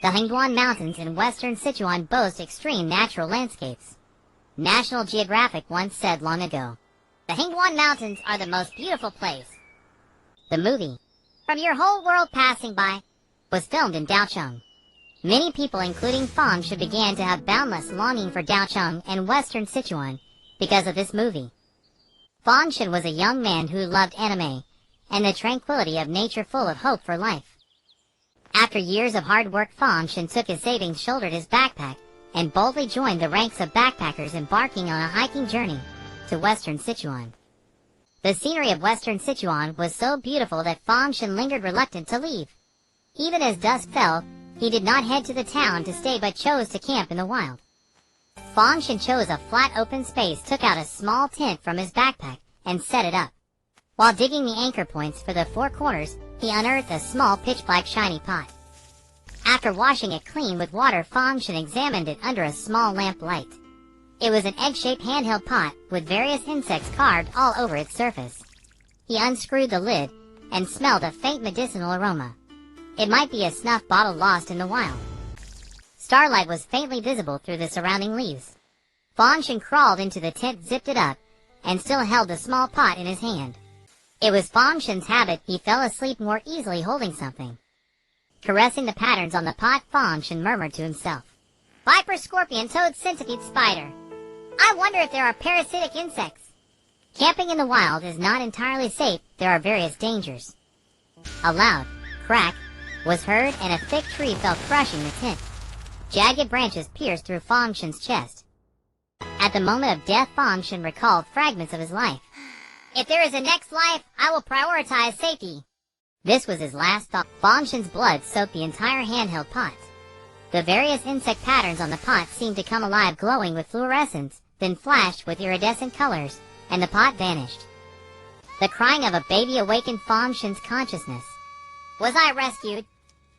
The Hengguan Mountains in western Sichuan boast extreme natural landscapes. National Geographic once said long ago, "The Hengguan Mountains are the most beautiful place." The movie, From Your Whole World Passing By, was filmed in Daocheng. Many people, including Fangshan, began to have boundless longing for Daocheng and western Sichuan because of this movie. Fangshan was a young man who loved anime and the tranquility of nature, full of hope for life. After years of hard work, Fangshan took his savings, shouldered his backpack, and boldly joined the ranks of backpackers embarking on a hiking journey to western Sichuan. The scenery of western Sichuan was so beautiful that Fangshan lingered, reluctant to leave. Even as dusk fell, he did not head to the town to stay but chose to camp in the wild. Fangshan chose a flat open space, took out a small tent from his backpack, and set it up. While digging the anchor points for the four corners, he unearthed a small pitch-black shiny pot. After washing it clean with water, Fangshan examined it under a small lamp light. It was an egg-shaped handheld pot with various insects carved all over its surface. He unscrewed the lid and smelled a faint medicinal aroma. It might be a snuff bottle lost in the wild. Starlight was faintly visible through the surrounding leaves. Fangshan crawled into the tent, zipped it up, and still held the small pot in his hand. It was Fangshan's habit. He fell asleep more easily holding something. Caressing the patterns on the pot, Fangshan murmured to himself, "Viper, scorpion, toad, centipede, spider. I wonder if there are parasitic insects." Camping in the wild is not entirely safe. There are various dangers. A loud crack was heard and a thick tree fell, crushing the tent. Jagged branches pierced through Fangshan's chest. At the moment of death, Fangshan recalled fragments of his life. "If there is a next life, I will prioritize safety." This was his last thought. Fangshan's blood soaked the entire handheld pot. The various insect patterns on the pot seemed to come alive, glowing with fluorescence, then flashed with iridescent colors, and the pot vanished. The crying of a baby awakened Fangshan's consciousness. Was I rescued?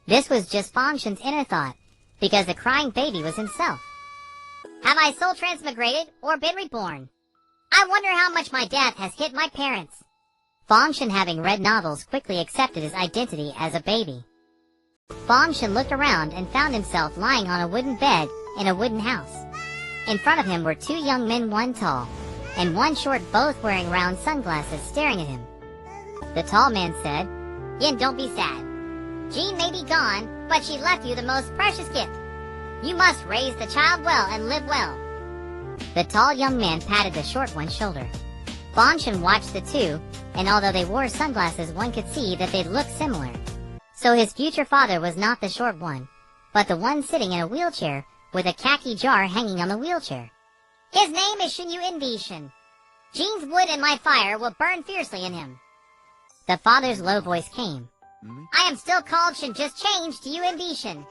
This was just Fangshan's inner thought, because the crying baby was himself. Have I soul transmigrated or been reborn? I wonder how much my death has hit my parents. Fangshan, having read novels, quickly accepted his identity as a baby. Fangshan looked around and found himself lying on a wooden bed in a wooden house. In front of him were two young men, one tall and one short, both wearing round sunglasses, staring at him. The tall man said, "Yin, don't be sad. Jean may be gone, but she left you the most precious gift. You must raise the child well and live well." The tall young man patted the short one's shoulder. Fangshan watched the two, and although they wore sunglasses, one could see that they looked similar. So his future father was not the short one, but the one sitting in a wheelchair with a khaki jar hanging on the wheelchair. "His name is Shinyu Indishin. Jean's wood and my fire will burn fiercely in him." The father's low voice came. "I am still called Shin, just changed to Yu Indishin."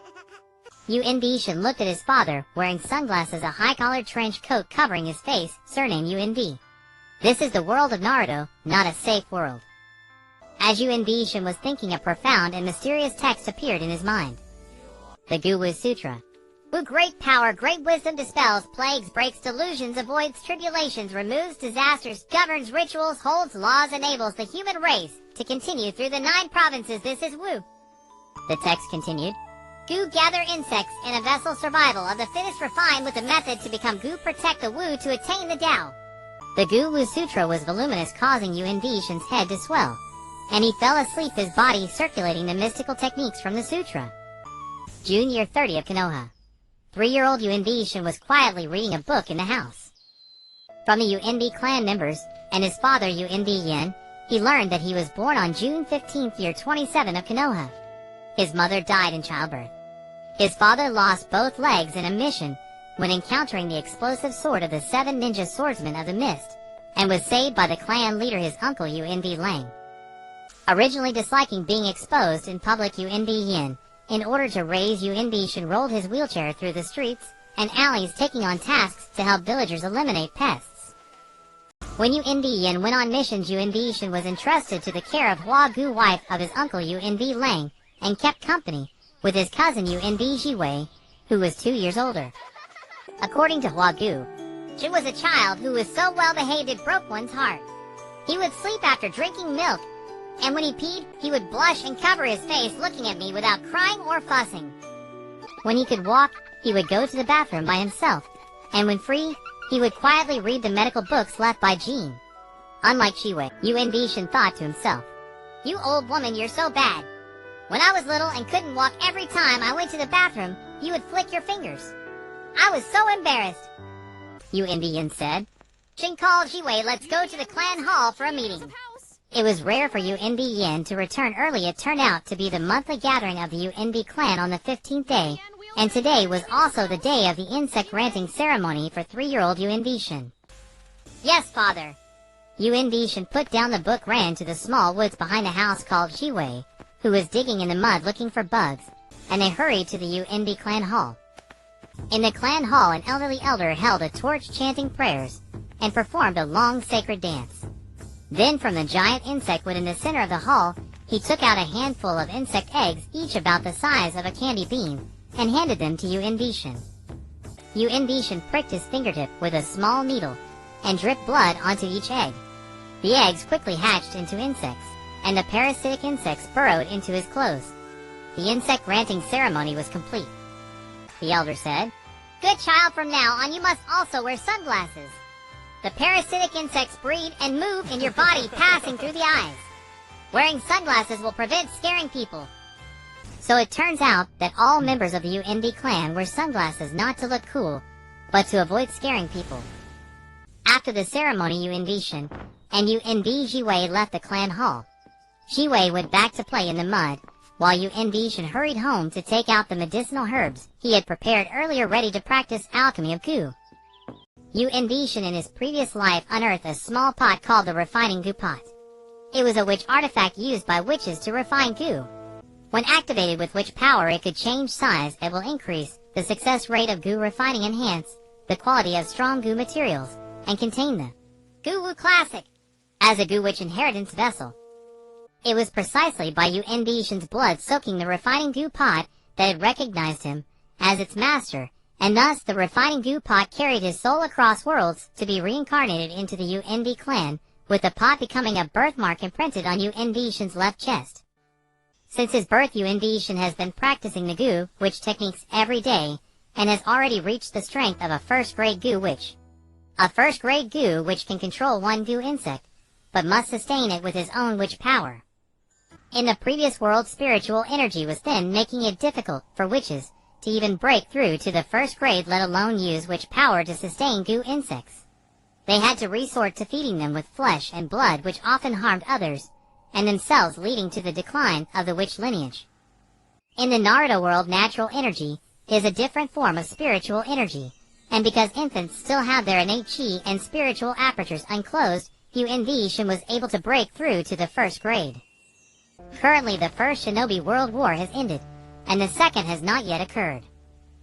Yu Indishin looked at his father, wearing sunglasses, a high-collared trench coat covering his face, surname Yu Indi. This is the world of Naruto, not a safe world. As Yu Indishin was thinking, a profound and mysterious text appeared in his mind. The Gu Sutra. Wu, great power, great wisdom, dispels plagues, breaks delusions, avoids tribulations, removes disasters, governs rituals, holds laws, enables the human race to continue through the 9 provinces. This is Wu. The text continued. Gu, gather insects in a vessel, survival of the fittest, refined with the method to become Gu, protect the Wu to attain the Tao. The Gu Sutra was voluminous, causing Yu Indishin's head to swell, and he fell asleep, his body circulating the mystical techniques from the sutra. June year 30 of Konoha. 3-year-old Yu Indishin was quietly reading a book in the house. From the Yu Indi clan members and his father Yu Indi Yen, he learned that he was born on June 15th, year 27 of Konoha. His mother died in childbirth. His father lost both legs in a mission when encountering the explosive sword of the 7 ninja swordsmen of the mist, and was saved by the clan leader, his uncle Yu Indi Lang. Originally disliking being exposed in public, Yu Indi Yin, in order to raise Yu Indishin, rolled his wheelchair through the streets and alleys, taking on tasks to help villagers eliminate pests. When Yu Indi Yin went on missions, Yu Indishin was entrusted to the care of Hua Gu, wife of his uncle Yu Indi Lang, and kept company with his cousin Yu Indi Jiwei, who was 2 years older. According to Hua Gu, Jin was a child who was so well behaved it broke one's heart. He would sleep after drinking milk, and when he peed, he would blush and cover his face, looking at me without crying or fussing. When he could walk, he would go to the bathroom by himself, and when free, he would quietly read the medical books left by Jean. Unlike Shiwei, Yu-In-Shin thought to himself, "You old woman, you're so bad. When I was little and couldn't walk, every time I went to the bathroom, you would flick your fingers. I was so embarrassed." Yu-In said, "Shin called Shiwei, let's go to the clan hall for a meeting." It was rare for Yu-In to return early. It turned out to be the monthly gathering of the Yu-In clan on the 15th day, and today was also the day of the insect ranting ceremony for 3-year-old Yu-In. "Yes, father." Yu-In put down the book, ran to the small woods behind the house called Shiwei, who was digging in the mud looking for bugs, and they hurried to the Yu-In clan hall. In the clan hall, an elderly elder held a torch chanting prayers, and performed a long sacred dance. Then from the giant insect wood in the center of the hall, he took out a handful of insect eggs, each about the size of a candy bean, and handed them to Yu-In. Yu-In pricked his fingertip with a small needle, and dripped blood onto each egg. The eggs quickly hatched into insects, and the parasitic insects burrowed into his clothes. The insect ranting ceremony was complete. The elder said, "Good child, from now on you must also wear sunglasses. The parasitic insects breed and move in your body, passing through the eyes. Wearing sunglasses will prevent scaring people." So it turns out that all members of the Yu-In clan wear sunglasses not to look cool, but to avoid scaring people. After the ceremony, Yu-In and Shiwei left the clan hall. Shiwei went back to play in the mud, while Yu-In hurried home to take out the medicinal herbs he had prepared earlier, ready to practice alchemy of goo. Yu-In in his previous life unearthed a small pot called the refining goo pot. It was a witch artifact used by witches to refine goo. When activated with witch power, it could change size. It will increase the success rate of goo refining, enhance the quality of strong goo materials, and contain the Goo Woo Classic as a goo witch inheritance vessel. It was precisely by Yu-In blood soaking the refining goo pot that it recognized him as its master, and thus the refining goo pot carried his soul across worlds to be reincarnated into the Yu-In clan, with the pot becoming a birthmark imprinted on Yu-In left chest. Since his birth, Yu-In has been practicing the goo witch techniques every day, and has already reached the strength of a first-grade goo witch. A first-grade goo witch can control one goo insect, but must sustain it with his own witch power. In the previous world, spiritual energy was thin, making it difficult for witches to even break through to the first grade, let alone use witch power to sustain goo insects. They had to resort to feeding them with flesh and blood, which often harmed others, and themselves leading to the decline of the witch lineage. In the Naruto world, natural energy is a different form of spiritual energy, and because infants still have their innate chi and spiritual apertures unclosed, Yu-In was able to break through to the first grade. Currently, the First Shinobi World War has ended, and the second has not yet occurred.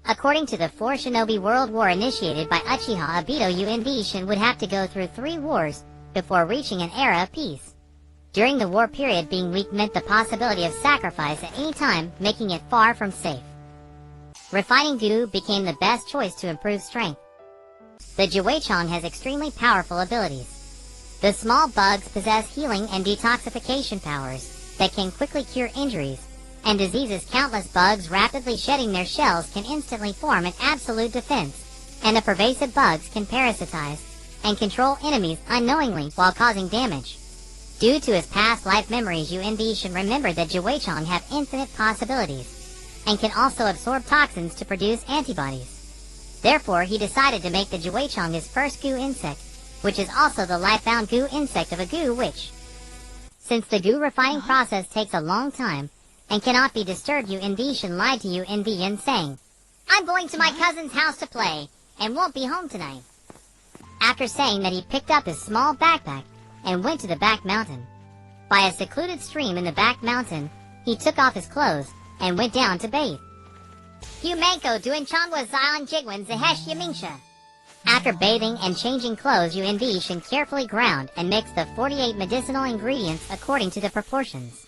According to the Fourth Shinobi World War initiated by Uchiha Obito, Yu-In would have to go through 3 wars before reaching an era of peace. During the war period, being weak meant the possibility of sacrifice at any time, making it far from safe. Refining goo became the best choice to improve strength. The Jiweichong has extremely powerful abilities. The small bugs possess healing and detoxification powers that can quickly cure injuries and diseases. Countless bugs rapidly shedding their shells can instantly form an absolute defense, and the pervasive bugs can parasitize and control enemies unknowingly while causing damage. Due to his past life memories, Yu-In remembered that Jiweichong have infinite possibilities and can also absorb toxins to produce antibodies. Therefore, he decided to make the Jiweichong his first goo insect, which is also the life-bound goo insect of a goo witch. Since the goo refining process takes a long time and cannot be disturbed, Yu-In lied to Yu-In saying, "I'm going to my cousin's house to play and won't be home tonight." After saying that, he picked up his small backpack and went to the back mountain. By a secluded stream in the back mountain, he took off his clothes and went down to bathe. Yumenko duin chanwa zion jigwan zehesh yamingsha. After bathing and changing clothes, Yu-In carefully ground and mixed the 48 medicinal ingredients according to the proportions.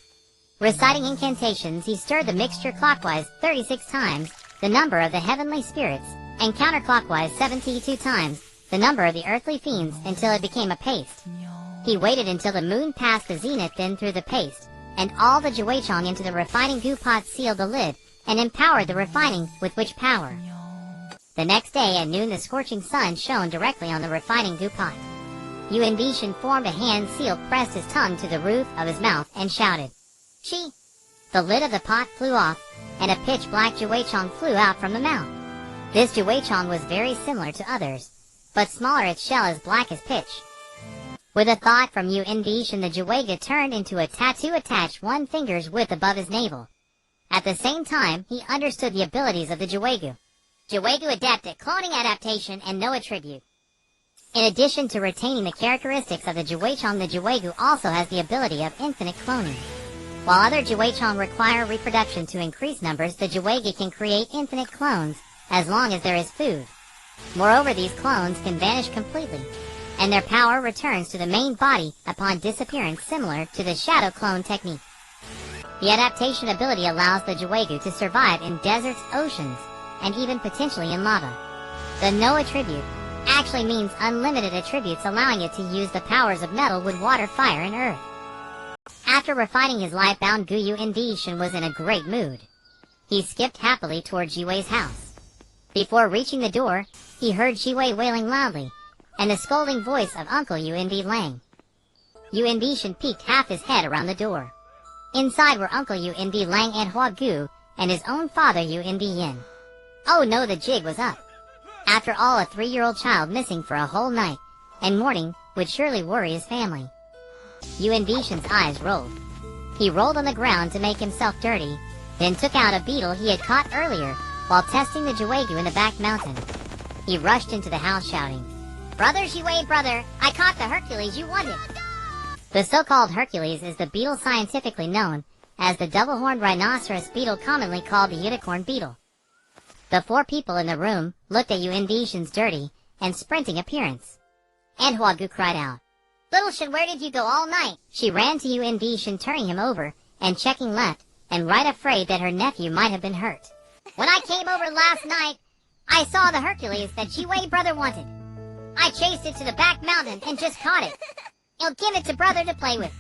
Reciting incantations, he stirred the mixture clockwise 36 times, the number of the heavenly spirits, and counterclockwise 72 times, the number of the earthly fiends, until it became a paste. He waited until the moon passed the zenith, then threw the paste and all the Jiweichong into the refining goo pot, sealed the lid, and empowered the refining with which power. The next day at noon, the scorching sun shone directly on the refining goo pot. Yuan Shin formed a hand seal, pressed his tongue to the roof of his mouth, and shouted, "Chi!" The lid of the pot flew off, and a pitch-black Jiweichong flew out from the mouth. This Jiweichong was very similar to others, but smaller, its shell as black as pitch. With a thought from Yuan Shin, the Jiweiga turned into a tattoo attached 1 finger's width above his navel. At the same time, he understood the abilities of the Jiweigu. Jiweigu adept at cloning adaptation and no attribute. In addition to retaining the characteristics of the Jiweichong, the Jiweigu also has the ability of infinite cloning. While other Jiweichong require reproduction to increase numbers, the Jiweigu can create infinite clones as long as there is food. Moreover, these clones can vanish completely, and their power returns to the main body upon disappearance, similar to the shadow clone technique. The adaptation ability allows the Jiweigu to survive in deserts, oceans, and even potentially in lava. The no attribute actually means unlimited attributes, allowing it to use the powers of metal, wood, water, fire, and earth. After refining his life-bound goo, Yuan Shin was in a great mood. He skipped happily toward Jiwei's house. Before reaching the door, he heard Jiwei wailing loudly, and the scolding voice of Uncle Yuan Lang. Yuan Shin peeked half his head around the door. Inside were Uncle Yuan Lang and Hua Gu, and his own father Yuan Yin. Oh no, the jig was up. After all, a 3-year-old child missing for a whole night and morning would surely worry his family. Yuan Shin's eyes rolled. He rolled on the ground to make himself dirty, then took out a beetle he had caught earlier while testing the Jiweigu in the back mountain. He rushed into the house shouting, "Brother Jiwei, brother, I caught the Hercules you wanted." The so-called Hercules is the beetle scientifically known as the double-horned rhinoceros beetle, commonly called the unicorn beetle. The 4 people in the room looked at Yuan Shin's dirty and sprinting appearance. And Hua Gu cried out, "Little Shin, where did you go all night?" She ran to Yuan Shin, turning him over and checking left and right, afraid that her nephew might have been hurt. "When I came over last night, I saw the Hercules that Jiwei brother wanted. I chased it to the back mountain and just caught it. I'll give it to brother to play with.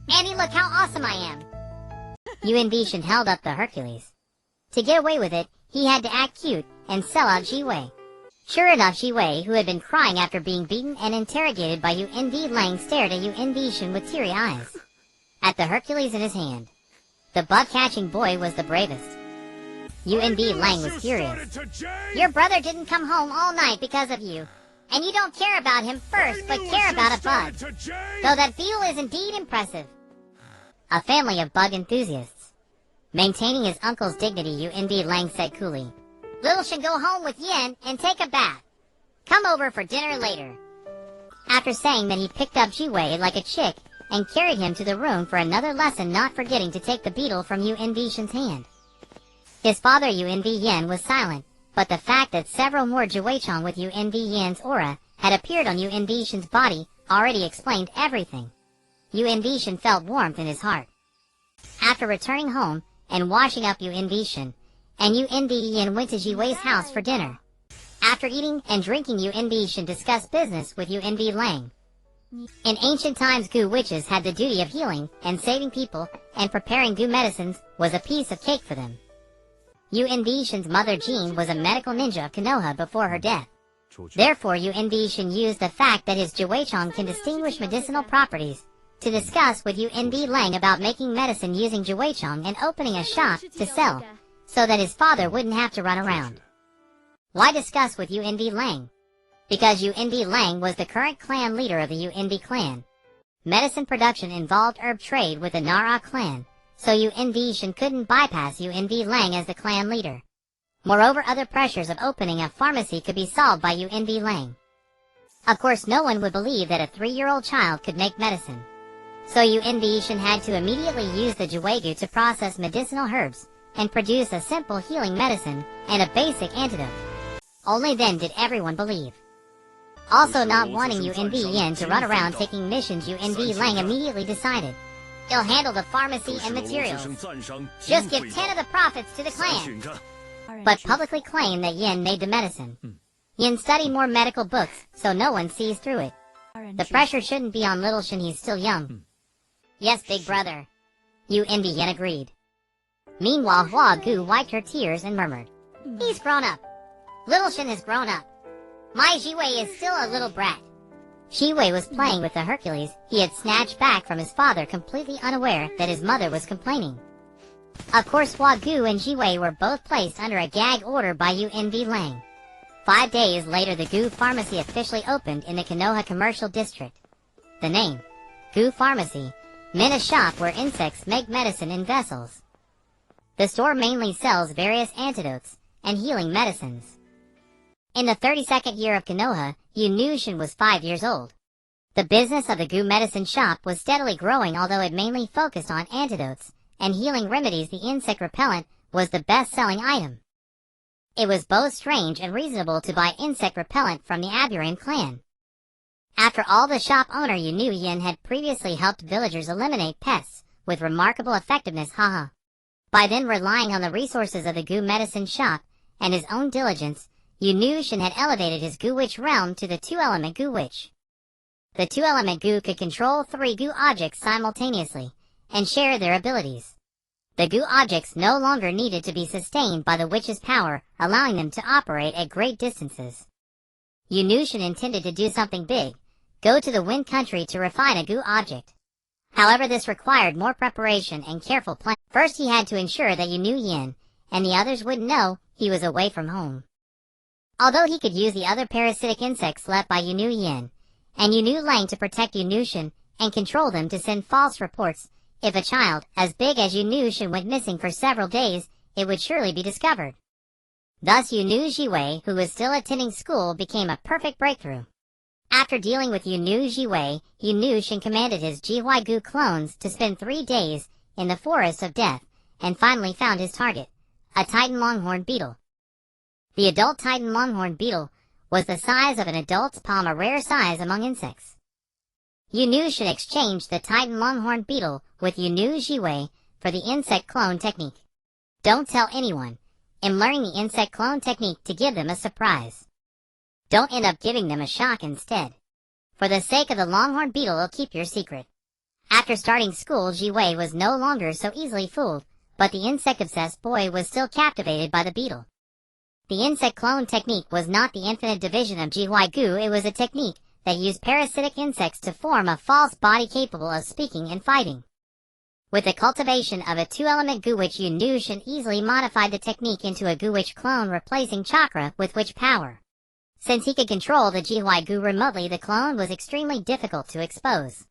Andy, look how awesome I am." Yuan Shin held up the Hercules. To get away with it, he had to act cute and sell out Jiwei. Sure enough, Jiwei, who had been crying after being beaten and interrogated by Yuan Lang, stared at Yuan Shin with teary eyes. At the Hercules in his hand, the bug-catching boy was the bravest. Yuan Lang was furious. "Your brother didn't come home all night because of you. And you don't care about him first, but care about a bug. Though that beetle is indeed impressive." A family of bug enthusiasts. Maintaining his uncle's dignity, Yuan Lang said coolly, "Little should go home with Yin and take a bath. Come over for dinner later." After saying that, he picked up Jiwei like a chick and carried him to the room for another lesson, not forgetting to take the beetle from Yuan Shin's hand. His father Yuan Yin was silent, but the fact that several more Jiweichong with Yuan Yin's aura had appeared on Yuan Shin's body already explained everything. Yuan Shin felt warmth in his heart. After returning home and washing up Yuan Shin, and Yuan Yin went to Jiwei's house for dinner. After eating and drinking, Yuan Shin discussed business with Yuan Lang. In ancient times, goo witches had the duty of healing and saving people, and preparing goo medicines was a piece of cake for them. Yuan Shin's mother Jean was a medical ninja of Konoha before her death. Therefore, Yuan Shin used the fact that his Jiweichong can distinguish medicinal properties to discuss with Yuan Lang about making medicine using Jiweichong and opening a shop to sell, so that his father wouldn't have to run around. Why discuss with Yuan Lang? Because Yuan Lang was the current clan leader of the Yuan clan. Medicine production involved herb trade with the Nara clan, so Yuan Shin couldn't bypass Yuan Lang as the clan leader. Moreover, other pressures of opening a pharmacy could be solved by Yuan Lang. Of course, no one would believe that a 3-year-old child could make medicine. So Yuan Shin had to immediately use the Jiweigu to process medicinal herbs and produce a simple healing medicine and a basic antidote. Only then did everyone believe. Also, not wanting Yuan Yin to run around taking missions, Yuan Lang immediately decided, "He'll handle the pharmacy and materials. Just give 10 of the profits to the clan." But publicly claimed that Yin made the medicine. Yin studied more medical books, so no one sees through it. The pressure shouldn't be on Little Shin, he's still young. "Yes, big brother," Yuan Yin agreed. Meanwhile, Hua Gu wiped her tears and murmured, "He's grown up. Little Shin has grown up. My Jiwei is still a little brat." Jiwei was playing with the Hercules he had snatched back from his father, completely unaware that his mother was complaining. Of course, Hua Gu and Jiwei were both placed under a gag order by UNV Lang. 5 days later, the Gu Pharmacy officially opened in the Konoha Commercial District. The name, Gu Pharmacy, meant a shop where insects make medicine in vessels. The store mainly sells various antidotes and healing medicines. In the 32nd year of Konoha, Yunushin was 5 years old. The business of the Gu medicine shop was steadily growing, although it mainly focused on antidotes and healing remedies. The insect repellent was the best-selling item. It was both strange and reasonable to buy insect repellent from the Aburin clan. After all, the shop owner Yunuyin had previously helped villagers eliminate pests with remarkable effectiveness. By then, relying on the resources of the Gu medicine shop and his own diligence, Yunushin had elevated his Gu Witch realm to the 2-element Gu Witch. The 2-element Gu could control 3 Gu objects simultaneously and share their abilities. The Gu objects no longer needed to be sustained by the witch's power, allowing them to operate at great distances. Yunushin intended to do something big, go to the Wind Country to refine a Gu object. However, this required more preparation and careful planning. First, he had to ensure that Yunuyin and the others wouldn't know he was away from home. Although he could use the other parasitic insects left by Yunuyin and Yunu Lang to protect Yunushin and control them to send false reports, if a child as big as Yunushin went missing for several days, it would surely be discovered. Thus, Yunu Jiwei, who was still attending school, became a perfect breakthrough. After dealing with Yunu Jiwei, Yunushin commanded his Jiwai Gu clones to spend 3 days in the Forest of Death, and finally found his target, a Titan longhorn beetle. The adult Titan longhorn beetle was the size of an adult's palm, a rare size among insects. Yunushin exchanged the Titan longhorn beetle with Yunu Jiwei for the insect clone technique. Don't tell anyone. I'm learning the insect clone technique to give them a surprise. Don't end up giving them a shock instead. For the sake of the longhorn beetle, I'll keep your secret. After starting school, Jiwei was no longer so easily fooled, but the insect-obsessed boy was still captivated by the beetle. The insect clone technique was not the infinite division of Jiwai Gu, it was a technique that used parasitic insects to form a false body capable of speaking and fighting. With the cultivation of a 2-element Gu Witch, Yunushin easily modified the technique into a Gu Witch clone, replacing chakra with witch power. Since he could control the Jiwai Gu remotely, the clone was extremely difficult to expose.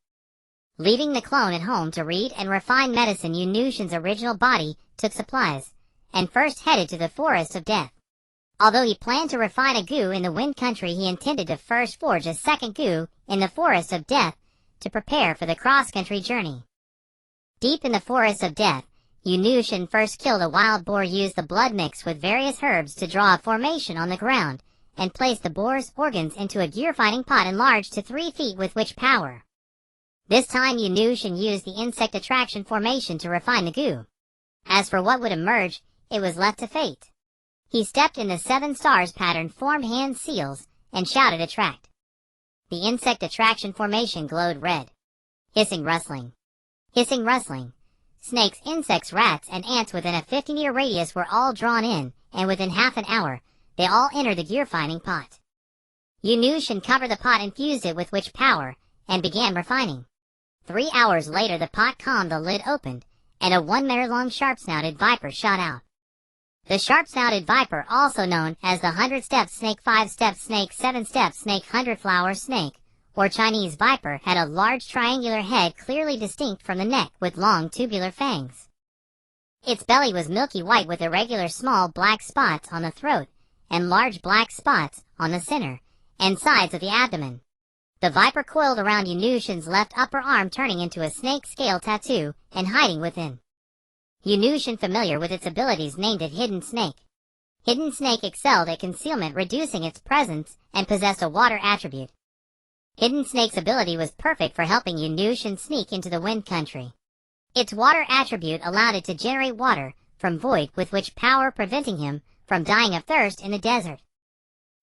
Leaving the clone at home to read and refine medicine, Yunushin's original body took supplies, and first headed to the Forest of Death. Although he planned to refine a Gu in the Wind Country, he intended to first forge a second Gu in the Forest of Death to prepare for the cross-country journey. Deep in the Forest of Death, Yunushin first killed a wild boar, used the blood mixed with various herbs to draw a formation on the ground, and placed the boar's organs into a gear-fighting pot enlarged to 3 feet with witch power. This time, Yunushin used the insect attraction formation to refine the Gu. As for what would emerge, it was left to fate. He stepped in the 7 stars pattern, formed hand seals, and shouted attract. The insect attraction formation glowed red. Hissing, rustling. Hissing, rustling. Snakes, insects, rats, and ants within a 15-year radius were all drawn in, and within half an hour, they all entered the gear-fighting pot. Yunushin covered the pot, infused it with witch power, and began refining. 3 hours later, the pot calmed, the lid opened, and a 1-meter-long sharp-snouted viper shot out. The sharp-snouted viper, also known as the 100-step snake, 5-step snake, 7-step snake, 100-flower snake, or Chinese viper, had a large triangular head clearly distinct from the neck with long tubular fangs. Its belly was milky white with irregular small black spots on the throat and large black spots on the center and sides of the abdomen. The viper coiled around Yunushin's left upper arm, turning into a snake scale tattoo and hiding within. Yunushin, familiar with its abilities, named it Hidden Snake. Hidden Snake excelled at concealment, reducing its presence, and possessed a water attribute. Hidden Snake's ability was perfect for helping Yunushin sneak into the Wind Country. Its water attribute allowed it to generate water from void with witch power, preventing him from dying of thirst in the desert.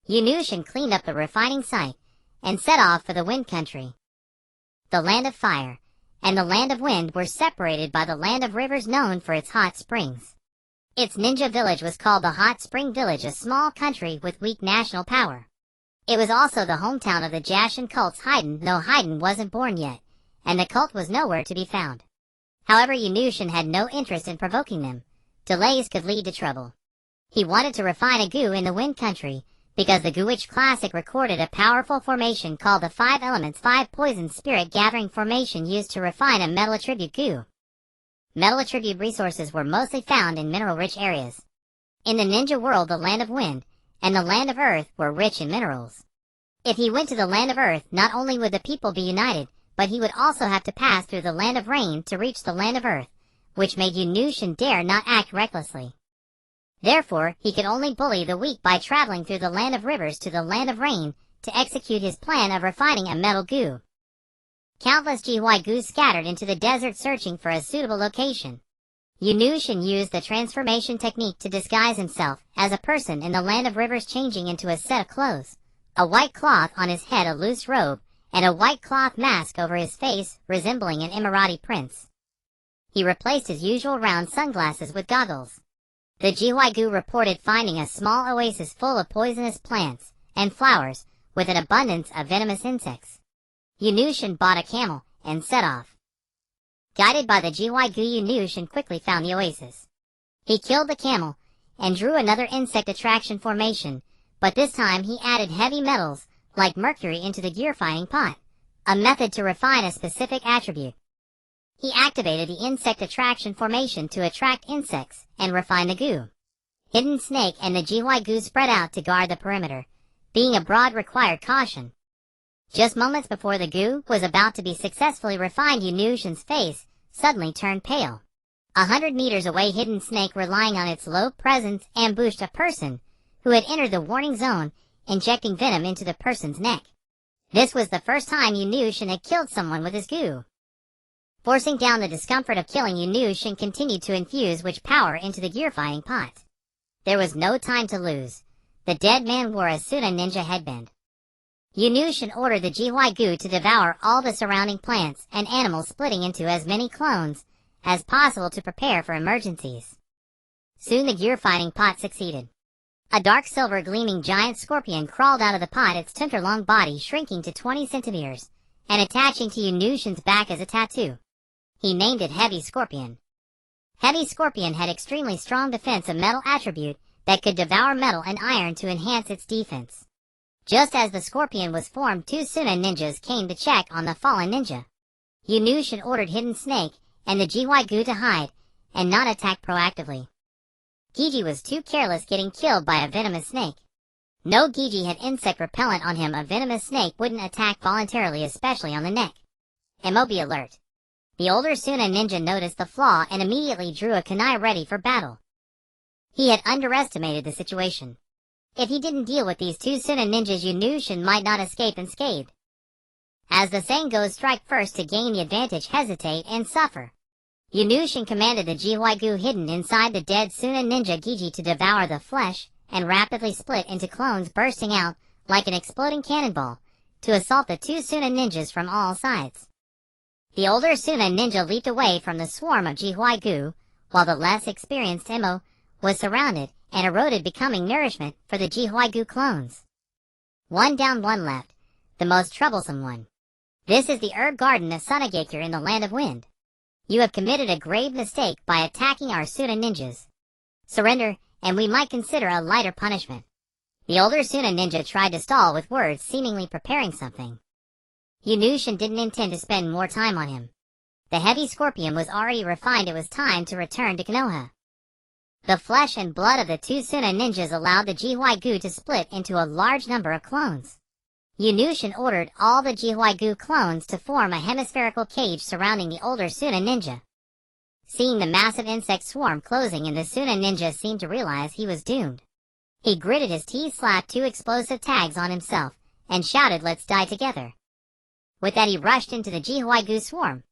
Yunushin cleaned up the refining site and set off for the Wind Country. The Land of Fire and the Land of Wind were separated by the Land of Rivers, known for its hot springs. Its ninja village was called the Hot Spring Village, a small country with weak national power. It was also the hometown of the Jashin cult's Haiden, though Haiden wasn't born yet, and the cult was nowhere to be found. However, Yunushin had no interest in provoking them. Delays could lead to trouble. He wanted to refine a gu in the Wind Country, because the Guwitch Classic recorded a powerful formation called the Five Elements 5 Poison Spirit Gathering Formation used to refine a metal attribute gu. Metal attribute resources were mostly found in mineral-rich areas. In the ninja world, the Land of Wind and the Land of Earth were rich in minerals. If he went to the Land of Earth, not only would the people be united, but he would also have to pass through the Land of Rain to reach the Land of Earth, which made Yunushin dare not act recklessly. Therefore, he could only bully the weak by traveling through the Land of Rivers to the Land of Rain to execute his plan of refining a metal gu. Countless GY gus scattered into the desert searching for a suitable location. Yunushin used the transformation technique to disguise himself as a person in the Land of Rivers, changing into a set of clothes, a white cloth on his head, a loose robe, and a white cloth mask over his face resembling an Emirati prince. He replaced his usual round sunglasses with goggles. The Jiwaigu reported finding a small oasis full of poisonous plants and flowers with an abundance of venomous insects. Yunushin bought a camel and set off. Guided by the Jiwaigu, Yunushin quickly found the oasis. He killed the camel and drew another insect attraction formation, but this time he added heavy metals like mercury into the gear-fining pot, a method to refine a specific attribute. He activated the insect attraction formation to attract insects and refine the gu. Hidden Snake and the Jiwaigu spread out to guard the perimeter. Being abroad required caution. Just moments before the gu was about to be successfully refined, Yunushin's face suddenly turned pale. 100 meters away, Hidden Snake, relying on its low presence, ambushed a person who had entered the warning zone, injecting venom into the person's neck. This was the first time Yunushin had killed someone with his gu. Forcing down the discomfort of killing, Yunushin continued to infuse witch power into the gear-fining pot. There was no time to lose. The dead man wore a Suna ninja headband. Yunushin ordered the Jiwaigu to devour all the surrounding plants and animals, splitting into as many clones as possible to prepare for emergencies. Soon the gear-fining pot succeeded. A dark silver gleaming giant scorpion crawled out of the pot, its tender-long body shrinking to 20 centimeters and attaching to Yunushin's back as a tattoo. He named it Heavy Scorpion. Heavy Scorpion had extremely strong defense, a metal attribute that could devour metal and iron to enhance its defense. Just as the scorpion was formed, 2 Suna ninjas came to check on the fallen ninja. Yunushin ordered Hidden Snake and the Jiwaigu to hide and not attack proactively. Gigi was too careless, getting killed by a venomous snake. No, Gigi had insect repellent on him. A venomous snake wouldn't attack voluntarily, especially on the neck. MOB alert. The older Suna ninja noticed the flaw and immediately drew a kunai ready for battle. He had underestimated the situation. If he didn't deal with these 2 Suna ninjas, Yunushin might not escape unscathed. As the saying goes, strike first to gain the advantage, hesitate and suffer. Yunushin commanded the Jiwaigu hidden inside the dead Suna ninja Gigi to devour the flesh and rapidly split into clones, bursting out like an exploding cannonball to assault the 2 Suna ninjas from all sides. The older Suna ninja leaped away from the swarm of Jiwaigu, while the less experienced Emo was surrounded and eroded, becoming nourishment for the Jiwaigu clones. 1 down, 1 left, the most troublesome one. This is the Garden of Sunagakure in the Land of Wind. You have committed a grave mistake by attacking our Suna ninjas. Surrender, and we might consider a lighter punishment. The older Suna ninja tried to stall with words, seemingly preparing something. Yunushin didn't intend to spend more time on him. The Heavy Scorpion was already refined. It was time to return to Konoha. The flesh and blood of the 2 Suna ninjas allowed the Jiwaigu to split into a large number of clones. Yunushin ordered all the Jiwaigu clones to form a hemispherical cage surrounding the older Suna ninja. Seeing the massive insect swarm closing in, the Suna ninja seemed to realize he was doomed. He gritted his teeth, slapped 2 explosive tags on himself, and shouted, "Let's die together." With that, he rushed into the Jiwaigu swarm.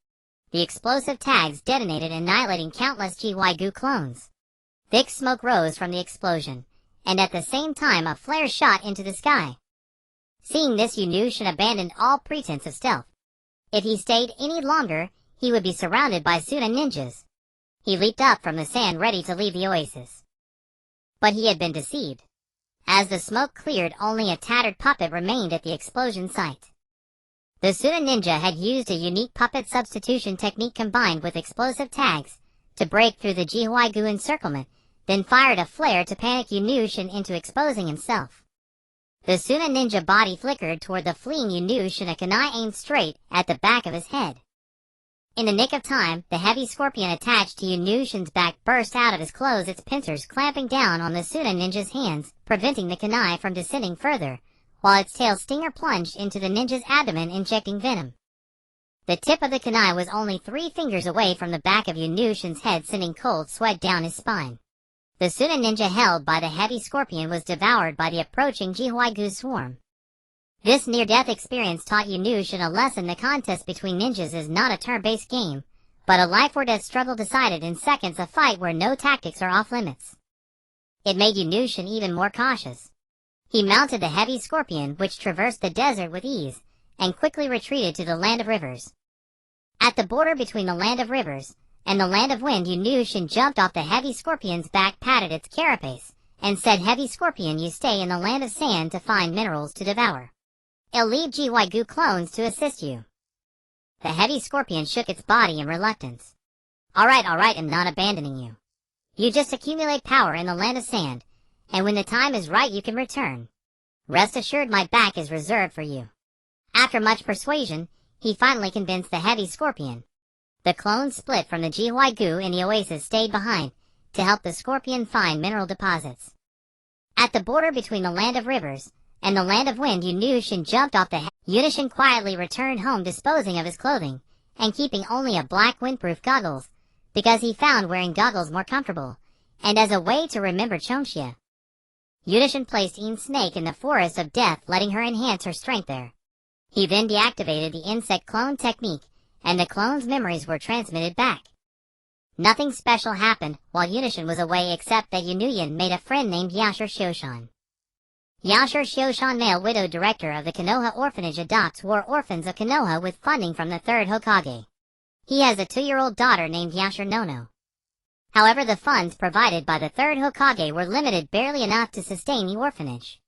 The explosive tags detonated, annihilating countless Jiwaigu clones. Thick smoke rose from the explosion, and at the same time a flare shot into the sky. Seeing this, Yunushin abandoned all pretense of stealth. If he stayed any longer, he would be surrounded by Suna ninjas. He leaped up from the sand ready to leave the oasis. But he had been deceived. As the smoke cleared, only a tattered puppet remained at the explosion site. The Suna ninja had used a unique puppet substitution technique combined with explosive tags to break through the Jihuaigu encirclement, then fired a flare to panic Yunushin into exposing himself. The Suna ninja body flickered toward the fleeing Yunushin, a kunai aimed straight at the back of his head. In the nick of time, the heavy scorpion attached to Yunushin's back burst out of his clothes, its pincers clamping down on the Suna ninja's hands, preventing the kunai from descending further, while its tail stinger plunged into the ninja's abdomen, injecting venom. The tip of the kunai was only 3 fingers away from the back of Yunushin's head, sending cold sweat down his spine. The Suna ninja held by the heavy scorpion was devoured by the approaching Jihuaigu swarm. This near-death experience taught Yunushin a lesson: the contest between ninjas is not a turn-based game, but a life-or-death struggle decided in seconds, a fight where no tactics are off-limits. It made Yunushin even more cautious. He mounted the heavy scorpion, which traversed the desert with ease, and quickly retreated to the land of rivers. At the border between the land of rivers and the land of wind, Yunushin jumped off the heavy scorpion's back, patted its carapace, and said, "Heavy scorpion, you stay in the land of sand to find minerals to devour. I'll leave Jihuaigu clones to assist you." The heavy scorpion shook its body in reluctance. All right, I'm not abandoning you. You just accumulate power in the land of sand, and when the time is right you can return. Rest assured, my back is reserved for you." After much persuasion, he finally convinced the heavy scorpion. The clones split from the Jihuaigu and the oasis stayed behind to help the scorpion find mineral deposits. At the border between the land of rivers and the land of wind, Yunushin jumped off the Yunushin quietly returned home, disposing of his clothing and keeping only a black windproof goggles, because he found wearing goggles more comfortable, and as a way to remember Chongxia. Yunushin placed Een Snake in the forest of death, letting her enhance her strength there. He then deactivated the insect clone technique, and the clone's memories were transmitted back. Nothing special happened while Yunushin was away, except that Yunuyan made a friend named Yashir Shoshan. Yashir Shoshan, male widow director of the Konoha orphanage, adopts war orphans of Konoha with funding from the 3rd Hokage. He has a 2-year-old daughter named Yashir Nono. However, the funds provided by the 3rd Hokage were limited, barely enough to sustain the orphanage.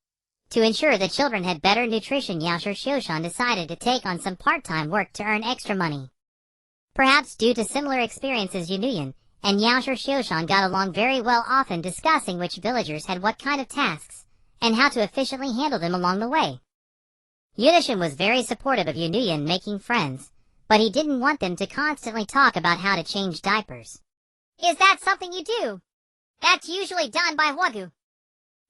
To ensure the children had better nutrition, Yashir Shoshan decided to take on some part-time work to earn extra money. Perhaps due to similar experiences, Yunuyan and Yashir Shoshan got along very well, often discussing which villagers had what kind of tasks, and how to efficiently handle them along the way. Yunushin was very supportive of Yunuyan making friends, but he didn't want them to constantly talk about how to change diapers. "Is that something you do? That's usually done by Hwagu."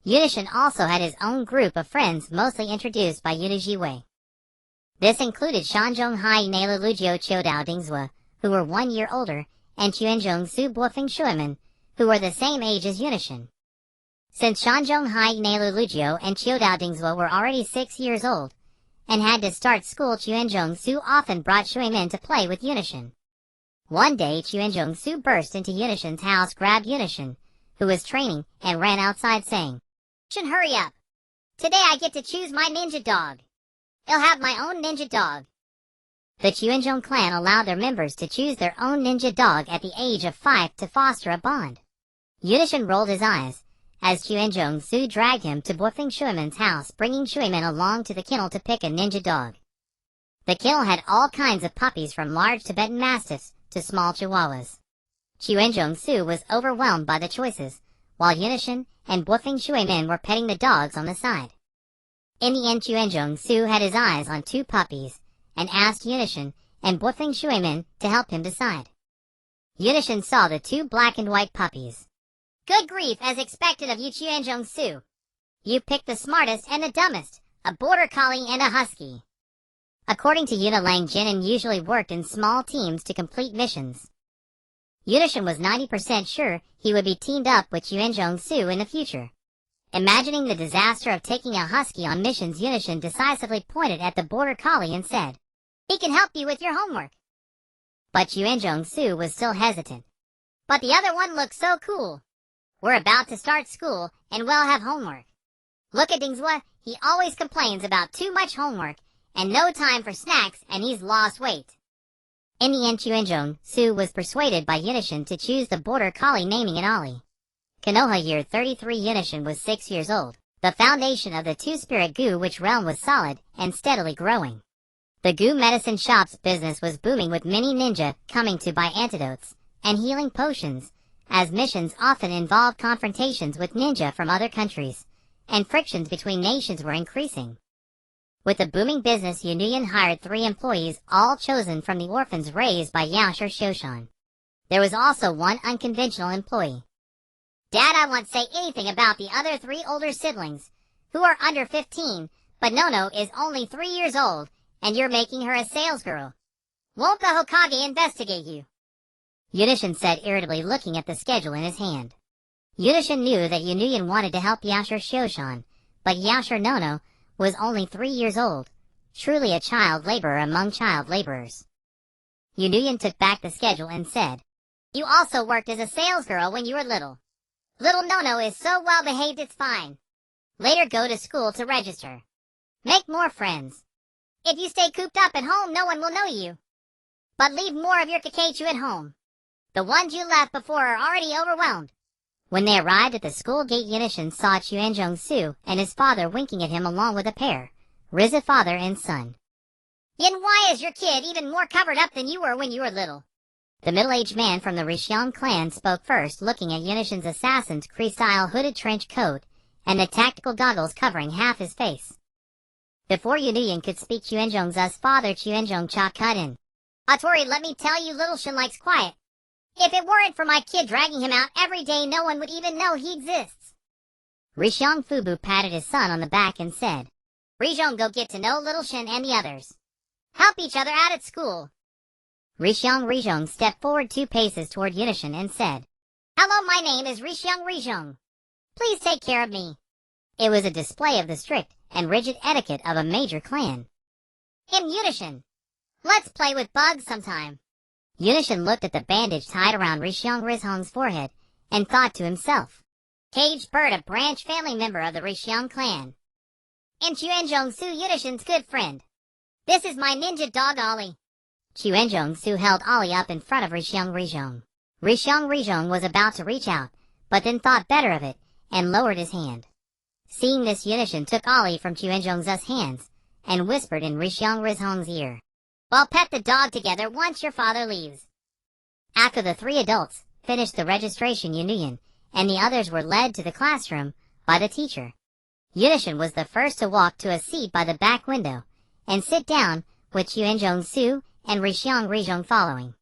Yunushin also had his own group of friends, mostly introduced by Yunujiwei. This included Shanzhong Hai Neilulujio Chiodao Dingzua, who were 1 year older, and Chuanzhong Su Buofeng Shuimen, who were the same age as Yunushin. Since Shanzhong Hai Neilulujio and Chiodao Dingzua were already 6 years old, and had to start school, Chuanzhong Su often brought Shuimen to play with Yunushin. One day, Chuanzhong Su burst into Yunushin's house, grabbed Yunushin, who was training, and ran outside saying, "Shin, hurry up! Today I get to choose my ninja dog. I'll have my own ninja dog." The Chuanzhong clan allowed their members to choose their own ninja dog at the age of 5 to foster a bond. Yunushin rolled his eyes as Chuanzhong Su dragged him to Buofeng Shuimen's house, bringing Shuimen along to the kennel to pick a ninja dog. The kennel had all kinds of puppies, from large Tibetan Mastiffs to small Chihuahuas. Chuanzhong Su was overwhelmed by the choices, while Yunushin and Buofeng Shuimen were petting the dogs on the side. In the end, Chuanzhong Su had his eyes on 2 puppies, and asked Yunushin and Buofeng Shuimen to help him decide. Yunushin saw the 2 black and white puppies. "Good grief, as expected of you, Chuanzhong Su. You picked the smartest and the dumbest, a border collie and a husky." According to Yuna, Lang Jinin usually worked in small teams to complete missions. Yunushin was 90% sure he would be teamed up with Chuanzhong Su in the future. Imagining the disaster of taking a husky on missions, Yunushin decisively pointed at the border collie and said, "He can help you with your homework." But Chuanzhong Su was still hesitant. "But the other one looks so cool. We're about to start school, and we'll have homework. Look at Dingzua, he always complains about too much homework, and no time for snacks, and he's lost weight." In the end, Chuenjong-su was persuaded by Yunishin to choose the border collie, naming it Ollie. Konoha year 33. Yunishin was 6 years old. The foundation of the two-spirit goo witch realm was solid and steadily growing. The goo medicine shop's business was booming, with many ninja coming to buy antidotes and healing potions, as missions often involved confrontations with ninja from other countries, and frictions between nations were increasing. With the booming business, Yunuyan hired 3 employees, all chosen from the orphans raised by Yashar Shoshan. There was also one unconventional employee. Dad, I won't say anything about the other 3 older siblings, who are under 15, but Nono is only 3 years old, and you're making her a salesgirl. Won't the Hokage investigate you? Yunishin said irritably, looking at the schedule in his hand. Yunishin knew that Yunuyan wanted to help Yashar Shoshan, but Yashar Nono was only 3 years old, truly a child laborer among child laborers. Yunuyan took back the schedule and said, You also worked as a salesgirl when you were little. Little Nono is so well behaved it's fine. Later go to school to register. Make more friends. If you stay cooped up at home, no one will know you. But leave more of your Kakechu at home. The ones you left before are already overwhelmed. When they arrived at the school gate, Yunishin saw Chuenjong-su and his father winking at him along with a pair, Riza father and son. Yin, why is your kid even more covered up than you were when you were little? The middle-aged man from the Rishyang clan spoke first, looking at Yunishin's assassin's Kree-style hooded trench coat and the tactical goggles covering half his face. Before Yunuyan could speak, Chuenjong's father Chuenjong-cha cut in. Atori, let me tell you, Little Shin likes quiet. If it weren't for my kid dragging him out every day, no one would even know he exists. Rishyang Fubu patted his son on the back and said, Rishyang, go get to know Little Shin and the others. Help each other out at school. Rishyang stepped forward 2 paces toward Yunishin and said, Hello, my name is Rishyang. Please take care of me. It was a display of the strict and rigid etiquette of a major clan. Yunishin, let's play with bugs sometime. Yunishin looked at the bandage tied around Rishyang Rizhong's forehead and thought to himself, Caged bird, a branch family member of the Rishyang clan. And Chuenjong-su, Yunishin's good friend. This is my ninja dog Ollie. Chuenjong-su held Ollie up in front of Rishyang Rizhong. Rishyang Rizhong was about to reach out, but then thought better of it and lowered his hand. Seeing this, Yunishin took Ollie from Chuenjong's hands and whispered in Rishyang Rizhong's ear, Well, pet the dog together once your father leaves. After the 3 adults finished the registration, Yunuyan and the others were led to the classroom by the teacher. Yunishin was the first to walk to a seat by the back window and sit down, with Chuenjong-su and Rishyang Rizhong following.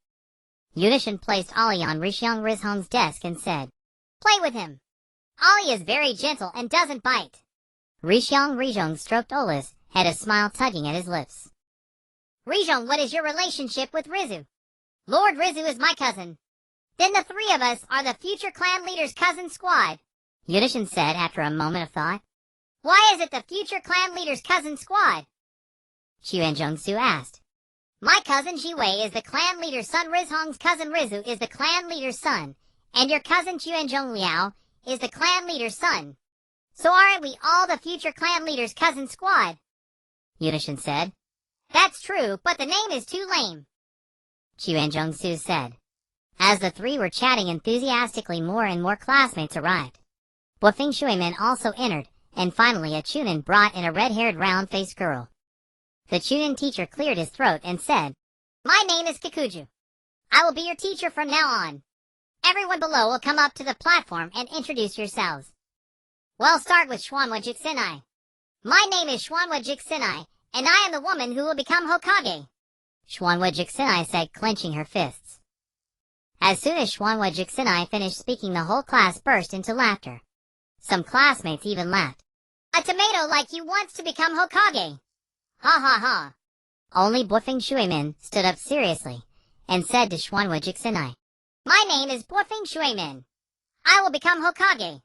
Yunishin placed Ollie on Rishyang Rizhong's desk and said, Play with him. Ollie is very gentle and doesn't bite. Rishyang Rizhong stroked Ollie's head, a smile tugging at his lips. Rizhong, what is your relationship with Rizu? Lord Rizu is my cousin. Then the 3 of us are the future clan leader's cousin squad, Yunishin said after a moment of thought. Why is it the future clan leader's cousin squad? Chuenjong-su asked. My cousin Jiwei is the clan leader's son, Rizhong's cousin Rizu is the clan leader's son, and your cousin Chuenjong Liao is the clan leader's son. So aren't we all the future clan leader's cousin squad? Yunishin said. That's true, but the name is too lame, Chuenjong-su said. As the 3 were chatting enthusiastically, more and more classmates arrived. Buofing Shuimin also entered, and finally a Chunin brought in a red-haired round-faced girl. The Chunin teacher cleared his throat and said, My name is Kikuju. I will be your teacher from now on. Everyone below will come up to the platform and introduce yourselves. We'll start with Schwanwa Jiksenai. My name is Schwanwa Jiksenai, and I am the woman who will become Hokage, Schwanwa Jiksenai said, clenching her fists. As soon as Schwanwa Jiksenai finished speaking, the whole class burst into laughter. Some classmates even laughed. A tomato like you wants to become Hokage. Ha ha ha. Only Buofing Shuimin stood up seriously and said to Schwanwa Jiksenai, My name is Buofing Shuimin. I will become Hokage.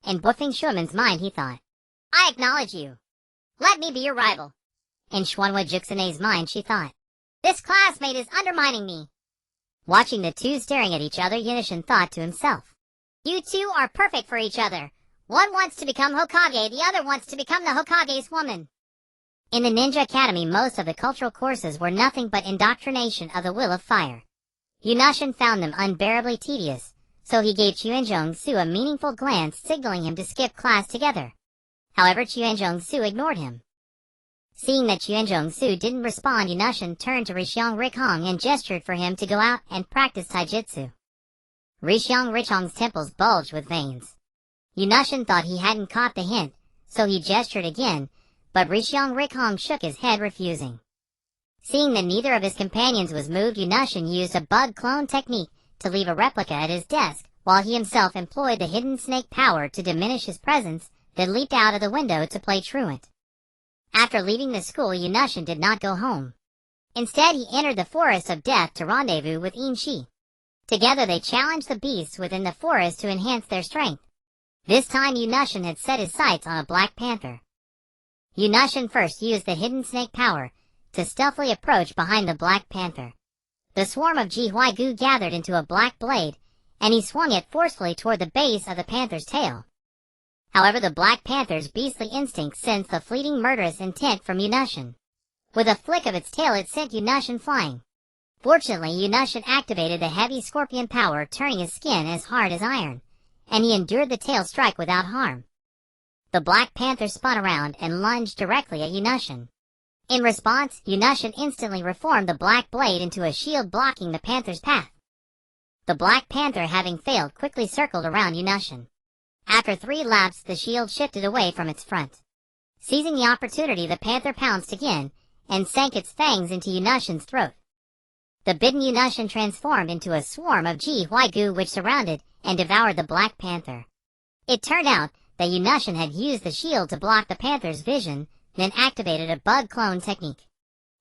In Buofing Shuimin's mind, he thought, I acknowledge you. Let me be your rival. In Schwanwa Jiksenai's mind, she thought, This classmate is undermining me. Watching the 2 staring at each other, Yunishin thought to himself, You 2 are perfect for each other. One wants to become Hokage, the other wants to become the Hokage's woman. In the Ninja Academy, most of the cultural courses were nothing but indoctrination of the will of fire. Yunashin found them unbearably tedious, so he gave Chuanzhong-su a meaningful glance signaling him to skip class together. However, Chuanzhong-su ignored him. Seeing that Chuanzhong-su didn't respond, Yunashin turned to Rishyong Rikhong and gestured for him to go out and practice taijutsu. Rishyong Rikhong's temples bulged with veins. Yunashin thought he hadn't caught the hint, so he gestured again, but Rishyong Rikhong shook his head, refusing. Seeing that neither of his companions was moved, Yunashin used a bug clone technique to leave a replica at his desk, while he himself employed the hidden snake power to diminish his presence, then leaped out of the window to play truant. After leaving the school, Yunashin did not go home. Instead, he entered the forest of death to rendezvous with In-shi. Together they challenged the beasts within the forest to enhance their strength. This time Yunashin had set his sights on a black panther. Yunashin first used the hidden snake power to stealthily approach behind the black panther. The swarm of Ji Huaigu gathered into a black blade, and he swung it forcefully toward the base of the panther's tail. However, the black panther's beastly instinct sensed the fleeting murderous intent from Yunashin. With a flick of its tail, it sent Yunashin flying. Fortunately, Yunashin activated the heavy scorpion power, turning his skin as hard as iron, and he endured the tail strike without harm. The black panther spun around and lunged directly at Yunashin. In response, Yunashin instantly reformed the black blade into a shield, blocking the panther's path. The black panther, having failed, quickly circled around Yunashin. After 3 laps, the shield shifted away from its front. Seizing the opportunity, the panther pounced again and sank its fangs into Yunashin's throat. The bitten Yunashin transformed into a swarm of Ji Huaigu which surrounded and devoured the black panther. It turned out that Yunashin had used the shield to block the panther's vision, then activated a bug clone technique.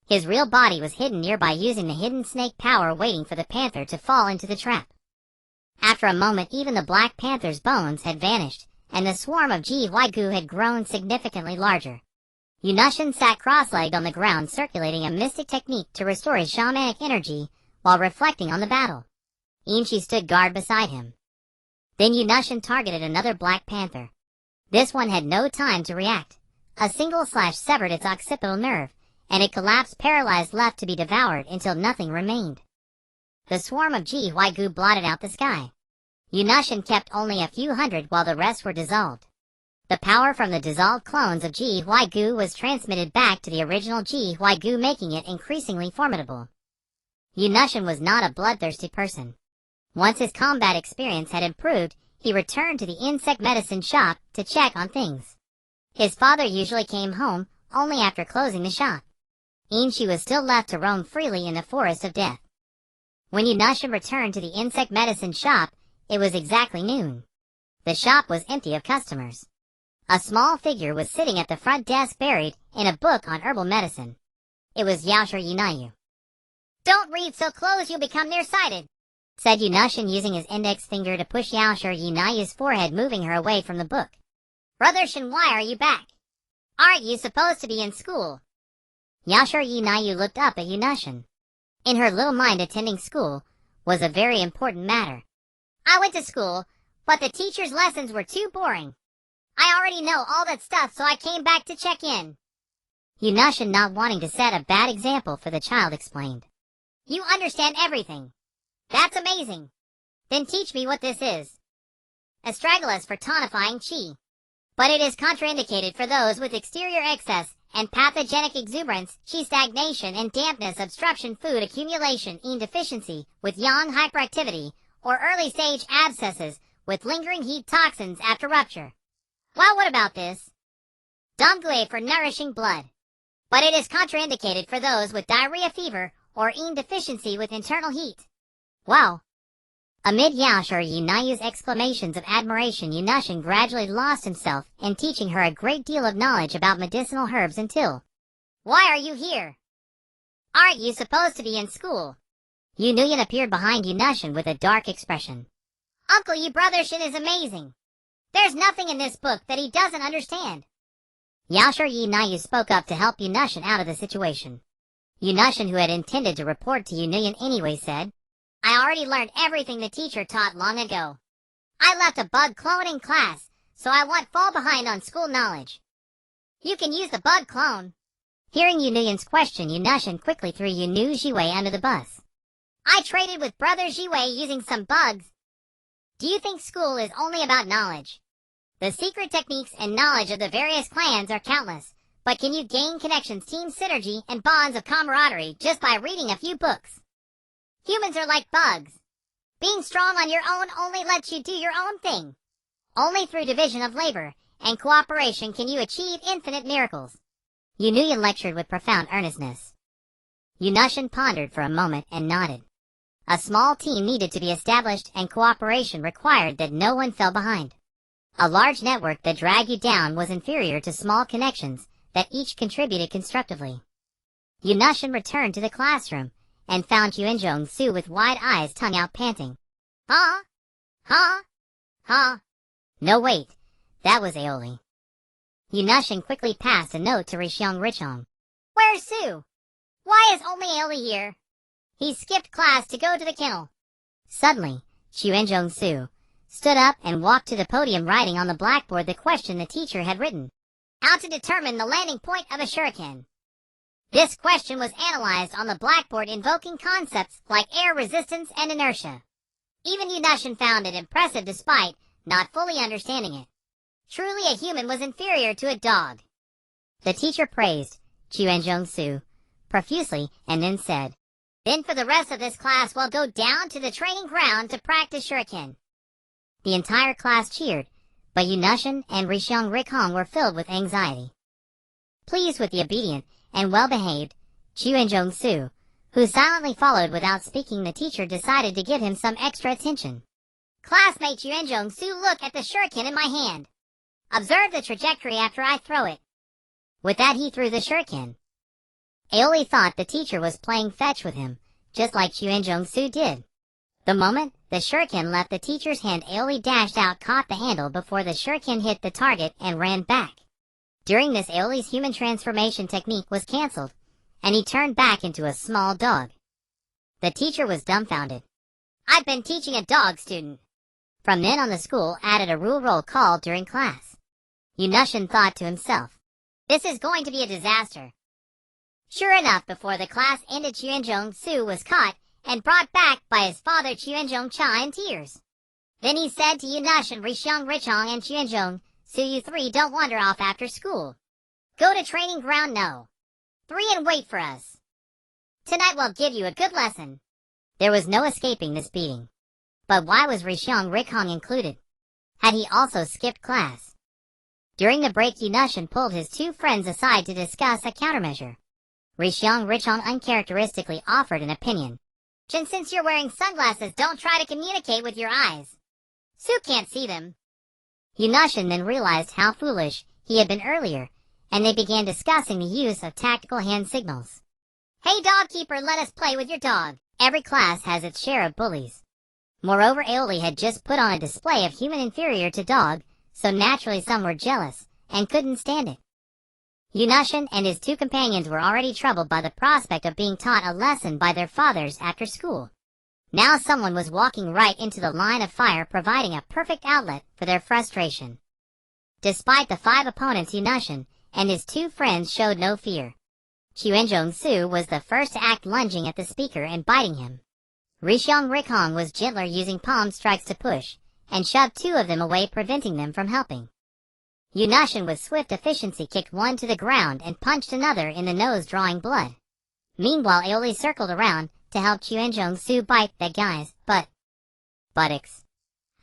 His real body was hidden nearby using the hidden snake power, waiting for the panther to fall into the trap. After a moment, even the black panther's bones had vanished, and the swarm of Ji Huaigu had grown significantly larger. Yunashin sat cross-legged on the ground, circulating a mystic technique to restore his shamanic energy while reflecting on the battle. In-shi stood guard beside him. Then Yunashin targeted another black panther. This one had no time to react. A single slash severed its occipital nerve, and it collapsed, paralyzed, left to be devoured until nothing remained. The swarm of Ji Huaigu blotted out the sky. Yunashin kept only a few hundred while the rest were dissolved. The power from the dissolved clones of Ji Huaigu was transmitted back to the original Ji Huaigu, making it increasingly formidable. Yunashin was not a bloodthirsty person. Once his combat experience had improved, he returned to the insect medicine shop to check on things. His father usually came home only after closing the shop. In-shi was still left to roam freely in the forest of death. When Yunashin returned to the insect medicine shop, it was exactly noon. The shop was empty of customers. A small figure was sitting at the front desk, buried in a book on herbal medicine. It was Yaoshi Yunayu. "Don't read so close, you'll become nearsighted," said Yunashin, using his index finger to push Yaoshi Yunayu's forehead, moving her away from the book. "Brother Shin, why are you back? Aren't you supposed to be in school?" Yaoshi Yunayu looked up at Yunashin. In her little mind, attending school was a very important matter. "I went to school, but the teacher's lessons were too boring. I already know all that stuff, so I came back to check in." Yunashin, not wanting to set a bad example for the child, explained. "You understand everything. That's amazing. Then teach me what this is." Astragalus for tonifying chi. But it is contraindicated for those with exterior excess and pathogenic exuberance, chi stagnation and dampness, obstruction, food accumulation, in deficiency with yang hyperactivity, or early stage abscesses with lingering heat toxins after rupture. Well, what about this? Damgui for nourishing blood. But it is contraindicated for those with diarrhea, fever, or in deficiency with internal heat. Wow. Amid Yaoshi Yunayu's exclamations of admiration, Yunashin gradually lost himself in teaching her a great deal of knowledge about medicinal herbs until, "Why are you here? Aren't you supposed to be in school?" Yunuyan appeared behind Yunashin with a dark expression. "Uncle, you brother Shin is amazing. There's nothing in this book that he doesn't understand." Yaoshi Yunayu spoke up to help Yunashin out of the situation. Yunashin, who had intended to report to Yunuyan anyway, said, "I already learned everything the teacher taught long ago. I left a bug clone in class, so I won't fall behind on school knowledge." "You can use the bug clone. Hearing Yunuyan's question, Yunushin quickly threw Yunu Jiwei under the bus. I traded with Brother Jiwei using some bugs. Do you think school is only about knowledge? The secret techniques and knowledge of the various clans are countless, but can you gain connections, team synergy, and bonds of camaraderie just by reading a few books? Humans are like bugs. Being strong on your own only lets you do your own thing. Only through division of labor and cooperation can you achieve infinite miracles. Yunuyan lectured with profound earnestness. Yunushin pondered for a moment and nodded. A small team needed to be established, and cooperation required that no one fell behind. A large network that dragged you down was inferior to small connections that each contributed constructively. Yunushin returned to the classroom and found Yuanzhong-su with wide eyes, tongue out, panting. Ha! Ha! Ha! No, wait. That was Aoli. Yunushin quickly passed a note to Richong. Where's Su? Why is only Aoli here? He skipped class to go to the kennel. Suddenly, Yuanzhong-su stood up and walked to the podium, writing on the blackboard the question the teacher had written. How to determine the landing point of a shuriken. This question was analyzed on the blackboard, invoking concepts like air resistance and inertia. Even Yunushin found it impressive despite not fully understanding it. Truly a human was inferior to a dog. The teacher praised Yuanzhong-su profusely and then said, Then for the rest of this class we'll go down to the training ground to practice shuriken. The entire class cheered, but Yunushin and Rikong were filled with anxiety. Pleased with the obedient and well-behaved Yuanzhong-su, who silently followed without speaking, the teacher decided to give him some extra attention. Classmate Yuanzhong-su, look at the shuriken in my hand. Observe the trajectory after I throw it. With that he threw the shuriken. Aoli thought the teacher was playing fetch with him, just like Yuanzhong-su did. The moment the shuriken left the teacher's hand, Aoli dashed out, caught the handle before the shuriken hit the target, and ran back. During this, Aoli's human transformation technique was cancelled, and he turned back into a small dog. The teacher was dumbfounded. I've been teaching a dog student. From then on, the school added a rule roll call during class. Yunushin thought to himself, this is going to be a disaster. Sure enough, before the class ended, Yuanzhong-su was caught and brought back by his father Yuanzhong-cha in tears. Then he said to Yunushin, Richong, and Yuanzhong-su, you three don't wander off after school. Go to training ground no. 3 and wait for us. Tonight we'll give you a good lesson. There was no escaping this beating. But why was Rikong included? Had he also skipped class? During the break, Yunushin pulled his 2 friends aside to discuss a countermeasure. Richong uncharacteristically offered an opinion. Since you're wearing sunglasses, don't try to communicate with your eyes. Su can't see them. Yunushin then realized how foolish he had been earlier, and they began discussing the use of tactical hand signals. Hey dog keeper, let us play with your dog. Every class has its share of bullies. Moreover, Aoli had just put on a display of human inferior to dog, so naturally some were jealous and couldn't stand it. Yunushin and his 2 companions were already troubled by the prospect of being taught a lesson by their fathers after school. Now someone was walking right into the line of fire, providing a perfect outlet for their frustration. Despite the 5 opponents, Yunushin and his 2 friends showed no fear. Yuanzhong-su was the first to act, lunging at the speaker and biting him. Rikong was gentler, using palm strikes to push and shoved 2 of them away, preventing them from helping. Yunushin with swift efficiency kicked one to the ground and punched another in the nose, drawing blood. Meanwhile, Aoli circled around to help Yuanzhong-su bite that guy's buttocks.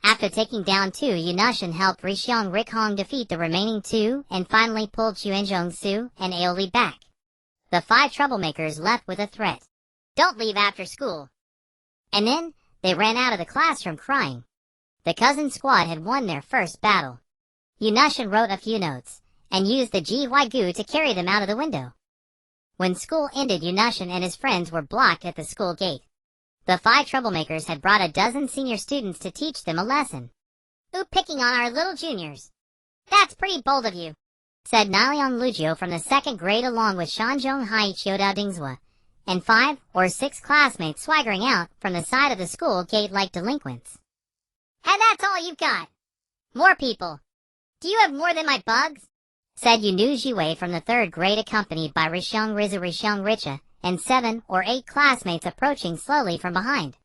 After taking down 2, Yunushin helped Rikong defeat the remaining 2 and finally pulled Yuanzhong-su and Aoli back. The 5 troublemakers left with a threat. Don't leave after school. And then they ran out of the classroom crying. The cousin squad had won their first battle. Yunushin wrote a few notes and used the Jiwaigu to carry them out of the window. When school ended, Yunushin and his friends were blocked at the school gate. The 5 troublemakers had brought a dozen senior students to teach them a lesson. Ooh, picking on our little juniors. That's pretty bold of you, said Naliang Lugio from the 2nd grade, along with Shanzhong Haichioda Dingzhua and 5 or 6 classmates swaggering out from the side of the school gate like delinquents. And that's all you've got? More people? Do you have more than my bugs? said Yunu Jiwei from the 3rd grade, accompanied by Rishang Rizu, Rishang Richa, and 7 or 8 classmates approaching slowly from behind.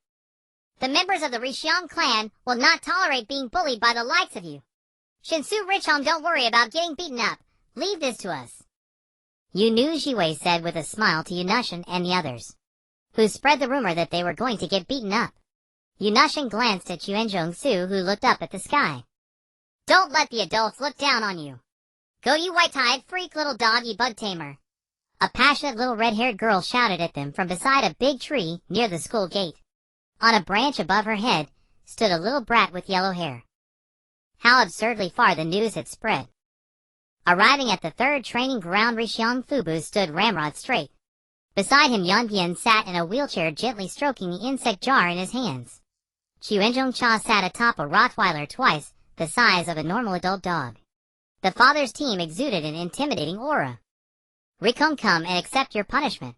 The members of the Rishang clan will not tolerate being bullied by the likes of you. Shinsu Richong, don't worry about getting beaten up. Leave this to us. Yunu Jiwei said with a smile to Yunushin and the others, who spread the rumor that they were going to get beaten up. Yunushin glanced at Yuanzhong Su, who looked up at the sky. Don't let the adults look down on you. Go, you white-tied freak little dog, you bug tamer. A passionate little red-haired girl shouted at them from beside a big tree near the school gate. On a branch above her head stood a little brat with yellow hair. How absurdly far the news had spread. Arriving at the 3rd training ground, Rishiang Fubu stood ramrod straight. Beside him, Yanbian sat in a wheelchair, gently stroking the insect jar in his hands. Chuenzhong Cha sat atop a Rottweiler twice the size of a normal adult dog. The father's team exuded an intimidating aura. Rikong, come and accept your punishment,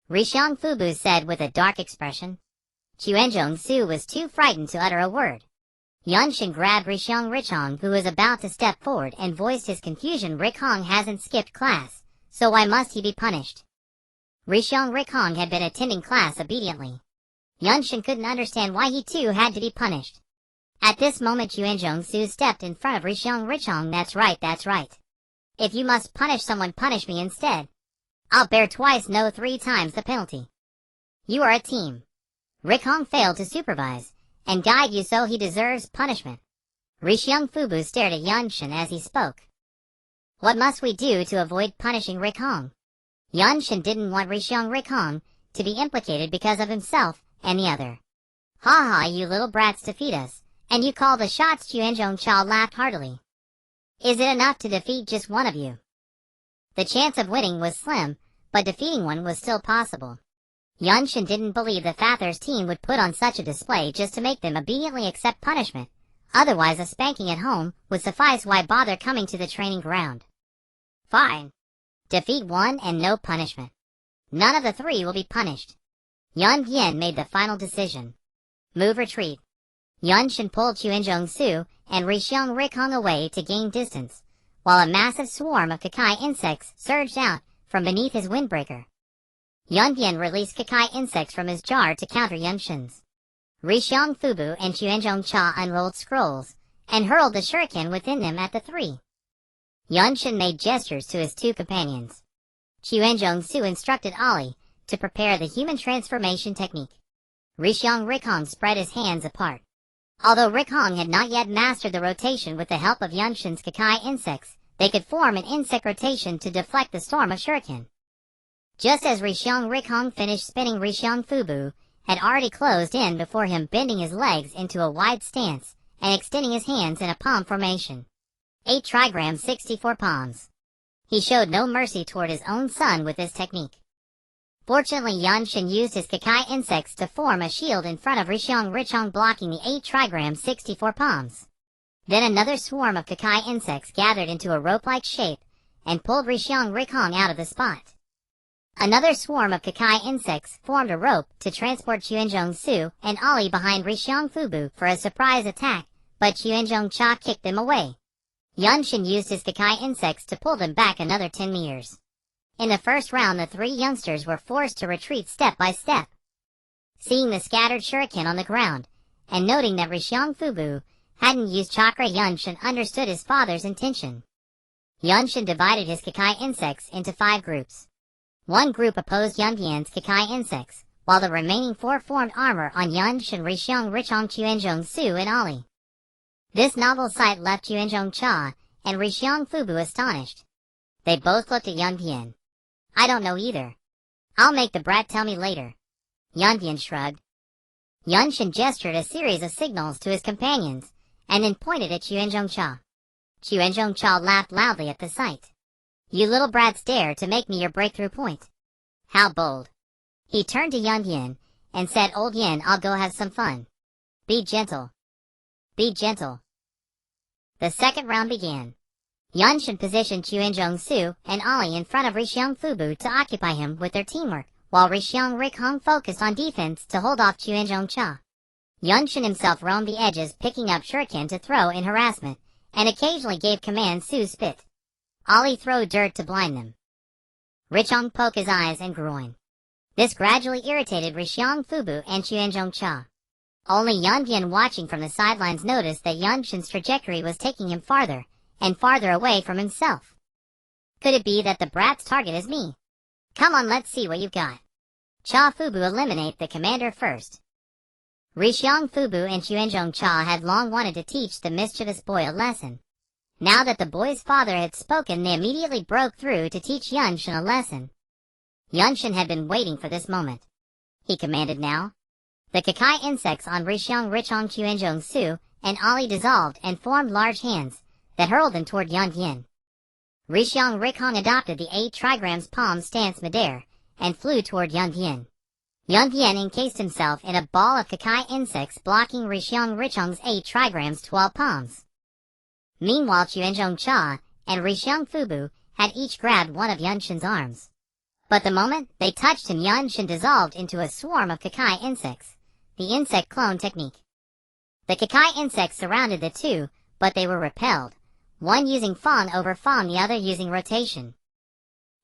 Rishiang Fubu said with a dark expression. Chuenzhong Su was too frightened to utter a word. Yunshin grabbed Rishiang Richong, who was about to step forward, and voiced his confusion. Rikong hasn't skipped class, so why must he be punished? Rishiang Rikong had been attending class obediently. Yunshin couldn't understand why he too had to be punished. At this moment, Yuanzhong Su stepped in front of Rishiang Richong. That's right, that's right. If you must punish someone, punish me instead. I'll bear twice, no 3 times the penalty. You are a team. Rikong failed to supervise and guide you, so he deserves punishment. Rishiang Fubu stared at Yunshin as he spoke. What must we do to avoid punishing Rikong? Yunshin didn't want Rishiang Rikong to be implicated because of himself and the other. Ha ha, you little brats defeat us, and you call the shots. Chuenzhong Cha laughed heartily. Is it enough to defeat just one of you? The chance of winning was slim, but defeating one was still possible. Yunshin didn't believe the Father's team would put on such a display just to make them obediently accept punishment. Otherwise a spanking at home would suffice. Why bother coming to the training ground? Fine. Defeat one and no punishment. None of the 3 will be punished. Yan Bian made the final decision. Move, retreat. Yunshin pulled Chuenzhong Su and Rishiang Rikong away to gain distance, while a massive swarm of Kakai insects surged out from beneath his windbreaker. Yunbian released Kakai insects from his jar to counter Yunshin's. Rishiang Fubu and Chuenzhong Cha unrolled scrolls and hurled the shuriken within them at the 3. Yunshin made gestures to his 2 companions. Chuenzhong Su instructed Ali to prepare the human transformation technique. Rishiang Rikong spread his hands apart. Although Rikong had not yet mastered the rotation, with the help of Yunshin's Kakai insects, they could form an insect rotation to deflect the storm of shuriken. Just as Rishiang Rikong finished spinning, Rishiang Fubu had already closed in before him, bending his legs into a wide stance and extending his hands in a palm formation. 8 trigrams, 64 palms. He showed no mercy toward his own son with this technique. Fortunately, Yunshin used his Kakai insects to form a shield in front of Rishiang Richong, blocking the 8 trigrams, 64 palms. Then another swarm of Kakai insects gathered into a rope-like shape and pulled Rishiang Rikong out of the spot. Another swarm of Kakai insects formed a rope to transport Chuenzhong Su and Ali behind Rishiang Fubu for a surprise attack, but Chuenzhong Cha kicked them away. Yunshin used his Kakai insects to pull them back another 10 meters. In the first round, the 3 youngsters were forced to retreat step by step. Seeing the scattered shuriken on the ground, and noting that Rishiang Fubu hadn't used chakra, Yunshin understood his father's intention. Yunshin divided his Kakai insects into 5 groups. 1 group opposed Yunbian's Kakai insects, while the remaining 4 formed armor on Yunshin, Rishiang Richong, Chuenzhong Su, and Ali. This novel sight left Chuenzhong Cha and Rishiang Fubu astonished. They both looked at Yunbian. I don't know either. I'll make the brat tell me later. Yunbian shrugged. Yunshin gestured a series of signals to his companions, and then pointed at Chuenzhong Cha. Chuenzhong Cha laughed loudly at the sight. You little brats dare to make me your breakthrough point. How bold. He turned to Yunbian and said, Old Yin, I'll go have some fun. Be gentle. Be gentle. The second round began. Yunshin positioned Chuenzhong Su and Ali in front of Rishiang Fubu to occupy him with their teamwork, while Rishiang Rikong focused on defense to hold off Chuenzhong Cha. Yunshin himself roamed the edges, picking up shuriken to throw in harassment, and occasionally gave command Su spit. Ollie throw dirt to blind them. Richong poke his eyes and groin. This gradually irritated Rishiong Fubu and Chuanzhong Cha. Only Yunbian watching from the sidelines noticed that Yunshin's trajectory was taking him farther and farther away from himself. Could it be that the brat's target is me? Come on, let's see what you've got. Cha Fubu eliminate the commander first. Rishiong Fubu and Chuanzhong Cha had long wanted to teach the mischievous boy a lesson. Now that the boy's father had spoken, they immediately broke through to teach Yunshin a lesson. Yunshin had been waiting for this moment. He commanded now. The Kakai insects on Rishiong Richong Chuanzhong Su and Ollie dissolved and formed large hands that hurled them toward Yunbian. Rishiong Rikhong adopted the 8 trigrams palm stance midair and flew toward Yunbian. Yunbian encased himself in a ball of Kakai insects blocking Rishiong Richong's 8 trigrams 12 palms. Meanwhile, Chuanzhong Cha and Rishiong Fubu had each grabbed one of Yunshin's arms. But the moment they touched him, Yunshin dissolved into a swarm of Kakai insects, the insect clone technique. The Kakai insects surrounded the two, but they were repelled, one using fawn over fawn, the other using rotation.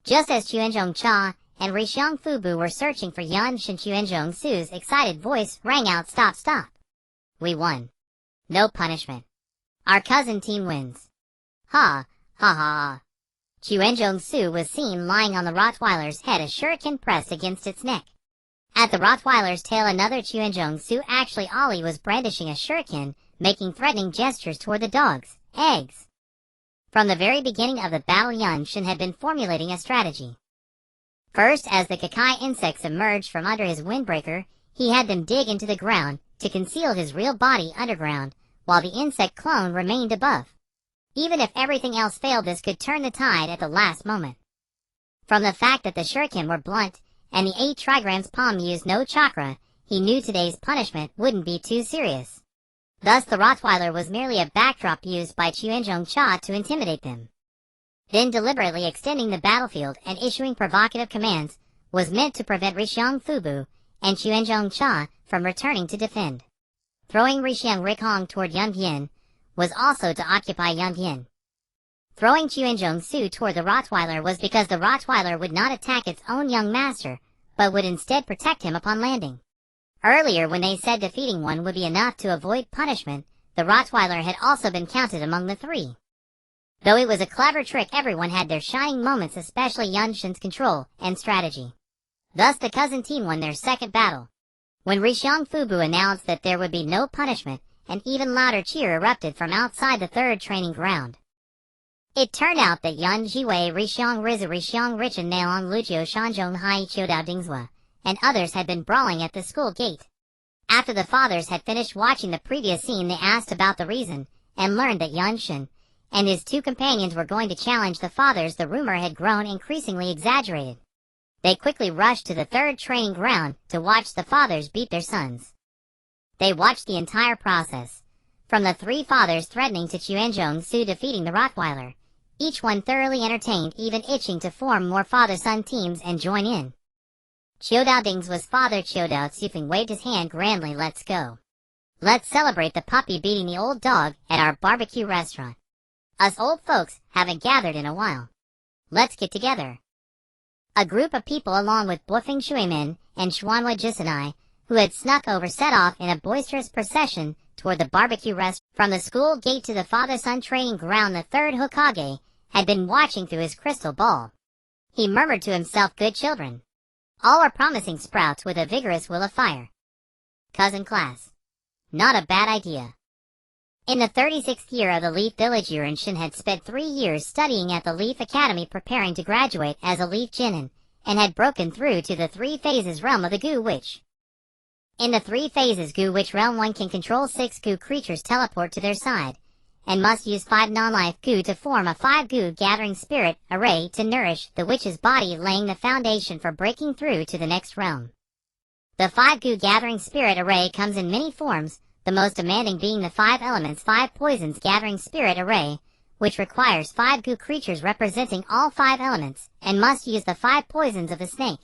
Just as Chuanzhong Cha and Rishiong Fubu were searching for Yunshin, Chuanzhong Su's excited voice rang out, "Stop, stop. We won. No punishment. Our cousin team wins. Ha, ha ha ha." Chuanzhong Su was seen lying on the Rottweiler's head, a shuriken pressed against its neck. At the Rottweiler's tail, another Chuanzhong Su, actually Ollie, was brandishing a shuriken, making threatening gestures toward the dog's eggs. From the very beginning of the battle, Yunshin had been formulating a strategy. First, as the Kakai insects emerged from under his windbreaker, he had them dig into the ground to conceal his real body underground, while the insect clone remained above. Even if everything else failed, this could turn the tide at the last moment. From the fact that the shuriken were blunt and the 8 trigrams palm used no chakra, he knew today's punishment wouldn't be too serious. Thus the Rottweiler was merely a backdrop used by Chuanzhong Cha to intimidate them. Then deliberately extending the battlefield and issuing provocative commands was meant to prevent Rishiong Fubu and Chuanzhong Cha from returning to defend. Throwing Rishiong Rikhong toward Yunbian was also to occupy Yunbian. Throwing Chuanzhong Su toward the Rottweiler was because the Rottweiler would not attack its own young master, but would instead protect him upon landing. Earlier, when they said defeating one would be enough to avoid punishment, the Rottweiler had also been counted among the 3. Though it was a clever trick, everyone had their shining moments, especially Yunshin's control and strategy. Thus the cousin team won their second battle. When Rishiong Fubu announced that there would be no punishment, an even louder cheer erupted from outside the 3rd training ground. It turned out that Yun Jiwei, Rishiong Rizu, Rishiong Richin, Nailong Lujio, Shanzhong Hai, Chiodao Dingzhua, and others had been brawling at the school gate. After the fathers had finished watching the previous scene, they asked about the reason, and learned that Yunshin and his 2 companions were going to challenge the fathers. The rumor had grown increasingly exaggerated. They quickly rushed to the 3rd training ground to watch the fathers beat their sons. They watched the entire process, from the 3 fathers threatening to Chuanzhong Su defeating the Rottweiler, each one thoroughly entertained, even itching to form more father-son teams and join in. Chiodao Ding's was Father Chiodao Tsufeng waved his hand grandly. "Let's go. Let's celebrate the puppy beating the old dog at our barbecue restaurant. Us old folks haven't gathered in a while. Let's get together." A group of people along with Bluffing Shuimin and Xuanhua Jisanai, who had snuck over, set off in a boisterous procession toward the barbecue restaurant. From the school gate to the father-son training ground, the 3rd Hokage had been watching through his crystal ball. He murmured to himself, "Good children. All are promising sprouts with a vigorous will of fire. Cousin class. Not a bad idea." In the 36th year of the Leaf Village, Yunshin had spent 3 years studying at the Leaf Academy, preparing to graduate as a Leaf Jinin, and had broken through to the 3 phases realm of the Gu Witch. In the 3 phases Gu Witch realm, one can control 6 Gu creatures teleport to their side, and must use 5 non-life Gu to form a 5 Gu gathering spirit array to nourish the witch's body, laying the foundation for breaking through to the next realm. The 5 Gu gathering spirit array comes in many forms, the most demanding being the 5 elements 5 poisons gathering spirit array, which requires 5 Gu creatures representing all 5 elements, and must use the 5 poisons of the snake.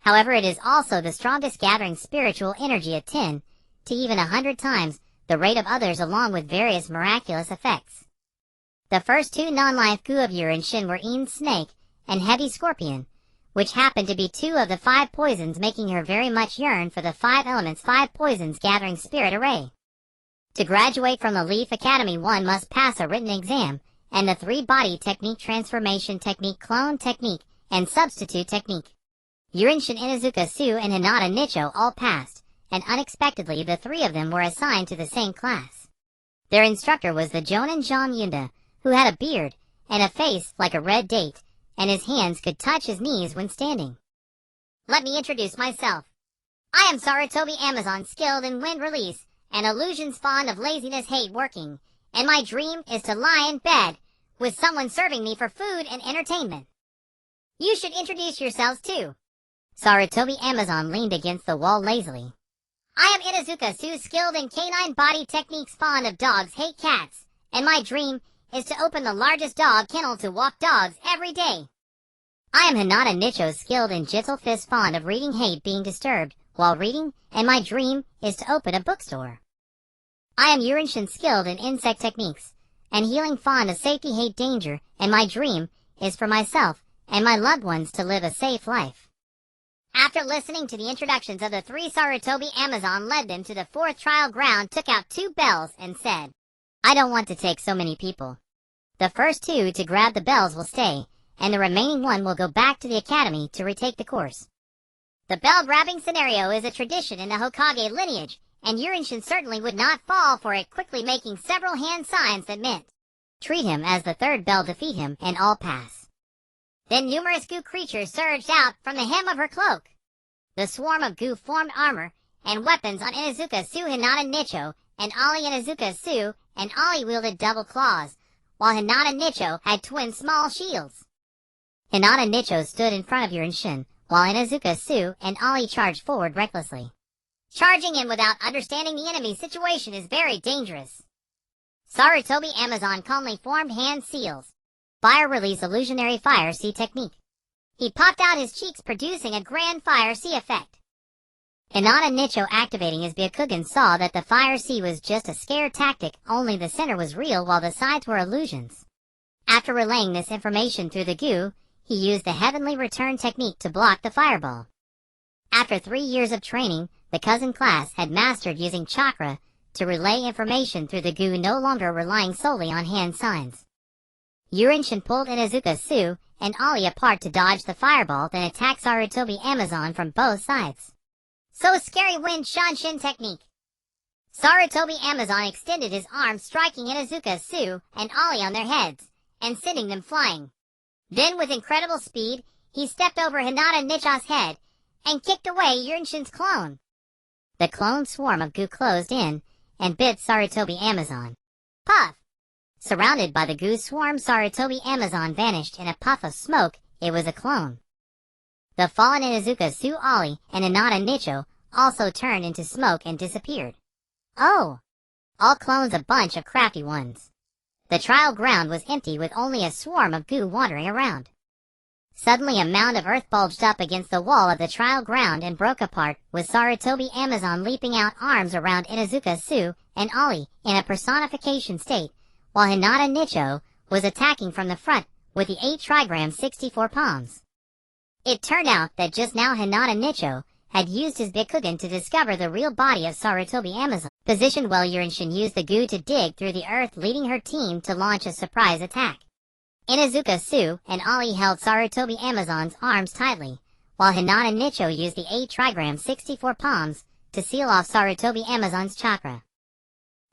However, it is also the strongest, gathering spiritual energy at 10 to even 100 times the rate of others, along with various miraculous effects. The first two non-life gu of Shin were Een Snake and Heavy Scorpion, which happened to be two of the 5 poisons, making her very much yearn for the 5 elements 5 poisons gathering spirit array. To graduate from the Leaf Academy, one must pass a written exam, and the 3 body technique, transformation technique, clone technique, and substitute technique. Shin, Inuzuka Tsu, and Hinata Nicho all passed, and unexpectedly the 3 of them were assigned to the same class. Their instructor was the jōnin Zhang Yunda, who had a beard and a face like a red date, and his hands could touch his knees when standing. Let me introduce myself. I am Sarutobi Amazon, skilled in wind release, and illusions, fond of laziness, hate working, and my dream is to lie in bed with someone serving me for food and entertainment. You should introduce yourselves too. Sarutobi Amazon leaned against the wall lazily. I am Inuzuka Tsu, skilled in canine body techniques, fond of dogs, hate cats, and my dream is to open the largest dog kennel to walk dogs every day. I am Hinata Nicho, skilled in Jitsu fist, fond of reading, hate being disturbed while reading, and my dream is to open a bookstore. I am Shin, skilled in insect techniques and healing, fond of safety, hate danger, and my dream is for myself and my loved ones to live a safe life. After listening to the introductions of the 3, Sarutobi Amazon led them to the 4th trial ground, took out 2 bells, and said, I don't want to take so many people. The first 2 to grab the bells will stay, and the remaining 1 will go back to the academy to retake the course. The bell-grabbing scenario is a tradition in the Hokage lineage, and Shin certainly would not fall for it, quickly making several hand signs that meant, treat him as the 3rd bell, defeat him, and all pass. Then numerous gu creatures surged out from the hem of her cloak. The swarm of gu formed armor and weapons on Inuzuka Tsu, Hinata Nicho, and Ali. Inuzuka Tsu and Ali wielded double claws, while Hinata Nicho had twin small shields. Hinata Nicho stood in front of Shin, while Inuzuka Tsu and Ali charged forward recklessly. Charging in without understanding the enemy's situation is very dangerous. Sarutobi Amazon calmly formed hand seals. Fire release illusionary fire sea technique. He popped out his cheeks, producing a grand fire sea effect. Hinata Nicho, activating his Byakugan, saw that the fire sea was just a scare tactic, only the center was real while the sides were illusions. After relaying this information through the gu, he used the heavenly return technique to block the fireball. After 3 years of training, the cousin class had mastered using chakra to relay information through the gu, no longer relying solely on hand signs. Shin pulled Inuzuka Tsu and Ali apart to dodge the fireball, then attacked Sarutobi Amazon from both sides. So scary wind Shanshin technique. Sarutobi Amazon extended his arms, striking Inuzuka Tsu and Ali on their heads, and sending them flying. Then with incredible speed, he stepped over Hinata Nicho's head, and kicked away Shin's clone. The clone swarm of gu closed in, and bit Sarutobi Amazon. Puff! Surrounded by the gu swarm, Sarutobi Amazon vanished in a puff of smoke. It was a clone. The fallen Inuzuka Tsu, Ali, and Hinata Nicho also turned into smoke and disappeared. Oh! All clones, a bunch of crafty ones. The trial ground was empty with only a swarm of gu wandering around. Suddenly a mound of earth bulged up against the wall of the trial ground and broke apart, with Sarutobi Amazon leaping out, arms around Inuzuka Tsu and Ali in a personification state, while Hinata Nicho was attacking from the front with the 8 trigrams 64 palms. It turned out that just now Hinata Nicho had used his Byakugan to discover the real body of Sarutobi Amazon. Positioned well, Shin used the gu to dig through the earth, leading her team to launch a surprise attack. Inuzuka Tsu and Ali held Sarutobi Amazon's arms tightly, while Hinata Nicho used the 8 trigrams 64 palms to seal off Sarutobi Amazon's chakra.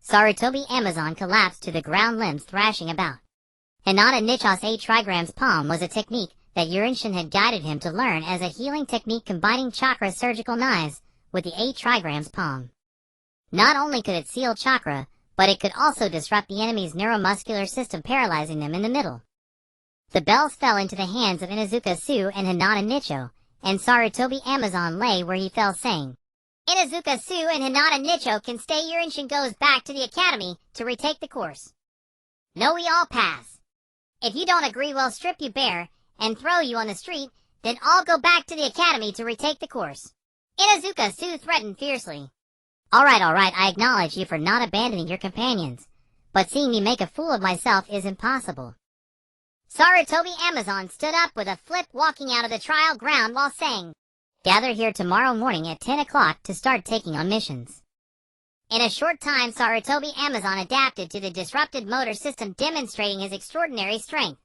Sarutobi Amazon collapsed to the ground, limbs thrashing about. Hinata Nicho's 8 trigrams palm was a technique that Shin had guided him to learn as a healing technique, combining chakra surgical knives with the 8 trigrams palm. Not only could it seal chakra, but it could also disrupt the enemy's neuromuscular system, paralyzing them in the middle. The bells fell into the hands of Inuzuka Tsu and Hinata Nicho, and Sarutobi Amazon lay where he fell, saying, Inuzuka Tsu and Hinata Nicho can stay. Shin goes back to the academy to retake the course. No, we all pass. If you don't agree, we'll strip you bare and throw you on the street, then all go back to the academy to retake the course. Inuzuka Tsu threatened fiercely. All right, I acknowledge you for not abandoning your companions, but seeing me make a fool of myself is impossible. Sarutobi Amazon stood up with a flip, walking out of the trial ground while saying, "Gather here tomorrow morning at 10 o'clock to start taking on missions." In a short time, Sarutobi Amazon adapted to the disrupted motor system, demonstrating his extraordinary strength.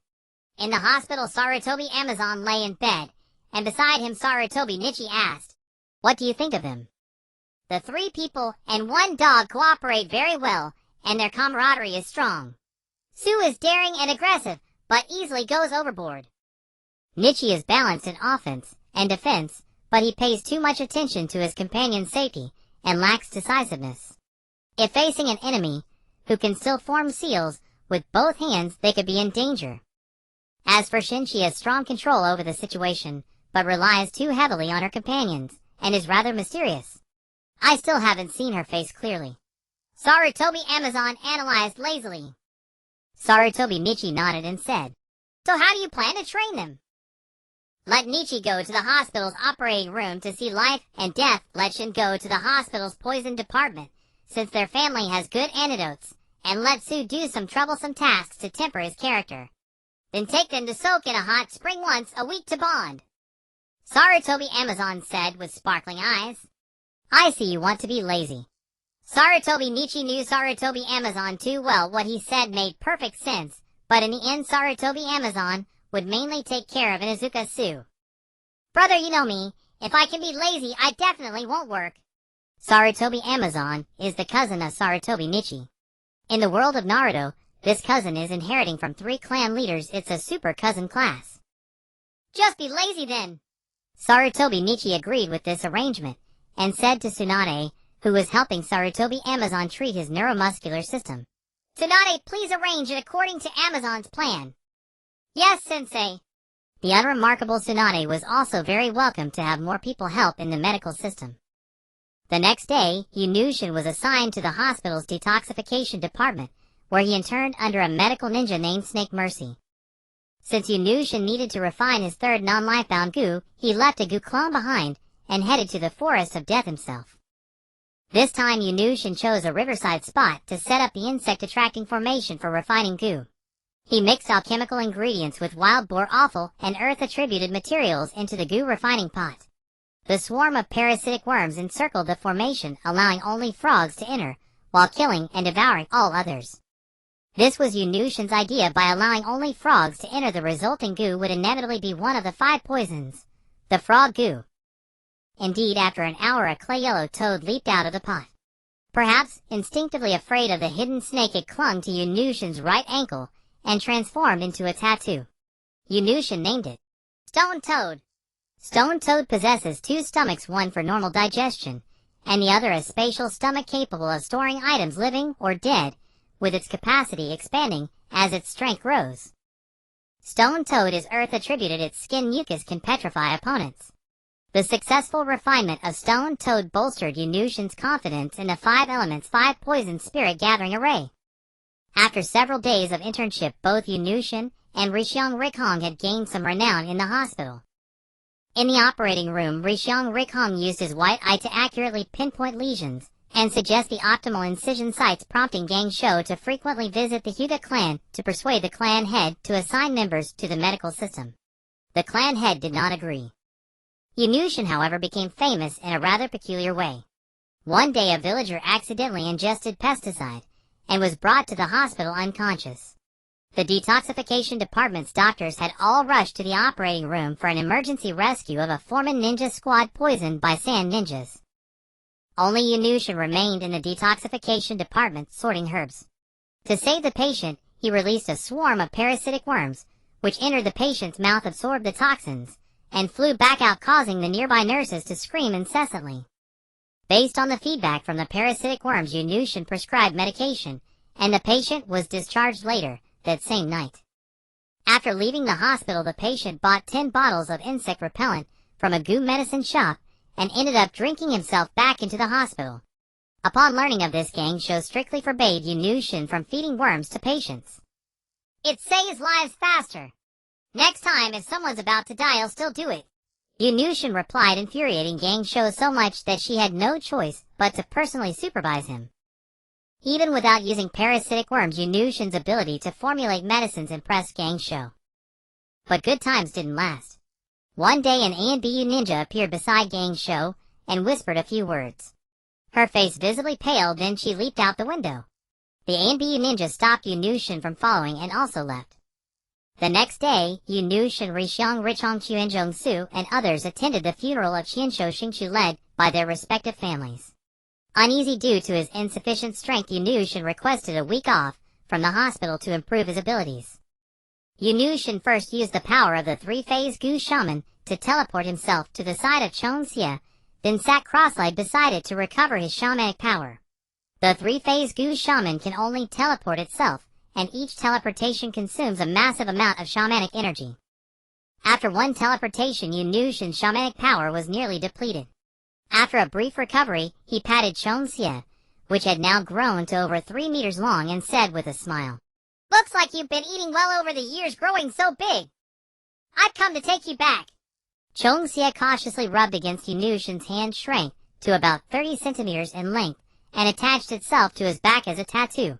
In the hospital, Sarutobi Amazon lay in bed, and beside him Sarutobi Nichi asked, "What do you think of him?" "The 3 people and 1 dog cooperate very well, and their camaraderie is strong. Su is daring and aggressive, but easily goes overboard. Nichi is balanced in offense and defense, but he pays too much attention to his companion's safety and lacks decisiveness. If facing an enemy who can still form seals with both hands, they could be in danger. As for Shin, she has strong control over the situation, but relies too heavily on her companions, and is rather mysterious. I still haven't seen her face clearly." Sarutobi Amazon analyzed lazily. Sarutobi Nichi nodded and said, "So how do you plan to train them?" "Let Nichi go to the hospital's operating room to see life and death. Let Shin go to the hospital's poison department, since their family has good antidotes, and let Su do some troublesome tasks to temper his character. Then take them to soak in a hot spring once a week to bond." Sarutobi Amazon said with sparkling eyes. "I see you want to be lazy." Sarutobi Nichi knew Sarutobi Amazon too well. What he said made perfect sense, but in the end Sarutobi Amazon would mainly take care of Inuzuka Su. "Brother, you know me. If I can be lazy, I definitely won't work." Sarutobi Amazon is the cousin of Sarutobi Nichi. In the world of Naruto, this cousin is inheriting from 3 clan leaders. It's a super cousin class. "Just be lazy then." Sarutobi Nichi agreed with this arrangement, and said to Tsunade, who was helping Sarutobi Amazon treat his neuromuscular system, "Tsunade, please arrange it according to Amazon's plan." "Yes, sensei." The unremarkable Tsunade was also very welcome to have more people help in the medical system. The next day, Yunushin was assigned to the hospital's detoxification department, where he interned under a medical ninja named Snake Mercy. Since Yunushin needed to refine his 3rd non-life-bound goo, he left a goo clone behind and headed to the Forest of Death himself. This time Yunushin chose a riverside spot to set up the insect-attracting formation for refining goo. He mixed alchemical ingredients with wild boar offal and earth-attributed materials into the goo refining pot. The swarm of parasitic worms encircled the formation, allowing only frogs to enter, while killing and devouring all others. This was Yunushin's idea. By allowing only frogs to enter, the resulting goo would inevitably be one of the 5 poisons, the frog goo. Indeed, after an hour a clay-yellow toad leaped out of the pot. Perhaps instinctively afraid of the hidden snake, it clung to Yunushin's right ankle and transformed into a tattoo. Yunushin named it Stone Toad. Stone Toad possesses 2 stomachs, one for normal digestion, and the other a spatial stomach capable of storing items living or dead, with its capacity expanding as its strength grows. Stone Toad is earth attributed. Its skin mucus can petrify opponents. The successful refinement of Stone Toad bolstered Yunushin's confidence in the 5 elements 5 poison spirit gathering array. After several days of internship, both Yunushin and Rishyong Rikhong had gained some renown in the hospital. In the operating room, Rishyong Rikhong used his white eye to accurately pinpoint lesions and suggest the optimal incision sites, prompting Gang Shou to frequently visit the Hyuga clan to persuade the clan head to assign members to the medical system. The clan head did not agree. Yunushin, however, became famous in a rather peculiar way. One day a villager accidentally ingested pesticide and was brought to the hospital unconscious. The detoxification department's doctors had all rushed to the operating room for an emergency rescue of a foreman ninja squad poisoned by sand ninjas. Only Yunushin remained in the detoxification department sorting herbs. To save the patient, he released a swarm of parasitic worms, which entered the patient's mouth, absorbed the toxins, and flew back out, causing the nearby nurses to scream incessantly. Based on the feedback from the parasitic worms, Yunushin prescribed medication, and the patient was discharged later that same night. After leaving the hospital, the patient bought 10 bottles of insect repellent from a goo medicine shop and ended up drinking himself back into the hospital. Upon learning of this, Gang Shou strictly forbade Yunushin from feeding worms to patients. "It saves lives faster. Next time, if someone's about to die, I'll still do it," Yunushin replied, infuriating Gang Shou so much that she had no choice but to personally supervise him. Even without using parasitic worms, Yunushin's ability to formulate medicines impressed Gang Sho. But good times didn't last. One day an A&BU ninja appeared beside Gang Sho and whispered a few words. Her face visibly paled, then she leaped out the window. The A&BU ninja stopped Yunushin from following and also left. The next day, Yunushin, Rixiang Richong Qianzhong Su, and others attended the funeral of Qianshou Xingqiu led by their respective families. Uneasy due to his insufficient strength, Yunushin requested a week off from the hospital to improve his abilities. Yunushin first used the power of the three-phase Gu Shaman to teleport himself to the side of Chongxia, then sat cross-legged beside it to recover his shamanic power. The three-phase Gu Shaman can only teleport itself, and each teleportation consumes a massive amount of shamanic energy. After one teleportation, Yunushin's shamanic power was nearly depleted. After a brief recovery, he patted Chongxia, which had now grown to over 3 meters long, and said with a smile, "Looks like you've been eating well over the years, growing so big. I've come to take you back." Chongxia cautiously rubbed against Yunushin's hand, shrank to about 30 centimeters in length, and attached itself to his back as a tattoo.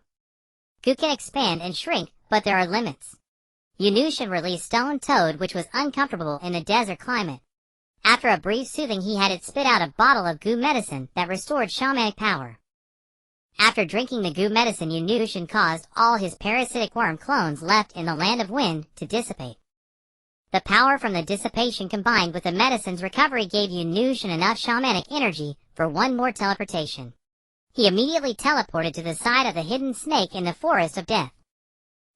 Gu can expand and shrink, but there are limits. Yunushin released Stone Toad, which was uncomfortable in the desert climate. After a brief soothing, he had it spit out a bottle of Gu medicine that restored shamanic power. After drinking the Gu medicine, Yunushin caused all his parasitic worm clones left in the Land of Wind to dissipate. The power from the dissipation combined with the medicine's recovery gave Yunushin enough shamanic energy for one more teleportation. He immediately teleported to the side of the hidden snake in the Forest of Death.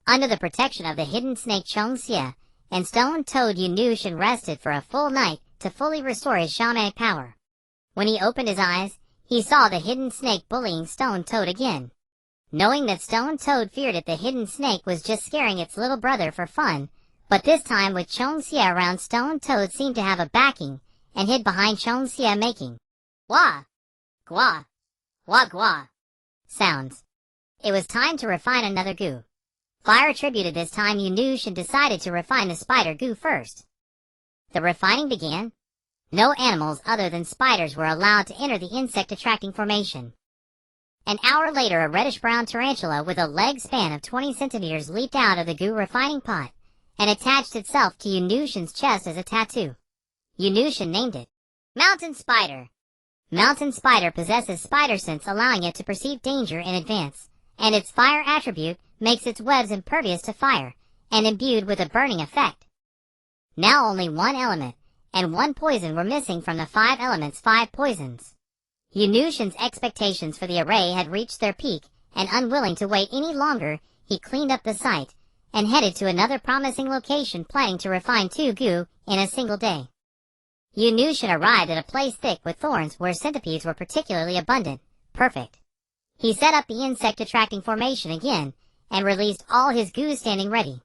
Under the protection of the hidden snake Chongxia and Stone Toad, Yunushin rested for a full night to fully restore his shamanic power. When he opened his eyes, he saw the hidden snake bullying Stone Toad again. Knowing that Stone Toad feared it, the hidden snake was just scaring its little brother for fun, but this time with Chongxia around, Stone Toad seemed to have a backing and hid behind Chongxia, making wah, gua, wah gua sounds. It was time to refine another Gu. Fire attributed this time, Yunushin decided to refine the spider Gu first. The refining began. No animals other than spiders were allowed to enter the insect-attracting formation. An hour later, a reddish-brown tarantula with a leg span of 20 centimeters leaped out of the Gu refining pot and attached itself to Yunushin's chest as a tattoo. Yunushin named it Mountain Spider. Mountain Spider possesses spider sense, allowing it to perceive danger in advance, and its fire attribute makes its webs impervious to fire and imbued with a burning effect. Now only one element and one poison were missing from the 5 elements, 5 poisons. Yunushin's expectations for the array had reached their peak, and unwilling to wait any longer, he cleaned up the site and headed to another promising location, planning to refine 2 Gu in a single day. Yunushin arrived at a place thick with thorns where centipedes were particularly abundant. Perfect. He set up the insect-attracting formation again and released all his Gu standing ready.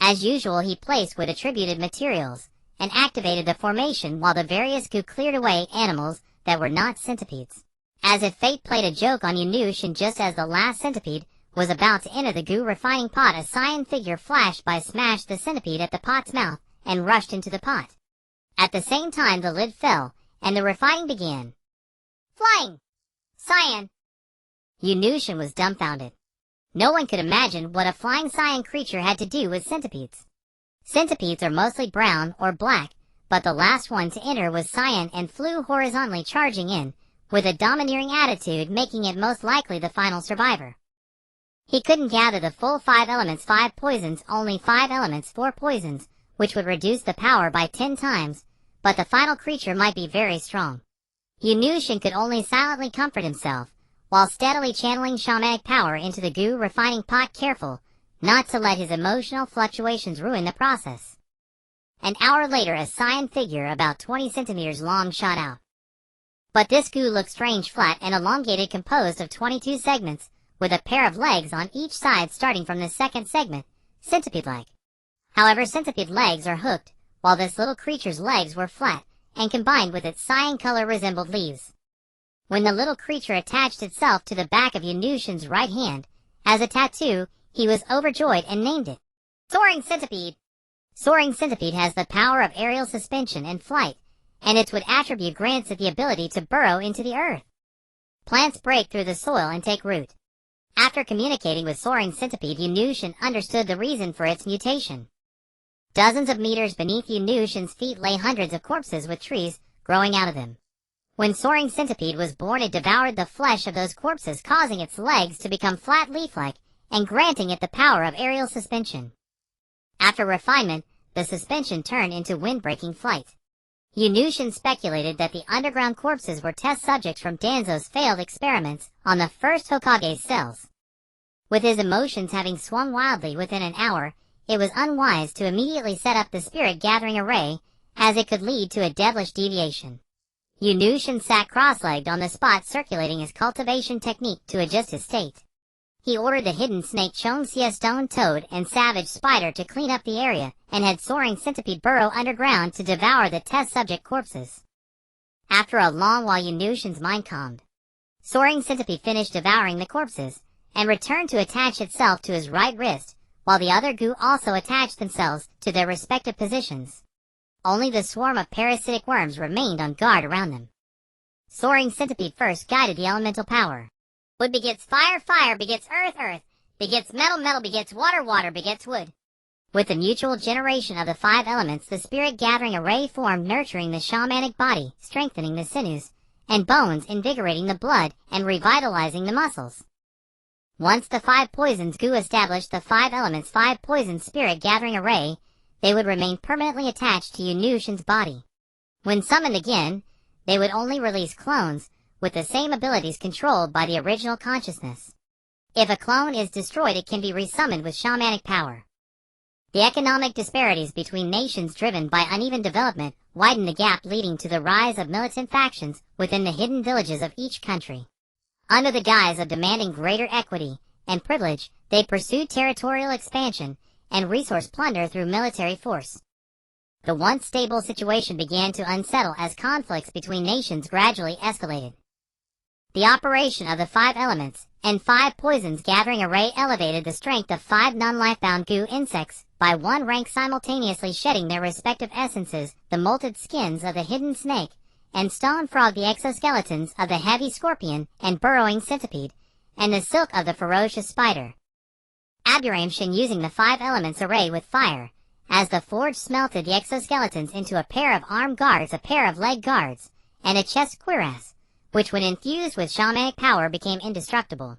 As usual, he placed with attributed materials and activated the formation while the various Gu cleared away animals that were not centipedes. As if fate played a joke on Yunushin, just as the last centipede was about to enter the Gu refining pot, a cyan figure flashed by, smashed the centipede at the pot's mouth, and rushed into the pot. At the same time, the lid fell, and the refining began. Flying! Cyan! Yunushin was dumbfounded. No one could imagine what a flying cyan creature had to do with centipedes. Centipedes are mostly brown or black, but the last one to enter was cyan and flew horizontally, charging in with a domineering attitude, making it most likely the final survivor. He couldn't gather the full 5 elements, 5 poisons, only 5 elements, 4 poisons, which would reduce the power by 10 times, but the final creature might be very strong. Yunushin could only silently comfort himself, while steadily channeling shamanic power into the Gu refining pot, careful not to let his emotional fluctuations ruin the process. An hour later, a cyan figure about 20 centimeters long shot out. But this Gu looked strange, flat and elongated, composed of 22 segments, with a pair of legs on each side starting from the second segment, centipede-like. However, centipede legs are hooked, while this little creature's legs were flat, and combined with its cyan color resembled leaves. When the little creature attached itself to the back of Yunushin's right hand as a tattoo, he was overjoyed and named it Soaring Centipede. Soaring Centipede has the power of aerial suspension and flight, and its wood attribute grants it the ability to burrow into the earth. Plants break through the soil and take root. After communicating with Soaring Centipede, Yunushin understood the reason for its mutation. Dozens of meters beneath Yunushin's feet lay hundreds of corpses with trees growing out of them. When Soaring Centipede was born, it devoured the flesh of those corpses, causing its legs to become flat leaf-like and granting it the power of aerial suspension. After refinement, the suspension turned into wind-breaking flight. Yunushin speculated that the underground corpses were test subjects from Danzo's failed experiments on the first Hokage's cells. With his emotions having swung wildly within an hour, it was unwise to immediately set up the spirit-gathering array, as it could lead to a devilish deviation. Yunushin sat cross-legged on the spot, circulating his cultivation technique to adjust his state. He ordered the hidden snake Chongxia stone toad and savage spider to clean up the area, and had Soaring Centipede burrow underground to devour the test subject corpses. After a long while, Yunushin's mind calmed. Soaring Centipede finished devouring the corpses, and returned to attach itself to his right wrist, while the other goo also attached themselves to their respective positions. Only the swarm of parasitic worms remained on guard around them. Soaring Centipede first guided the elemental power. Wood begets fire, fire begets earth, earth begets metal, metal begets water, water begets wood. With the mutual generation of the 5 elements, the spirit-gathering array formed, nurturing the shamanic body, strengthening the sinews and bones, invigorating the blood, and revitalizing the muscles. Once the 5 poisons goo established the 5 elements 5 poison spirit-gathering array, they would remain permanently attached to Yunushin's body. When summoned again, they would only release clones, with the same abilities controlled by the original consciousness. If a clone is destroyed, it can be resummoned with shamanic power. The economic disparities between nations driven by uneven development widened the gap, leading to the rise of militant factions within the hidden villages of each country. Under the guise of demanding greater equity and privilege, they pursued territorial expansion and resource plunder through military force. The once stable situation began to unsettle as conflicts between nations gradually escalated. The operation of the 5 elements and 5 poisons gathering array elevated the strength of 5 non-life-bound goo insects by 1 rank, simultaneously shedding their respective essences, the molted skins of the hidden snake and stone frog, the exoskeletons of the heavy scorpion and burrowing centipede, and the silk of the ferocious spider. Aburamshin using the 5 elements array with fire, as the forge smelted the exoskeletons into a pair of arm guards, a pair of leg guards, and a chest cuirass, which when infused with shamanic power became indestructible.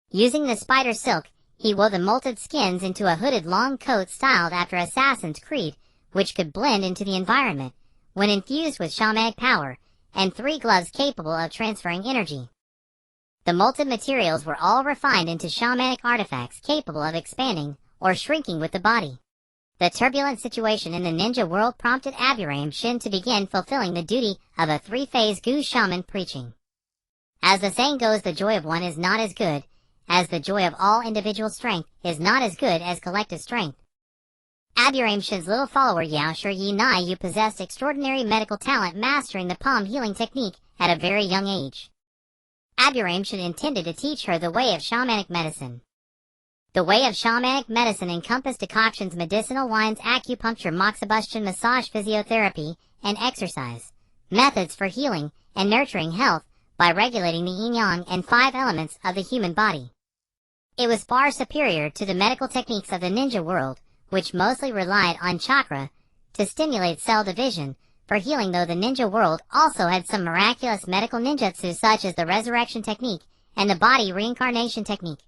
Using the spider silk, he wove the molted skins into a hooded long coat styled after Assassin's Creed, which could blend into the environment when infused with shamanic power, and 3 gloves capable of transferring energy. The molten materials were all refined into shamanic artifacts capable of expanding or shrinking with the body. The turbulent situation in the ninja world prompted Aburamshin to begin fulfilling the duty of a 3-phase goo shaman, preaching. As the saying goes, the joy of one is not as good as the joy of all. Individual strength is not as good as collective strength. Aburamshin's little follower Yaoshi Yinayu possessed extraordinary medical talent, mastering the palm healing technique at a very young age. Aburamshin intended to teach her the way of shamanic medicine. The way of shamanic medicine encompassed decoctions, medicinal wines, acupuncture, moxibustion, massage, physiotherapy, and exercise, methods for healing and nurturing health by regulating the yin-yang and 5 elements of the human body. It was far superior to the medical techniques of the ninja world, which mostly relied on chakra to stimulate cell division for healing, though the ninja world also had some miraculous medical ninjutsu such as the resurrection technique and the body reincarnation technique.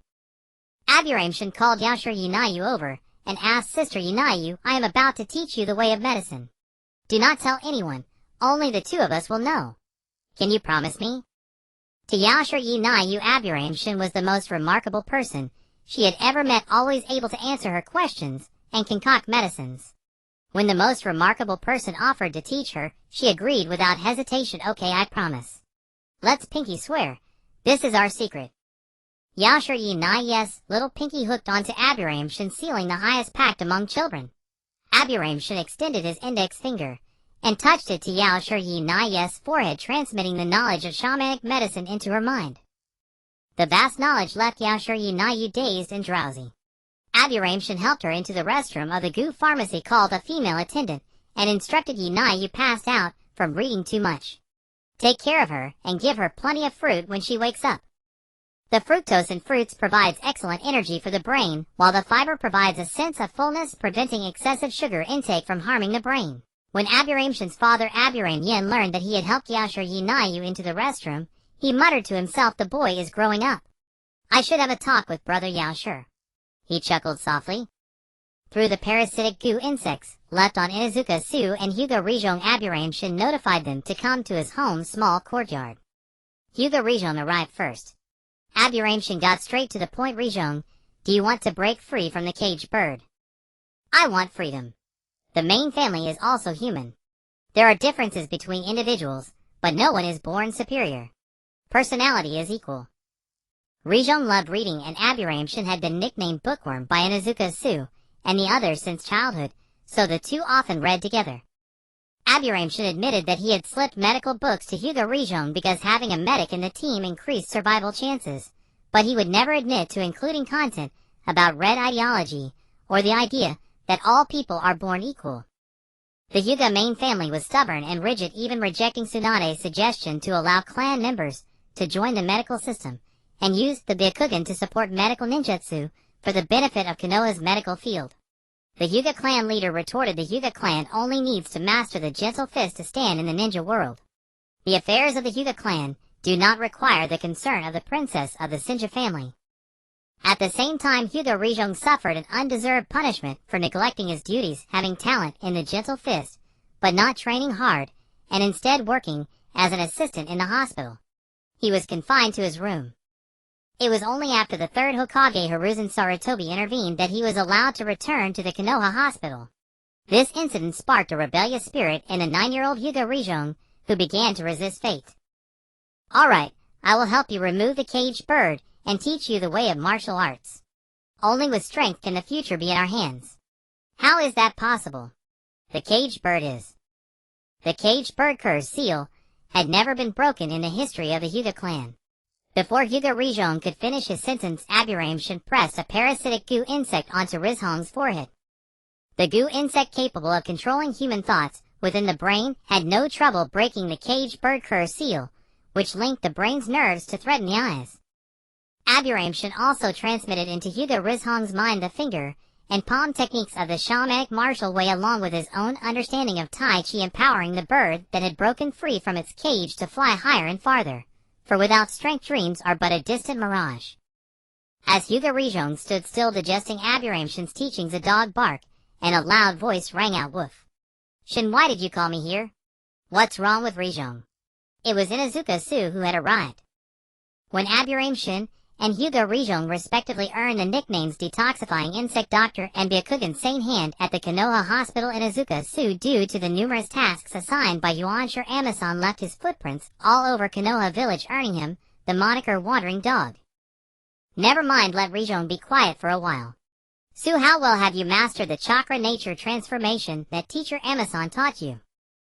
Aburamshin called Yaoshi Yinayu over and asked, "Sister Yinayu, I am about to teach you the way of medicine. Do not tell anyone, only the 2 of us will know. Can you promise me?" To Yaoshi Yinayu, Aburamshin was the most remarkable person she had ever met, always able to answer her questions and concoct medicines. When the most remarkable person offered to teach her, she agreed without hesitation. "Okay, I promise. Let's pinky swear. This is our secret." Yaoshi Yinayu, yes, little pinky hooked onto Aburamshin, sealing the highest pact among children. Aburamshin extended his index finger and touched it to Yaoshi Yinayu's forehead, transmitting the knowledge of shamanic medicine into her mind. The vast knowledge left Yaoshi Yinayu dazed and drowsy. Aburamshin helped her into the restroom of the goo pharmacy, called a female attendant, and instructed Yinayu passed out from reading too much. Take care of her and give her plenty of fruit when she wakes up. The fructose in fruits provides excellent energy for the brain, while the fiber provides a sense of fullness, preventing excessive sugar intake from harming the brain. When Aburamshin's father Aburam Yin learned that he had helped Yashir Yinayu into the restroom, he muttered to himself, "The boy is growing up. I should have a talk with brother Yashir." He chuckled softly. Through the parasitic goo insects left on Inuzuka Su and Hyuga Rijong, Aburamshin notified them to come to his home's small courtyard. Hyuga Rijong arrived first. Aburamshin got straight to the point. "Rijong, do you want to break free from the caged bird?" "I want freedom. The main family is also human. There are differences between individuals, but no one is born superior. Personality is equal." Rijong loved reading, and Aburamshin had been nicknamed Bookworm by Inuzuka Su and the others since childhood, so the two often read together. Aburamshin admitted that he had slipped medical books to Hyuga Rijong because having a medic in the team increased survival chances, but he would never admit to including content about red ideology or the idea that all people are born equal. The Hyuga main family was stubborn and rigid, even rejecting Tsunade's suggestion to allow clan members to join the medical system, and used the Byakugan to support medical ninjutsu for the benefit of Konoha's medical field. The Hyuga clan leader retorted, "The Hyuga clan only needs to master the gentle fist to stand in the ninja world. The affairs of the Hyuga clan do not require the concern of the princess of the Senju family." At the same time, Hyuga Rijong suffered an undeserved punishment for neglecting his duties, having talent in the gentle fist, but not training hard, and instead working as an assistant in the hospital. He was confined to his room. It was only after the third Hokage, Hiruzen Sarutobi, intervened that he was allowed to return to the Konoha hospital. This incident sparked a rebellious spirit in the 9-year-old Hyuga Rijong, who began to resist fate. "All right, I will help you remove the caged bird and teach you the way of martial arts. Only with strength can the future be in our hands." "How is that possible?" "The caged bird is." The caged bird curse seal had never been broken in the history of the Hyuga clan. Before Hyuga Rijong could finish his sentence, Aburamshin pressed a parasitic goo insect onto Rizhong's forehead. The goo insect, capable of controlling human thoughts within the brain, had no trouble breaking the caged bird curse seal, which linked the brain's nerves to threaten the eyes. Aburamshin also transmitted into Hyuga Rizhong's mind the finger and palm techniques of the shamanic martial way, along with his own understanding of Tai Chi, empowering the bird that had broken free from its cage to fly higher and farther. For without strength, dreams are but a distant mirage. As Hyuga Rijong stood still digesting Aburamshin's teachings, a dog barked, and a loud voice rang out, "Woof. Shin, why did you call me here?" "What's wrong with Rijong?" It was Inuzuka Su who had arrived. When Aburamshin and Hyuga Rijong respectively earned the nicknames Detoxifying Insect Doctor and Byakugan Sane Hand at the Konoha Hospital, Inuzuka Su, due to the numerous tasks assigned by Yuanshir Amasan, left his footprints all over Konoha village, earning him the moniker Wandering Dog. "Never mind, let Rijong be quiet for a while. Su, how well have you mastered the chakra nature transformation that teacher Amasan taught you?"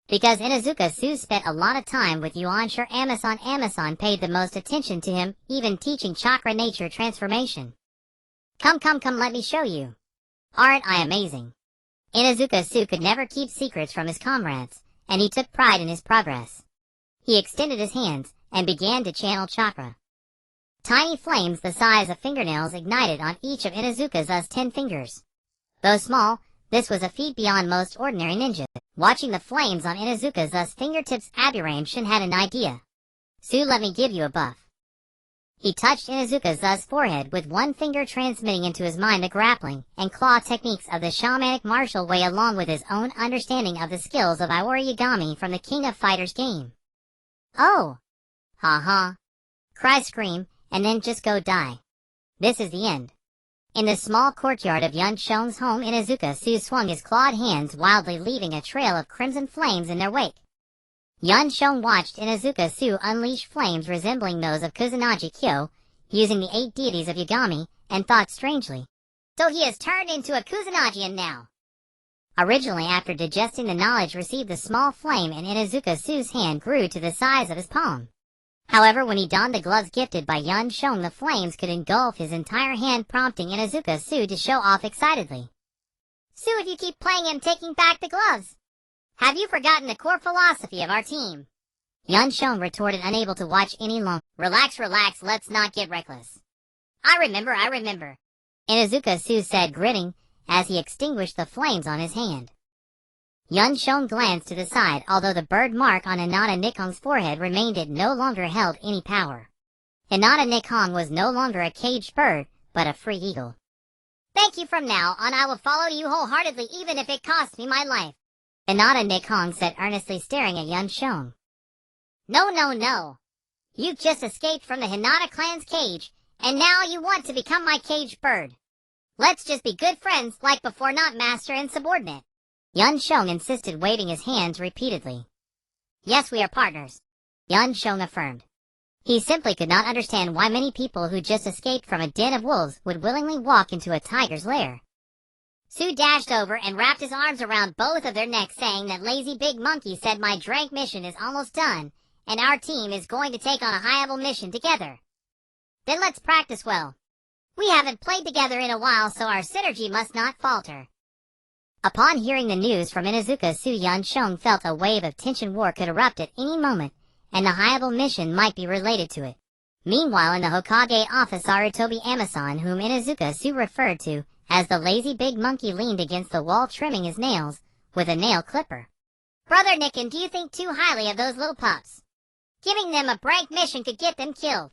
Because Inuzuka Su spent a lot of time with Yuanshir Amasan, Amasan paid the most attention to him, even teaching chakra nature transformation. Come, let me show you. Aren't I amazing?" Inuzuka Su could never keep secrets from his comrades, and he took pride in his progress. He extended his hands and began to channel chakra. Tiny flames the size of fingernails ignited on each of Inuzuka's 10 fingers. Though small, this was a feat beyond most ordinary ninjas. Watching the flames on Inuzuka's fingertips, Aburamshin had an idea. "Su, let me give you a buff." He touched Inuzuka's forehead with one finger, transmitting into his mind the grappling and claw techniques of the shamanic martial way, along with his own understanding of the skills of Iwari Yagami from the King of Fighters game. "Oh! Ha ha! Cry, scream, and then just go die. This is the end." In the small courtyard of Yun Shon's home, Inuzuka Su swung his clawed hands wildly, leaving a trail of crimson flames in their wake. Yun Shon watched Inuzuka Su unleash flames resembling those of Kusanagi Kyo, using the 8 deities of Yagami, and thought strangely, "So he has turned into a Kusanagian now." Originally, after digesting the knowledge received, the small flame in Inuzuka Su's hand grew to the size of his palm. However, when he donned the gloves gifted by Yun Shon, the flames could engulf his entire hand, prompting Inuzuka Su to show off excitedly. "Su, if you keep playing, I'm taking back the gloves. Have you forgotten the core philosophy of our team? Shong retorted, unable to watch any longer. Relax, let's not get reckless. I remember. Inuzuka Su said, grinning, as he extinguished the flames on his hand. Shong glanced to the side, although the bird mark on Hinata Nikon's forehead remained, it no longer held any power. Hinata Nikon was no longer a caged bird, but a free eagle. Thank you. From now on I will follow you wholeheartedly, even if it costs me my life, Hinata Nikon said earnestly, staring at Shong. No. You've just escaped from the Hinata clan's cage, and now you want to become my caged bird. Let's just be good friends like before, not master and subordinate. Shong insisted, waving his hands repeatedly. Yes, we are partners, Shong affirmed. He simply could not understand why many people who just escaped from a den of wolves would willingly walk into a tiger's lair. Su dashed over and wrapped his arms around both of their necks, saying that lazy big monkey said my drank mission is almost done, and our team is going to take on a high-level mission together. Then let's practice well. We haven't played together in a while, so our synergy must not falter. Upon hearing the news from Inuzuka Su, Shong felt a wave of tension. War could erupt at any moment, and the high-level mission might be related to it. Meanwhile, in the Hokage office, Sarutobi Amasan, whom Inuzuka Su referred to as the lazy big monkey, leaned against the wall trimming his nails with a nail clipper. Brother Nikken, do you think too highly of those little pups? Giving them a prank mission could get them killed.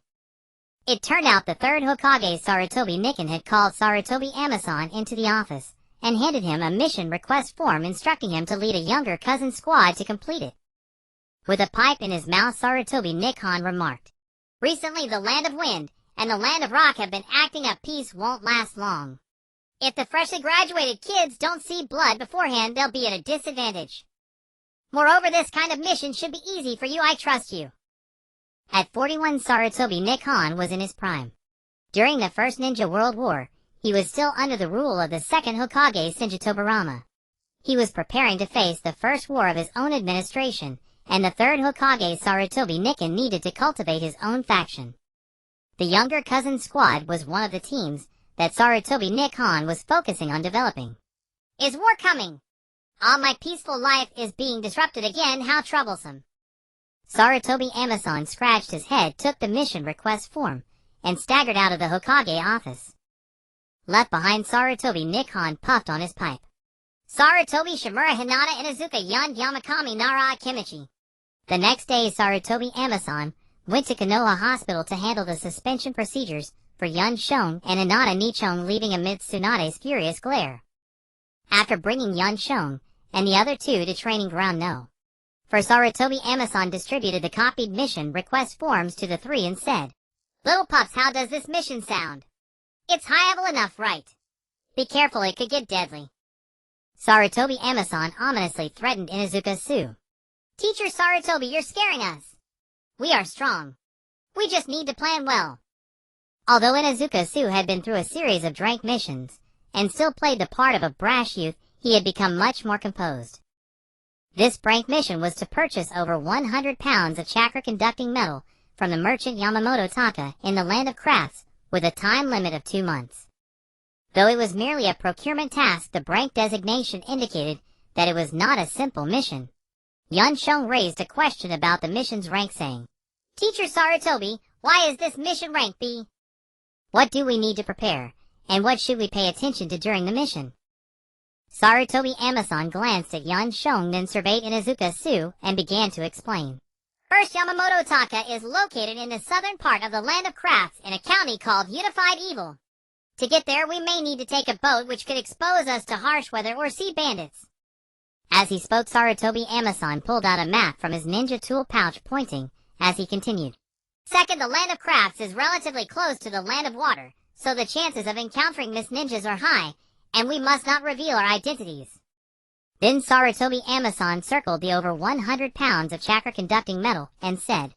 It turned out the third Hokage, Sarutobi Nikken, had called Sarutobi Amasan into the office and handed him a mission request form, instructing him to lead a younger cousin squad to complete it. With a pipe in his mouth, Sarutobi Nikken remarked, recently the land of wind and the land of rock have been acting up. Peace won't last long. If the freshly graduated kids don't see blood beforehand, they'll be at a disadvantage. Moreover, this kind of mission should be easy for you. I trust you. At 41, Sarutobi Nikken was in his prime. During the First Ninja World War, he was still under the rule of the second Hokage, Senju Tobirama. He was preparing to face the first war of his own administration, and the third Hokage, Sarutobi Nikken, needed to cultivate his own faction. The younger cousin squad was one of the teams that Sarutobi Nikken was focusing on developing. Is war coming? Ah, my peaceful life is being disrupted again. How troublesome. Sarutobi Amasan scratched his head, took the mission request form, and staggered out of the Hokage office. Left behind, Sarutobi Nikken puffed on his pipe. Sarutobi Shimura Hinata Inuzuka Yan Yamakami Nara Kimichi. The next day, Sarutobi Amasan went to Konoha Hospital to handle the suspension procedures for Shong and Hinata Nichong, leaving amidst Tsunade's furious glare. After bringing Shong and the other two to training ground No. For Sarutobi Amasan distributed the copied mission request forms to the three and said, little pups, how does this mission sound? It's high-level enough, right? Be careful, it could get deadly. Sarutobi Amasan ominously threatened Inuzuka Su. Teacher Sarutobi, you're scaring us. We are strong. We just need to plan well. Although Inuzuka Su had been through a series of drank missions, and still played the part of a brash youth, he had become much more composed. This prank mission was to purchase over 100 pounds of chakra-conducting metal from the merchant Yamamoto Taka in the Land of Crafts, with a time limit of 2 months. Though it was merely a procurement task, the rank designation indicated that it was not a simple mission. Shong raised a question about the mission's rank, saying, Teacher Sarutobi, why is this mission rank B? What do we need to prepare, and what should we pay attention to during the mission? Sarutobi Amasan glanced at Shong, then surveyed Inuzuka Su, and began to explain. First, Yamamoto Taka is located in the southern part of the Land of Crafts in a county called Unified Evil. To get there, we may need to take a boat, which could expose us to harsh weather or sea bandits. As he spoke, Sarutobi Amasan pulled out a map from his ninja tool pouch, pointing, as he continued. Second, the Land of Crafts is relatively close to the Land of Water, so the chances of encountering Miss Ninjas are high, and we must not reveal our identities. Then Sarutobi Amasan circled the over 100 pounds of chakra-conducting metal and said,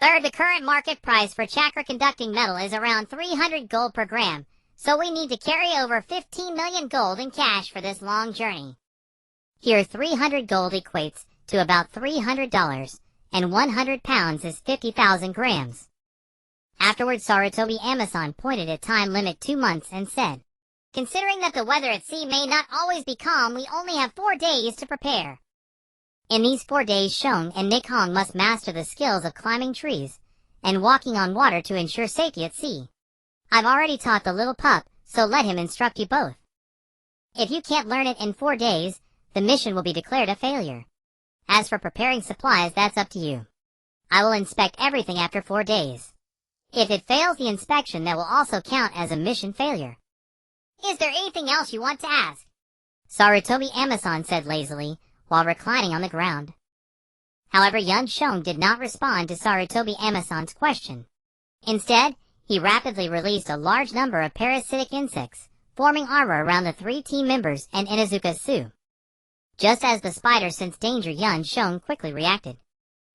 Third, the current market price for chakra-conducting metal is around 300 gold per gram, so we need to carry over 15 million gold in cash for this long journey. Here 300 gold equates to about $300, and 100 pounds is 50,000 grams. Afterwards, Sarutobi Amasan pointed at time limit 2 months and said, Considering that the weather at sea may not always be calm, we only have 4 days to prepare. In these 4 days, Shong and Nikhong must master the skills of climbing trees and walking on water to ensure safety at sea. I've already taught the little pup, so let him instruct you both. If you can't learn it in 4 days, the mission will be declared a failure. As for preparing supplies, that's up to you. I will inspect everything after 4 days. If it fails the inspection, that will also count as a mission failure. Is there anything else you want to ask? Sarutobi Amazon said lazily, while reclining on the ground. However, Yun Shong did not respond to Sarutobi Amazon's question. Instead, he rapidly released a large number of parasitic insects, forming armor around the 3 team members and Inuzuka Su. Just as the spider sensed danger, Yun Shong quickly reacted.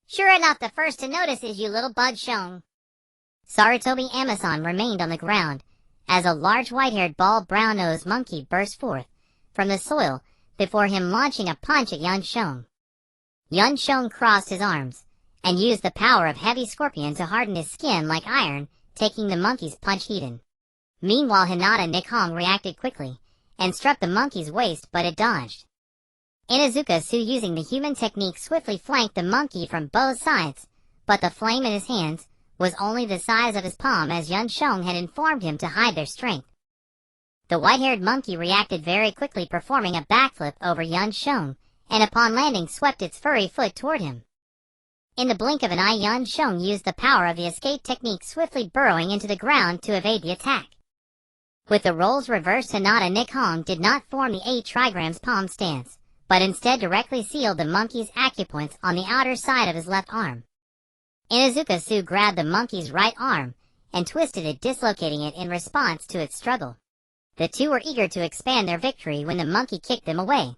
Sure enough, the first to notice is you, little bud Shong. Sarutobi Amazon remained on the ground as a large white-haired bald brown-nosed monkey burst forth from the soil before him, launching a punch at Yun Shong. Yun Shong crossed his arms and used the power of heavy scorpion to harden his skin like iron, taking the monkey's punch hidden. Meanwhile, Hinata Nikhong reacted quickly and struck the monkey's waist, but it dodged. Inuzuka Su, using the human technique, swiftly flanked the monkey from both sides, but the flame in his hands was only the size of his palm, as Yun Shong had informed him to hide their strength. The white-haired monkey reacted very quickly, performing a backflip over Yun Shong, and upon landing swept its furry foot toward him. In the blink of an eye, Yun Shong used the power of the escape technique, swiftly burrowing into the ground to evade the attack. With the roles reversed, Hinata Nikhong did not form the 8 trigrams palm stance, but instead directly sealed the monkey's acupoints on the outer side of his left arm. Inuzuka Su grabbed the monkey's right arm and twisted it, dislocating it in response to its struggle. The two were eager to expand their victory when the monkey kicked them away.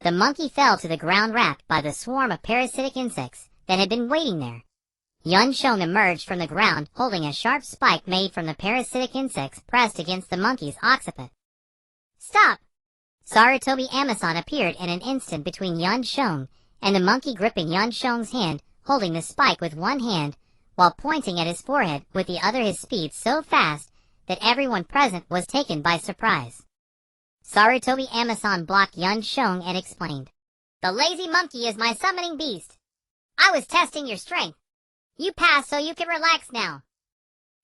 The monkey fell to the ground, wrapped by the swarm of parasitic insects that had been waiting there. Yun Shong emerged from the ground holding a sharp spike made from the parasitic insects pressed against the monkey's occiput. Stop! Sarutobi Amazon appeared in an instant between Yun Shong and the monkey, gripping Yun Shong's hand, holding the spike with one hand, while pointing at his forehead with the other, his speed so fast that everyone present was taken by surprise. Sarutobi Amazon blocked Yun Shong and explained, The lazy monkey is my summoning beast. I was testing your strength. You passed, so you can relax now.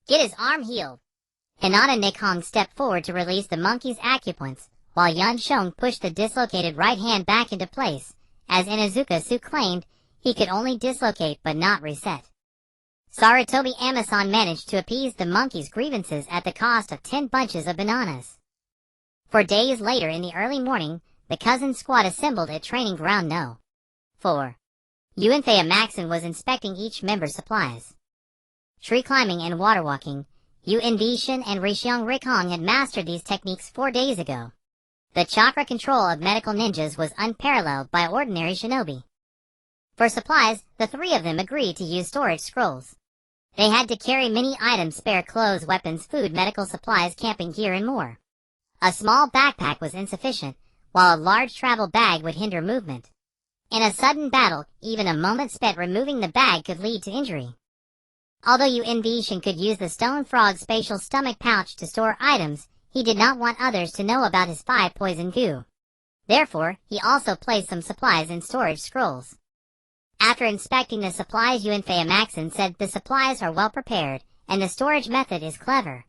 Get his arm healed. Hinata Nikhong stepped forward to release the monkey's acupoints, while Yun Shong pushed the dislocated right hand back into place, as Inuzuka Su claimed he could only dislocate but not reset. Sarutobi Amazon managed to appease the monkey's grievances at the cost of 10 bunches of bananas. 4 days later, in the early morning, the cousin squad assembled at Training Ground No. 4. Yuanfei Maxon was inspecting each member's supplies. Tree climbing and water walking, Yun Shin and Rishiong Rikong had mastered these techniques 4 days ago. The chakra control of medical ninjas was unparalleled by ordinary shinobi. For supplies, the 3 of them agreed to use storage scrolls. They had to carry many items: spare clothes, weapons, food, medical supplies, camping gear, and more. A small backpack was insufficient, while a large travel bag would hinder movement. In a sudden battle, even a moment spent removing the bag could lead to injury. Although Yun Shin could use the stone frog's spatial stomach pouch to store items, he did not want others to know about his 5 poison goo. Therefore, he also placed some supplies in storage scrolls. After inspecting the supplies, Yuanfei Maxon said the supplies are well prepared, and the storage method is clever.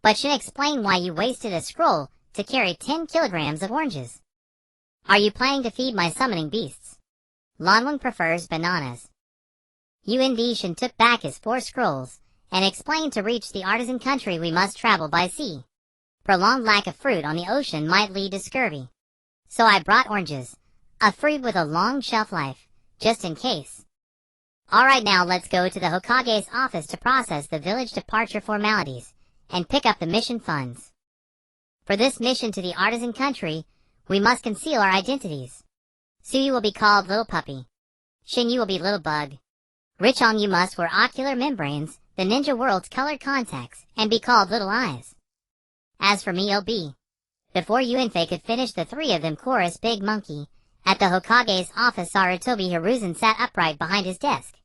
But Shin explained why you wasted a scroll to carry 10 kilograms of oranges. Are you planning to feed my summoning beasts? Lanwang prefers bananas. Yun Shin took back his 4 scrolls, and explained to reach the artisan country we must travel by sea. Prolonged lack of fruit on the ocean might lead to scurvy. So I brought oranges, a fruit with a long shelf life, just in case. Alright, now let's go to the Hokage's office to process the village departure formalities, and pick up the mission funds. For this mission to the artisan country, we must conceal our identities. Suyu will be called Little Puppy. Shin, you will be Little Bug. Richong, you must wear ocular membranes, the ninja world's colored contacts, and be called Little Eyes. As for me, OB. Before Yuanfei could finish, the 3 of them chorused Big Monkey. At the Hokage's office, Sarutobi Hiruzen sat upright behind his desk.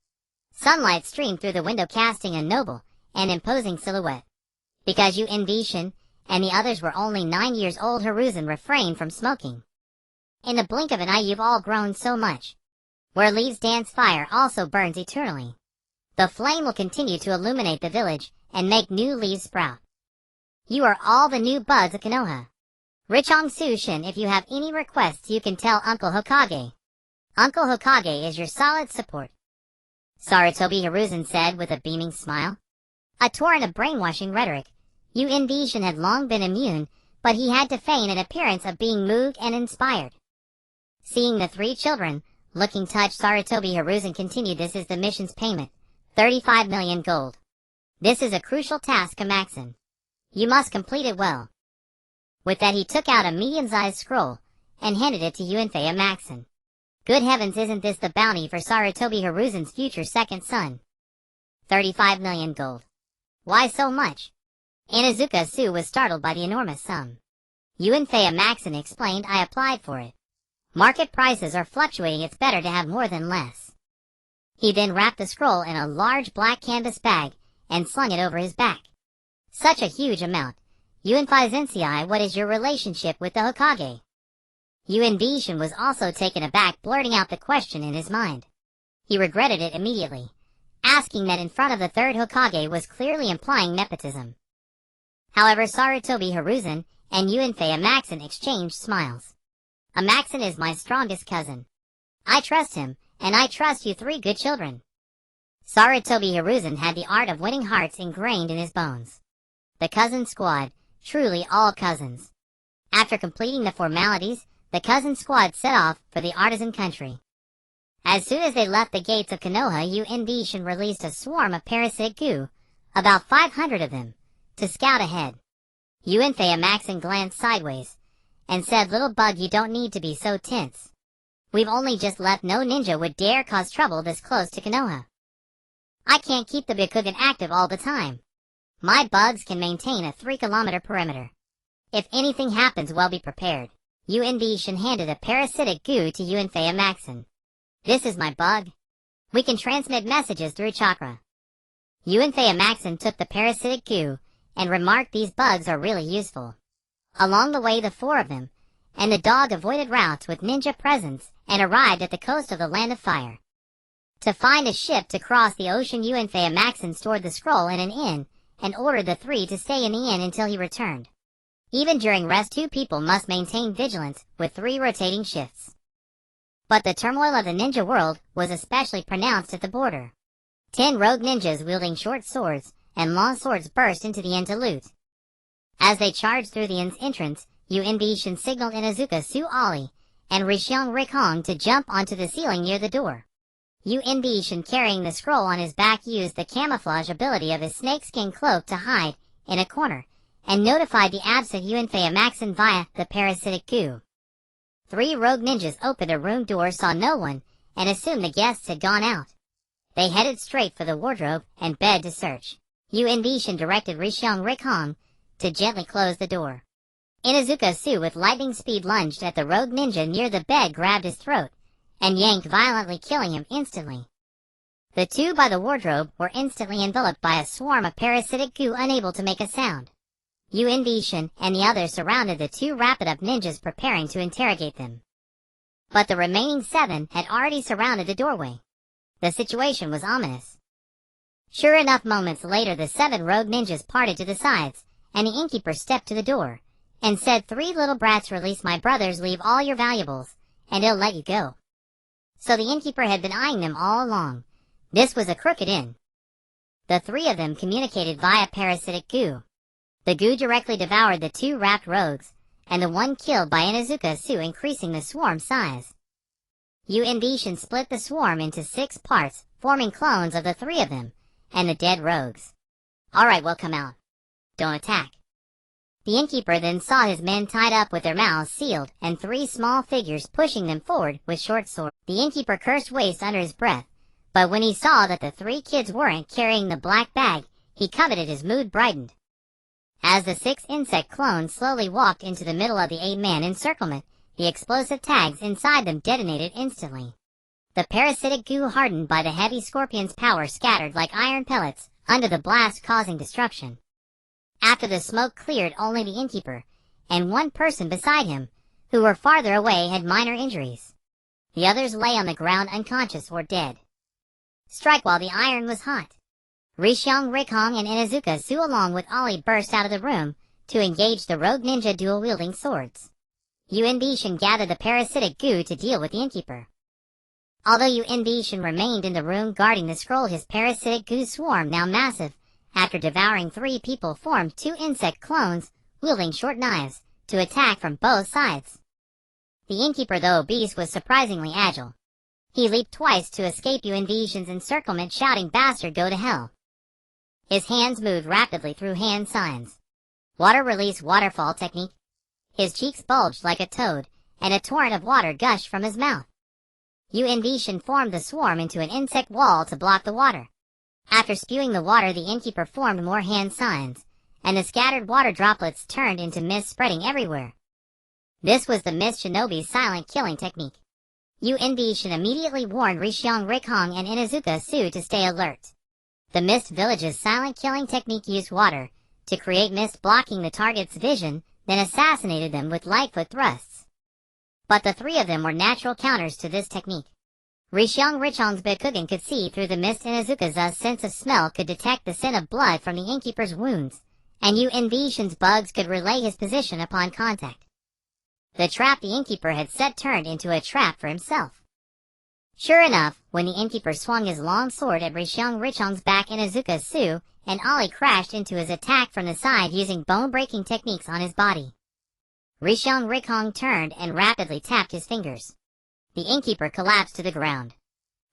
Sunlight streamed through the window, casting a noble and imposing silhouette. Because Yun Shin and the others were only 9 years old, Hiruzen refrained from smoking. In the blink of an eye, you've all grown so much. Where leaves dance, fire also burns eternally. The flame will continue to illuminate the village and make new leaves sprout. You are all the new buds of Konoha. Senju Shin, if you have any requests you can tell Uncle Hokage. Uncle Hokage is your solid support. Sarutobi Hiruzen said with a beaming smile. A torrent of brainwashing rhetoric. Shin had long been immune, but he had to feign an appearance of being moved and inspired. Seeing the three children, looking touched, Sarutobi Hiruzen continued. This is the mission's payment. 35 million gold. This is a crucial task, Komaxin. You must complete it well. With that he took out a medium-sized scroll, and handed it to Uenfei Maxin. Good heavens, isn't this the bounty for Sarutobi Hiruzen's future second son? 35 million gold. Why so much? Inuzuka Su was startled by the enormous sum. Uenfei Maxin explained, I applied for it. Market prices are fluctuating, it's better to have more than less. He then wrapped the scroll in a large black canvas bag, and slung it over his back. Such a huge amount. Uenfei Zensei, what is your relationship with the Hokage? Shin was also taken aback, blurting out the question in his mind. He regretted it immediately. Asking that in front of the third Hokage was clearly implying nepotism. However, Sarutobi Hiruzen and Uenfei Maxin exchanged smiles. Maxin is my strongest cousin. I trust him, and I trust you three good children. Sarutobi Hiruzen had the art of winning hearts ingrained in his bones. The cousin squad, truly all cousins. After completing the formalities, the cousin squad set off for the artisan country. As soon as they left the gates of Konoha, Shin released a swarm of parasitic goo, about 500 of them, to scout ahead. Uenfei Maxin glanced sideways, and said, little bug, you don't need to be so tense. We've only just left, no ninja would dare cause trouble this close to Konoha. I can't keep the Byakugan active all the time. My bugs can maintain a 3-kilometer perimeter. If anything happens, well, be prepared. Shin handed a parasitic goo to Uenfei Maxin. This is my bug. We can transmit messages through chakra. Uenfei Maxin took the parasitic goo, and remarked, these bugs are really useful. Along the way, the four of them, and the dog avoided routes with ninja presence, and arrived at the coast of the Land of Fire. To find a ship to cross the ocean, Uenfei Maxin stored the scroll in an inn, and ordered the three to stay in the inn until he returned. Even during rest, two people must maintain vigilance, with 3 rotating shifts. But the turmoil of the ninja world was especially pronounced at the border. 10 rogue ninjas wielding short swords and long swords burst into the inn to loot. As they charged through the inn's entrance, Shin signaled Inuzuka Su Ali and Rishiong Rikhong to jump onto the ceiling near the door. Shin, carrying the scroll on his back, used the camouflage ability of his snakeskin cloak to hide in a corner, and notified the absent Uenfei Maxin via the parasitic goo. 3 rogue ninjas opened a room door, saw no one, and assumed the guests had gone out. They headed straight for the wardrobe and bed to search. Shin directed Rishiong Rikhong to gently close the door. Inuzuka Su with lightning speed lunged at the rogue ninja near the bed, grabbed his throat, and yanked violently, killing him instantly. The 2 by the wardrobe were instantly enveloped by a swarm of parasitic goo, unable to make a sound. Shin and the others surrounded the 2 rapid-up ninjas, preparing to interrogate them. But the remaining 7 had already surrounded the doorway. The situation was ominous. Sure enough, moments later the 7 rogue ninjas parted to the sides, and the innkeeper stepped to the door, and said, 3 little brats, release my brothers, leave all your valuables, and he'll let you go. So the innkeeper had been eyeing them all along. This was a crooked inn. The 3 of them communicated via parasitic goo. The goo directly devoured the 2 wrapped rogues, and the 1 killed by Inuzuka Su, increasing the swarm size. Shin split the swarm into 6 parts, forming clones of the 3 of them, and the dead rogues. Alright, well, come out. Don't attack. The innkeeper then saw his men tied up with their mouths sealed, and 3 small figures pushing them forward with short swords. The innkeeper cursed waste under his breath, but when he saw that the 3 kids weren't carrying the black bag, he coveted, his mood brightened. As the 6 insect clones slowly walked into the middle of the 8-man encirclement, the explosive tags inside them detonated instantly. The parasitic goo, hardened by the heavy scorpion's power, scattered like iron pellets under the blast, causing destruction. After the smoke cleared, only the innkeeper and 1 person beside him, who were farther away, had minor injuries. The others lay on the ground unconscious or dead. Strike while the iron was hot. Rishyong Rikong and Inuzuka Su along with Ollie burst out of the room to engage the rogue ninja dual-wielding swords. Yuin gathered the parasitic goo to deal with the innkeeper. Although Yuin remained in the room guarding the scroll, his parasitic goo swarm, now massive, after devouring 3 people, formed 2 insect clones, wielding short knives, to attack from both sides. The innkeeper, though obese, was surprisingly agile. He leaped twice to escape Yuin's encirclement, shouting, "Bastard, go to hell." His hands moved rapidly through hand signs. Water release waterfall technique. His cheeks bulged like a toad, and a torrent of water gushed from his mouth. Yuin formed the swarm into an insect wall to block the water. After spewing the water, the innkeeper formed more hand signs, and the scattered water droplets turned into mist, spreading everywhere. This was the Mist Shinobi's silent killing technique. Yuin immediately warned Rishyong Rikong and Inuzuka Su to stay alert. The Mist Village's silent killing technique used water to create mist blocking the target's vision, then assassinated them with lightfoot thrusts. But the 3 of them were natural counters to this technique. Rishyong Richong's Bikugan could see through the mist. Inuzuka's sense of smell could detect the scent of blood from the innkeeper's wounds, and Yuin bugs could relay his position upon contact. The trap the innkeeper had set turned into a trap for himself. Sure enough, when the innkeeper swung his long sword at Rishyong Richong's back, Inuzuka Su and Ollie crashed into his attack from the side using bone-breaking techniques on his body. Rishyong Rikong turned and rapidly tapped his fingers. The innkeeper collapsed to the ground.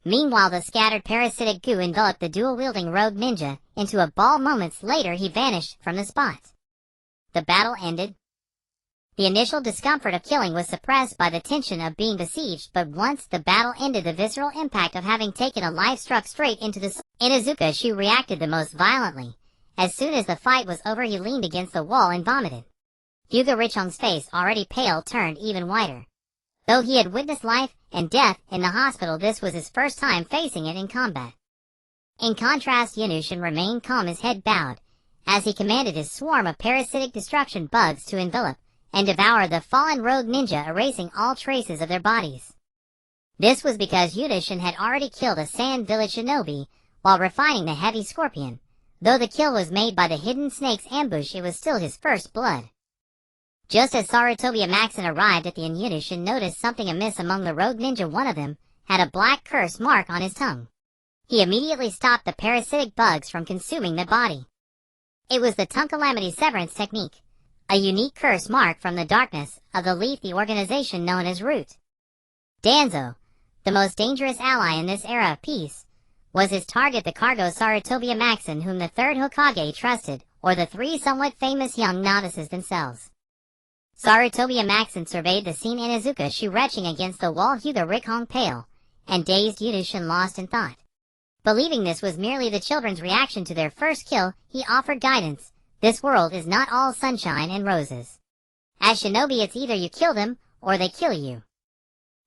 Meanwhile, the scattered parasitic goo enveloped the dual-wielding rogue ninja into a ball. Moments later, he vanished from the spot. The battle ended. The initial discomfort of killing was suppressed by the tension of being besieged, but once the battle ended, the visceral impact of having taken a life struck straight into the soul. Inuzuka Shu reacted the most violently. As soon as the fight was over, he leaned against the wall and vomited. Hyuga Richong's face, already pale, turned even whiter. Though he had witnessed life and death in the hospital, this was his first time facing it in combat. In contrast, Yunushin remained calm, his head bowed, as he commanded his swarm of parasitic destruction bugs to envelop and devour the fallen rogue ninja, erasing all traces of their bodies. This was because Yunushin had already killed a Sand Village shinobi while refining the heavy scorpion. Though the kill was made by the hidden snake's ambush, it was still his first blood. Just as Sarutobi Maxon arrived at the inn, Yunushin noticed something amiss among the rogue ninja. One of them had a black curse mark on his tongue. He immediately stopped the parasitic bugs from consuming the body. It was the tongue calamity severance technique, a unique curse mark from the darkness of the leaf, the organization known as Root. Danzo, the most dangerous ally in this era of peace, was his target, the cargo Sarutobi Maxon, whom the 3rd Hokage trusted, or the 3 somewhat famous young novices themselves. Sarutobi Maxon surveyed the scene, Inuzuka Shu retching against the wall, Hyuga Rikong pale, and dazed Yunushin lost in thought. Believing this was merely the children's reaction to their first kill, he offered guidance. This world is not all sunshine and roses. As shinobi, it's either you kill them, or they kill you.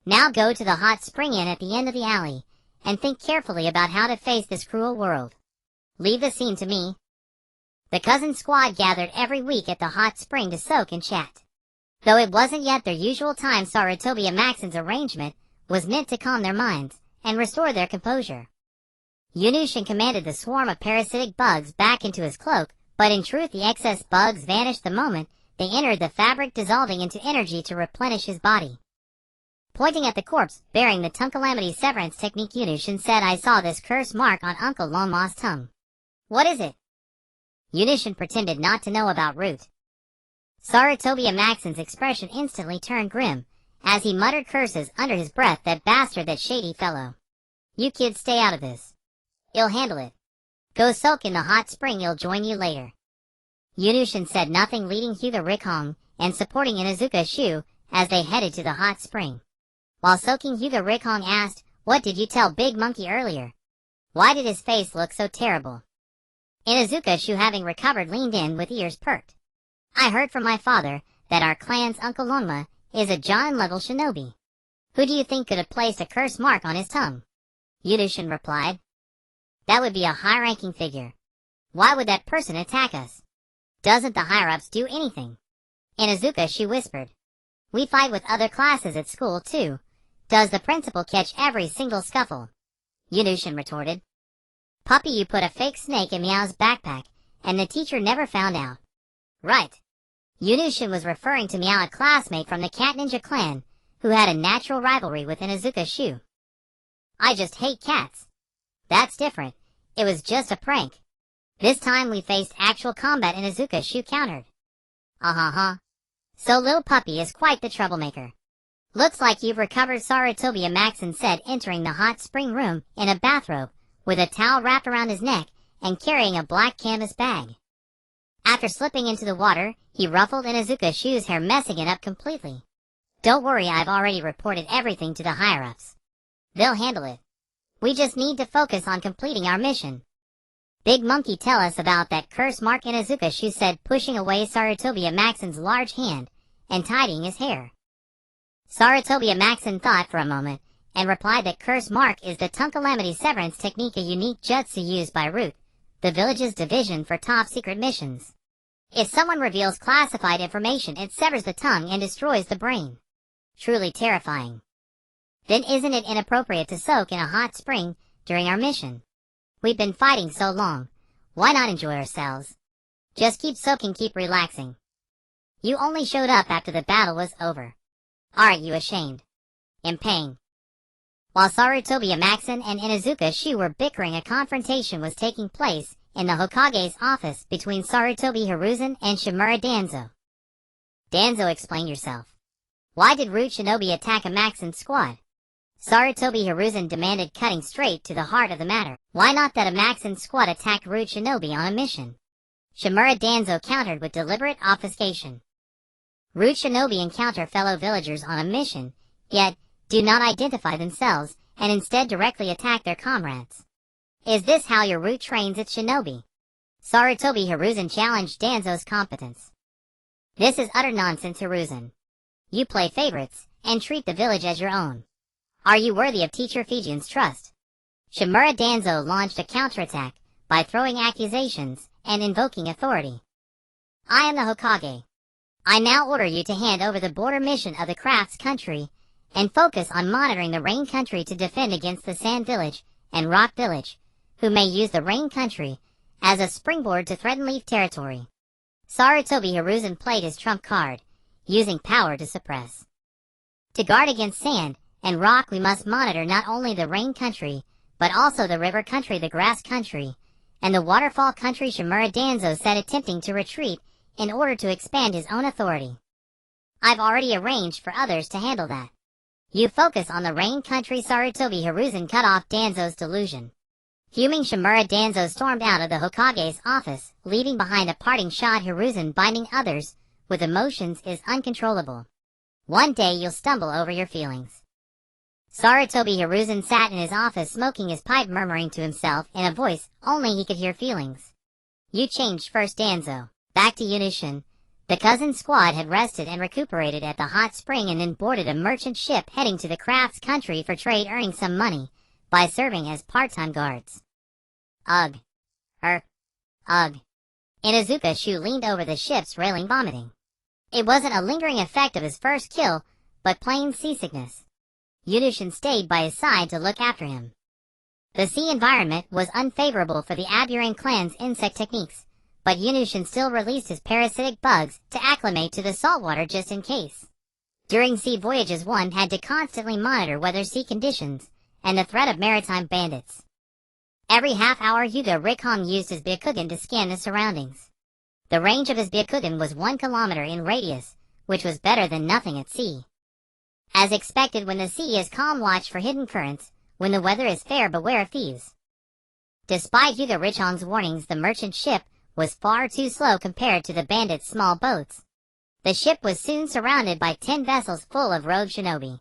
Now go to the hot spring inn at the end of the alley, and think carefully about how to face this cruel world. Leave the scene to me. The cousin squad gathered every week at the hot spring to soak and chat. Though it wasn't yet their usual time, Sarutobi Maxon's arrangement was meant to calm their minds and restore their composure. Yunushin commanded the swarm of parasitic bugs back into his cloak, but in truth the excess bugs vanished the moment they entered the fabric, dissolving into energy to replenish his body. Pointing at the corpse bearing the tongue calamity severance technique, Yunushin said, "I saw this curse mark on Uncle Lonma's tongue." "What is it?" Yunushin pretended not to know about Root. Sarutobi Maxon's expression instantly turned grim, as he muttered curses under his breath. "That bastard, that shady fellow. You kids stay out of this. He'll handle it. Go soak in the hot spring, he'll join you later." Yunushin said nothing, leading Hyuga Rikong and supporting Inuzuka Shu as they headed to the hot spring. While soaking, Hyuga Rikong asked, "What did you tell Big Monkey earlier? Why did his face look so terrible?" Inuzuka Shu, having recovered, leaned in with ears perked. "I heard from my father that our clan's Uncle Lonma is a jōnin-level shinobi. Who do you think could have placed a curse mark on his tongue?" Yunushin replied, "That would be a high-ranking figure. Why would that person attack us? Doesn't the higher-ups do anything?" Inuzuka Shu whispered, "We fight with other classes at school too. Does the principal catch every single scuffle? Yunushin retorted. Puppy, you put a fake snake in Meow's backpack, and the teacher never found out. Right. Yunushin was referring to Meow, a classmate from the Cat Ninja clan, who had a natural rivalry with Inuzuka Shu. I just hate cats. That's different. It was just a prank. This time we faced actual combat, Inuzuka Shu countered. So little puppy is quite the troublemaker. Looks like you've recovered, Sarutobi Maxon said, entering the hot spring room in a bathrobe, with a towel wrapped around his neck and carrying a black canvas bag. After slipping into the water, he ruffled Inuzuka Shu's hair, messing it up completely. Don't worry, I've already reported everything to the higher-ups. They'll handle it. We just need to focus on completing our mission. Big Monkey, tell us about that curse mark, Inuzuka Shu said, pushing away Sarutobi Maxon's large hand and tidying his hair. Sarutobi Maxon thought for a moment and replied that curse mark is the Tonkalamity Severance technique, a unique jutsu used by Root, the village's division for top secret missions. If someone reveals classified information, it severs the tongue and destroys the brain. Truly terrifying. Then isn't it inappropriate to soak in a hot spring during our mission? We've been fighting so long. Why not enjoy ourselves? Just keep soaking, keep relaxing. You only showed up after the battle was over. Aren't you ashamed? In pain. While Sarutobi Maxon and Inuzuka Shu were bickering, a confrontation was taking place in the Hokage's office between Sarutobi Hiruzen and Shimura Danzo. Danzo, explain yourself. Why did Root Shinobi attack a Maxon squad? Sarutobi Hiruzen demanded, cutting straight to the heart of the matter. Why not that a Maxon squad attacked Root Shinobi on a mission? Shimura Danzo countered with deliberate obfuscation. Root Shinobi encounter fellow villagers on a mission, yet do not identify themselves, and instead directly attack their comrades. Is this how your Root trains its shinobi? Sarutobi Hiruzen challenged Danzo's competence. This is utter nonsense, Hiruzen. You play favorites, and treat the village as your own. Are you worthy of Teacher Fijian's trust? Shimura Danzo launched a counterattack by throwing accusations and invoking authority. I am the Hokage. I now order you to hand over the border mission of the Crafts Country and focus on monitoring the Rain Country to defend against the Sand Village and Rock Village, who may use the Rain Country as a springboard to threaten Leaf territory. Sarutobi Hiruzen played his trump card, using power to suppress. To guard against Sand and Rock, we must monitor not only the Rain Country, but also the River Country, the Grass Country, and the Waterfall Country, Shimura Danzo said, attempting to retreat in order to expand his own authority. I've already arranged for others to handle that. You focus on the Rain Country. Sarutobi Hiruzen cut off Danzo's delusion. Fuming, Shimura Danzo stormed out of the Hokage's office, leaving behind a parting shot. Hiruzen, binding others with emotions is uncontrollable. One day you'll stumble over your feelings. Sarutobi Hiruzen sat in his office smoking his pipe, murmuring to himself in a voice only he could hear. Feelings. You changed first, Danzo. Back to Yunushin. The cousin squad had rested and recuperated at the hot spring and then boarded a merchant ship heading to the Crafts Country for trade, earning some money by serving as part-time guards. Ugh. Ugh. Inuzuka Shu leaned over the ship's railing, vomiting. It wasn't a lingering effect of his first kill, but plain seasickness. Yunushin stayed by his side to look after him. The sea environment was unfavorable for the Aburang clan's insect techniques, but Yunushin still released his parasitic bugs to acclimate to the saltwater just in case. During sea voyages, one had to constantly monitor weather, sea conditions, and the threat of maritime bandits. Every half-hour, Hyuga Rikong used his Byakugan to scan the surroundings. The range of his Byakugan was 1 kilometer in radius, which was better than nothing at sea. As expected, when the sea is calm, watch for hidden currents. When the weather is fair, beware of thieves. Despite Hyuga Rikong's warnings, the merchant ship was far too slow compared to the bandits' small boats. The ship was soon surrounded by 10 vessels full of rogue shinobi.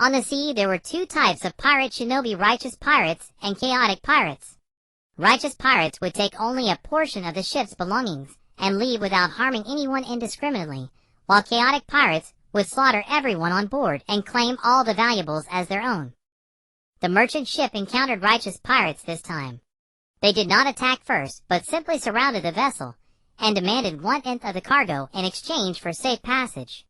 On the sea, there were 2 types of pirate shinobi: righteous pirates and chaotic pirates. Righteous pirates would take only a portion of the ship's belongings and leave without harming anyone indiscriminately, while chaotic pirates would slaughter everyone on board and claim all the valuables as their own. The merchant ship encountered righteous pirates this time. They did not attack first, but simply surrounded the vessel and demanded 1/10 of the cargo in exchange for safe passage.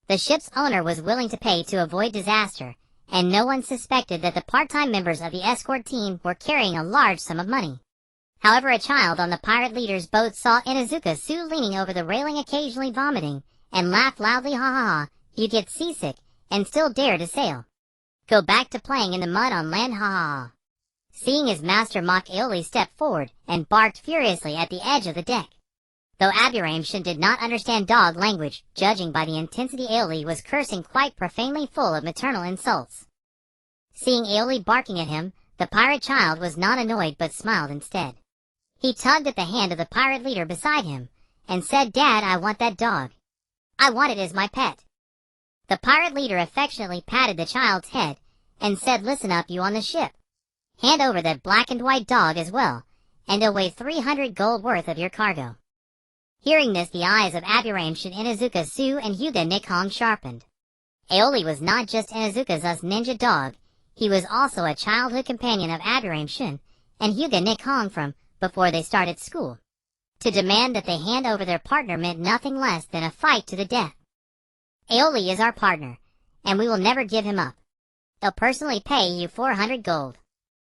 The ship's owner was willing to pay to avoid disaster, and no one suspected that the part-time members of the escort team were carrying a large sum of money. However, a child on the pirate leader's boat saw Inuzuka-Su leaning over the railing occasionally vomiting, and laughed loudly, "Ha ha ha, you get seasick, and still dare to sail. Go back to playing in the mud on land, ha ha ha." Seeing his master mock, Aoi stepped forward and barked furiously at the edge of the deck. Though Aburame-shin did not understand dog language, judging by the intensity, Aoi was cursing quite profanely, full of maternal insults. Seeing Aoi barking at him, the pirate child was not annoyed but smiled instead. He tugged at the hand of the pirate leader beside him, and said, "Dad, I want that dog. I want it as my pet." The pirate leader affectionately patted the child's head, and said, "Listen up, you on the ship. Hand over that black and white dog as well, and it'll weigh 300 gold worth of your cargo." Hearing this, the eyes of Aburame-shin, Inuzuka-Su, and Hyuga Nichong sharpened. Aoi was not just Inuzuka's ninja dog, he was also a childhood companion of Aburame-shin and Hyuga Nichong from before they started school. To demand that they hand over their partner meant nothing less than a fight to the death. "Aoi is our partner, and we will never give him up. He'll personally pay you 400 gold.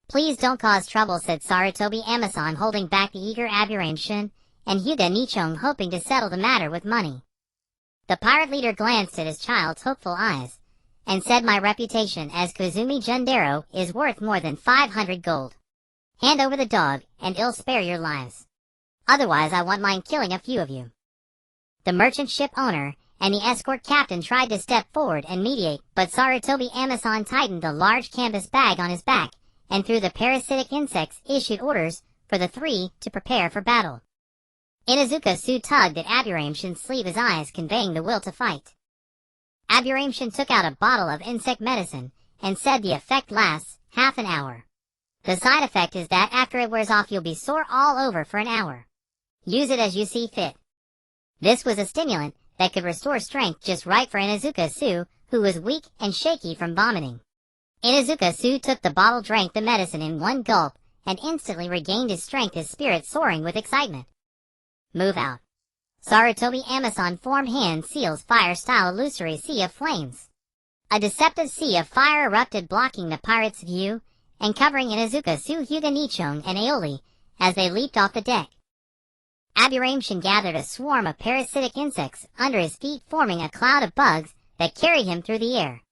Please don't cause trouble," said Sarutobi Amazon, holding back the eager Aburame-shin, and Hyuga Nichong hoping to settle the matter with money. The pirate leader glanced at his child's hopeful eyes, and said, "My reputation as Koizumi Jundero is worth more than 500 gold. Hand over the dog, and I'll spare your lives. Otherwise I won't mind killing a few of you." The merchant ship owner and the escort captain tried to step forward and mediate, but Sarutobi Amazon tightened the large canvas bag on his back, and through the parasitic insects issued orders for the three to prepare for battle. Inuzuka-Su tugged at Aburame-shin's sleeve, his eyes conveying the will to fight. Aburame-shin took out a bottle of insect medicine, and said the effect lasts half an hour. The side effect is that after it wears off you'll be sore all over for an hour. Use it as you see fit. This was a stimulant that could restore strength just right for Inuzuka-Su, who was weak and shaky from vomiting. Inuzuka-Su took the bottle, drank the medicine in one gulp, and instantly regained his strength, his spirit soaring with excitement. "Move out." Sarutobi Amazon formed hand seals fire-style illusory sea of flames. A deceptive sea of fire erupted, blocking the pirates' view, and covering Inuzuka-Su, Hyuga Nichong, and Aoi as they leaped off the deck. Aburame-shin gathered a swarm of parasitic insects under his feet, forming a cloud of bugs that carried him through the air.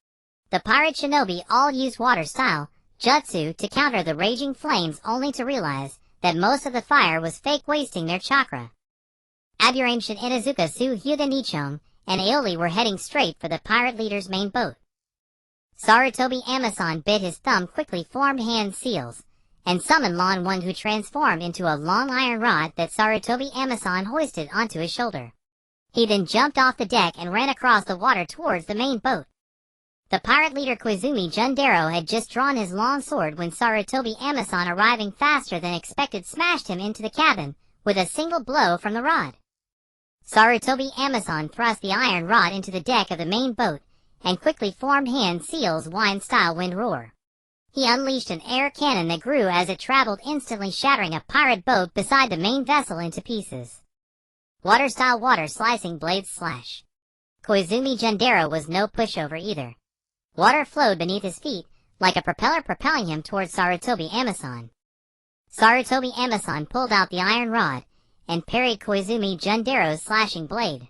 The pirate shinobi all used water-style jutsu to counter the raging flames, only to realize that most of the fire was fake, wasting their chakra. Aburame-shin, Inuzuka-Su, Hyuga Nichong, and Aoi were heading straight for the pirate leader's main boat. Sarutobi Amazon bit his thumb, quickly formed hand seals, and summoned Lon One, who transformed into a long iron rod that Sarutobi Amazon hoisted onto his shoulder. He then jumped off the deck and ran across the water towards the main boat. The pirate leader Koizumi Jundero had just drawn his long sword when Sarutobi Amazon, arriving faster than expected, smashed him into the cabin with a single blow from the rod. Sarutobi Amazon thrust the iron rod into the deck of the main boat, and quickly formed hand seals wine-style wind roar. He unleashed an air cannon that grew as it traveled, instantly shattering a pirate boat beside the main vessel into pieces. Water-style water slicing blades slash. Koizumi Jundero was no pushover either. Water flowed beneath his feet, like a propeller propelling him towards Sarutobi Amazon. Sarutobi Amazon pulled out the iron rod, and parried Koizumi Jundero's slashing blade.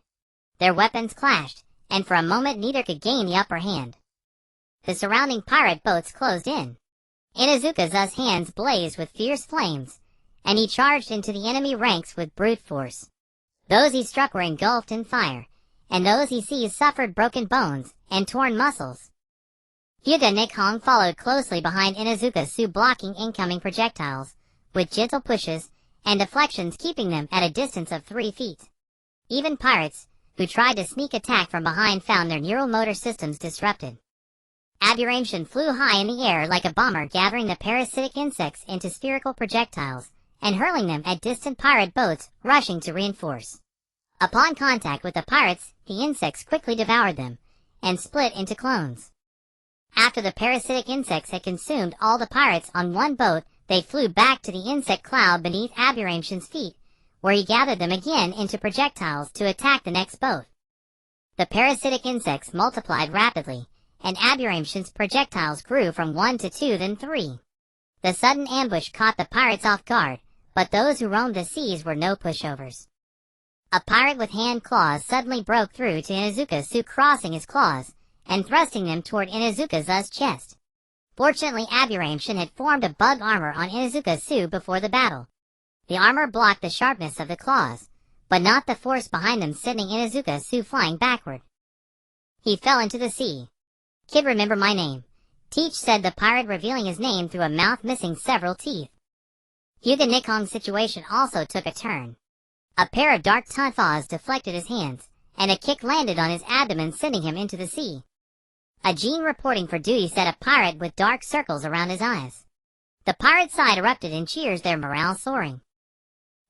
Their weapons clashed, and for a moment neither could gain the upper hand. The surrounding pirate boats closed in. Inuzuka's hands blazed with fierce flames, and he charged into the enemy ranks with brute force. Those he struck were engulfed in fire, and those he seized suffered broken bones and torn muscles. Hyuga Nichong followed closely behind Inuzuka-Su, blocking incoming projectiles, with gentle pushes and deflections keeping them at a distance of 3 feet. Even pirates, who tried to sneak attack from behind, found their neural motor systems disrupted. Aburame-shin flew high in the air like a bomber, gathering the parasitic insects into spherical projectiles and hurling them at distant pirate boats rushing to reinforce. Upon contact with the pirates, the insects quickly devoured them and split into clones. After the parasitic insects had consumed all the pirates on one boat, they flew back to the insect cloud beneath Aburame-shin's feet, where he gathered them again into projectiles to attack the next boat. The parasitic insects multiplied rapidly, and Aberration's projectiles grew from 1 to 2 then 3. The sudden ambush caught the pirates off guard, but those who roamed the seas were no pushovers. A pirate with hand claws suddenly broke through to Inuzuka-Su, crossing his claws and thrusting them toward Inuzuka-Zu's chest. Fortunately, Aberration had formed a bug armor on Inuzuka-Su before the battle. The armor blocked the sharpness of the claws, but not the force behind them, sending Inuzuka-Su flying backward. He fell into the sea. "Kid, remember my name," Teach said, the pirate revealing his name through a mouth missing several teeth. Hyuga Nikon's situation also took a turn. A pair of dark tonfas deflected his hands, and a kick landed on his abdomen, sending him into the sea. A jeer reporting for duty said a pirate with dark circles around his eyes. The pirate side erupted in cheers, their morale soaring.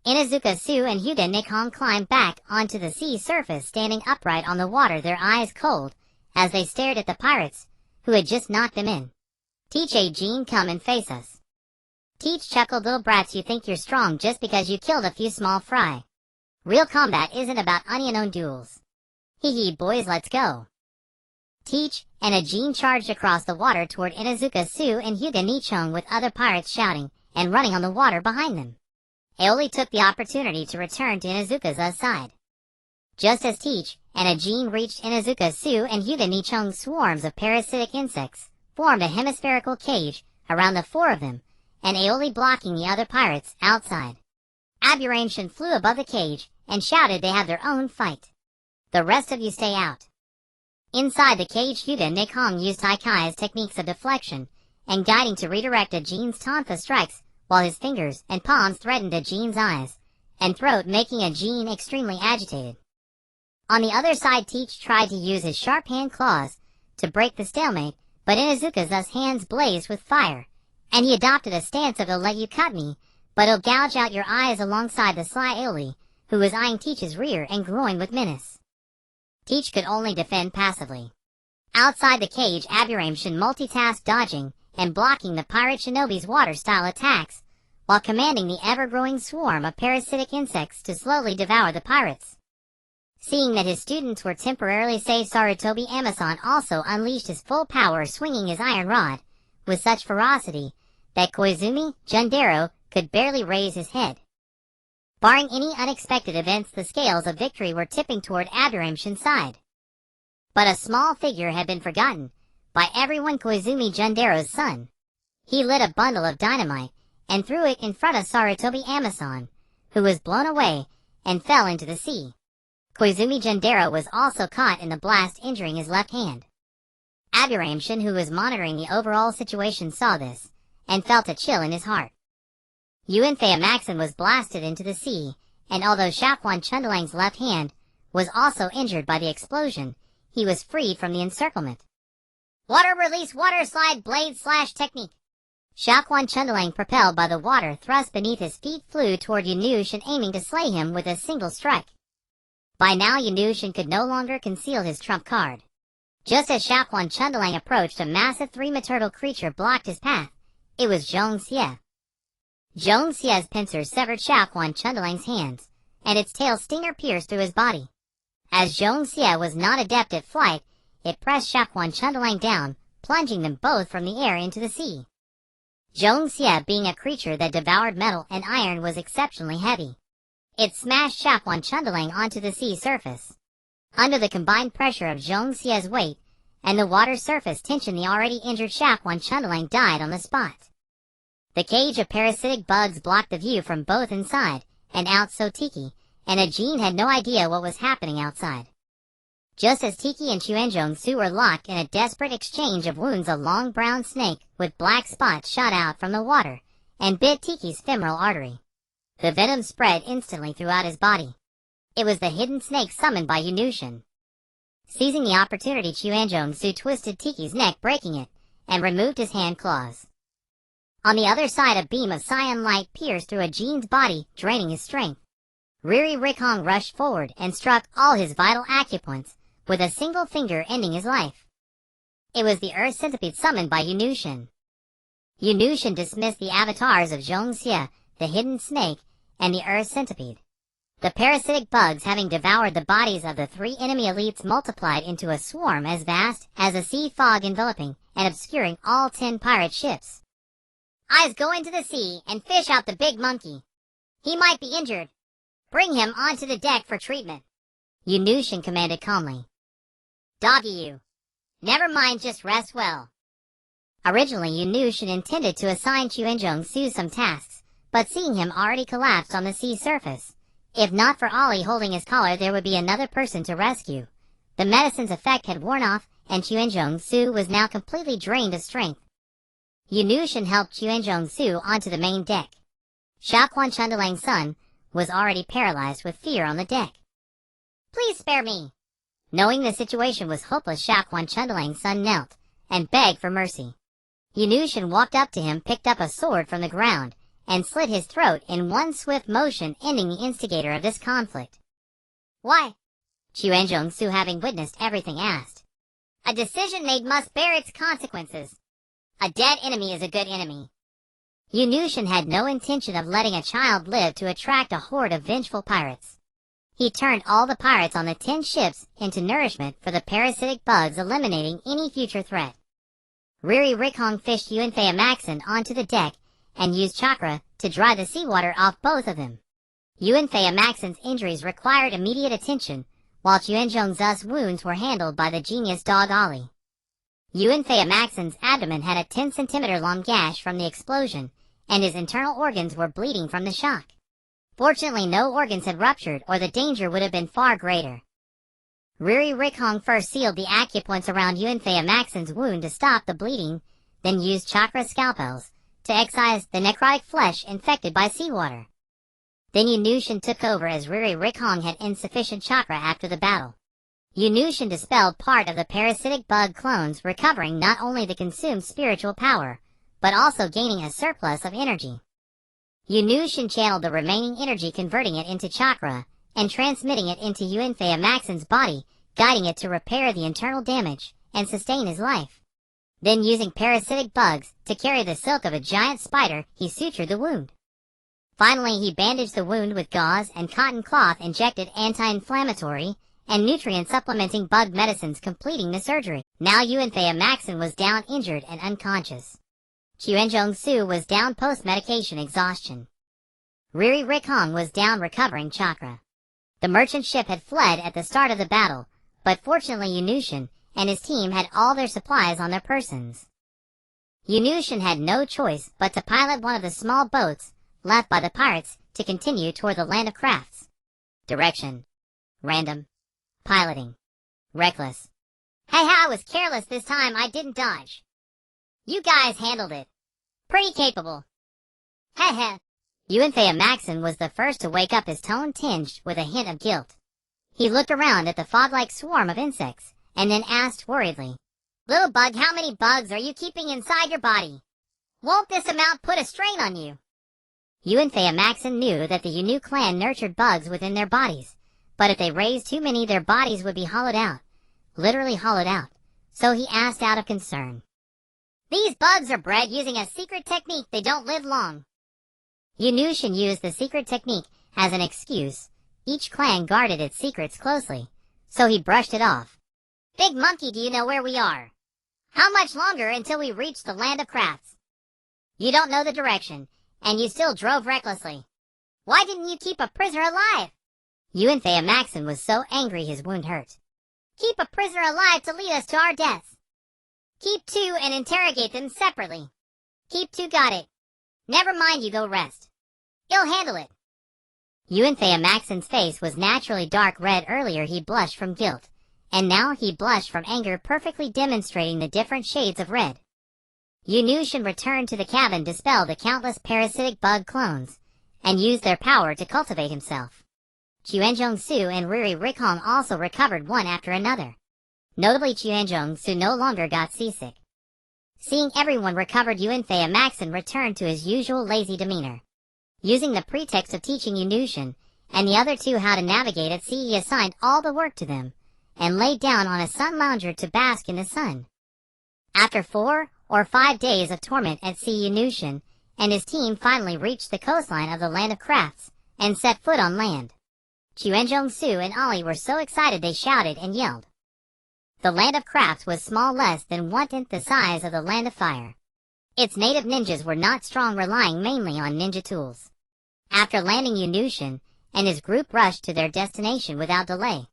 Inuzuka-Su and Hyuga Nikon climbed back onto the sea surface, standing upright on the water, their eyes cold, as they stared at the pirates, who had just knocked them in. "Teach, Jean, come and face us." Teach chuckled, "Little brats, you think you're strong just because you killed a few small fry. Real combat isn't about onion duels. Hee hee, boys, let's go." Teach and a jean charged across the water toward Inuzuka-Su and Hyuga Nichong, with other pirates shouting and running on the water behind them. Aoi took the opportunity to return to Inuzuka's side. Just as Teach and a jean reached Inuzuka-Su and Hyuga Nichong, swarms of parasitic insects formed a hemispherical cage around the 4 of them, and Aoi blocking the other pirates outside. Aberration flew above the cage and shouted they had their own fight. "The rest of you stay out." Inside the cage, Hyuga Nichong used Haikai's techniques of deflection and guiding to redirect a jean's tonfa strikes, while his fingers and palms threatened a jean's eyes and throat, making a jean extremely agitated. On the other side, Teach tried to use his sharp hand claws to break the stalemate, but Inuzuka's hands blazed with fire, and he adopted a stance of "I'll let you cut me, but I'll gouge out your eyes," alongside the sly Aoi, who was eyeing Teach's rear and groin with menace. Teach could only defend passively. Outside the cage, Aberration multitasked, dodging and blocking the pirate shinobi's water-style attacks, while commanding the ever-growing swarm of parasitic insects to slowly devour the pirates. Seeing that his students were temporarily safe, Sarutobi Amazon also unleashed his full power, swinging his iron rod with such ferocity that Koizumi Jundero could barely raise his head. Barring any unexpected events, the scales of victory were tipping toward Aberation's side. But a small figure had been forgotten by everyone: Koizumi Jundero's son. He lit a bundle of dynamite and threw it in front of Sarutobi Amazon, who was blown away and fell into the sea. Koizumi Jundero was also caught in the blast, injuring his left hand. Aberration, who was monitoring the overall situation, saw this and felt a chill in his heart. Yuanfei Maxon was blasted into the sea, and although Shaquan Chundalang's left hand was also injured by the explosion, he was freed from the encirclement. "Water release, water slide, blade slash technique." Shaquan Chundalang, propelled by the water thrust beneath his feet, flew toward Yunushin, aiming to slay him with a single strike. By now, Yunushin could no longer conceal his trump card. Just as Shaquan Chundalang approached, a massive 3-meter creature blocked his path. It was Zhong Xie. Zhong Xie's pincers severed Shaquan Chundalang's hands, and its tail stinger pierced through his body. As Zhong Xie was not adept at flight, it pressed Shaquan Chundalang down, plunging them both from the air into the sea. Zhong Xie, being a creature that devoured metal and iron, was exceptionally heavy. It smashed Shaquan Chundalang onto the sea surface. Under the combined pressure of Zhong Xie's weight and the water surface tension, the already injured Shaquan Chundalang died on the spot. The cage of parasitic bugs blocked the view from both inside and out, so Tiki and Ajin had no idea what was happening outside. Just as Tiki and Chuanzhong-su were locked in a desperate exchange of wounds, a long brown snake with black spots shot out from the water and bit Tiki's femoral artery. The venom spread instantly throughout his body. It was the hidden snake summoned by Yunushin. Seizing the opportunity, Chuanzhong-su twisted Tiki's neck, breaking it, and removed his hand claws. On the other side, a beam of cyan light pierced through Ajin's body, draining his strength. Riri Rikhong rushed forward and struck all his vital acupoints, with a single finger ending his life. It was the Earth Centipede summoned by Yunushin. Yunushin dismissed the avatars of Zhong Xie, the hidden snake, and the Earth Centipede. The parasitic bugs having devoured the bodies of the 3 enemy elites multiplied into a swarm as vast as a sea fog enveloping and obscuring all 10 pirate ships. "Eyes go into the sea and fish out the big monkey. He might be injured. Bring him onto the deck for treatment," Yunushin commanded calmly. "Doggy you. Never mind, just rest well." Originally, Yunushin intended to assign Chuenjong-su some tasks, but seeing him already collapsed on the sea surface, if not for Ollie holding his collar, there would be another person to rescue. The medicine's effect had worn off, and Chuenjong-su was now completely drained of strength. Yunushin helped Chuenjong-su onto the main deck. Shaoquan Chundalang's son was already paralyzed with fear on the deck. "Please spare me." Knowing the situation was hopeless, Shaoquan Chundalang's son knelt and begged for mercy. Yunushin walked up to him, picked up a sword from the ground, and slit his throat in one swift motion, ending the instigator of this conflict. "Why?" Chuenjong-su, having witnessed everything, asked. "A decision made must bear its consequences. A dead enemy is a good enemy." Yunushin had no intention of letting a child live to attract a horde of vengeful pirates. He turned all the pirates on the 10 ships into nourishment for the parasitic bugs, eliminating any future threat. Riri Rikhong fished Yunfei Maxin onto the deck and used chakra to dry the seawater off both of them. Yunfei Maxin's injuries required immediate attention, while Chuenjong's wounds were handled by the genius dog Ollie. Yunfei Maxin's abdomen had a 10-centimeter long gash from the explosion, and his internal organs were bleeding from the shock. Fortunately, no organs had ruptured, or the danger would have been far greater. Riri Rikhong first sealed the acupoints around Yunfei Maxin's wound to stop the bleeding, then used chakra scalpels to excise the necrotic flesh infected by seawater. Then Yunushin took over, as Riri Rikhong had insufficient chakra after the battle. Yunushin dispelled part of the parasitic bug clones, recovering not only the consumed spiritual power, but also gaining a surplus of energy. Yunushin channeled the remaining energy, converting it into chakra, and transmitting it into Yunfei Maxin's body, guiding it to repair the internal damage and sustain his life. Then, using parasitic bugs to carry the silk of a giant spider, he sutured the wound. Finally, he bandaged the wound with gauze and cotton cloth, injected anti-inflammatory and nutrient-supplementing bug medicines, completing the surgery. Now Yunfei Maxin was down, injured and unconscious. Chuenjong-su was down post-medication exhaustion. Riri Rikhong was down, recovering chakra. The merchant ship had fled at the start of the battle, but fortunately Yunushin and his team had all their supplies on their persons. Yunushin had no choice but to pilot one of the small boats left by the pirates to continue toward the land of crafts. Direction: random. Piloting: reckless. "Hey, I was careless this time. I didn't dodge. You guys handled it. Pretty capable. Heh." Yunfei Maxin was the first to wake up, his tone tinged with a hint of guilt. He looked around at the fog-like swarm of insects, and then asked worriedly, "Little bug, how many bugs are you keeping inside your body? Won't this amount put a strain on you?" Yunfei Maxin knew that the Yunu clan nurtured bugs within their bodies, but if they raised too many, their bodies would be hollowed out, literally hollowed out, so he asked out of concern, "These bugs are bred using a secret technique. They don't live long." Yunushin used the secret technique as an excuse. Each clan guarded its secrets closely, so he brushed it off. "Big monkey, do you know where we are? How much longer until we reach the land of crafts? You don't know the direction, and you still drove recklessly. Why didn't you keep a prisoner alive?" Yunfei Maxin was so angry his wound hurt. "Keep a prisoner alive to lead us to our deaths. Keep 2 and interrogate them separately. Keep 2 got it. Never mind, you go rest. You'll handle it." Yunfei Maxin's face was naturally dark red. Earlier he blushed from guilt, and now he blushed from anger, perfectly demonstrating the different shades of red. Yunushin returned to the cabin, dispelled the countless parasitic bug clones, and used their power to cultivate himself. Chuenjong-su and Riri Rikhong also recovered one after another. Notably, Chuenjong-su no longer got seasick. Seeing everyone recovered, Yunfei Maxin returned to his usual lazy demeanor. Using the pretext of teaching Yunushin and the other 2 how to navigate at sea, he assigned all the work to them, and laid down on a sun lounger to bask in the sun. After 4 or 5 days of torment at sea, Yunushin and his team finally reached the coastline of the land of crafts and set foot on land. Su and Ollie were so excited they shouted and yelled. The land of crafts was small, less than 1/10 the size of the land of fire. Its native ninjas were not strong, relying mainly on ninja tools. After landing, Yunushin and his group rushed to their destination without delay.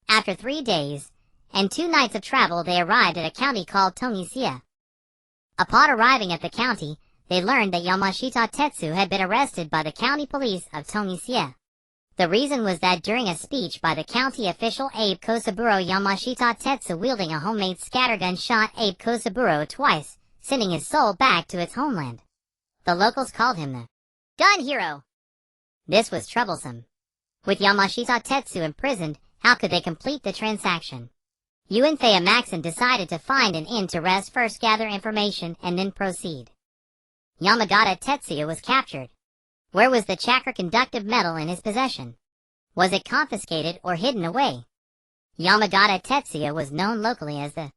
After 3 days and 2 nights of travel, they arrived at a county called Tonisia. Upon arriving at the county, they learned that Yamashita Tetsu had been arrested by the county police of Tonisia. The reason was that during a speech by the county official Abe Kosaburo, Yamashita Tetsu wielding a homemade scattergun shot Abe Kosaburo twice, sending his soul back to its homeland. The locals called him the gun hero. This was troublesome. With Yamashita Tetsu imprisoned, how could they complete the transaction? Uenthea Maxon decided to find an inn to rest, first gather information, and then proceed. Yamagata Tetsuya was captured. Where was the chakra conductive metal in his possession? Was it confiscated or hidden away? Yamagata Tetsuya was known locally as the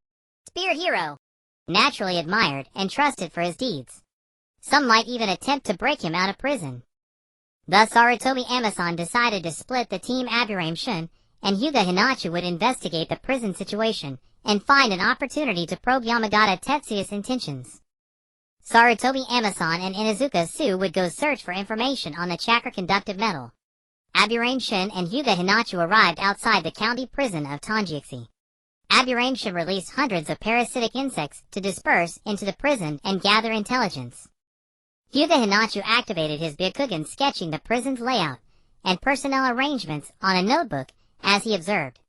spear hero, naturally admired and trusted for his deeds. Some might even attempt to break him out of prison. Thus Sarutobi Amasan decided to split the team. Aburame Shun and Hyuga Hinachi would investigate the prison situation and find an opportunity to probe Yamagata Tetsuya's intentions. Sarutobi Amasan and Inuzuka Su would go search for information on the chakra conductive metal. Aburame Shun and Hyuga Hinachi arrived outside the county prison of Tanjiexi. Aburame Shun released hundreds of parasitic insects to disperse into the prison and gather intelligence. Hyuga Hinachi activated his Byakugan, sketching the prison's layout and personnel arrangements on a notebook as he observed.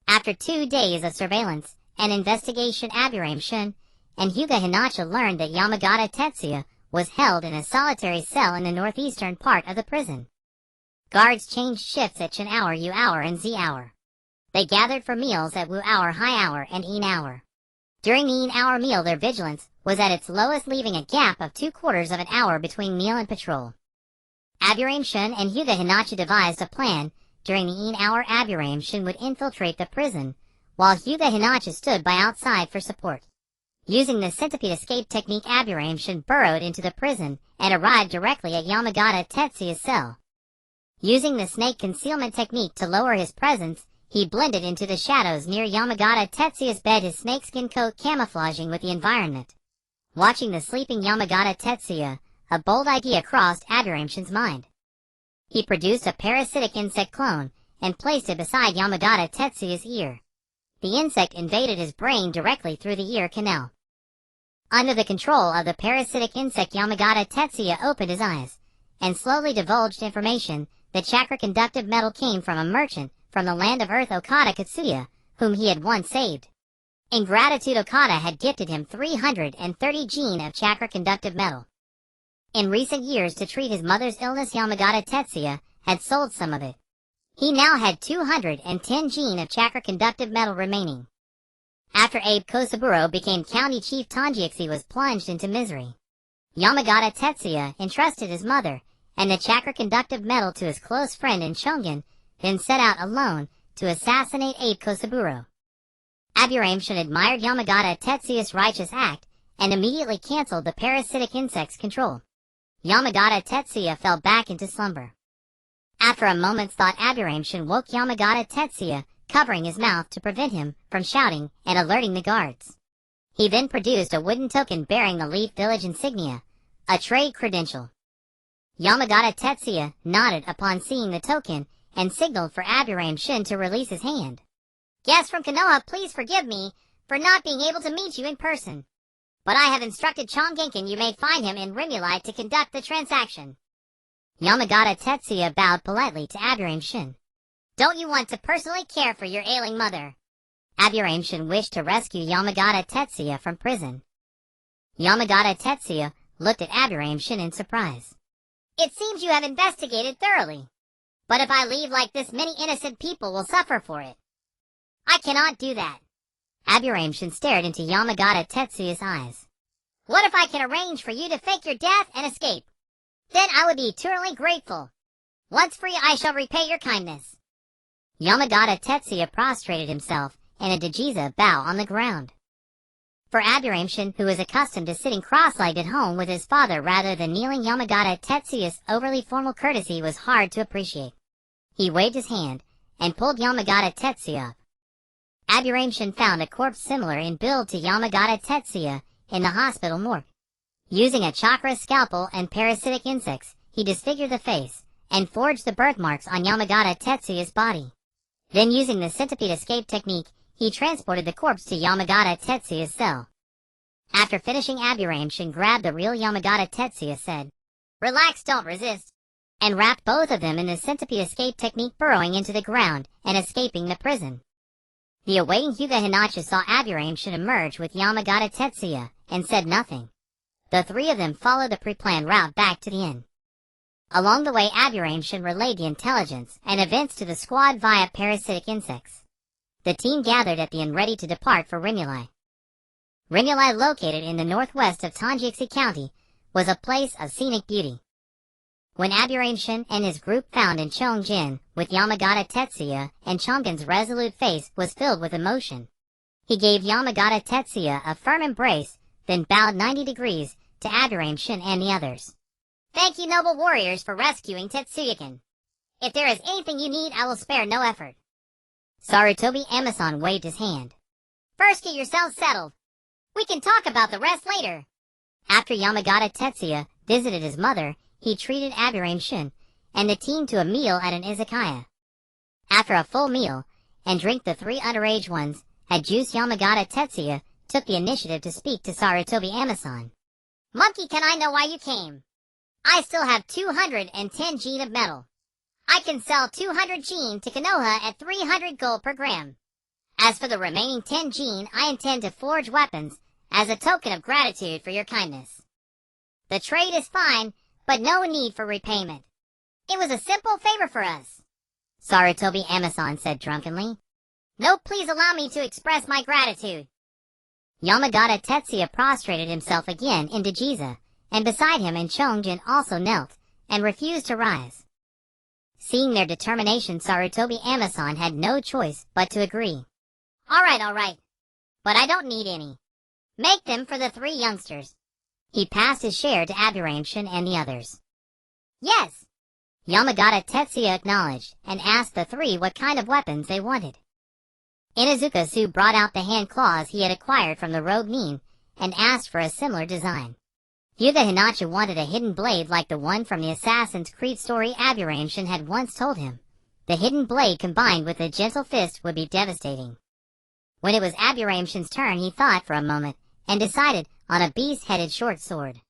After 2 days of surveillance and investigation, Aburame Shun and Hyuga Hinachi learned that Yamagata Tetsuya was held in a solitary cell in the northeastern part of the prison. Guards changed shifts at Chin hour, U hour, and Z hour. They gathered for meals at Wu hour, Hai hour, and Een hour. During the Een hour meal, their vigilance was at its lowest, leaving a gap of 3/4 of an hour between meal and patrol. Aburame Shun and Hyuga Hinachi devised a plan. During the Een hour, Aburame Shun would infiltrate the prison, while Hyuga Hinachi stood by outside for support. Using the centipede escape technique, Aburame Shun burrowed into the prison and arrived directly at Yamagata Tetsuya's cell. Using the snake concealment technique to lower his presence, he blended into the shadows near Yamagata Tetsuya's bed, his snakeskin coat camouflaging with the environment. Watching the sleeping Yamagata Tetsuya, a bold idea crossed Aburame Shun's mind. He produced a parasitic insect clone and placed it beside Yamagata Tetsuya's ear. The insect invaded his brain directly through the ear canal. Under the control of the parasitic insect, Yamagata Tetsuya opened his eyes and slowly divulged information. The chakra conductive metal came from a merchant from the land of Earth, Okada Katsuya, whom he had once saved. In gratitude, Okada had gifted him 330 gene of chakra conductive metal. In recent years, to treat his mother's illness, Yamagata Tetsuya had sold some of it. He now had 210 gene of chakra conductive metal remaining. After Abe Kosaburo became county chief, Tanjiexi was plunged into misery. Yamagata Tetsuya entrusted his mother and the chakra conductive metal to his close friend in Chongan, then set out alone to assassinate Abe Kosaburo. Aburame Shun admired Yamagata Tetsuya's righteous act and immediately canceled the parasitic insect's control. Yamagata Tetsuya fell back into slumber. After a moment's thought, Aburame Shun woke Yamagata Tetsuya, covering his mouth to prevent him from shouting and alerting the guards. He then produced a wooden token bearing the Leaf Village insignia, a trade credential. Yamagata Tetsuya nodded upon seeing the token and signaled for Aburame Shun to release his hand. Guests from Konoha, please forgive me for not being able to meet you in person. But I have instructed Chongenkin you may find him in Rimulite to conduct the transaction. Yamagata Tetsuya bowed politely to Aburame Shun. Don't you want to personally care for your ailing mother? Aburame Shun wished to rescue Yamagata Tetsuya from prison. Yamagata Tetsuya looked at Aburame Shun in surprise. It seems you have investigated thoroughly. But if I leave like this, many innocent people will suffer for it. I cannot do that. Aburame Shun stared into Yamagata Tetsuya's eyes. What if I can arrange for you to fake your death and escape? Then I would be eternally grateful. Once free, I shall repay your kindness. Yamagata Tetsuya prostrated himself in a Dajiza bow on the ground. For Aburame Shun, who was accustomed to sitting cross-legged at home with his father rather than kneeling, Yamagata Tetsuya's overly formal courtesy was hard to appreciate. He waved his hand and pulled Yamagata Tetsuya up. Aberration found a corpse similar in build to Yamagata Tetsuya in the hospital morgue. Using a chakra scalpel and parasitic insects, he disfigured the face and forged the birthmarks on Yamagata Tetsuya's body. Then using the centipede escape technique, he transported the corpse to Yamagata Tetsuya's cell. After finishing Aberration grabbed the real Yamagata Tetsuya, said, "Relax, don't resist," and wrapped both of them in the centipede escape technique, burrowing into the ground and escaping the prison. The awaiting Hyuga Hinachi saw Aberration emerge with Yamagata Tetsuya and said nothing. The three of them followed the pre-planned route back to the inn. Along the way, Aberration relayed the intelligence and events to the squad via parasitic insects. The team gathered at the inn ready to depart for Rimuli. Rimuli, located in the northwest of Tanjixi County, was a place of scenic beauty. When Aberration and his group found in Chongjin with Yamagata Tetsuya, and Chongin's resolute face was filled with emotion. He gave Yamagata Tetsuya a firm embrace, then bowed 90 degrees to Aberration and the others. "Thank you, noble warriors, for rescuing Tetsuya-kun. If there is anything you need, I will spare no effort." Sarutobi Amazon waved his hand. "First get yourselves settled. We can talk about the rest later." After Yamagata Tetsuya visited his mother, he treated Aberration and the team to a meal at an izakaya. After a full meal and drink, the three underage ones had juice. Yamagata Tetsuya took the initiative to speak to Sarutobi Amazon. "Monkey, can I know why you came? I still have 210 jean of metal. I can sell 200 jean to Konoha at 300 gold per gram. As for the remaining 10 jean, I intend to forge weapons as a token of gratitude for your kindness. The trade is fine, but no need for repayment. It was a simple favor for us," Sarutobi Amazon said drunkenly. "No, please allow me to express my gratitude." Yamagata Tetsuya prostrated himself again into Jiza, and beside him and Chongjin also knelt and refused to rise. Seeing their determination, Sarutobi Amazon had no choice but to agree. All right, but I don't need any. Make them for the three youngsters." He passed his share to Aberration and the others. "Yes," Yamagata Tetsuya acknowledged and asked the three what kind of weapons they wanted. Inuzuka Su brought out the hand claws he had acquired from the rogue Nin and asked for a similar design. Hyuga Hinachi wanted a hidden blade like the one from the Assassin's Creed story Aberration had once told him. The hidden blade combined with a gentle fist would be devastating. When it was Aberation's turn, he thought for a moment and decided on a beast-headed short sword.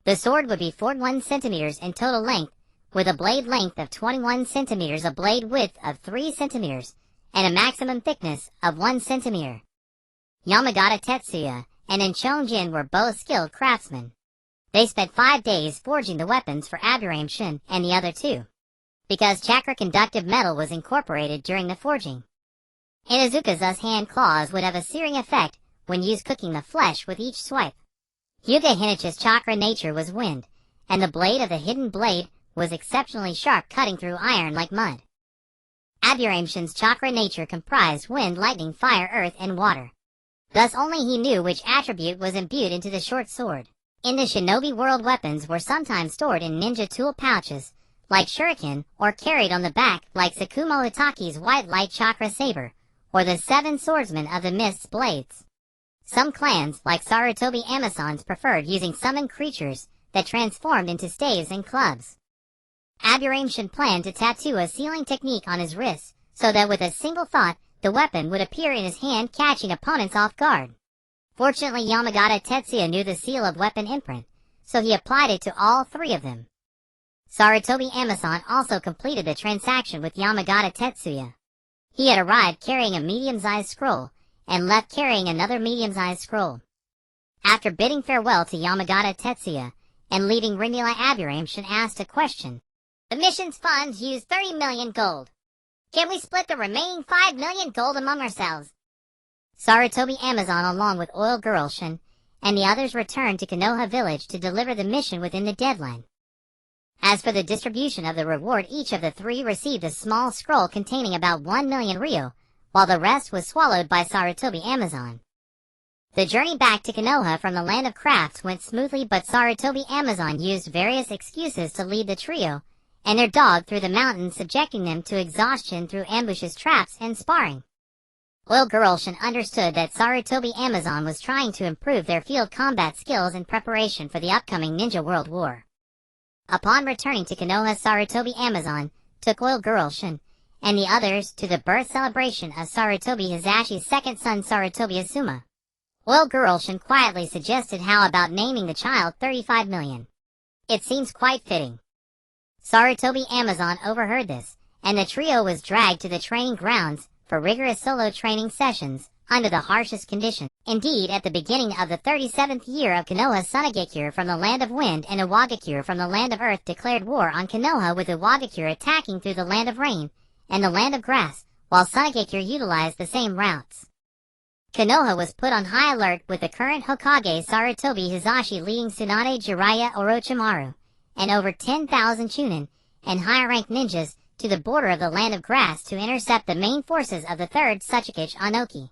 The sword would be 41 centimeters in total length, with a blade length of 21 centimeters, a blade width of 3 centimeters, and a maximum thickness of 1 centimeter. Yamagata Tetsuya and Chongjin were both skilled craftsmen. They spent 5 days forging the weapons for Aberration and the other two, because chakra conductive metal was incorporated during the forging. Inuzuka's hand claws would have a searing effect when used, cooking the flesh with each swipe. Hyuga Hinachi's chakra nature was wind, and the blade of the hidden blade was exceptionally sharp, cutting through iron like mud. Aberation's chakra nature comprised wind, lightning, fire, earth, and water. Thus only he knew which attribute was imbued into the short sword. In the shinobi world, weapons were sometimes stored in ninja tool pouches, like shuriken, or carried on the back like Tsukumo Itaki's white light chakra saber, or the 7 swordsmen of the mist's blades. Some clans, like Sarutobi Amazon's, preferred using summoned creatures that transformed into staves and clubs. Aberration planned to tattoo a sealing technique on his wrists, so that with a single thought, the weapon would appear in his hand, catching opponents off guard. Fortunately, Yamagata Tetsuya knew the seal of weapon imprint, so he applied it to all 3 of them. Sarutobi Amazon also completed the transaction with Yamagata Tetsuya. He had arrived carrying a medium-sized scroll, and left carrying another medium-sized scroll. After bidding farewell to Yamagata Tetsuya and leaving Rimuli, Aberration asked a question. "The mission's funds used 30 million gold. Can we split the remaining 5 million gold among ourselves?" Sarutobi Amazon, along with Oil Girl Shin and the others, returned to Konoha village to deliver the mission within the deadline. As for the distribution of the reward, each of the 3 received a small scroll containing about 1 million ryo, while the rest was swallowed by Sarutobi Amazon. The journey back to Konoha from the Land of Crafts went smoothly, but Sarutobi Amazon used various excuses to lead the trio and their dog through the mountains, subjecting them to exhaustion through ambushes, traps, and sparring. Oil Girl Shin understood that Sarutobi Amazon was trying to improve their field combat skills in preparation for the upcoming Ninja World War. Upon returning to Konoha, Sarutobi Amazon took Oil Girl Shin and the others to the birth celebration of Sarutobi Hizashi's second son, Sarutobi Asuma. Oil Girl Shin quietly suggested, how about naming the child 35 million? It seems quite fitting. Sarutobi Amazon overheard this, and the trio was dragged to the training grounds for rigorous solo training sessions under the harshest conditions. Indeed, at the beginning of the 37th year of Konoha, Sunagakure from the land of wind and Iwagakure from the land of earth declared war on Konoha, with Iwagakure attacking through the land of rain and the land of grass, while Sunagakure utilized the same routes. Konoha was put on high alert, with the current Hokage Sarutobi Hizashi leading Tsunade Jiraiya Orochimaru and over 10,000 Chunin and higher-ranked ninjas to the border of the land of grass to intercept the main forces of the 3rd Tsuchikage Anoki.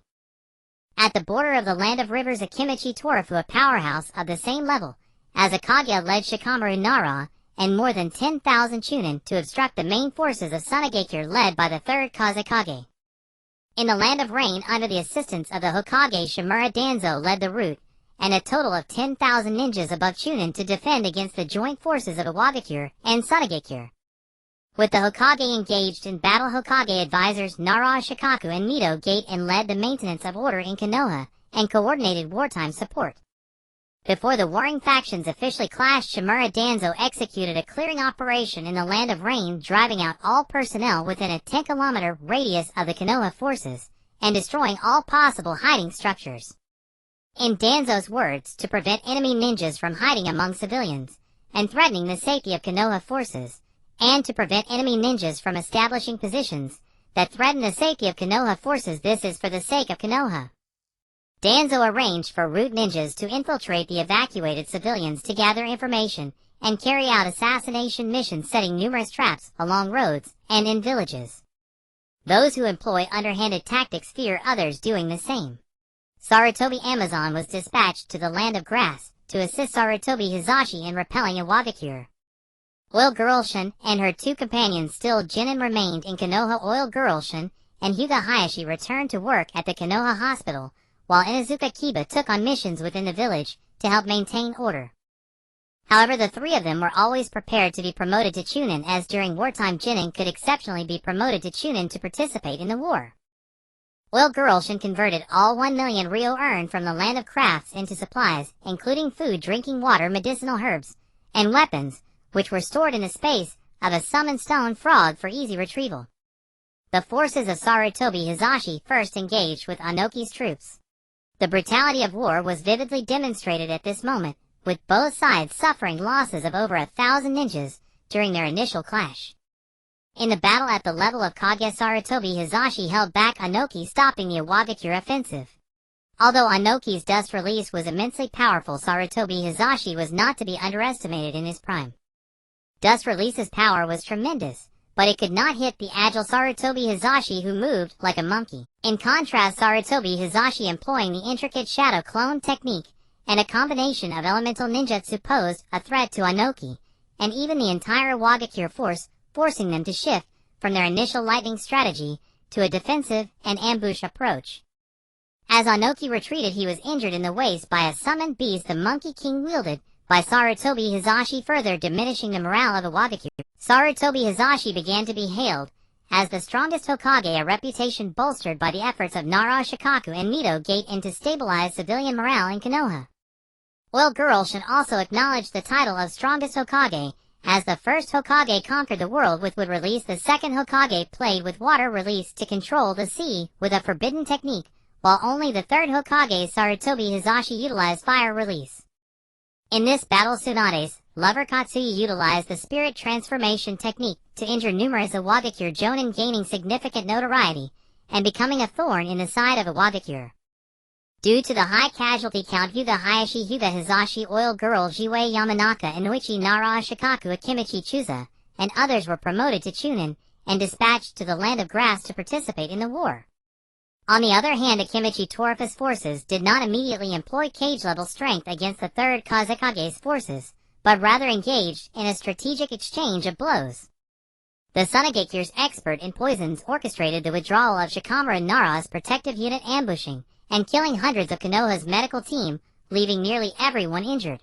At the border of the land of rivers, Akimichi Torafu, a powerhouse of the same level as Akage, led Shikamaru Nara and more than 10,000 Chunin to obstruct the main forces of Sunagakure led by the 3rd Kazekage. In the land of rain, under the assistance of the Hokage Shimura, Danzo led the route, and a total of 10,000 ninjas above Chunin to defend against the joint forces of Iwagakure and Sunagakure. With the Hokage engaged in battle, Hokage advisors Nara Shikaku and Mito gate and led the maintenance of order in Konoha and coordinated wartime support. Before the warring factions officially clashed, Shimura Danzo executed a clearing operation in the land of rain, driving out all personnel within a 10-kilometer radius of the Konoha forces and destroying all possible hiding structures. In Danzo's words, to prevent enemy ninjas from hiding among civilians and threatening the safety of Konoha forces, and to prevent enemy ninjas from establishing positions that threaten the safety of Konoha forces. This is for the sake of Konoha. Danzo arranged for root ninjas to infiltrate the evacuated civilians to gather information and carry out assassination missions, setting numerous traps along roads and in villages. Those who employ underhanded tactics fear others doing the same. Sarutobi Amazon was dispatched to the land of grass to assist Sarutobi Hizashi in repelling Iwagakure. Oil Girl Shin and her 2 companions, still Jinin, remained in Konoha. Oil Girl Shin and Hyuga Hayashi returned to work at the Konoha hospital, while Inuzuka Kiba took on missions within the village to help maintain order. However, the 3 of them were always prepared to be promoted to Chunin, as during wartime Jinin could exceptionally be promoted to Chunin to participate in the war. Oil Girl Shin converted all 1 million ryo earned from the land of crafts into supplies, including food, drinking water, medicinal herbs, and weapons, which were stored in the space of a summoned stone frog for easy retrieval. The forces of Sarutobi Hizashi first engaged with Anoki's troops. The brutality of war was vividly demonstrated at this moment, with both sides suffering losses of over 1,000 ninjas during their initial clash. In the battle at the level of Kage, Sarutobi Hizashi held back Anoki, stopping the Iwagakure offensive. Although Anoki's dust release was immensely powerful, Sarutobi Hizashi was not to be underestimated in his prime. Dust Release's power was tremendous, but it could not hit the agile Sarutobi Hizashi, who moved like a monkey. In contrast, Sarutobi Hizashi, employing the intricate shadow clone technique and a combination of elemental ninjutsu, posed a threat to Anoki and even the entire Iwagakure force, forcing them to shift from their initial lightning strategy to a defensive and ambush approach. As Anoki retreated, he was injured in the waist by a summoned beast the Monkey King wielded by Sarutobi Hizashi, further diminishing the morale of Iwagakure. Sarutobi Hizashi began to be hailed as the strongest Hokage, a reputation bolstered by the efforts of Nara Shikaku and Mito Gate and to stabilize civilian morale in Konoha. Oil Girl Shin also acknowledged the title of strongest Hokage, as the first Hokage conquered the world with would release. The second Hokage played with water release to control the sea with a forbidden technique, while only the third Hokage, Sarutobi Hizashi, utilized fire release. In this battle, Tsunade's lover Katsuya utilized the spirit transformation technique to injure numerous Iwagakure jōnin, gaining significant notoriety and becoming a thorn in the side of Iwagakure. Due to the high casualty count, Hyuga Hayashi, Hyuga Hizashi, Oil Girl, Jiwei Yamanaka, Inoichi Nara Shikaku, Akimichi Chusa, and others were promoted to Chunin and dispatched to the land of grass to participate in the war. On the other hand, Akimichi Torafu's forces did not immediately employ cage-level strength against the 3rd Kazekage's forces, but rather engaged in a strategic exchange of blows. The Tsunagekyu's expert in poisons orchestrated the withdrawal of Shikamaru Nara's protective unit, ambushing and killing hundreds of Konoha's medical team, leaving nearly everyone injured.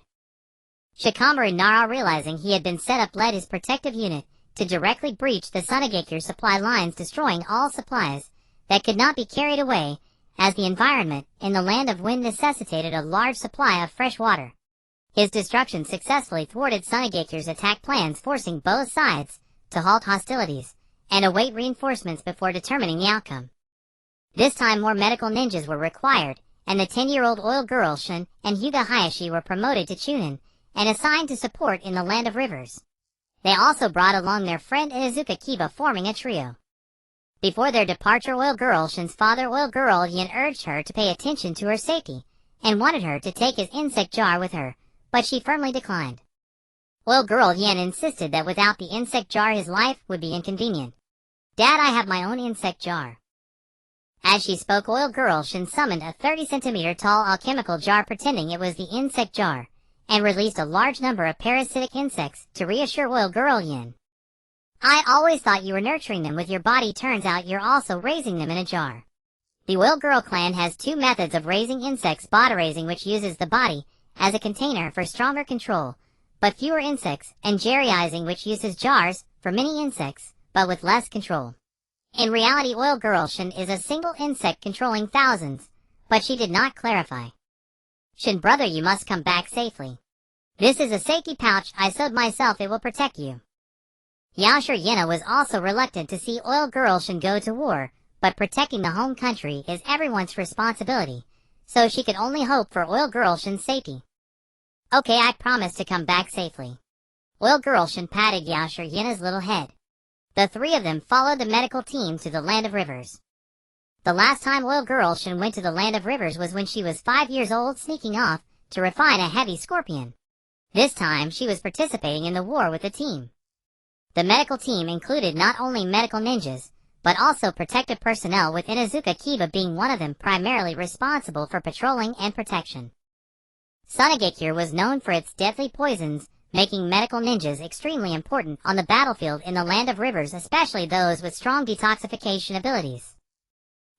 Shikamaru Nara, realizing he had been set up, led his protective unit to directly breach the Tsunagekure supply lines, destroying all supplies that could not be carried away, as the environment in the Land of Wind necessitated a large supply of fresh water. His destruction successfully thwarted Tsunagekure's attack plans, forcing both sides to halt hostilities and await reinforcements before determining the outcome. This time more medical ninjas were required, and the 10-year-old oil girl Shin and Hyuga Hayashi were promoted to Chunin and assigned to support in the Land of Rivers. They also brought along their friend Inuzuka Kiba, forming a trio. Before their departure, oil girl Shin's father, oil girl Yin, urged her to pay attention to her safety and wanted her to take his insect jar with her, but she firmly declined. Oil girl Yin insisted that without the insect jar his life would be inconvenient. "Dad, I have my own insect jar." As she spoke, oil girl Shin summoned a 30-centimeter tall alchemical jar, pretending it was the insect jar, and released a large number of parasitic insects to reassure oil girl Yin. "I always thought you were nurturing them with your body. Turns out you're also raising them in a jar." The oil girl clan has two methods of raising insects: body raising, which uses the body as a container for stronger control but fewer insects, and jerryizing, which uses jars for many insects but with less control. In reality, oil girl Shin is a single insect controlling thousands, but she did not clarify. "Shin brother, you must come back safely. This is a safety pouch I sewed myself. It will protect you." Yashir Yena was also reluctant to see oil girl Shin go to war, but protecting the home country is everyone's responsibility, so she could only hope for oil girl Shin's safety. "Okay, I promise to come back safely." Oil girl Shin patted Yashir Yena's little head. The three of them followed the medical team to the Land of Rivers. The last time oil girl Shin went to the Land of Rivers was when she was 5 years old, sneaking off to refine a heavy scorpion. This time she was participating in the war with the team. The medical team included not only medical ninjas, but also protective personnel, with Inuzuka Kiba being one of them, primarily responsible for patrolling and protection. Tsunagekure was known for its deadly poisons, making medical ninjas extremely important on the battlefield in the Land of Rivers, especially those with strong detoxification abilities.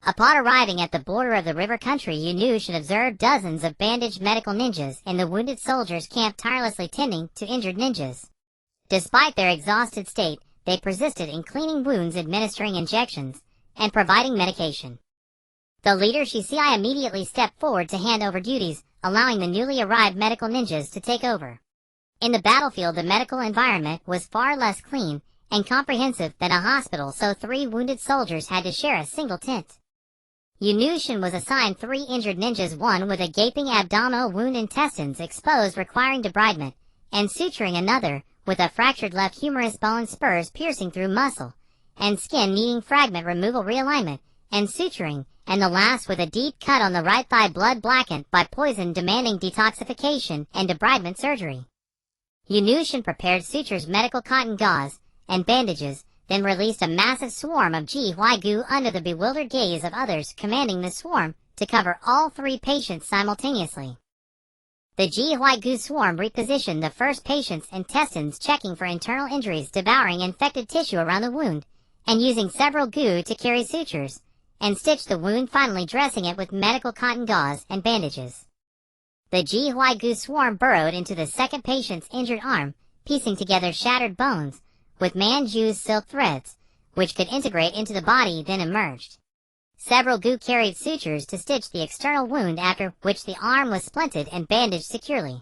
Upon arriving at the border of the river country, Yunushin observed dozens of bandaged medical ninjas in the wounded soldiers' camp, tirelessly tending to injured ninjas. Despite their exhausted state, they persisted in cleaning wounds, administering injections, and providing medication. The leader Shisei immediately stepped forward to hand over duties, allowing the newly arrived medical ninjas to take over. In the battlefield, the medical environment was far less clean and comprehensive than a hospital, so 3 wounded soldiers had to share a single tent. Yunushin was assigned 3 injured ninjas, one with a gaping abdominal wound, intestines exposed requiring debridement, and suturing; another with a fractured left humerus bone, spurs piercing through muscle and skin needing fragment removal, realignment, and suturing; and the last with a deep cut on the right thigh, blood blackened by poison, demanding detoxification and debridement surgery. Yunushin prepared sutures, medical cotton gauze, and bandages, then released a massive swarm of Ji-Hwai-gu under the bewildered gaze of others, commanding the swarm to cover all 3 patients simultaneously. The Ji-Hwai-gu swarm repositioned the first patient's intestines, checking for internal injuries, devouring infected tissue around the wound, and using several gu to carry sutures and stitch the wound, finally dressing it with medical cotton gauze and bandages. The Ji-Hwai-gu swarm burrowed into the second patient's injured arm, piecing together shattered bones with Manju's silk threads, which could integrate into the body, then emerged. Several gu carried sutures to stitch the external wound, after which the arm was splinted and bandaged securely.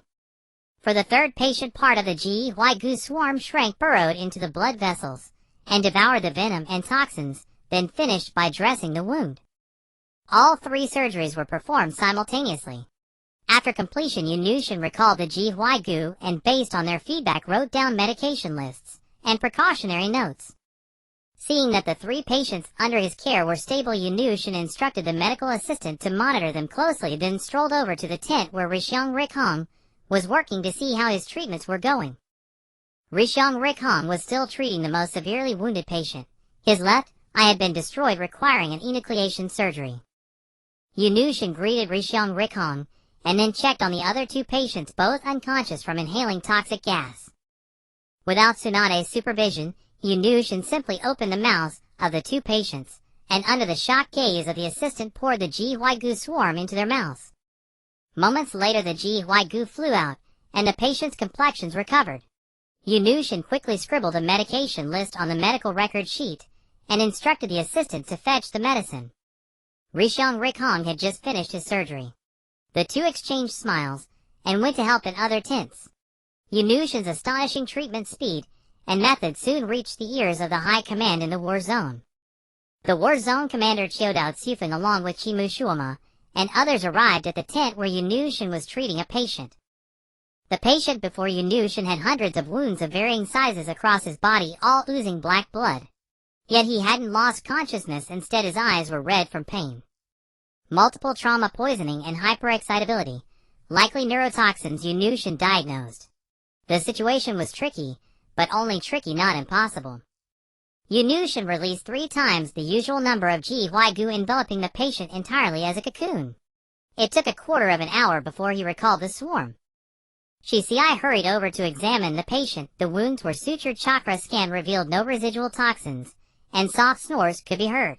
For the third patient, part of the Ji-Hwai-gu swarm shrank, burrowed into the blood vessels, and devoured the venom and toxins, then finished by dressing the wound. All 3 surgeries were performed simultaneously. After completion, Yunushin recalled the Ji-Hwai-gu and, based on their feedback, wrote down medication lists and precautionary notes. Seeing that the 3 patients under his care were stable, Yunushin instructed the medical assistant to monitor them closely, then strolled over to the tent where Rishyong Rikhong was working to see how his treatments were going. Rishyong Rikhong was still treating the most severely wounded patient. His left eye had been destroyed, requiring an enucleation surgery. Yunushin greeted Rishyong Rikhong and then checked on the other 2 patients, both unconscious from inhaling toxic gas. Without Tsunade's supervision, Yunushin simply opened the mouths of the two patients, and under the shocked gaze of the assistant poured the ji-hwai-gu swarm into their mouths. Moments later the ji-hwai-gu flew out, and the patients' complexions recovered. Yunushin quickly scribbled a medication list on the medical record sheet, and instructed the assistant to fetch the medicine. Rishong Rikhong had just finished his surgery. The two exchanged smiles, and went to help in other tints. Yunushin's astonishing treatment speed and method soon reached the ears of the high command in the war zone. The war zone commander Chiodao Tsufeng along with Chimu Shuoma and others arrived at the tent where Yunushin was treating a patient. The patient before Yunushin had hundreds of wounds of varying sizes across his body, all oozing black blood. Yet he hadn't lost consciousness, instead his eyes were red from pain. Multiple trauma poisoning and hyperexcitability, likely neurotoxins, Yunushin diagnosed. The situation was tricky, but only tricky, not impossible. Yunushin released 3 times the usual number of ji-hwai-gu, enveloping the patient entirely as a cocoon. It took a quarter of an hour before he recalled the swarm. Shizuki hurried over to examine the patient. The wounds were sutured. Chakra scan revealed no residual toxins, and soft snores could be heard.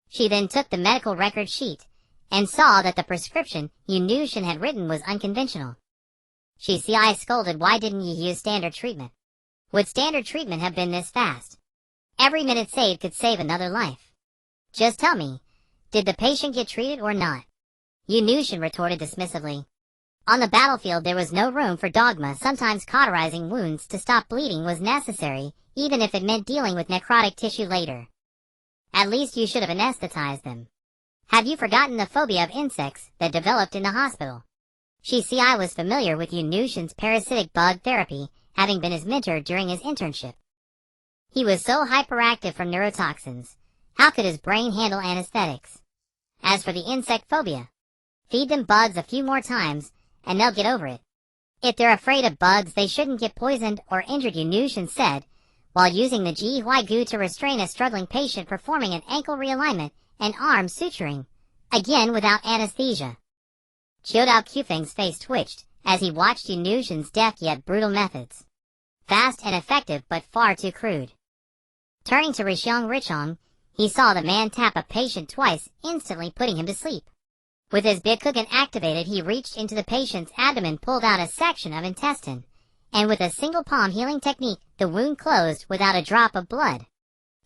She then took the medical record sheet, and saw that the prescription Yunushin had written was unconventional. Shizuki scolded, "Why didn't you use standard treatment? Would standard treatment have been this fast? Every minute saved could save another life. Just tell me, did the patient get treated or not?" Yunushin retorted dismissively. On the battlefield there was no room for dogma. Sometimes cauterizing wounds to stop bleeding was necessary, even if it meant dealing with necrotic tissue later. At least you should have anesthetized them. Have you forgotten the phobia of insects that developed in the hospital? Shizuki was familiar with Yunushin's parasitic bug therapy, having been his mentor during his internship. He was so hyperactive from neurotoxins. How could his brain handle anesthetics? As for the insect phobia, feed them bugs a few more times, and they'll get over it. If they're afraid of bugs, they shouldn't get poisoned or injured, Yunushin said, while using the ji-hwai-gu to restrain a struggling patient, performing an ankle realignment and arm suturing, again without anesthesia. Chiodao Qufeng's face twitched as he watched Yunushin's deft yet brutal methods. Fast and effective, but far too crude. Turning to Rishong Richong, he saw the man tap a patient twice, instantly putting him to sleep. With his Byakugan activated, he reached into the patient's abdomen, pulled out a section of intestine, and with a single palm healing technique, the wound closed without a drop of blood.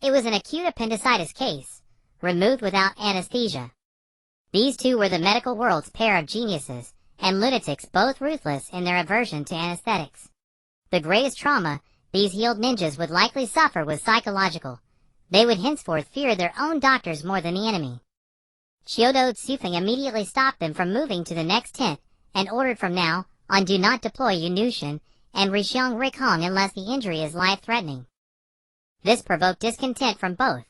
It was an acute appendicitis case, removed without anesthesia. These two were the medical world's pair of geniuses, and lunatics, both ruthless in their aversion to anesthetics. The greatest trauma these healed ninjas would likely suffer was psychological. They would henceforth fear their own doctors more than the enemy. Chiyodo Tsufeng immediately stopped them from moving to the next tent, and ordered from now on, do not deploy Yunushin and Rishong Rikhong unless the injury is life-threatening. This provoked discontent from both.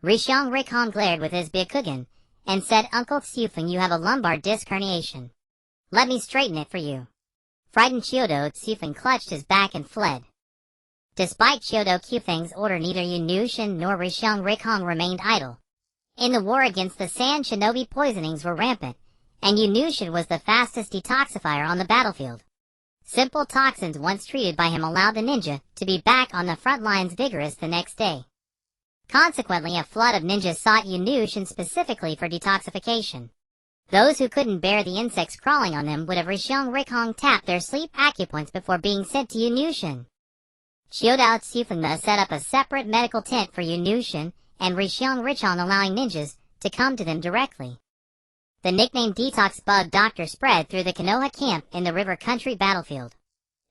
Rishong Rikhong glared with his Byakugan, and said, "Uncle Tsufeng, you have a lumbar disc herniation. Let me straighten it for you." Frightened Chiyodo Tsufeng clutched his back and fled. Despite Chiyodo Qufeng's order, neither Yunushin nor Rishong Rikhong remained idle. In the war against the Sand Shinobi, poisonings were rampant, and Yunushin was the fastest detoxifier on the battlefield. Simple toxins once treated by him allowed the ninja to be back on the front lines vigorous the next day. Consequently, a flood of ninjas sought Yunushin specifically for detoxification. Those who couldn't bear the insects crawling on them would have Rishong Rikhong tap their sleep acupoints before being sent to Yunushin. Chiodao Tsufeng set up a separate medical tent for Yunushin and Rishong Rikhong, allowing ninjas to come to them directly. The nickname Detox Bug Doctor spread through the Konoha camp in the river country battlefield.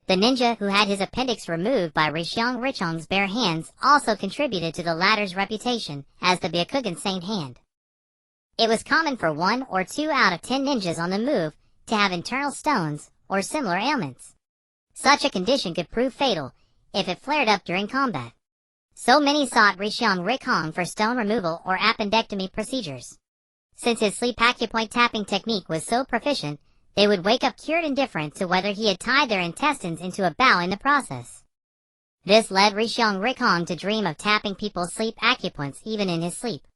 The ninja who had his appendix removed by Rishong Rikhong's bare hands also contributed to the latter's reputation as the Byakugan Saint Hand. It was common for 1 or 2 out of 10 ninjas on the move to have internal stones or similar ailments. Such a condition could prove fatal if it flared up during combat. So many sought Rishong Rikhong for stone removal or appendectomy procedures. Since his sleep acupoint tapping technique was so proficient, they would wake up cured, indifferent to whether he had tied their intestines into a bow in the process. This led Rishong Rikhong to dream of tapping people's sleep acupoints even in his sleep.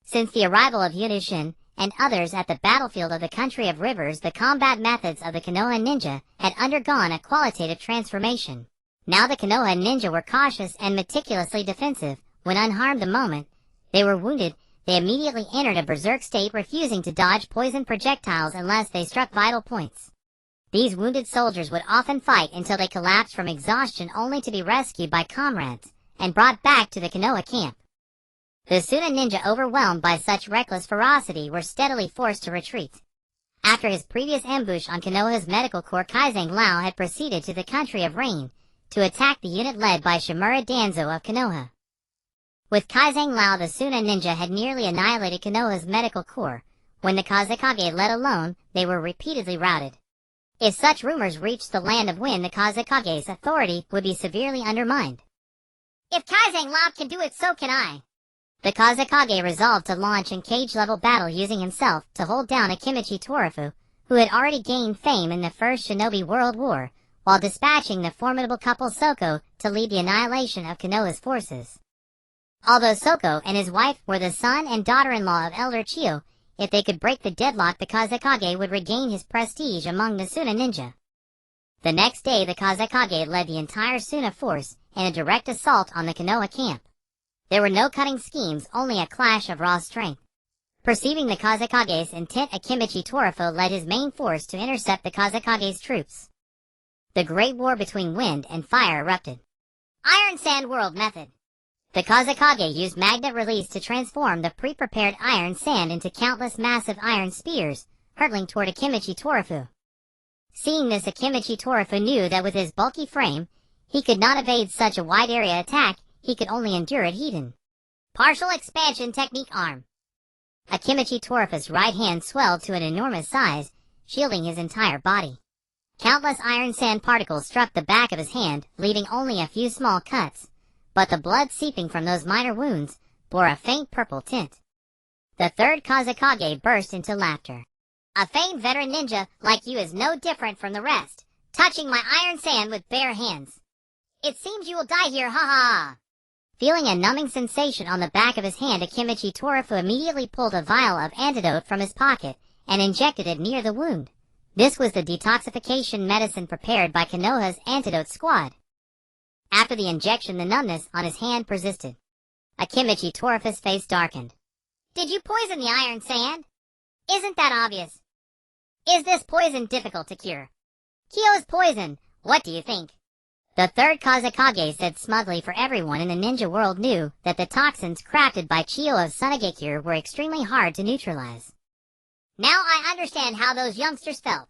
Since the arrival of Yunushin and others at the battlefield of the country of rivers, the combat methods of the Konoha ninja had undergone a qualitative transformation. Now the Konoha ninja were cautious and meticulously defensive. When unharmed the moment they were wounded, they immediately entered a berserk state, refusing to dodge poison projectiles unless they struck vital points. These wounded soldiers would often fight until they collapsed from exhaustion, only to be rescued by comrades and brought back to the Konoha camp. The Suna ninja, overwhelmed by such reckless ferocity, were steadily forced to retreat. After his previous ambush on Konoha's medical corps, Kazang Lao had proceeded to the country of Rain to attack the unit led by Shimura Danzo of Konoha. With Kazang Lao, the Suna ninja had nearly annihilated Konoha's medical corps. When the Kazekage led alone, they were repeatedly routed. If such rumors reached the land of Wind, the Kazekage's authority would be severely undermined. If Kazang Lao can do it, so can I. The Kazekage resolved to launch a cage-level battle, using himself to hold down Akimichi Torafu, who had already gained fame in the First Shinobi World War, while dispatching the formidable couple Soko to lead the annihilation of Konoha's forces. Although Soko and his wife were the son and daughter-in-law of Elder Chiyo, if they could break the deadlock, the Kazekage would regain his prestige among the Suna ninja. The next day, the Kazekage led the entire Suna force in a direct assault on the Konoha camp. There were no cutting schemes, only a clash of raw strength. Perceiving the Kazekage's intent, Akimichi Torafu led his main force to intercept the Kazekage's troops. The great war between wind and fire erupted. Iron Sand World Method. The Kazekage used magnet release to transform the pre-prepared iron sand into countless massive iron spears, hurtling toward Akimichi Torafu. Seeing this, Akimichi Torafu knew that with his bulky frame, he could not evade such a wide area attack. He could only endure it hidden. Partial Expansion Technique Arm. Akimichi Torafu's right hand swelled to an enormous size, shielding his entire body. Countless iron sand particles struck the back of his hand, leaving only a few small cuts, but the blood seeping from those minor wounds bore a faint purple tint. The third Kazekage burst into laughter. A famed veteran ninja like you is no different from the rest, touching my iron sand with bare hands. It seems you will die here, ha ha! Feeling a numbing sensation on the back of his hand, Akimichi Torafu immediately pulled a vial of antidote from his pocket and injected it near the wound. This was the detoxification medicine prepared by Konoha's antidote squad. After the injection, the numbness on his hand persisted. Akimichi Torafu's face darkened. Did you poison the iron sand? Isn't that obvious? Is this poison difficult to cure? Kyo's poison, what do you think? The third Kazekage said smugly, for everyone in the ninja world knew that the toxins crafted by Chiyo of Sunagekure were extremely hard to neutralize. Now I understand how those youngsters felt.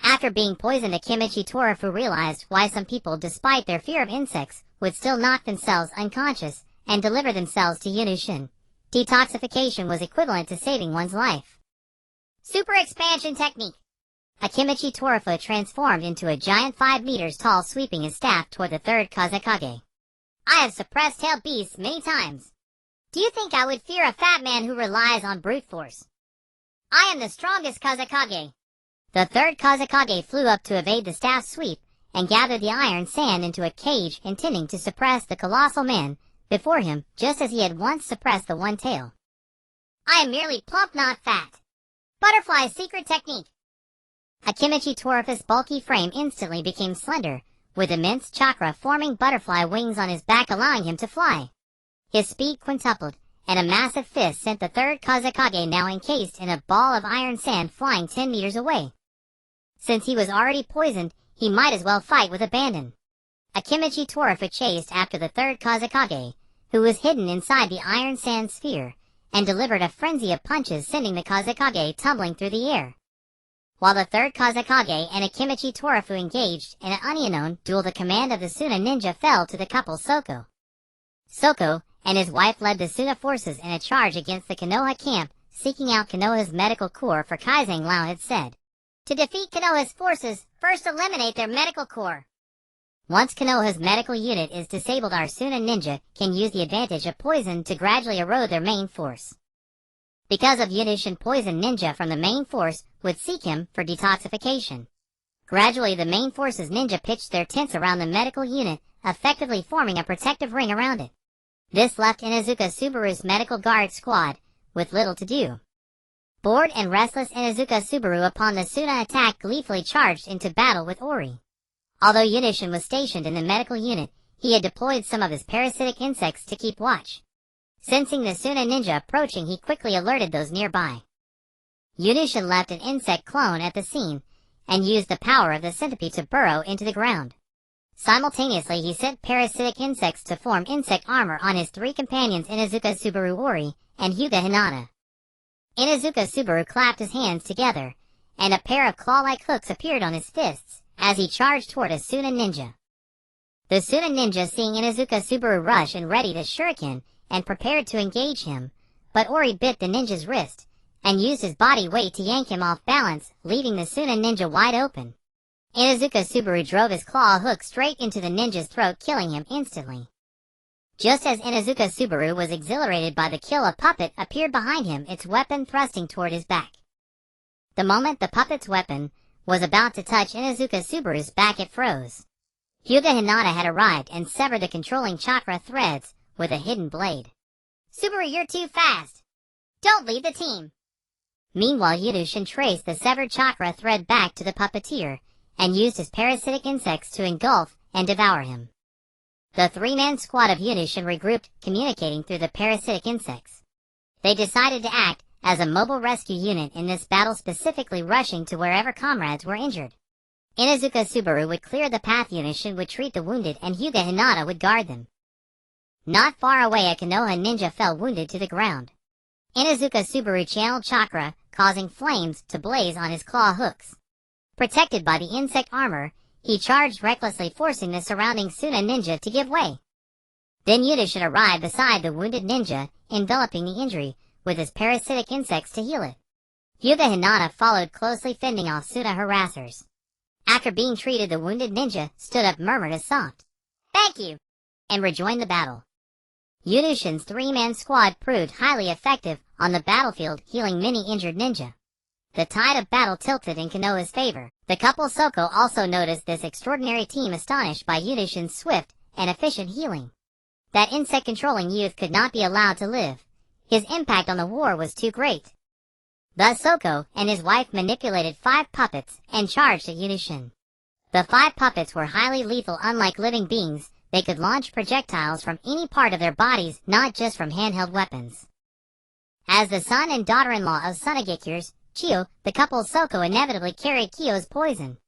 After being poisoned, Akimichi Torafu realized why some people, despite their fear of insects, would still knock themselves unconscious and deliver themselves to Yunushin. Detoxification was equivalent to saving one's life. Super Expansion Technique. Akimichi Torafu transformed into a giant 5 meters tall, sweeping his staff toward the third Kazekage. I have suppressed tail beasts many times. Do you think I would fear a fat man who relies on brute force? I am the strongest Kazekage. The third Kazekage flew up to evade the staff sweep and gathered the iron sand into a cage, intending to suppress the colossal man before him, just as he had once suppressed the one tail. I am merely plump, not fat. Butterfly Secret Technique. Akimichi Torafu's bulky frame instantly became slender, with immense chakra forming butterfly wings on his back, allowing him to fly. His speed quintupled, and a massive fist sent the third Kazekage, now encased in a ball of iron sand, flying 10 meters away. Since he was already poisoned, he might as well fight with abandon. Akimichi Torafu chased after the third Kazekage, who was hidden inside the iron sand sphere, and delivered a frenzy of punches, sending the Kazekage tumbling through the air. While the third Kazekage and Akimichi Torafu engaged in an unknown duel, the command of the Suna ninja fell to the couple Soko. Soko and his wife led the Suna forces in a charge against the Konoha camp, seeking out Konoha's medical corps, for Kazang Lao had said, "To defeat Konoha's forces, first eliminate their medical corps." Once Konoha's medical unit is disabled, our Suna ninja can use the advantage of poison to gradually erode their main force. Because of Yunushin, poison ninja from the main force would seek him for detoxification. Gradually, the main force's ninja pitched their tents around the medical unit, effectively forming a protective ring around it. This left Inuzuka Subaru's medical guard squad with little to do. Bored and restless, Inuzuka Subaru, upon the Suna attack, gleefully charged into battle with Ori. Although Yunushin was stationed in the medical unit, he had deployed some of his parasitic insects to keep watch. Sensing the Suna ninja approaching, he quickly alerted those nearby. Yunushin left an insect clone at the scene, and used the power of the centipede to burrow into the ground. Simultaneously, he sent parasitic insects to form insect armor on his three companions Inuzuka Subaru Ori and Hyuga Hinata. Inuzuka Subaru clapped his hands together, and a pair of claw-like hooks appeared on his fists as he charged toward a Suna ninja. The Suna ninja, seeing Inuzuka Subaru rush and ready to shuriken, and prepared to engage him, but Ori bit the ninja's wrist, and used his body weight to yank him off balance, leaving the Suna ninja wide open. Inuzuka Subaru drove his claw hook straight into the ninja's throat, killing him instantly. Just as Inuzuka Subaru was exhilarated by the kill, a puppet appeared behind him, its weapon thrusting toward his back. The moment the puppet's weapon was about to touch Inuzuka Subaru's back, it froze. Hyuga Hinata had arrived and severed the controlling chakra threads with a hidden blade. "Subaru, you're too fast! Don't leave the team!" Meanwhile, Yunushin traced the severed chakra thread back to the puppeteer, and used his parasitic insects to engulf and devour him. The three-man squad of Yunushin regrouped, communicating through the parasitic insects. They decided to act as a mobile rescue unit in this battle, specifically rushing to wherever comrades were injured. Inuzuka Subaru would clear the path, Yunushin would treat the wounded, and Hyuga Hinata would guard them. Not far away, a Konoha ninja fell wounded to the ground. Inuzuka Subaru channeled chakra, causing flames to blaze on his claw hooks. Protected by the insect armor, he charged recklessly, forcing the surrounding Suna ninja to give way. Then Yunushin arrived beside the wounded ninja, enveloping the injury with his parasitic insects to heal it. Hyuga Hinata followed closely, fending off Suna harassers. After being treated, the wounded ninja stood up, murmured a soft "thank you," and rejoined the battle. Yunushin's three-man squad proved highly effective on the battlefield, healing many injured ninja. The tide of battle tilted in Konoha's favor. The couple Soko also noticed this extraordinary team, astonished by Yunushin's swift and efficient healing. That insect-controlling youth could not be allowed to live. His impact on the war was too great. Thus Soko and his wife manipulated 5 puppets and charged at Yunushin. The 5 puppets were highly lethal. Unlike living beings, they could launch projectiles from any part of their bodies, not just from handheld weapons. As the son and daughter-in-law of Tsunagekures, Chiyo, the couple Soko inevitably carried Kyo's poison.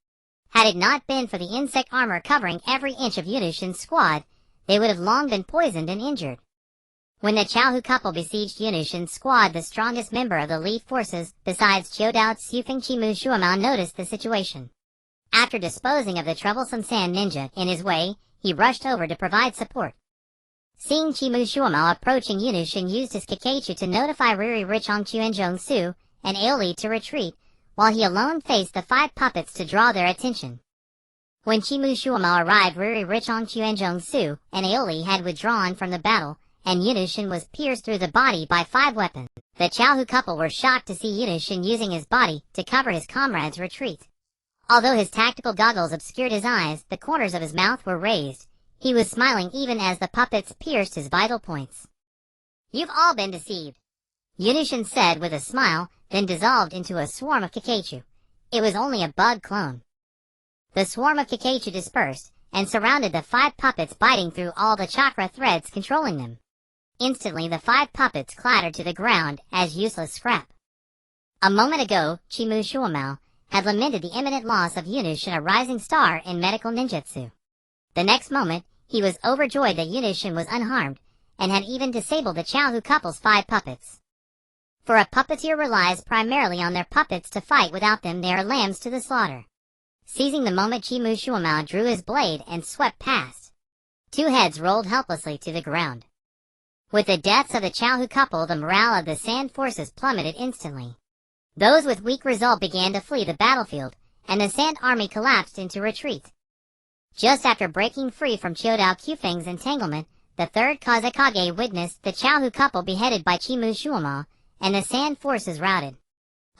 Had it not been for the insect armor covering every inch of Yunushin's squad, they would have long been poisoned and injured. When the Chaohu couple besieged Yunushin's squad, the strongest member of the Leaf forces, besides Chiodao Tsufeng, Chimu Shuamao, noticed the situation. After disposing of the troublesome sand ninja in his way, he rushed over to provide support. Seeing Chimu Shuamao approaching, Yunushin used his Kakeichu to notify Riri Richongchu and Jongsu and Aoli to retreat, while he alone faced the 5 puppets to draw their attention. When Chimu Shuamao arrived, Riri Richongchu and Jongsu and Aoli had withdrawn from the battle, and Yunushin was pierced through the body by 5 weapons. The Chaohu couple were shocked to see Yunushin using his body to cover his comrades' retreat. Although his tactical goggles obscured his eyes, the corners of his mouth were raised. He was smiling even as the puppets pierced his vital points. "You've all been deceived," Yunushin said with a smile, then dissolved into a swarm of Kakeichu. It was only a bug clone. The swarm of Kakeichu dispersed, and surrounded the 5 puppets, biting through all the chakra threads controlling them. Instantly the 5 puppets clattered to the ground as useless scrap. A moment ago, Chimu Shuamao had lamented the imminent loss of Yunushin, a rising star in medical ninjutsu. The next moment, he was overjoyed that Yunushin was unharmed, and had even disabled the Chaohu couple's 5 puppets. For a puppeteer relies primarily on their puppets to fight. Without them, they are lambs to the slaughter. Seizing the moment, Chimu Shuamao drew his blade and swept past. 2 heads rolled helplessly to the ground. With the deaths of the Chaohu couple, the morale of the Sand forces plummeted instantly. Those with weak resolve began to flee the battlefield, and the Sand army collapsed into retreat. Just after breaking free from Chiodao Kyufeng's entanglement, the 3rd Kazekage witnessed the Chaohu couple beheaded by Chimu Shuamao, and the Sand forces routed.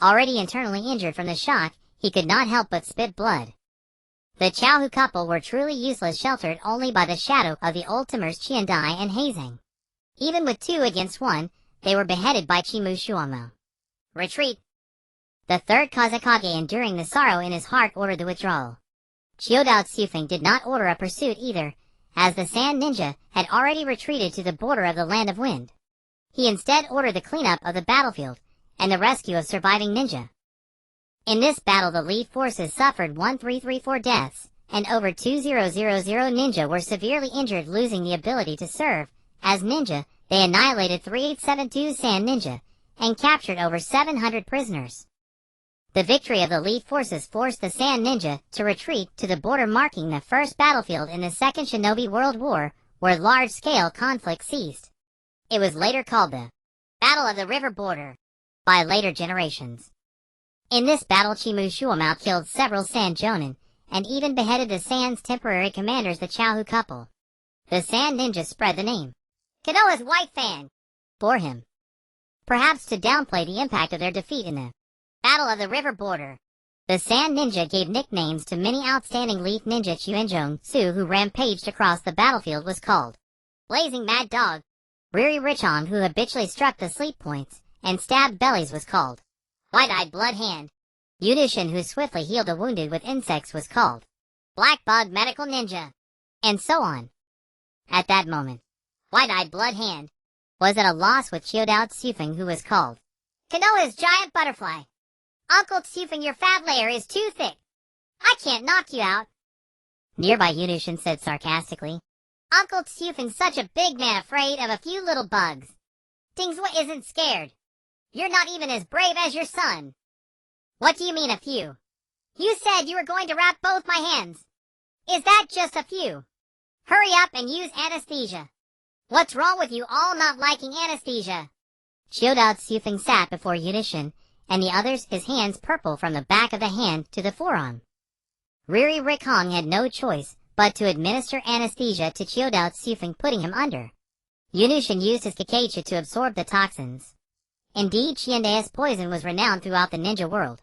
Already internally injured from the shock, he could not help but spit blood. The Chaohu couple were truly useless, sheltered only by the shadow of the old timers Chiandai and Heizang. Even with 2 against 1, they were beheaded by Chimu Shuamao. "Retreat!" The 3rd Kazekage, enduring the sorrow in his heart, ordered the withdrawal. Chiyoda Tsufeng did not order a pursuit either, as the Sand Ninja had already retreated to the border of the Land of Wind. He instead ordered the cleanup of the battlefield and the rescue of surviving ninja. In this battle, the Leaf forces suffered 1,334 deaths, and over 2,000 ninja were severely injured, losing the ability to serve. As ninja, they annihilated 3872 Sand Ninja, and captured over 700 prisoners. The victory of the Leaf forces forced the Sand Ninja to retreat to the border, marking the first battlefield in the Second Shinobi World War, where large-scale conflict ceased. It was later called the Battle of the River Border by later generations. In this battle, Chimushuamau killed several Sand jōnin, and even beheaded the Sand's temporary commanders, the Chaohu couple. The Sand Ninja spread the name Konoha's White Fan for him, perhaps to downplay the impact of their defeat in the Battle of the River Border. The Sand Ninja gave nicknames to many outstanding Leaf ninja. Chuenjong Su, who rampaged across the battlefield, was called Blazing Mad Dog. Riri Richong, who habitually struck the sleep points and stabbed bellies, was called White-Eyed Blood Hand. Yunushin, who swiftly healed the wounded with insects, was called Black Bug Medical Ninja, and so on. At that moment, White-Eyed Blood Hand was at a loss with Chiyoda Tsufeng, who was called Konoha's Giant Butterfly. Uncle Tsufeng, your fat layer is too thick. I can't knock you out. Nearby Yunushin said sarcastically, Uncle Tsufeng's such a big man, afraid of a few little bugs. Dingswa isn't scared. You're not even as brave as your son. What do you mean a few? You said you were going to wrap both my hands. Is that just a few? Hurry up and use anesthesia. What's wrong with you all not liking anesthesia? Chiyoda Tsufeng sat before Yunushin and the others, his hands purple from the back of the hand to the forearm. Riri Richong had no choice but to administer anesthesia to Chiyoda Tsufeng, putting him under. Yunushin used his Kakashi to absorb the toxins. Indeed, Chiendea's poison was renowned throughout the ninja world.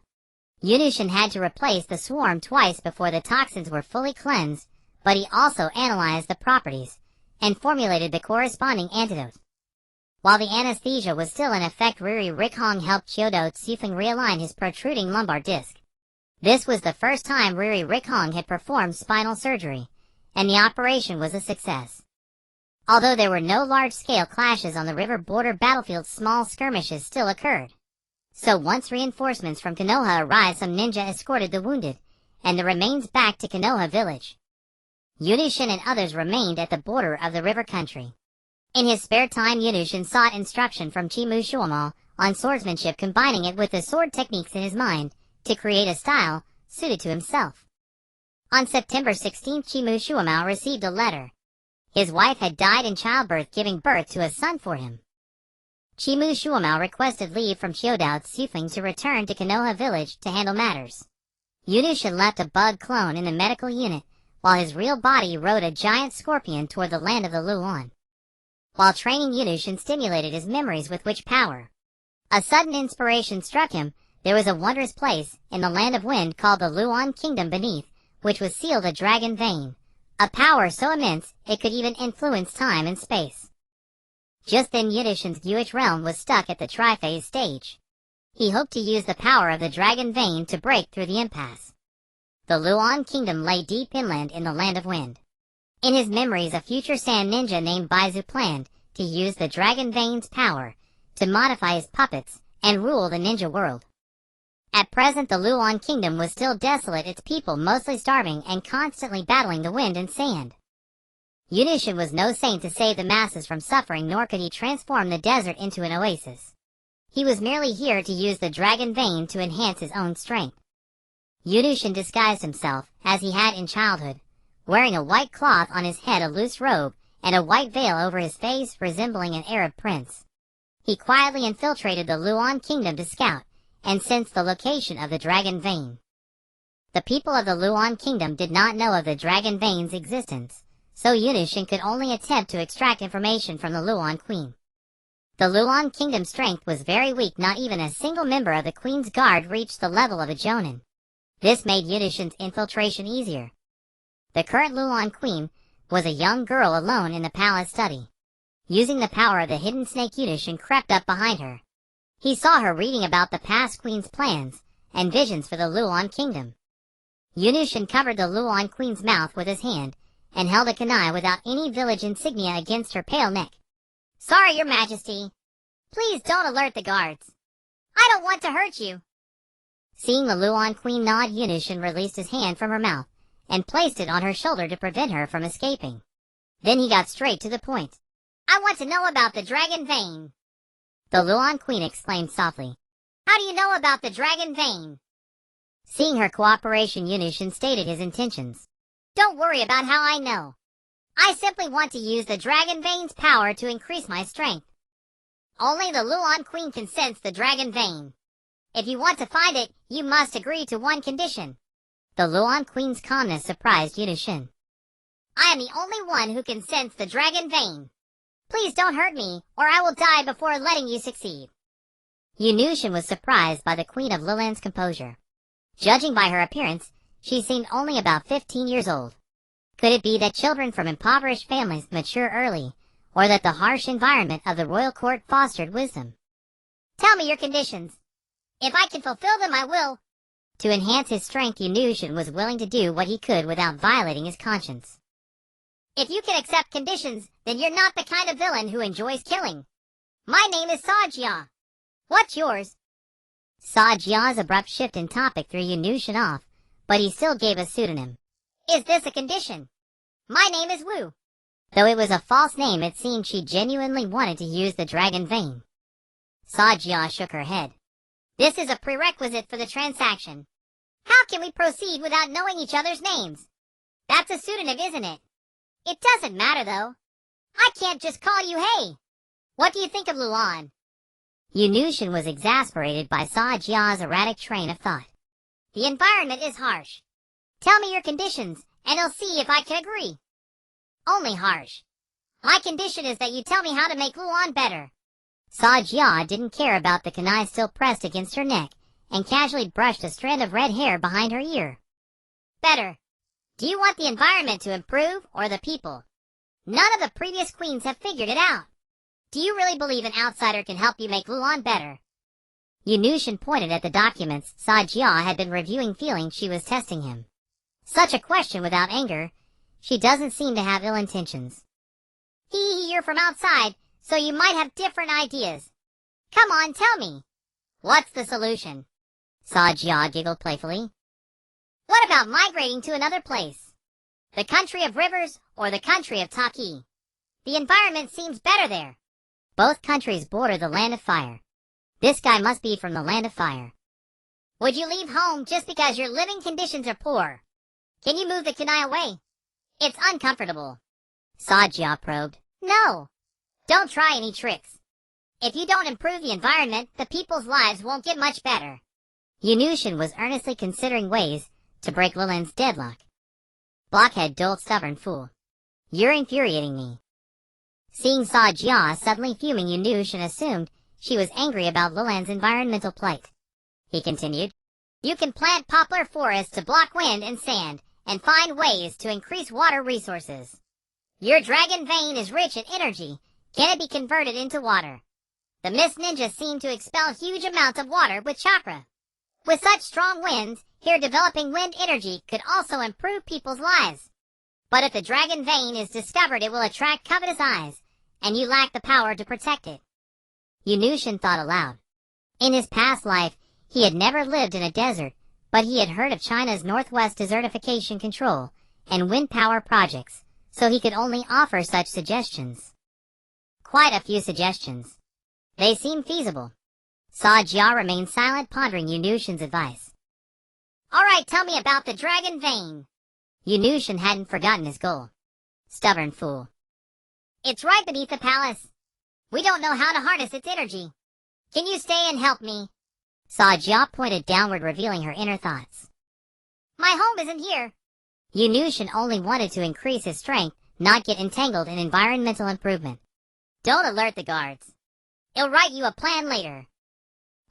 Yunushin had to replace the swarm twice before the toxins were fully cleansed, but he also analyzed the properties and formulated the corresponding antidote. While the anesthesia was still in effect, Riri Richong helped Chiyoda Tsufeng realign his protruding lumbar disc. This was the first time Riri Richong had performed spinal surgery, and the operation was a success. Although there were no large-scale clashes on the river border battlefield, small skirmishes still occurred. So once reinforcements from Konoha arrived, some ninja escorted the wounded and the remains back to Konoha village. Yunushin and others remained at the border of the river country. In his spare time, Yunushin sought instruction from Chimushuamau on swordsmanship, combining it with the sword techniques in his mind to create a style suited to himself. On September 16, Chimushuamau received a letter. His wife had died in childbirth, giving birth to a son for him. Chimushuamau requested leave from Chiyoda Tsufeng to return to Konoha village to handle matters. Yunushin left a bug clone in the medical unit, while his real body rode a giant scorpion toward the land of the Luon. While training, Yunushin stimulated his memories with witch power. A sudden inspiration struck him. There was a wondrous place in the Land of Wind called the Luon Kingdom, beneath which was sealed a dragon vein, a power so immense it could even influence time and space. Just then, Yunushin's Guich realm was stuck at the triphase stage. He hoped to use the power of the dragon vein to break through the impasse. The Luon Kingdom lay deep inland in the Land of Wind. In his memories, a future sand ninja named Baizu planned to use the dragon vein's power to modify his puppets and rule the ninja world. At present, the Luon Kingdom was still desolate, its people mostly starving and constantly battling the wind and sand. Yunushin was no saint to save the masses from suffering, nor could he transform the desert into an oasis. He was merely here to use the dragon vein to enhance his own strength. Yunushin disguised himself, as he had in childhood, wearing a white cloth on his head, a loose robe, and a white veil over his face, resembling an Arab prince. He quietly infiltrated the Luon Kingdom to scout and sense the location of the dragon vein. The people of the Luon Kingdom did not know of the dragon vein's existence, so Yunushin could only attempt to extract information from the Luon Queen. The Luon Kingdom's strength was very weak. Not even a single member of the Queen's Guard reached the level of a jōnin. This made Yunushin's infiltration easier. The current Luon Queen was a young girl alone in the palace study. Using the power of the hidden snake, Yunushin crept up behind her. He saw her reading about the past queen's plans and visions for the Luon Kingdom. Yunushin covered the Luan Queen's mouth with his hand, and held a kunai without any village insignia against her pale neck. Sorry, Your Majesty. Please don't alert the guards. I don't want to hurt you. Seeing the Luan Queen nod, Yunushin released his hand from her mouth, and placed it on her shoulder to prevent her from escaping. Then he got straight to the point. I want to know about the dragon vein. The Luan Queen exclaimed softly. How do you know about the dragon vein? Seeing her cooperation, Yunushin stated his intentions. Don't worry about how I know. I simply want to use the dragon vein's power to increase my strength. Only the Luan Queen can sense the dragon vein. If you want to find it, you must agree to one condition. The Luan Queen's calmness surprised Yunushin. I am the only one who can sense the dragon vein. Please don't hurt me, or I will die before letting you succeed. Yunushin was surprised by the Queen of Liland's composure. Judging by her appearance, she seemed only about 15 years old. Could it be that children from impoverished families mature early, or that the harsh environment of the royal court fostered wisdom? Tell me your conditions. If I can fulfill them, I will. To enhance his strength, Yunushin was willing to do what he could without violating his conscience. If you can accept conditions, then you're not the kind of villain who enjoys killing. My name is Sajia. What's yours? Sajia's abrupt shift in topic threw Yunushin off, but he still gave a pseudonym. Is this a condition? My name is Wu. Though it was a false name, it seemed she genuinely wanted to use the dragon vein. Sajia shook her head. This is a prerequisite for the transaction. How can we proceed without knowing each other's names? That's a pseudonym, isn't it? It doesn't matter, though. I can't just call you Hey. What do you think of Luan? Yunushin was exasperated by Sajia's erratic train of thought. The environment is harsh. Tell me your conditions, and I'll see if I can agree. Only harsh. My condition is that you tell me how to make Luan better. Sajia didn't care about the kunai still pressed against her neck, and casually brushed a strand of red hair behind her ear. Better. Do you want the environment to improve, or the people? None of the previous queens have figured it out. Do you really believe an outsider can help you make Luan better? Yunushin pointed at the documents Sajia had been reviewing, feeling she was testing him. Such a question without anger. She doesn't seem to have ill intentions. You're from outside, so you might have different ideas. Come on, tell me. What's the solution? Sajia giggled playfully. What about migrating to another place? The country of rivers or the country of Taki? The environment seems better there. Both countries border the land of fire. This guy must be from the land of fire. Would you leave home just because your living conditions are poor? Can you move the kunai away? It's uncomfortable. Sajia probed. No. Don't try any tricks. If you don't improve the environment, the people's lives won't get much better. Yunushin was earnestly considering ways to break Liland's deadlock. Blockhead, dolt, stubborn fool. You're infuriating me. Seeing Sajia suddenly fuming, Yunushin assumed she was angry about Liland's environmental plight. He continued, you can plant poplar forests to block wind and sand, and find ways to increase water resources. Your dragon vein is rich in energy. Can it be converted into water? The Mist Ninjas seem to expel huge amounts of water with chakra. With such strong winds, here developing wind energy could also improve people's lives. But if the dragon vein is discovered, it will attract covetous eyes, and you lack the power to protect it. Yunushin thought aloud. In his past life, he had never lived in a desert, but he had heard of China's Northwest desertification control and wind power projects, so he could only offer such suggestions. Quite a few suggestions. They seemed feasible. Sajia remained silent, pondering Yunushin's advice. All right, tell me about the dragon vein. Yunushin hadn't forgotten his goal. Stubborn fool. It's right beneath the palace. We don't know how to harness its energy. Can you stay and help me? Sajia pointed downward, revealing her inner thoughts. My home isn't here. Yunushin only wanted to increase his strength, not get entangled in environmental improvement. Don't alert the guards. I'll write you a plan later.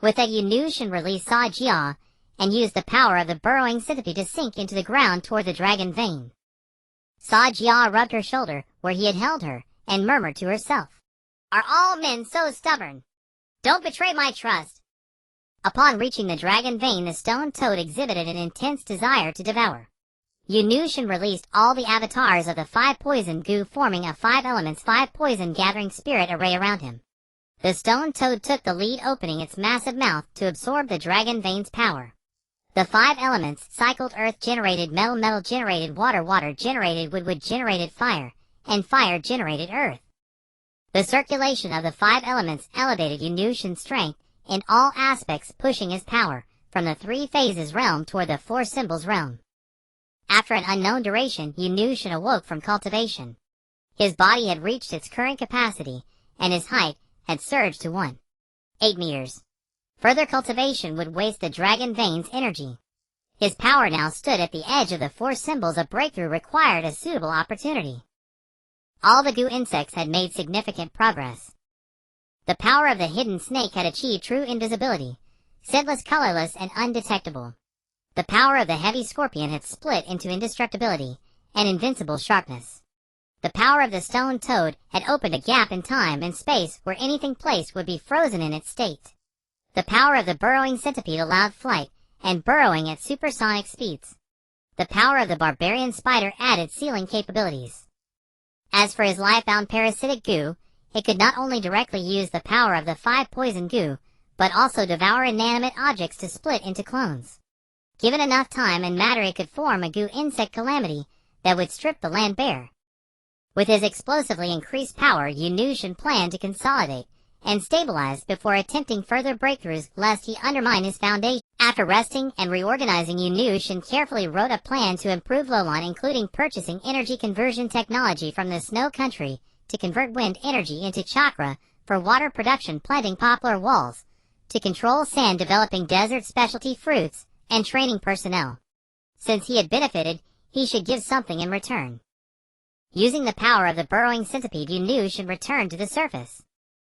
With that, Yunushin released Sajia and used the power of the burrowing centipede to sink into the ground toward the dragon vein. Sajia rubbed her shoulder where he had held her and murmured to herself, Are all men so stubborn? Don't betray my trust. Upon reaching the dragon vein, the stone toad exhibited an intense desire to devour. Yunushin released all the avatars of the 5 poison goo, forming a 5 elements 5 poison gathering spirit array around him. The stone toad took the lead, opening its massive mouth to absorb the dragon vein's power. The 5 elements cycled: earth generated metal, metal generated water, water generated wood, wood generated fire, and fire generated earth. The circulation of the 5 elements elevated Yunushin's strength in all aspects, pushing his power from the 3 phases realm toward the 4 symbols realm. After an unknown duration, Yunushin awoke from cultivation. His body had reached its current capacity, and his height had surged to 1.8 meters. Further cultivation would waste the dragon vein's energy. His power now stood at the edge of the 4 symbols. A breakthrough required a suitable opportunity. All the goo insects had made significant progress. The power of the hidden snake had achieved true invisibility, scentless, colorless, and undetectable. The power of the heavy scorpion had split into indestructibility and invincible sharpness. The power of the stone toad had opened a gap in time and space where anything placed would be frozen in its state. The power of the burrowing centipede allowed flight and burrowing at supersonic speeds. The power of the barbarian spider added sealing capabilities. As for his life-bound parasitic goo, it could not only directly use the power of the 5 poison goo, but also devour inanimate objects to split into clones. Given enough time and matter, it could form a goo insect calamity that would strip the land bare. With his explosively increased power, Yunushin planned to consolidate and stabilize before attempting further breakthroughs, lest he undermine his foundation. After resting and reorganizing, Yunushin carefully wrote a plan to improve Lolon, including purchasing energy conversion technology from the snow country to convert wind energy into chakra for water production, planting poplar walls to control sand, developing desert specialty fruits, and training personnel. Since he had benefited, he should give something in return. Using the power of the burrowing centipede, Yunushin returned to the surface.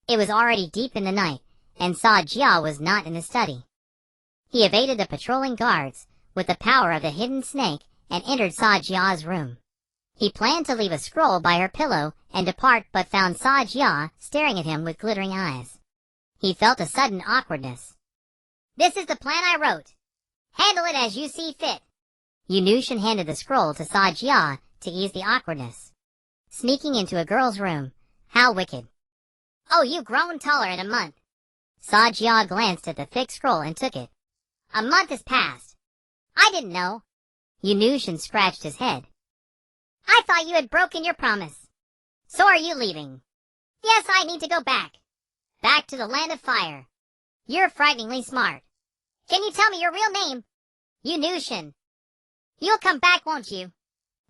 It was already deep in the night, and Sa Jia was not in the study. He evaded the patrolling guards with the power of the hidden snake and entered Sa Jia's room. He planned to leave a scroll by her pillow and depart, but found Sa Jia staring at him with glittering eyes. He felt a sudden awkwardness. "This is the plan I wrote. Handle it as you see fit." Yunushin handed the scroll to Sa Jia to ease the awkwardness. Sneaking into a girl's room. How wicked. "Oh, you've grown taller in a month." Sa Jia glanced at the thick scroll and took it. "A month has passed. I didn't know." Yunushin scratched his head. "I thought you had broken your promise. So are you leaving?" "Yes, I need to go back. Back to the land of fire. You're frighteningly smart. Can you tell me your real name?" "Yunushin." "You'll come back, won't you?"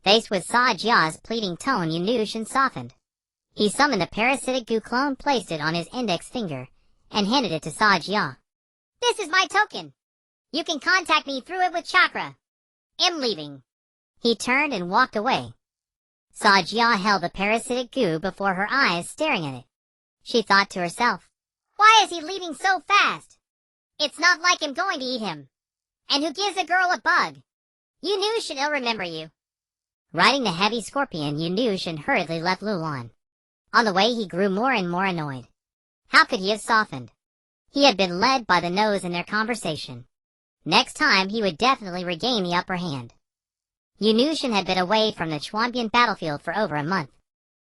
Faced with Sa Jia's pleading tone, Yunushin softened. He summoned a parasitic goo clone, placed it on his index finger, and handed it to Sa Jia. "This is my token. You can contact me through it with chakra. I'm leaving." He turned and walked away. Sa Jia held the parasitic goo before her eyes, staring at it. She thought to herself, "Why is he leaving so fast? It's not like I'm going to eat him. And who gives a girl a bug? Yunushin, I'll remember you." Riding the heavy scorpion, Yunushin hurriedly left Lulon. On the way, he grew more and more annoyed. How could he have softened? He had been led by the nose in their conversation. Next time, he would definitely regain the upper hand. Yunushin had been away from the Chuanbian battlefield for over a month.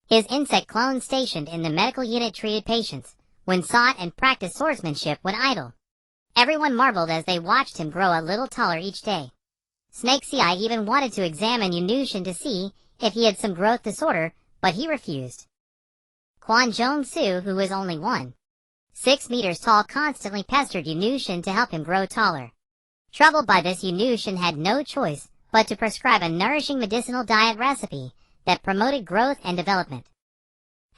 His insect clones stationed in the medical unit treated patients, when sought and practiced swordsmanship when idle. Everyone marveled as they watched him grow a little taller each day. Snake Eye even wanted to examine Yunushin to see if he had some growth disorder, but he refused. Quan Zhong-su, who was only 1.6 meters tall, constantly pestered Yunushin to help him grow taller. Troubled by this, Yunushin had no choice but to prescribe a nourishing medicinal diet recipe that promoted growth and development.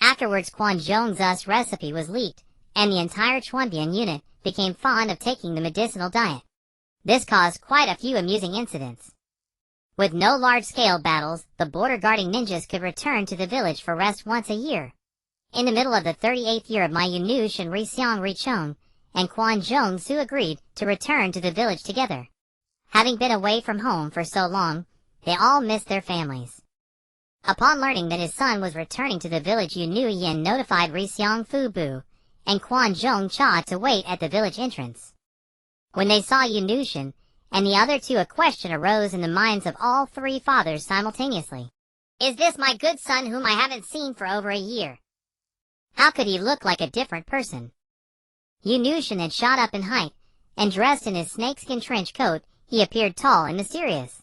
Afterwards, Quan Zhong's recipe was leaked, and the entire Chuanbian unit became fond of taking the medicinal diet. This caused quite a few amusing incidents. With no large-scale battles, the border-guarding ninjas could return to the village for rest once a year. In the middle of the 38th year of my Yunushin Rixiang Richong and Quan Zhong-su agreed to return to the village together. Having been away from home for so long, they all missed their families. Upon learning that his son was returning to the village, Yu Yen notified Rixiang Fubu and Quan Zhong Cha to wait at the village entrance. When they saw Yunushin and the other two, a question arose in the minds of all three fathers simultaneously. Is this my good son whom I haven't seen for over a year? How could he look like a different person? Yunushin had shot up in height, and dressed in his snakeskin trench coat, he appeared tall and mysterious.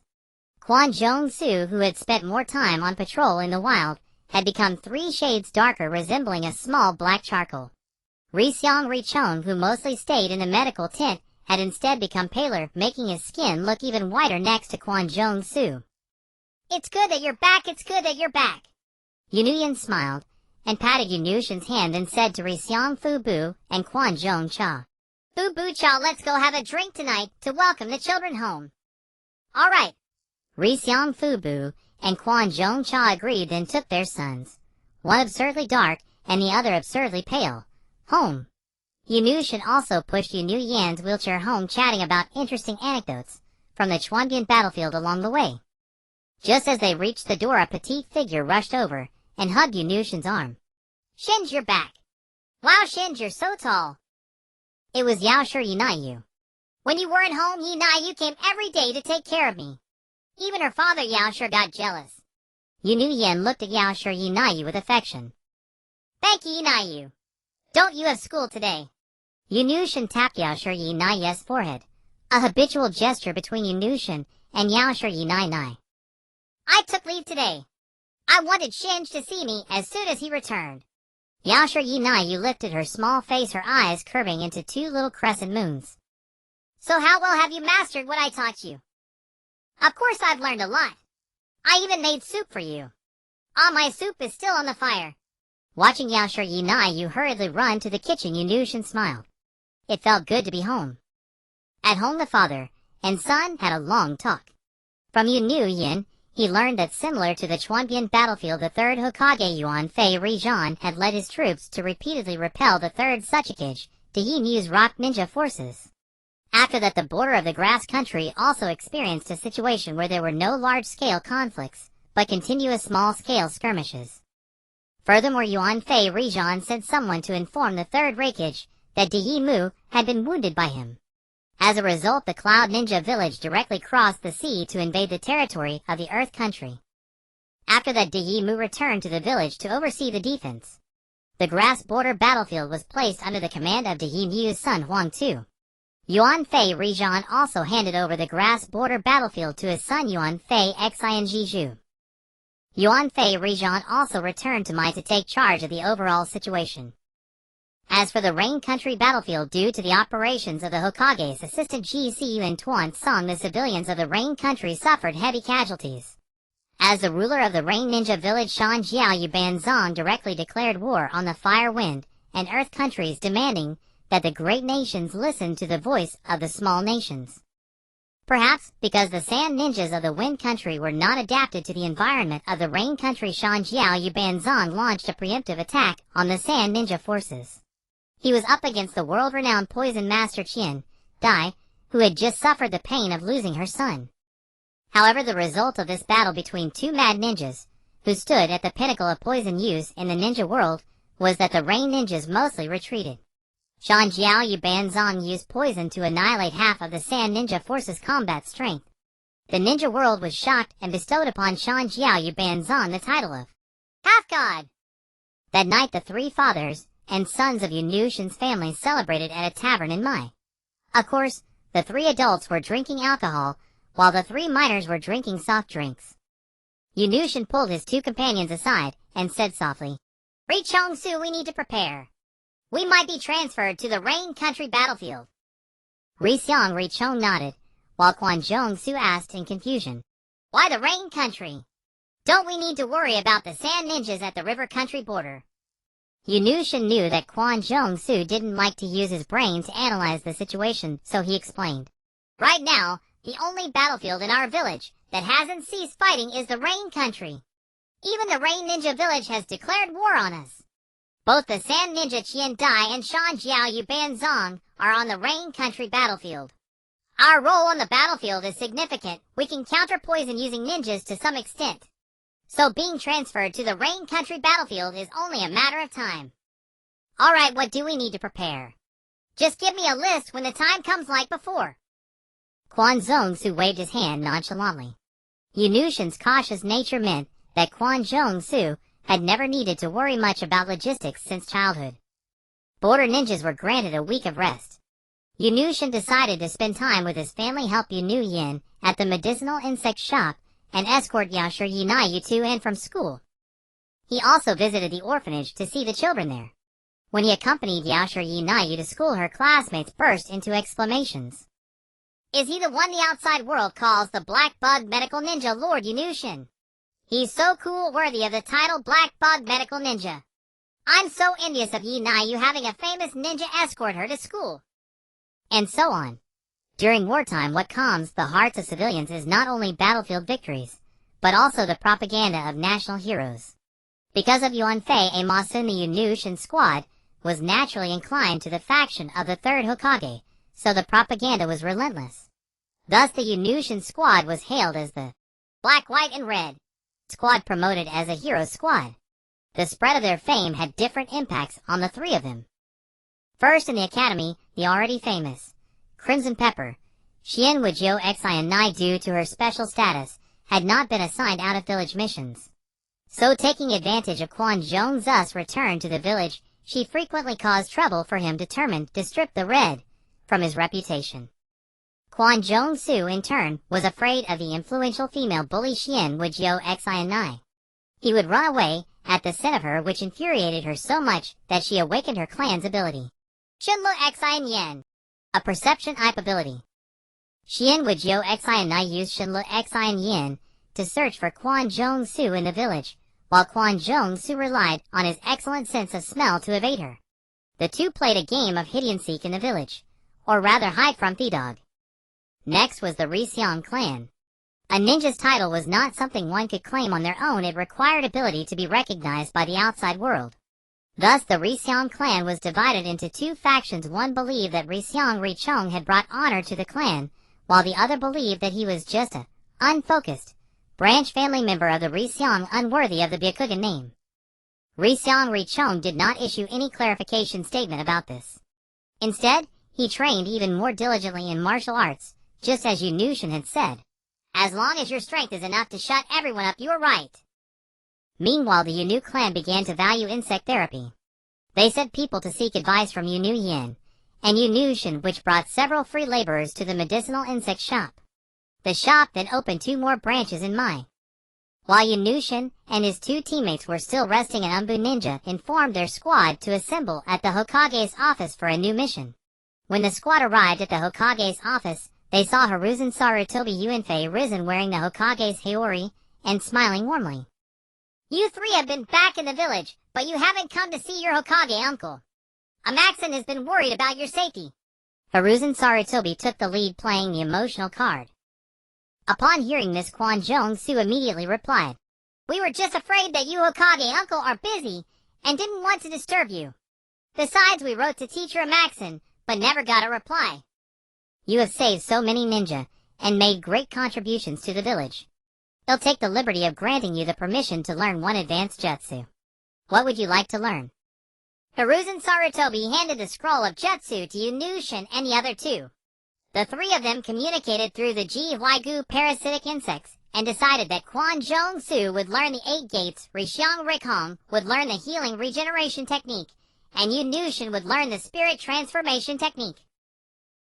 Quan Jong-su, who had spent more time on patrol in the wild, had become 3 shades darker, resembling a small black charcoal. Riseong Richon, who mostly stayed in the medical tent, had instead become paler, making his skin look even whiter next to Quan Jong-su. It's good that you're back, it's good that you're back. Yunuyan smiled, and patted Yunushin's hand and said to Riseong Fubu and Quan Jong-cha, Fubu-cha, let's go have a drink tonight to welcome the children home. All right. Riseong Fubu and Quan Jong-cha agreed, then took their sons, one absurdly dark and the other absurdly pale, home. Yunushin also pushed Yunu Yan's wheelchair home, chatting about interesting anecdotes from the Chuanbian battlefield along the way. Just as they reached the door, a petite figure rushed over and hugged Yunushin's arm. Shinj, you're back. Wow, Shinj, you're so tall. It was Yaoshi Yinayu. When you weren't home, Yinayu came every day to take care of me. Even her father Yaoshi got jealous. Yunu Yan looked at Yaoshi Yinayu with affection. Thank you, Yinayu. Don't you have school today? Yunushin tapped Yaoshi Yinayu's forehead, a habitual gesture between Yunushin and Yaoshi Yinayu. I took leave today. I wanted Shinj to see me as soon as he returned. Yaoshi Yinayu lifted her small face, her eyes curving into 2 little crescent moons. So how well have you mastered what I taught you? Of course I've learned a lot. I even made soup for you. Ah, my soup is still on the fire. Watching Yaoshi Yinayu hurriedly run to the kitchen, Yunushin smiled. It felt good to be home. At home, the father and son had a long talk. From Yunu Yin, he learned that similar to the Chuanbian battlefield, the 3rd Hokage Yuan Fei Rijan had led his troops to repeatedly repel the 3rd Suchikage, Dahimu's rock ninja forces. After that, the border of the grass country also experienced a situation where there were no large-scale conflicts, but continuous small-scale skirmishes. Furthermore, Yuan Fei Rijan sent someone to inform the 3rd Raikage that Dahimu had been wounded by him. As a result, the Cloud Ninja village directly crossed the sea to invade the territory of the Earth Country. After that, Dahimu returned to the village to oversee the defense. The grass border battlefield was placed under the command of Dahimu's son Huang Tu. Yuan Fei Rijan also handed over the grass border battlefield to his son Yuan Fei Xinjiju. Yuan Fei Rijan also returned to Mai to take charge of the overall situation. As for the Rain Country battlefield, due to the operations of the Hokage's assistant GCU and Tuan Song, the civilians of the Rain Country suffered heavy casualties. As the ruler of the Rain Ninja village, Shan Jiao Yubanzong directly declared war on the Fire, Wind, and Earth countries, demanding that the great nations listen to the voice of the small nations. Perhaps because the Sand Ninjas of the Wind Country were not adapted to the environment of the Rain Country, Shan Jiao Yubanzong launched a preemptive attack on the Sand Ninja forces. He was up against the world-renowned poison master Qian Dai, who had just suffered the pain of losing her son. However, the result of this battle between 2 mad ninjas, who stood at the pinnacle of poison use in the ninja world, was that the Rain Ninjas mostly retreated. Shan Jiao Yubanzong used poison to annihilate half of the Sand Ninja force's combat strength. The ninja world was shocked and bestowed upon Shan Jiao Yubanzong the title of Half-God. That night, the 3 fathers and sons of Yunushin's family celebrated at a tavern in Mai. Of course, the 3 adults were drinking alcohol, while the 3 minors were drinking soft drinks. Yunushin pulled his 2 companions aside and said softly, Richong-su, we need to prepare. We might be transferred to the Rain Country battlefield. Riseong Richong nodded, while Quan Jong-su asked in confusion, Why the Rain Country? Don't we need to worry about the Sand Ninjas at the River Country border? Yunushin knew that Quan Jong-su didn't like to use his brain to analyze the situation, so he explained. Right now, the only battlefield in our village that hasn't ceased fighting is the Rain Country. Even the Rain Ninja village has declared war on us. Both the Sand Ninja Qian Dai and Shan Jiao Yubanzong are on the Rain Country battlefield. Our role on the battlefield is significant. We can counter poison using ninjas to some extent. So being transferred to the Rain Country battlefield is only a matter of time. Alright, what do we need to prepare? Just give me a list when the time comes like before. Quan Zhongsu waved his hand nonchalantly. Yunushin's cautious nature meant that Quan Zhongsu had never needed to worry much about logistics since childhood. Border ninjas were granted a week of rest. Yunushin decided to spend time with his family, help Yunu Yin at the medicinal insect shop, and escort Yashir Yunayu to and from school. He also visited the orphanage to see the children there. When he accompanied Yashir Yunayu to school, her classmates burst into exclamations. Is he the one the outside world calls the Black Bug Medical Ninja, Lord Yunushin? He's so cool, worthy of the title Black Bug Medical Ninja. I'm so envious of Yunayu having a famous ninja escort her to school. And so on. During wartime, what calms the hearts of civilians is not only battlefield victories, but also the propaganda of national heroes. Because of Yuan Fei Amasun, the Yunushin squad was naturally inclined to the faction of the third Hokage, so the propaganda was relentless. Thus the Yunushin squad was hailed as the Black, White, and Red squad, promoted as a hero squad. The spread of their fame had different impacts on the three of them. First in the academy, the already famous Crimson Pepper, Xian Wujio Xianai, due to her special status, had not been assigned out-of-village missions. So taking advantage of Quan Zhong's return to the village, she frequently caused trouble for him, determined to strip the Red from his reputation. Quan Zhongsu, in turn, was afraid of the influential female bully Xian Wujio Xianai. He would run away at the scent of her, which infuriated her so much that she awakened her clan's ability. Shinlu Xian Yen, a perception type ability. Xian Wujio Xianai used Shinlu Xian Yen to search for Quan Zhongsu in the village, while Quan Zhongsu relied on his excellent sense of smell to evade her. The two played a game of hide-and-seek in the village, or rather hide from the dog. Next was the Rixiang clan. A ninja's title was not something one could claim on their own. It required ability to be recognized by the outside world. Thus the Rixiang clan was divided into two factions. One believed that Rixiang Richong had brought honor to the clan, while the other believed that he was just a unfocused branch family member of the Rixiang, unworthy of the Byakugan name. Rixiang Richong did not issue any clarification statement about this. Instead, he trained even more diligently in martial arts, just as Yunushin had said. As long as your strength is enough to shut everyone up, you're right. Meanwhile, the Yunu clan began to value insect therapy. They sent people to seek advice from Yunu Yin and Yunushin, which brought several free laborers to the medicinal insect shop. The shop then opened two more branches in Mai. While Yunushin and his two teammates were still resting, an Umbu ninja informed their squad to assemble at the Hokage's office for a new mission. When the squad arrived at the Hokage's office, they saw Hiruzen Sarutobi Yuanfei risen, wearing the Hokage's Haori and smiling warmly. You three have been back in the village, but you haven't come to see your Hokage uncle. Amaxin has been worried about your safety. Hiruzen Sarutobi took the lead, playing the emotional card. Upon hearing this, Quan Zhongsu immediately replied, We were just afraid that you Hokage uncle are busy and didn't want to disturb you. Besides, we wrote to teacher Amaxin, but never got a reply. You have saved so many ninja and made great contributions to the village. They'll take the liberty of granting you the permission to learn one advanced jutsu. What would you like to learn? Hiruzen Sarutobi handed the scroll of jutsu to Yunushin and the other two. The three of them communicated through the Ji-Huaigu parasitic insects and decided that Quan Zhongsu would learn the 8 gates, Rixiang Rikhong would learn the healing regeneration technique, and Yunushin would learn the spirit transformation technique.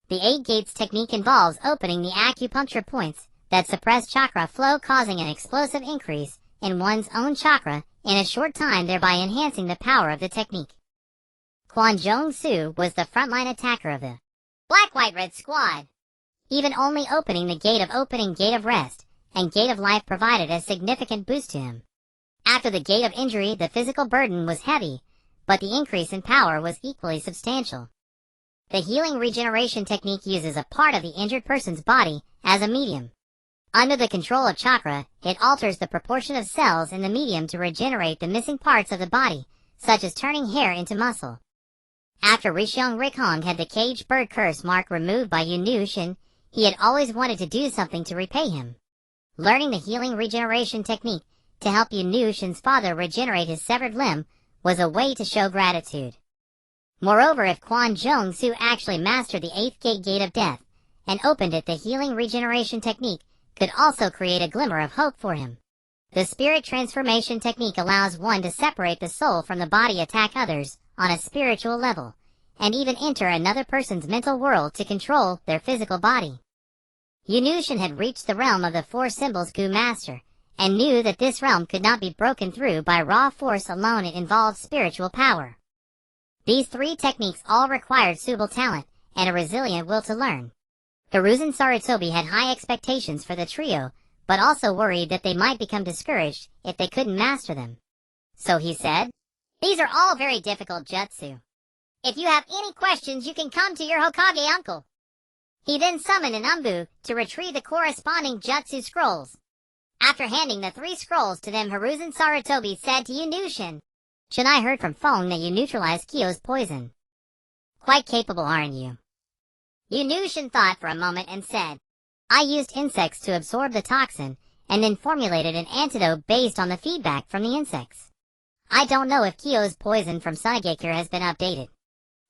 The 8 gates technique involves opening the acupuncture points that suppress chakra flow, causing an explosive increase in one's own chakra in a short time, thereby enhancing the power of the technique. Quan Zhongsu was the frontline attacker of the Black, White, Red squad. Even only opening the gate of rest and gate of life provided a significant boost to him. After the gate of injury, the physical burden was heavy, but the increase in power was equally substantial. The healing regeneration technique uses a part of the injured person's body as a medium. Under the control of chakra, it alters the proportion of cells in the medium to regenerate the missing parts of the body, such as turning hair into muscle. After Rixiang Rikhong had the caged bird curse mark removed by Yunushin, he had always wanted to do something to repay him. Learning the healing regeneration technique to help Yunushin's father regenerate his severed limb was a way to show gratitude. Moreover, if Quan Jong-su actually mastered the 8th gate of death, and opened it, the healing regeneration technique could also create a glimmer of hope for him. The spirit transformation technique allows one to separate the soul from the body, attack others on a spiritual level, and even enter another person's mental world to control their physical body. Yunushin had reached the realm of the four symbols Gu Master, and knew that this realm could not be broken through by raw force alone. It involved spiritual power. These three techniques all required suitable talent and a resilient will to learn. Hiruzen Sarutobi had high expectations for the trio, but also worried that they might become discouraged if they couldn't master them. So he said, "These are all very difficult jutsu. If you have any questions, you can come to your Hokage uncle." He then summoned an Umbu to retrieve the corresponding jutsu scrolls. After handing the 3 scrolls to them, Hiruzen Sarutobi said to Yunushin, "Shin, I heard from Fong that you neutralized Kyo's poison. Quite capable, aren't you?" Yunushin thought for a moment and said, "I used insects to absorb the toxin, and then formulated an antidote based on the feedback from the insects. I don't know if Kyo's poison from Sunagekure has been updated.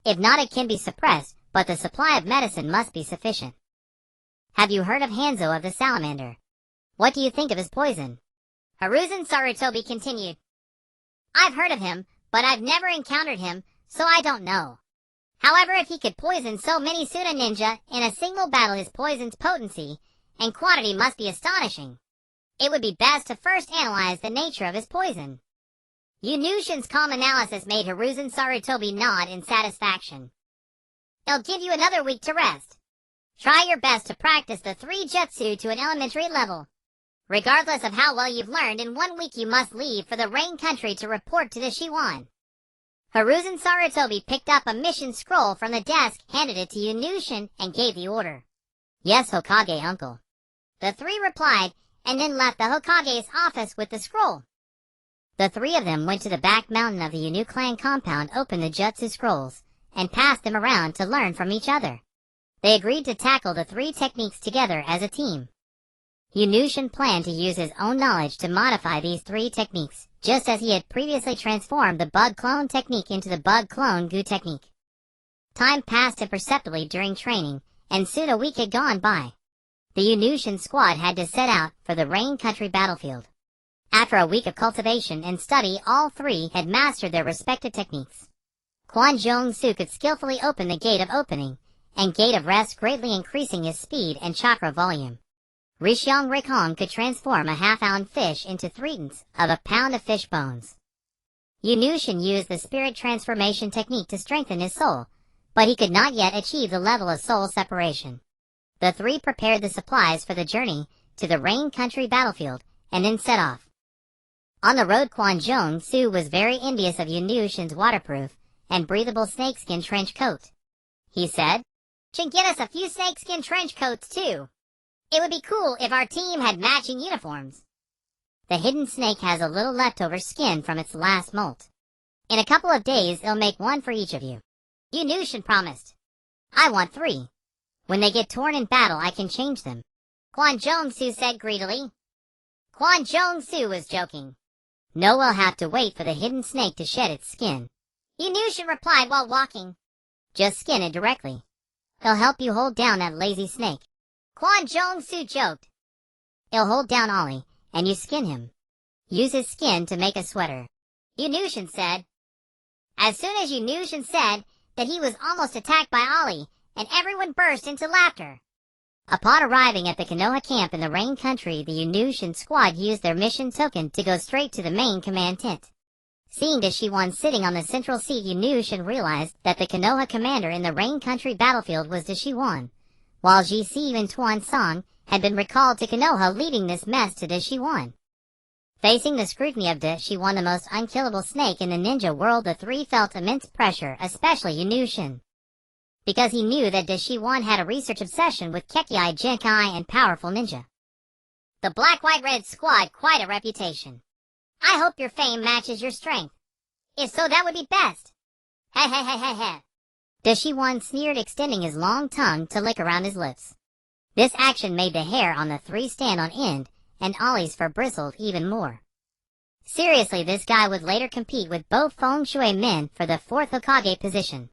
If not, it can be suppressed, but the supply of medicine must be sufficient. Have you heard of Hanzo of the Salamander? What do you think of his poison?" Hiruzen Sarutobi continued, "I've heard of him, but I've never encountered him, so I don't know. However, if he could poison so many pseudo-ninja in a single battle, his poison's potency and quantity must be astonishing. It would be best to first analyze the nature of his poison." Yunushin's calm analysis made Hiruzen Sarutobi nod in satisfaction. "It'll give you another week to rest. Try your best to practice the 3 jutsu to an elementary level. Regardless of how well you've learned, in 1 week you must leave for the Rain Country to report to the Shiwan." Hiruzen Sarutobi picked up a mission scroll from the desk, handed it to Yunushin, and gave the order. "Yes, Hokage uncle." The 3 replied, and then left the Hokage's office with the scroll. The 3 of them went to the back mountain of the Yunu clan compound, opened the jutsu scrolls, and passed them around to learn from each other. They agreed to tackle the 3 techniques together as a team. Yunushin planned to use his own knowledge to modify these 3 techniques, just as he had previously transformed the bug clone technique into the bug clone Gu technique. Time passed imperceptibly during training, and soon a week had gone by. The Yunushin squad had to set out for the Rain Country battlefield. After a week of cultivation and study, all 3 had mastered their respective techniques. Quan Jong-su could skillfully open the gate of opening, and gate of rest, greatly increasing his speed and chakra volume. Rishyong Rikong could transform a half-ounce fish into 3/10 of a pound of fish bones. Yunushin used the spirit transformation technique to strengthen his soul, but he could not yet achieve the level of soul separation. The 3 prepared the supplies for the journey to the Rain Country battlefield, and then set off. On the road, Quan Jong-su was very envious of Yunushin's waterproof and breathable snakeskin trench coat. He said, "Should get us a few snakeskin trench coats too. It would be cool if our team had matching uniforms." The hidden snake has a little leftover skin from its last molt. "In a couple of days, it'll make one for each of you," Yunushin promised. "I want 3. When they get torn in battle, I can change them," Quan Jong-su said greedily. Quan Jong-su was joking. "No, we'll have to wait for the hidden snake to shed its skin," Yunushin replied while walking. "Just skin it directly. He'll help you hold down that lazy snake," Quan Jong-su joked. "He'll hold down Ollie, and you skin him. Use his skin to make a sweater," Yunushin said. As soon as Yunushin said that, he was almost attacked by Ollie, and everyone burst into laughter. Upon arriving at the Konoha camp in the Rain Country, the Yunushin squad used their mission token to go straight to the main command tent. Seeing Deshiwan sitting on the central seat, Yunushin realized that the Konoha commander in the Rain Country battlefield was Deshiwan, while Jisi and Tuan Song had been recalled to Konoha, leading this mess to Deshiwan. Facing the scrutiny of Deshiwan, the most unkillable snake in the ninja world, the 3 felt immense pressure, especially Yunushin, because he knew that Deshiwan had a research obsession with Kekkei Jinkai and powerful ninja. The Black-White-Red squad, quite a reputation. I hope your fame matches your strength. If so, that would be best. Heh heh heh heh heh. Deshiwan sneered, extending his long tongue to lick around his lips. This action made the hair on the 3 stand on end, and Ollie's fur bristled even more. Seriously, this guy would later compete with both Feng Shui men for the 4th Hokage position.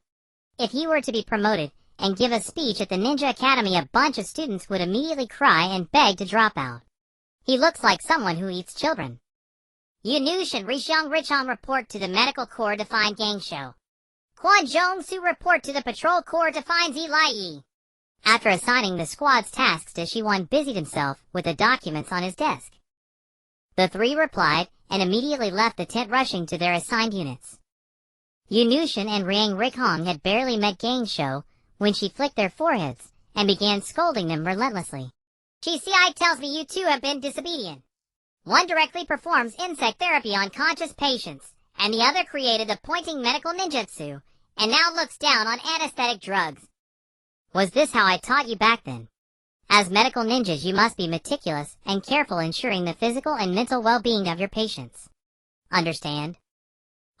If he were to be promoted and give a speech at the Ninja Academy, a bunch of students would immediately cry and beg to drop out. He looks like someone who eats children. Yunushin Rishong Richong report to the Medical Corps to find Gangsho. Quan Jong-su report to the Patrol Corps to find Zilai. After assigning the squad's tasks, Shi-wan busied himself with the documents on his desk. The three replied and immediately left the tent, rushing to their assigned units. Yunushin and Riang Rikhong had barely met Gangsho when she flicked their foreheads and began scolding them relentlessly. GCI tells me you two have been disobedient. One directly performs insect therapy on conscious patients, and the other created the pointing medical ninjutsu, and now looks down on anesthetic drugs. Was this how I taught you back then? As medical ninjas, you must be meticulous and careful, ensuring the physical and mental well-being of your patients. Understand?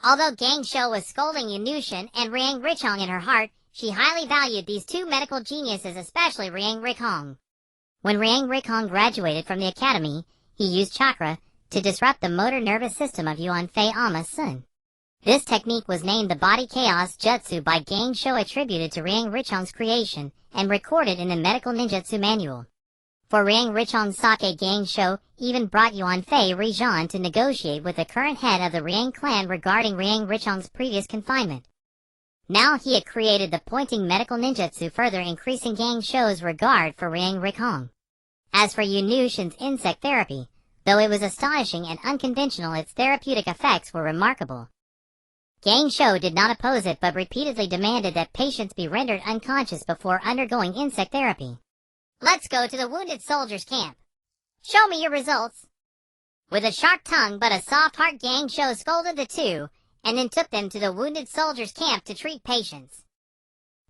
Although Gangsho was scolding Yunushin and Riang Richong, in her heart, she highly valued these two medical geniuses, especially Riang Rikhong. When Riang Rikhong graduated from the academy, he used chakra to disrupt the motor nervous system of Yuan Fei Ama's son. This technique was named the Body Chaos Jutsu by Gangsho, attributed to Riang Richong's creation and recorded in the Medical Ninjutsu Manual. For Riang Richong's sake, Gangsho even brought Yuan Fei Rijan to negotiate with the current head of the Riang clan regarding Riang Richong's previous confinement. Now he had created the pointing medical ninjutsu, further increasing Gangsho's regard for Riang Rikhong. As for Yunushin's insect therapy, though it was astonishing and unconventional, its therapeutic effects were remarkable. Gangsho did not oppose it, but repeatedly demanded that patients be rendered unconscious before undergoing insect therapy. Let's go to the wounded soldiers' camp. Show me your results. With a sharp tongue but a soft heart, Gangsho scolded the two, and then took them to the wounded soldiers' camp to treat patients.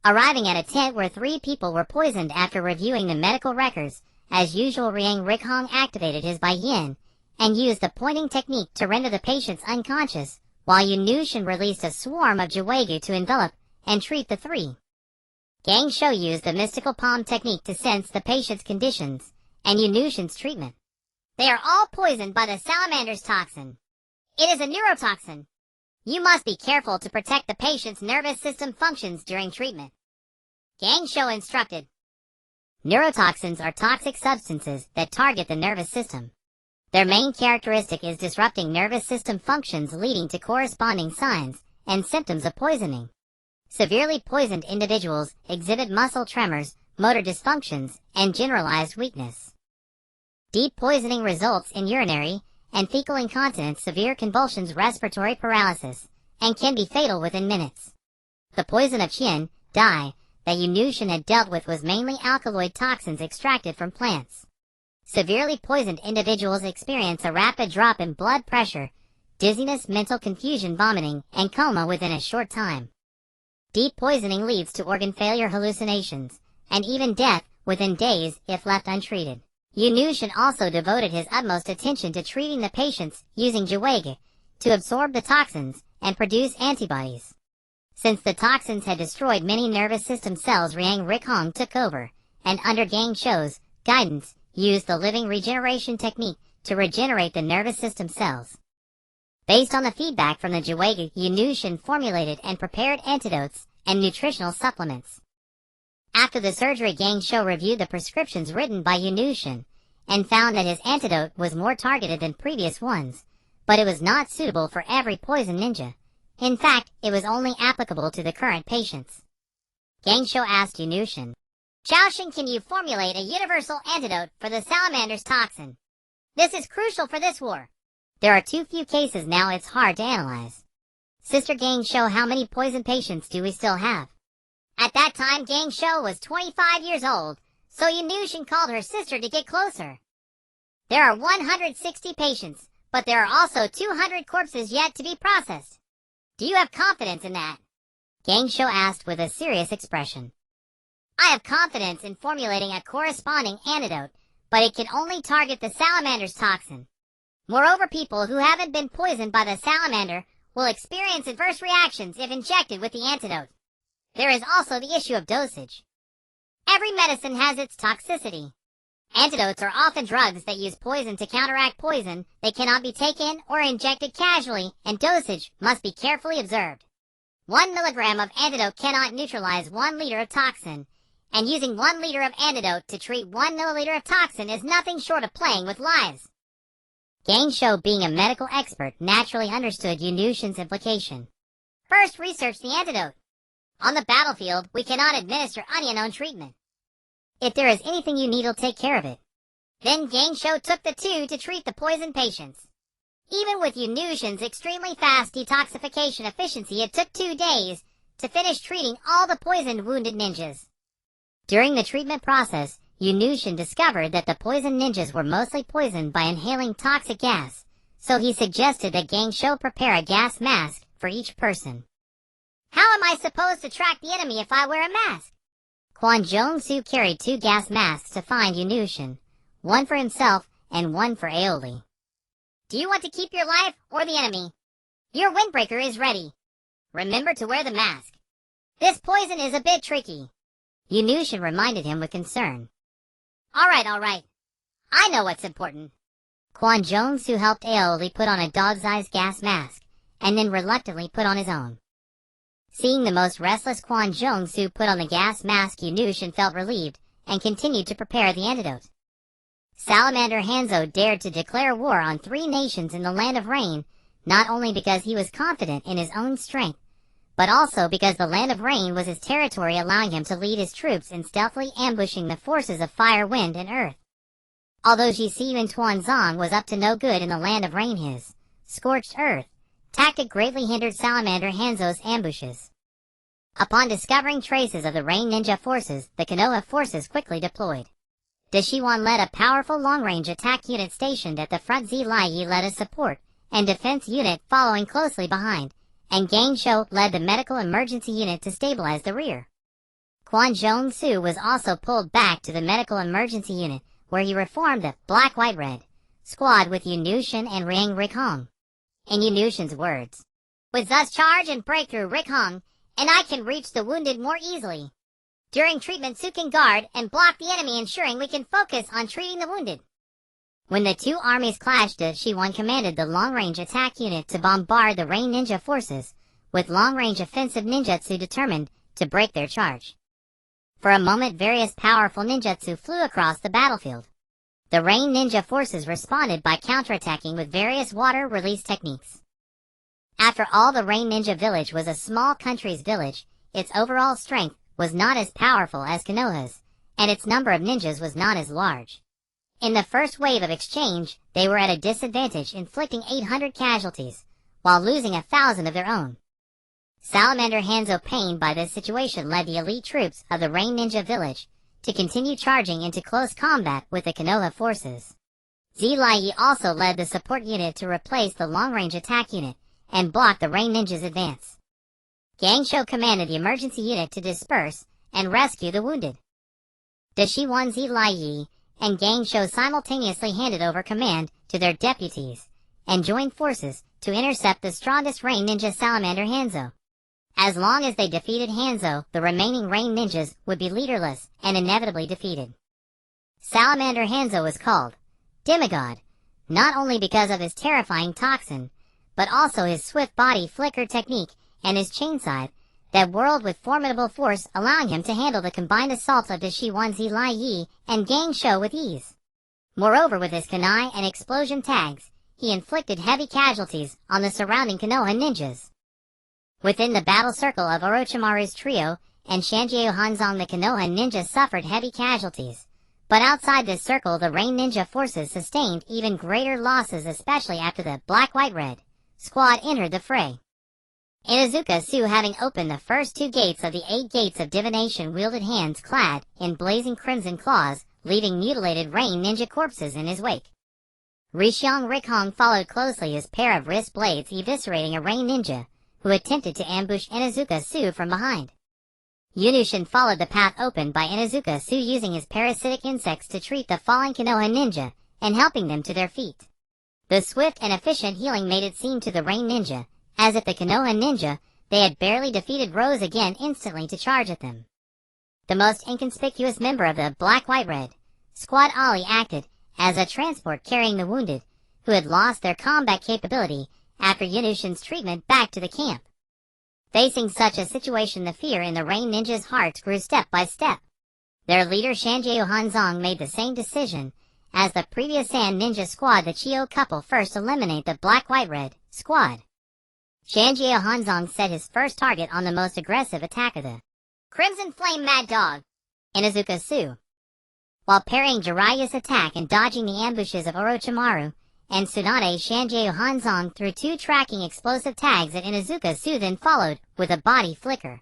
Arriving at a tent where 3 people were poisoned, after reviewing the medical records, as usual, Riang Rikhong activated his Bai Yin and used the pointing technique to render the patients unconscious, while Yunushin released a swarm of Jiweigu to envelop and treat the 3. Gangsho used the mystical palm technique to sense the patient's conditions and Yunushin's treatment. They are all poisoned by the salamander's toxin. It is a neurotoxin. You must be careful to protect the patient's nervous system functions during treatment. Gangsho instructed. Neurotoxins are toxic substances that target the nervous system. Their main characteristic is disrupting nervous system functions, leading to corresponding signs and symptoms of poisoning. Severely poisoned individuals exhibit muscle tremors, motor dysfunctions, and generalized weakness. Deep poisoning results in urinary and fecal incontinence, severe convulsions, respiratory paralysis, and can be fatal within minutes. The poison of Qin, dye, that Yunushin had dealt with was mainly alkaloid toxins extracted from plants. Severely poisoned individuals experience a rapid drop in blood pressure, dizziness, mental confusion, vomiting, and coma within a short time. Deep poisoning leads to organ failure, hallucinations, and even death within days if left untreated. Yunushin also devoted his utmost attention to treating the patients using Jiweigu to absorb the toxins and produce antibodies. Since the toxins had destroyed many nervous system cells, Riang Rikhong took over, and under Gangsho's guidance, used the living regeneration technique to regenerate the nervous system cells. Based on the feedback from the Jiweigu, Yunushin formulated and prepared antidotes and nutritional supplements. After the surgery, Gangsho reviewed the prescriptions written by Yunushin and found that his antidote was more targeted than previous ones, but it was not suitable for every poison ninja. In fact, it was only applicable to the current patients. Gangsho asked Yunushin, Shaoxing, can you formulate a universal antidote for the salamander's toxin? This is crucial for this war. There are too few cases now, it's hard to analyze. Sister Gangsho, how many poison patients do we still have? At that time, Gangsho was 25 years old, so Yunushin called her sister to get closer. There are 160 patients, but there are also 200 corpses yet to be processed. Do you have confidence in that? Gangsho asked with a serious expression. I have confidence in formulating a corresponding antidote, but it can only target the salamander's toxin. Moreover, people who haven't been poisoned by the salamander will experience adverse reactions if injected with the antidote. There is also the issue of dosage. Every medicine has its toxicity. Antidotes are often drugs that use poison to counteract poison. They cannot be taken or injected casually, and dosage must be carefully observed. 1 milligram of antidote cannot neutralize 1 liter of toxin, and using 1 liter of antidote to treat 1 milliliter of toxin is nothing short of playing with lives. Gangsho, being a medical expert, naturally understood Yunushin's implication. First, research the antidote. On the battlefield, we cannot administer any unknown treatment. If there is anything you need, he'll take care of it. Then Gangsho took the 2 to treat the poison patients. Even with Yunushin's extremely fast detoxification efficiency, it took 2 days to finish treating all the poisoned wounded ninjas. During the treatment process, Yunushin discovered that the poisoned ninjas were mostly poisoned by inhaling toxic gas, so he suggested that Gangsho prepare a gas mask for each person. How am I supposed to track the enemy if I wear a mask? Kwon Jong-soo carried 2 gas masks to find Yunushin, one for himself and one for Aoli. Do you want to keep your life or the enemy? Your windbreaker is ready. Remember to wear the mask. This poison is a bit tricky. Yunushin reminded him with concern. All right. I know what's important. Kwon Jong-soo helped Aoli put on a dog's-eyes gas mask, and then reluctantly put on his own. Seeing the most restless Kwon Jong-soo put on the gas mask, Yunushin felt relieved, and continued to prepare the antidote. Salamander Hanzo dared to declare war on 3 nations in the Land of Rain, not only because he was confident in his own strength, but also because the Land of Rain was his territory, allowing him to lead his troops in stealthily ambushing the forces of fire, wind, and earth. Although Jisi Yuan was up to no good in the Land of Rain, his scorched earth tactic greatly hindered Salamander Hanzo's ambushes. Upon discovering traces of the Rain Ninja forces, the Konoha forces quickly deployed. Deshiwan led a powerful long-range attack unit stationed at the front. Zilai led a support and defense unit following closely behind, and Gangsho led the medical emergency unit to stabilize the rear. Kwon Jong-soo was also pulled back to the medical emergency unit, where he reformed the Black-White-Red squad with Yunushin and Riang Rikhong. In Yunushin's words, "With us charge and break through Rikhong, and I can reach the wounded more easily. During treatment, Su can guard and block the enemy, ensuring we can focus on treating the wounded." When the 2 armies clashed, Shiwan commanded the long-range attack unit to bombard the Rain Ninja forces, with long-range offensive ninjutsu determined to break their charge. For a moment, various powerful ninjutsu flew across the battlefield. The Rain Ninja forces responded by counterattacking with various water release techniques. After all, the Rain Ninja village was a small country's village. Its overall strength was not as powerful as Konoha's, and its number of ninjas was not as large. In the first wave of exchange, they were at a disadvantage, inflicting 800 casualties, while losing 1,000 of their own. Salamander Hanzo, pained by this situation, led the elite troops of the Rain Ninja village to continue charging into close combat with the Konoha forces. Zilai also led the support unit to replace the long-range attack unit and block the Rain Ninja's advance. Gangsho commanded the emergency unit to disperse and rescue the wounded. Deshiwan, Zilai and Gangsho simultaneously handed over command to their deputies and joined forces to intercept the strongest Rain Ninja, Salamander Hanzo. As long as they defeated Hanzo, the remaining Rain Ninjas would be leaderless and inevitably defeated. Salamander Hanzo was called Demigod, not only because of his terrifying toxin, but also his swift body flicker technique and his chain scythe that whirled with formidable force, allowing him to handle the combined assaults of Deshiwan, Zilai and Gangsho with ease. Moreover, with his kunai and explosion tags, he inflicted heavy casualties on the surrounding Konoha ninjas. Within the battle circle of Orochimaru's trio and Shanjiao Hanzong, the Konoha ninjas suffered heavy casualties, but outside this circle the Rain Ninja forces sustained even greater losses, especially after the Black-White-Red squad entered the fray. Inuzuka Su, having opened the first 2 gates of the 8 gates of divination, wielded hands clad in blazing crimson claws, leaving mutilated Rain Ninja corpses in his wake. Rishiang Rikhong followed closely, his pair of wrist blades eviscerating a Rain Ninja who attempted to ambush Inuzuka Su from behind. Yunushin followed the path opened by Inuzuka Su, using his parasitic insects to treat the falling Konoha ninja and helping them to their feet. The swift and efficient healing made it seem to the Rain Ninja as if the Konoha ninja they had barely defeated rose again instantly to charge at them. The most inconspicuous member of the Black-White-Red squad, Ali, acted as a transport carrying the wounded who had lost their combat capability after Yunushin's treatment back to the camp. Facing such a situation, the fear in the Rain Ninjas' hearts grew step by step. Their leader Shanjiao Hanzong made the same decision as the previous Sand Ninja squad. The Chio couple first eliminate the Black-White-Red squad. Shanjiao Hanzong set his first target on the most aggressive attack of the Crimson Flame Mad Dog, Inuzuka Su. While parrying Jiraiya's attack and dodging the ambushes of Orochimaru and Tsunade, Shanjiao Hanzong threw 2 tracking explosive tags at Inuzuka Su, then followed with a body flicker.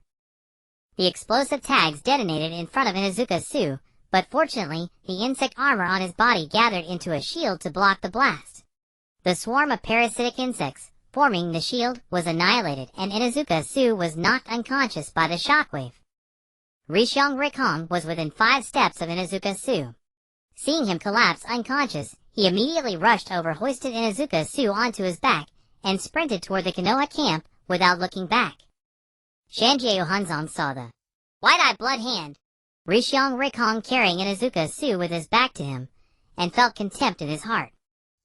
The explosive tags detonated in front of Inuzuka Su, but fortunately, the insect armor on his body gathered into a shield to block the blast. The swarm of parasitic insects forming the shield was annihilated, and Inuzuka Su was knocked unconscious by the shockwave. Rishyong Rikong was within 5 steps of Inuzuka Su. Seeing him collapse unconscious, he immediately rushed over, hoisted Inuzuka Su onto his back, and sprinted toward the Konoha camp without looking back. Shanjiao Hanzong saw the white-eyed blood hand, Rishyong Rikong carrying Inuzuka Su with his back to him, and felt contempt in his heart.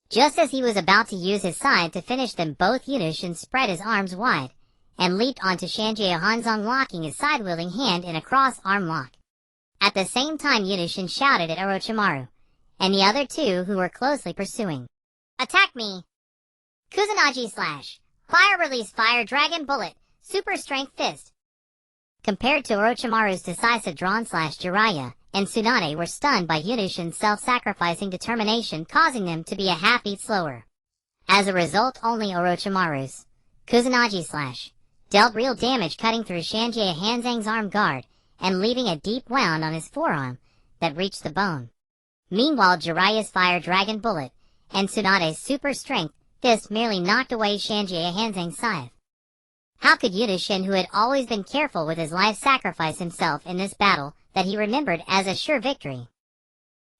Just as he was about to use his side to finish them both, Yunushin spread his arms wide and leaped onto Shanjiao Hanzong, locking his side-wielding hand in a cross-arm lock. At the same time, Yunushin shouted at Orochimaru and the other 2 who were closely pursuing, "Attack me! Kusanagi slash! Fire release fire dragon bullet! Super strength fist!" Compared to Orochimaru's decisive drawn slash, Jiraiya and Tsunade were stunned by Yunushin's self-sacrificing determination, causing them to be a half-beat slower. As a result, only Orochimaru's Kusanagi slash dealt real damage, cutting through Shanjiao Hanzong's arm guard and leaving a deep wound on his forearm that reached the bone. Meanwhile, Jiraiya's fire dragon bullet and Tsunade's super strength fist merely knocked away Shanjiao Hanzong's scythe. How could Yunushin, who had always been careful with his life, sacrifice himself in this battle that he remembered as a sure victory?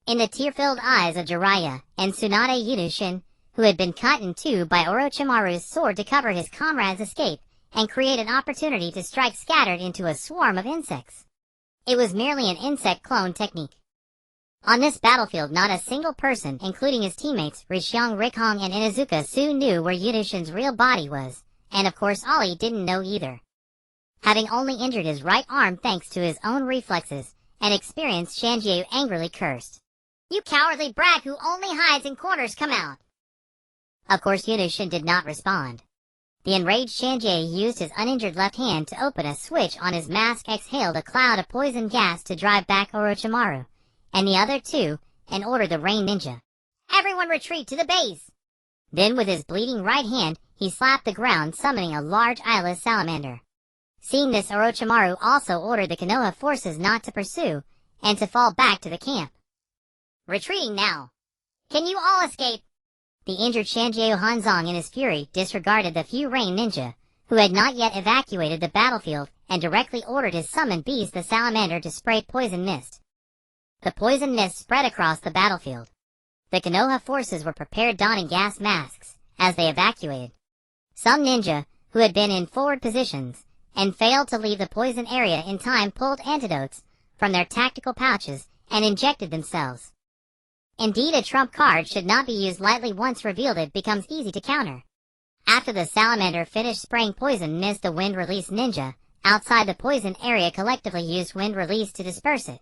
In the tear-filled eyes of Jiraiya and Tsunade, Yunushin, who had been cut in 2 by Orochimaru's sword to cover his comrade's escape and create an opportunity to strike, scattered into a swarm of insects. It was merely an insect clone technique. On this battlefield, not a single person, including his teammates Rishyong Rikong and Inuzuka Su, knew where Yunushin's real body was, and of course Ollie didn't know either. Having only injured his right arm thanks to his own reflexes and experience, Shanjiao angrily cursed, "You cowardly brat who only hides in corners, come out!" Of course Yunushin did not respond. The enraged Shanjiao used his uninjured left hand to open a switch on his mask, exhaled a cloud of poison gas to drive back Orochimaru and the other 2, and ordered the Rain Ninja, "Everyone retreat to the base!" Then with his bleeding right hand, he slapped the ground, summoning a large eyeless salamander. Seeing this, Orochimaru also ordered the Konoha forces not to pursue, and to fall back to the camp. "Retreating now! Can you all escape?" The injured Shanjiao Hanzong in his fury disregarded the few Rain Ninja who had not yet evacuated the battlefield, and directly ordered his summoned beast, the salamander, to spray poison mist. The poison mist spread across the battlefield. The Konoha forces were prepared, donning gas masks as they evacuated. Some ninja, who had been in forward positions and failed to leave the poison area in time, pulled antidotes from their tactical pouches and injected themselves. Indeed, a trump card should not be used lightly. Once revealed, it becomes easy to counter. After the salamander finished spraying poison mist, the wind release ninja outside the poison area collectively used wind release to disperse it.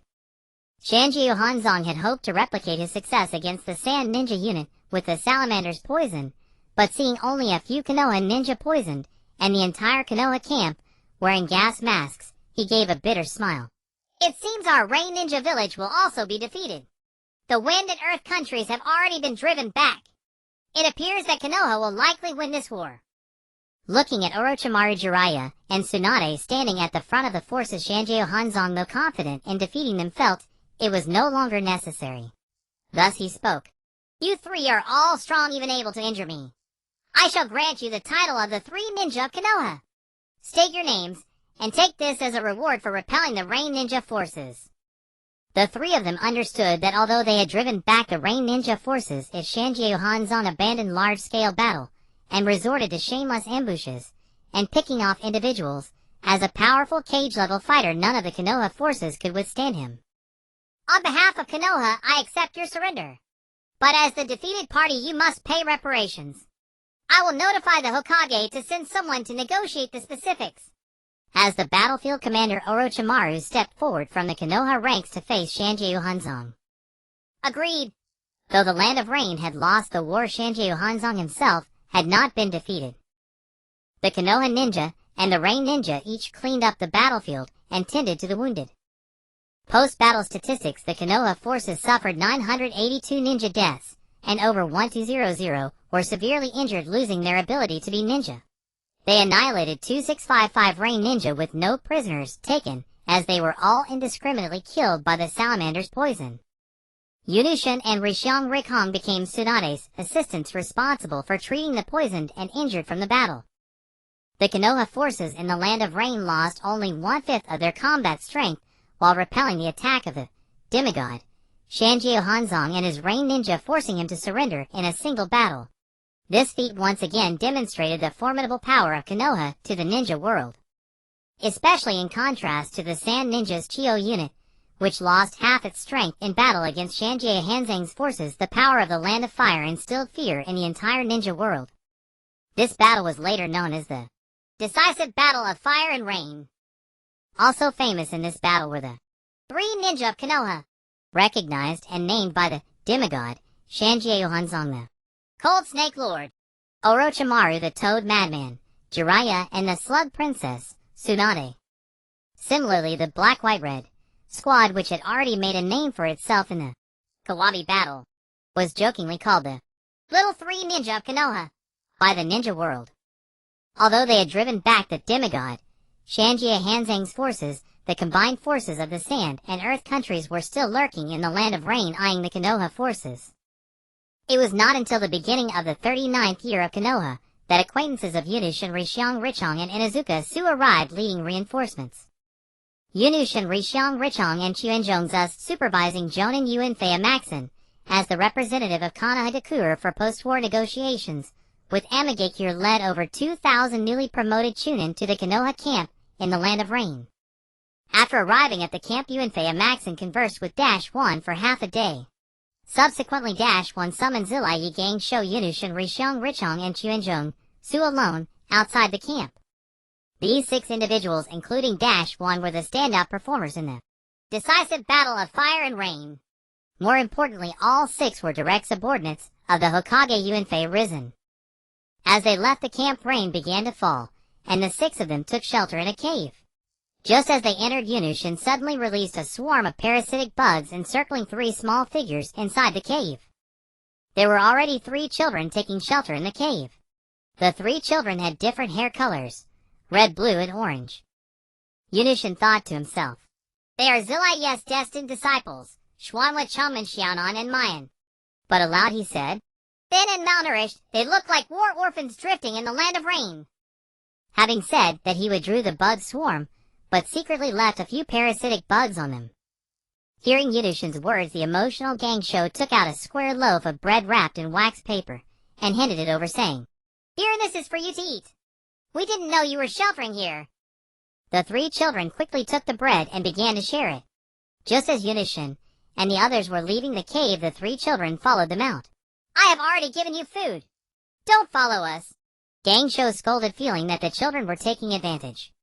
Shanjiao Hanzong had hoped to replicate his success against the Sand Ninja unit with the salamander's poison, but seeing only a few Konoha ninja poisoned and the entire Konoha camp wearing gas masks, he gave a bitter smile. "It seems our Rain Ninja village will also be defeated. The Wind and Earth countries have already been driven back. It appears that Konoha will likely win this war." Looking at Orochimaru, Jiraiya and Tsunade standing at the front of the forces, Shanjiao Hanzong, though confident in defeating them, felt it was no longer necessary. Thus he spoke. "You 3 are all strong, even able to injure me. I shall grant you the title of the 3 Ninja of Konoha. State your names, and take this as a reward for repelling the Rain Ninja forces." The 3 of them understood that although they had driven back the Rain Ninja forces, if Shanjiao Hanzong abandoned large-scale battle and resorted to shameless ambushes and picking off individuals, as a powerful cage-level fighter, none of the Konoha forces could withstand him. "On behalf of Konoha, I accept your surrender. But as the defeated party, you must pay reparations. I will notify the Hokage to send someone to negotiate the specifics. as the battlefield commander Orochimaru stepped forward from the Konoha ranks to face Shanjiu Hanzong. Agreed. Though the Land of Rain had lost the war, Shanjiu Hanzong himself had not been defeated. The Konoha ninja and the Rain ninja each cleaned up the battlefield and tended to the wounded. Post-battle statistics: the Konoha forces suffered 982 ninja deaths, and over 1200 were severely injured, losing their ability to be ninja. They annihilated 2655 Rain ninja with no prisoners taken, as they were all indiscriminately killed by the salamander's poison. Yunushin and Rishyong Rikhong became Tsunade's assistants responsible for treating the poisoned and injured from the battle. The Konoha forces in the Land of Rain lost only 1/5 of their combat strength while repelling the attack of the demigod, Shanjiu Hanzong and his Rain ninja, forcing him to surrender in a single battle. This feat once again demonstrated the formidable power of Konoha to the ninja world, especially in contrast to the Sand Ninja's Chiyo unit, which lost half its strength in battle against Shanjiu Hanzong's forces. The power of the Land of Fire instilled fear in the entire ninja world. This battle was later known as the Decisive Battle of Fire and Rain. Also famous in this battle were the 3 ninja of Konoha, recognized and named by the demigod Shanjiu Hanzong, the Cold Snake Lord, Orochimaru the Toad Madman, Jiraiya, and the Slug Princess, Tsunade. Similarly, the Black-White-Red squad, which had already made a name for itself in the Kawabi battle, was jokingly called the Little 3 Ninja of Konoha by the ninja world. Although they had driven back the demigod Shanjiu Hanzong's forces, the combined forces of the Sand and Earth countries were still lurking in the Land of Rain, eyeing the Konoha forces. It was not until the beginning of the 39th year of Konoha that acquaintances of Yunushin, Rishyong Rikhong, and Inuzuka Su arrived, leading reinforcements. Yunushin, Rishyong Rikhong, and Chuenjong, thus supervising jōnin Yunfei Maxin as the representative of Konoha Dakura for post-war negotiations, with Amigakure led over 2,000 newly promoted chunin to the Konoha camp in the Land of Rain. After arriving at the camp, Yunfei Maxin conversed with -1 for half a day. Subsequently, -1 summoned Zilayi Gangsho, Yunushin, Rishyong Rikhong, and Chuenjong Su alone outside the camp. These 6 individuals, including -1, were the standout performers in the Decisive Battle of Fire and Rain. More importantly, all 6 were direct subordinates of the Hokage Yunfei Risen. As they left the camp, rain began to fall, and the 6 of them took shelter in a cave. Just as they entered, Yunushin suddenly released a swarm of parasitic bugs encircling 3 small figures inside the cave. There were already 3 children taking shelter in the cave. The 3 children had different hair colors, red, blue, and orange. Yunushin thought to himself, "They are Zilayi's destined disciples, Xuanhua, Chum, and Xiaonan, and Mayan." But aloud he said, "Thin and malnourished, they look like war orphans drifting in the Land of Rain." Having said that, he withdrew the bug swarm, but secretly left a few parasitic bugs on them. Hearing Yunushin's words, the emotional Gangsho took out a square loaf of bread wrapped in wax paper and handed it over, saying, "Here, this is for you to eat. We didn't know you were sheltering here." The 3 children quickly took the bread and began to share it. Just as Yunushin and the others were leaving the cave, the 3 children followed them out. "I have already given you food. Don't follow us," Gangsho scolded, feeling that the children were taking advantage.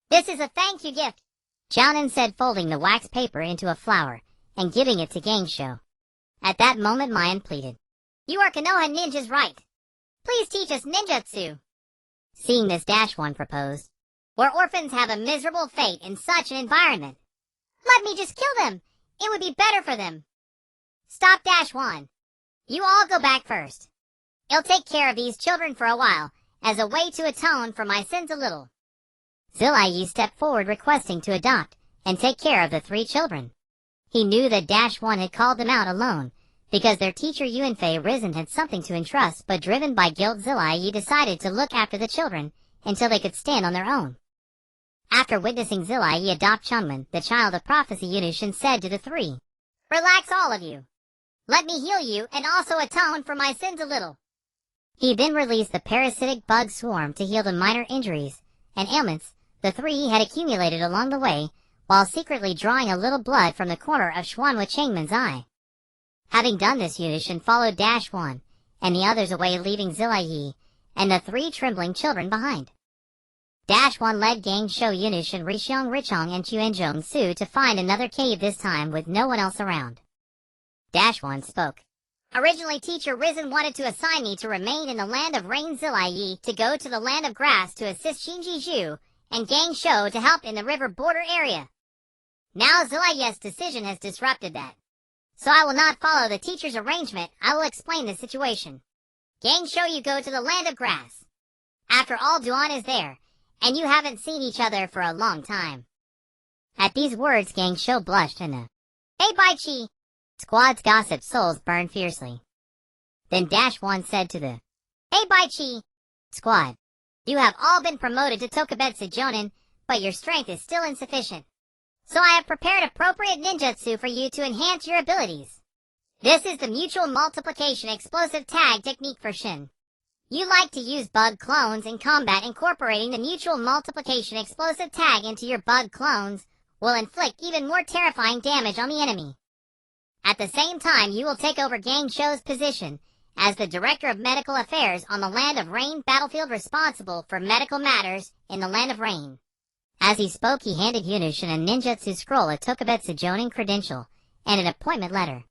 "This is a thank you gift," Jōnin said, folding the wax paper into a flower and giving it to Gangsho. At that moment, Mayan pleaded, "You are Konoha ninjas, right? Please teach us ninjutsu." Seeing this, -1 proposed, "Where orphans have a miserable fate in such an environment. Let me just kill them. It would be better for them." "Stop, -1. You all go back first. I'll take care of these children for a while, as a way to atone for my sins a little." Zilayi stepped forward, requesting to adopt and take care of the 3 children. He knew that -1 had called them out alone, because their teacher Yunfei Risen had something to entrust, but driven by guilt, Zilayi decided to look after the children until they could stand on their own. After witnessing Zilayi adopt Chunman, the child of prophecy, Yunushin said to the 3, "Relax, all of you. Let me heal you and also atone for my sins a little." He then released the parasitic bug swarm to heal the minor injuries and ailments the 3 had accumulated along the way, while secretly drawing a little blood from the corner of Xuanhua Changman's eye. Having done this, Yunushin followed -1 and the others away, leaving Zilayi and the 3 trembling children behind. 1 led Gang Shou Yunushin Rixiong Richong and Chuenjong Su to find another cave, this time with no one else around. 1 spoke. Originally, Teacher Risen wanted to assign me to remain in the land of Rain Zilayi to go to the land of grass to assist Shinji Zhu and Gang Shou to help in the river border area. Now Zilayi's decision has disrupted that. So I will not follow the teacher's arrangement. I will explain the situation. Gang Shou, you go to the land of grass. After all, Duan is there, and you haven't seen each other for a long time. At these words, Gang Shou blushed and Hey Baichi! Squad's gossip souls burned fiercely. Then 1 said to the Hey Baichi! Squad, you have all been promoted to Tokubetsu Jōnin, but your strength is still insufficient. So I have prepared appropriate ninjutsu for you to enhance your abilities. This is the mutual multiplication explosive tag technique for Shin. You like to use bug clones in combat. Incorporating the mutual multiplication explosive tag into your bug clones will inflict even more terrifying damage on the enemy. At the same time, you will take over Gang Shou's position as the Director of Medical Affairs on the Land of Rain battlefield, responsible for medical matters in the Land of Rain. As he spoke, he handed Yunushin a ninjutsu scroll, a Tokubetsu Jōnin credential, and an appointment letter.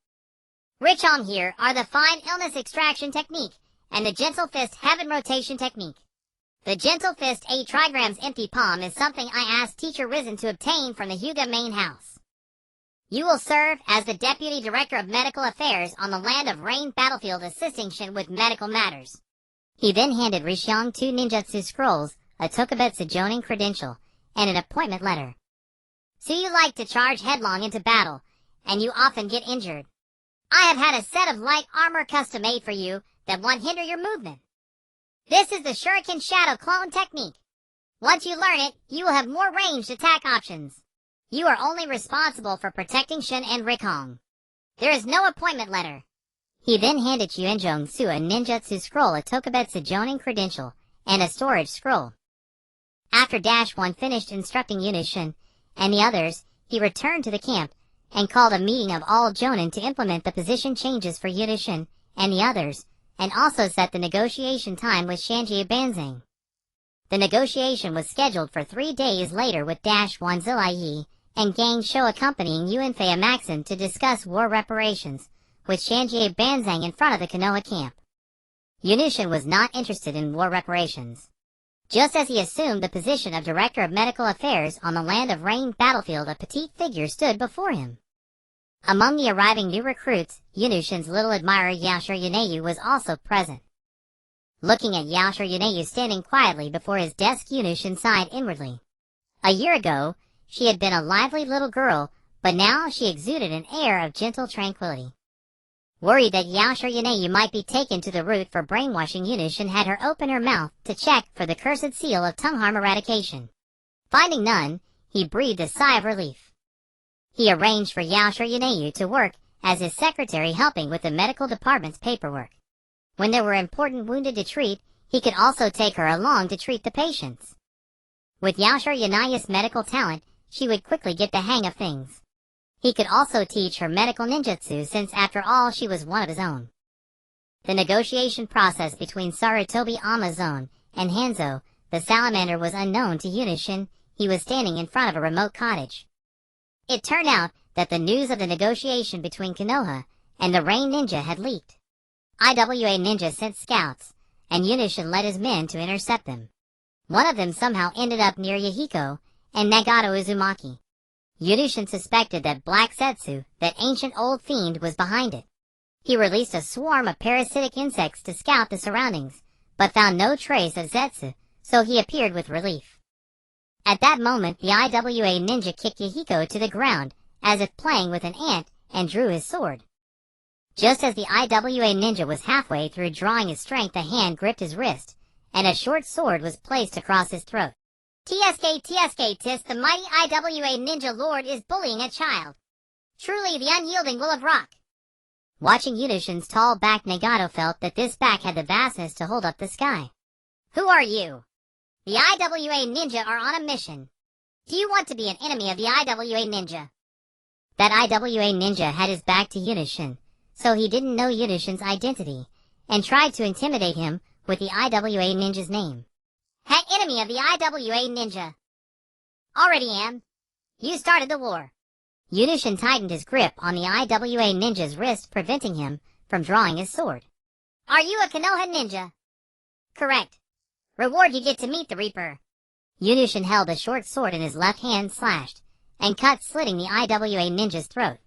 Richong here are the fine illness extraction technique and the gentle fist heaven rotation technique. The gentle fist, a trigram's empty palm, is something I asked Teacher Risen to obtain from the Hyuga main house. You will serve as the Deputy Director of Medical Affairs on the Land of Rain battlefield, assisting Shin with medical matters. He then handed Rixiong 2 ninjutsu scrolls, a Tokubetsu Jōnin credential, and an appointment letter. So you like to charge headlong into battle, and you often get injured. I have had a set of light armor custom made for you that won't hinder your movement. This is the Shuriken Shadow Clone technique. Once you learn it, you will have more ranged attack options. You are only responsible for protecting Shin and Rikong. There is no appointment letter. He then handed Chuenjong Su a ninjutsu scroll, a Tokubetsu Jōnin credential, and a storage scroll. After 1 finished instructing Yunushin and the others, he returned to the camp and called a meeting of all Jōnin to implement the position changes for Yunushin and the others, and also set the negotiation time with Shanji Banzang. The negotiation was scheduled for 3 days later, with 1 Zilayi and Gang Shou accompanying Yuanfei Maxim to discuss war reparations, with Shanji Banzang in front of the Konoha camp. Yunushin was not interested in war reparations. Just as he assumed the position of Director of Medical Affairs on the Land of Rain battlefield, a petite figure stood before him. Among the arriving new recruits, Yunushin's little admirer Yaoshiro Yuneyu was also present. Looking at Yaoshiro Yuneyu standing quietly before his desk, Yunushin sighed inwardly. A year ago, she had been a lively little girl, but now she exuded an air of gentle tranquility. Worried that Yaoshiro Yuneyu might be taken to the route for brainwashing, Yunushin had her open her mouth to check for the cursed seal of tongue harm eradication. Finding none, he breathed a sigh of relief. He arranged for Yaoshiro Yuneyu to work as his secretary, helping with the medical department's paperwork. When there were important wounded to treat, he could also take her along to treat the patients. With Yaoshiro Yuneyu's medical talent, she would quickly get the hang of things. He could also teach her medical ninjutsu, since after all she was one of his own. The negotiation process between Sarutobi Amazon and Hanzo, the salamander, was unknown to Yunushin. He was standing in front of a remote cottage. It turned out that the news of the negotiation between Konoha and the Rain Ninja had leaked. IWA Ninja sent scouts, and Yunushin led his men to intercept them. One of them somehow ended up near Yahiko and Nagato Uzumaki. Yunushin suspected that Black Setsu, that ancient old fiend, was behind it. He released a swarm of parasitic insects to scout the surroundings, but found no trace of Zetsu, so he appeared with relief. At that moment, the IWA ninja kicked Yahiko to the ground, as if playing with an ant, and drew his sword. Just as the IWA ninja was halfway through drawing his strength, a hand gripped his wrist, and a short sword was placed across his throat. TSK tis, the mighty IWA ninja lord is bullying a child. Truly the unyielding will of rock. Watching Yunushin's tall back, Nagato felt that this back had the vastness to hold up the sky. Who are you? The IWA ninja are on a mission. Do you want to be an enemy of the IWA ninja? That IWA ninja had his back to Yunushin, so he didn't know Yunushin's identity, and tried to intimidate him with the IWA ninja's name. Head enemy of the IWA ninja. Already am. You started the war. Yunushin tightened his grip on the IWA ninja's wrist, preventing him from drawing his sword. Are you a Konoha ninja? Correct. Reward, you get to meet the Reaper. Yunushin held a short sword in his left hand, slashed and cut, slitting the IWA ninja's throat.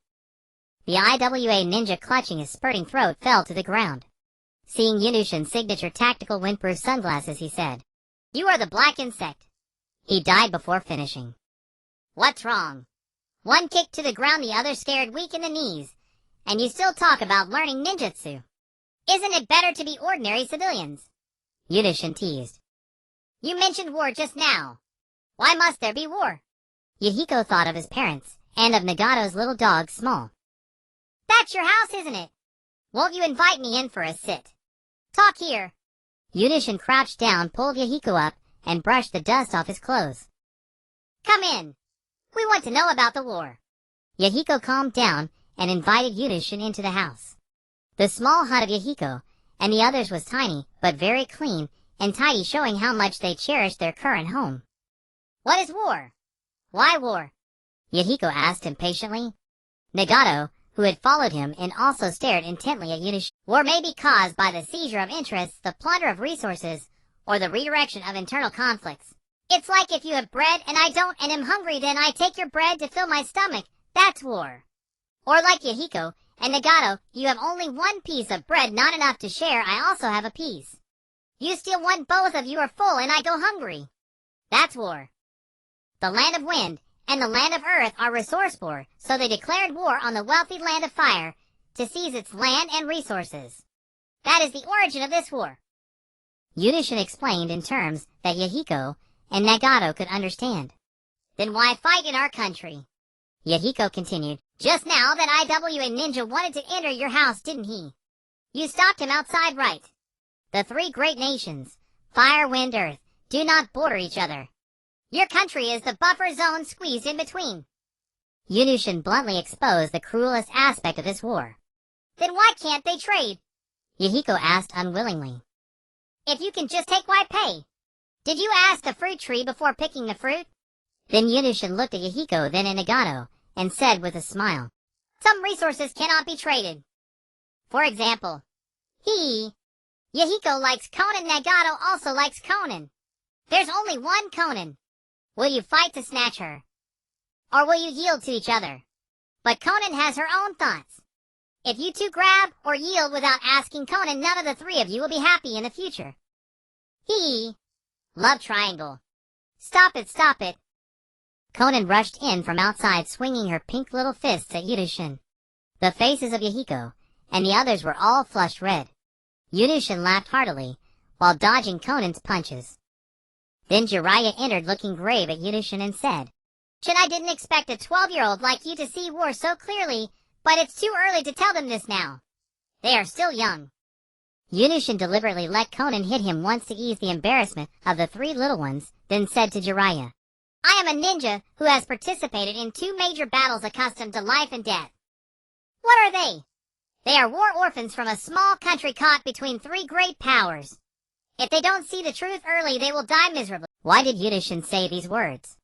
The IWA ninja, clutching his spurting throat, fell to the ground. Seeing Yunushin's signature tactical windproof sunglasses, he said, "You are the black insect." He died before finishing. What's wrong? One kick to the ground, the other scared weak in the knees, and you still talk about learning ninjutsu. Isn't it better to be ordinary civilians? Yunushin teased. You mentioned war just now. Why must there be war? Yahiko thought of his parents, and of Nagato's little dog, Small. That's your house, isn't it? Won't you invite me in for a sit? Talk here. Yunushin crouched down, pulled Yahiko up, and brushed the dust off his clothes. Come in. We want to know about the war. Yahiko calmed down and invited Yunushin into the house. The small hut of Yahiko and the others was tiny, but very clean and tidy, showing how much they cherished their current home. What is war? Why war? Yahiko asked impatiently. Nagato, who had followed him and also stared intently at Yunushin. War may be caused by the seizure of interests, the plunder of resources, or the redirection of internal conflicts. It's like if you have bread and I don't and am hungry, then I take your bread to fill my stomach. That's war. Or like Yahiko and Nagato, you have only one piece of bread, not enough to share. I also have a piece. You steal one, both of you are full and I go hungry. That's war. The land of wind and the land of earth are resourceful, so they declared war on the wealthy land of fire to seize its land and resources. That is the origin of this war. Yunushin explained in terms that Yahiko and Nagato could understand. Then why fight in our country? Yahiko continued. Just now that IWA ninja wanted to enter your house, didn't he? You stopped him outside, right? The three great nations, fire, wind, earth, do not border each other. Your country is the buffer zone squeezed in between. Yunushin bluntly exposed the cruelest aspect of this war. Then why can't they trade? Yahiko asked unwillingly. If you can just take, why pay? Did you ask the fruit tree before picking the fruit? Then Yunushin looked at Yahiko, then at Nagato, and said with a smile, some resources cannot be traded. For example, Yahiko likes Conan, Nagato also likes Conan. There's only one Conan. Will you fight to snatch her? Or will you yield to each other? But Conan has her own thoughts. If you two grab or yield without asking Conan, none of the three of you will be happy in the future. Love triangle. Stop it, stop it. Conan rushed in from outside, swinging her pink little fists at Yunushin. The faces of Yahiko and the others were all flushed red. Yunushin laughed heartily while dodging Conan's punches. Then Jiraiya entered, looking grave at Yunushin, and said, I didn't expect a 12-year-old like you to see war so clearly, but it's too early to tell them this now. They are still young. Yunushin deliberately let Conan hit him once to ease the embarrassment of the three little ones, then said to Jiraiya, I am a ninja who has participated in 2 major battles, accustomed to life and death. What are they? They are war orphans from a small country caught between 3 great powers. If they don't see the truth early, they will die miserably. Why did Yunushin say these words?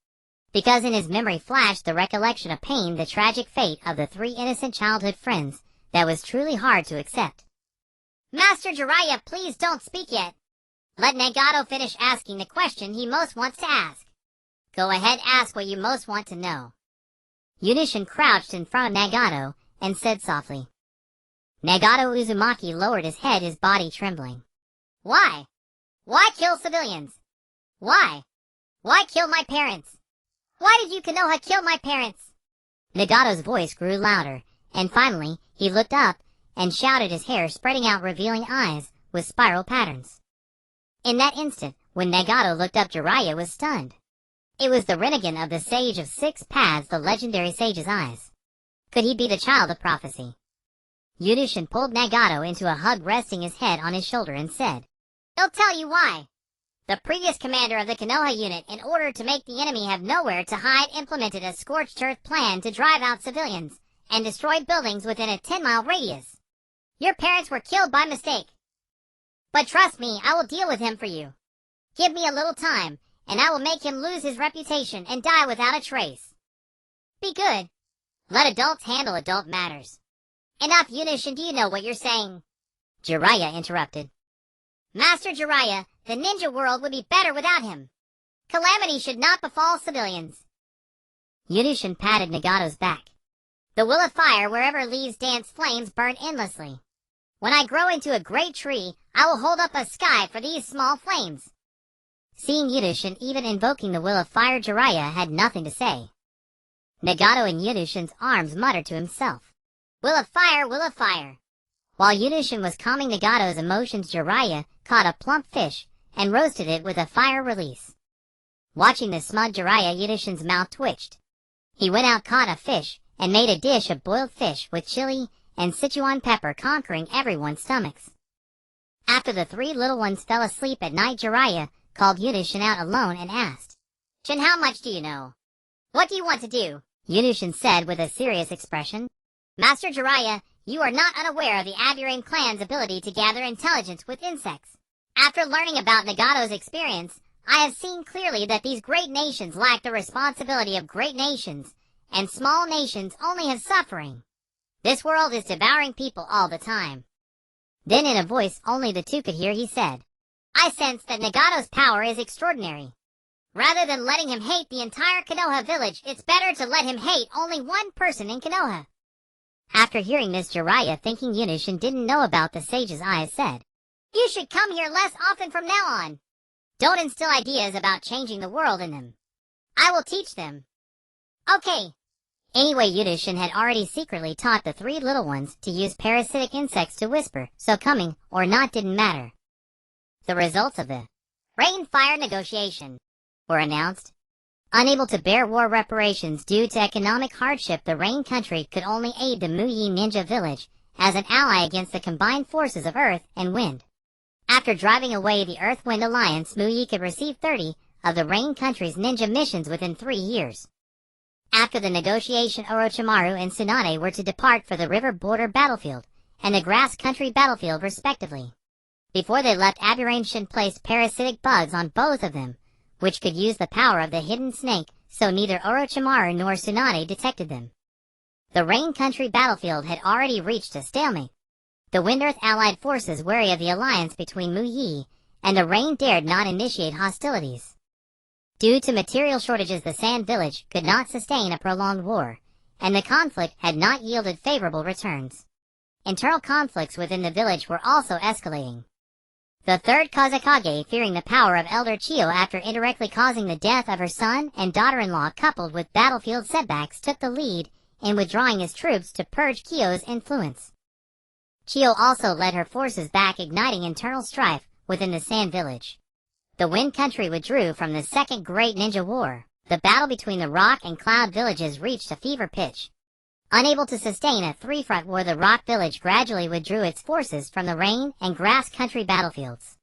Because in his memory flashed the recollection of pain, the tragic fate of the 3 innocent childhood friends that was truly hard to accept. Master Jiraiya, please don't speak yet. Let Nagato finish asking the question he most wants to ask. Go ahead, ask what you most want to know. Yunushin crouched in front of Nagato and said softly. Nagato Uzumaki lowered his head, his body trembling. Why? Why kill civilians? Why? Why kill my parents? Why did you Konoha kill my parents? Nagato's voice grew louder, and finally he looked up and shouted, his hair spreading out, revealing eyes with spiral patterns. In that instant, when Nagato looked up, Jiraiya was stunned. It was the Rinnegan of the Sage of 6 Paths, the legendary sage's eyes. Could he be the child of prophecy? Yunushin pulled Nagato into a hug, resting his head on his shoulder, and said, I'll tell you why. The previous commander of the Konoha unit, in order to make the enemy have nowhere to hide, implemented a scorched earth plan to drive out civilians and destroy buildings within a 10-mile radius. Your parents were killed by mistake. But trust me, I will deal with him for you. Give me a little time, and I will make him lose his reputation and die without a trace. Be good. Let adults handle adult matters. Enough, Yunushin, do you know what you're saying? Jiraiya interrupted. Master Jiraiya, the ninja world would be better without him. Calamity should not befall civilians. Yunushin patted Nagato's back. The will of fire wherever it leaves dance flames burn endlessly. When I grow into a great tree, I will hold up a sky for these small flames. Seeing Yunushin even invoking the will of fire, Jiraiya had nothing to say. Nagato in Yunushin's arms muttered to himself. Will of fire, will of fire. While Yunushin was calming Nagato's emotions, Jiraiya caught a plump fish and roasted it with a fire release. Watching the smug Jiraiya, Yunushin's mouth twitched. He went out, caught a fish, and made a dish of boiled fish with chili and Sichuan pepper, conquering everyone's stomachs. After the three little ones fell asleep at night, Jiraiya called Yunushin out alone and asked, Shin, how much do you know? What do you want to do? Yunushin said with a serious expression. Master Jiraiya, you are not unaware of the Aburame clan's ability to gather intelligence with insects. After learning about Nagato's experience, I have seen clearly that these great nations lack the responsibility of great nations, and small nations only have suffering. This world is devouring people all the time. Then in a voice only the two could hear, he said, I sense that Nagato's power is extraordinary. Rather than letting him hate the entire Konoha village, it's better to let him hate only one person in Konoha. After hearing this, Jiraiya, thinking Yunushin didn't know about the sage's eyes, said, You should come here less often from now on. Don't instill ideas about changing the world in them. I will teach them. Okay. Anyway, Yunushin had already secretly taught the three little ones to use parasitic insects to whisper, so coming or not didn't matter. The results of the rain-fire negotiation were announced. Unable to bear war reparations due to economic hardship, the Rain Country could only aid the Muyi Ninja Village as an ally against the combined forces of Earth and Wind. After driving away the Earth-Wind Alliance, Muyi could receive 30 of the Rain Country's ninja missions within 3 years. After the negotiation, Orochimaru and Tsunade were to depart for the River Border Battlefield and the Grass Country Battlefield respectively. Before they left, Aburame Shin placed parasitic bugs on both of them, which could use the power of the hidden snake, so neither Orochimaru nor Tsunade detected them. The Rain Country Battlefield had already reached a stalemate. The Wind-Earth allied forces, wary of the alliance between Muyi and the Rain, dared not initiate hostilities. Due to material shortages, the Sand Village could not sustain a prolonged war, and the conflict had not yielded favorable returns. Internal conflicts within the village were also escalating. The third Kazekage, fearing the power of Elder Chiyo after indirectly causing the death of her son and daughter-in-law coupled with battlefield setbacks, took the lead in withdrawing his troops to purge Chiyo's influence. Chiyo also led her forces back, igniting internal strife within the Sand Village. The Wind Country withdrew from the Second Great Ninja War. The battle between the Rock and Cloud villages reached a fever pitch. Unable to sustain a three-front war, the Rock village gradually withdrew its forces from the Rain and Grass Country battlefields.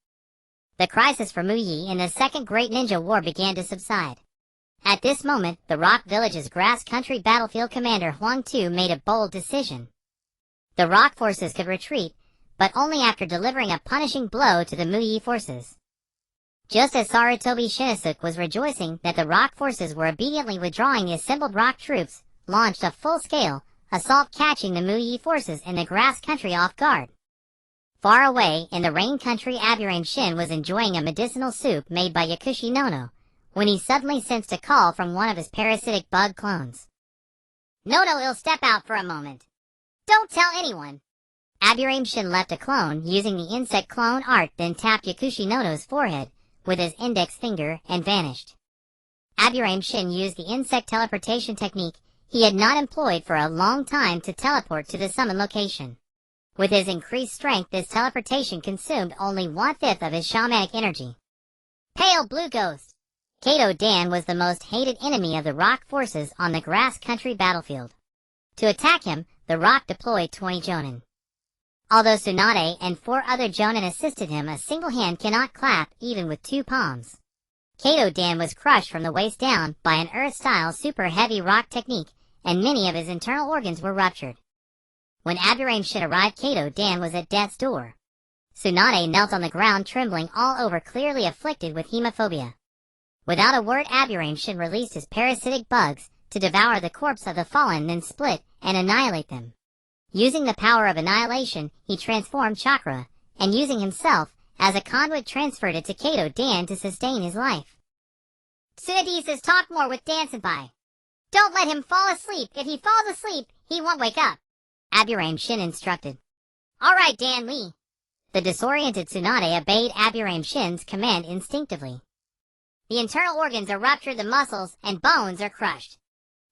The crisis for Muyi in the Second Great Ninja War began to subside. At this moment, the Rock village's Grass Country battlefield commander Huang Tu made a bold decision. The Rock forces could retreat, but only after delivering a punishing blow to the Muyi forces. Just as Sarutobi Shinnosuke was rejoicing that the Rock forces were obediently withdrawing, the assembled Rock troops launched a full-scale assault, catching the Muyi forces in the Grass Country off guard. Far away in the Rain Country, Aburame Shin was enjoying a medicinal soup made by Yakushi Nono when he suddenly sensed a call from one of his parasitic bug clones. Nono, will step out for a moment. Don't tell anyone. Aburame Shin left a clone using the insect clone art, then tapped Yakushi Nono's forehead with his index finger and vanished. Aburame Shin used the insect teleportation technique he had not employed for a long time to teleport to the summon location. With his increased strength, this teleportation consumed only 1/5 of his shamanic energy. Pale Blue Ghost. Kato Dan was the most hated enemy of the Rock forces on the Grass Country battlefield. To attack him, the Rock deployed 20 jōnin. Although Tsunade and 4 other jōnin assisted him, a single hand cannot clap even with 2 palms. Kato Dan was crushed from the waist down by an Earth-style super heavy rock technique, and many of his internal organs were ruptured. When Aburame Shin arrived, Kato Dan was at death's door. Tsunade knelt on the ground trembling all over, clearly afflicted with hemophobia. Without a word, Aburame Shin released his parasitic bugs to devour the corpse of the fallen, then split and annihilate them. Using the power of annihilation, he transformed chakra, and using himself as a conduit transferred it to Kato Dan to sustain his life. Tsunade says talk more with Dan-senpai. Don't let him fall asleep. If he falls asleep, he won't wake up, Aburame Shin instructed. Alright, Dan Lee. The disoriented Tsunade obeyed Aburame Shin's command instinctively. The internal organs are ruptured, the muscles and bones are crushed.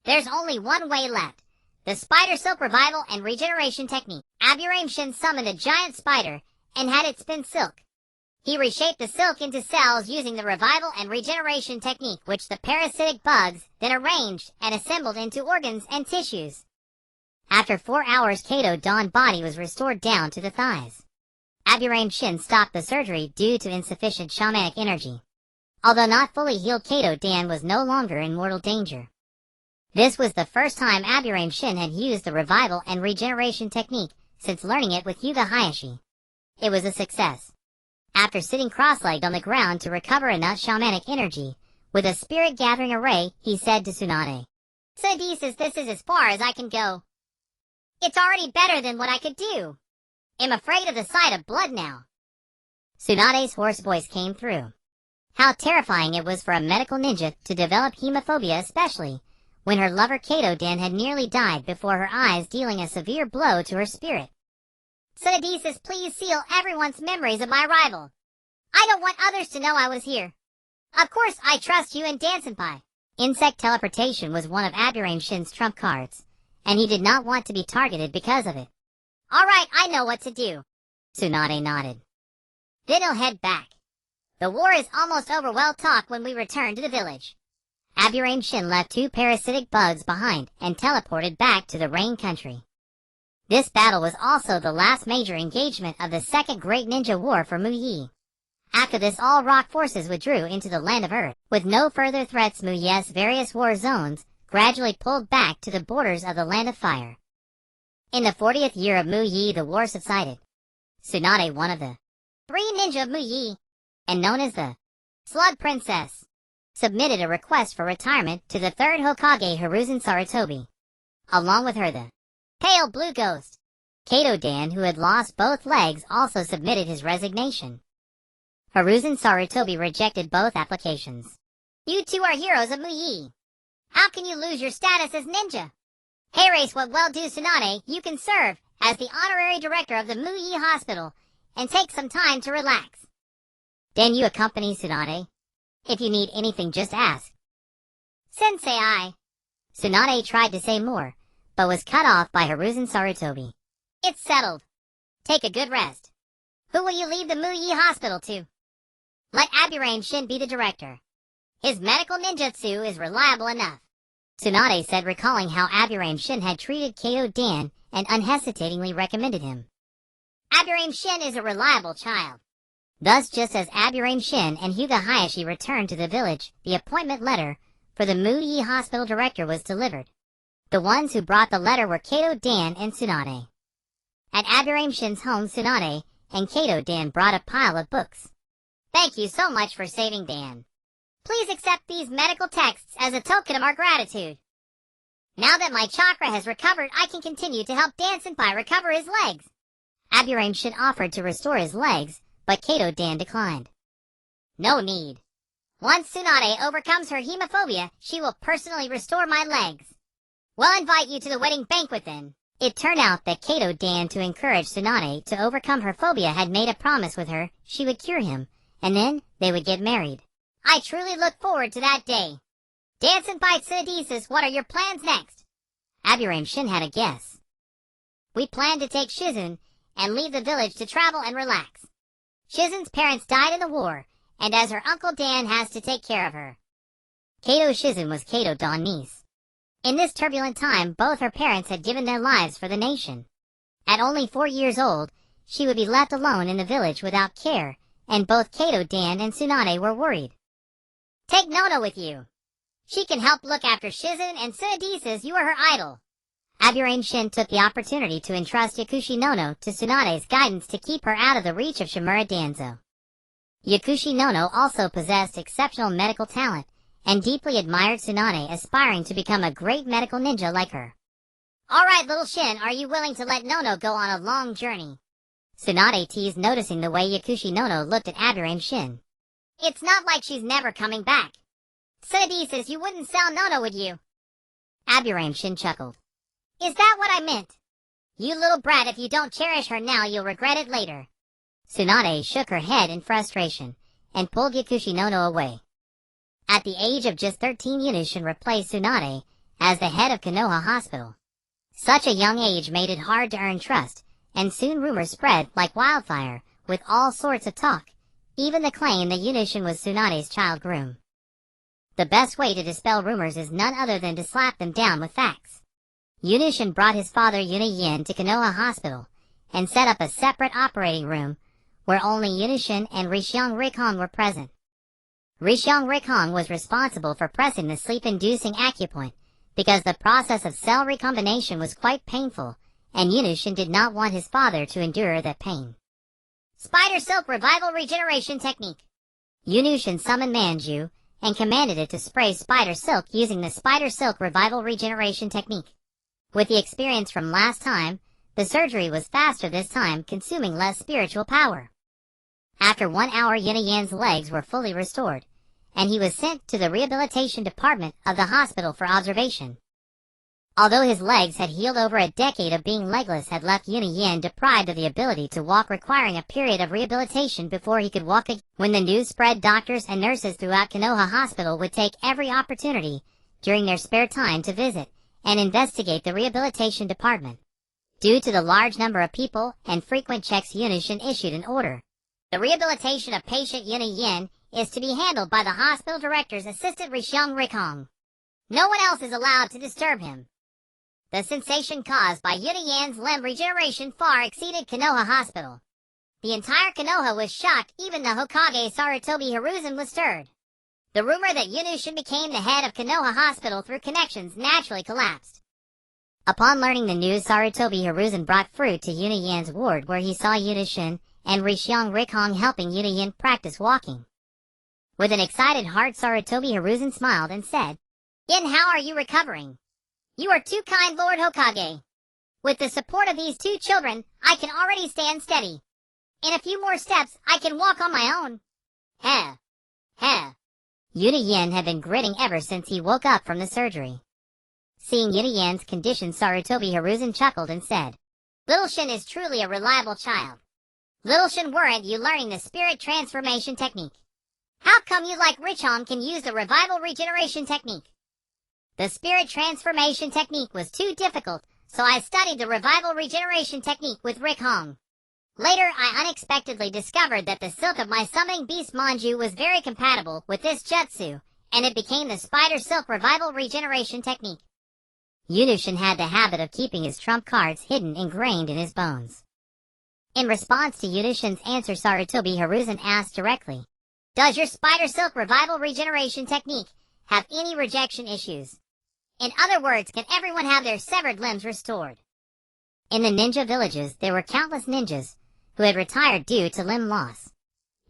There's only one way left. The spider silk revival and regeneration technique. Aburame Shin summoned a giant spider and had it spin silk. He reshaped the silk into cells using the revival and regeneration technique, which the parasitic bugs then arranged and assembled into organs and tissues. After 4 hours, Kato Dan's body was restored down to the thighs. Aburame Shin stopped the surgery due to insufficient shamanic energy. Although not fully healed, Kato Dan was no longer in mortal danger. This was the first time Aburame Shin had used the revival and regeneration technique since learning it with Hyuga Hayashi. It was a success. After sitting cross-legged on the ground to recover enough shamanic energy, with a spirit-gathering array, he said to Tsunade, Tsunade says this is as far as I can go. It's already better than what I could do. I'm afraid of the sight of blood now. Tsunade's hoarse voice came through. How terrifying it was for a medical ninja to develop hemophobia, especially when her lover Kato Dan had nearly died before her eyes, dealing a severe blow to her spirit. Tsunade says please seal everyone's memories of my arrival. I don't want others to know I was here. Of course I trust you and Dan-senpai. Insect teleportation was one of Aburame Shin's trump cards, and he did not want to be targeted because of it. Alright, I know what to do. Tsunade nodded. Then he'll head back. The war is almost over. We'll talk when we return to the village. Aburame Shin left 2 parasitic bugs behind and teleported back to the Rain Country. This battle was also the last major engagement of the Second Great Ninja War for Mu Yi. After this, all rock forces withdrew into the Land of Earth. With no further threats, Mu Yi's various war zones gradually pulled back to the borders of the Land of Fire. In the 40th year of Mu Yi, the war subsided. Tsunade, one of the 3 ninja of Mu Yi, and known as the Slug Princess, submitted a request for retirement to the 3rd Hokage Hiruzen Sarutobi. Along with her, the Pale Blue Ghost, Kato Dan, who had lost both legs, also submitted his resignation. Hiruzen Sarutobi rejected both applications. You 2 are heroes of Mu Yi. How can you lose your status as ninja? Hey Race, what well-do Tsunade, you can serve as the honorary director of the Mu Yi Hospital and take some time to relax. Then you accompany Tsunade. If you need anything, just ask. Sensei, Tsunade tried to say more, but was cut off by Hiruzen Sarutobi. It's settled. Take a good rest. Who will you leave the Mu Yi Hospital to? Let Aburame Shin be the director. His medical ninjutsu is reliable enough. Tsunade said, recalling how Aburame Shin had treated Kato Dan and unhesitatingly recommended him. Aburame Shin is a reliable child. Thus, just as Aburame Shin and Hyuga Hayashi returned to the village, the appointment letter for the Mu Yi Hospital director was delivered. The ones who brought the letter were Kato Dan and Tsunade. At Aburame Shin's home, Tsunade and Kato Dan brought a pile of books. Thank you so much for saving Dan. Please accept these medical texts as a token of our gratitude. Now that my chakra has recovered, I can continue to help Dan-senpai recover his legs. Aburame Shin offered to restore his legs, but Kato Dan declined. No need. Once Tsunade overcomes her hemophobia, she will personally restore my legs. We'll invite you to the wedding banquet then. It turned out that Kato Dan, to encourage Tsunade to overcome her phobia, had made a promise with her she would cure him, and then they would get married. I truly look forward to that day. Dan-senpai Tsunade says, what are your plans next? Aburame Shin had a guess. We plan to take Shizune and leave the village to travel and relax. Shizune's parents died in the war, and as her uncle Dan has to take care of her. Kato Shizune was Kato Dan's niece. In this turbulent time, both her parents had given their lives for the nation. At only 4 years old, she would be left alone in the village without care, and both Kato Dan and Tsunade were worried. Take Nono with you. She can help look after Shizune, and Tsunade says you are her idol. Aburame Shin took the opportunity to entrust Yakushi Nono to Tsunade's guidance to keep her out of the reach of Shimura Danzo. Yakushi Nono also possessed exceptional medical talent, and deeply admired Tsunade, aspiring to become a great medical ninja like her. "Alright, little Shin, are you willing to let Nono go on a long journey?" Tsunade teased, noticing the way Yakushi Nono looked at Aburame Shin. "It's not like she's never coming back. Tsunade says you wouldn't sell Nono, would you?" Aburame Shin chuckled. "Is that what I meant? You little brat, if you don't cherish her now, you'll regret it later." Tsunade shook her head in frustration, and pulled Yakushi Nono away. At the age of just 13, Yunushin replaced Tsunade as the head of Konoha Hospital. Such a young age made it hard to earn trust, and soon rumors spread like wildfire, with all sorts of talk, even the claim that Yunushin was Tsunade's child groom. The best way to dispel rumors is none other than to slap them down with facts. Yunushin brought his father Yunayin to Konoha Hospital, and set up a separate operating room, where only Yunushin and Rishyong Rikhong were present. Rishyong Rikhong was responsible for pressing the sleep-inducing acupoint, because the process of cell recombination was quite painful, and Yunushin did not want his father to endure that pain. "Spider Silk Revival Regeneration Technique." Yunushin summoned Manju, and commanded it to spray Spider Silk using the Spider Silk Revival Regeneration Technique. With the experience from last time, the surgery was faster this time, consuming less spiritual power. After 1 hour, Yunayan's legs were fully restored, and he was sent to the rehabilitation department of the hospital for observation. Although his legs had healed, over a decade of being legless had left Yunayan deprived of the ability to walk, requiring a period of rehabilitation before he could walk again. When the news spread, doctors and nurses throughout Konoha Hospital would take every opportunity during their spare time to visit and investigate the rehabilitation department. Due to the large number of people and frequent checks, Yunushin issued an order. The rehabilitation of patient Yunayan is to be handled by the hospital director's assistant Rishyong Rikhong. No one else is allowed to disturb him. The sensation caused by Yunayan's limb regeneration far exceeded Konoha Hospital. The entire Konoha was shocked, even the Hokage Sarutobi Hiruzen was stirred. The rumor that Yunushin became the head of Konoha Hospital through connections naturally collapsed. Upon learning the news, Sarutobi Hiruzen brought fruit to Yunayan's ward, where he saw Yunushin and Rishyong Rikhong helping Yunayan practice walking. With an excited heart, Sarutobi Hiruzen smiled and said, "Yin, how are you recovering? You are too kind, Lord Hokage. With the support of these two children, I can already stand steady. In a few more steps, I can walk on my own." Heh. Heh. Yunayan had been grinning ever since he woke up from the surgery. Seeing Yunayan's condition, Sarutobi Hiruzen chuckled and said, "Little Shin is truly a reliable child. Little Shin, weren't you learning the spirit transformation technique? How come you, like Richong, can use the revival regeneration technique?" The spirit transformation technique was too difficult, so I studied the revival regeneration technique with Rikhong. Later, I unexpectedly discovered that the silk of my summoning beast Manju was very compatible with this jutsu, and it became the Spider Silk Revival Regeneration Technique. Yunushin had the habit of keeping his trump cards hidden, ingrained in his bones. In response to Yunushin's answer, Sarutobi Hiruzen asked directly, "Does your Spider Silk Revival Regeneration Technique have any rejection issues? In other words, can everyone have their severed limbs restored?" In the ninja villages, there were countless ninjas who had retired due to limb loss.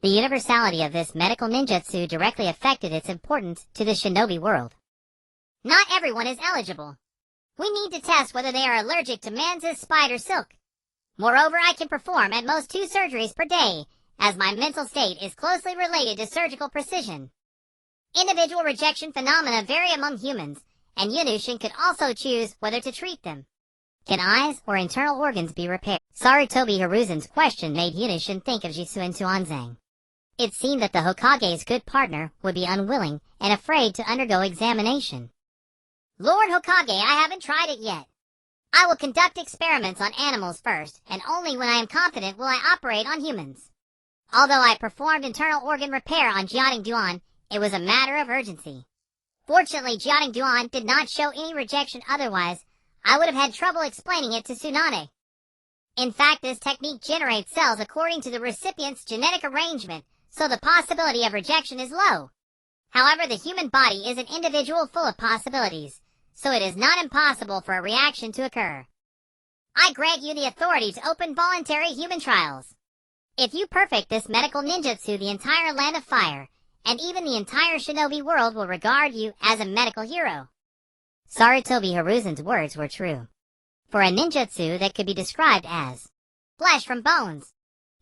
The universality of this medical ninjutsu directly affected its importance to the shinobi world. Not everyone is eligible. We need to test whether they are allergic to Manza's spider silk. Moreover, I can perform at most 2 surgeries per day, as my mental state is closely related to surgical precision. Individual rejection phenomena vary among humans, and Yunushin could also choose whether to treat them. Can eyes or internal organs be repaired? Sarutobi Hiruzen's question made Yunushin think of Jisuen Tuanzang. It seemed that the Hokage's good partner would be unwilling and afraid to undergo examination. "Lord Hokage, I haven't tried it yet. I will conduct experiments on animals first, and only when I am confident will I operate on humans. Although I performed internal organ repair on Jianing Duan, it was a matter of urgency. Fortunately, Jianing Duan did not show any rejection, otherwise I would have had trouble explaining it to Tsunade. In fact, this technique generates cells according to the recipient's genetic arrangement, so the possibility of rejection is low. However, the human body is an individual full of possibilities, so it is not impossible for a reaction to occur. I grant you the authority to open voluntary human trials. If you perfect this medical ninjutsu, the entire land of fire, and even the entire shinobi world will regard you as a medical hero. Sarutobi Hiruzen's words were true. For a ninjutsu that could be described as flesh from bones,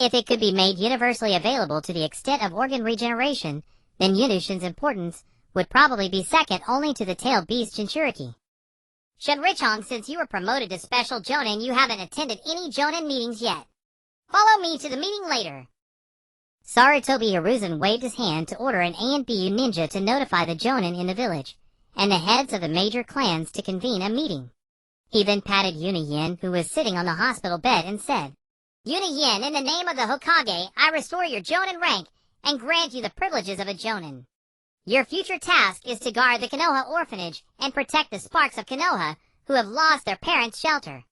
if it could be made universally available to the extent of organ regeneration, then Yunushin's importance would probably be second only to the tailed beast Jinchuriki. Shunrichong, since you were promoted to special jōnin, you haven't attended any jōnin meetings yet. Follow me to the meeting later. Sarutobi Hiruzen waved his hand to order an A and B ninja to notify the jōnin in the village, and the heads of the major clans to convene a meeting. He then patted Yuna-yen, who was sitting on the hospital bed, and said, Yuna-yen, in the name of the Hokage, I restore your jōnin rank and grant you the privileges of a jōnin. Your future task is to guard the Konoha orphanage and protect the sparks of Konoha who have lost their parents' shelter.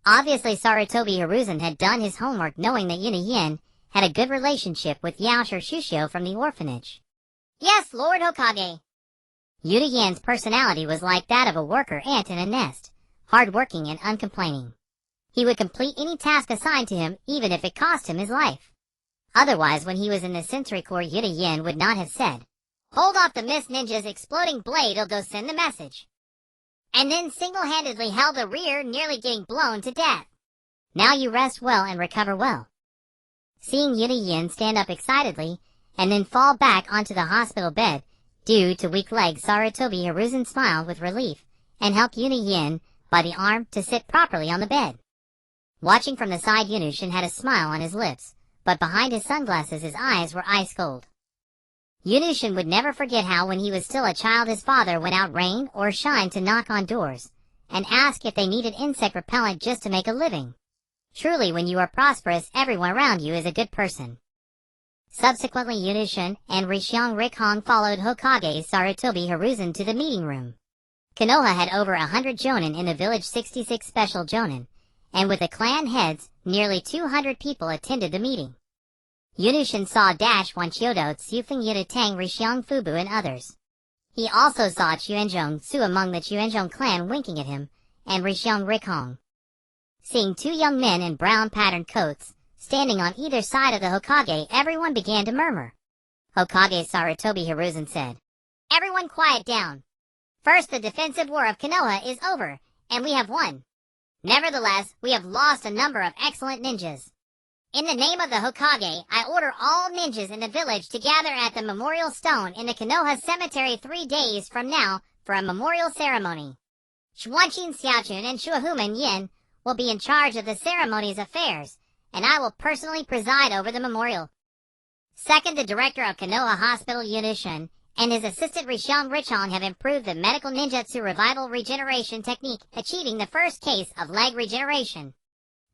Obviously, Sarutobi Hiruzen had done his homework, knowing that Yuna-yen had a good relationship with Yaoshi Shushio from the orphanage. Yes, Lord Hokage. Yuna-yen's personality was like that of a worker ant in a nest, hard-working and uncomplaining. He would complete any task assigned to him, even if it cost him his life. Otherwise, when he was in the sensory core, Yuna-yen would not have said, Hold off the Mist Ninja's exploding blade, or they'll send the message. And then single-handedly held the rear, nearly getting blown to death. Now you rest well and recover well. Seeing Yuna-yen stand up excitedly, and then fall back onto the hospital bed, due to weak legs, Sarutobi Hiruzen smiled with relief, and helped Yuna-yen by the arm to sit properly on the bed. Watching from the side, Yunushin had a smile on his lips, but behind his sunglasses his eyes were ice cold. Yunushin would never forget how, when he was still a child, his father went out rain or shine to knock on doors, and ask if they needed insect repellent just to make a living. Truly, when you are prosperous, everyone around you is a good person. Subsequently, Yunushin and Rishyong Rikhong followed Hokage Sarutobi Hiruzen to the meeting room. Konoha had over 100 jōnin in the village, 66 special jōnin, and with the clan heads, nearly 200 people attended the meeting. Yunushin saw Dash-1 Chiodo, Tsufeng Yunatang, Rishyong Fubu, and others. He also saw Chuenjong Su among the Chuenjong clan winking at him, and Rishyong Rikhong. Seeing two young men in brown patterned coats, standing on either side of the Hokage, everyone began to murmur. Hokage Sarutobi Hiruzen said, Everyone quiet down. First, the defensive war of Konoha is over, and we have won. Nevertheless, we have lost a number of excellent ninjas. In the name of the Hokage, I order all ninjas in the village to gather at the memorial stone in the Konoha cemetery 3 days from now for a memorial ceremony. Shuanchin Xiaochun and Shuahuman Yin will be in charge of the ceremony's affairs, and I will personally preside over the memorial. Second, the director of Konoha Hospital, Yunushin, and his assistant Rishyong Richong have improved the medical ninjutsu revival regeneration technique, achieving the first case of leg regeneration.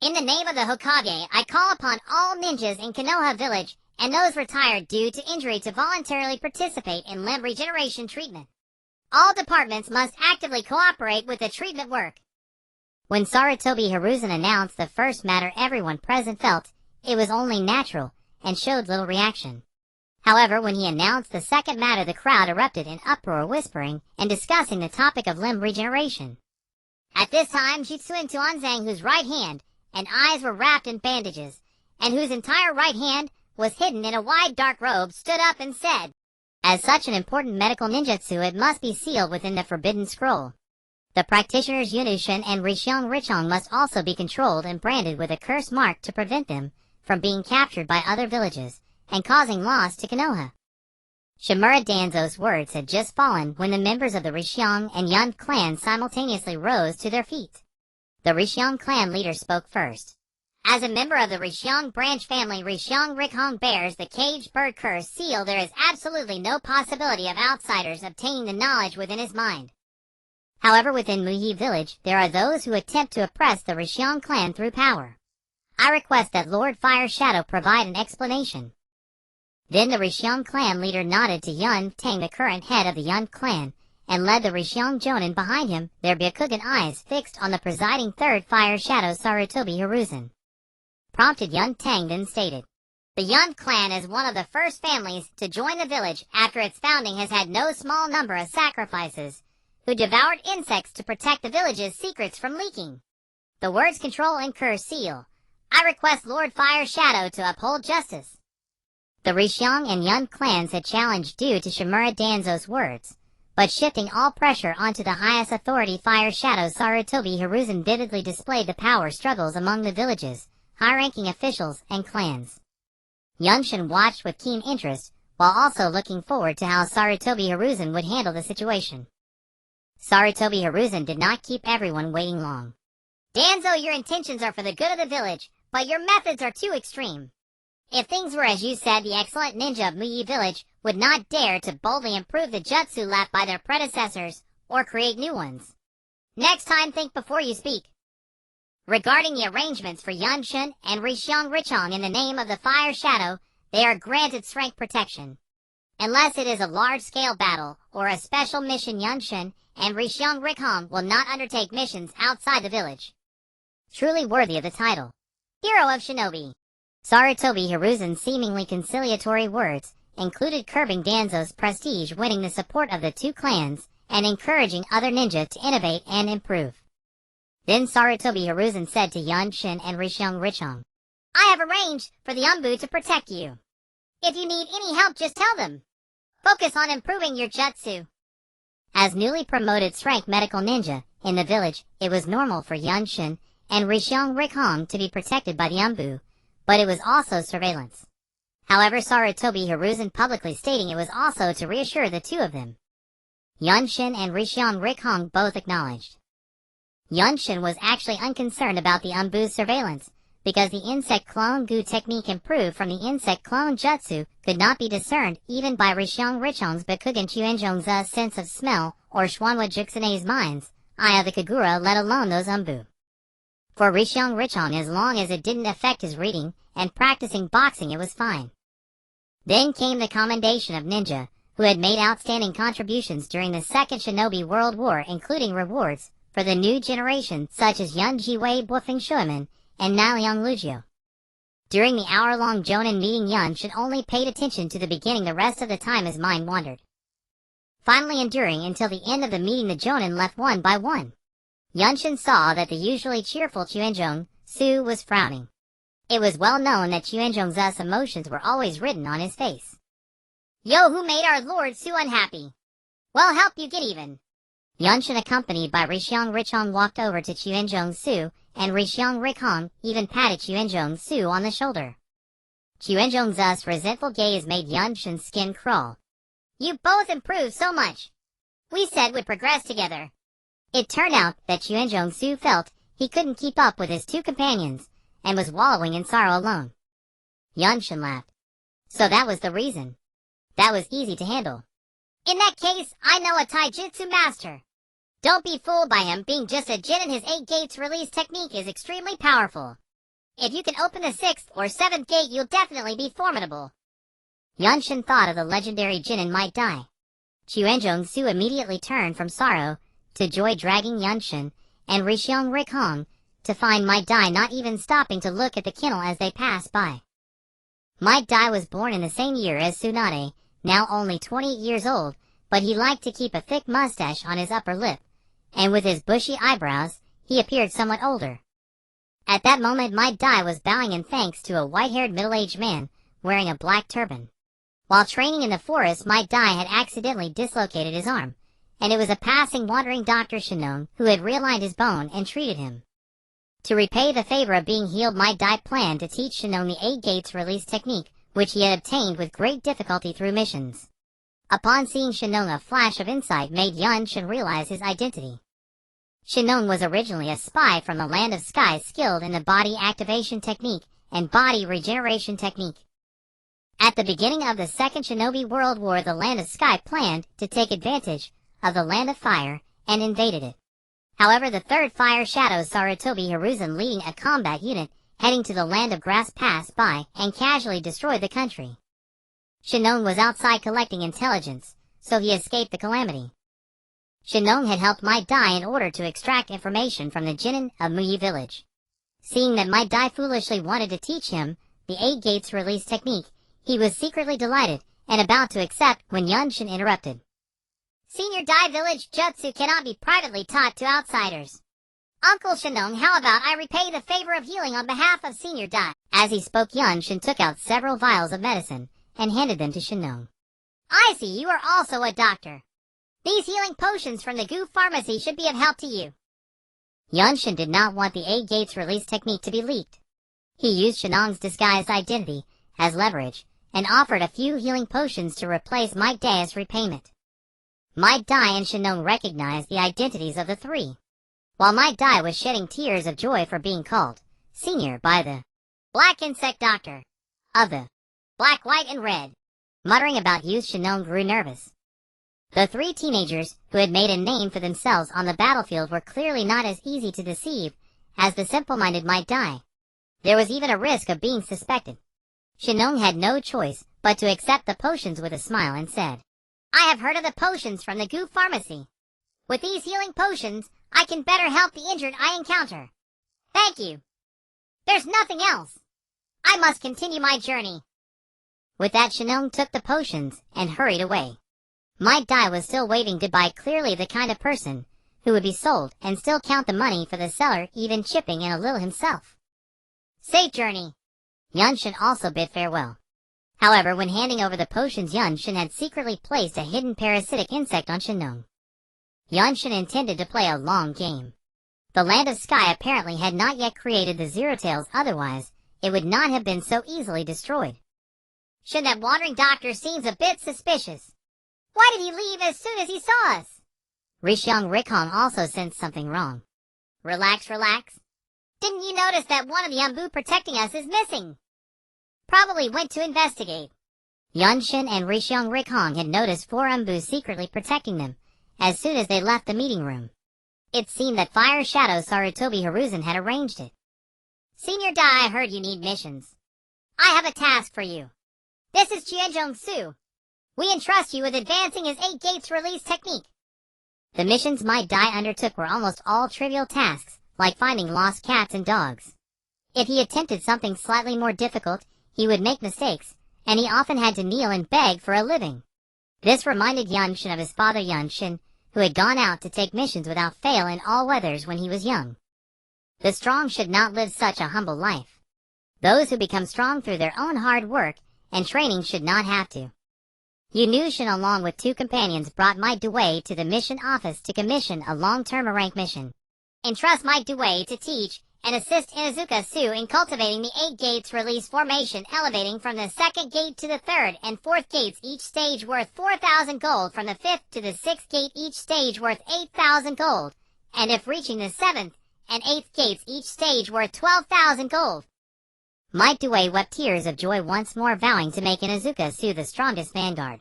In the name of the Hokage, I call upon all ninjas in Konoha village and those retired due to injury to voluntarily participate in limb regeneration treatment. All departments must actively cooperate with the treatment work. When Sarutobi Hiruzen announced the first matter, everyone present felt it was only natural and showed little reaction. However, when he announced the second matter, the crowd erupted in uproar, whispering and discussing the topic of limb regeneration. At this time, Jitsuen Tuanzang, whose right hand and eyes were wrapped in bandages, and whose entire right hand was hidden in a wide dark robe, stood up and said, As such an important medical ninjutsu, it must be sealed within the Forbidden Scroll. The practitioners Yunushin and Rishyong Richong must also be controlled and branded with a curse mark to prevent them from being captured by other villages and causing loss to Konoha. Shimura Danzo's words had just fallen when the members of the Rishyong and Yun clans simultaneously rose to their feet. The Rishyong clan leader spoke first. As a member of the Rishyong branch family, Rishyong Rikhong bears the caged bird curse seal. There is absolutely no possibility of outsiders obtaining the knowledge within his mind. However, within Muhi village, there are those who attempt to oppress the Rishyong clan through power. I request that Lord Fire Shadow provide an explanation. Then the Rishyong clan leader nodded to Yun Tang, the current head of the Yun clan, and led the Rishyong Jōnin behind him, their Byakugan eyes fixed on the presiding third Fire Shadow, Sarutobi Hiruzen. Prompted Yun Tang then stated, The Yun clan is one of the first families to join the village after its founding has had no small number of sacrifices, who devoured insects to protect the village's secrets from leaking. The words control and curse seal. I request Lord Fire Shadow to uphold justice. The Rishiong and Yun clans had challenged due to Shimura Danzo's words, but shifting all pressure onto the highest authority Fire Shadow Sarutobi Hiruzen vividly displayed the power struggles among the villages, high-ranking officials, and clans. Yunshin watched with keen interest, while also looking forward to how Sarutobi Hiruzen would handle the situation. Sarutobi Hiruzen did not keep everyone waiting long. Danzo, your intentions are for the good of the village, but your methods are too extreme. If things were as you said, the excellent ninja of Muyi village would not dare to boldly improve the jutsu left by their predecessors, or create new ones. Next time think before you speak. Regarding the arrangements for Yunshin and Rishiong Richong in the name of the Fire Shadow, they are granted rank protection. Unless it is a large-scale battle or a special mission, Yunshin and Rishiong Richong will not undertake missions outside the village. Truly worthy of the title. Hero of Shinobi. Sarutobi Hiruzen's seemingly conciliatory words included curbing Danzo's prestige, winning the support of the two clans, and encouraging other ninja to innovate and improve. Then Sarutobi Hiruzen said to Yunshin and Rishiong Richong, I have arranged for the Umbu to protect you. If you need any help, just tell them. Focus on improving your jutsu. As newly promoted rank medical ninja in the village, it was normal for Yunshin and Rishiong Richong to be protected by the Umbu, but it was also surveillance. However, Sarutobi Hiruzen publicly stating it was also to reassure the two of them. Yunshin and Rishiong Richong both acknowledged. Yunshin was actually unconcerned about the Umbu's surveillance, because the insect clone Gu technique improved from the insect clone jutsu could not be discerned even by Rishiong Richong's Bakugan Chuenjong's sense of smell or Schwanwa Juxune's mind's eye of the Kagura, let alone those Umbu. For Rishiong Richong, as long as it didn't affect his reading and practicing boxing, it was fine. Then came the commendation of ninja, who had made outstanding contributions during the Second Shinobi World War, including rewards for the new generation such as Yun Jiwei Bufeng Shuiman and Naliang Lugio. During the hour-long jōnin meeting, Yunshin only paid attention to the beginning. The rest of the time his mind wandered. Finally enduring until the end of the meeting, the jōnin left one by one. Yunshin saw that the usually cheerful Chuenjong Su was frowning. It was well known that Chuenjong's emotions were always written on his face. Yo, who made our Lord Su unhappy? Well, help you get even. Yunshin, accompanied by Rishiong Richong, walked over to Chuenjong Su, and Rishiong Richong even patted Chuenjong Su on the shoulder. Chuenjong's resentful gaze made Yunshin's skin crawl. You both improved so much. We said we'd progress together. It turned out that Chuenjong Su felt he couldn't keep up with his two companions, and was wallowing in sorrow alone. Yunshin laughed. So that was the reason. That was easy to handle. In that case, I know a taijutsu master. Don't be fooled by him. Being just a jin, and his 8 gates release technique is extremely powerful. If you can open the 6th or 7th gate, you'll definitely be formidable. Yunshin thought of the legendary jinin Might Die. Chuenjong Su immediately turned from sorrow to joy, dragging Yunshin and Rishiong Richong to find Might Die, not even stopping to look at the kennel as they passed by. Might Die was born in the same year as Tsunade, now only 28 years old, but he liked to keep a thick mustache on his upper lip, and with his bushy eyebrows, he appeared somewhat older. At that moment, Might Die was bowing in thanks to a white-haired middle-aged man wearing a black turban. While training in the forest, Might Die had accidentally dislocated his arm, and it was a passing wandering Dr. Shinon who had realigned his bone and treated him. To repay the favor of being healed, Might Die planned to teach Shinon the 8 gates release technique, which he had obtained with great difficulty through missions. Upon seeing Shinon, a flash of insight made Yunshin realize his identity. Shinon was originally a spy from the Land of Sky, skilled in the body activation technique and body regeneration technique. At the beginning of the Second Shinobi World War, the Land of Sky planned to take advantage of the Land of Fire and invaded it. However, the third Fire Shadow Sarutobi Hiruzen, leading a combat unit heading to the Land of Grass, passed by and casually destroyed the country. Shinon was outside collecting intelligence, so he escaped the calamity. Shinon had helped Might Die in order to extract information from the jinin of Muyi village. Seeing that Might Die foolishly wanted to teach him the 8 gates release technique, he was secretly delighted and about to accept when Yunshin interrupted. Senior Dai Village Jutsu cannot be privately taught to outsiders. Uncle Shinong, how about I repay the favor of healing on behalf of Senior Dai? As he spoke, Shin took out several vials of medicine and handed them to Shinong. I see you are also a doctor. These healing potions from the Gu Pharmacy should be of help to you. Shin did not want the 8 Gates release technique to be leaked. He used Shinong's disguised identity as leverage and offered a few healing potions to replace Might Dai as repayment. Might Dai and Shinong recognized the identities of the three. While Might Dai was shedding tears of joy for being called Senior by the Black Insect Doctor of the Black, White, and Red, muttering about youth, Shinong grew nervous. The 3 teenagers who had made a name for themselves on the battlefield were clearly not as easy to deceive as the simple-minded Might Dai. There was even a risk of being suspected. Shinong had no choice but to accept the potions with a smile and said, I have heard of the potions from the Gu Pharmacy. With these healing potions, I can better help the injured I encounter. Thank you. There's nothing else. I must continue my journey. With that, Shinong took the potions and hurried away. Might Dai was still waving goodbye, clearly the kind of person who would be sold and still count the money for the seller, even chipping in a little himself. Safe journey. Shin also bid farewell. However, when handing over the potions, Shin had secretly placed a hidden parasitic insect on Shinong. Shin intended to play a long game. The Land of Sky apparently had not yet created the Zero Tails, otherwise it would not have been so easily destroyed. Shin, that wandering doctor seems a bit suspicious. Why did he leave as soon as he saw us? Rikong also sensed something wrong. Relax. Didn't you notice that one of the Umbu protecting us is missing? Probably went to investigate. Shin and Rikong had noticed 4 Umbu secretly protecting them as soon as they left the meeting room. It seemed that Fire Shadow Sarutobi Hiruzen had arranged it. Senior Dai, I heard you need missions. I have a task for you. This is Chienjong Su. We entrust you with advancing his 8 Gates release technique. The missions Might Dai undertook were almost all trivial tasks, like finding lost cats and dogs. If he attempted something slightly more difficult, he would make mistakes, and he often had to kneel and beg for a living. This reminded Shin of his father Shin, who had gone out to take missions without fail in all weathers when he was young. The strong should not live such a humble life. Those who become strong through their own hard work and training should not have to. Shin, along with 2 companions, brought Might Dai to the mission office to commission a long-term rank mission. Entrust Might Dai to teach and assist Inuzuka Su in cultivating the 8 Gates release formation, elevating from the 2nd gate to the 3rd and 4th gates, each stage worth 4,000 gold, from the 5th to the 6th gate, each stage worth 8,000 gold, and if reaching the 7th and 8th gates, each stage worth 12,000 gold. Might Dai wept tears of joy, once more vowing to make Inuzuka Su the strongest vanguard.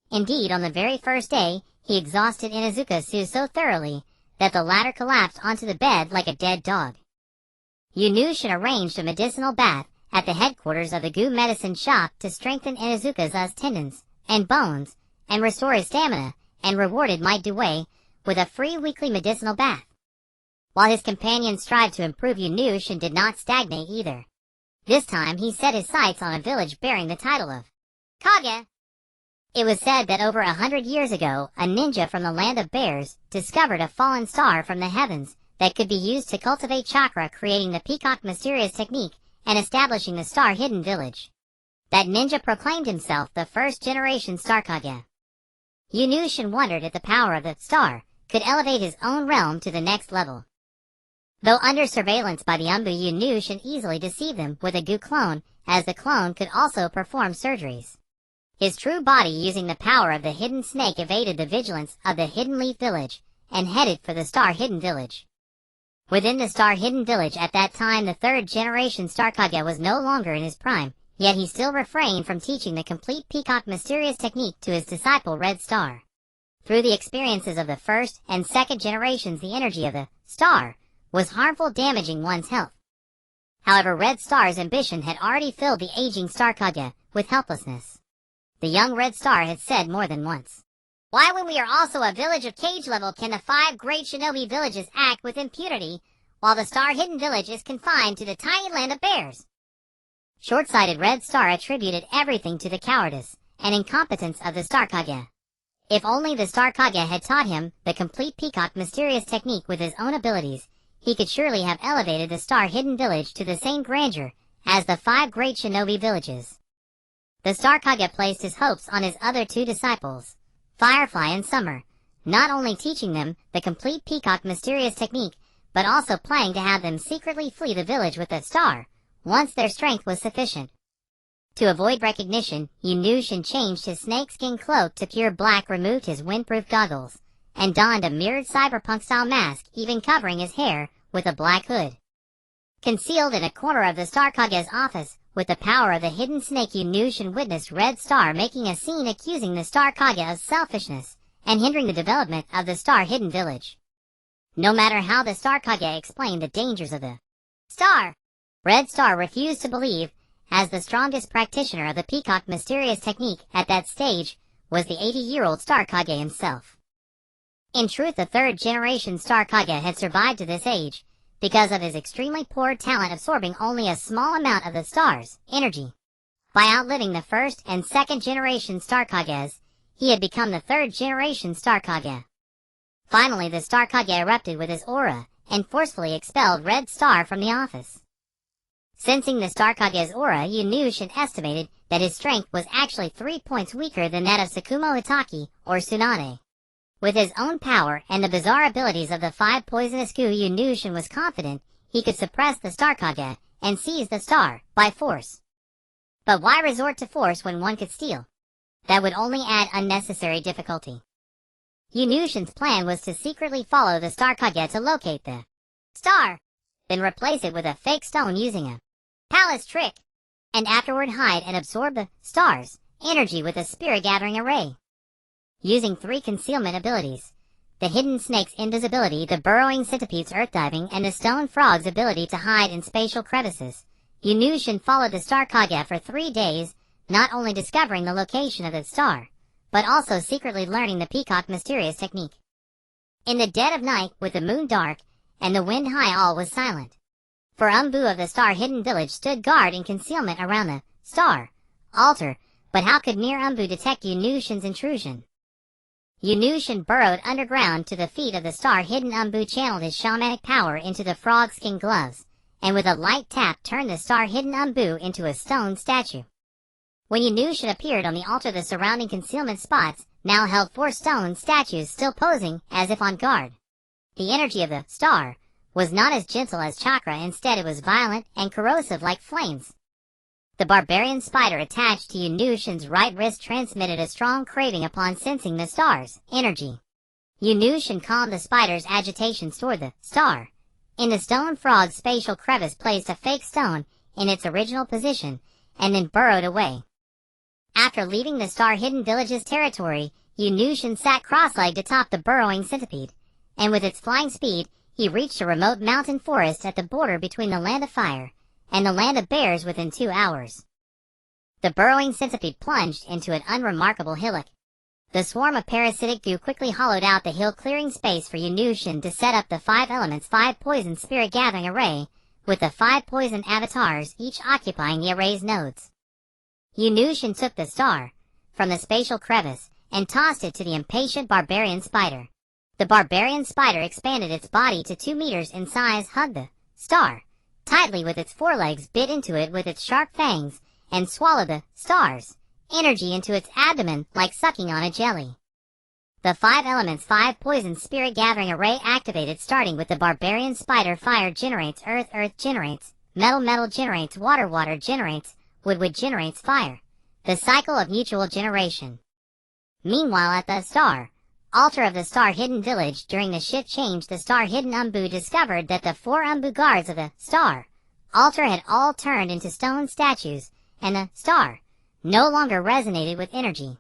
Indeed, on the very first day, he exhausted Inuzuka Su so thoroughly that the latter collapsed onto the bed like a dead dog. Shin arranged a medicinal bath at the headquarters of the Gu medicine shop to strengthen Inuzuka's tendons and bones and restore his stamina, and rewarded Might Dai with a free weekly medicinal bath. While his companions strived to improve, Shin did not stagnate either. This time he set his sights on a village bearing the title of Kage. It was said that over 100 years ago, a ninja from the Land of Bears discovered a fallen star from the heavens that could be used to cultivate chakra, creating the Peacock Mysterious Technique and establishing the Star Hidden Village. That ninja proclaimed himself the first-generation Star Kage. Shin wondered if the power of the star could elevate his own realm to the next level. Though under surveillance by the Umbu, Shin easily deceived them with a Gu clone, as the clone could also perform surgeries. His true body, using the power of the hidden snake, evaded the vigilance of the Hidden Leaf Village and headed for the Star Hidden Village. Within the Star Hidden Village at that time, the 3rd-generation Star Kage was no longer in his prime, yet he still refrained from teaching the complete Peacock Mysterious Technique to his disciple Red Star. Through the experiences of the 1st and 2nd generations, the energy of the star was harmful, damaging one's health. However, Red Star's ambition had already filled the aging Star Kage with helplessness. The young Red Star had said more than once, "Why, when we are also a village of cage level, can the 5 great shinobi villages act with impunity, while the Star Hidden Village is confined to the tiny Land of Bears?" Short-sighted Red Star attributed everything to the cowardice and incompetence of the Star Kage. If only the Star Kage had taught him the complete peacock mysterious technique with his own abilities, he could surely have elevated the Star Hidden Village to the same grandeur as the 5 great shinobi villages. The Star Kage placed his hopes on his other 2 disciples, Firefly and Summer, not only teaching them the complete peacock mysterious technique, but also planning to have them secretly flee the village with the star, once their strength was sufficient. To avoid recognition, Senju Shin changed his snakeskin cloak to pure black, removed his windproof goggles, and donned a mirrored cyberpunk-style mask, even covering his hair with a black hood. Concealed in a corner of the Star Kage's office, with the power of the hidden snake, Senju Shin witnessed Red Star making a scene accusing the Star Kage of selfishness, and hindering the development of the Star Hidden Village. No matter how the Star Kage explained the dangers of the star, Red Star refused to believe, as the strongest practitioner of the peacock mysterious technique at that stage was the 80-year-old Star Kage himself. In truth, the 3rd generation Star Kage had survived to this age because of his extremely poor talent absorbing only a small amount of the star's energy. By outliving the 1st and 2nd generation Star Kages, he had become the 3rd generation Star Kage. Finally, the Star Kage erupted with his aura and forcefully expelled Red Star from the office. Sensing the Star Kage's aura, Senju Shin estimated that his strength was actually 3 points weaker than that of Tsukumo Itaki or Tsunade. With his own power and the bizarre abilities of the 5 poisonous goo, Senju Shin was confident he could suppress the Star Kage and seize the star by force. But why resort to force when one could steal? That would only add unnecessary difficulty. Senju Shin's plan was to secretly follow the Star Kage to locate the star, then replace it with a fake stone using a palace trick, and afterward hide and absorb the star's energy with a spirit gathering array. Using 3 concealment abilities, the hidden snake's invisibility, the burrowing centipede's earth diving, and the stone frog's ability to hide in spatial crevices, Senju Shin followed the Star Kage for 3 days, not only discovering the location of the star, but also secretly learning the peacock mysterious technique. In the dead of night, with the moon dark and the wind high, all was silent. For Umbu of the Star Hidden Village stood guard in concealment around the star altar, but how could mere Umbu detect Senju Shin's intrusion? Senju Shin burrowed underground to the feet of the Star Hidden. Umbu channeled his shamanic power into the frog skin gloves, and with a light tap turned the Star Hidden Umbu into a stone statue. When Senju Shin appeared on the altar, the surrounding concealment spots now held 4 stone statues still posing as if on guard. The energy of the star was not as gentle as chakra, instead it was violent and corrosive like flames. The barbarian spider attached to Senju Shin's right wrist transmitted a strong craving upon sensing the star's energy. Senju Shin calmed the spider's agitations toward the star. In the stone frog's spatial crevice placed a fake stone in its original position, and then burrowed away. After leaving the Star Hidden Village's territory, Senju Shin sat cross-legged atop the burrowing centipede, and with its flying speed, he reached a remote mountain forest at the border between the Land of Fire and the Land of Bears within 2 hours. The burrowing centipede plunged into an unremarkable hillock. The swarm of parasitic goo quickly hollowed out the hill, clearing space for Senju Shin to set up the 5 elements 5 poison spirit gathering array, with the 5 poison avatars each occupying the array's nodes. Senju Shin took the star from the spatial crevice and tossed it to the impatient barbarian spider. The barbarian spider expanded its body to 2 meters in size, hugged the star tightly with its forelegs, bit into it with its sharp fangs, and swallowed the star's energy into its abdomen like sucking on a jelly. The 5 elements 5 poison spirit gathering array activated, starting with the barbarian spider. Fire generates earth, earth generates metal, metal generates water, water generates wood, wood generates fire. The cycle of mutual generation. Meanwhile, at the star altar of the Star Hidden Village, during the shift change, the Star Hidden Umbu discovered that the 4 Umbu guards of the star altar had all turned into stone statues, and the star no longer resonated with energy.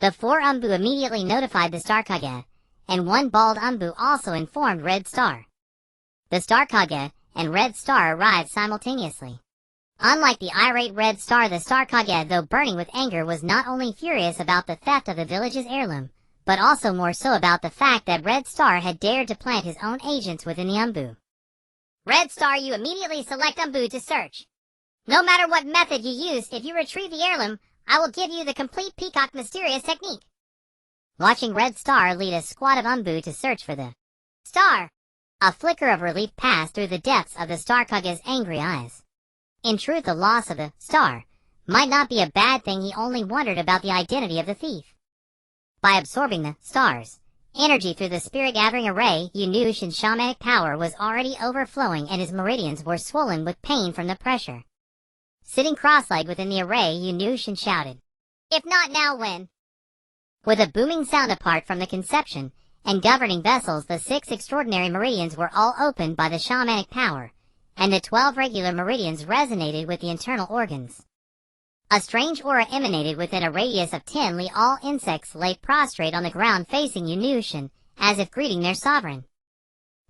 The 4 Umbu immediately notified the Star Kage, and 1 bald Umbu also informed Red Star. The Star Kage and Red Star arrived simultaneously. Unlike the irate Red Star, the Star Kage, though burning with anger, was not only furious about the theft of the village's heirloom, but also more so about the fact that Red Star had dared to plant his own agents within the Umbu. Red Star, you immediately select Umbu to search. No matter what method you use, if you retrieve the heirloom, I will give you the complete peacock mysterious technique. watching Red Star lead a squad of Umbu to search for the star. A flicker of relief passed through the depths of the Star Hokage's angry eyes. In truth, the loss of the star might not be a bad thing. He only wondered about the identity of the thief. By absorbing the star's energy through the spirit-gathering array, Yunushin's shamanic power was already overflowing and his meridians were swollen with pain from the pressure. Sitting cross-legged within the array, Yunushin shouted, "If not now, when?" With a booming sound apart from the conception and governing vessels, the 6 extraordinary meridians were all opened by the shamanic power, and the 12 regular meridians resonated with the internal organs. A strange aura emanated within a radius of 10 li. All insects lay prostrate on the ground facing Yunushin, as if greeting their sovereign.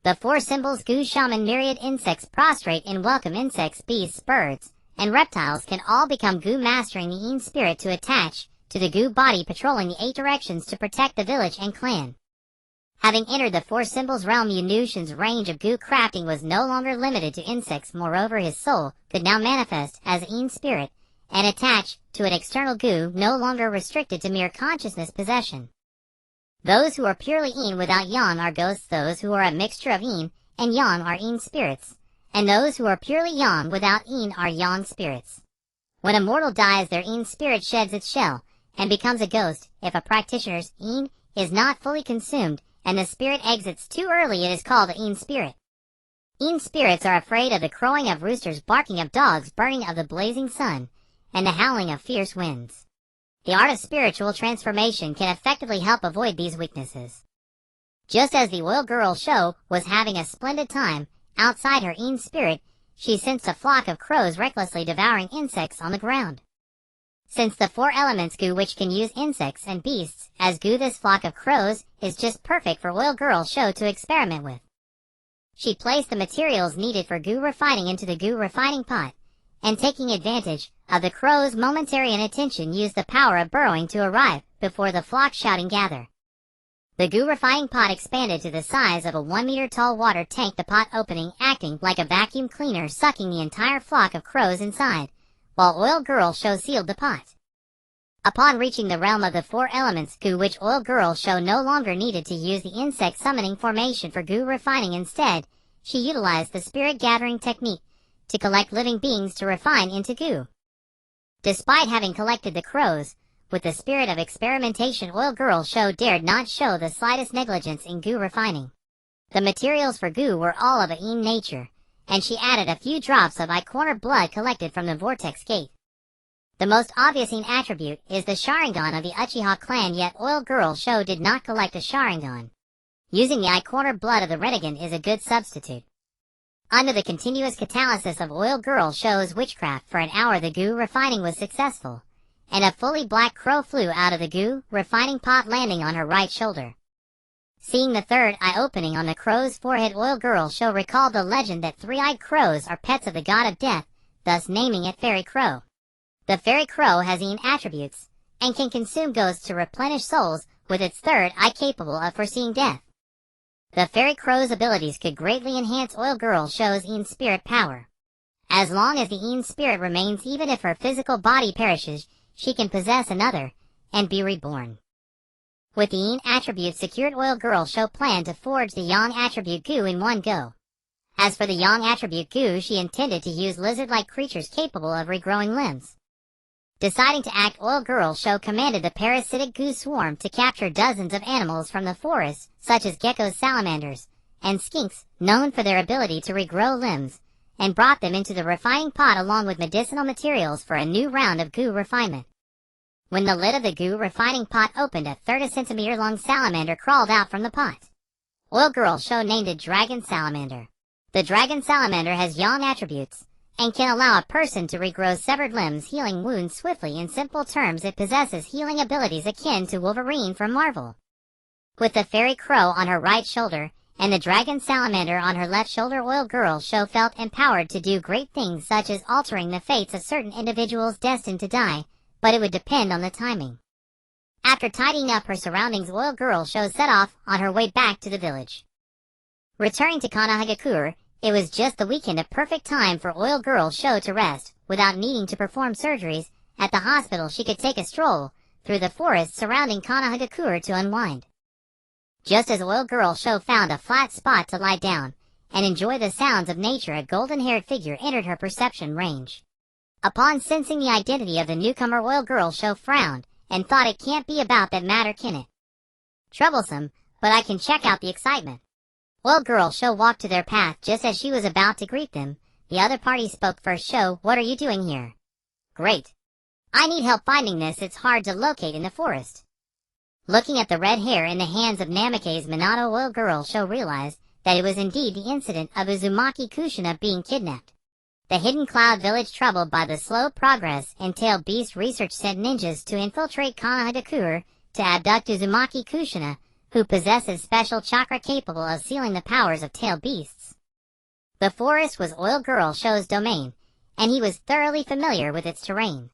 The 4 symbols Gu Shaman myriad insects prostrate in welcome. Insects, beasts, birds, and reptiles can all become Gu, mastering the Yin spirit to attach to the Gu body, patrolling the 8 directions to protect the village and clan. Having entered the 4 symbols realm, Yunushin's range of Gu crafting was no longer limited to insects. Moreover, his soul could now manifest as a Yin spirit and attach to an external Gu, no longer restricted to mere consciousness possession. Those who are purely Yin without Yang are ghosts. Those who are a mixture of Yin and Yang are Yin spirits, and those who are purely Yang without Yin are Yang spirits. When a mortal dies, their Yin spirit sheds its shell and becomes a ghost. If a practitioner's Yin is not fully consumed and the spirit exits too early, it is called a Yin spirit. Yin spirits are afraid of the crowing of roosters, barking of dogs, burning of the blazing sun, and the howling of fierce winds. The art of spiritual transformation can effectively help avoid these weaknesses. Just as the oil girl show was having a splendid time outside her Yin spirit, she sensed a flock of crows recklessly devouring insects on the ground. Since the 4 elements Gu which can use insects and beasts as Gu, this flock of crows is just perfect for oil girl show to experiment with. She placed the materials needed for Gu refining into the Gu refining pot, and taking advantage of the crow's momentary inattention, used the power of burrowing to arrive before the flock shouting gather. The Gu refining pot expanded to the size of a 1-meter tall water tank, the pot opening acting like a vacuum cleaner, sucking the entire flock of crows inside, while Oil Girl Show sealed the pot. Upon reaching the realm of the 4 elements Gu, which Oil Girl Show no longer needed to use the insect summoning formation for Gu refining. Instead, she utilized the spirit gathering technique to collect living beings to refine into Gu. Despite having collected the crows, with the spirit of experimentation, Oil Girl Show dared not show the slightest negligence in Gu refining. The materials for Gu were all of a Yin nature, and she added a few drops of eye-corner blood collected from the vortex gate. The most obvious Yin attribute is the Sharingan of the Uchiha clan, yet Oil Girl Show did not collect a Sharingan. Using the eye-corner blood of the Renegade is a good substitute. Under the continuous catalysis of Oil Girl Show's witchcraft, for an hour the Gu refining was successful, and a fully black crow flew out of the Gu refining pot, landing on her right shoulder. Seeing the 3rd eye opening on the crow's forehead, Oil Girl Show recalled the legend that 3-eyed crows are pets of the god of death, thus naming it Fairy Crow. The Fairy Crow has Yin attributes, and can consume ghosts to replenish souls, with its 3rd eye capable of foreseeing death. The Fairy Crow's abilities could greatly enhance Oil Girl Show's Yin spirit power. As long as the Yin spirit remains, even if her physical body perishes, she can possess another, and be reborn. With the Yin attribute secured, Oil Girl Show planned to forge the Yang attribute Gu in one go. As for the Yang attribute Gu, she intended to use lizard-like creatures capable of regrowing limbs. Deciding to act, Oil Girl Show commanded the parasitic Gu swarm to capture dozens of animals from the forest, such as geckos, salamanders, and skinks, known for their ability to regrow limbs, and brought them into the refining pot along with medicinal materials for a new round of Gu refinement. When the lid of the Gu refining pot opened, a 30-centimeter-long salamander crawled out from the pot. Oil Girl Show named it Dragon Salamander. The Dragon Salamander has Yang attributes, and can allow a person to regrow severed limbs, healing wounds swiftly. In simple terms, it possesses healing abilities akin to Wolverine from Marvel. With the Fairy Crow on her right shoulder, and the Dragon Salamander on her left shoulder, Oil Girl Show felt empowered to do great things, such as altering the fates of certain individuals destined to die, but it would depend on the timing. After tidying up her surroundings, Oil Girl Show set off on her way back to the village. Returning to Konohagakure, it was just the weekend, a perfect time for Oil Girl Show to rest. Without needing to perform surgeries at the hospital, she could take a stroll through the forest surrounding Konoha to unwind. Just as Oil Girl Sho found a flat spot to lie down and enjoy the sounds of nature, a golden-haired figure entered her perception range. Upon sensing the identity of the newcomer, Oil Girl Sho frowned and thought, it can't be about that matter, can it? Troublesome, but I can check out the excitement. Oil Girl Sho walked to their path just as she was about to greet them. The other party spoke first. Sho, what are you doing here? Great. I need help finding this. It's hard to locate in the forest. Looking at the red hair in the hands of Namikaze Minato, Oil Girl Sho realized that it was indeed the incident of Uzumaki Kushina being kidnapped. The Hidden Cloud village, troubled by the slow progress in tailed beast research, sent ninjas to infiltrate Konoha to abduct Uzumaki Kushina, who possesses special chakra capable of sealing the powers of tailed beasts. The forest was Oil Girl Sho's domain, and he was thoroughly familiar with its terrain.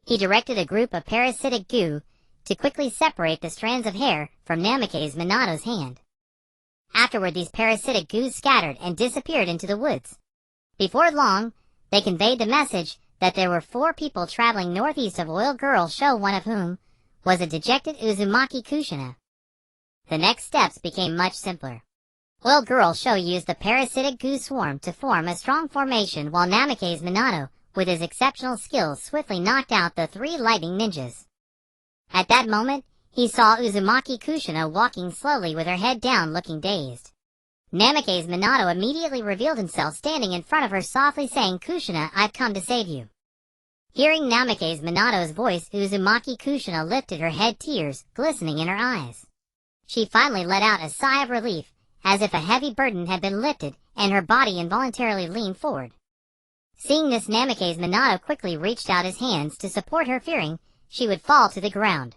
He directed a group of parasitic goo to quickly separate the strands of hair from Namikaze Minato's hand. Afterward, these parasitic goos scattered and disappeared into the woods. Before long, they conveyed the message that there were 4 people traveling northeast of Oil Girl Sho, one of whom was a dejected Uzumaki Kushina. The next steps became much simpler. Oil Girl Sho used the parasitic goo swarm to form a strong formation, while Namikaze Minato, with his exceptional skills, swiftly knocked out the 3 lightning ninjas. At that moment, he saw Uzumaki Kushina walking slowly with her head down, looking dazed. Namikaze Minato immediately revealed himself standing in front of her, softly saying, Kushina, I've come to save you. Hearing Namikaze Minato's voice, Uzumaki Kushina lifted her head, tears glistening in her eyes. She finally let out a sigh of relief, as if a heavy burden had been lifted, and her body involuntarily leaned forward. Seeing this, Namikaze Minato quickly reached out his hands to support her, fearing she would fall to the ground.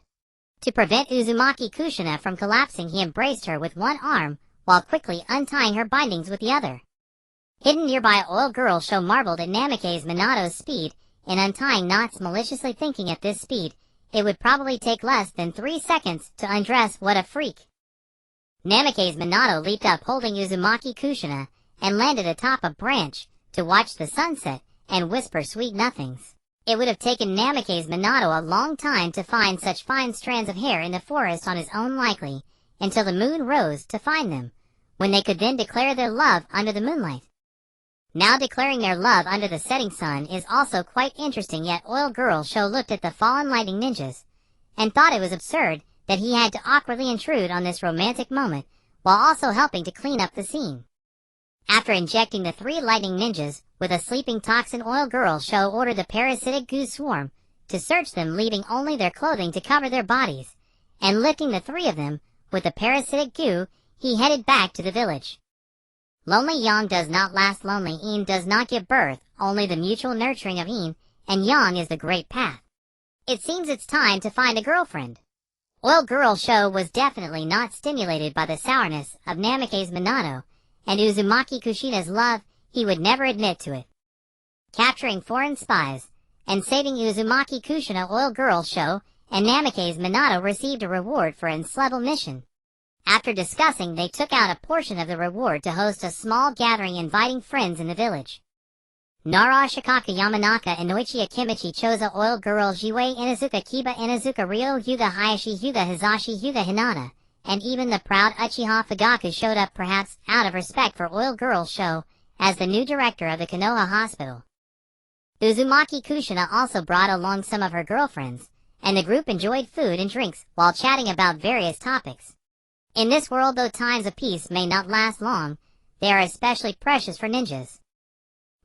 To prevent Uzumaki Kushina from collapsing, he embraced her with one arm, while quickly untying her bindings with the other. Hidden nearby, Oil Girl Sho marveled at Namikaze Minato's speed in untying knots, maliciously thinking at this speed it would probably take less than 3 seconds to undress. What a freak! Namikaze Minato leaped up holding Uzumaki Kushina and landed atop a branch to watch the sunset and whisper sweet nothings. It would have taken Namikaze Minato a long time to find such fine strands of hair in the forest on his own, likely until the moon rose to find them, when they could then declare their love under the moonlight. Now declaring their love under the setting sun is also quite interesting, yet Oil Girl Sho looked at the fallen lightning ninjas and thought it was absurd that he had to awkwardly intrude on this romantic moment while also helping to clean up the scene. After injecting the 3 lightning ninjas with a sleeping toxin, Oil Girl Sho ordered the parasitic goo swarm to search them, leaving only their clothing to cover their bodies, and lifting the 3 of them with the parasitic goo, he headed back to the village. Lonely yang does not last. Lonely yin does not give birth. Only the mutual nurturing of yin and yang is the great path. It seems it's time to find a girlfriend. Oil Girl Sho was definitely not stimulated by the sourness of Namikaze Minato and Uzumaki Kushina's love. He would never admit to it. Capturing foreign spies and saving Uzumaki Kushina, Oil Girl Sho and Namikaze Minato received a reward for an enslevel mission. After discussing, they took out a portion of the reward to host a small gathering, inviting friends in the village. Nara Shikaka Yamanaka Inoichi Akimichi Choza Oil Girl Jiwei Inazuka Kiba Inazuka Ryo Hyuga Hayashi Hyuga Hizashi Hyuga Hinata, and even the proud Uchiha Fugaku showed up, perhaps out of respect for Oil Girl Sho as the new director of the Konoha hospital. Uzumaki Kushina also brought along some of her girlfriends, and the group enjoyed food and drinks while chatting about various topics. In this world, though times of peace may not last long, they are especially precious for ninjas.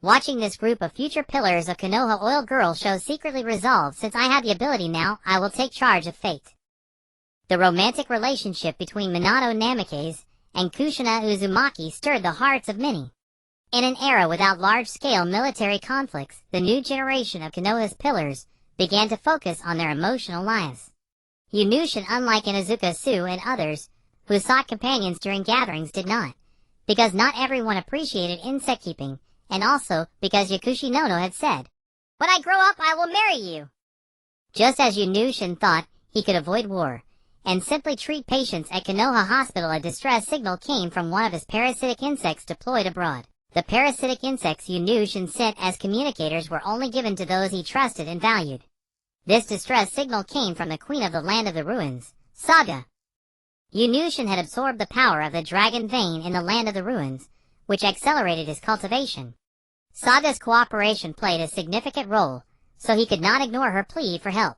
Watching this group of future pillars of Konoha, Oil Girl Sho secretly resolved, since I have the ability now, I will take charge of fate. The romantic relationship between Minato Namikaze and Kushina Uzumaki stirred the hearts of many. In an era without large-scale military conflicts, the new generation of Konoha's pillars began to focus on their emotional lives. Yunushin, unlike Inazuka Su and others who sought companions during gatherings, did not, because not everyone appreciated insect keeping, and also because Yakushi Nono had said, "When I grow up, I will marry you." Just as Yunushin thought he could avoid war and simply treat patients at Konoha Hospital, a distress signal came from one of his parasitic insects deployed abroad. The parasitic insects Yunushin sent as communicators were only given to those he trusted and valued. This distress signal came from the Queen of the Land of the Ruins, Saga. Yunushin had absorbed the power of the dragon vein in the Land of the Ruins, which accelerated his cultivation. Saga's cooperation played a significant role, so he could not ignore her plea for help.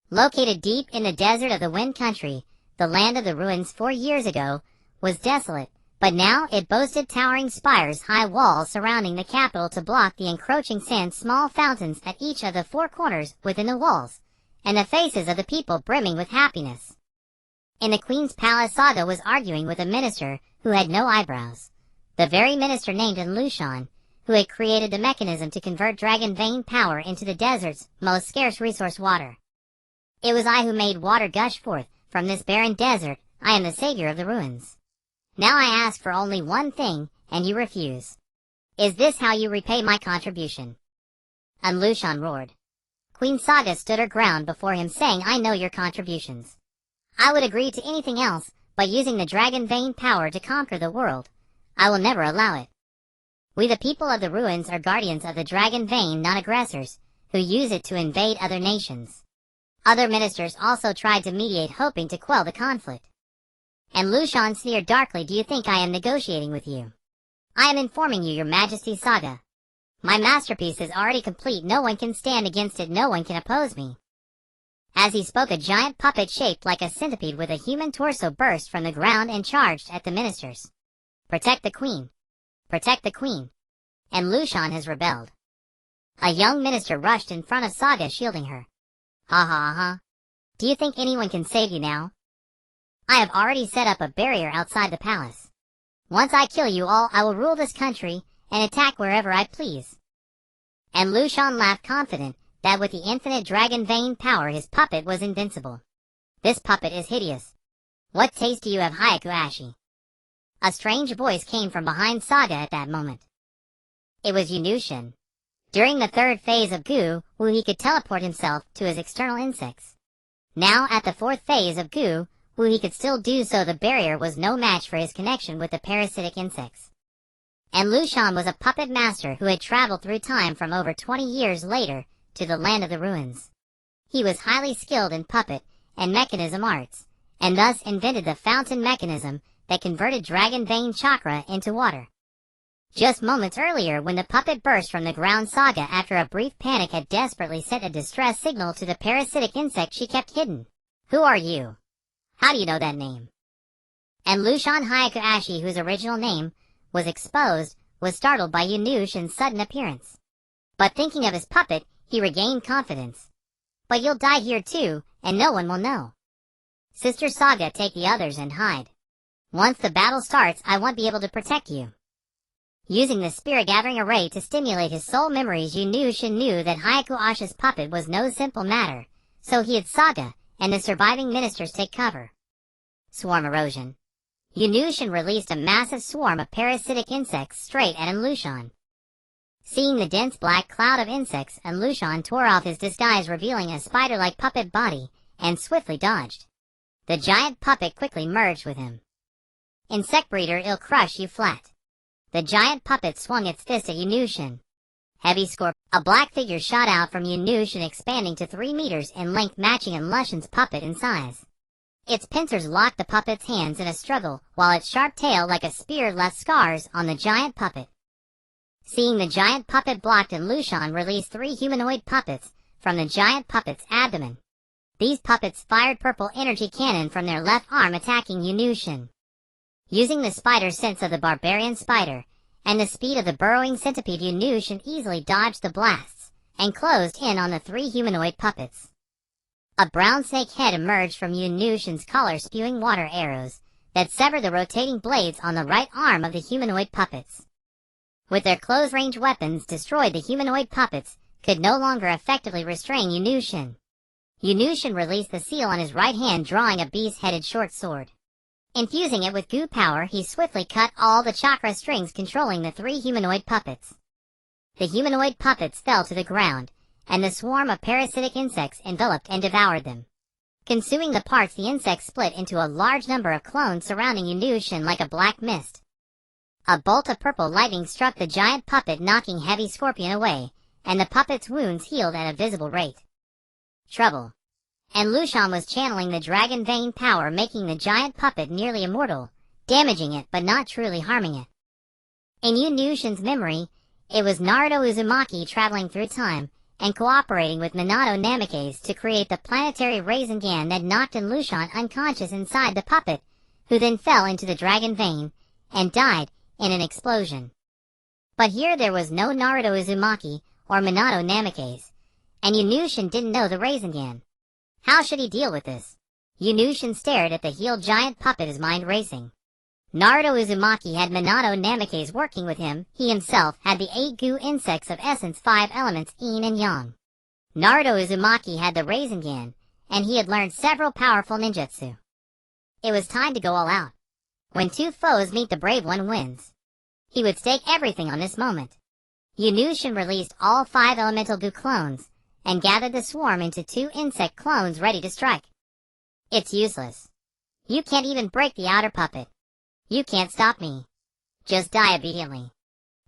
Located deep in the desert of the Wind Country, the Land of the Ruins 4 years ago was desolate, but now it boasted towering spires, high walls surrounding the capital to block the encroaching sand, small fountains at each of the 4 corners within the walls, and the faces of the people brimming with happiness. In the Queen's palace, Saga was arguing with a minister who had no eyebrows, the very minister named Lushan, who had created the mechanism to convert dragon vein power into the desert's most scarce resource, water. It was I who made water gush forth from this barren desert. I am the savior of the ruins. Now I ask for only one thing, and you refuse. Is this how you repay my contribution? And Lushan roared. Queen Saga stood her ground before him, saying, I know your contributions. I would agree to anything else, but using the dragon vein power to conquer the world, I will never allow it. We the people of the ruins are guardians of the dragon vein, not aggressors, who use it to invade other nations. Other ministers also tried to mediate, hoping to quell the conflict. And Lushan sneered darkly, do you think I am negotiating with you? I am informing you, your majesty, Saga. My masterpiece is already complete, no one can stand against it, no one can oppose me. As he spoke, a giant puppet shaped like a centipede with a human torso burst from the ground and charged at the ministers. Protect the queen. Protect the queen. And Lushan has rebelled. A young minister rushed in front of Saga, shielding her. Ha ha ha. Do you think anyone can save you now? I have already set up a barrier outside the palace. Once I kill you all, I will rule this country and attack wherever I please. And Lushan laughed, confident that with the infinite dragon vein power his puppet was invincible. This puppet is hideous. What taste do you have, Hyakuashi? A strange voice came from behind Saga at that moment. It was Yunushin. During the 3rd phase of Gu, Wu he could teleport himself to his external insects. Now at the 4th phase of Gu, Wu he could still do so. The barrier was no match for his connection with the parasitic insects. And Lushan was a puppet master who had traveled through time from over 20 years later to the Land of the Ruins. He was highly skilled in puppet and mechanism arts, and thus invented the fountain mechanism that converted dragon vein chakra into water. Just moments earlier, when the puppet burst from the ground, Saga, after a brief panic, had desperately sent a distress signal to the parasitic insect she kept hidden. Who are you? How do you know that name? And Lushan Hyakuashi, whose original name was exposed, was startled by Yunushin's sudden appearance. But thinking of his puppet, he regained confidence. But you'll die here too, and no one will know. Sister Saga, take the others and hide. Once the battle starts, I won't be able to protect you. Using the spirit-gathering array to stimulate his soul memories, Yunushin knew that Hyakuashi's puppet was no simple matter, so he had Saga and the surviving ministers take cover. Swarm erosion. Yunushin released a massive swarm of parasitic insects straight at Lushan. Seeing the dense black cloud of insects, Lushan tore off his disguise, revealing a spider-like puppet body, and swiftly dodged. The giant puppet quickly merged with him. Insect breeder, I'll crush you flat. The giant puppet swung its fist at Yunushin. Heavy scorp. A black figure shot out from Yunushin, expanding to 3 meters in length, matching Lushan's puppet in size. Its pincers locked the puppet's hands in a struggle, while its sharp tail like a spear left scars on the giant puppet. Seeing the giant puppet blocked, Lushan released 3 humanoid puppets from the giant puppet's abdomen. These puppets fired purple energy cannon from their left arm, attacking Yunushin. Using the spider sense of the barbarian spider and the speed of the burrowing centipede, Yunushin easily dodged the blasts and closed in on the 3 humanoid puppets. A brown snake head emerged from Yunushin's collar, spewing water arrows that severed the rotating blades on the right arm of the humanoid puppets. With their close-range weapons destroyed, the humanoid puppets could no longer effectively restrain Yunushin. Yunushin released the seal on his right hand, drawing a beast-headed short sword. Infusing it with goo power, he swiftly cut all the chakra strings controlling the 3 humanoid puppets. The humanoid puppets fell to the ground, and the swarm of parasitic insects enveloped and devoured them. Consuming the parts, the insects split into a large number of clones surrounding Yunushin like a black mist. A bolt of purple lightning struck the giant puppet, knocking Heavy Scorpion away, and the puppet's wounds healed at a visible rate. trouble. And Lushan was channeling the dragon vein power, making the giant puppet nearly immortal, damaging it but not truly harming it. In Lushan's memory, it was Naruto Uzumaki traveling through time and cooperating with Minato Namikaze to create the planetary Rasengan that knocked Lushan unconscious inside the puppet, who then fell into the dragon vein and died in an explosion. But here there was no Naruto Uzumaki or Minato Namikaze, and Lushan didn't know the Rasengan. How should he deal with this? Lushan stared at the healed giant puppet, his mind racing. Naruto Uzumaki had Minato Namikaze working with him. He himself had the 8 goo insects of essence, 5 elements, yin and yang. Naruto Uzumaki had the Rasengan, and he had learned several powerful ninjutsu. It was time to go all out. When two foes meet, the brave one wins. He would stake everything on this moment. Lushan released all 5 elemental goo clones, and gathered the swarm into 2 insect clones ready to strike. It's useless. You can't even break the outer puppet. You can't stop me. Just die obediently.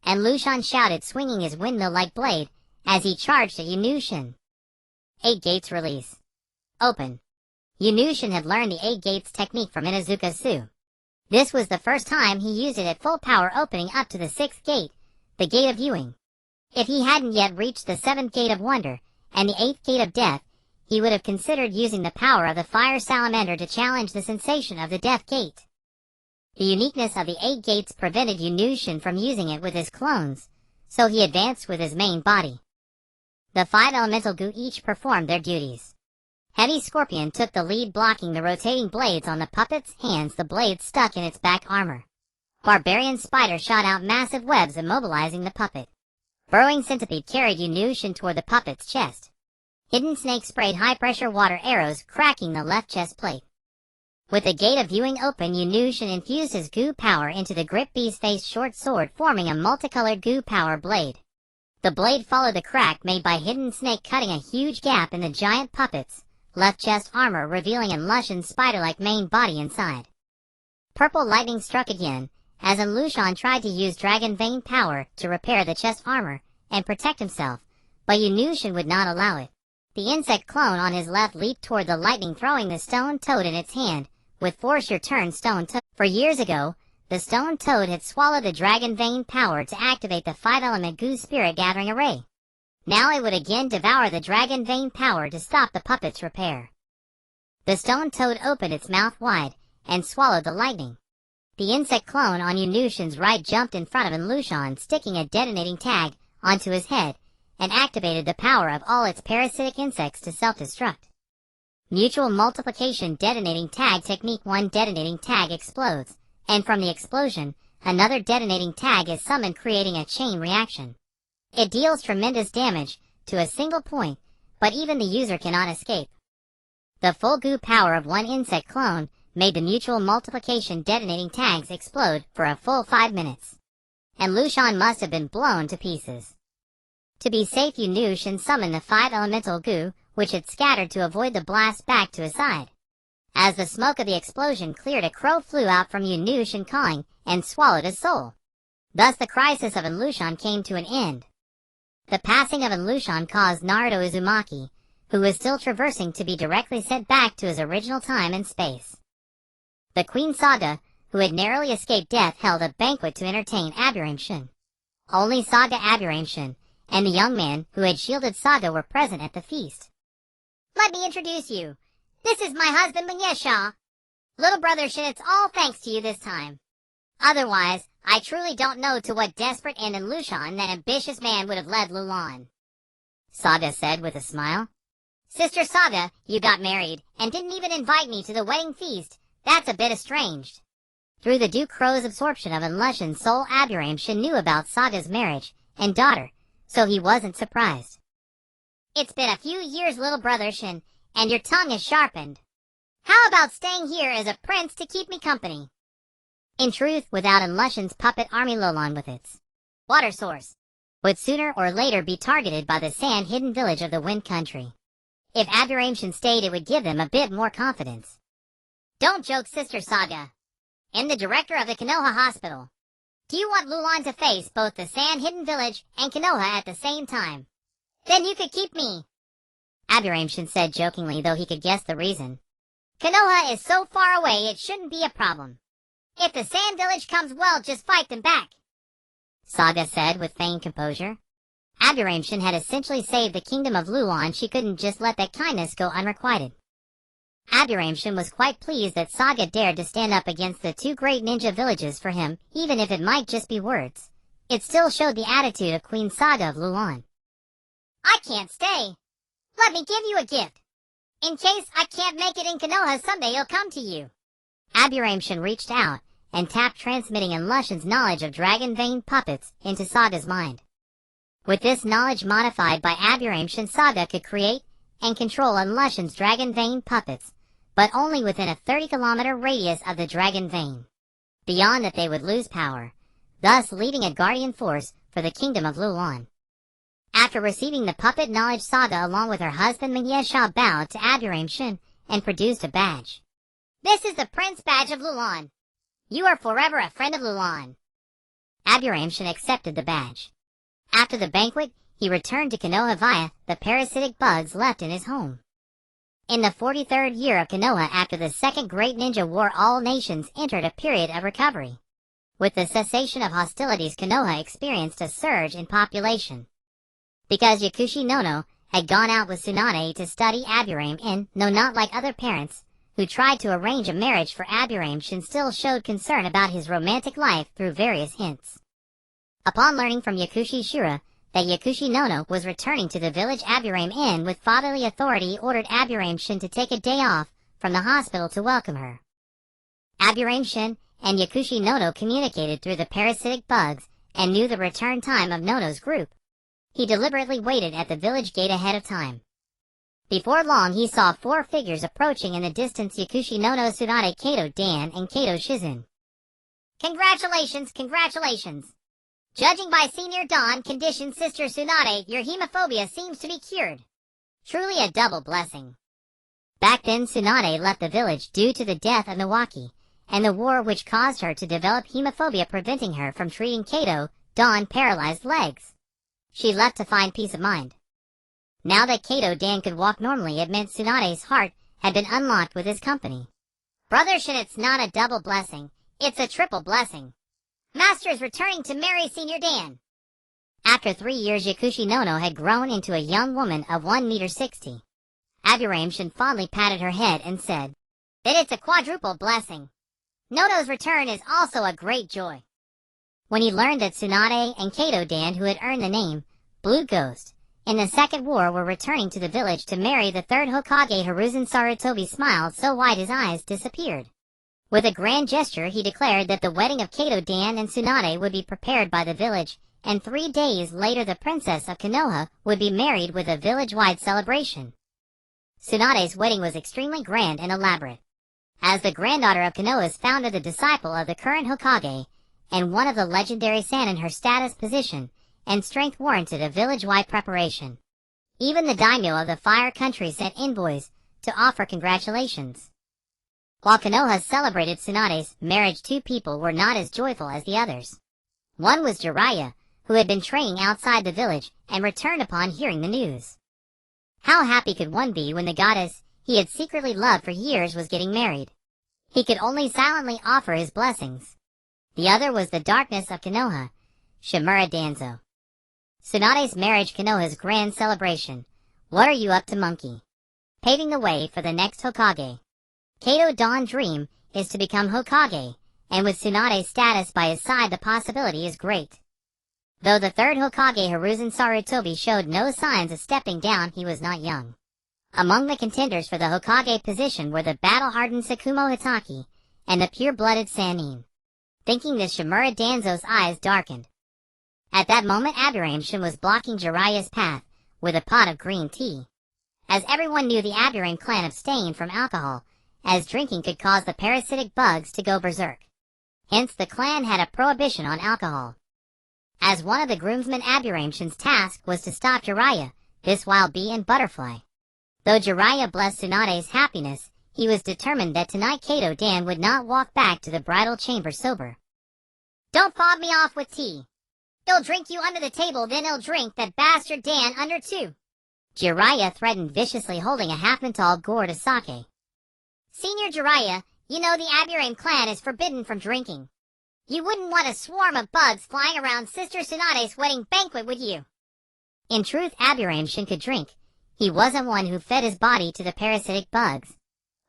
And Lushan shouted, swinging his windmill-like blade as he charged at Lushan. 8 gates release. Open. Lushan had learned the 8 gates technique from Inuzuka Su. This was the first time he used it at full power, opening up to the 6th gate, the Gate of Viewing. If he hadn't yet reached the 7th Gate of Wonder and the 8th Gate of Death, he would have considered using the power of the Fire Salamander to challenge the sensation of the Death Gate. The uniqueness of the 8 gates prevented Lushan from using it with his clones, so he advanced with his main body. The 5 elemental goo each performed their duties. Heavy Scorpion took the lead, blocking the rotating blades on the puppet's hands, the blades stuck in its back armor. Barbarian Spider shot out massive webs, immobilizing the puppet. Burrowing Centipede carried Lushan toward the puppet's chest. Hidden Snake sprayed high-pressure water arrows, cracking the left chest plate. With the Gate of Viewing open, Lushan infused his goo power into the Grip Beast-faced short sword, forming a multicolored goo power blade. The blade followed the crack made by Hidden Snake, cutting a huge gap in the giant puppet's left chest armor, revealing Lushan's spider-like main body inside. Purple lightning struck again, as Lushan tried to use dragon vein power to repair the chest armor and protect himself, but Lushan would not allow it. The insect clone on his left leaped toward the lightning, throwing the stone toad in its hand with Force Your Turn Stone Toad. For years ago, the stone toad had swallowed the dragon vein power to activate the 5-element goo spirit gathering array. Now it would again devour the dragon vein power to stop the puppet's repair. The stone toad opened its mouth wide and swallowed the lightning. The insect clone on Lushan's right jumped in front of Lushan, sticking a detonating tag onto his head, and activated the power of all its parasitic insects to self-destruct. Mutual multiplication detonating tag technique. 1 detonating tag explodes, and from the explosion, another detonating tag is summoned, creating a chain reaction. It deals tremendous damage to a single point, but even the user cannot escape. The full goo power of 1 insect clone made the mutual multiplication detonating tags explode for a full 5 minutes. And Lushan must have been blown to pieces. To be safe, Lushan summoned the 5 elemental goo, which had scattered to avoid the blast, back to his side. As the smoke of the explosion cleared, a crow flew out from Lushan, cawing, and swallowed his soul. Thus the crisis of Lushan came to an end. The passing of Lushan caused Naruto Uzumaki, who was still traversing, to be directly sent back to his original time and space. The Queen Saga, who had narrowly escaped death, held a banquet to entertain Aburame. Only Saga, Aburame, and the young man who had shielded Saga were present at the feast. Let me introduce you. This is my husband, Manyesha. Little brother Shin, it's all thanks to you this time. Otherwise, I truly don't know to what desperate end in Lushan that ambitious man would have led Lulan. Saga said with a smile. Sister Saga, you got married, and didn't even invite me to the wedding feast. That's a bit estranged. Through the Duke Crow's absorption of Lushan's soul, Aburame knew about Saga's marriage and daughter, so he wasn't surprised. It's been a few years, little brother Shin, and your tongue is sharpened. How about staying here as a prince to keep me company? In truth, without Lushan's puppet army, Lulan with its water source would sooner or later be targeted by the sand-hidden village of the Wind Country. If Aburame stayed, it would give them a bit more confidence. Don't joke, Sister Saga. I'm the director of the Konoha Hospital. Do you want Lulan to face both the sand-hidden village and Konoha at the same time? Then you could keep me. Aburame-shin said jokingly, though he could guess the reason. Konoha is so far away it shouldn't be a problem. If the Sand Village comes, well, just fight them back, Saga said with feigned composure. Aburame-shin had essentially saved the kingdom of Luon. She couldn't just let that kindness go unrequited. Aburame-shin was quite pleased that Saga dared to stand up against the two great ninja villages for him, even if it might just be words. It still showed the attitude of Queen Saga of Luon. I can't stay. Let me give you a gift. In case I can't make it in Konoha, someday it'll come to you. Aburame-shin reached out and tapped, transmitting Lushin's knowledge of dragon vein puppets into Saga's mind. With this knowledge modified by Aburame-shin, Saga could create and control Lushin's dragon vein puppets, but only within a 30-kilometer radius of the dragon vein. Beyond that they would lose power, thus leaving a guardian force for the kingdom of Luon. After receiving the puppet knowledge, Saga along with her husband Migyesha bowed to Aburame-shin and produced a badge. This is the Prince Badge of Luon. You are forever a friend of Luon. Aburame-shin accepted the badge. After the banquet, he returned to Konoha via the parasitic bugs left in his home. In the 43rd year of Konoha, after the Second Great Ninja War, all nations entered a period of recovery. With the cessation of hostilities, Konoha experienced a surge in population. Because Yakushi Nono had gone out with Tsunade to study, Aburame-in, though not like other parents, who tried to arrange a marriage for Aburame-shin, still showed concern about his romantic life through various hints. Upon learning from Yakushi Shura that Yakushi Nono was returning to the village, Aburame-in, with fatherly authority, ordered Aburame-shin to take a day off from the hospital to welcome her. Aburame-shin and Yakushi Nono communicated through the parasitic bugs and knew the return time of Nono's group. He deliberately waited at the village gate ahead of time. Before long, he saw 4 figures approaching in the distance: Yakushi Nono, Tsunade, Kato Dan, and Kato Shizun. Congratulations, congratulations! Judging by Senior Dawn condition, Sister Tsunade, your hemophobia seems to be cured. Truly a double blessing. Back then, Tsunade left the village due to the death of Nawaki, and the war which caused her to develop hemophobia, preventing her from treating Kato Dawn paralyzed legs. She left to find peace of mind. Now that Kato Dan could walk normally, it meant Tsunade's heart had been unlocked with his company. Brother Shin, it's not a double blessing, it's a triple blessing. Master is returning to marry Senior Dan. After 3 years, Yakushi Nono had grown into a young woman of 1.60 meters. Aburame-shin fondly patted her head and said that it's a quadruple blessing. Nono's return is also a great joy. When he learned that Tsunade and Kato Dan, who had earned the name Blue Ghost in the Second War, were returning to the village to marry the third Hokage, Hiruzen Sarutobi smiled so wide his eyes disappeared. With a grand gesture, he declared that the wedding of Kato Dan and Tsunade would be prepared by the village, and 3 days later the princess of Konoha would be married with a village-wide celebration. Tsunade's wedding was extremely grand and elaborate. As the granddaughter of Konoha's founder, the disciple of the current Hokage, and one of the legendary Sannin, her status, position, and strength warranted a village-wide preparation. Even the daimyo of the Fire Country sent envoys to offer congratulations. While Konoha celebrated Tsunade's marriage, 2 people were not as joyful as the others. One was Jiraiya, who had been training outside the village and returned upon hearing the news. How happy could one be when the goddess he had secretly loved for years was getting married? He could only silently offer his blessings. The other was the darkness of Konoha, Shimura Danzo. Tsunade's marriage, Konoha's grand celebration. What are you up to, monkey? Paving the way for the next Hokage. Kato Dawn's dream is to become Hokage, and with Tsunade's status by his side, the possibility is great. Though the third Hokage, Hiruzen Sarutobi, showed no signs of stepping down, he was not young. Among the contenders for the Hokage position were the battle-hardened Sakumo Hitaki and the pure-blooded Sannin. Thinking this, Shimura Danzo's eyes darkened. At that moment, Aburame-shin was blocking Jiraiya's path with a pot of green tea. As everyone knew, the Aburame clan abstained from alcohol, as drinking could cause the parasitic bugs to go berserk. Hence, the clan had a prohibition on alcohol. As one of the groomsmen, Aburame-shin's task was to stop Jiraiya, this wild bee and butterfly. Though Jiraiya blessed Tsunade's happiness, he was determined that tonight Kato Dan would not walk back to the bridal chamber sober. Don't fob me off with tea. He'll drink you under the table, then he'll drink that bastard Dan under too. Jiraiya threatened viciously, holding a half-mental gourd of sake. Senior Jiraiya, you know the Aburame clan is forbidden from drinking. You wouldn't want a swarm of bugs flying around Sister Tsunade's wedding banquet, would you? In truth, Aburame Shin could drink. He wasn't one who fed his body to the parasitic bugs.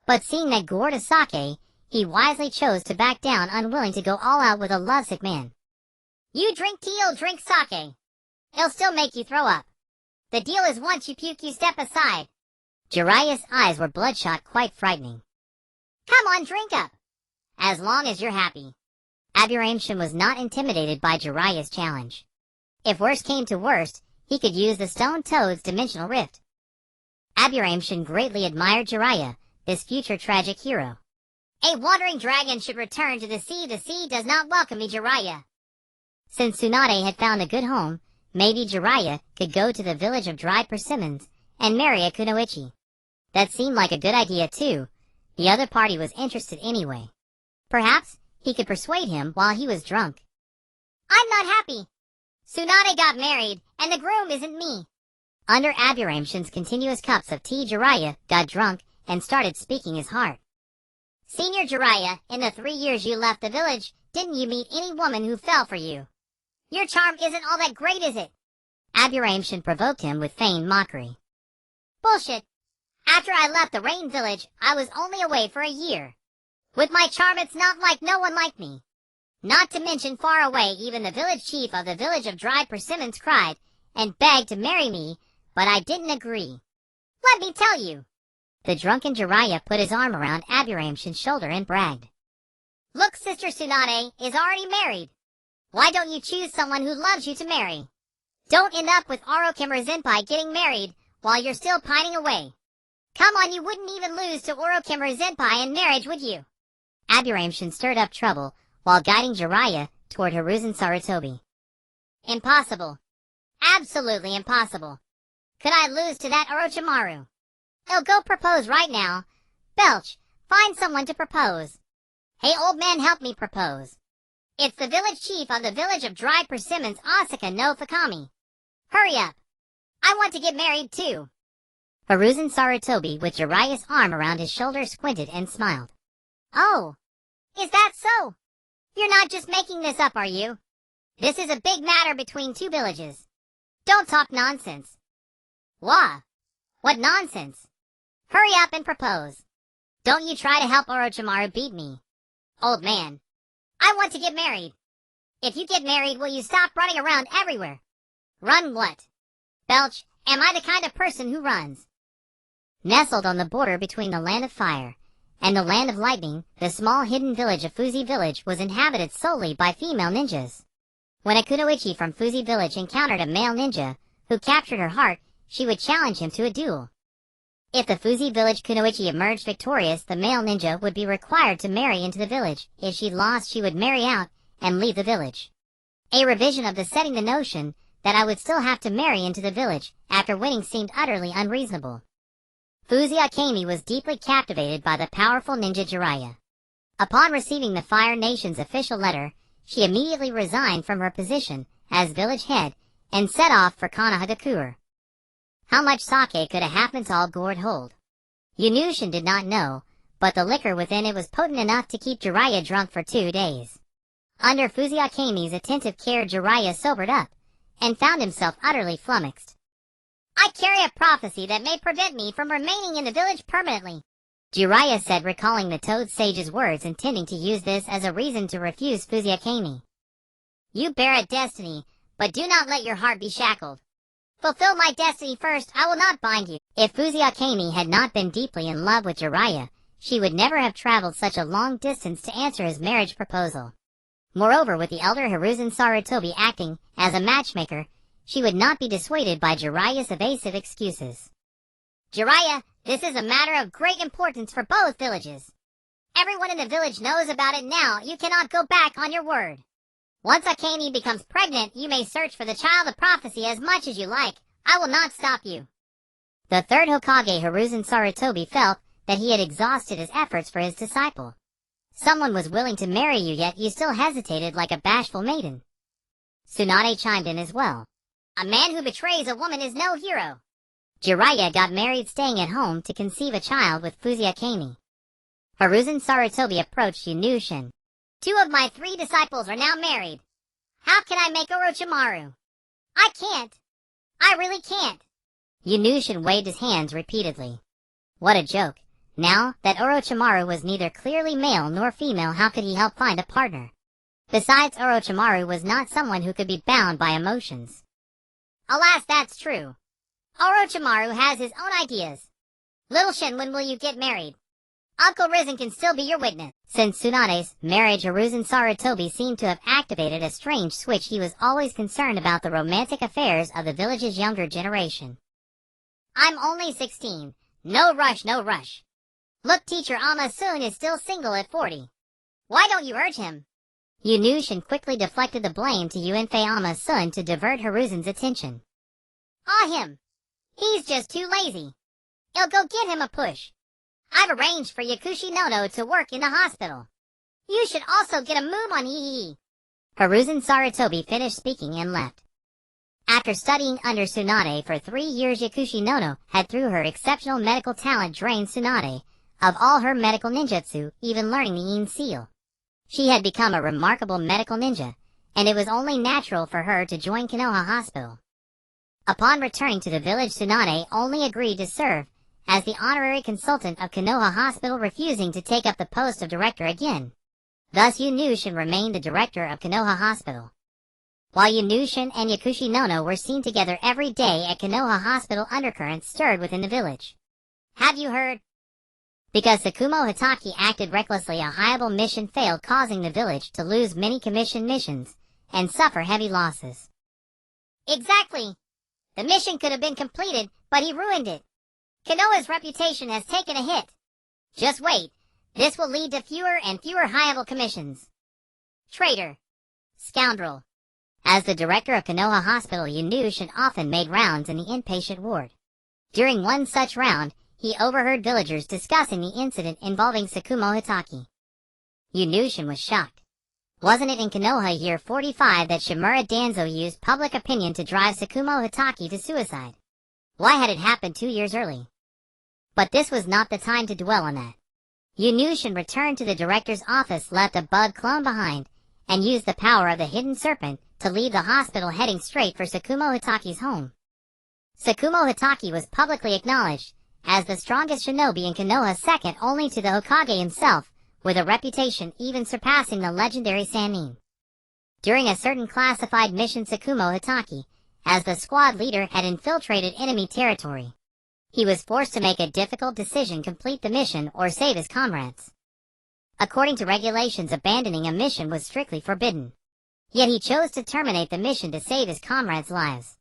But seeing that gourd of sake, he wisely chose to back down, unwilling to go all out with a lovesick man. You drink tea, you'll drink sake. It'll still make you throw up. The deal is once you puke, you step aside. Jiraiya's eyes were bloodshot, quite frightening. Come on, drink up. As long as you're happy. Aburame Shin was not intimidated by Jiraiya's challenge. If worst came to worst, he could use the Stone Toad's dimensional rift. Aburame Shin greatly admired Jiraiya, this future tragic hero. A wandering dragon should return to the sea. The sea does not welcome me, Jiraiya. Since Tsunade had found a good home, maybe Jiraiya could go to the village of dried persimmons and marry a kunoichi. That seemed like a good idea too. The other party was interested anyway. Perhaps he could persuade him while he was drunk. I'm not happy. Tsunade got married, and the groom isn't me. Under Aburame Shin's continuous cups of tea, Jiraiya got drunk and started speaking his heart. Senior Jiraiya, in the 3 years you left the village, didn't you meet any woman who fell for you? Your charm isn't all that great, is it? Aburame Shin provoked him with feigned mockery. Bullshit. After I left the Rain Village, I was only away for a year. With my charm, it's not like no one liked me. Not to mention far away, even the village chief of the village of dried persimmons cried and begged to marry me, but I didn't agree. Let me tell you. The drunken Jiraiya put his arm around Aburame Shin's shoulder and bragged. Look, Sister Tsunade is already married. Why don't you choose someone who loves you to marry? Don't end up with Orochimaru-senpai getting married while you're still pining away. Come on, you wouldn't even lose to Orochimaru-senpai in marriage, would you? Aburame Shin stirred up trouble while guiding Jiraiya toward Hiruzen Sarutobi. Impossible. Absolutely impossible. Could I lose to that Orochimaru? He'll go propose right now. Belch, find someone to propose. Hey, old man, help me propose. It's the village chief of the village of dried persimmons, Asaka no Fakami. Hurry up. I want to get married too. Hiruzen Sarutobi, with Jiraiya's arm around his shoulder, squinted and smiled. Oh, is that so? You're not just making this up, are you? This is a big matter between two villages. Don't talk nonsense. Wah! What nonsense? Hurry up and propose. Don't you try to help Orochimaru beat me. Old man, I want to get married. If you get married, will you stop running around everywhere? Run what? Belch, am I the kind of person who runs? Nestled on the border between the land of fire and the land of lightning, the small hidden village of Fuzi Village was inhabited solely by female ninjas. When a kunoichi from Fuzi Village encountered a male ninja who captured her heart, she would challenge him to a duel. If the Fuzi Village kunoichi emerged victorious, the male ninja would be required to marry into the village. If she lost, she would marry out and leave the village. A revision of the setting the notion that I would still have to marry into the village after winning seemed utterly unreasonable. Fuzi Akemi was deeply captivated by the powerful ninja Jiraiya. Upon receiving the Fire Nation's official letter, she immediately resigned from her position as village head and set off for Konohagakure. How much sake could a half-mental gourd hold? Yunushin did not know, but the liquor within it was potent enough to keep Jiraiya drunk for 2 days. Under Fuzi Akemi's attentive care, Jiraiya sobered up and found himself utterly flummoxed. I carry a prophecy that may prevent me from remaining in the village permanently, Jiraiya said, recalling the Toad Sage's words, intending to use this as a reason to refuse Fuzi Akemi. You bear a destiny, but do not let your heart be shackled. Fulfill my destiny first, I will not bind you. If Fuzi Akemi had not been deeply in love with Jiraiya, she would never have traveled such a long distance to answer his marriage proposal. Moreover, with the elder Hiruzen Sarutobi acting as a matchmaker, she would not be dissuaded by Jiraiya's evasive excuses. Jiraiya, this is a matter of great importance for both villages. Everyone in the village knows about it now. You cannot go back on your word. Once Akemi becomes pregnant, you may search for the child of prophecy as much as you like. I will not stop you. The third Hokage, Hiruzen Sarutobi, felt that he had exhausted his efforts for his disciple. Someone was willing to marry you, yet you still hesitated like a bashful maiden. Tsunade chimed in as well. A man who betrays a woman is no hero. Jiraiya got married staying at home to conceive a child with Fuzuyakami. Hiruzen Sarutobi approached Yunushin. 2 of my 3 disciples are now married. How can I make Orochimaru? I can't. I really can't. Yunushin waved his hands repeatedly. What a joke. Now that Orochimaru was neither clearly male nor female, how could he help find a partner? Besides, Orochimaru was not someone who could be bound by emotions. Alas, that's true. Orochimaru has his own ideas. Little Shin, when will you get married? Uncle Risen can still be your witness. Since Tsunade's marriage, Hiruzen Sarutobi seemed to have activated a strange switch. He was always concerned about the romantic affairs of the village's younger generation. I'm only 16. No rush, no rush. Look, teacher Ama-sun is still single at 40. Why don't you urge him? Yunushin quickly deflected the blame to Yuenfei Ama-sun to divert Hiruzen's attention. Him. He's just too lazy. I'll go get him a push. I've arranged for Yakushi Nono to work in the hospital. You should also get a move on Hee. Hiruzen Sarutobi finished speaking and left. After studying under Tsunade for 3 years, Yakushi Nono had, through her exceptional medical talent, drained Tsunade of all her medical ninjutsu, even learning the Yin Seal. She had become a remarkable medical ninja, and it was only natural for her to join Konoha Hospital. Upon returning to the village, Tsunade only agreed to serve as the honorary consultant of Konoha Hospital, refusing to take up the post of director again. Thus Yunushin remained the director of Konoha Hospital. While Yunushin and Yakushi Nono were seen together every day at Konoha Hospital, undercurrents stirred within the village. Have you heard? Because Sakumo Hitaki acted recklessly, a hireable mission failed, causing the village to lose many commissioned missions and suffer heavy losses. Exactly. The mission could have been completed, but he ruined it. Konoha's reputation has taken a hit. Just wait. This will lead to fewer and fewer hireable commissions. Traitor. Scoundrel. As the director of Konoha Hospital, Yunushin often made rounds in the inpatient ward. During one such round, he overheard villagers discussing the incident involving Sakumo Hitaki. Yunushin was shocked. Wasn't it in Konoha year 45 that Shimura Danzo used public opinion to drive Sakumo Hitaki to suicide? Why had it happened 2 years early? But this was not the time to dwell on that. Yunushin returned to the director's office, left a bug clone behind, and used the power of the hidden serpent to leave the hospital, heading straight for Sakumo Hitaki's home. Sakumo Hitaki was publicly acknowledged as the strongest shinobi in Konoha, second only to the Hokage himself, with a reputation even surpassing the legendary Sannin. During a certain classified mission, Sakumo Hitaki, as the squad leader, had infiltrated enemy territory. He was forced to make a difficult decision: complete the mission or save his comrades. According to regulations, abandoning a mission was strictly forbidden. Yet he chose to terminate the mission to save his comrades' lives.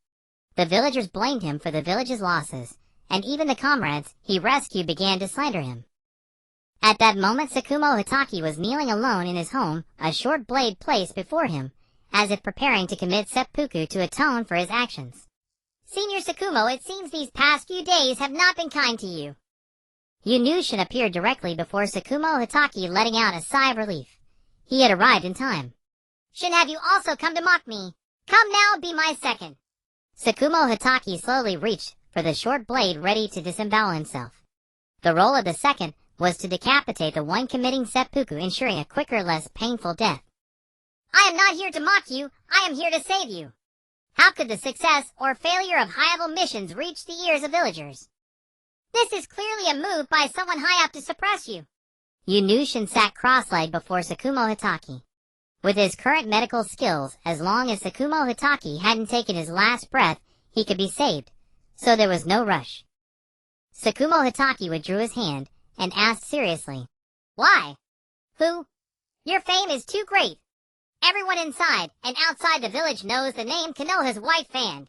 The villagers blamed him for the village's losses, and even the comrades he rescued began to slander him. At that moment, Sakumo Hitaki was kneeling alone in his home, a short blade placed before him, as if preparing to commit seppuku to atone for his actions. Senior Sakumo, it seems these past few days have not been kind to you. Yunushin appeared directly before Sakumo Hitaki, letting out a sigh of relief. He had arrived in time. Shin, have you also come to mock me? Come now, be my second. Sakumo Hitaki slowly reached for the short blade, ready to disembowel himself. The role of the second was to decapitate the one committing seppuku, ensuring a quicker, less painful death. I am not here to mock you, I am here to save you. How could the success or failure of high-level missions reach the ears of villagers? This is clearly a move by someone high up to suppress you. Yunushin sat cross-legged before Sakumo Hitaki. With his current medical skills, as long as Sakumo Hitaki hadn't taken his last breath, he could be saved, so there was no rush. Sakumo Hitaki withdrew his hand and asked seriously, Why? Who? Your fame is too great. Everyone inside and outside the village knows the name Konoha's White Fan.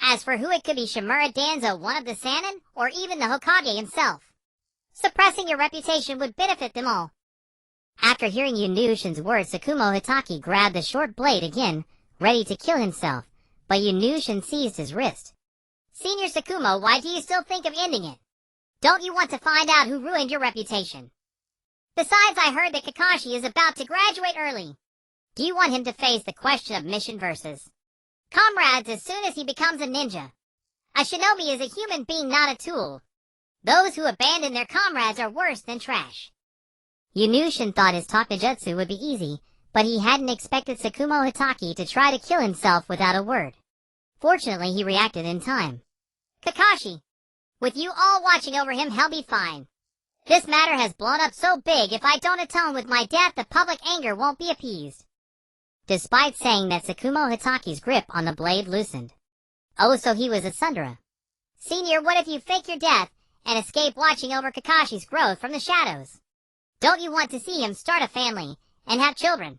As for who, it could be Shimura Danzo, one of the Sannin, or even the Hokage himself. Suppressing your reputation would benefit them all. After hearing Yunushin's words, Sakumo Hitaki grabbed the short blade again, ready to kill himself, but Yunushin seized his wrist. Senior Sakumo, why do you still think of ending it? Don't you want to find out who ruined your reputation? Besides, I heard that Kakashi is about to graduate early. Do you want him to face the question of mission versus comrades as soon as he becomes a ninja? A shinobi is a human being, not a tool. Those who abandon their comrades are worse than trash. Yunushin thought his talk ninjutsu would be easy, but he hadn't expected Tsukumo Hitaki to try to kill himself without a word. Fortunately, he reacted in time. Kakashi, with you all watching over him, he'll be fine. This matter has blown up so big, if I don't atone with my death, the public anger won't be appeased. Despite saying that, Tsukumo Hitaki's grip on the blade loosened. Oh, so he was a tsundere. Senior, what if you fake your death and escape watching over Kakashi's growth from the shadows? Don't you want to see him start a family and have children?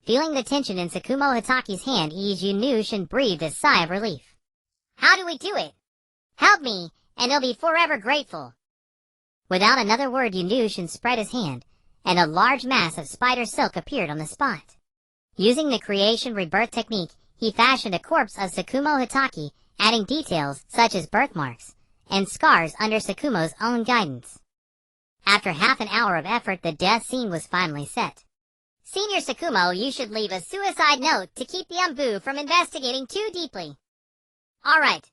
Feeling the tension in Tsukumo Hitaki's hand ease, Yunushin breathed a sigh of relief. How do we do it? Help me, and he'll be forever grateful. Without another word, Yunushin spread his hand, and a large mass of spider silk appeared on the spot. Using the creation rebirth technique, he fashioned a corpse of Tsukumo Hitaki, adding details such as birthmarks and scars under Tsukumo's own guidance. After half an hour of effort, the death scene was finally set. Senior Tsukumo, you should leave a suicide note to keep the Umbu from investigating too deeply. Alright.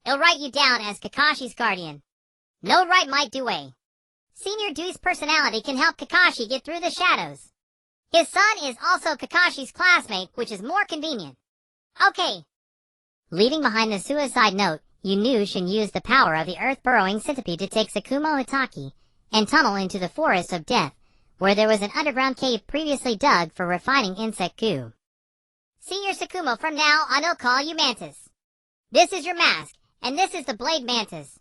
He'll write you down as Kakashi's guardian. No right might do way. Senior Dew's personality can help Kakashi get through the shadows. His son is also Kakashi's classmate, which is more convenient. Okay. Leaving behind the suicide note, Yunushin used the power of the earth-burrowing centipede to take Tsukumo Hitaki and tunnel into the forest of death, where there was an underground cave previously dug for refining insect goo. Senior Tsukumo, from now on I'll call you Mantis. This is your mask, and this is the Blade Mantis.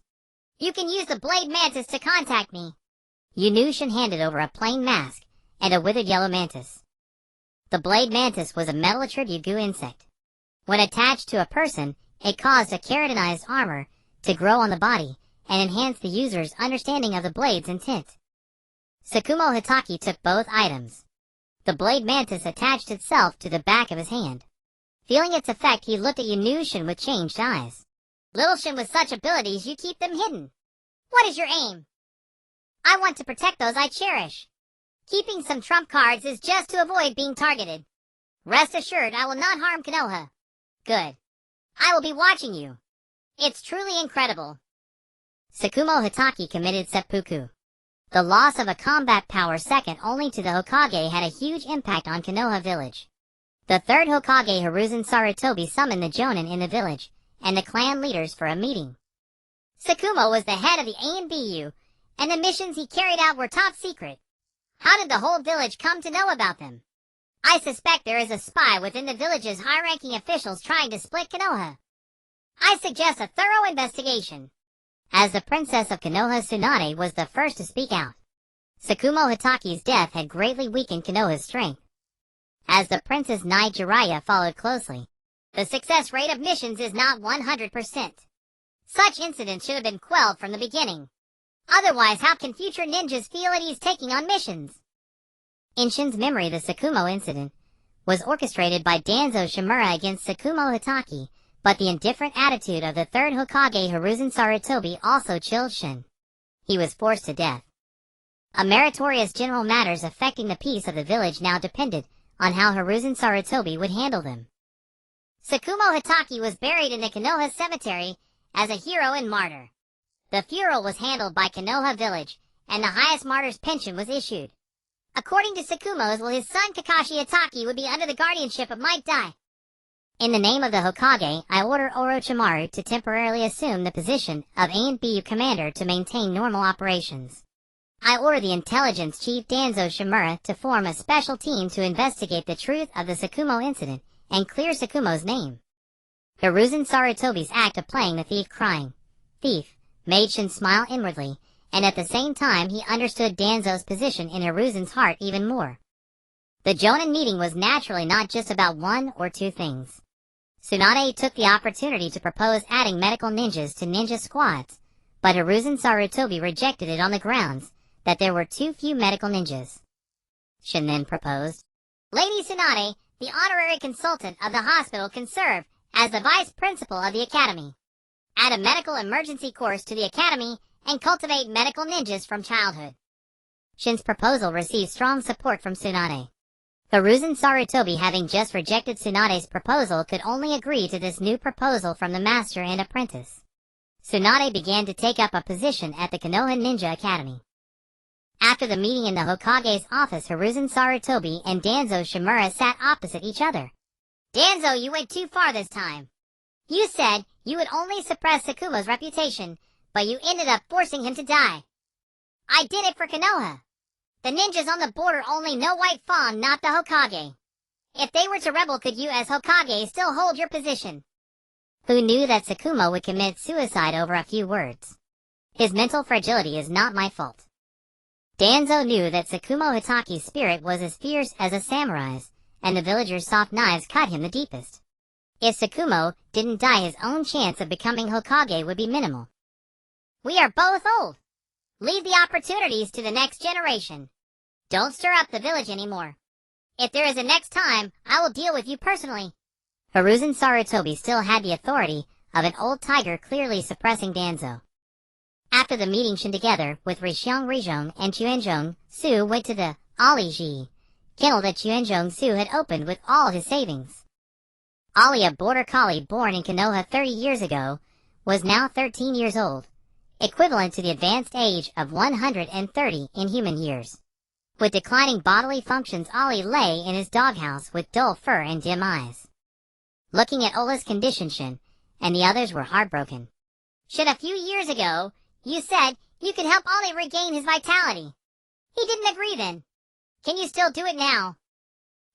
You can use the Blade Mantis to contact me. Yunushin handed over a plain mask and a withered yellow mantis. The Blade Mantis was a metal attribute goo insect. When attached to a person, it caused a keratinized armor to grow on the body and enhance the user's understanding of the blade's intent. Tsukumo Hitaki took both items. The Blade Mantis attached itself to the back of his hand. Feeling its effect, he looked at Yunushin with changed eyes. Little Shin, with such abilities, you keep them hidden. What is your aim? I want to protect those I cherish. Keeping some trump cards is just to avoid being targeted. Rest assured, I will not harm Konoha. Good. I will be watching you. It's truly incredible. Tsukumo Hitaki committed seppuku. The loss of a combat power second only to the Hokage had a huge impact on Konoha village. The third Hokage, Hiruzen Sarutobi, summoned the jōnin in the village and the clan leaders for a meeting. Tsukumo was the head of the ANBU, and the missions he carried out were top secret. How did the whole village come to know about them? I suspect there is a spy within the village's high-ranking officials trying to split Konoha. I suggest a thorough investigation. As the princess of Konoha, Tsunade was the first to speak out. Tsukumo Hitaki's death had greatly weakened Konoha's strength. As the Princess Nai Jiraiya followed closely, the success rate of missions is not 100%. Such incidents should have been quelled from the beginning. Otherwise, how can future ninjas feel at ease taking on missions? In Shin's memory, the Tsukumo incident was orchestrated by Danzo Shimura against Tsukumo Hitaki, but the indifferent attitude of the third Hokage, Hiruzen Sarutobi, also chilled Shin. He was forced to death. A meritorious general matters affecting the peace of the village now depended on how Hiruzen Sarutobi would handle them. Tsukumo Hitaki was buried in the Konoha cemetery as a hero and martyr. The funeral was handled by Konoha village, and the highest martyr's pension was issued. According to Tsukumo's will, his son Kakashi Hitaki would be under the guardianship of Might Dai. In the name of the Hokage, I order Orochimaru to temporarily assume the position of ANBU commander to maintain normal operations. I order the intelligence chief Danzo Shimura to form a special team to investigate the truth of the Tsukumo incident and clear Tsukumo's name. Hiruzen Sarutobi's act of playing the thief, crying, "Thief," made Shin smile inwardly, and at the same time he understood Danzo's position in Hiruzen's heart even more. The jōnin meeting was naturally not just about one or two things. Tsunade took the opportunity to propose adding medical ninjas to ninja squads, but Hiruzen Sarutobi rejected it on the grounds that there were too few medical ninjas. Shin then proposed, "Lady Tsunade, the honorary consultant of the hospital, can serve as the vice principal of the academy. Add a medical emergency course to the academy and cultivate medical ninjas from childhood." Shin's proposal received strong support from Tsunade. Hiruzen Sarutobi, having just rejected Tsunade's proposal, could only agree to this new proposal from the master and apprentice. Tsunade began to take up a position at the Konoha Ninja Academy. After the meeting in the Hokage's office, Hiruzen Sarutobi and Danzo Shimura sat opposite each other. Danzo, you went too far this time. You said you would only suppress Sakumo's reputation, but you ended up forcing him to die. I did it for Konoha. The ninjas on the border only know White Fawn, not the Hokage. If they were to rebel, could you as Hokage still hold your position? Who knew that Sakumo would commit suicide over a few words? His mental fragility is not my fault. Danzo knew that Sakumo Hitaki's spirit was as fierce as a samurai's, and the villagers' soft knives cut him the deepest. If Sakumo didn't die, his own chance of becoming Hokage would be minimal. We are both old. Leave the opportunities to the next generation. Don't stir up the village anymore. If there is a next time, I will deal with you personally. Hiruzen Sarutobi still had the authority of an old tiger, clearly suppressing Danzo. After the meeting, Shin together with Rishiong Rijong and Chuenjong Su went to the Ali kennel that Chuenjong Su had opened with all his savings. Ali, a border collie born in Konoha 30 years ago, was now 13 years old, equivalent to the advanced age of 130 in human years. With declining bodily functions, Ali lay in his doghouse with dull fur and dim eyes. Looking at Ola's condition, Shin and the others were heartbroken. Shin, a few years ago, you said you could help Ali regain his vitality. He didn't agree then. Can you still do it now?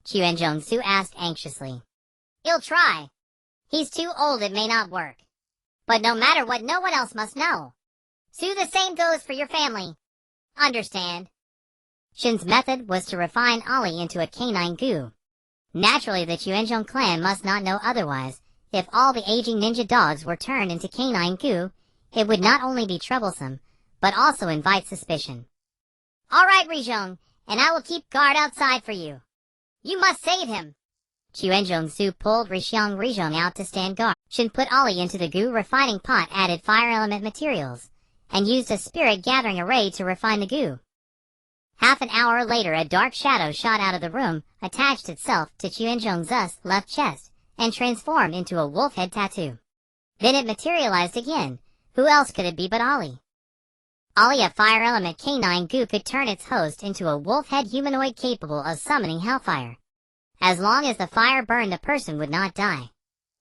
Chuenjong Su asked anxiously. He'll try. He's too old, it may not work. But no matter what, no one else must know. Su, the same goes for your family. Understand? Shin's method was to refine Ali into a canine goo. Naturally, the Chuenjong clan must not know otherwise. If all the aging ninja dogs were turned into canine goo, it would not only be troublesome, but also invite suspicion. All right, Rijong, and I will keep guard outside for you. You must save him. Chuenjong Su pulled Rishiong Rijong out to stand guard. Shin put Ali into the goo refining pot, added fire element materials, and used a spirit gathering array to refine the goo. Half an hour later, a dark shadow shot out of the room, attached itself to Chuenjong's left chest, and transformed into a wolf head tattoo. Then it materialized again. Who else could it be but Ali? Ali, a fire element canine goo, could turn its host into a wolf head humanoid capable of summoning hellfire. As long as the fire burned, the person would not die.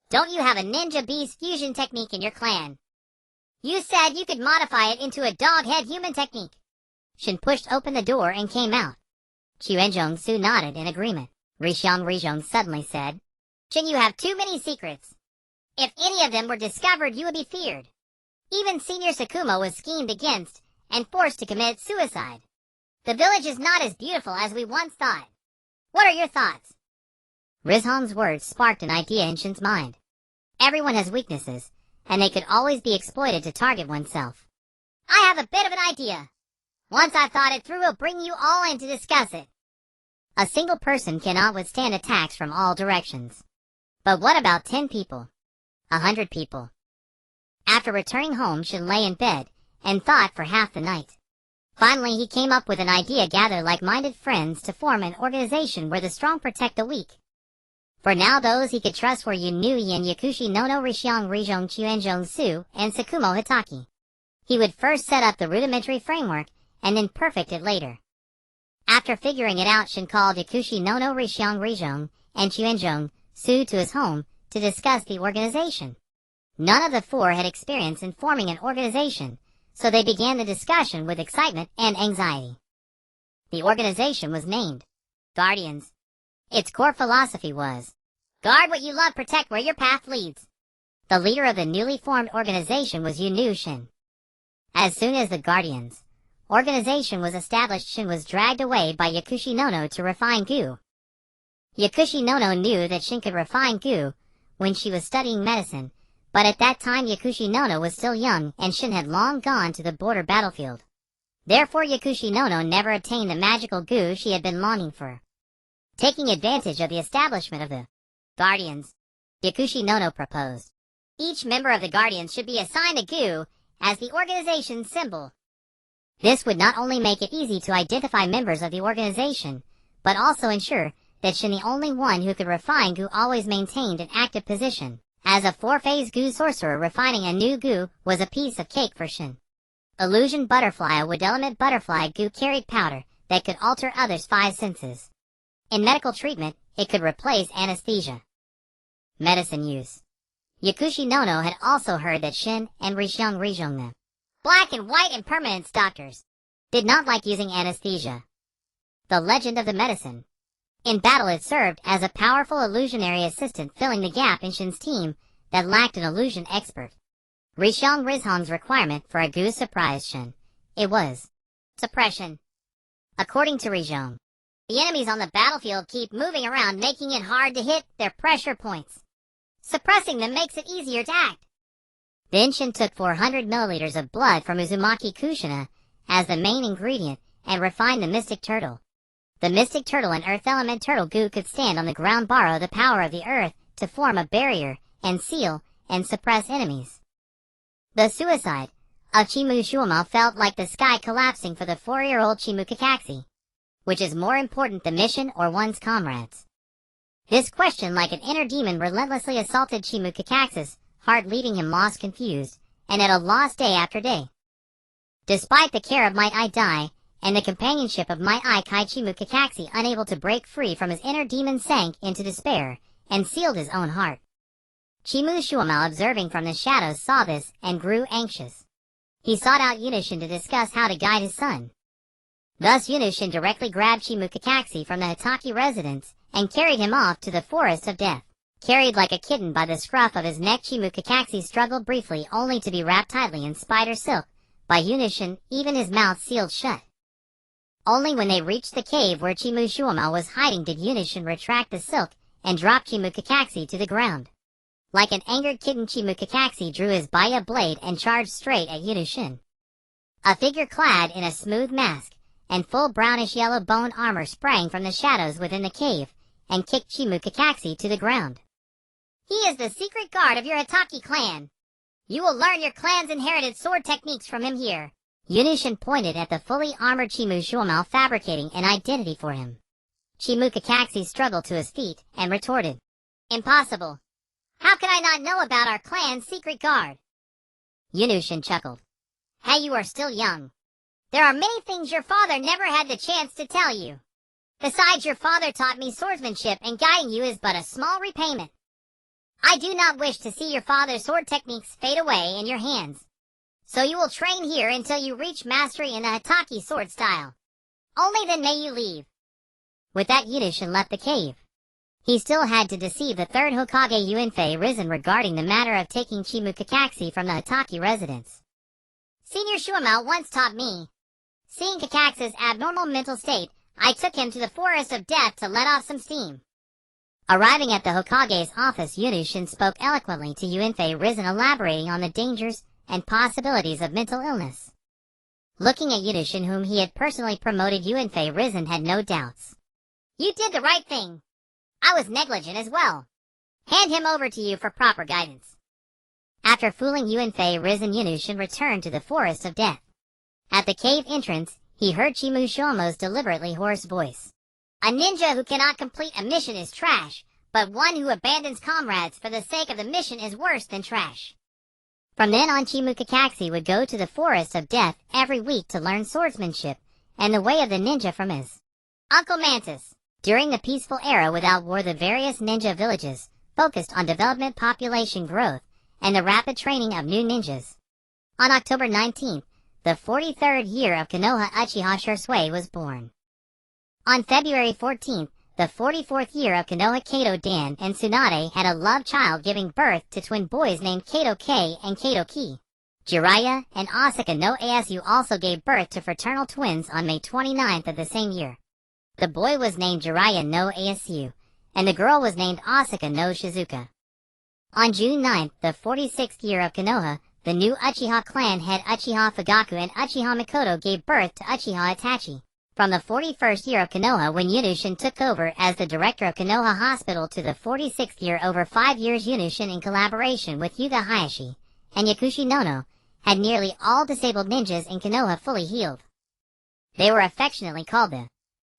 Don't you have a ninja beast fusion technique in your clan? You said you could modify it into a dog head human technique. Shin pushed open the door and came out. Chuenjong Su nodded in agreement. Rishiong Rijong suddenly said, Shin, you have too many secrets. If any of them were discovered, you would be feared. Even Senior Sakumo was schemed against and forced to commit suicide. The village is not as beautiful as we once thought. What are your thoughts? Rizhong's words sparked an idea in Shin's mind. Everyone has weaknesses, and they could always be exploited to target oneself. I have a bit of an idea. Once I've thought it through, we'll bring you all in to discuss it. A single person cannot withstand attacks from all directions. But what about 10 people? 100 people? After returning home, Shin lay in bed and thought for half the night. Finally, he came up with an idea: gather like-minded friends to form an organization where the strong protect the weak. For now, those he could trust were Yunui and Yakushi Nono, Rishiong Rijong, Chuenjong Su, and Sakumo Hitaki. He would first set up the rudimentary framework, and then perfect it later. After figuring it out, Shin called Yakushi Nono, Rishiong Rijong, and Chuenjong Su to his home to discuss the organization. None of the four had experience in forming an organization, so they began the discussion with excitement and anxiety. The organization was named Guardians. Its core philosophy was, guard what you love, protect where your path leads. The leader of the newly formed organization was Yunui Shin. As soon as the Guardians organization was established, Shin was dragged away by Yakushi Nono to refine goo. Yakushi Nono knew that Shin could refine goo when she was studying medicine, but at that time Yakushi Nono was still young and Shin had long gone to the border battlefield. Therefore Yakushi Nono never attained the magical goo she had been longing for. Taking advantage of the establishment of the Guardians, Yakushi Nono proposed. Each member of the Guardians should be assigned a goo as the organization's symbol. This would not only make it easy to identify members of the organization, but also ensure that Shin, the only one who could refine Gu, always maintained an active position. As a 4-phase Gu sorcerer, refining a new Gu was a piece of cake for Shin. Illusion Butterfly, a wood element butterfly Gu, carried powder that could alter others' 5 senses. In medical treatment, it could replace anesthesia. Medicine use. Yakushi Nono had also heard that Shin and Rishong, the black and white impermanence doctors, did not like using anesthesia. The legend of the medicine. In battle, it served as a powerful illusionary assistant, filling the gap in Shin's team that lacked an illusion expert. Rishong's requirement for a Gu surprised Shin. It was suppression. According to Rishong, the enemies on the battlefield keep moving around, making it hard to hit their pressure points. Suppressing them makes it easier to act. Then Shin took 400 milliliters of blood from Uzumaki Kushina as the main ingredient and refined the Mystic Turtle. The Mystic Turtle and Earth Element Turtle Gu could stand on the ground, borrow the power of the earth to form a barrier and seal and suppress enemies. The suicide of Chimushuama felt like the sky collapsing for the 4-year-old Chimukakaxe. Which is more important, the mission or one's comrades? This question, like an inner demon, relentlessly assaulted Chimukakaxe's heart, leaving him lost, confused, and at a loss day after day. Despite the care of Might I Die, and the companionship of Might I Kai, Chimukakaxe, unable to break free from his inner demon, sank into despair, and sealed his own heart. Chimushuama, observing from the shadows, saw this, and grew anxious. He sought out Yunushin to discuss how to guide his son. Thus Yunushin directly grabbed Chimukakaxe from the Hitaki residence, and carried him off to the forest of death. Carried like a kitten by the scruff of his neck, Chimukakaxe struggled briefly, only to be wrapped tightly in spider silk by Yunushin, even his mouth sealed shut. Only when they reached the cave where Chimushuama was hiding did Yunushin retract the silk and drop Chimukakaxe to the ground. Like an angered kitten, Chimukakaxe drew his baya blade and charged straight at Yunushin. A figure clad in a smooth mask and full brownish-yellow bone armor sprang from the shadows within the cave and kicked Chimukakaxe to the ground. He is the secret guard of your Hitaki clan. You will learn your clan's inherited sword techniques from him here. Yunushin pointed at the fully armored Chimushuama, fabricating an identity for him. Chimukakaxe struggled to his feet and retorted, "Impossible. How can I not know about our clan's secret guard?" Yunushin chuckled. "Hey, you are still young. There are many things your father never had the chance to tell you. Besides, your father taught me swordsmanship, and guiding you is but a small repayment. I do not wish to see your father's sword techniques fade away in your hands. So you will train here until you reach mastery in the Hitaki sword style. Only then may you leave." With that, Yunushin left the cave. He still had to deceive the third Hokage Yunfei Risen regarding the matter of taking Chimukakaxe from the Hitaki residence. "Senior Shuama once taught me. Seeing Kakaxe's abnormal mental state, I took him to the forest of death to let off some steam." Arriving at the Hokage's office, Yunushin spoke eloquently to Yunfei Risen, elaborating on the dangers and possibilities of mental illness. Looking at Yunushin, whom he had personally promoted, Yunfei Risen had no doubts. "You did the right thing. I was negligent as well. Hand him over to you for proper guidance." After fooling Yunfei Risen, Yunushin returned to the forest of death. At the cave entrance, he heard Chimushuama's deliberately hoarse voice. "A ninja who cannot complete a mission is trash, but one who abandons comrades for the sake of the mission is worse than trash." From then on, Chimukakaxe would go to the forest of death every week to learn swordsmanship and the way of the ninja from his Uncle Mantis. During the peaceful era without war, the various ninja villages focused on development, population growth, and the rapid training of new ninjas. On October 19th, the 43rd year of Konoha, Uchiha Shursui was born. On February 14th, the 44th year of Konoha, Kato Dan and Tsunade had a love child, giving birth to twin boys named Kato K and Kato Ki. Jiraiya and Asuka no Asu also gave birth to fraternal twins on May 29th of the same year. The boy was named Jiraiya no Asu, and the girl was named Asuka no Shizuka. On June 9th, the 46th year of Konoha, the new Uchiha clan head Uchiha Fugaku and Uchiha Mikoto gave birth to Uchiha Itachi. From the 41st year of Konoha, when Yunushin took over as the director of Konoha Hospital, to the 46th year, over 5 years, Yunushin, in collaboration with Yuga Hayashi and Yakushi Nono, had nearly all disabled ninjas in Konoha fully healed. They were affectionately called the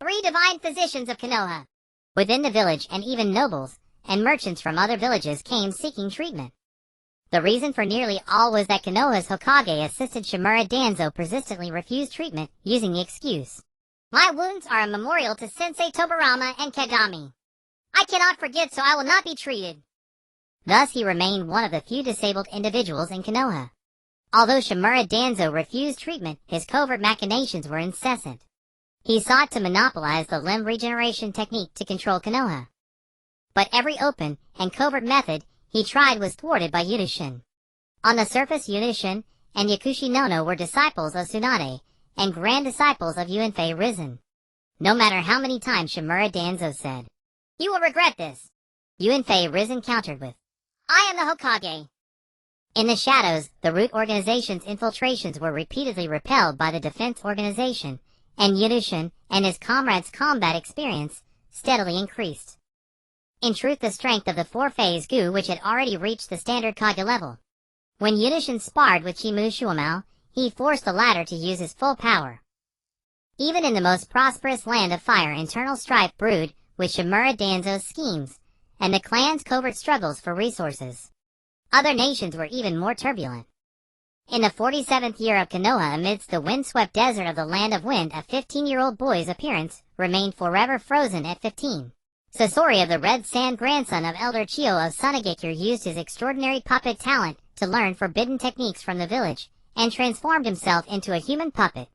3 divine physicians of Konoha. Within the village, and even nobles and merchants from other villages came seeking treatment. The reason for nearly all was that Konoha's Hokage assistant Shimura Danzo persistently refused treatment, using the excuse, "My wounds are a memorial to Sensei Tobarama and Kagami. I cannot forget, so I will not be treated." Thus he remained one of the few disabled individuals in Konoha. Although Shimura Danzo refused treatment, his covert machinations were incessant. He sought to monopolize the limb regeneration technique to control Konoha. But every open and covert method he tried was thwarted by Yunushin. On the surface, Yunushin and Yakushi Nono were disciples of Tsunade and grand disciples of Yunfei Risen. No matter how many times Shimura Danzo said, "You will regret this," Yunfei Risen countered with, "I am the Hokage." In the shadows, the root organization's infiltrations were repeatedly repelled by the defense organization, and Yunushin and his comrades' combat experience steadily increased. In truth, the strength of the four-phase Gu which had already reached the standard Kage level. When Yunushin sparred with Chimu Shuamao, he forced the latter to use his full power. Even in the most prosperous land of fire, internal strife brewed with Shimura Danzo's schemes, and the clan's covert struggles for resources. Other nations were even more turbulent. In the 47th year of Konoha, amidst the windswept desert of the Land of Wind, a 15-year-old boy's appearance remained forever frozen at 15. Sasori of the Red Sand, grandson of Elder Chiyo of Sunagekure, used his extraordinary puppet talent to learn forbidden techniques from the village, and transformed himself into a human puppet.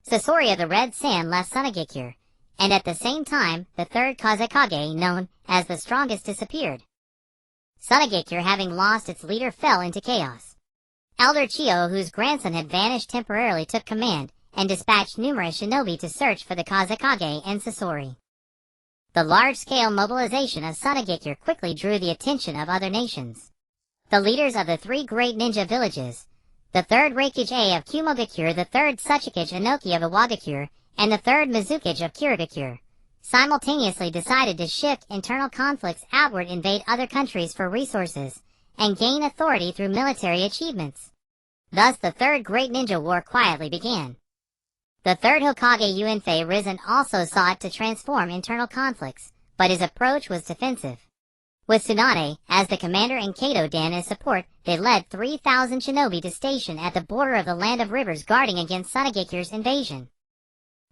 Sasori of the Red Sand left Sunagekure, and at the same time, the third Kazekage, known as the Strongest, disappeared. Sunagekure, having lost its leader, fell into chaos. Elder Chiyo, whose grandson had vanished temporarily, took command, and dispatched numerous shinobi to search for the Kazekage and Sasori. The large-scale mobilization of Sunagekure quickly drew the attention of other nations. The leaders of the three great ninja villages, the third Reikage of Kumogakure, the third Tsuchikage Inoki of Iwagakure, and the third Mizukage of Kirigakure, simultaneously decided to shift internal conflicts outward, invade other countries for resources, and gain authority through military achievements. Thus the Third Great Ninja War quietly began. The third Hokage, Yunfei Risen, also sought to transform internal conflicts, but his approach was defensive. With Tsunade as the commander and Kato Dan as support, they led 3,000 shinobi to station at the border of the Land of Rivers, guarding against Sunagekure's invasion.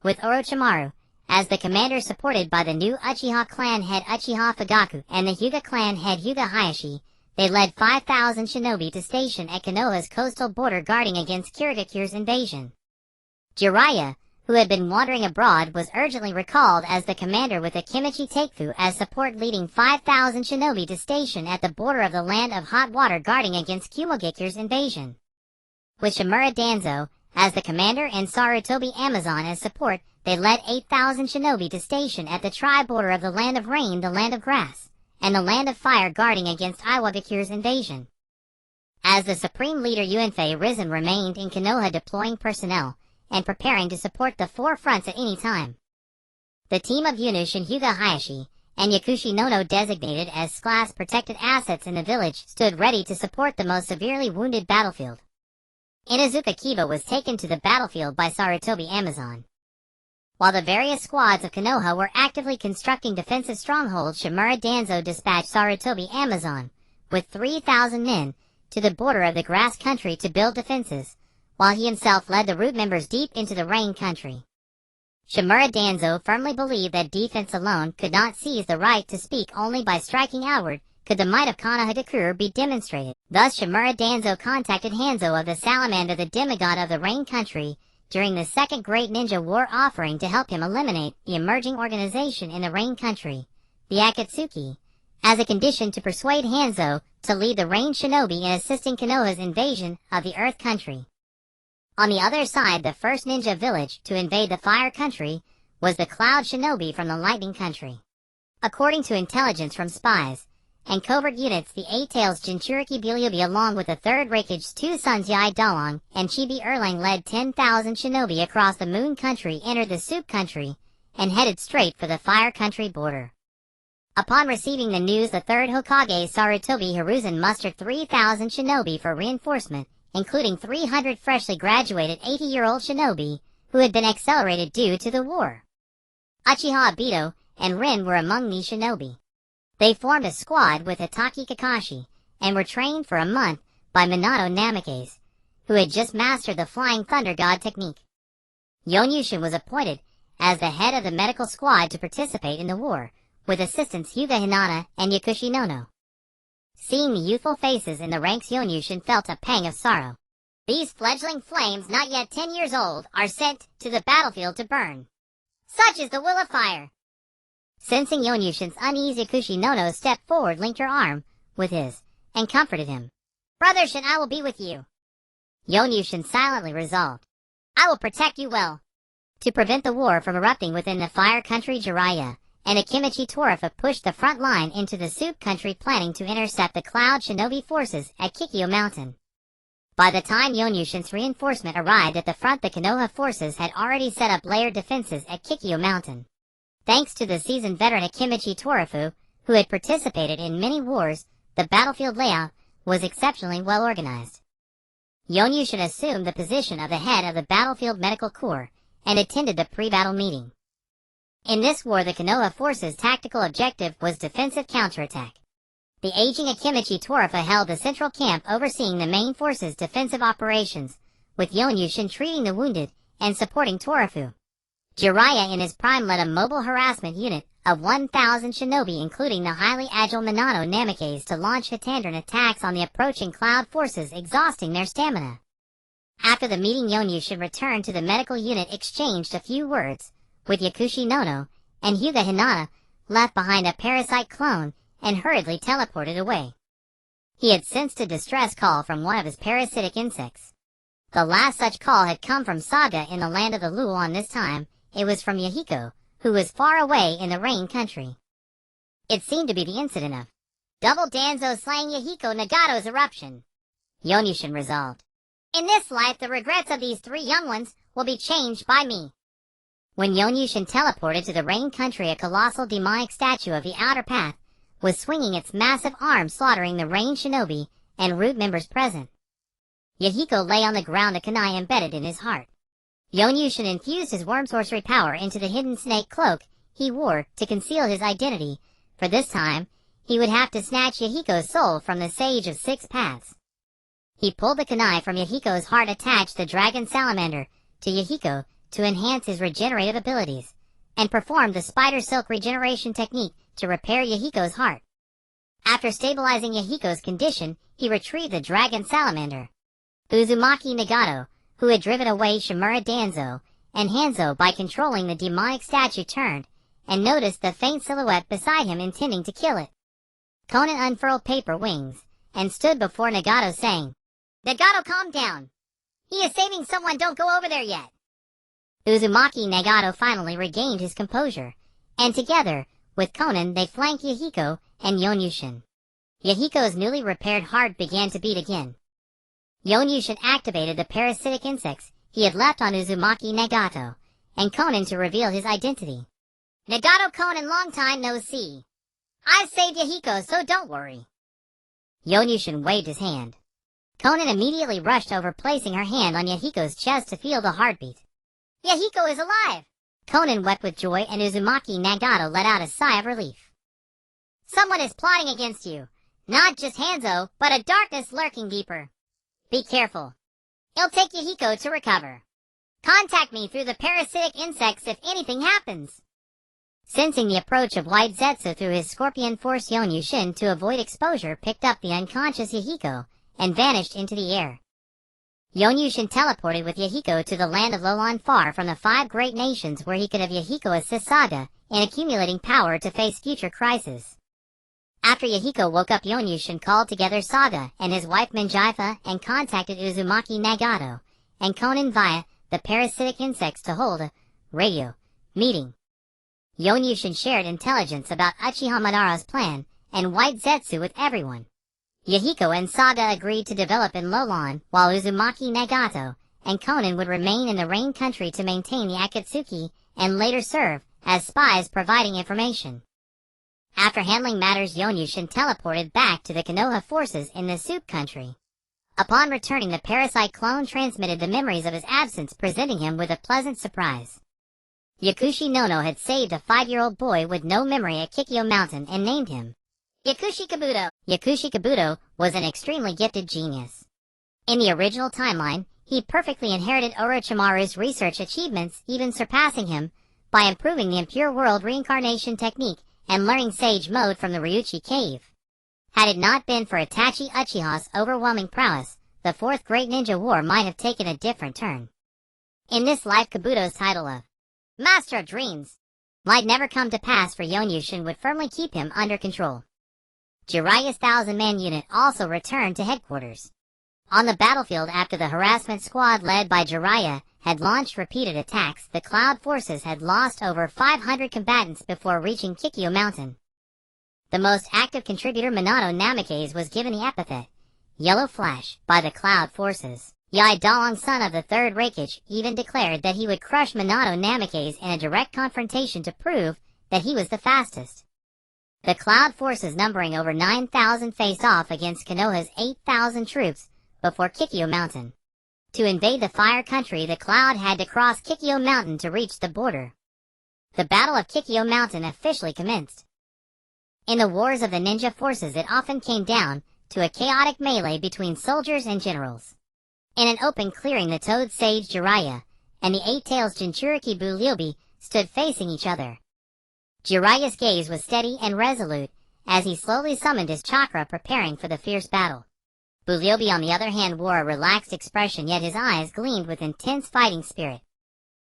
With Orochimaru as the commander, supported by the new Uchiha clan head Uchiha Fugaku and the Hyuga clan head Hyuga Hayashi, they led 5,000 shinobi to station at Konoha's coastal border, guarding against Kirigakure's invasion. Jiraiya, who had been wandering abroad, was urgently recalled as the commander with Akimichi Takefu as support, leading 5,000 shinobi to station at the border of the Land of Hot Water, guarding against Kumogakure's invasion. With Shimura Danzo as the commander and Sarutobi Amazon as support, they led 8,000 shinobi to station at the tri-border of the Land of Rain, the Land of Grass, and the Land of Fire, guarding against Iwagakure's invasion. As the supreme leader, Yunfei Risen remained in Konoha, deploying personnel and preparing to support the four fronts at any time. The team of Yunushin, Hyuga Hayashi, and Yakushi Nono, designated as class protected assets in the village, stood ready to support the most severely wounded battlefield. Inazuka Kiba was taken to the battlefield by Sarutobi Amazon. While the various squads of Konoha were actively constructing defensive strongholds, Shimura Danzo dispatched Sarutobi Amazon with 3,000 men to the border of the grass country to build defenses, while he himself led the root members deep into the rain country. Shimura Danzo firmly believed that defense alone could not seize the right to speak. Only by striking outward could the might of Konohagakure be demonstrated. Thus Shimura Danzo contacted Hanzo of the Salamander, the demigod of the rain country, during the Second Great Ninja War, offering to help him eliminate the emerging organization in the rain country, the Akatsuki, as a condition to persuade Hanzo to lead the rain shinobi in assisting Konoha's invasion of the earth country. On the other side, the first ninja village to invade the fire country was the cloud shinobi from the lightning country. According to intelligence from spies and covert units, the Eight-Tails Jinchuriki Byubi, along with the third Reikage's two sons Yai Dalong and Chibi Erlang, led 10,000 shinobi across the moon country, entered the soup country, and headed straight for the fire country border. Upon receiving the news, the third Hokage, Sarutobi Hiruzen, mustered 3,000 shinobi for reinforcement, including 300 freshly graduated 80-year-old shinobi who had been accelerated due to the war. Uchiha Obito and Rin were among these shinobi. They formed a squad with Itachi Kakashi, and were trained for a month by Minato Namikaze, who had just mastered the Flying Thunder God technique. Yonyushin was appointed as the head of the medical squad to participate in the war, with assistants Hyuga Hinata and Yakushi Nono. Seeing the youthful faces in the ranks, Yonyushin felt a pang of sorrow. These fledgling flames, not yet 10 years old, are sent to the battlefield to burn. Such is the will of fire. Sensing Yonyushin's unease, Yakushi Nono stepped forward, linked her arm with his, and comforted him. Brother Shin, I will be with you. Yonyushin silently resolved. I will protect you well. To prevent the war from erupting within the fire country, Jiraiya and Akimichi Torafa pushed the front line into the soup country, planning to intercept the Cloud Shinobi forces at Kikyo Mountain. By the time Yonyushin's reinforcement arrived at the front, the Konoha forces had already set up layered defenses at Kikyo Mountain. Thanks to the seasoned veteran Akimichi Torafu, who had participated in many wars, the battlefield layout was exceptionally well organized. Yonyushin assumed the position of the head of the battlefield medical corps and attended the pre-battle meeting. In this war, the Konoha forces' tactical objective was defensive counterattack. The aging Akimichi Torafa held the central camp, overseeing the main force's defensive operations, with Yonyushin treating the wounded and supporting Torafu. Jiraiya in his prime led a mobile harassment unit of 1,000 shinobi, including the highly agile Minato Namikaze, to launch Hitandran attacks on the approaching Cloud forces, exhausting their stamina. After the meeting, Yonyushin returned to the medical unit, exchanged a few words with Yakushi Nono, and Hyuga Hinata left behind a parasite clone and hurriedly teleported away. He had sensed a distress call from one of his parasitic insects. The last such call had come from Saga in the land of the Luon. This time, it was from Yahiko, who was far away in the Rain Country. It seemed to be the incident of Double Danzo slaying Yahiko Nagato's eruption. Yonyushin resolved. In this life, the regrets of these 3 young ones will be changed by me. When Yonyushin teleported to the Rain Country, a colossal demonic statue of the Outer Path was swinging its massive arms, slaughtering the Rain shinobi and root members present. Yahiko lay on the ground, a kunai embedded in his heart. Yonyushin infused his worm sorcery power into the hidden snake cloak he wore to conceal his identity, for this time he would have to snatch Yahiko's soul from the Sage of 6 Paths. He pulled the kunai from Yahiko's heart, attached the dragon salamander to Yahiko to enhance his regenerative abilities, and performed the spider silk regeneration technique to repair Yahiko's heart. After stabilizing Yahiko's condition, he retrieved the dragon salamander. Uzumaki Nagato, who had driven away Shimura Danzo and Hanzo by controlling the demonic statue, turned and noticed the faint silhouette beside him, intending to kill it. Conan unfurled paper wings and stood before Nagato, saying, Nagato, calm down. He is saving someone, don't go over there yet. Uzumaki Nagato finally regained his composure, and together with Conan they flanked Yahiko and Yonyushin. Yahiko's newly repaired heart began to beat again. Yonyushin activated the parasitic insects he had left on Uzumaki Nagato, and Conan to reveal his identity. Nagato, Conan, long time no see. I've saved Yahiko, so don't worry. Yonyushin waved his hand. Conan immediately rushed over, placing her hand on Yahiko's chest to feel the heartbeat. Yahiko is alive! Conan wept with joy, and Uzumaki Nagato let out a sigh of relief. Someone is plotting against you. Not just Hanzo, but a darkness lurking deeper. Be careful. It'll take Yahiko to recover. Contact me through the parasitic insects if anything happens. Sensing the approach of White Zetsu through his scorpion force, Yonyushin, to avoid exposure, picked up the unconscious Yahiko and vanished into the air. Yonyushin teleported with Yahiko to the land of Lolan, far from the 5 great nations, where he could have Yahiko assist Saga in accumulating power to face future crises. After Yahiko woke up, Yonyushin called together Saga and his wife Minjaifa and contacted Uzumaki Nagato and Conan via the parasitic insects to hold a radio meeting. Yonyushin shared intelligence about Uchiha Madara's plan and White Zetsu with everyone. Yahiko and Saga agreed to develop in Lolan, while Uzumaki Nagato and Conan would remain in the Rain Country to maintain the Akatsuki and later serve as spies, providing information. After handling matters, Yonyushin teleported back to the Konoha forces in the Soup Country. Upon returning, the parasite clone transmitted the memories of his absence, presenting him with a pleasant surprise. Yakushi Nono had saved a 5-year-old boy with no memory at Kikyo Mountain and named him Yakushi Kabuto. Yakushi Kabuto was an extremely gifted genius. In the original timeline, he perfectly inherited Orochimaru's research achievements, even surpassing him, by improving the impure world reincarnation technique and learning Sage Mode from the Ryuchi Cave. Had it not been for Itachi Uchiha's overwhelming prowess, the Fourth Great Ninja War might have taken a different turn. In this life, Kabuto's title of Master of Dreams might never come to pass, for Yonyushin would firmly keep him under control. Jiraiya's 1,000-man unit also returned to headquarters. On the battlefield, after the harassment squad led by Jiraiya had launched repeated attacks, the Cloud forces had lost over 500 combatants before reaching Kikyo Mountain. The most active contributor, Minato Namikaze, was given the epithet Yellow Flash by the Cloud forces. Yai Dalong, son of the Third Raikage, even declared that he would crush Minato Namikaze in a direct confrontation to prove that he was the fastest. The Cloud forces, numbering over 9,000, faced off against Konoha's 8,000 troops before Kikyo Mountain. To invade the Fire Country, the Cloud had to cross Kikyo Mountain to reach the border. The Battle of Kikyo Mountain officially commenced. In the wars of the ninja forces, it often came down to a chaotic melee between soldiers and generals. In an open clearing, the Toad Sage Jiraiya and the Eight-Tails Jinchuriki Bulyobi stood facing each other. Jiraiya's gaze was steady and resolute as he slowly summoned his chakra, preparing for the fierce battle. Bulyobi, on the other hand, wore a relaxed expression, yet his eyes gleamed with intense fighting spirit.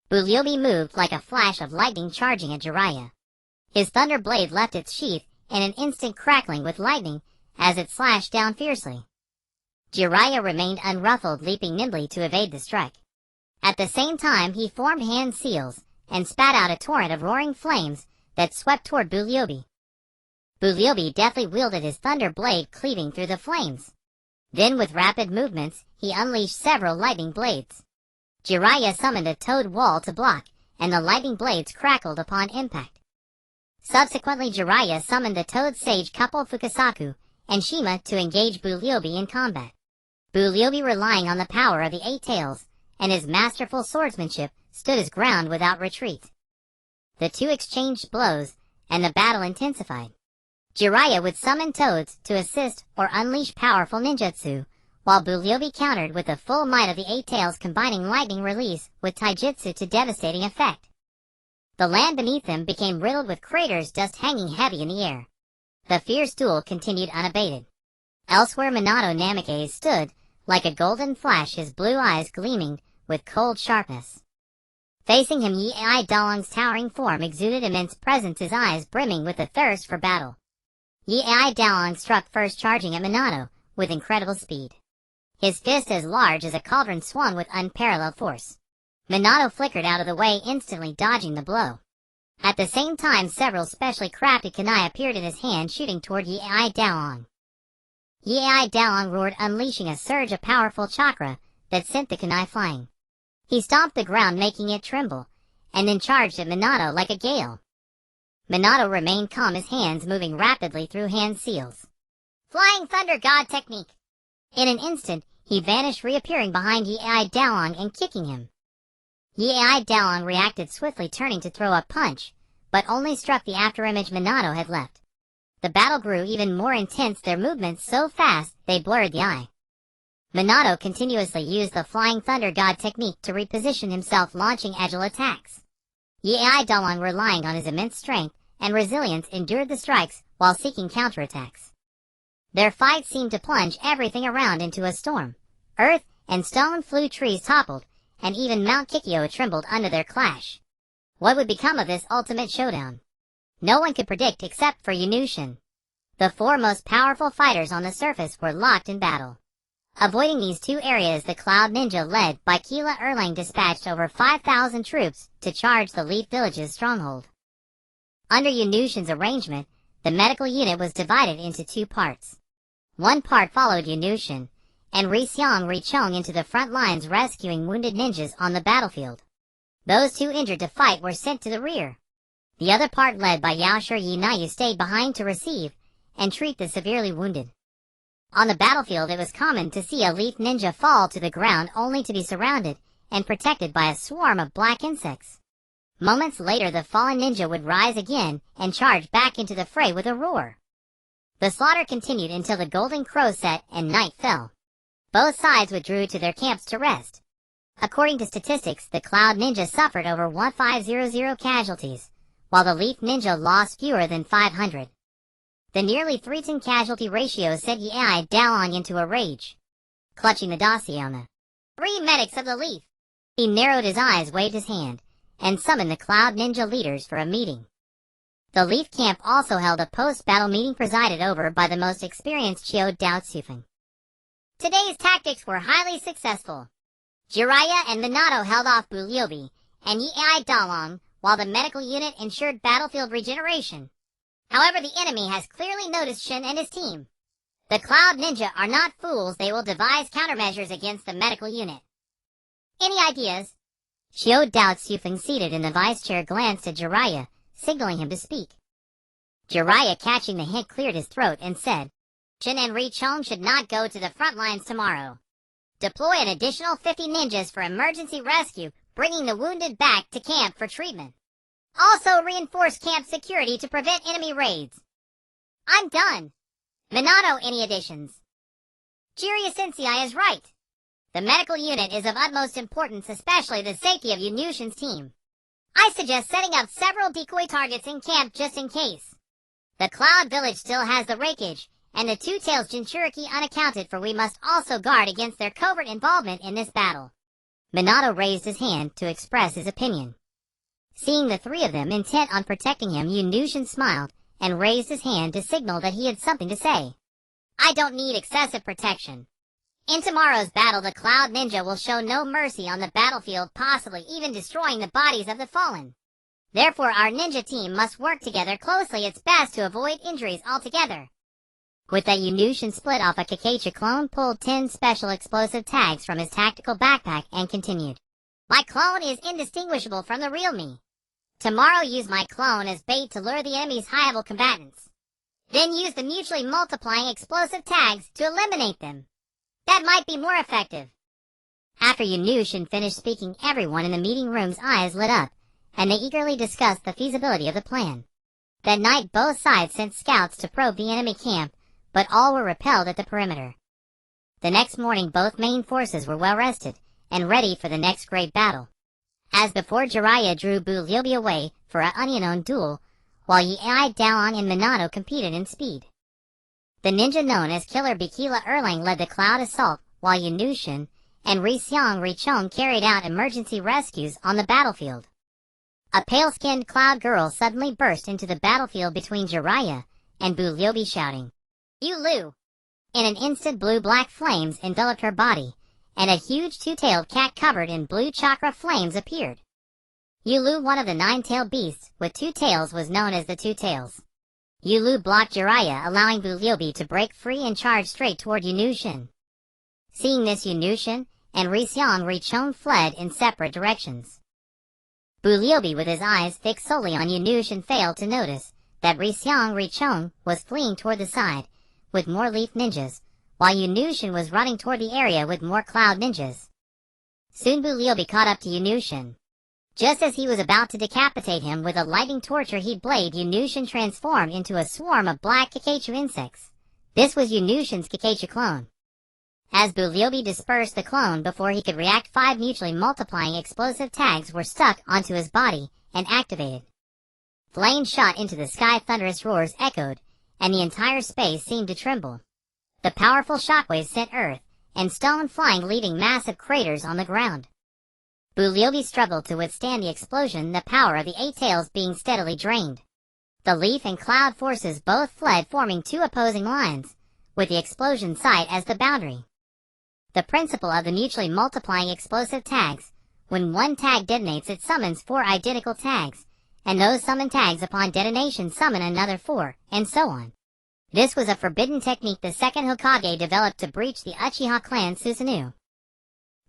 Bulyobi moved like a flash of lightning, charging at Jiraiya. His thunder blade left its sheath in an instant, crackling with lightning as it slashed down fiercely. Jiraiya remained unruffled, leaping nimbly to evade the strike. At the same time, he formed hand seals and spat out a torrent of roaring flames that swept toward Bulyobi. Bulyobi deftly wielded his thunder blade, cleaving through the flames. Then, with rapid movements, he unleashed several lightning blades. Jiraiya summoned a toad wall to block, and the lightning blades crackled upon impact. Subsequently, Jiraiya summoned the Toad Sage couple Fukasaku and Shima to engage Bulyobi in combat. Bulyobi, relying on the power of the Eight-Tails and his masterful swordsmanship, stood his ground without retreat. The two exchanged blows, and the battle intensified. Jiraiya would summon toads to assist or unleash powerful ninjutsu, while Bulyobi countered with the full might of the Eight-Tails, combining lightning release with taijutsu to devastating effect. The land beneath them became riddled with craters, dust hanging heavy in the air. The fierce duel continued unabated. Elsewhere, Minato Namikaze stood like a golden flash, his blue eyes gleaming with cold sharpness. Facing him, Yai Dalong's towering form exuded immense presence, his eyes brimming with a thirst for battle. Yai Dalong struck first, charging at Minato with incredible speed. His fist, as large as a cauldron, swung with unparalleled force. Minato flickered out of the way, instantly dodging the blow. At the same time, several specially crafted kunai appeared in his hand, shooting toward Yai Dalong. Yai Dalong roared, unleashing a surge of powerful chakra that sent the kunai flying. He stomped the ground, making it tremble, and then charged at Minato like a gale. Minato remained calm, his hands moving rapidly through hand seals. Flying Thunder God technique! In an instant, he vanished, reappearing behind Yai Dalong and kicking him. Yai Dalong reacted swiftly, turning to throw a punch, but only struck the afterimage Minato had left. The battle grew even more intense, their movements so fast they blurred the eye. Minato continuously used the Flying Thunder God technique to reposition himself, launching agile attacks. Yai Dalong, relying on his immense strength and resilience, endured the strikes while seeking counterattacks. Their fight seemed to plunge everything around into a storm. Earth and stone flew, trees toppled, and even Mount Kikyo trembled under their clash. What would become of this ultimate showdown? No one could predict except for Yonyushin. The four most powerful fighters on the surface were locked in battle. Avoiding these two areas, the Cloud Ninja led by Kila Erlang dispatched over 5,000 troops to charge the Leaf Village's stronghold. Under Yonyushin's arrangement, the medical unit was divided into two parts. One part followed Yonyushin, and Riseong Richong into the front lines, rescuing wounded ninjas on the battlefield. Those too injured to fight were sent to the rear. The other part, led by Yaoshir Yinayu, stayed behind to receive and treat the severely wounded. On the battlefield, it was common to see a leaf ninja fall to the ground only to be surrounded and protected by a swarm of black insects. Moments later, the fallen ninja would rise again and charge back into the fray with a roar. The slaughter continued until the golden crow set and night fell. Both sides withdrew to their camps to rest. According to statistics, the Cloud Ninja suffered over 1500 casualties, while the Leaf Ninja lost fewer than 500. The nearly 3-10 casualty ratio sent Yi Daolong into a rage. Clutching the dossier on the 3 medics of the Leaf, he narrowed his eyes, waved his hand, and summoned the Cloud Ninja leaders for a meeting. The Leaf Camp also held a post-battle meeting presided over by the most experienced Chiyo Daotsufeng. Today's tactics were highly successful. Jiraiya and Minato held off Bulyobi and Yi Daolong, while the medical unit ensured battlefield regeneration. However, the enemy has clearly noticed Shin and his team. The Cloud Ninja are not fools. They will devise countermeasures against the medical unit. Any ideas? Chiyo Daotsufeng, seated in the vice chair, glanced at Jiraiya, signaling him to speak. Jiraiya, catching the hint, cleared his throat and said, Shin and Richong should not go to the front lines tomorrow. Deploy an additional 50 ninjas for emergency rescue, bringing the wounded back to camp for treatment. Also reinforce camp security to prevent enemy raids. I'm done. Minato, any additions? Jiraiya Sensei is right. The medical unit is of utmost importance, especially the safety of Yunushin's team. I suggest setting up several decoy targets in camp just in case. The Cloud Village still has the Raikage, and the Two-Tails Jinchuriki unaccounted for. We must also guard against their covert involvement in this battle. Minato raised his hand to express his opinion. Seeing the three of them intent on protecting him, Yunushin smiled and raised his hand to signal that he had something to say. I don't need excessive protection. In tomorrow's battle, the Cloud Ninja will show no mercy on the battlefield, possibly even destroying the bodies of the fallen. Therefore, our ninja team must work together closely. It's best to avoid injuries altogether. With that, Yunushin split off a Kakashi clone, pulled 10 special explosive tags from his tactical backpack, and continued. My clone is indistinguishable from the real me. Tomorrow, use my clone as bait to lure the enemy's high-level combatants. Then use the mutually multiplying explosive tags to eliminate them. That might be more effective. After Yunushin finished speaking, everyone in the meeting room's eyes lit up, and they eagerly discussed the feasibility of the plan. That night, both sides sent scouts to probe the enemy camp, but all were repelled at the perimeter. The next morning, both main forces were well rested and ready for the next great battle. As before, Jiraiya drew Bulyobi away for an unknown duel, while Yi Daolong and Minato competed in speed. The ninja known as Killer Bikila Erlang led the Cloud Assault, while Yunushin and Richong carried out emergency rescues on the battlefield. A pale-skinned Cloud Girl suddenly burst into the battlefield between Jiraiya and Bulyobi, shouting, You Lu! In an instant, blue-black flames enveloped her body, and a huge two-tailed cat covered in blue chakra flames appeared. Yulu, one of the 9-tailed beasts with 2 tails, was known as the Two-Tails. Yulu blocked Jiraiya, allowing Bulyobi to break free and charge straight toward Yunushin. Seeing this, Yunushin and Richong fled in separate directions. Bulyobi, with his eyes fixed solely on Yunushin, failed to notice that Richong was fleeing toward the side with more Leaf Ninjas, while Yunushin was running toward the area with more Cloud Ninjas. Soon Bulyobi caught up to Yunushin. Just as he was about to decapitate him with a lightning torture heat blade, Yunushin transformed into a swarm of black Kakashi insects. This was Yunushin's Kakashi clone. As Bulyobi dispersed the clone before he could react, 5 mutually multiplying explosive tags were stuck onto his body and activated. Flames shot into the sky, thunderous roars echoed, and the entire space seemed to tremble. The powerful shockwaves sent earth and stone flying, leaving massive craters on the ground. Bulyobi struggled to withstand the explosion, the power of the 8 tails being steadily drained. The Leaf and Cloud forces both fled, forming 2 opposing lines, with the explosion site as the boundary. The principle of the mutually multiplying explosive tags: when one tag detonates, it summons 4 identical tags, and those summoned tags upon detonation summon another 4, and so on. This was a forbidden technique the second Hokage developed to breach the Uchiha clan Susanoo.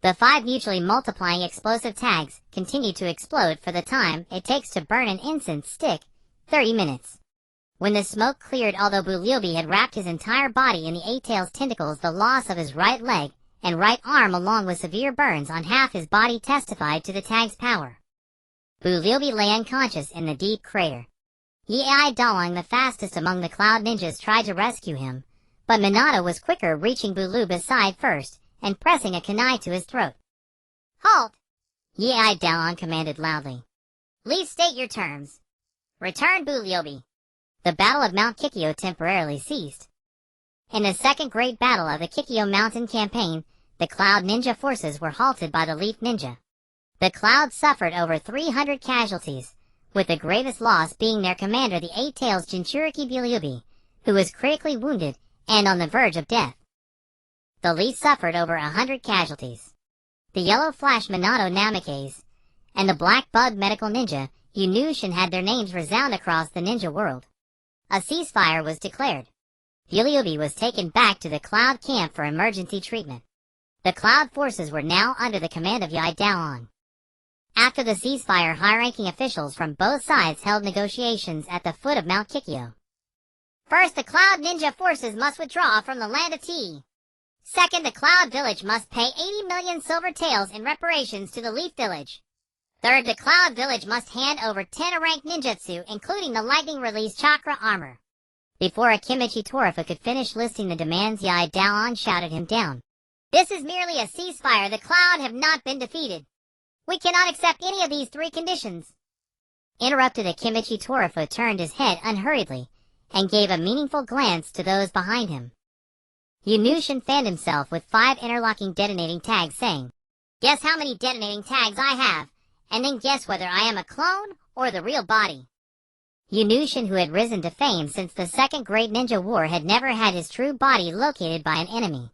The 5 mutually multiplying explosive tags continued to explode for the time it takes to burn an incense stick, 30 minutes. When the smoke cleared, although Bulyobi had wrapped his entire body in the 8 tails tentacles, the loss of his right leg and right arm along with severe burns on half his body testified to the tag's power. Bulyobi lay unconscious in the deep crater. Yi Dalong, the fastest among the Cloud Ninjas, tried to rescue him, but Minato was quicker, reaching Bulyobi's side first and pressing a kunai to his throat. "Halt!" Yi Dalong commanded loudly. "Please state your terms." "Return Bulyobi." The Battle of Mount Kikyo temporarily ceased. In the second great battle of the Kikyo Mountain campaign, the Cloud Ninja forces were halted by the Leaf Ninja. The Cloud suffered over 300 casualties, with the gravest loss being their commander, the Eight-Tails Jinchuriki Bulyobi, who was critically wounded and on the verge of death. The Leaf suffered over 100 casualties. The Yellow Flash Minato Namikaze and the Black Bug Medical Ninja Yunushin had their names resound across the ninja world. A ceasefire was declared. Bulyobi was taken back to the Cloud camp for emergency treatment. The Cloud forces were now under the command of Yi Dalong. After the ceasefire, high-ranking officials from both sides held negotiations at the foot of Mount Kikyo. First, the Cloud Ninja forces must withdraw from the land of Tea. Second, the Cloud Village must pay 80 million silver taels in reparations to the Leaf Village. Third, the Cloud Village must hand over 10 rank ninjutsu, including the lightning release chakra armor. Before Akimichi Torafa could finish listing the demands, Yi Dalong shouted him down. "This is merely a ceasefire. The Cloud have not been defeated. We cannot accept any of these three conditions." Interrupted Akimichi Torafa turned his head unhurriedly and gave a meaningful glance to those behind him. Yunushin fanned himself with 5 interlocking detonating tags, saying, "Guess how many detonating tags I have, and then guess whether I am a clone or the real body." Yunushin, who had risen to fame since the Second Great Ninja War, had never had his true body located by an enemy.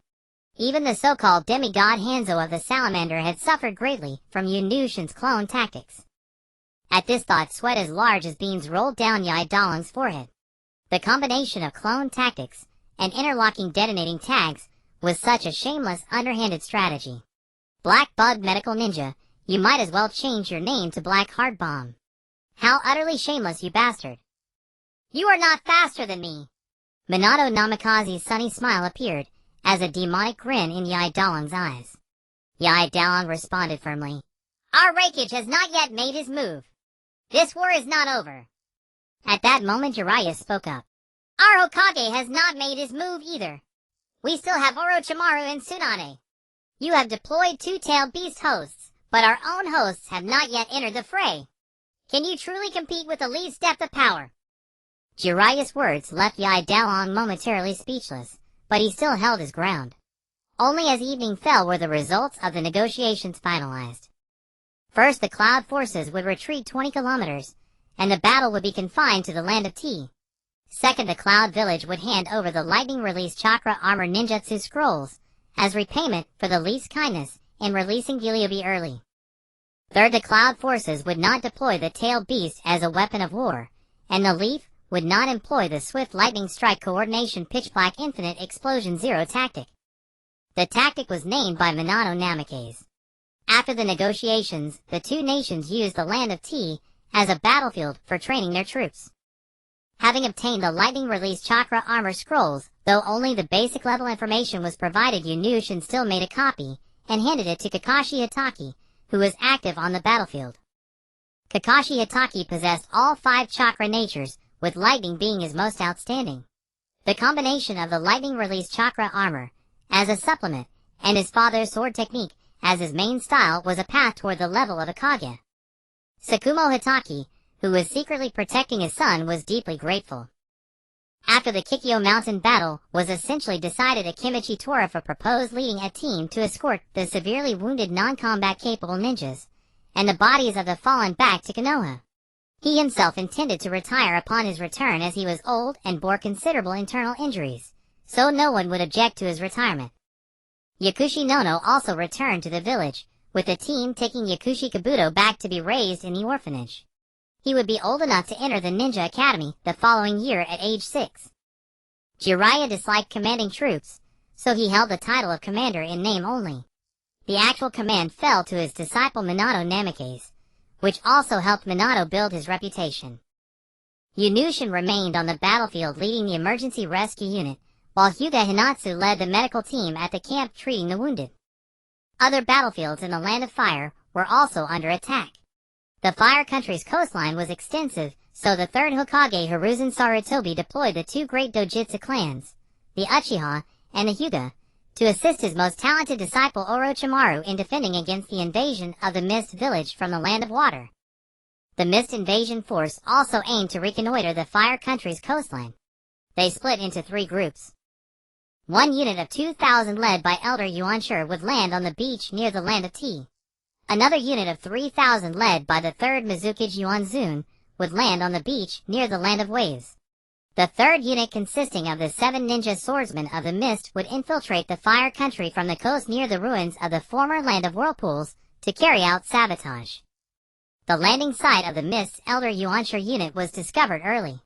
Even the so-called demigod Hanzo of the Salamander had suffered greatly from Yunushin's clone tactics. At this thought, sweat as large as beans rolled down Yi Dalong's forehead. The combination of clone tactics and interlocking detonating tags was such a shameless, underhanded strategy. Black Bug Medical Ninja, you might as well change your name to Black Heart Bomb. How utterly shameless, you bastard. "You are not faster than me." Minato Namikaze's sunny smile appeared as a demonic grin in Yi Dalong's eyes. Yi Dalong responded firmly. "Our Raikage has not yet made his move. This war is not over." At that moment, Jiraiya spoke up. "Our Hokage has not made his move either. We still have Orochimaru and Tsunade. You have deployed two-tailed beast hosts, but our own hosts have not yet entered the fray. Can you truly compete with the least depth of power?" Jiraiya's words left Yi Dalong momentarily speechless, but he still held his ground. Only as evening fell were the results of the negotiations finalized. First, the Cloud forces would retreat 20 kilometers, and the battle would be confined to the land of Tea. Second, the Cloud Village would hand over the lightning release chakra armor ninjutsu scrolls as repayment for the Leaf's kindness in releasing Bulyobi early. Third, the Cloud forces would not deploy the tailed beast as a weapon of war, and the Leaf would not employ the swift lightning strike coordination pitch black infinite explosion zero tactic. The tactic was named by Minato Namikaze. After the negotiations, the two nations used the land of Tea as a battlefield for training their troops. Having obtained the lightning release chakra armor scrolls, though only the basic level information was provided, Yunushin still made a copy and handed it to Kakashi Hatake, who was active on the battlefield. Kakashi Hatake possessed all 5 chakra natures, with lightning being his most outstanding. The combination of the lightning release chakra armor as a supplement and his father's sword technique as his main style was a path toward the level of a Kage. Sakumo Hatake, who was secretly protecting his son, was deeply grateful. After the Kikyo Mountain battle was essentially decided, Akimichi Torafa proposed leading a team to escort the severely wounded non-combat capable ninjas and the bodies of the fallen back to Konoha. He himself intended to retire upon his return as he was old and bore considerable internal injuries, so no one would object to his retirement. Yakushi Nono also returned to the village, with the team taking Yakushi Kabuto back to be raised in the orphanage. He would be old enough to enter the Ninja Academy the following year at age 6. Jiraiya disliked commanding troops, so he held the title of commander in name only. The actual command fell to his disciple Minato Namikaze, which also helped Minato build his reputation. Yunushin remained on the battlefield leading the emergency rescue unit, while Hyuga Hinatsu led the medical team at the camp treating the wounded. Other battlefields in the Land of Fire were also under attack. The Fire Country's coastline was extensive, so the third Hokage Hiruzen Sarutobi deployed the two great Dojutsu clans, the Uchiha and the Hyuga, to assist his most talented disciple Orochimaru in defending against the invasion of the Mist Village from the Land of Water. The Mist Invasion Force also aimed to reconnoiter the Fire Country's coastline. They split into 3 groups. One unit of 2,000 led by Elder Yuanshur would land on the beach near the Land of Tea. Another unit of 3,000 led by the 3rd Mizukage Yuanzun would land on the beach near the Land of Waves. The third unit, consisting of the 7 ninja swordsmen of the Mist, would infiltrate the Fire Country from the coast near the ruins of the former Land of Whirlpools to carry out sabotage. The landing site of the Mist's Elder Yuanshur unit was discovered early.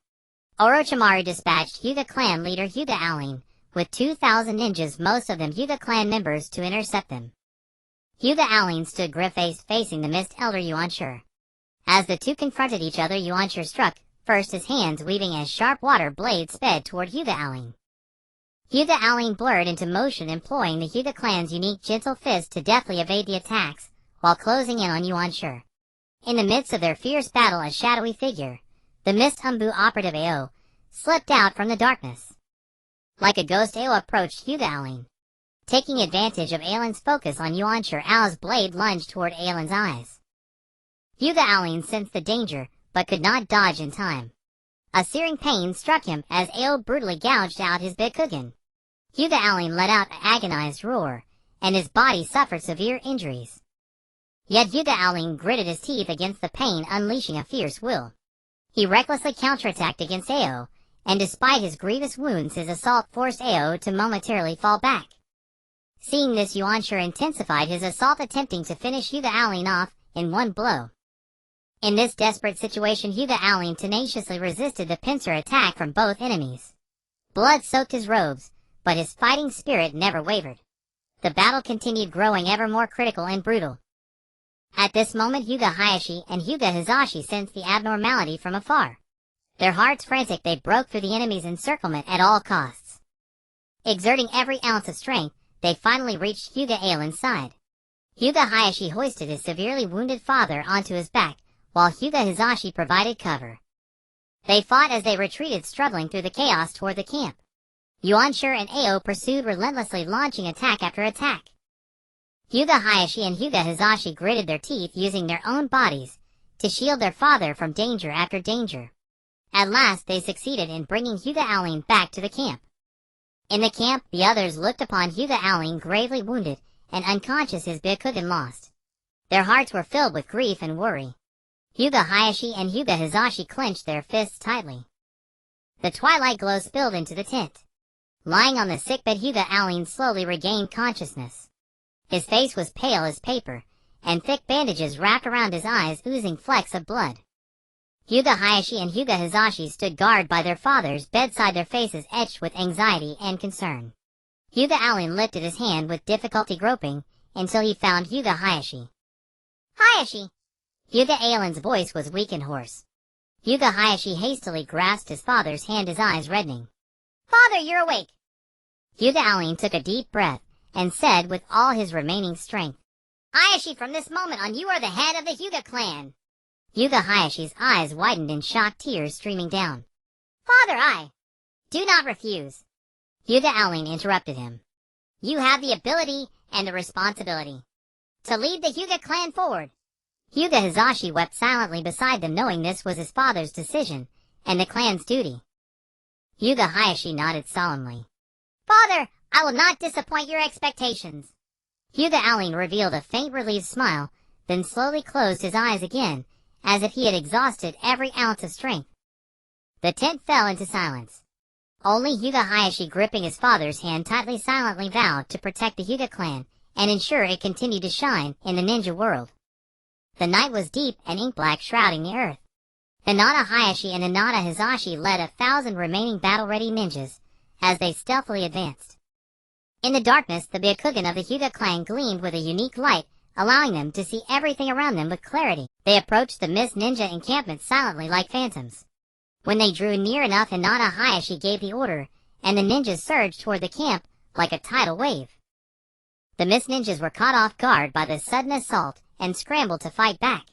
Orochimaru dispatched Hyuga clan leader Hyuga Alin with 2,000 ninjas, most of them Hyuga clan members, to intercept them. Hyuga Alin stood grim-faced facing the Mist Elder Yuanshur. As the two confronted each other, Yuanshur struck, first his hands weaving as sharp water blades sped toward Hyuga Alin. Hyuga Alin blurred into motion, employing the Hyuga clan's unique gentle fist to deftly evade the attacks, while closing in on Yuanshur. In the midst of their fierce battle, a shadowy figure, the Mist Humbu operative Ao, slipped out from the darkness. Like a ghost, Ao approached Hyuga Alin. Taking advantage of Alin's focus on Yuanshur, Ao's blade lunged toward Alin's eyes. Hyuga Alin sensed the danger, but could not dodge in time. A searing pain struck him as Ao brutally gouged out his Byakugan. Hyuga Alin let out an agonized roar, and his body suffered severe injuries. Yet Hyuga Alin gritted his teeth against the pain, unleashing a fierce will. He recklessly counterattacked against Ao, and despite his grievous wounds, his assault forced Ao to momentarily fall back. Seeing this, Yuanshur intensified his assault, attempting to finish Hyuga Alin off in one blow. In this desperate situation, Hyuga Alin tenaciously resisted the pincer attack from both enemies. Blood soaked his robes, but his fighting spirit never wavered. The battle continued, growing ever more critical and brutal. At this moment, Hyuga Hayashi and Hyuga Hizashi sensed the abnormality from afar. Their hearts frantic, they broke through the enemy's encirclement at all costs. Exerting every ounce of strength, they finally reached Hyuga Alin's side. Hyuga Hayashi hoisted his severely wounded father onto his back, while Hyuga Hizashi provided cover. They fought as they retreated, struggling through the chaos toward the camp. Yuanshur and Ao pursued relentlessly, launching attack after attack. Hyuga Hayashi and Hyuga Hizashi gritted their teeth, using their own bodies to shield their father from danger after danger. At last, they succeeded in bringing Hyuga Alin back to the camp. In the camp, the others looked upon Hyuga Alin gravely wounded and unconscious, his Byakugan lost. Their hearts were filled with grief and worry. Hyuga Hayashi and Hyuga Hizashi clenched their fists tightly. The twilight glow spilled into the tent. Lying on the sickbed, Hyuga Alin slowly regained consciousness. His face was pale as paper, and thick bandages wrapped around his eyes, oozing flecks of blood. Hyuga Hayashi and Hyuga Hizashi stood guard by their father's bedside, their faces etched with anxiety and concern. Hyuga Alin lifted his hand with difficulty, groping until he found Hyuga Hayashi. "Hayashi!" Hyuga Alin's voice was weak and hoarse. Hyuga Hayashi hastily grasped his father's hand, his eyes reddening. "Father, you're awake!" Hyuga Alin took a deep breath and said with all his remaining strength, "Hayashi, from this moment on, you are the head of the Hyuga clan." Hyuga Hayashi's eyes widened in shock, tears streaming down. "Father, I do not refuse." Hyuga Alin interrupted him. "You have the ability and the responsibility to lead the Hyuga clan forward." Hyuga Hizashi wept silently beside them, knowing this was his father's decision and the clan's duty. Hyuga Hayashi nodded solemnly. "Father, I will not disappoint your expectations." Hyuga Alin revealed a faint relieved smile, then slowly closed his eyes again, as if he had exhausted every ounce of strength. The tent fell into silence. Only Hyuga Hayashi, gripping his father's hand tightly, silently vowed to protect the Hyuga clan and ensure it continued to shine in the ninja world. The night was deep and ink-black, shrouding the earth. Hinata Hayashi and Hinata Hizashi led 1,000 remaining battle-ready ninjas as they stealthily advanced. In the darkness, the Byakugan of the Hyuga clan gleamed with a unique light, allowing them to see everything around them with clarity. They approached the Mist Ninja encampment silently like phantoms. When they drew near enough, Hinata Hayashi gave the order, and the ninjas surged toward the camp like a tidal wave. The Mist Ninjas were caught off guard by the sudden assault and scrambled to fight back.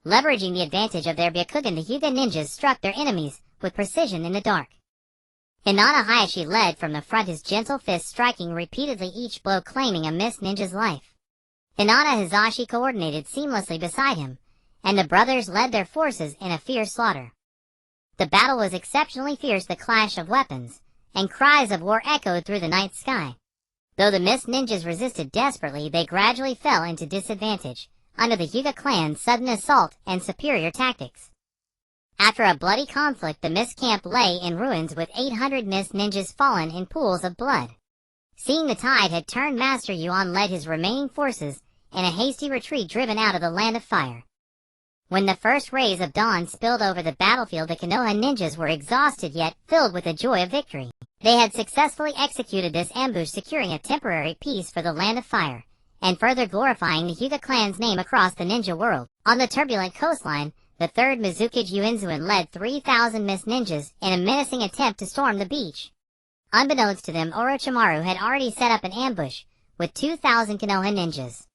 Leveraging the advantage of their Byakugan, the Hyuga ninjas struck their enemies with precision in the dark. Hinata Hayashi led from the front, his gentle fist striking repeatedly, each blow claiming a mist ninja's life. Hinata Hizashi coordinated seamlessly beside him, and the brothers led their forces in a fierce slaughter. The battle was exceptionally fierce, the clash of weapons, and cries of war echoed through the night sky. Though the mist ninjas resisted desperately, they gradually fell into disadvantage under the Hyuga clan's sudden assault and superior tactics. After a bloody conflict, the mist camp lay in ruins with 800 mist ninjas fallen in pools of blood. Seeing the tide had turned, Master Yuan led his remaining forces in a hasty retreat driven out of the land of fire. When the first rays of dawn spilled over the battlefield, the Konoha ninjas were exhausted yet filled with the joy of victory. They had successfully executed this ambush, securing a temporary peace for the land of fire, and further glorifying the Hyuga clan's name across the ninja world. On the turbulent coastline, the 3rd Mizukage Yuinzuin led 3,000 mist ninjas in a menacing attempt to storm the beach. Unbeknownst to them, Orochimaru had already set up an ambush with 2,000 Konoha ninjas.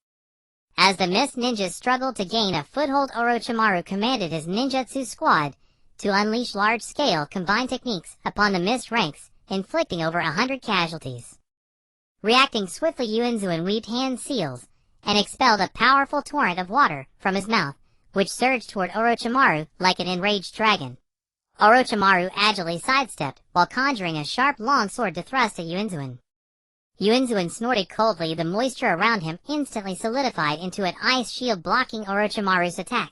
As the mist ninjas struggled to gain a foothold, Orochimaru commanded his ninjutsu squad to unleash large-scale combined techniques upon the mist ranks, inflicting over 100 casualties. Reacting swiftly, Yuinzuin weaved hand seals and expelled a powerful torrent of water from his mouth, which surged toward Orochimaru like an enraged dragon. Orochimaru agilely sidestepped while conjuring a sharp long sword to thrust at Yuinzuin. Yuinzuin snorted coldly. The moisture around him instantly solidified into an ice shield blocking Orochimaru's attack.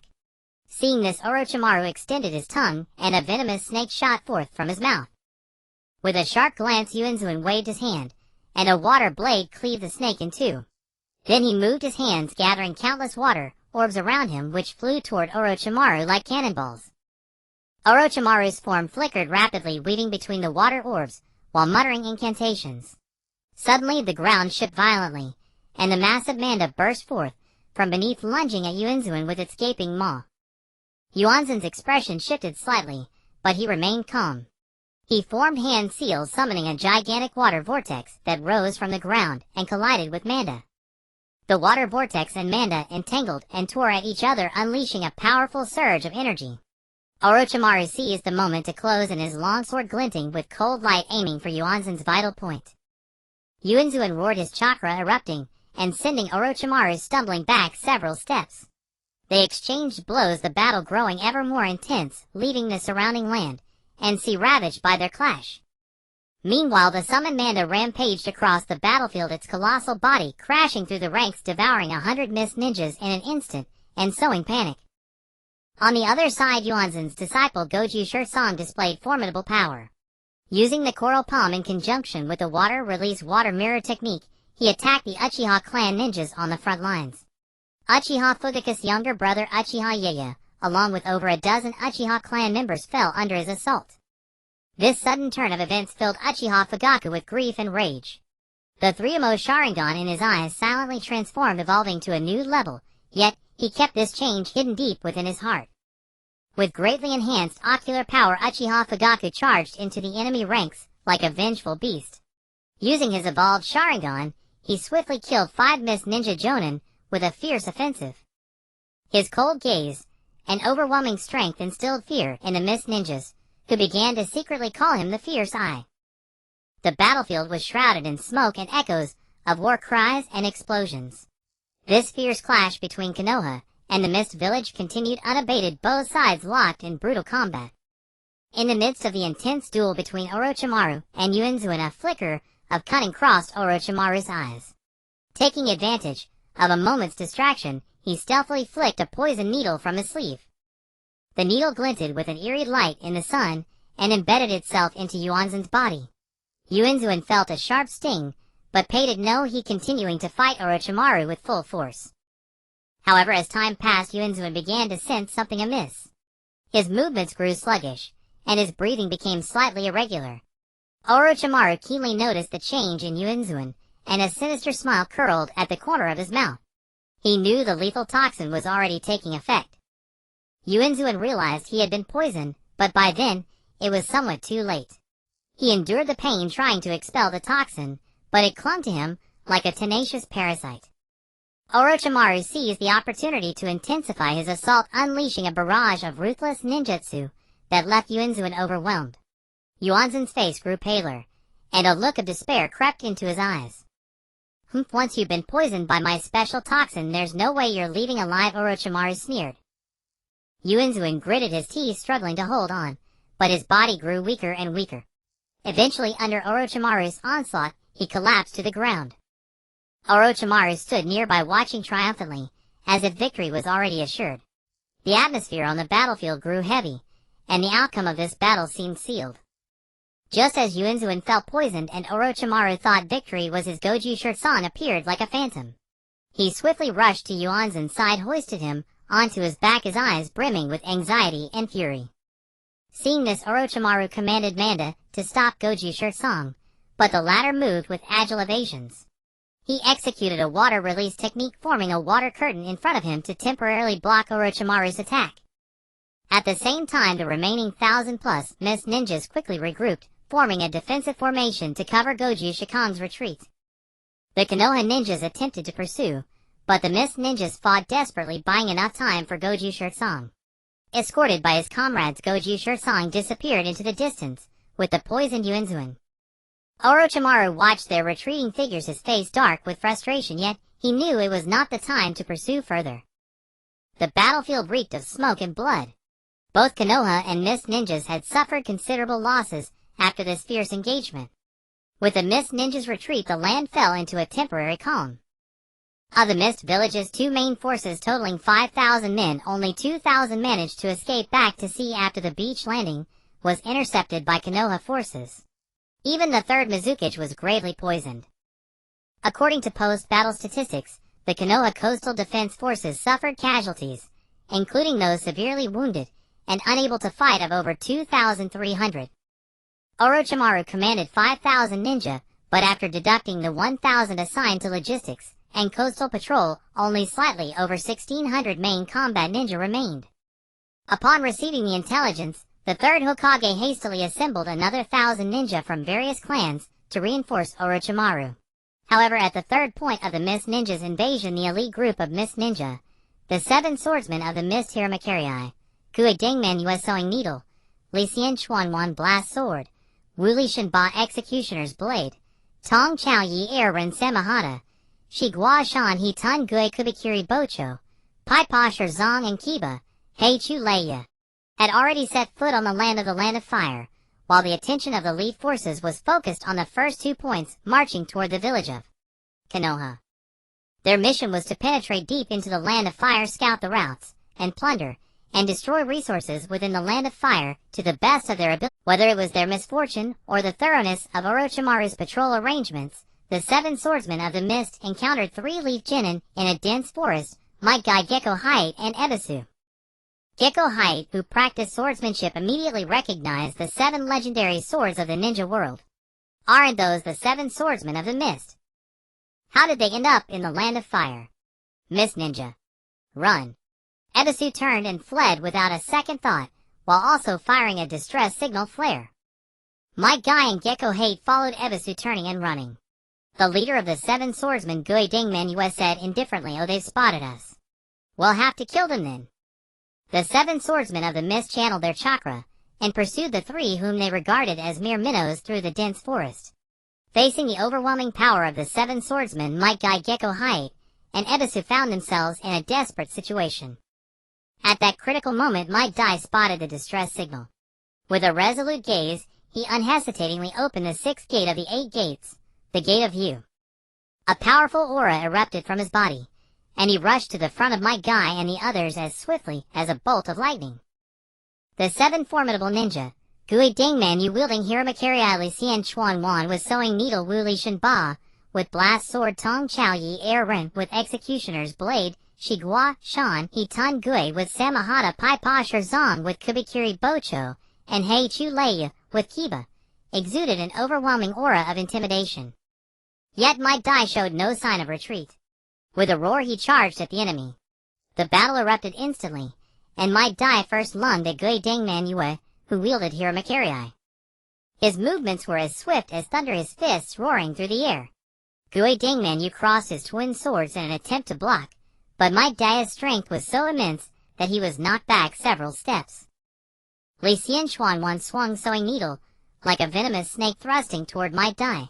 Seeing this, Orochimaru extended his tongue and a venomous snake shot forth from his mouth. With a sharp glance, Yuinzuin waved his hand, and a water blade cleaved the snake in two. Then he moved his hands, gathering countless water orbs around him, which flew toward Orochimaru like cannonballs. Orochimaru's form flickered rapidly, weaving between the water orbs while muttering incantations. Suddenly the ground shook violently, and the massive manda burst forth from beneath, lunging at Yuinzuin with its gaping maw. Yuanzin's expression shifted slightly, but he remained calm. He formed hand seals, summoning a gigantic water vortex that rose from the ground and collided with manda. The water vortex and manda entangled and tore at each other, unleashing a powerful surge of energy. Orochimaru seized the moment to close, and his long sword glinting with cold light, aiming for Yuanzin's vital point. Yuinzuin roared, his chakra erupting and sending Orochimaru stumbling back several steps. They exchanged blows, the battle growing ever more intense, leaving the surrounding land and sea ravaged by their clash. Meanwhile, the summoned manda rampaged across the battlefield, its colossal body crashing through the ranks, devouring 100 mist ninjas in an instant and sowing panic. On the other side, Yuanzin's disciple Goju Shirsong displayed formidable power. Using the coral palm in conjunction with the water release water mirror technique, he attacked the Uchiha clan ninjas on the front lines. Uchiha Fugaku's younger brother Uchiha Yaya, along with over a dozen Uchiha clan members, fell under his assault. This sudden turn of events filled Uchiha Fugaku with grief and rage. The Three-Amo Sharingan in his eyes silently transformed, evolving to a new level, yet he kept this change hidden deep within his heart. With greatly enhanced ocular power, Uchiha Fugaku charged into the enemy ranks like a vengeful beast. Using his evolved Sharingan, he swiftly killed 5 mist ninja jōnin with a fierce offensive. His cold gaze and overwhelming strength instilled fear in the mist ninjas, who began to secretly call him the Fierce Eye. The battlefield was shrouded in smoke and echoes of war cries and explosions. This fierce clash between Konoha and the Mist Village continued unabated, both sides locked in brutal combat. In the midst of the intense duel between Orochimaru and Yuinzuin, a flicker of cunning crossed Orochimaru's eyes. Taking advantage of a moment's distraction, he stealthily flicked a poison needle from his sleeve. The needle glinted with an eerie light in the sun and embedded itself into Yuanzin's body. Yuinzuin felt a sharp sting, but paid it no heed, continuing to fight Orochimaru with full force. However, as time passed, Yuinzuin began to sense something amiss. His movements grew sluggish, and his breathing became slightly irregular. Orochimaru keenly noticed the change in Yuinzuin, and a sinister smile curled at the corner of his mouth. He knew the lethal toxin was already taking effect. Yuinzuin realized he had been poisoned, but by then, it was somewhat too late. He endured the pain trying to expel the toxin, but it clung to him like a tenacious parasite. Orochimaru seized the opportunity to intensify his assault, unleashing a barrage of ruthless ninjutsu that left Yuanzun overwhelmed. Yuanzun's face grew paler, and a look of despair crept into his eyes. Once you've been poisoned by my special toxin, there's no way you're leaving alive, Orochimaru sneered. Yuanzun gritted his teeth, struggling to hold on, but his body grew weaker and weaker. Eventually, under Orochimaru's onslaught, he collapsed to the ground. Orochimaru stood nearby, watching triumphantly, as if victory was already assured. The atmosphere on the battlefield grew heavy, and the outcome of this battle seemed sealed. Just as Yuanzun felt poisoned and Orochimaru thought victory was his, Goju Shirtsan appeared like a phantom. He swiftly rushed to Yuanzun's side, hoisted him onto his back, his eyes brimming with anxiety and fury. Seeing this, Orochimaru commanded Manda to stop Goju Shirtsan, but the latter moved with agile evasions. He executed a water release technique, forming a water curtain in front of him to temporarily block Orochimaru's attack. At the same time, the remaining 1,000+ mist ninjas quickly regrouped, forming a defensive formation to cover Goju Shirtsan's retreat. The Konoha ninjas attempted to pursue, but the mist ninjas fought desperately, buying enough time for Goju Shirtsan. Escorted by his comrades, Goju Shirtsan disappeared into the distance, with the poisoned Yuanzun. Orochimaru watched their retreating figures, his face dark with frustration, yet he knew it was not the time to pursue further. The battlefield reeked of smoke and blood. Both Konoha and mist ninjas had suffered considerable losses after this fierce engagement. With the mist ninjas' retreat, the land fell into a temporary calm. Of the mist village's two main forces totaling 5,000 men, only 2,000 managed to escape back to sea after the beach landing was intercepted by Konoha forces. Even the third Mizukage was gravely poisoned. According to post-battle statistics, the Konoha Coastal Defense Forces suffered casualties, including those severely wounded and unable to fight, of over 2,300. Orochimaru commanded 5,000 ninja, but after deducting the 1,000 assigned to logistics and coastal patrol, only slightly over 1,600 main combat ninja remained. Upon receiving the intelligence, the third Hokage hastily assembled another 1,000 ninja from various clans to reinforce Orochimaru. However, at the third point of the Mist Ninjas' invasion, the elite group of Mist Ninja, the 7 swordsmen of the Mist Hiramakarei, Gue Dingman Yue Sewing Needle, Li Xian Chuanwan Blast Sword, Wu Li Shinba Executioner's Blade, Tong Chao Yi Air Ren Samahata, Shi Gua Shan He Tun Gue Kubikiri Bocho, Pai Pa Zong and Kiba, Hei Chu Leia, had already set foot on the Land of Fire, while the attention of the elite forces was focused on the first 2 points marching toward the village of Konoha. Their mission was to penetrate deep into the Land of Fire, scout the routes, and plunder and destroy resources within the Land of Fire to the best of their ability. Whether it was their misfortune or the thoroughness of Orochimaru's patrol arrangements, the 7 swordsmen of the mist encountered 3 leaf genin in a dense forest, Might Guy Gecko Height and Ebisu. Gecko Height, who practiced swordsmanship, immediately recognized the 7 legendary swords of the ninja world. Aren't those the 7 swordsmen of the mist? How did they end up in the Land of Fire? Mist Ninja. Run. Ebisu turned and fled without a second thought, while also firing a distress signal flare. Might Guy and Gecko Height followed Ebisu, turning and running. The leader of the 7 swordsmen, Gue Dingman Yue, said indifferently, "Oh, they've spotted us. We'll have to kill them then." The 7 swordsmen of the mist channeled their chakra and pursued the 3 whom they regarded as mere minnows through the dense forest. Facing the overwhelming power of the 7 swordsmen, Might Guy Gecko Height and Ebisu found themselves in a desperate situation. At that critical moment, Might Guy spotted the distress signal. With a resolute gaze, he unhesitatingly opened the 6th gate of the 8 gates, the Gate of View. A powerful aura erupted from his body, and he rushed to the front of Might Guy and the others as swiftly as a bolt of lightning. The 7 formidable ninja, Gue Dingman Yu wielding Hiramakarei, Li Xian Chuanwan with Sewing Needle, Wu Li Shinba with Blast Sword, Tong Chao Yi Air Ren with Executioner's Blade, Shi Gua Shan He Tun Gue with Samahata, Pai Pa Zong with Kubikiri Bocho, and Hei Chu Leia with Kiba, exuded an overwhelming aura of intimidation. Yet Might Guy showed no sign of retreat. With a roar, he charged at the enemy. The battle erupted instantly, and Might Guy first lunged at Gue Dingman Yue, who wielded Hiramakarei. His movements were as swift as thunder, his fists roaring through the air. Gui Dingman crossed his twin swords in an attempt to block, but Might Dai's strength was so immense that he was knocked back several steps. Li Xianchuan swung sewing needle, like a venomous snake thrusting toward Might Dai.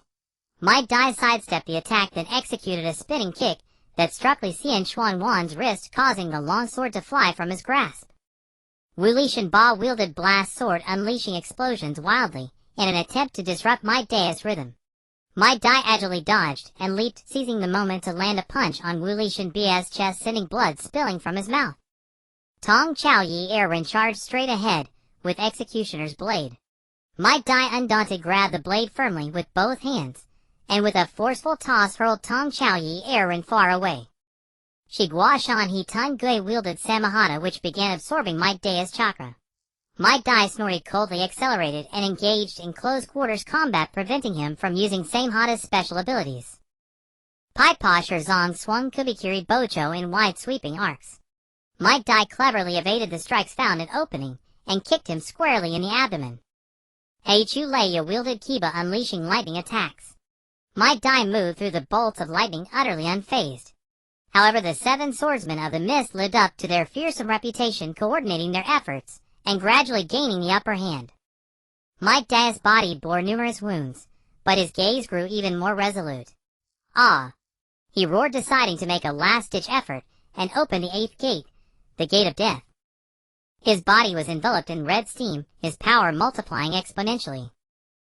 Might Dai sidestepped the attack, then executed a spinning kick that struck Li Xianchuan's wrist, causing the long sword to fly from his grasp. Wu Lishan Ba wielded blast sword, unleashing explosions wildly in an attempt to disrupt Might Dai's rhythm. Might Dai agilely dodged and leaped, seizing the moment to land a punch on Wu Lishan Ba's chest, sending blood spilling from his mouth. Tong Chao Yi Erwin charged straight ahead with Executioner's blade. Might Dai, undaunted, grabbed the blade firmly with both hands, and with a forceful toss hurled Tong Chao Yi Erwin far away. Shigua Shan He Tun Gui wielded Samahata, which began absorbing Might Dai's chakra. Might Dai snorted coldly, accelerated, and engaged in close-quarters combat, preventing him from using Samahata's special abilities. Pai Pa Shirzong swung Kubikiri Bocho in wide sweeping arcs. Might Dai cleverly evaded the strikes, found an opening, and kicked him squarely in the abdomen. Heichu Leia wielded Kiba, unleashing lightning attacks. Might Dai moved through the bolts of lightning utterly unfazed. However, the 7 swordsmen of the mist lived up to their fearsome reputation, coordinating their efforts and gradually gaining the upper hand. Might Dai's body bore numerous wounds, but his gaze grew even more resolute. Ah! He roared, deciding to make a last-ditch effort and open the 8th gate, the Gate of Death. His body was enveloped in red steam, his power multiplying exponentially.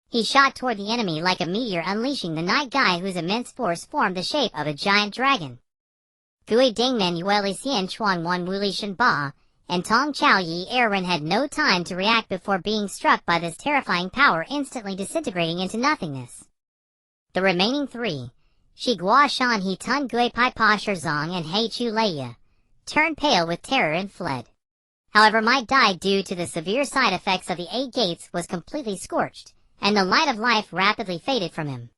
He shot toward the enemy like a meteor, unleashing the night guy, whose immense force formed the shape of a giant dragon. Gui Dingman Yueli Xianchuan Wu Lishan Ba and Tong Chao Yi Erwin had no time to react before being struck by this terrifying power, instantly disintegrating into nothingness. The remaining 3, Shigua Shan He Tun Gui Pai Pa Shirzong and Heichu Leia, turned pale with terror and fled. However, Might Dai, due to the severe side effects of the 8 gates, was completely scorched, and the light of life rapidly faded from him.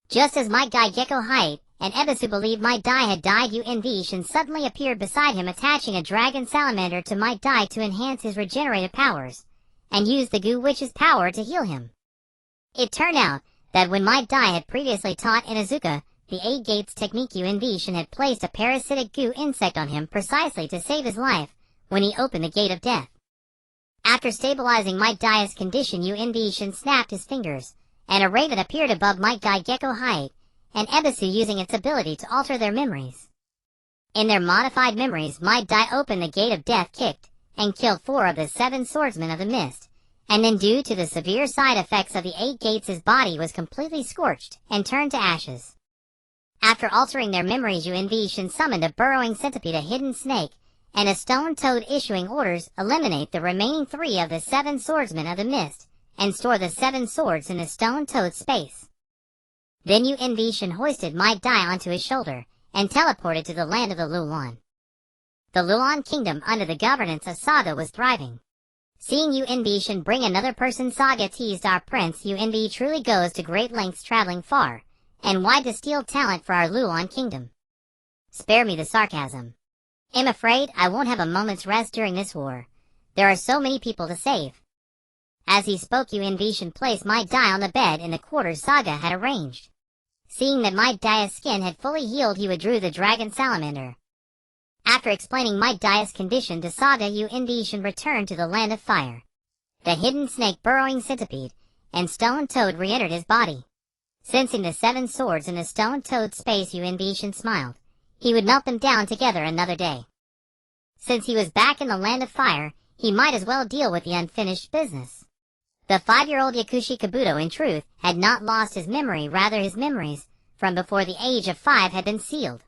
Just as Might Dai Gecko Height and Ebisu believed Might Dai had died, Yun Vishan suddenly appeared beside him, attaching a dragon salamander to Might Dai to enhance his regenerative powers, and used the Goo Witch's power to heal him. It turned out that when Might Dai had previously taught Inuzuka the 8 gates technique, Yun Vishan had placed a parasitic goo insect on him precisely to save his life when he opened the Gate of Death. After stabilizing Might Dai's condition, Yun Vishan snapped his fingers, and a raven appeared above Might Dai Gecko Height and Ebisu, using its ability to alter their memories. In their modified memories, Might Dai opened the Gate of Death, kicked, and killed 4 of the 7 swordsmen of the mist, and then, due to the severe side effects of the 8 gates, his body was completely scorched and turned to ashes. After altering their memories, Yun Vishan summoned a burrowing centipede, a hidden snake, and a stone toad, issuing orders: eliminate the remaining 3 of the 7 swordsmen of the mist, and store the 7 swords in the stone toad's space. Then Yun Vishan hoisted Might Dai onto his shoulder, and teleported to the land of the Lulan. The Lulan kingdom, under the governance of Saga, was thriving. Seeing Yun Vishan bring another person, Saga teased: our prince Yun truly goes to great lengths, traveling far and wide to steal talent for our Lulan kingdom. Spare me the sarcasm. I'm afraid I won't have a moment's rest during this war. There are so many people to save. As he spoke, Yun Vishan placed Might Dai on the bed in the quarters Saga had arranged. Seeing that Might Dai's skin had fully healed, he withdrew the dragon salamander. After explaining Might Dai's condition to Saga, Yun Vishan returned to the land of fire. The hidden snake, burrowing centipede, and stone toad re-entered his body. Sensing the 7 swords in the stone toad's space, Yun Vishan smiled. He would melt them down together another day. Since he was back in the land of fire, he might as well deal with the unfinished business. The 5-year-old Yakushi Kabuto, in truth, had not lost his memory, rather his memories, from before the age of 5, had been sealed.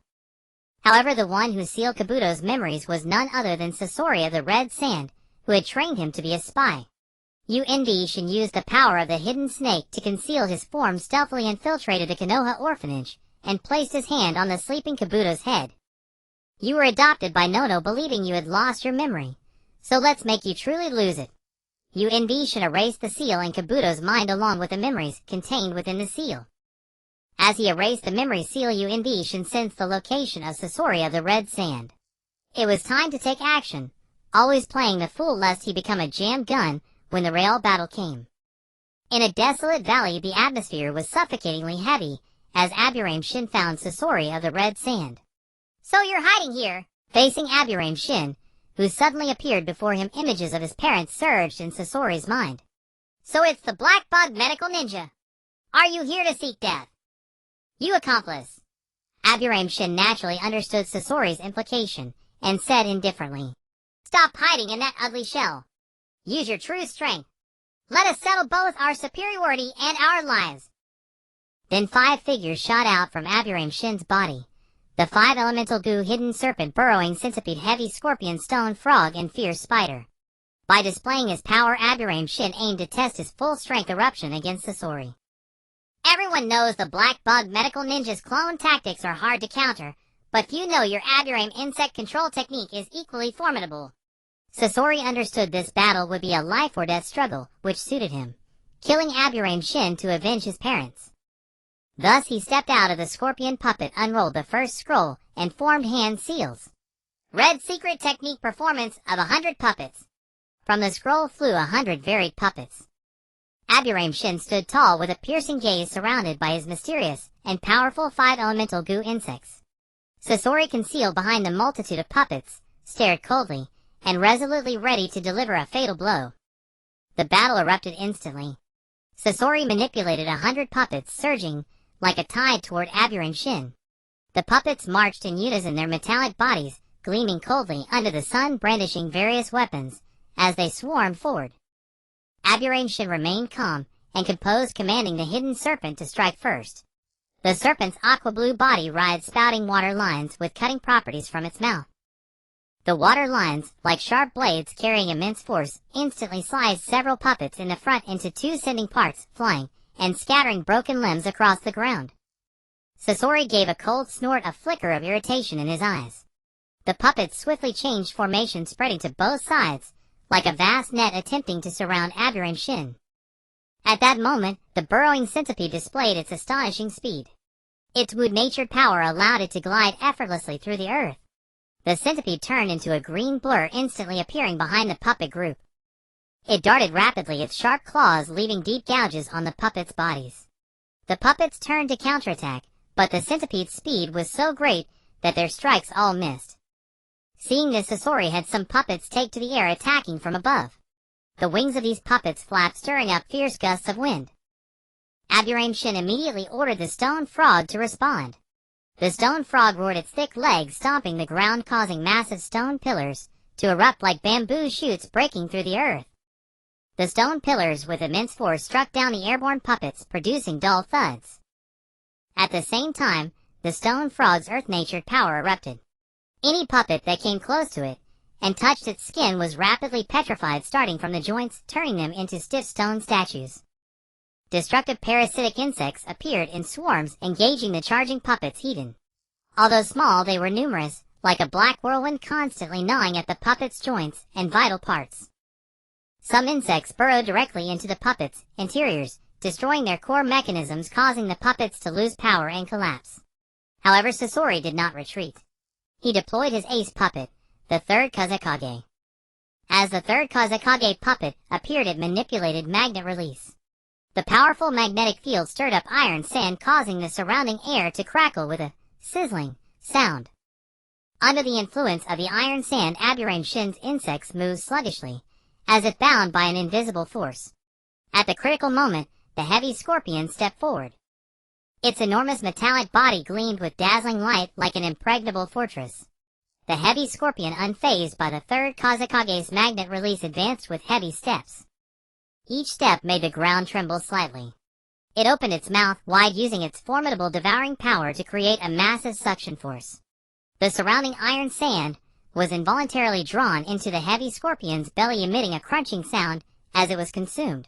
However, the one who sealed Kabuto's memories was none other than Sasori of the Red Sand, who had trained him to be a spy. Yun Vishan used the power of the hidden snake to conceal his form, stealthily infiltrated the Konoha orphanage, and placed his hand on the sleeping Kabuto's head. You were adopted by Nono, believing you had lost your memory, so let's make you truly lose it. Yun Vishan erased the seal in Kabuto's mind along with the memories contained within the seal. As he erased the memory seal, Yun Vishan sensed the location of Sasori of the Red Sand. It was time to take action, always playing the fool lest he become a jammed gun when the real battle came. In a desolate valley, the atmosphere was suffocatingly heavy, as Aburame Shin found Sasori of the Red Sand. "So you're hiding here?" Facing Aburame Shin, who suddenly appeared before him, images of his parents surged in Sasori's mind. "So it's the Black Bug Medical Ninja. Are you here to seek death?" "You accomplice." Aburame Shin naturally understood Sasori's implication, and said indifferently, "Stop hiding in that ugly shell. Use your true strength. Let us settle both our superiority and our lives." Then 5 figures shot out from Aburame Shin's body. The 5 elemental goo hidden serpent, burrowing centipede, heavy scorpion, stone frog, and fierce spider. By displaying his power, Aburame Shin aimed to test his full-strength eruption against Sasori. Everyone knows the Black Bug Medical Ninja's clone tactics are hard to counter, but few know your Aburame insect control technique is equally formidable. Sasori understood this battle would be a life-or-death struggle, which suited him, killing Aburame Shin to avenge his parents. Thus he stepped out of the scorpion puppet, unrolled the first scroll, and formed hand seals. Red secret technique performance of 100 puppets. From the scroll flew 100 varied puppets. Aburame Shin stood tall with a piercing gaze, surrounded by his mysterious and powerful 5 elemental goo insects. Sasori, concealed behind the multitude of puppets, stared coldly and resolutely ready to deliver a fatal blow. The battle erupted instantly. Sasori manipulated 100 puppets, surging like a tide toward Aburame Shin. The puppets marched in unison, their metallic bodies gleaming coldly under the sun, brandishing various weapons as they swarmed forward. Aburame Shin remained calm and composed, commanding the hidden serpent to strike first. The serpent's aqua blue body rides spouting water lines with cutting properties from its mouth. The water lines, like sharp blades carrying immense force, instantly sliced several puppets in the front into 2, sending parts flying and scattering broken limbs across the ground. Sasori gave a cold snort, a flicker of irritation in his eyes. The puppets swiftly changed formation, spreading to both sides, like a vast net attempting to surround Aburame Shin. At that moment, the burrowing centipede displayed its astonishing speed. Its wood-natured power allowed it to glide effortlessly through the earth. The centipede turned into a green blur, instantly appearing behind the puppet group. It darted rapidly, its sharp claws leaving deep gouges on the puppets' bodies. The puppets turned to counterattack, but the centipede's speed was so great that their strikes all missed. Seeing this, Sasori had some puppets take to the air, attacking from above. The wings of these puppets flapped, stirring up fierce gusts of wind. Aburame Shin immediately ordered the stone frog to respond. The stone frog roared, its thick legs stomping the ground, causing massive stone pillars to erupt like bamboo shoots breaking through the earth. The stone pillars with immense force struck down the airborne puppets, producing dull thuds. At the same time, the stone frog's earth-natured power erupted. Any puppet that came close to it and touched its skin was rapidly petrified, starting from the joints, turning them into stiff stone statues. Destructive parasitic insects appeared in swarms, engaging the charging puppets heathen. Although small, they were numerous, like a black whirlwind, constantly gnawing at the puppets' joints and vital parts. Some insects burrowed directly into the puppets' interiors, destroying their core mechanisms, causing the puppets to lose power and collapse. However, Sasori did not retreat. He deployed his ace puppet, the third Kazekage. As the third Kazekage puppet appeared, it manipulated magnet release. The powerful magnetic field stirred up iron sand, causing the surrounding air to crackle with a sizzling sound. Under the influence of the iron sand, Aburame Shin's insects moved sluggishly, as if bound by an invisible force. At the critical moment, the heavy scorpion stepped forward. Its enormous metallic body gleamed with dazzling light like an impregnable fortress. The heavy scorpion, unfazed by the third Kazekage's magnet release, advanced with heavy steps. Each step made the ground tremble slightly. It opened its mouth wide, using its formidable devouring power to create a massive suction force. The surrounding iron sand was involuntarily drawn into the heavy scorpion's belly, emitting a crunching sound as it was consumed.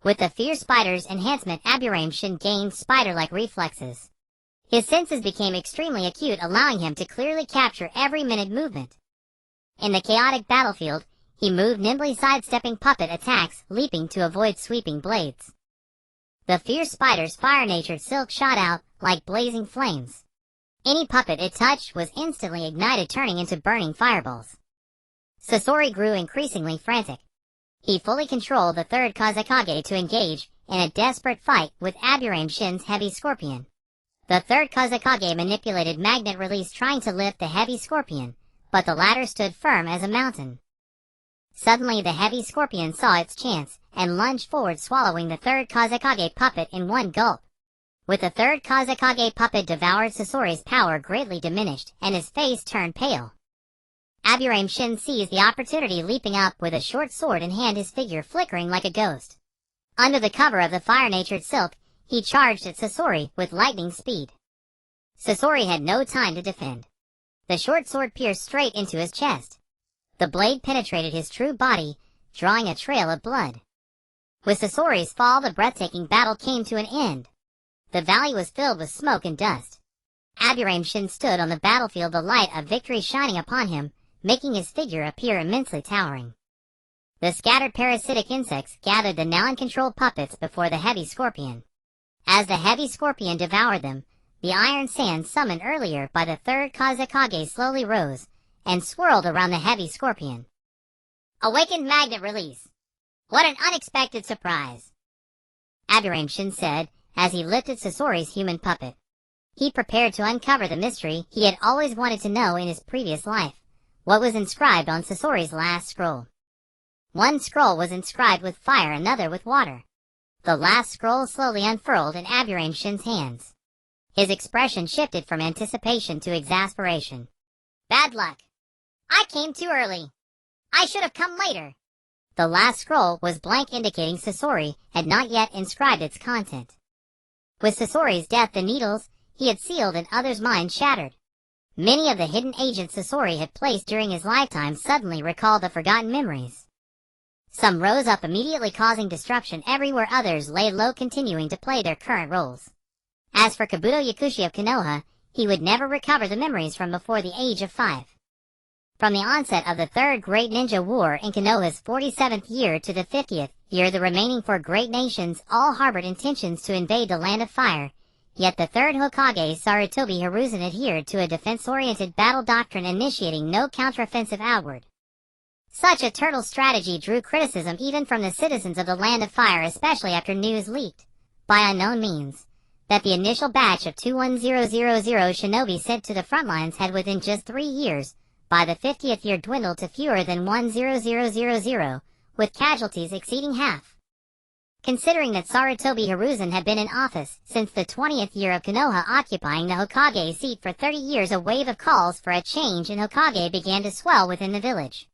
With the fierce spider's enhancement, Aburame Shin gained spider-like reflexes. His senses became extremely acute, allowing him to clearly capture every minute movement. In the chaotic battlefield, he moved nimbly, sidestepping puppet attacks, leaping to avoid sweeping blades. The fierce spider's fire-natured silk shot out like blazing flames. Any puppet it touched was instantly ignited, turning into burning fireballs. Sasori grew increasingly frantic. He fully controlled the third Kazekage to engage in a desperate fight with Aburame Shin's heavy scorpion. The third Kazekage manipulated magnet release trying to lift the heavy scorpion, but the latter stood firm as a mountain. Suddenly the heavy scorpion saw its chance, and lunged forward, swallowing the third Kazekage puppet in one gulp. With the third Kazekage puppet devoured, Sasori's power greatly diminished, and his face turned pale. Aburame Shin seized the opportunity, leaping up with a short sword in hand, his figure flickering like a ghost. Under the cover of the fire-natured silk, he charged at Sasori with lightning speed. Sasori had no time to defend. The short sword pierced straight into his chest. The blade penetrated his true body, drawing a trail of blood. With Sasori's fall, the breathtaking battle came to an end. The valley was filled with smoke and dust. Aburame Shin stood on the battlefield, the light of victory shining upon him, making his figure appear immensely towering. The scattered parasitic insects gathered the now uncontrolled puppets before the heavy scorpion. As the heavy scorpion devoured them, the iron sand summoned earlier by the third Kazekage slowly rose and swirled around the heavy scorpion. Awakened magnet release. What an unexpected surprise! Aburame Shin said as he lifted Sasori's human puppet. He prepared to uncover the mystery he had always wanted to know in his previous life, what was inscribed on Sasori's last scroll. One scroll was inscribed with fire, another with water. The last scroll slowly unfurled in Aburame Shin's hands. His expression shifted from anticipation to exasperation. Bad luck. I came too early. I should have come later. The last scroll was blank, indicating Sasori had not yet inscribed its content. With Sasori's death, the needles he had sealed in others' minds shattered. Many of the hidden agents Sasori had placed during his lifetime suddenly recalled the forgotten memories. Some rose up immediately, causing destruction everywhere. Others lay low, continuing to play their current roles. As for Kabuto Yakushi of Konoha, he would never recover the memories from before the age of 5. From the onset of the Third Great Ninja War in Konoha's 47th year to the 50th year, the remaining 4 great nations all harbored intentions to invade the Land of Fire, yet the third Hokage, Sarutobi Hiruzen, adhered to a defense-oriented battle doctrine, initiating no counteroffensive outward. Such a turtle strategy drew criticism even from the citizens of the Land of Fire, especially after news leaked, by unknown means, that the initial batch of 21000 shinobi sent to the front lines had within just 3 years, by the 50th year, dwindled to fewer than 10000, with casualties exceeding half. Considering that Sarutobi Hiruzen had been in office since the 20th year of Konoha occupying the Hokage seat for 30 years, a wave of calls for a change in Hokage began to swell within the village.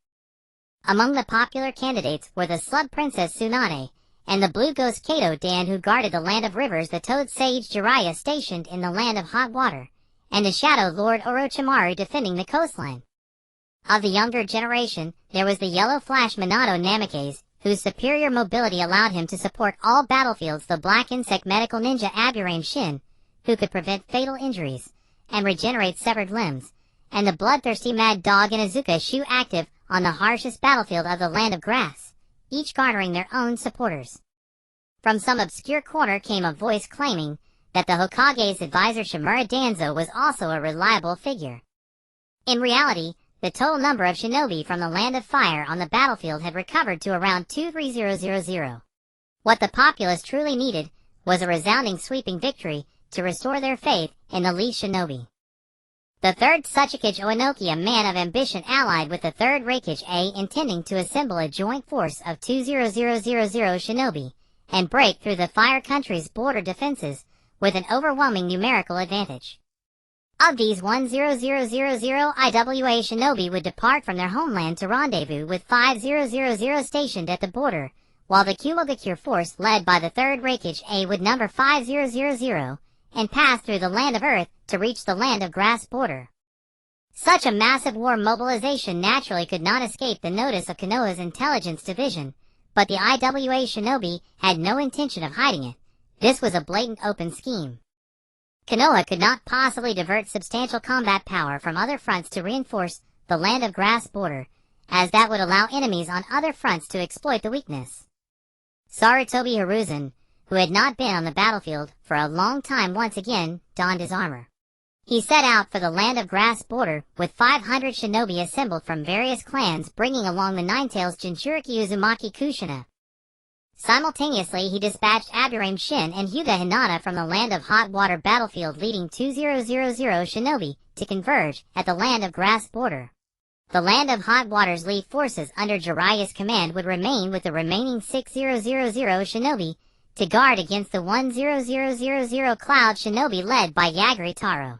Among the popular candidates were the Slug Princess Tsunade, and the Blue Ghost Kato Dan, who guarded the Land of Rivers, the Toad Sage Jiraiya stationed in the Land of Hot Water, and the Shadow Lord Orochimaru defending the coastline. Of the younger generation, there was the Yellow Flash Minato Namikaze, whose superior mobility allowed him to support all battlefields, the Black Insect Medical Ninja Aburame Shin, who could prevent fatal injuries and regenerate severed limbs, and the bloodthirsty Mad Dog Inazuka Shu, active on the harshest battlefield of the Land of Grass, each garnering their own supporters. From some obscure corner came a voice claiming that the Hokage's advisor Shimura Danzo was also a reliable figure. In reality, the total number of shinobi from the Land of Fire on the battlefield had recovered to around 23000. What the populace truly needed was a resounding sweeping victory to restore their faith in the least shinobi. The third Tsuchikage Oinoki, a man of ambition, allied with the third Reikage A, intending to assemble a joint force of 20000 shinobi and break through the Fire Country's border defenses with an overwhelming numerical advantage. Of these, 10000 IWA shinobi would depart from their homeland to rendezvous with 5000 stationed at the border, while the Kumogakure force led by the third Reikage A would number 5000 and pass through the Land of Earth to reach the Land of Grass border. Such a massive war mobilization naturally could not escape the notice of Konoha's intelligence division, but the IWA shinobi had no intention of hiding it. This was a blatant open scheme. Konoha could not possibly divert substantial combat power from other fronts to reinforce the Land of Grass border, as that would allow enemies on other fronts to exploit the weakness. Sarutobi Hiruzen, who had not been on the battlefield for a long time, once again donned his armor. He set out for the Land of Grass border with 500 shinobi assembled from various clans, bringing along the Nine-Tails Jinchuriki Uzumaki Kushina. Simultaneously, he dispatched Aburame Shin and Hyuga Hinata from the Land of Hot Water battlefield, leading 2000 shinobi to converge at the Land of Grass border. The Land of Hot Water's lead forces under Jiraiya's command would remain with the remaining 6000 shinobi to guard against the 10000 Cloud shinobi led by Yagiri Taro.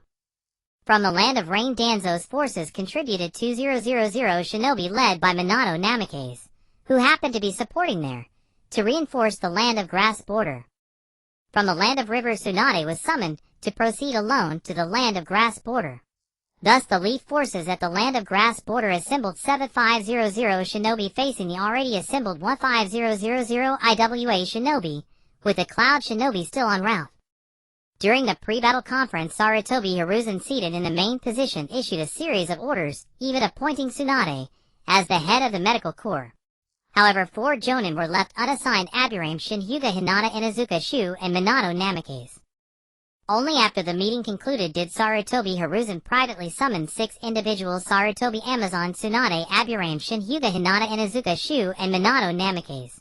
From the Land of Rain, Danzo's forces contributed 2000 shinobi led by Minato Namikaze, who happened to be supporting there, to reinforce the Land of Grass border. From the Land of River, Tsunade was summoned to proceed alone to the Land of Grass border. Thus the lead forces at the Land of Grass border assembled 7500 shinobi facing the already assembled 15000 IWA shinobi, with the Cloud shinobi still en route. During the pre-battle conference, Sarutobi Hiruzen, seated in the main position, issued a series of orders, even appointing Tsunade as the head of the medical corps. However, 4 jōnin were left unassigned: Aburame Shin, Hyuga Hinata, Inuzuka Shu, and Minato Namikaze. Only after the meeting concluded did Sarutobi Hiruzen privately summon 6 individuals: Sarutobi Amazon, Tsunade, Aburame Shin, Hyuga Hinata, Inuzuka Shu, and Minato Namikaze.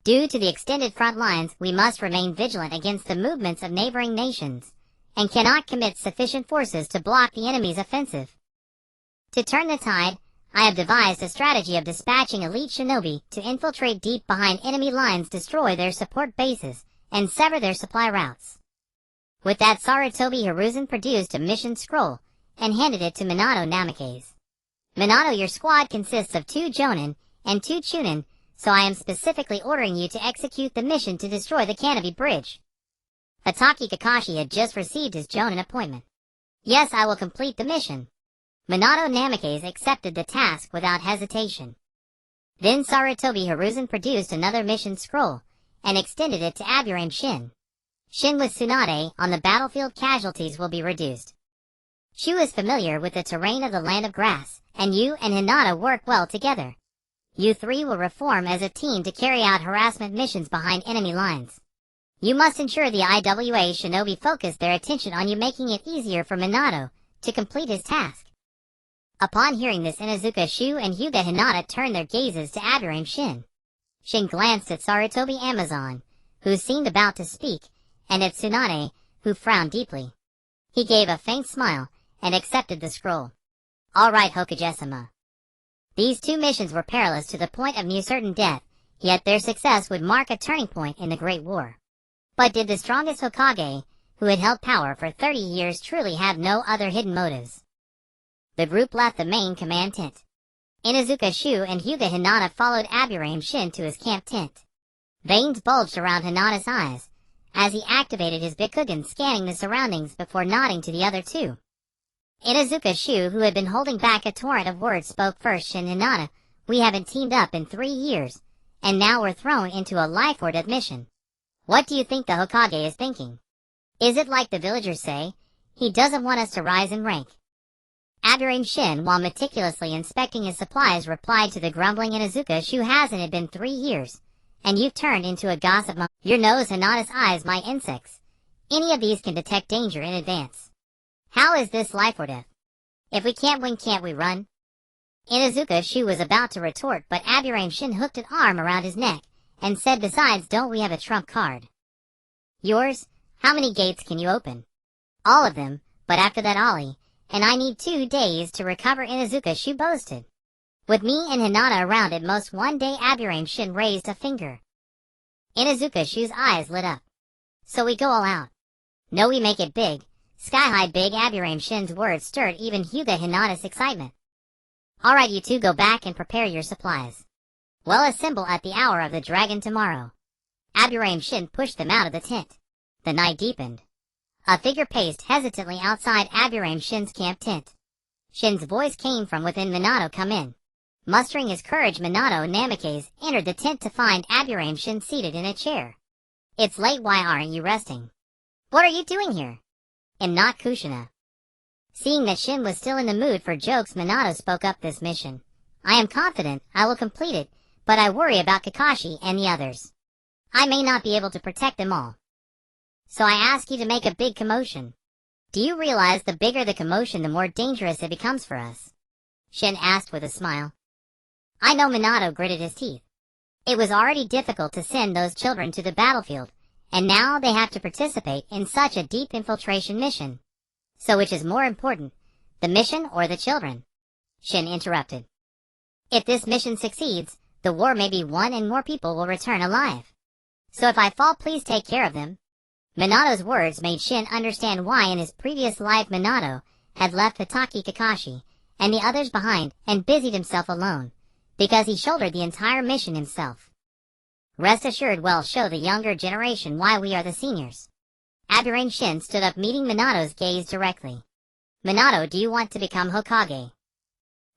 Due to the extended front lines, we must remain vigilant against the movements of neighboring nations, and cannot commit sufficient forces to block the enemy's offensive. To turn the tide, I have devised a strategy of dispatching elite shinobi to infiltrate deep behind enemy lines, destroy their support bases, and sever their supply routes. With that, Sarutobi Hiruzen produced a mission scroll, and handed it to Minato Namikaze. Minato, your squad consists of 2 jōnin and 2 chunin, so I am specifically ordering you to execute the mission to destroy the Canopy Bridge. Hatake Kakashi had just received his jōnin appointment. Yes, I will complete the mission. Minato Namikaze accepted the task without hesitation. Then Sarutobi Hiruzen produced another mission scroll, and extended it to Aburame Shin. Shin with Tsunade on the battlefield, casualties will be reduced. Shu is familiar with the terrain of the Land of Grass, and you and Hinata work well together. You 3 will reform as a team to carry out harassment missions behind enemy lines. You must ensure the IWA shinobi focus their attention on you, making it easier for Minato to complete his task. Upon hearing this, Inuzuka Shu and Hyuga Hinata turned their gazes to Aburame Shin. Shin glanced at Sarutobi Amazon, who seemed about to speak, and at Tsunade, who frowned deeply. He gave a faint smile, and accepted the scroll. All right, Hokage-sama. These 2 missions were perilous to the point of near certain death, yet their success would mark a turning point in the Great War. But did the strongest Hokage, who had held power for 30 years, truly have no other hidden motives? The group left the main command tent. Inuzuka Shu and Hyuga Hinata followed Aburame Shin to his camp tent. Veins bulged around Hinata's eyes, as he activated his Bikugan, scanning the surroundings before nodding to the other 2. Inuzuka Shu, who had been holding back a torrent of words, spoke first. Shin, Hinata, we haven't teamed up in 3 years, and now we're thrown into a life or death mission. What do you think the Hokage is thinking? Is it like the villagers say? He doesn't want us to rise in rank. Aburame Shin, while meticulously inspecting his supplies, replied to the grumbling Inuzuka Shu, hasn't it been 3 years? And you've turned into a gossip monkey. Your nose, Hinata's eyes, my insects. Any of these can detect danger in advance. How is this life or death? If we can't win, can't we run? Inuzuka Shu was about to retort, but Aburame Shin hooked an arm around his neck, and said, besides, don't we have a trump card? Yours? How many gates can you open? All of them, but after that Ollie, and I need 2 days to recover, Inuzuka Shu boasted. With me and Hinata around, at most 1 day. Aburame Shin raised a finger. Inuzuka Shu's eyes lit up. So we go all out. No, we make it big. Sky-high big. Aburame Shin's words stirred even Hyuga Hinata's excitement. Alright, you 2 go back and prepare your supplies. We'll assemble at the hour of the dragon tomorrow. Aburame Shin pushed them out of the tent. The night deepened. A figure paced hesitantly outside Aburame Shin's camp tent. Shin's voice came from within. Minato, come in. Mustering his courage, Minato Namikaze entered the tent to find Aburame Shin seated in a chair. It's late, why aren't you resting? What are you doing here? I'm not Kushina. Seeing that Shin was still in the mood for jokes, Minato spoke up, this mission. I am confident I will complete it, but I worry about Kakashi and the others. I may not be able to protect them all. So I ask you to make a big commotion. Do you realize the bigger the commotion, the more dangerous it becomes for us? Shin asked with a smile. I know. Minato gritted his teeth. It was already difficult to send those children to the battlefield, and now they have to participate in such a deep infiltration mission. So which is more important, the mission or the children? Shin interrupted. If this mission succeeds, the war may be won and more people will return alive. So if I fall, please take care of them. Minato's words made Shin understand why in his previous life Minato had left Hitachi Kakashi and the others behind and busied himself alone, because he shouldered the entire mission himself. Rest assured, we'll show the younger generation why we are the seniors. Aburame Shin stood up, meeting Minato's gaze directly. Minato, do you want to become Hokage?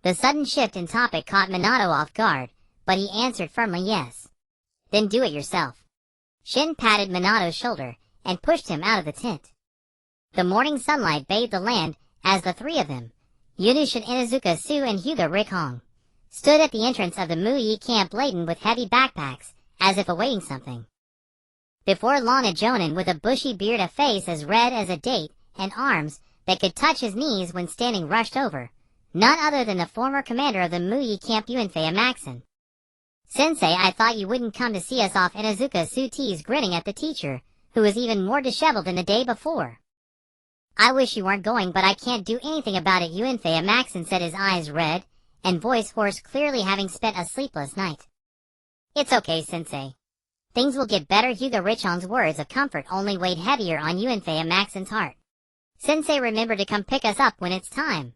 The sudden shift in topic caught Minato off guard, but he answered firmly yes. Then do it yourself. Shin patted Minato's shoulder and pushed him out of the tent. The morning sunlight bathed the land as the three of them, Yunushin Inuzuka Su and Hyuga Rikong, stood at the entrance of the Muyi camp laden with heavy backpacks, as if awaiting something. Before long, a jōnin with a bushy beard, a face as red as a date, and arms that could touch his knees when standing rushed over, none other than the former commander of the Muyi camp, Uenfei Maxon. Sensei, I thought you wouldn't come to see us off. Inuzuka Su teased, grinning at the teacher, who was even more disheveled than the day before. I wish you weren't going, but I can't do anything about it, Uenfei Maxon said, his eyes red and voice hoarse, clearly having spent a sleepless night. It's okay, Sensei. Things will get better. Hyuga Richong's words of comfort only weighed heavier on Uenfei Maxon's heart. Sensei, remember to come pick us up when it's time.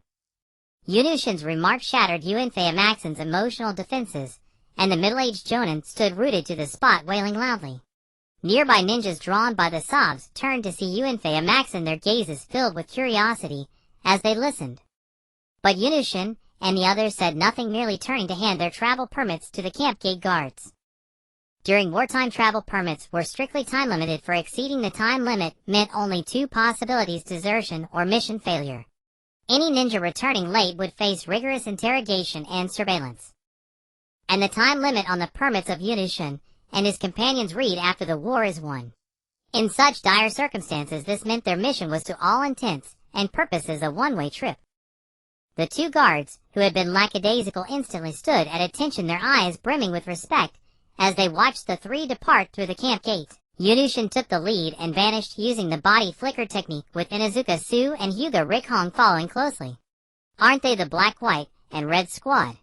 Yunushin's remark shattered Uenfei Maxon's emotional defenses, and the middle-aged jōnin stood rooted to the spot, wailing loudly. Nearby ninjas, drawn by the sobs, turned to see Uenfei Maxon, their gazes filled with curiosity as they listened. But Yunushin and the others said nothing, merely turning to hand their travel permits to the camp gate guards. During wartime, travel permits were strictly time-limited. For exceeding the time limit meant only two possibilities: desertion or mission failure. Any ninja returning late would face rigorous interrogation and surveillance. And the time limit on the permits of Yunushin and his companions read after the war is won. In such dire circumstances, this meant their mission was to all intents and purposes a one-way trip. The two guards, who had been lackadaisical, instantly stood at attention, their eyes brimming with respect as they watched the three depart through the camp gate. Yunushin took the lead and vanished using the body flicker technique, with Inuzuka Su and Hyuga Rikong following closely. Aren't they the black, white, and red squad?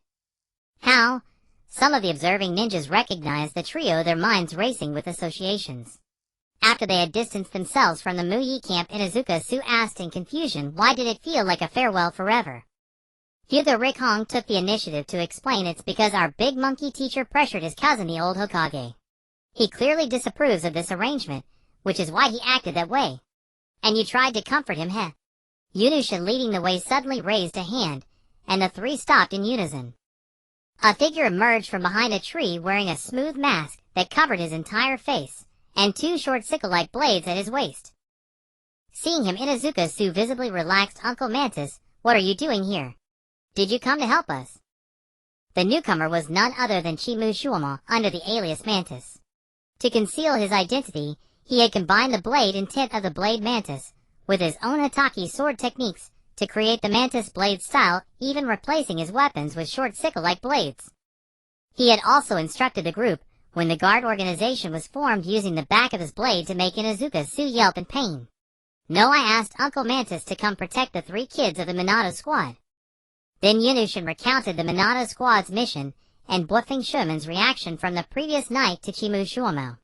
How? Some of the observing ninjas recognized the trio, their minds racing with associations. After they had distanced themselves from the Muyi camp, Inuzuka Su asked in confusion, why did it feel like a farewell forever? Hyuga Rikong took the initiative to explain, it's because our big monkey teacher pressured his cousin, the old Hokage. He clearly disapproves of this arrangement, which is why he acted that way. And you tried to comfort him, heh? Yunushin, leading the way, suddenly raised a hand, and the three stopped in unison. A figure emerged from behind a tree wearing a smooth mask that covered his entire face, and two short sickle-like blades at his waist. Seeing him, Inuzuka Su visibly relaxed. Uncle Mantis, what are you doing here? Did you come to help us? The newcomer was none other than Chimushuama, under the alias Mantis. To conceal his identity, he had combined the blade intent of the blade Mantis with his own Hitachi sword techniques to create the Mantis blade style, even replacing his weapons with short sickle-like blades. He had also instructed the group, when the guard organization was formed, using the back of his blade to make Inuzuka Su yelp in pain. No, I asked Uncle Mantis to come protect the three kids of the Minato squad. Then Yunushin recounted the Minato squad's mission and Bofeng Shuiman's reaction from the previous night to Chimushuama.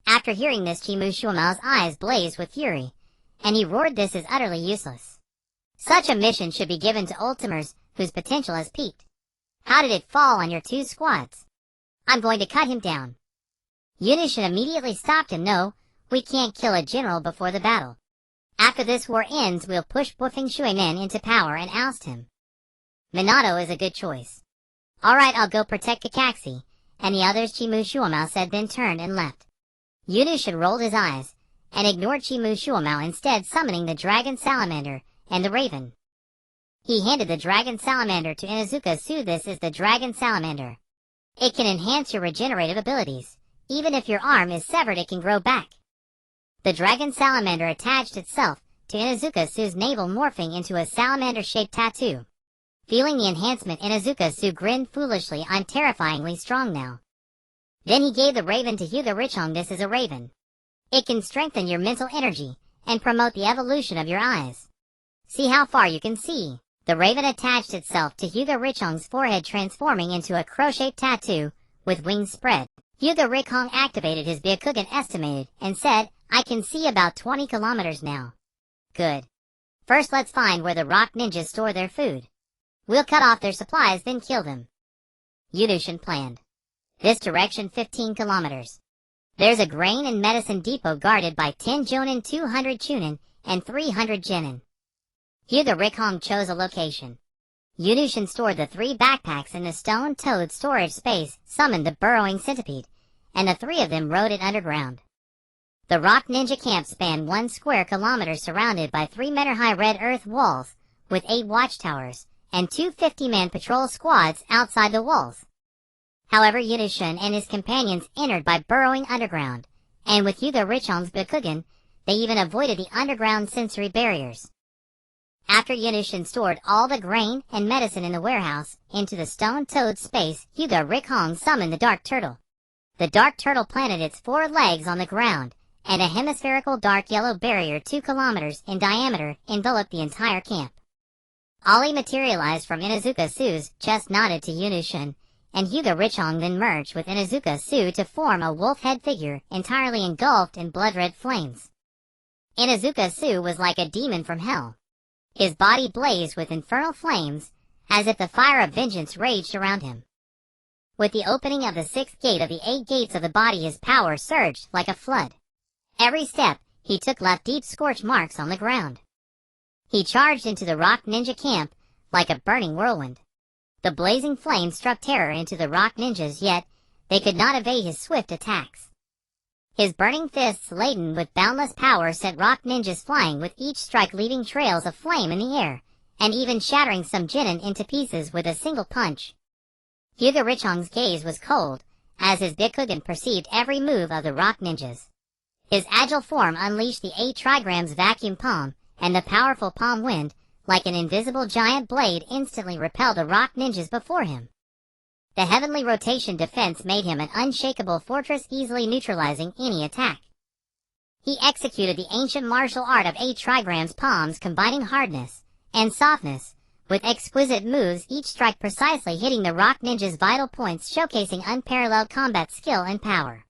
After hearing this, Chimushuama's eyes blazed with fury, and he roared, this is utterly useless. Such a mission should be given to ultimers whose potential has peaked. How did it fall on your two squads? I'm going to cut him down. Yunushin immediately stopped him. No, we can't kill a general before the battle. After this war ends, we'll push Bofeng Shuiman into power and oust him. Minato is a good choice. All right, I'll go protect Kakashi, and the others, Chimushuama said, then turned and left. Yunushin rolled his eyes and ignored Chimushuama, instead summoning the Dragon Salamander and the Raven. He handed the Dragon Salamander to Inuzuka Su. This is the Dragon Salamander. It can enhance your regenerative abilities. Even if your arm is severed, it can grow back. The Dragon Salamander attached itself to Inuzuka Su's navel, morphing into a salamander-shaped tattoo. Feeling the enhancement, Inuzuka Su grinned foolishly. I'm terrifyingly strong now. Then he gave the raven to Hyuga Richong. This is a raven. It can strengthen your mental energy and promote the evolution of your eyes. See how far you can see. The raven attached itself to Hyuga Richong's forehead, transforming into a crow-shaped tattoo with wings spread. Hyuga Richong activated his Byakugan estimated and said, I can see about 20 kilometers now. Good. First let's find where the rock ninjas store their food. We'll cut off their supplies, then kill them. Yunushin planned. This direction 15 kilometers. There's a grain and medicine depot guarded by 10 jōnin, 200 chunin, and 300 genin. Hyuga Richong chose a location. Yunushin stored the 3 backpacks in the stone toad storage space, summoned the burrowing centipede, and the 3 of them rode it underground. The rock ninja camp spanned 1 square kilometer surrounded by 3-meter-high red earth walls, with 8 watchtowers, and 2 50-man patrol squads outside the walls. However, Yunushin and his companions entered by burrowing underground, and with Hyuga Richong's Byakugan, they even avoided the underground sensory barriers. After Yunushin stored all the grain and medicine in the warehouse into the stone toad space, Hyuga Richong summoned the dark turtle. The dark turtle planted its 4 legs on the ground, and a hemispherical dark yellow barrier 2 kilometers in diameter enveloped the entire camp. Ollie materialized from Inuzuka Su's chest, nodded to Yunushin, and Hyuga Richong then merged with Inuzuka Su to form a wolf head figure entirely engulfed in blood-red flames. Inuzuka Su was like a demon from hell. His body blazed with infernal flames, as if the fire of vengeance raged around him. With the opening of the 6th gate of the 8 gates of the body, his power surged like a flood. Every step he took left deep scorch marks on the ground. He charged into the rock ninja camp like a burning whirlwind. The blazing flames struck terror into the rock ninjas, yet they could not evade his swift attacks. His burning fists laden with boundless power sent rock ninjas flying, with each strike leaving trails of flame in the air, and even shattering some genin into pieces with a single punch. Hyuga Richong's gaze was cold, as his Byakugan perceived every move of the rock ninjas. His agile form unleashed the 8 trigrams vacuum palm, and the powerful palm wind, like an invisible giant blade, instantly repelled the rock ninjas before him. The heavenly rotation defense made him an unshakable fortress, easily neutralizing any attack. He executed the ancient martial art of 8 trigrams palms, combining hardness and softness with exquisite moves, each strike precisely hitting the rock ninja's vital points, showcasing unparalleled combat skill and power.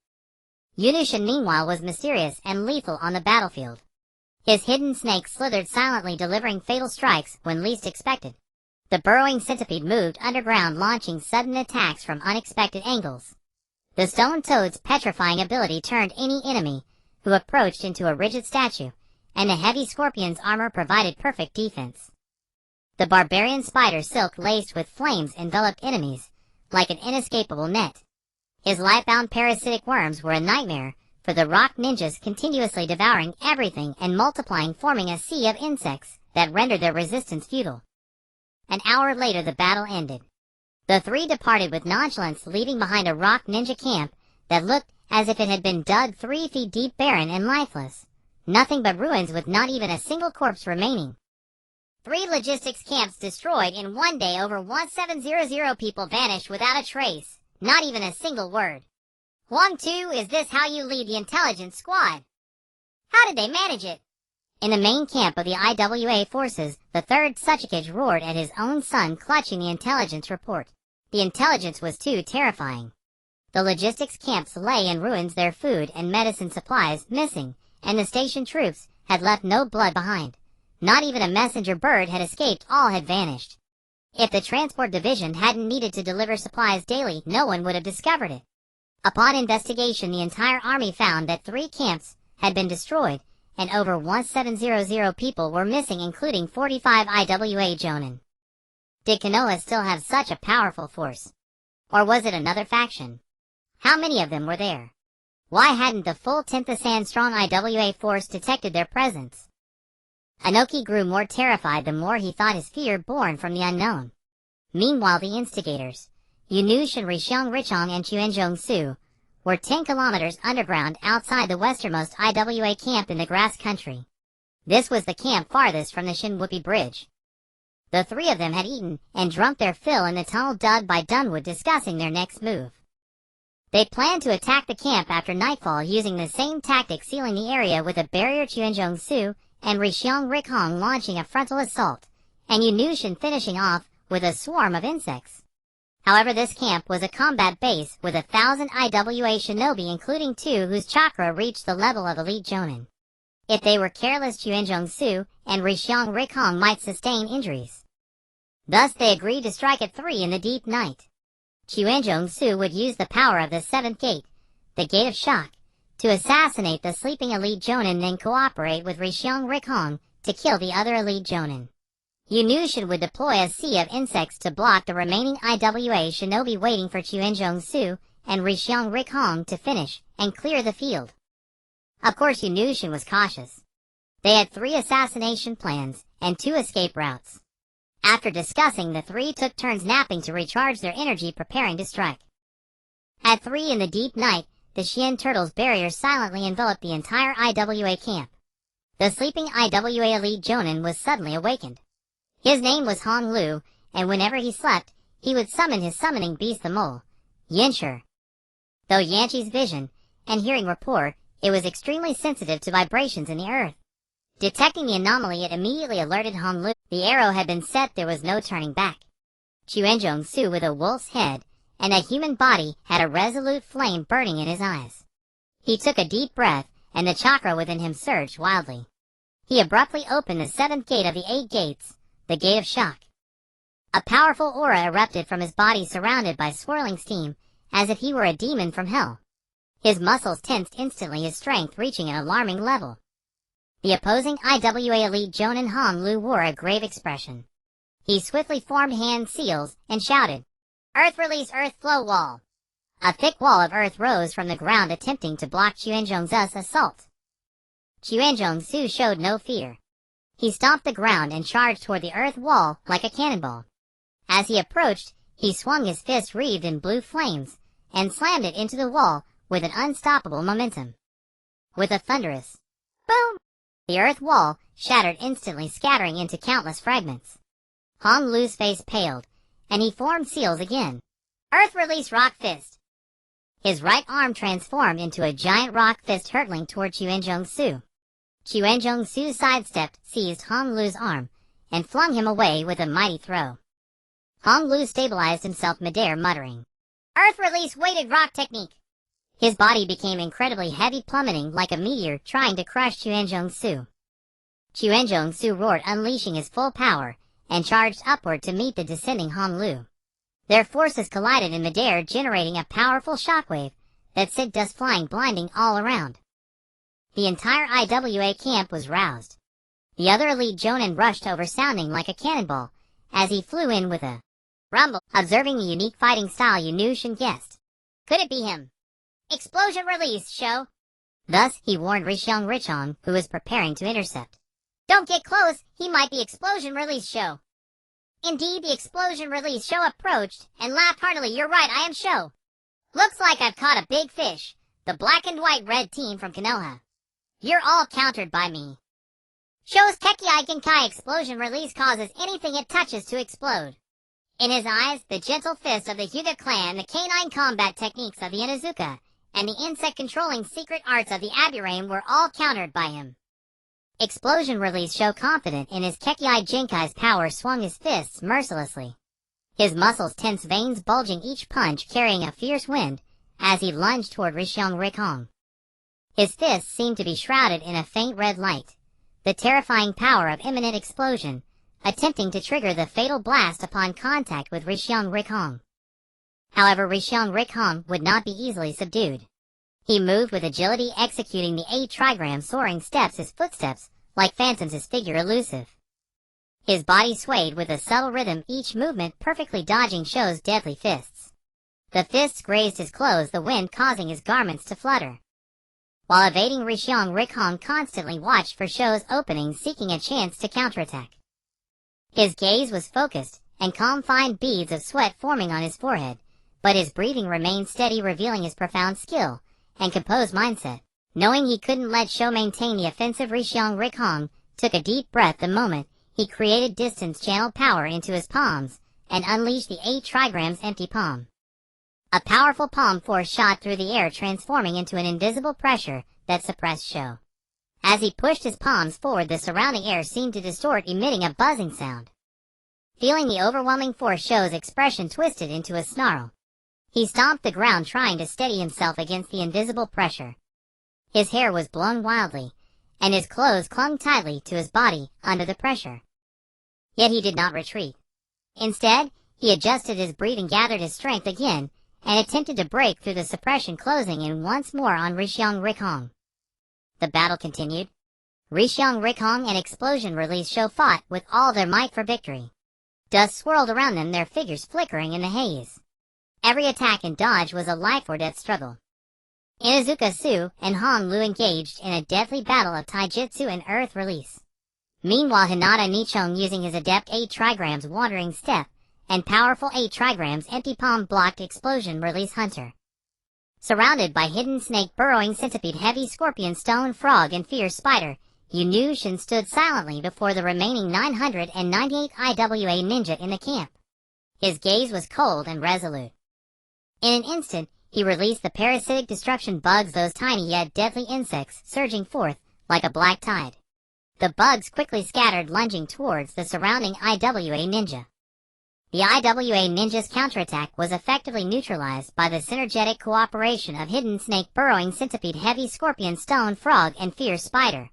Yunushin, meanwhile, was mysterious and lethal on the battlefield. His hidden snake slithered silently, delivering fatal strikes when least expected. The burrowing centipede moved underground, launching sudden attacks from unexpected angles. The stone toad's petrifying ability turned any enemy who approached into a rigid statue, and the heavy scorpion's armor provided perfect defense. The barbarian spider silk laced with flames enveloped enemies like an inescapable net. His life-bound parasitic worms were a nightmare for the rock ninjas, continuously devouring everything and multiplying, forming a sea of insects that rendered their resistance futile. An hour later the battle ended. The 3 departed with nonchalance, leaving behind a rock ninja camp that looked as if it had been dug 3 feet deep, barren and lifeless. Nothing but ruins, with not even a single corpse remaining. 3 logistics camps destroyed in one day. Over 1700 people vanished without a trace. Not even a single word. Huang Tu, is this how you lead the intelligence squad? How did they manage it? In the main camp of the IWA forces, the 3rd Suchikage roared at his own son, clutching the intelligence report. The intelligence was too terrifying. The logistics camps lay in ruins, their food and medicine supplies missing, and the station troops had left no blood behind. Not even a messenger bird had escaped, all had vanished. If the transport division hadn't needed to deliver supplies daily, no one would have discovered it. Upon investigation, the entire army found that 3 camps had been destroyed, and over 1700 people were missing, including 45 IWA jōnin. Did Konoha still have such a powerful force? Or was it another faction? How many of them were there? Why hadn't the full 10,000 strong IWA force detected their presence? Anoki grew more terrified the more he thought, his fear born from the unknown. Meanwhile, the instigators, Yunushin, Rishiong Richong, and Chuenjong Su, were 10 kilometers underground outside the westernmost IWA camp in the grass country. This was the camp farthest from the Shinwupi Bridge. The 3 of them had eaten and drunk their fill in the tunnel dug by Dunwood, discussing their next move. They planned to attack the camp after nightfall using the same tactic, sealing the area with a barrier, Chuenjong-su and Rishiong Rikhong launching a frontal assault, and Yunushin finishing off with a swarm of insects. However, this camp was a combat base with 1,000 IWA shinobi, including 2 whose chakra reached the level of elite jōnin. If they were careless, Chuenjong-su and Rishiong Rikhong might sustain injuries. Thus they agreed to strike at 3 in the deep night. Chuenjong-su would use the power of the 7th gate, the Gate of Shock, to assassinate the sleeping elite jōnin, then cooperate with Rishiong Rikhong to kill the other elite jōnin. Yunushin would deploy a sea of insects to block the remaining IWA shinobi, waiting for Chuenjong-su and Rishiong Rikhong to finish and clear the field. Of course, Yunushin was cautious. They had 3 assassination plans and 2 escape routes. After discussing, the 3 took turns napping to recharge their energy, preparing to strike. At 3 in the deep night, the Shien Turtle's barrier silently enveloped the entire IWA camp. The sleeping IWA elite jōnin was suddenly awakened. His name was Hong Lu, and whenever he slept, he would summon his summoning beast, the mole, Yanshi. Though Yanshi's vision and hearing were poor, it was extremely sensitive to vibrations in the earth. Detecting the anomaly, it immediately alerted Hong Lu. The arrow had been set, there was no turning back. Chuenjong-su, with a wolf's head and a human body, had a resolute flame burning in his eyes. He took a deep breath, and the chakra within him surged wildly. He abruptly opened the 7th gate of the 8 gates, the Gate of Shock. A powerful aura erupted from his body, surrounded by swirling steam, as if he were a demon from hell. His muscles tensed instantly, his strength reaching an alarming level. The opposing IWA elite jōnin Hong Lu wore a grave expression. He swiftly formed hand seals and shouted, "Earth release, earth flow wall." A thick wall of earth rose from the ground, attempting to block Chuenjong-su's assault. Chuenjong-su showed no fear. He stomped the ground and charged toward the earth wall like a cannonball. As he approached, he swung his fist wreathed in blue flames and slammed it into the wall with an unstoppable momentum. With a thunderous boom, the earth wall shattered instantly, scattering into countless fragments. Hong Lu's face paled, and he formed seals again. "Earth release, rock fist." His right arm transformed into a giant rock fist, hurtling toward Chuenjong-su. Chuenjong-su sidestepped, seized Hong Lu's arm, and flung him away with a mighty throw. Hong Lu stabilized himself midair, muttering, "Earth release, weighted rock technique." His body became incredibly heavy, plummeting like a meteor, trying to crush Chuenjong-su. Chuenjong-su roared, unleashing his full power, and charged upward to meet the descending Hong Lu. Their forces collided in midair, generating a powerful shockwave that sent dust flying, blinding all around. The entire IWA camp was roused. The other elite jōnin rushed over, sounding like a cannonball, as he flew in with a rumble. Observing the unique fighting style, Yunushin guessed, "Could it be him? Explosion release, Sho." Thus, he warned Rishiong Rikhong, who was preparing to intercept. "Don't get close, he might be explosion release, Sho." Indeed, the explosion release Sho approached and laughed heartily. "You're right, I am Sho. Looks like I've caught a big fish, the black and white red team from Konoha. You're all countered by me." Sho's Kekkei Genkai explosion release causes anything it touches to explode. In his eyes, the gentle fist of the Hyuga clan, the canine combat techniques of the Inuzuka, and the insect-controlling secret arts of the Aburame were all countered by him. Explosion release Sho, confident in his Kekkei Genkai's power, swung his fists mercilessly. His muscles tense, veins bulging, each punch carrying a fierce wind as he lunged toward Rishiong Rikhong. His fists seemed to be shrouded in a faint red light, the terrifying power of imminent explosion, attempting to trigger the fatal blast upon contact with Rishiong Rikhong. However, Rishiong Rikhong would not be easily subdued. He moved with agility, executing the 8 trigram soaring steps, his footsteps like phantoms, his figure elusive. His body swayed with a subtle rhythm, each movement perfectly dodging Sho's deadly fists. The fists grazed his clothes, the wind causing his garments to flutter. While evading, Rishiong Rikhong constantly watched for Sho's openings, seeking a chance to counterattack. His gaze was focused, and calm, fine beads of sweat forming on his forehead, but his breathing remained steady, revealing his profound skill and composed mindset. Knowing he couldn't let Sho maintain the offensive, Rishiong Rikhong took a deep breath. The moment, he created distance, channeled power into his palms, and unleashed the 8 trigrams empty palm. A powerful palm force shot through the air, transforming into an invisible pressure that suppressed Sho. As he pushed his palms forward, the surrounding air seemed to distort, emitting a buzzing sound. Feeling the overwhelming force, Sho's expression twisted into a snarl. He stomped the ground, trying to steady himself against the invisible pressure. His hair was blown wildly, and his clothes clung tightly to his body under the pressure. Yet he did not retreat. Instead, he adjusted his breathing, gathered his strength again, and attempted to break through the suppression, closing in once more on Rishyong Rikhong. The battle continued. Rishyong Rikhong and Explosion Release Sho fought with all their might for victory. Dust swirled around them, their figures flickering in the haze. Every attack and dodge was a life-or-death struggle. Inuzuka Su and Hong Lu engaged in a deadly battle of taijutsu and earth release. Meanwhile, Hinata Nichong, using his adept 8 trigrams Wandering Step and powerful 8 trigrams Empty Palm, blocked Explosion Release Hunter. Surrounded by Hidden Snake, Burrowing Centipede, Heavy Scorpion, Stone Frog, and Fierce Spider, Yunyu Shin stood silently before the remaining 998 IWA ninja in the camp. His gaze was cold and resolute. In an instant, he released the parasitic destruction bugs, those tiny yet deadly insects surging forth like a black tide. The bugs quickly scattered, lunging towards the surrounding IWA ninja. The IWA ninja's counterattack was effectively neutralized by the synergetic cooperation of Hidden Snake, Burrowing Centipede, Heavy Scorpion, Stone Frog, and Fierce Spider.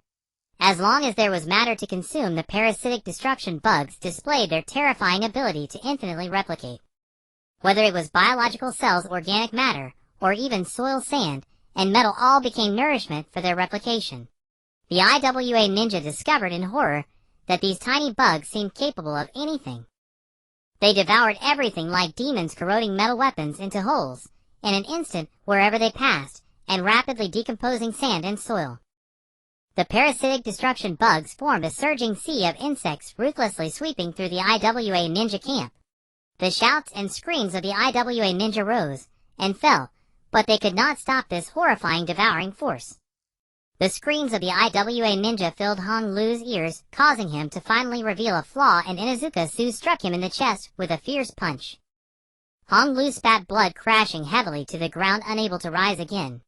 As long as there was matter to consume, the parasitic destruction bugs displayed their terrifying ability to infinitely replicate. Whether it was biological cells, organic matter, or even soil, sand, and metal, all became nourishment for their replication. The IWA ninja discovered in horror that these tiny bugs seemed capable of anything. They devoured everything like demons, corroding metal weapons into holes in an instant wherever they passed, and rapidly decomposing sand and soil. The parasitic destruction bugs formed a surging sea of insects, ruthlessly sweeping through the IWA ninja camp. The shouts and screams of the IWA ninja rose and fell, but they could not stop this horrifying, devouring force. The screams of the IWA ninja filled Hong Lu's ears, causing him to finally reveal a flaw, and Inuzuka Su struck him in the chest with a fierce punch. Hong Lu spat blood, crashing heavily to the ground, unable to rise again.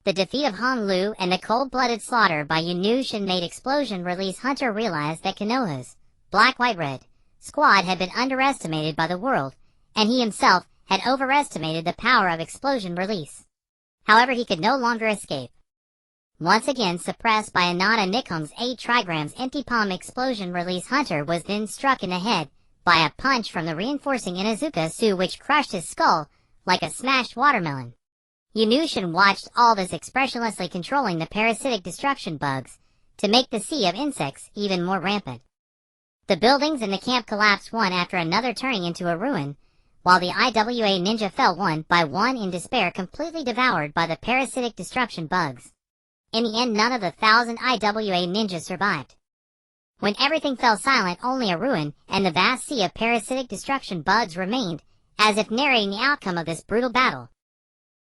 The defeat of Hong Lu and the cold-blooded slaughter by Yunyu Shin made Explosion Release Hunter realize that Konoha's Black-White-Red squad had been underestimated by the world, and he himself had overestimated the power of Explosion Release. However, he could no longer escape. Once again suppressed by Hinata Nichong's 8 trigrams Empty Palm, Explosion Release Hunter was then struck in the head by a punch from the reinforcing Inuzuka Su, which crushed his skull like a smashed watermelon. Yunyu Shin watched all this, expressionlessly controlling the parasitic destruction bugs to make the sea of insects even more rampant. The buildings in the camp collapsed one after another, turning into a ruin, while the IWA ninja fell one by one in despair, completely devoured by the parasitic destruction bugs. In the end, none of the 1,000 IWA ninjas survived. When everything fell silent, only a ruin and the vast sea of parasitic destruction bugs remained, as if narrating the outcome of this brutal battle.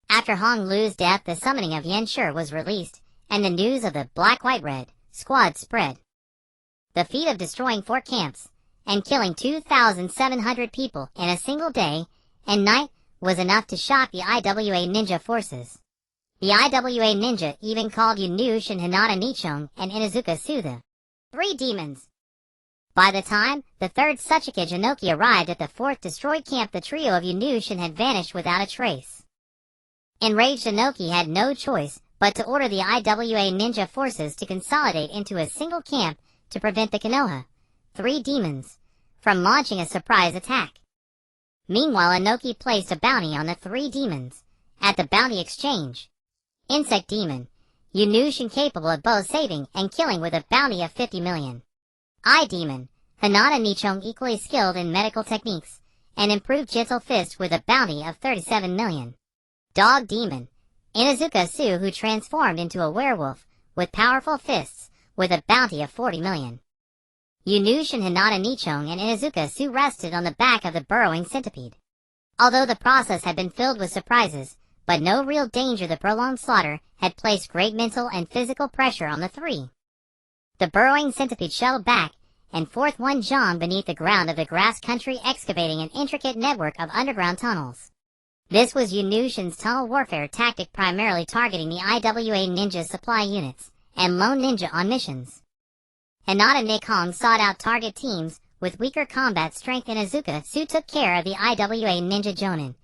After Hong Lu's death, the summoning of Yen Shi was released, and the news of the Black-White-Red squad spread. The feat of destroying 4 camps and killing 2,700 people in a single day and night was enough to shock the IWA ninja forces. The IWA ninja even called Yunyu Shin, Hinata Nichong, and Inuzuka Su the 3 demons. By the time the 3rd Tsuchika Jinoki arrived at the 4th destroyed camp, the trio of Yunyu Shin had vanished without a trace. Enraged Jinoki had no choice but to order the IWA ninja forces to consolidate into a single camp to prevent the Konoha 3 demons from launching a surprise attack. Meanwhile, Inoki placed a bounty on the 3 demons at the bounty exchange. Insect Demon, Yunyu Shin, capable of both saving and killing with a bounty of 50 million. Eye Demon, Hinata Nichong, equally skilled in medical techniques, and improved Gentle Fist with a bounty of 37 million. Dog Demon, Inuzuka Su, who transformed into a werewolf with powerful fists with a bounty of 40 million. Yunyu Shin, Hinata Nichong, and Inuzuka Su rested on the back of the burrowing centipede. Although the process had been filled with surprises, but no real danger, the prolonged slaughter had placed great mental and physical pressure on the 3. The burrowing centipede shuttled back and forth one John beneath the ground of the grass country, excavating an intricate network of underground tunnels. This was Yunushin's tunnel warfare tactic, primarily targeting the IWA ninja supply units and lone ninja on missions. Hinata Nikon sought out target teams with weaker combat strength, and Izuka Su took care of the IWA ninja jōnin,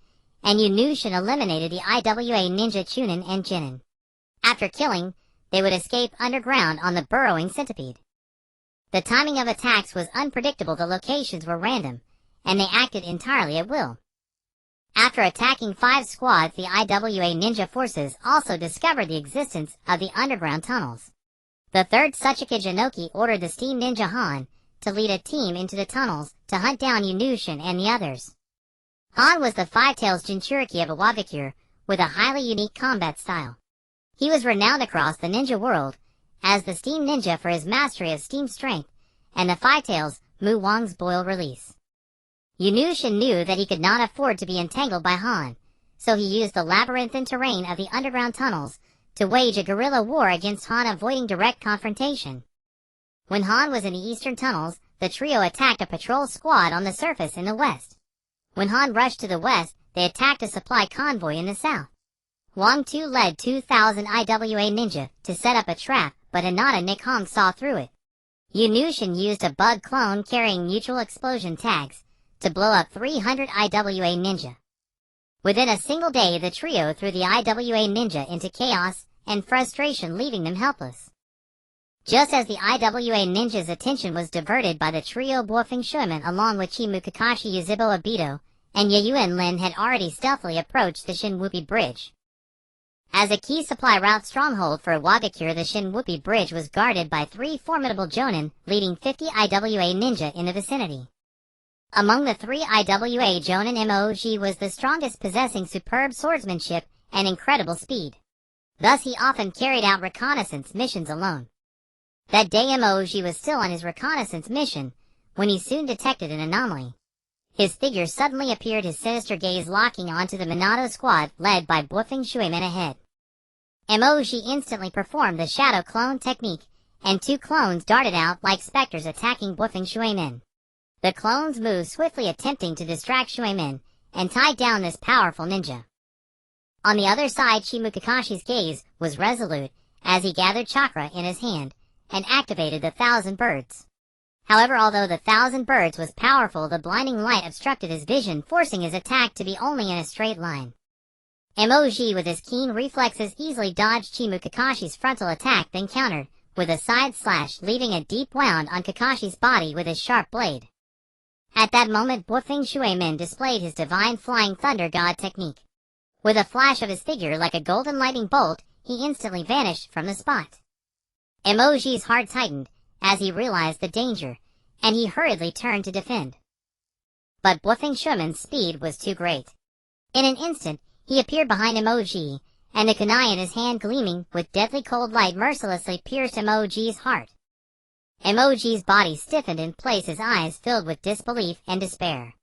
and Yunushin eliminated the IWA ninja chunin and jinin. After killing, they would escape underground on the burrowing centipede. The timing of attacks was unpredictable, the locations were random, and they acted entirely at will. After attacking 5 squads, the IWA ninja forces also discovered the existence of the underground tunnels. The 3rd Tsuchika Jinoki ordered the steam ninja Han to lead a team into the tunnels to hunt down Yunushin and the others. Han was the 5-Tails Jinchuriki of Iwagakure with a highly unique combat style. He was renowned across the ninja world as the steam ninja for his mastery of steam strength and the 5-Tails Mu Wang's boil release. Yunushin knew that he could not afford to be entangled by Han, so he used the labyrinthine terrain of the underground tunnels to wage a guerrilla war against Han, avoiding direct confrontation. When Han was in the eastern tunnels, the trio attacked a patrol squad on the surface in the west. When Han rushed to the west, they attacked a supply convoy in the south. Wang Tu led 2,000 IWA ninja to set up a trap, but Hinata Nikon saw through it. Yunushin used a bug clone carrying mutual explosion tags to blow up 300 IWA ninja. Within a single day, the trio threw the IWA ninja into chaos and frustration, leaving them helpless. Just as the IWA ninja's attention was diverted by the trio, Bofeng Shuimen along with Chimu Kakashi, Yuzhibo Obito, and Yayuan Lin had already stealthily approached the Shinwupi Bridge. As a key supply route stronghold for Iwagakure, the Shinwupi Bridge was guarded by 3 formidable jōnin, leading 50 IWA ninja in the vicinity. Among the 3 IWA jōnin, Moj was the strongest, possessing superb swordsmanship and incredible speed. Thus he often carried out reconnaissance missions alone. That day Moj was still on his reconnaissance mission when he soon detected an anomaly. His figure suddenly appeared, his sinister gaze locking onto the Minato squad led by Bofeng Shuimen ahead. Moj instantly performed the shadow clone technique, and 2 clones darted out like specters, attacking Bofeng Shuimen. The clones moved swiftly, attempting to distract Shuimen and tie down this powerful ninja. On the other side, Chimu Kakashi's gaze was resolute as he gathered chakra in his hand and activated the 1,000 birds. However, although the 1,000 birds was powerful, the blinding light obstructed his vision, forcing his attack to be only in a straight line. Moj, with his keen reflexes, easily dodged Chimu Kakashi's frontal attack, then countered with a side slash, leaving a deep wound on Kakashi's body with his sharp blade. At that moment, Bofeng Shuimen displayed his divine flying thunder god technique. With a flash of his figure like a golden lightning bolt, he instantly vanished from the spot. Moj's heart tightened as he realized the danger, and he hurriedly turned to defend. But Bofeng Shuimen's speed was too great. In an instant, he appeared behind Moj, and the kunai in his hand, gleaming with deadly cold light, mercilessly pierced Moj's heart. Moj's body stiffened in place, his eyes filled with disbelief and despair.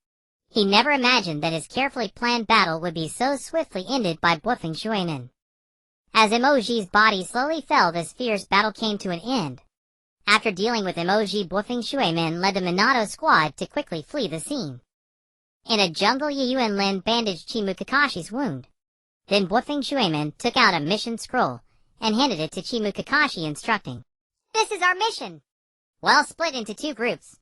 He never imagined that his carefully planned battle would be so swiftly ended by Bofeng Shuimen. As Moj's body slowly fell, this fierce battle came to an end. After dealing with Moj, Bofeng Shuimen led the Minato squad to quickly flee the scene. In a jungle, Yayuan Lin bandaged Chimu Kakashi's wound. Then Bofeng Shuimen took out a mission scroll and handed it to Chimu Kakashi, instructing, "This is our mission. Well, split into 2 groups.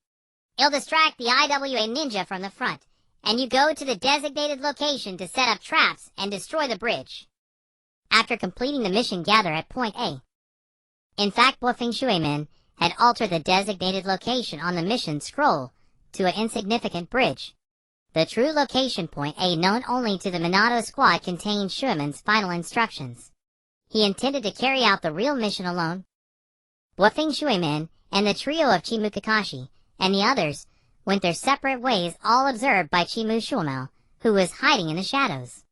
It'll distract the IWA ninja from the front, and you go to the designated location to set up traps and destroy the bridge. After completing the mission, gather at point A." In fact, Bofeng Shuimen had altered the designated location on the mission scroll to an insignificant bridge. The true location, point A, known only to the Minato squad, contained Shuimen's final instructions. He intended to carry out the real mission alone. Bofeng Shuimen and the trio of Chimu Kakashi and the others went their separate ways, all observed by Chimu Shuimao, who was hiding in the shadows.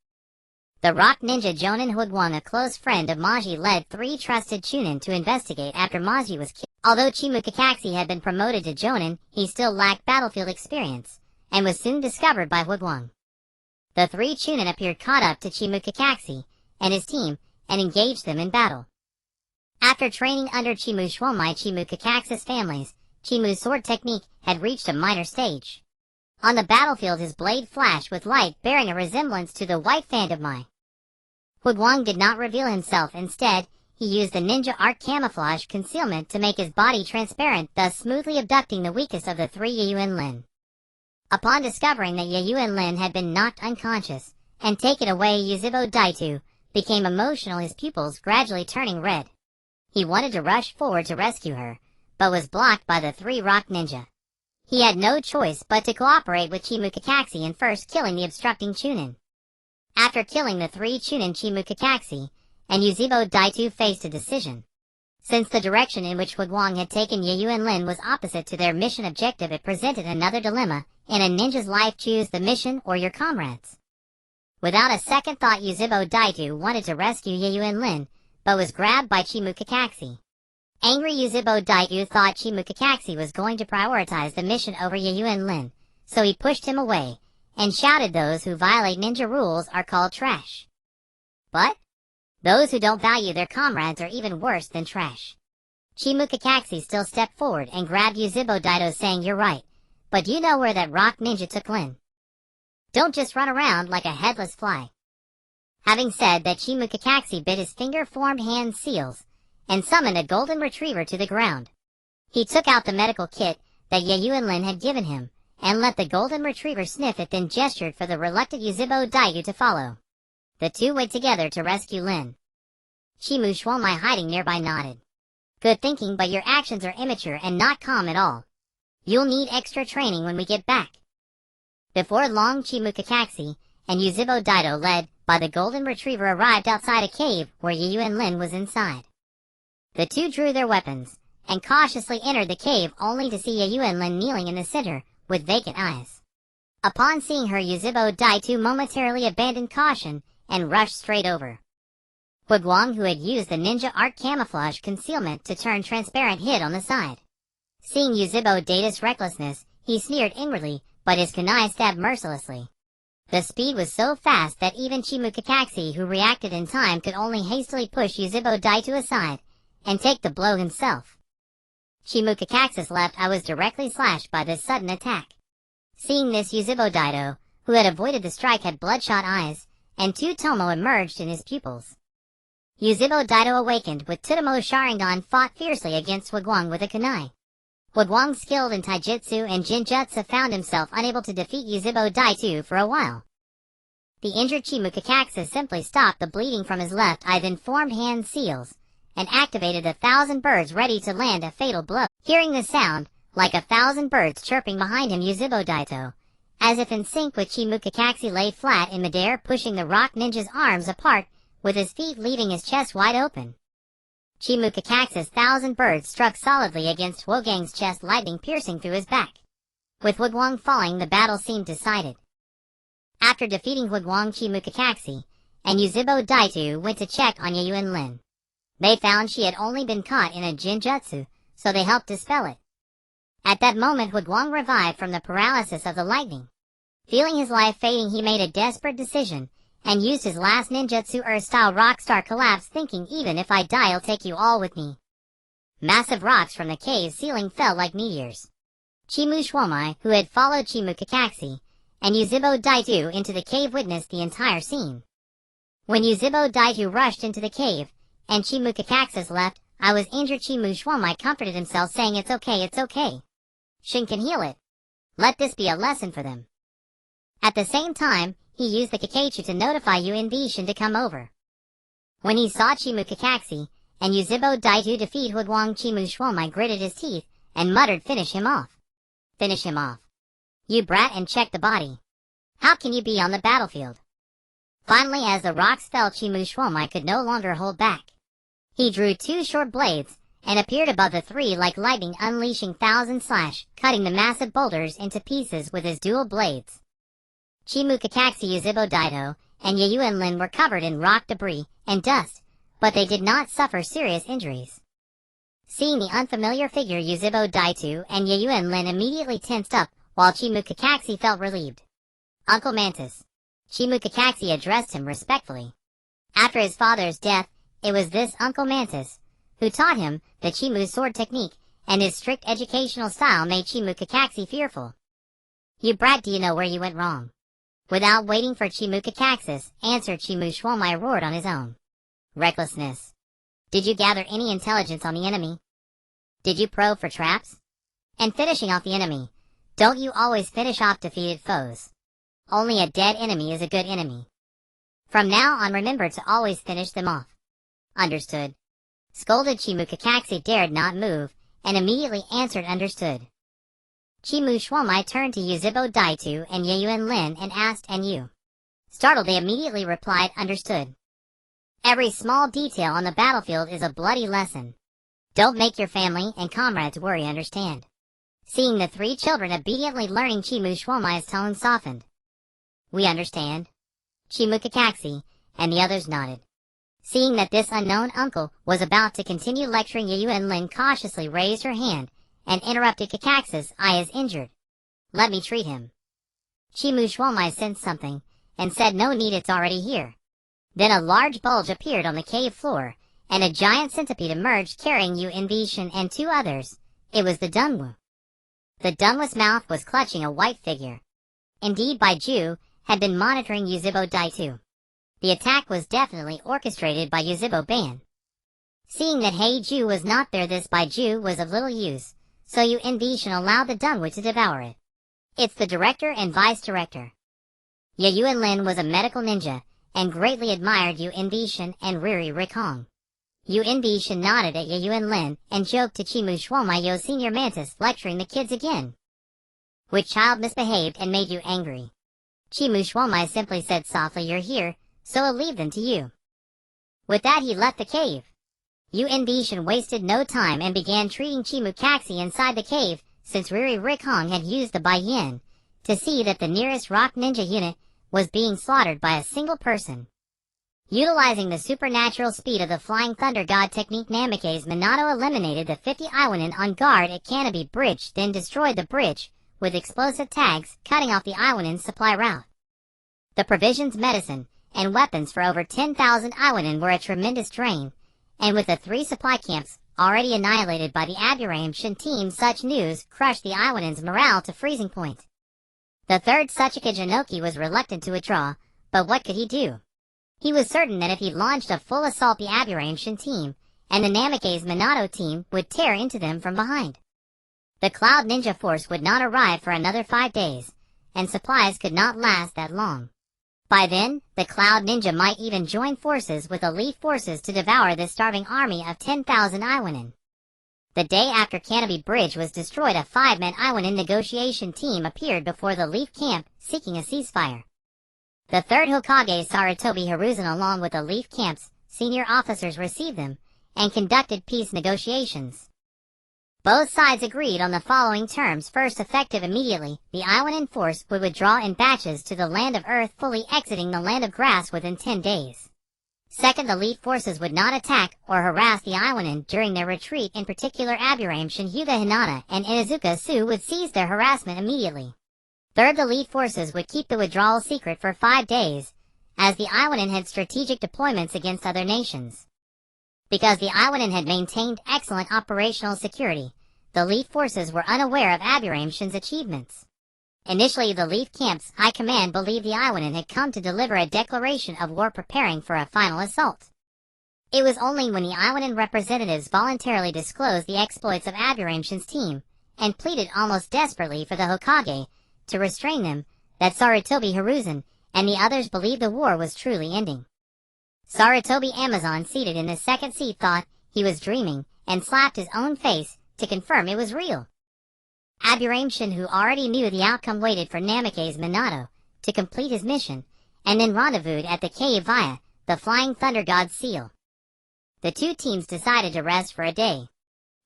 The rock ninja jōnin Huidwang, a close friend of Maji, led 3 trusted chunin to investigate after Maji was killed. Although Chimu Kakashi had been promoted to jōnin, he still lacked battlefield experience, and was soon discovered by Huidwang. The 3 chunin appeared caught up to Chimu Kakashi and his team, and engaged them in battle. After training under Chimu Shuomai, Chimu Kakashi's families, Chimu's sword technique had reached a minor stage. On the battlefield his blade flashed with light, bearing a resemblance to the white phantom Mai. Huguang did not reveal himself. Instead, he used the ninja art camouflage concealment to make his body transparent, thus smoothly abducting the weakest of the three Yuyuan-Lin. Upon discovering that Yuyuan-Lin had been knocked unconscious and taken away, Yuzhibo Daitu became emotional, his pupils gradually turning red. He wanted to rush forward to rescue her, but was blocked by the three rock ninja. He had no choice but to cooperate with Chimukakaxi in first killing the obstructing Chunin. After killing the three Chunin, Chimukakaxi and Yuzhibo Daitu faced a decision. Since the direction in which Huguang had taken Yuyuan-Lin was opposite to their mission objective, it presented another dilemma. In a ninja's life, choose the mission or your comrades. Without a second thought, Yuzhibo Daitu wanted to rescue Yuyuan-Lin, but was grabbed by Chimukakaxi. Angry, Yuzhibo Daitu thought Chimukakaxi was going to prioritize the mission over Yuyuan-Lin, so he pushed him away, and shouted, "Those who violate ninja rules are called trash. But those who don't value their comrades are even worse than trash." Chimukakaxi still stepped forward and grabbed Yuzhibo Daitu, saying, "You're right, but do you know where that rock ninja took Lin? Don't just run around like a headless fly." Having said that, Chimukakaxi bit his finger-formed hand seals and summoned a golden retriever to the ground. He took out the medical kit that Yuyuan-Lin had given him and let the golden retriever sniff it, then gestured for the reluctant Yuzhibo Daitu to follow. The two went together to rescue Lin. Chimu Shuomai, hiding nearby, nodded. "Good thinking, but your actions are immature and not calm at all. You'll need extra training when we get back." Before long, Chimukakaxi and Yuzhibo Daitu, led by the golden retriever, arrived outside a cave where Yuyuan-Lin was inside. The two drew their weapons and cautiously entered the cave, only to see Yuyuan-Lin kneeling in the center with vacant eyes. Upon seeing her, Yuzhibo Daitu momentarily abandoned caution and rushed straight over. Huguang, who had used the ninja art camouflage concealment to turn transparent, hid on the side. Seeing Yuzhibo Daitu's recklessness, he sneered inwardly, but his kunai stabbed mercilessly. The speed was so fast that even Chimukakaxi, who reacted in time, could only hastily push Yuzhibo Daitu aside and take the blow himself. Chimukakaxi's left eye was directly slashed by this sudden attack. Seeing this, Yuzhibo Daitu, who had avoided the strike, had bloodshot eyes, and two tomo emerged in his pupils. Yuzhibo Daitu awakened with Tsutomu Sharingan, fought fiercely against Huguang with a kunai. Huguang, skilled in taijutsu and jinjutsu, found himself unable to defeat Yuzhibo Daitu for a while. The injured Chimukakaxi simply stopped the bleeding from his left eye, then formed hand seals and activated 1,000 birds, ready to land a fatal blow. Hearing the sound, like 1,000 birds chirping behind him, Yuzhibo Daitu, as if in sync with Chimukakaxi, lay flat in midair, pushing the rock ninja's arms apart, with his feet leaving his chest wide open. Chimukakaxi's 1,000 birds struck solidly against Huguang's chest, lightning piercing through his back. With Huguang falling, the battle seemed decided. After defeating Huguang, Chimukakaxi and Yuzhibo Daitu went to check on Yuyuan-Lin. They found she had only been caught in a jinjutsu, so they helped dispel it. At that moment, Huguang revived from the paralysis of the lightning. Feeling his life fading, he made a desperate decision and used his last ninjutsu, Earth-style rockstar collapse, thinking, "Even if I die, I'll take you all with me." Massive rocks from the cave ceiling fell like meteors. Chimu Shuomai, who had followed Chimukakaxi and Yuzhibo Daitu into the cave, witnessed the entire scene. When Yuzhibo Daitu rushed into the cave and Chimukakaxi's left eye was injured, Chimu Shuomai comforted himself, saying, "It's okay, it's okay. Shin can heal it. Let this be a lesson for them." At the same time, he used the Kakeichu to notify Yuan Shin to come over. When he saw Chimukakaxi and Yuzhibo Daitu defeat Huguang, Chimu Shuomai gritted his teeth and muttered, "Finish him off. Finish him off. You brat, and check the body. How can you be on the battlefield?" Finally, as the rocks fell, Chimu Shuomai could no longer hold back. He drew two short blades and appeared above the three like lightning, unleashing 1,000 slash, cutting the massive boulders into pieces with his dual blades. Chimukakaxi, Yuzhibo Daitu, and Yuyuan-Lin were covered in rock debris and dust, but they did not suffer serious injuries. Seeing the unfamiliar figure, Yuzhibo Daitu and Yuyuan-Lin immediately tensed up, while Chimukakaxi felt relieved. "Uncle Mantis." Chimukakaxi addressed him respectfully. After his father's death, it was this Uncle Mantis who taught him the Chimu sword technique, and his strict educational style made Chimukakaxi fearful. You brat, do you know where you went wrong? Without waiting for Chimukakaxis, answered Chimushwomai roared on his own. Recklessness. Did you gather any intelligence on the enemy? Did you probe for traps? And finishing off the enemy, don't you always finish off defeated foes? Only a dead enemy is a good enemy. From now on remember to always finish them off. Understood. Scolded Chimukakaxi dared not move, and immediately answered understood. Chimushwomai turned to Yuzhibo Daitu and Yayuan Lin and asked, and you? Startled they immediately replied, understood. Every small detail on the battlefield is a bloody lesson. Don't make your family and comrades worry, understand? Seeing the three children obediently learning, Chimushwomai's tone softened. We understand. Chimukakaxi and the others nodded. Seeing that this unknown uncle was about to continue lecturing, Yayuan Lin cautiously raised her hand and interrupted. Kakaxis' eye is injured. Let me treat him. Chimushwomai sensed something and said, no need, it's already here. Then a large bulge appeared on the cave floor, and a giant centipede emerged carrying Yunbishin and two others. It was the Dunwu. The Dunwu's mouth was clutching a white figure. Indeed, Baiju had been monitoring Yuzhibo Daitu. The attack was definitely orchestrated by Yuzhibo Ban. Seeing that Heiju was not there, this Baiju was of little use, so Yunbishin allowed the Dunwu to devour it. It's the director and vice director. Yayuan Lin was a medical ninja, and greatly admired Yunbishin and Riri Rikong. Yunbishin nodded at Yayuan Lin and joked to Chimushwomai, yo senior mantis lecturing the kids again. Which child misbehaved and made you angry? Chimushwomai simply said softly, you're here, so I'll leave them to you. With that he left the cave. Yunbishin wasted no time and began treating Chimukakaxi inside the cave, since Riri Rikong had used the Baiyan to see that the nearest rock ninja unit was being slaughtered by a single person. Utilizing the supernatural speed of the Flying Thunder God technique, Namikaze Minato eliminated the 50 Iwanin on guard at Canopy Bridge, then destroyed the bridge with explosive tags, cutting off the Iwanin's supply route. The provisions, medicine, and weapons for over 10,000 Iwanin were a tremendous drain, and with the 3 supply camps already annihilated by the Aburame team, such news crushed the Iwanin's morale to freezing point. The third Tsuchika Jinoki was reluctant to withdraw, but what could he do? He was certain that if he launched a full assault, the Aburame team and the Namikaze Minato team would tear into them from behind. The Cloud Ninja force would not arrive for another 5 days, and supplies could not last that long. By then, the Cloud Ninja might even join forces with the Leaf forces to devour this starving army of 10,000 Iwanin. The day after Canopy Bridge was destroyed, a 5-man Iwanin negotiation team appeared before the Leaf camp, seeking a ceasefire. The third Hokage, Sarutobi Hiruzen, along with the Leaf camp's senior officers, received them and conducted peace negotiations. Both sides agreed on the following terms. First, effective immediately, the Iwanin force would withdraw in batches to the Land of Earth, fully exiting the Land of Grass within 10 days. Second, the Leaf forces would not attack or harass the Iwanin during their retreat. In particular, Aburame Shin, Hyuga Hinata, and Inuzuka Su would cease their harassment immediately. Third, the Leaf forces would keep the withdrawal secret for 5 days, as the Iwanin had strategic deployments against other nations. Because the Iwanin had maintained excellent operational security, the Leaf forces were unaware of Aburame Shin's achievements. Initially, the Leaf camp's high command believed the Iwanin had come to deliver a declaration of war, preparing for a final assault. It was only when the Iwanin representatives voluntarily disclosed the exploits of Aburame Shin's team, and pleaded almost desperately for the Hokage to restrain them, that Sarutobi Hiruzen and the others believed the war was truly ending. Sarutobi Amazon, seated in the second seat, thought he was dreaming, and slapped his own face to confirm it was real. Aburame Shin, who already knew the outcome, waited for Namikaze Minato to complete his mission, and then rendezvoused at the cave via the Flying Thunder God's seal. The two teams decided to rest for a day.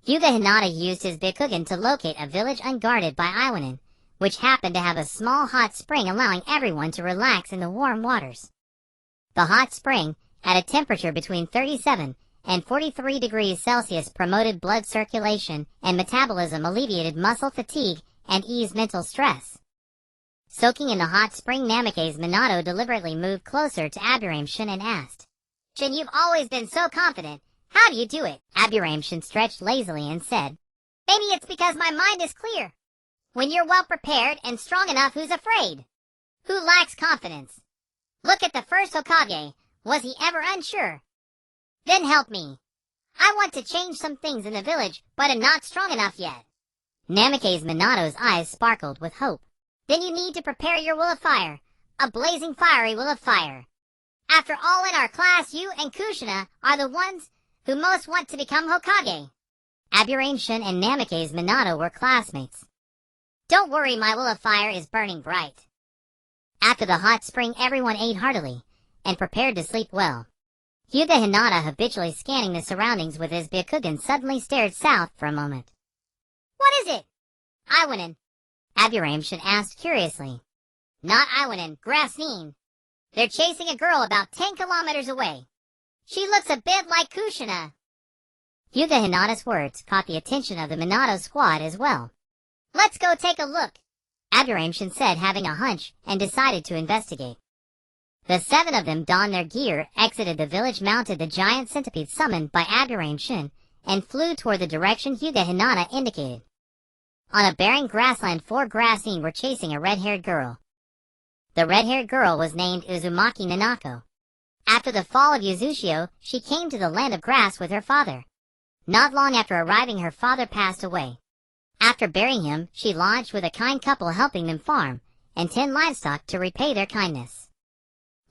Hyuga Hinata used his Bikugan to locate a village unguarded by Iwanin, which happened to have a small hot spring, allowing everyone to relax in the warm waters. The hot spring, at a temperature between 37 and 43 degrees Celsius, promoted blood circulation and metabolism, alleviated muscle fatigue, and eased mental stress. Soaking in the hot spring, Namikaze Minato deliberately moved closer to Aburame Shin and asked, "Shin, you've always been so confident. How do you do it?" Aburame Shin stretched lazily and said, "Maybe it's because my mind is clear." When you're well prepared and strong enough, who's afraid? Who lacks confidence? Look at the first Hokage. Was he ever unsure? Then help me. I want to change some things in the village, but am not strong enough yet. Namikaze Minato's eyes sparkled with hope. Then you need to prepare your will of fire. A blazing fiery will of fire. After all in our class, you and Kushina are the ones who most want to become Hokage. Aburame Shin and Namikaze Minato were classmates. Don't worry, my will of fire is burning bright. After the hot spring, everyone ate heartily and prepared to sleep well. Hyuga Hinata, habitually scanning the surroundings with his Byakugan, suddenly stared south for a moment. What is it? Iwanen. Aburame Shin asked curiously. Not Iwanen, Grassine. They're chasing a girl about 10 kilometers away. She looks a bit like Kushina. Hyuga Hinata's words caught the attention of the Minato squad as well. Let's go take a look, Aburame Shin said, having a hunch, and decided to investigate. The 7 of them donned their gear, exited the village, mounted the giant centipede summoned by Aburame Shin, and flew toward the direction Hyuga Hinata indicated. On a barren grassland, 4 Grassine were chasing a red-haired girl. The red-haired girl was named Uzumaki Nanako. After the fall of Yuzushio, she came to the land of grass with her father. Not long after arriving, her father passed away. After burying him, she lodged with a kind couple, helping them farm and tend livestock to repay their kindness.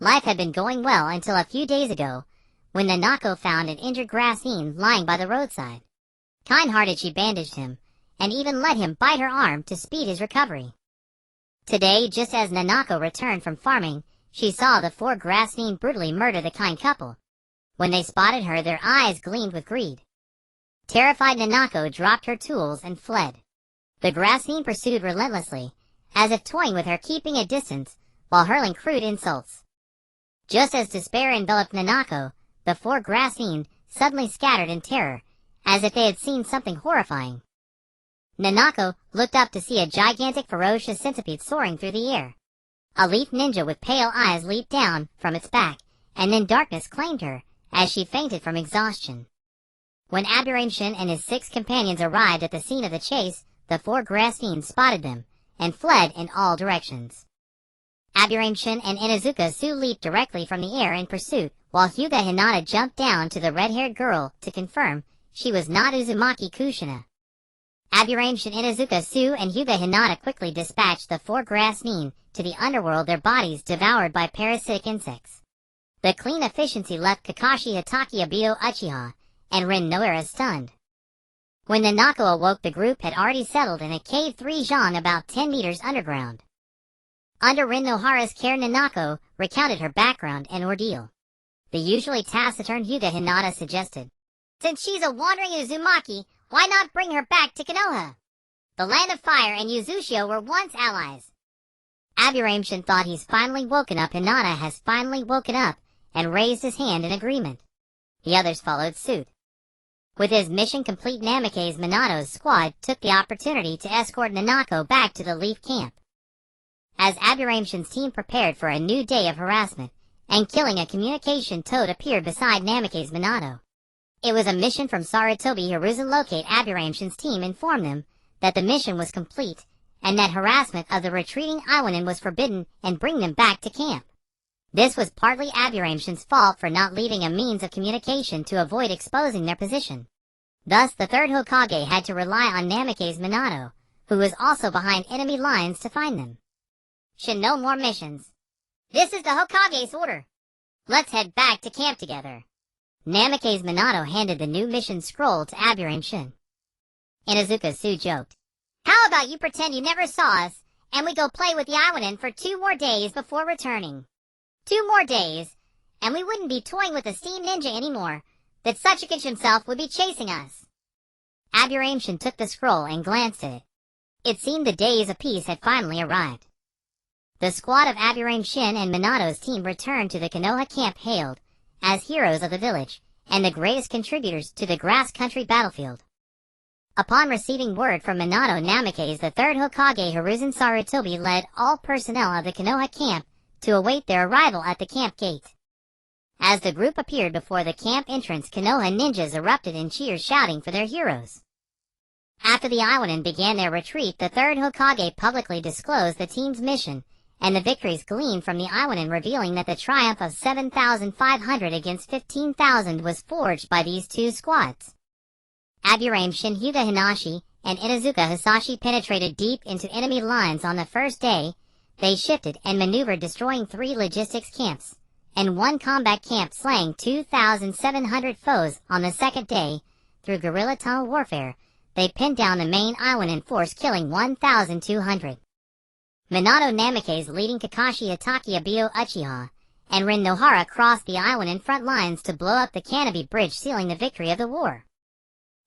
Life had been going well until a few days ago, when Nanako found an injured Grassine lying by the roadside. Kind-hearted, she bandaged him, and even let him bite her arm to speed his recovery. Today, just as Nanako returned from farming, she saw the 4 Grassine brutally murder the kind couple. When they spotted her, their eyes gleamed with greed. Terrified, Nanako dropped her tools and fled. The Grassine pursued relentlessly, as if toying with her, keeping a distance, while hurling crude insults. Just as despair enveloped Nanako, the 4 Grassine suddenly scattered in terror, as if they had seen something horrifying. Nanako looked up to see a gigantic, ferocious centipede soaring through the air. A leaf ninja with pale eyes leaped down from its back, and then darkness claimed her, as she fainted from exhaustion. When Aburame Shin and his 6 companions arrived at the scene of the chase, the 4 Grassine spotted them, and fled in all directions. Aburame Shin and Inuzuka Su leaped directly from the air in pursuit, while Hyuga Hinata jumped down to the red-haired girl to confirm she was not Uzumaki Kushina. Aburame Shin, Inuzuka Su, and Hyuga Hinata quickly dispatched the 4 Grassine to the underworld, their bodies devoured by parasitic insects. The clean efficiency left Kakashi Hatake, Abio Uchiha, and Rin Noara stunned. When Nanako awoke, the group had already settled in a cave 3 zhang about 10 meters underground. Under Rin Nohara's care, Nanako recounted her background and ordeal. The usually taciturn Hyuga Hinata suggested, since she's a wandering Uzumaki, why not bring her back to Konoha? The land of fire and Yuzushio were once allies. Aburame Shin thought he's finally woken up. Hinata has finally woken up and raised his hand in agreement. The others followed suit. With his mission complete, Namikaze Minato's squad took the opportunity to escort Nanako back to the Leaf Camp. As Aburame Shin's team prepared for a new day of harassment and killing, a communication toad appeared beside Namikaze Minato. It was a mission from Sarutobi Hiruzen. Locate Aburame Shin's team, informed them that the mission was complete and that harassment of the retreating Iwanen was forbidden, and bring them back to camp. This was partly Aburame Shin's fault for not leaving a means of communication to avoid exposing their position. Thus, the 3rd Hokage had to rely on Namikaze Minato, who was also behind enemy lines, to find them. Shin, no more missions. This is the Hokage's order. Let's head back to camp together. Namikaze Minato handed the new mission scroll to Aburame Shin. Inuzuka Su joked, how about you pretend you never saw us, and we go play with the Iwanen for 2 more days before returning? 2 more days, and we wouldn't be toying with a steam ninja anymore, that Sachikage himself would be chasing us. Aburame Shin took the scroll and glanced at it. It seemed the days of peace had finally arrived. The squad of Aburame Shin and Minato's team returned to the Konoha camp, hailed as heroes of the village and the greatest contributors to the grass country battlefield. Upon receiving word from Minato Namikaze, the 3rd Hokage Hiruzen Sarutobi led all personnel of the Konoha camp to await their arrival at the camp gate. As the group appeared before the camp entrance, Konoha ninjas erupted in cheers, shouting for their heroes. After the Iwanin began their retreat, the third Hokage publicly disclosed the team's mission, and the victories gleaned from the Iwanin, revealing that the triumph of 7,500 against 15,000 was forged by these two squads. Aburame Shin, Hyuga Hinashi, and Inazuka Hisashi penetrated deep into enemy lines on the first day. They shifted and maneuvered, destroying 3 logistics camps and 1 combat camp, slaying 2,700 foes. On the second day, through guerrilla tunnel warfare, they pinned down the main Iwanin force, killing 1,200. Minato Namikaze, leading Kakashi Itachi Abiyo Uchiha, and Rin Nohara crossed the Iwanin front lines to blow up the canopy bridge, sealing the victory of the war.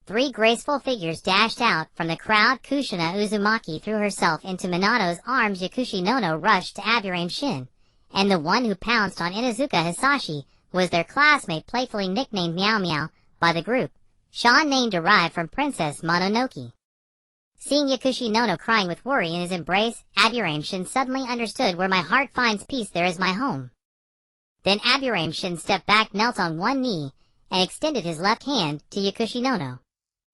3 graceful figures dashed out from the crowd. Kushina Uzumaki threw herself into Minato's arms. Yakushi Nono rushed to Aburame Shin, and the one who pounced on Inazuka Hisashi was their classmate, playfully nicknamed Meow Meow by the group. Sean, name derived from Princess Mononoke. Seeing Yakushi Nono crying with worry in his embrace, Aburame Shin suddenly understood. Where my heart finds peace, there is my home. Then Aburame Shin stepped back, knelt on one knee, and extended his left hand to Yakushi Nono.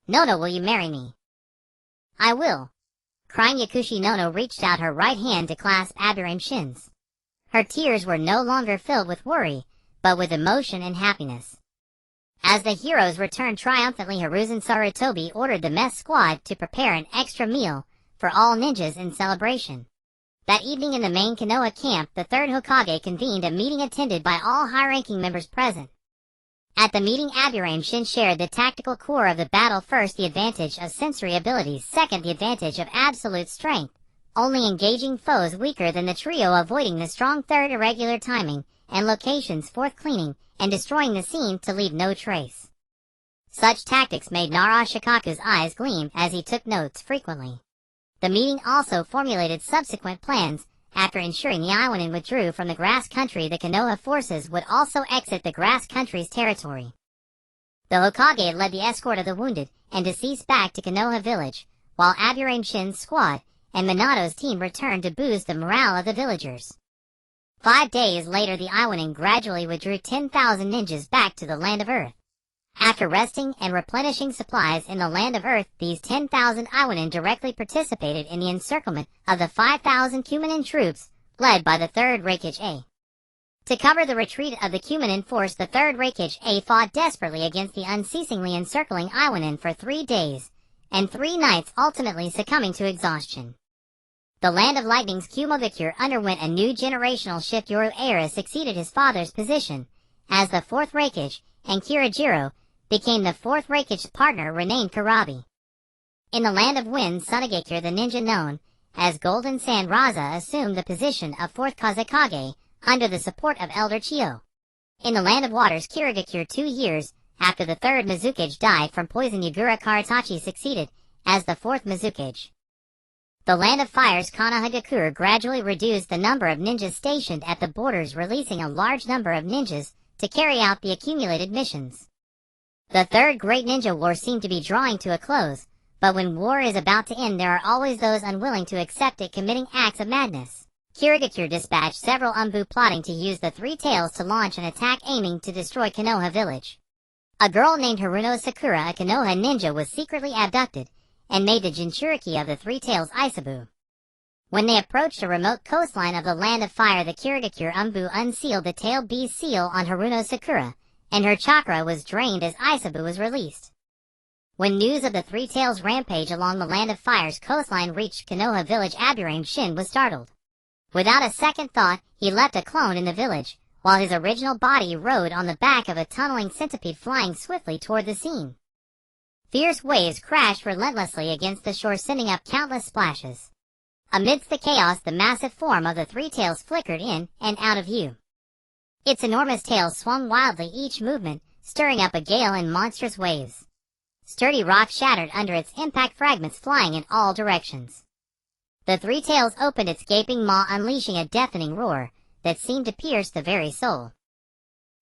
Nono, will you marry me? I will. Crying, Yakushi Nono reached out her right hand to clasp Aburame Shin's. Her tears were no longer filled with worry, but with emotion and happiness. As the heroes returned triumphantly, Hiruzen Sarutobi ordered the mess squad to prepare an extra meal for all ninjas in celebration. That evening in the main Konoha camp, the third Hokage convened a meeting attended by all high-ranking members present. At the meeting, Aburame Shin shared the tactical core of the battle. First, the advantage of sensory abilities. Second, the advantage of absolute strength, only engaging foes weaker than the trio, avoiding the strong. Third, irregular timing and locations. Fourth, cleaning and destroying the scene to leave no trace. Such tactics made Nara Shikaku's eyes gleam as he took notes frequently. The meeting also formulated subsequent plans. After ensuring the Iwanin withdrew from the Grass Country, the Konoha forces would also exit the Grass Country's territory. The Hokage led the escort of the wounded and deceased back to Konoha village, while Aburame Shin's squad and Minato's team returned to boost the morale of the villagers. 5 days later, the Iwanin gradually withdrew 10,000 ninjas back to the Land of Earth. After resting and replenishing supplies in the Land of Earth, these 10,000 Iwanin directly participated in the encirclement of the 5,000 Cumanin troops, led by the 3rd Raikage A. To cover the retreat of the Cumanin force, the 3rd Raikage A fought desperately against the unceasingly encircling Iwanin for 3 days and 3 nights, ultimately succumbing to exhaustion. The Land of Lightning's Kumovikure underwent a new generational shift. Yoru Era succeeded his father's position as the 4th Raikage, and Kirajiro became the 4th Raikage's partner, renamed Karabi. In the Land of Wind, Sunagakure, the ninja known as Golden Sand Raza, assumed the position of 4th Kazekage under the support of Elder Chiyo. In the Land of Waters, Kirigakure, 2 years after the 3rd Mizukage died from poison, Yagura Karatachi succeeded as the 4th Mizukage. The Land of Fires, Konohagakure, gradually reduced the number of ninjas stationed at the borders, releasing a large number of ninjas to carry out the accumulated missions. The 3rd Great Ninja War seemed to be drawing to a close, but when war is about to end, there are always those unwilling to accept it, committing acts of madness. Kirigakure dispatched several Umbu plotting to use the 3 Tails to launch an attack aiming to destroy Konoha village. A girl named Haruno Sakura, a Konoha ninja, was secretly abducted and made the Jinchuriki of the 3 Tails Isabu. When they approached a remote coastline of the Land of Fire, the Kirigakure Umbu unsealed the Tail Beast seal on Haruno Sakura, and her chakra was drained as Isabu was released. When news of the 3 Tails rampage along the Land of Fire's coastline reached Konoha village, Aburame Shin was startled. Without a second thought, he left a clone in the village, while his original body rode on the back of a tunneling centipede, flying swiftly toward the scene. Fierce waves crashed relentlessly against the shore, sending up countless splashes. Amidst the chaos, the massive form of the 3 Tails flickered in and out of view. Its enormous tail swung wildly, each movement stirring up a gale in monstrous waves. Sturdy rock shattered under its impact, fragments flying in all directions. The 3 Tails opened its gaping maw, unleashing a deafening roar that seemed to pierce the very soul.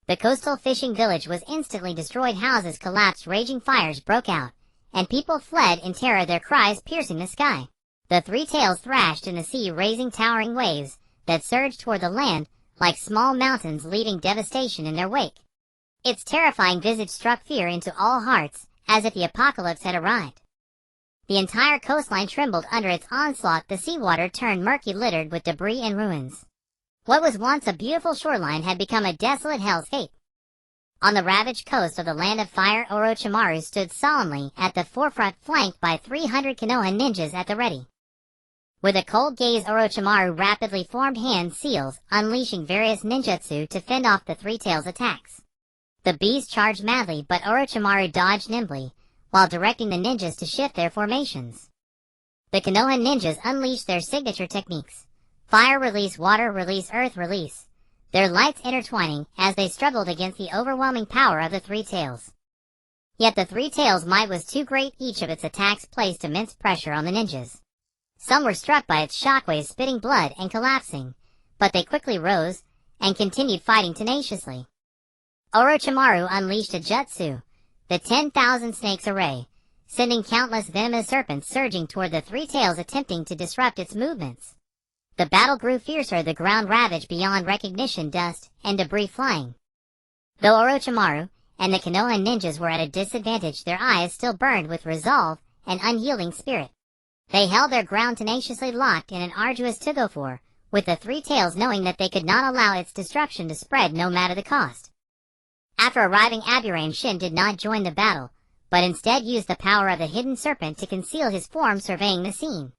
The coastal fishing village was instantly destroyed. Houses collapsed, raging fires broke out, and people fled in terror, their cries piercing the sky. The 3 Tails thrashed in the sea, raising towering waves that surged toward the land like small mountains, leaving devastation in their wake. Its terrifying visage struck fear into all hearts, as if the apocalypse had arrived. The entire coastline trembled under its onslaught. The seawater turned murky, littered with debris and ruins. What was once a beautiful shoreline had become a desolate hellscape. On the ravaged coast of the Land of Fire, Orochimaru stood solemnly at the forefront, flanked by 300 Konoha ninjas at the ready. With a cold gaze, Orochimaru rapidly formed hand seals, unleashing various ninjutsu to fend off the Three-Tails' attacks. The beast charged madly, but Orochimaru dodged nimbly, while directing the ninjas to shift their formations. The Konoha ninjas unleashed their signature techniques. Fire release, water release, earth release, their lights intertwining as they struggled against the overwhelming power of the Three-Tails. Yet the Three-Tails' might was too great. Each of its attacks placed immense pressure on the ninjas. Some were struck by its shockwaves, spitting blood and collapsing, but they quickly rose and continued fighting tenaciously. Orochimaru unleashed a jutsu, the 10,000 Snakes Array, sending countless venomous serpents surging toward the Three-Tails, attempting to disrupt its movements. The battle grew fiercer, the ground ravaged beyond recognition, dust and debris flying. Though Orochimaru and the Konoha ninjas were at a disadvantage, their eyes still burned with resolve and unyielding spirit. They held their ground, tenaciously locked in an arduous tug-of-war, with the Three-Tails knowing that they could not allow its destruction to spread no matter the cost. After arriving, Aburame Shin did not join the battle, but instead used the power of the hidden serpent to conceal his form, surveying the scene.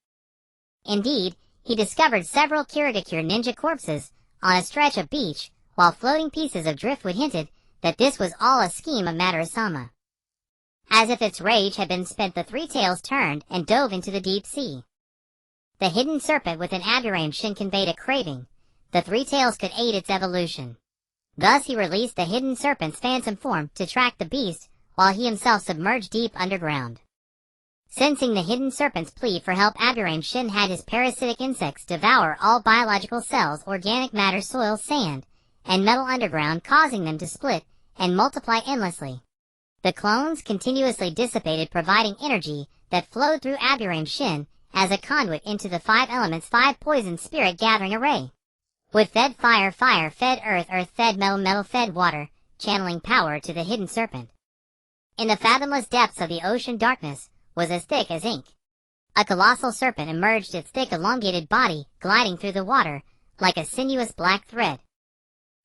Indeed, he discovered several Kirigakure ninja corpses on a stretch of beach, while floating pieces of driftwood hinted that this was all a scheme of Madarasama. As if its rage had been spent, the Three-Tails turned and dove into the deep sea. The hidden serpent within Aburame Shin conveyed a craving. The Three-Tails could aid its evolution. Thus he released the hidden serpent's phantom form to track the beast, while he himself submerged deep underground. Sensing the hidden serpent's plea for help, Aburame Shin had his parasitic insects devour all biological cells, organic matter, soil, sand, and metal underground, causing them to split and multiply endlessly. The clones continuously dissipated, providing energy that flowed through Aburame Shin as a conduit into the 5 elements, 5 poison spirit gathering array. With fed fire, fire fed earth, earth fed metal, metal fed water, channeling power to the hidden serpent. In the fathomless depths of the ocean, darkness was as thick as ink. A colossal serpent emerged, its thick elongated body gliding through the water like a sinuous black thread.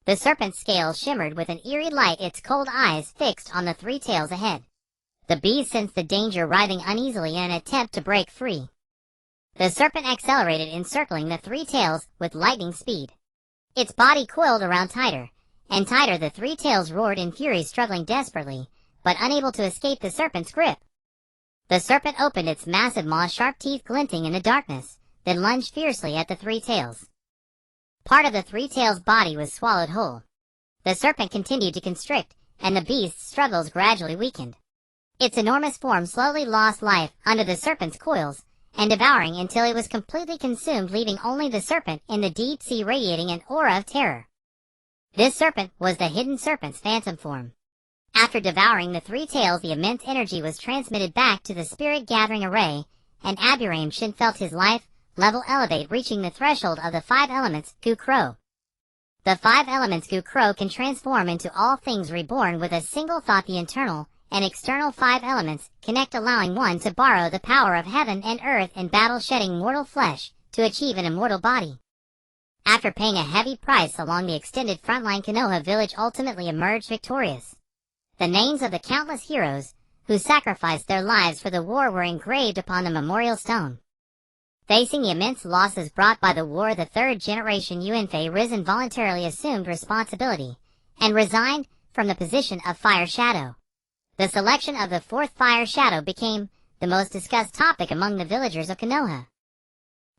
The serpent's scales shimmered with an eerie light, its cold eyes fixed on the Three-Tails ahead. The beast sensed the danger, writhing uneasily in an attempt to break free. The serpent accelerated, encircling the Three-Tails with lightning speed. Its body coiled around tighter and tighter. The Three-Tails roared in fury, struggling desperately, but unable to escape the serpent's grip. The serpent opened its massive maws, sharp teeth glinting in the darkness, then lunged fiercely at the Three-Tails. Part of the Three-Tails' body was swallowed whole. The serpent continued to constrict, and the beast's struggles gradually weakened. Its enormous form slowly lost life under the serpent's coils, and devouring until it was completely consumed, leaving only the serpent in the deep sea, radiating an aura of terror. This serpent was the hidden serpent's phantom form. After devouring the Three-Tails, the immense energy was transmitted back to the spirit gathering array, and Aburame Shin felt his life level elevate, reaching the threshold of the 5 elements, Gukro. The 5 elements Gukro can transform into all things reborn with a single thought. The internal and external 5 elements connect, allowing one to borrow the power of heaven and earth in battle, shedding mortal flesh to achieve an immortal body. After paying a heavy price along the extended frontline, Konoha village ultimately emerged victorious. The names of the countless heroes who sacrificed their lives for the war were engraved upon the memorial stone. Facing the immense losses brought by the war, the 3rd generation Yuanfei Risen voluntarily assumed responsibility and resigned from the position of Fire Shadow. The selection of the 4th Fire Shadow became the most discussed topic among the villagers of Konoha.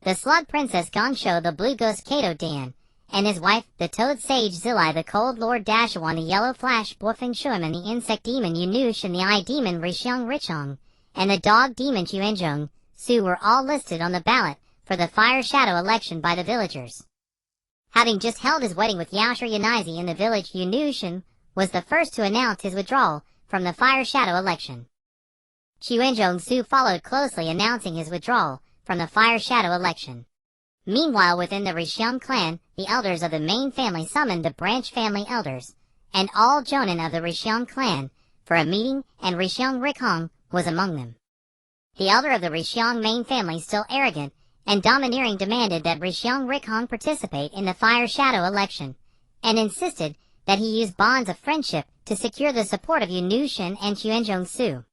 The Slug Princess Gonsho, the Blue Ghost Kato Dan, and his wife, the Toad Sage Zilai, the Cold Lord Dashawan, the Yellow Flash Boifeng Shuiman, the Insect Demon Yunush, and the Eye Demon Rishiang Richong, and the Dog Demon Chuanzhong Su were all listed on the ballot for the Fire Shadow election by the villagers. Having just held his wedding with Yaoshi Yanaizi in the village, Yunushin was the first to announce his withdrawal from the Fire Shadow election. Chuanzhong Su followed closely, announcing his withdrawal from the Fire Shadow election. Meanwhile, within the Rishiang clan, the elders of the main family summoned the branch family elders and all jōnin of the Rishiang clan for a meeting, and Rishiang Rikhong was among them. The elder of the Rishiong main family, still arrogant and domineering, demanded that Rishiong Rikong participate in the Fire Shadow election, and insisted that he use bonds of friendship to secure the support of Yunushin and Huenjong-su.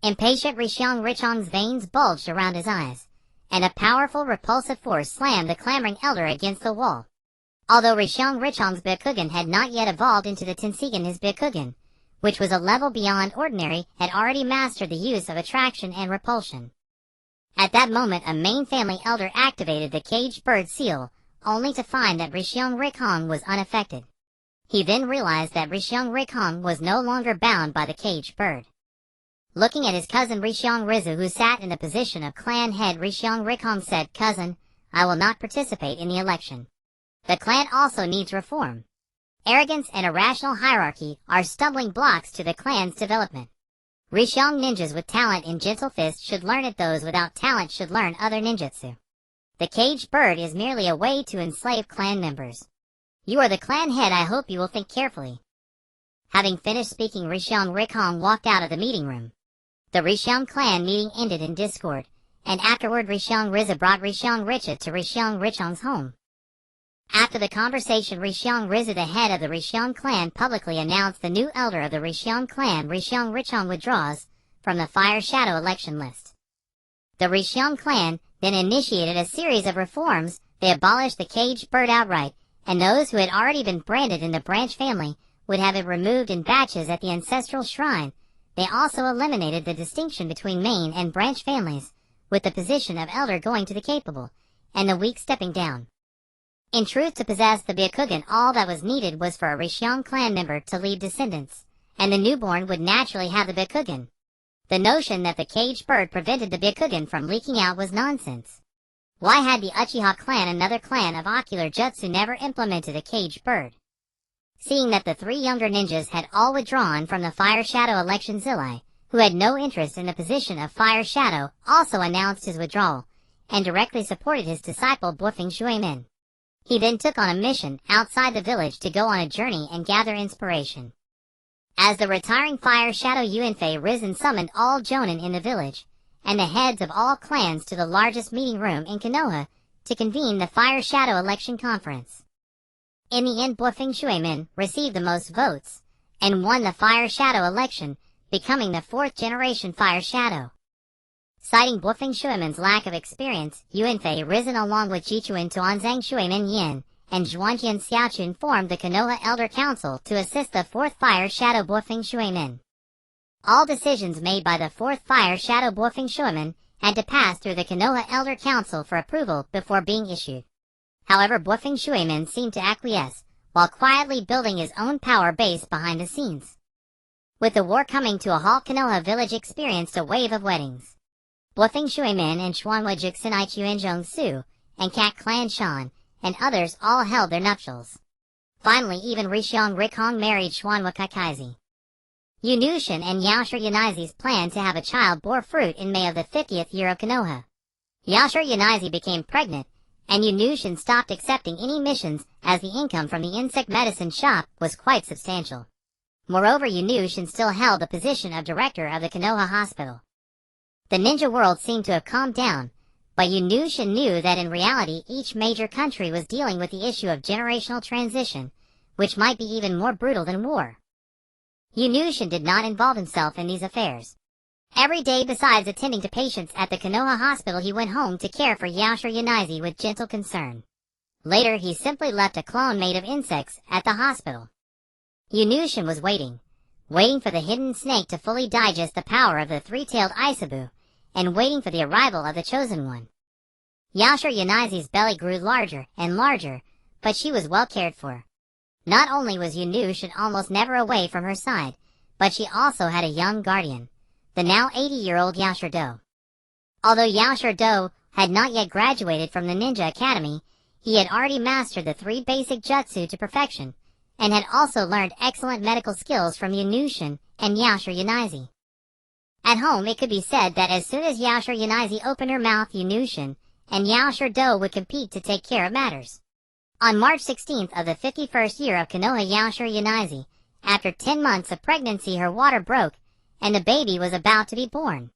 Impatient, Rishiong Richong's veins bulged around his eyes, and a powerful repulsive force slammed the clamoring elder against the wall. Although Rishiong Richong's Byakugan had not yet evolved into the Tensigan, his Byakugan, which was a level beyond ordinary, had already mastered the use of attraction and repulsion. At that moment, a main family elder activated the caged bird seal, only to find that Rishiong Rikong was unaffected. He then realized that Rishiong Rikong was no longer bound by the caged bird. Looking at his cousin Rishiong Rizu, who sat in the position of clan head, Rishiong Rikong said, "Cousin, I will not participate in the election. The clan also needs reform. Arrogance and irrational hierarchy are stumbling blocks to the clan's development. Rishiong ninjas with talent in gentle fists should learn it. Those without talent should learn other ninjutsu. The caged bird is merely a way to enslave clan members. You are the clan head. I hope you will think carefully." Having finished speaking, Rishiong Rikong walked out of the meeting room. The Rishiong clan meeting ended in discord, and afterward Rishiong Riza brought Rishiong Richa to Rishiong Richong's home. After the conversation, Rishiong Riza, the head of the Rishiong clan, publicly announced the new elder of the Rishiong clan, Rishiong Richong, withdraws from the Fire Shadow election list. The Rishiong clan then initiated a series of reforms. They abolished the caged bird outright, and those who had already been branded in the branch family would have it removed in batches at the ancestral shrine. They also eliminated the distinction between main and branch families, with the position of elder going to the capable, and the weak stepping down. In truth, to possess the Byakugan, all that was needed was for a Rishiong clan member to leave descendants, and the newborn would naturally have the Byakugan. The notion that the caged bird prevented the Byakugan from leaking out was nonsense. Why had the Uchiha clan, another clan of ocular jutsu, never implemented a caged bird? Seeing that the three younger ninjas had all withdrawn from the Fire Shadow election, Zilai, who had no interest in the position of Fire Shadow, also announced his withdrawal, and directly supported his disciple Bufeng Shuimin. He then took on a mission outside the village to go on a journey and gather inspiration. As the retiring Fire Shadow Yuanfei risen summoned all jōnin in the village, and the heads of all clans to the largest meeting room in Konoha to convene the Fire Shadow election conference. In the end, Bufeng Shuimin received the most votes, and won the Fire Shadow election, becoming the fourth generation Fire Shadow. Citing Bufeng Shuimin's lack of experience, Yuanfei risen along with Jichuan Tuanzang Shuimin Yin, and Zhuantian Xiaochun formed the Konoha Elder Council to assist the fourth Fire Shadow Bufeng Shuimin. All decisions made by the fourth Fire Shadow Bufeng Shuimin had to pass through the Konoha Elder Council for approval before being issued. However, Bufeng Shuimin seemed to acquiesce, while quietly building his own power base behind the scenes. With the war coming to a halt, Konoha village experienced a wave of weddings. Bufeng Shuimin and Xuanhua Jixinai Chuanzhong-su, and Cat Clan Shan, and others all held their nuptials. Finally, even Rishiong Rikong married Xuanhua Kaikaze. Yunushin and Yaoshir Yanaizi's plan to have a child bore fruit in May of the 50th year of Konoha. Yaoshir Yanaizi became pregnant, and Yunushin stopped accepting any missions as the income from the insect medicine shop was quite substantial. Moreover, Yunushin still held the position of director of the Konoha hospital. The ninja world seemed to have calmed down, but Yunushin knew that in reality each major country was dealing with the issue of generational transition, which might be even more brutal than war. Yunushin did not involve himself in these affairs. Every day, besides attending to patients at the Konoha hospital, he went home to care for Yaoshir Yanaizi with gentle concern. Later, he simply left a clone made of insects at the hospital. Yunushin was waiting for the hidden snake to fully digest the power of the three-tailed Isabu, and waiting for the arrival of the chosen one. Yaoshir Yanaizi's belly grew larger and larger, but she was well cared for. Not only was Yunushin almost never away from her side, but she also had a young guardian, the now 80-year-old Yaoshir Do. Although Yaoshir Do had not yet graduated from the Ninja Academy, he had already mastered the three basic jutsu to perfection, and had also learned excellent medical skills from Yunushin and Yaoshir Yanaizi. At home, it could be said that as soon as Yaoshir Yanaizi opened her mouth, Yunushin and Yaoshir Do would compete to take care of matters. On March 16th of the 51st year of Konoha, Yaoshir Yanaizi, after 10 months of pregnancy, her water broke, and the baby was about to be born.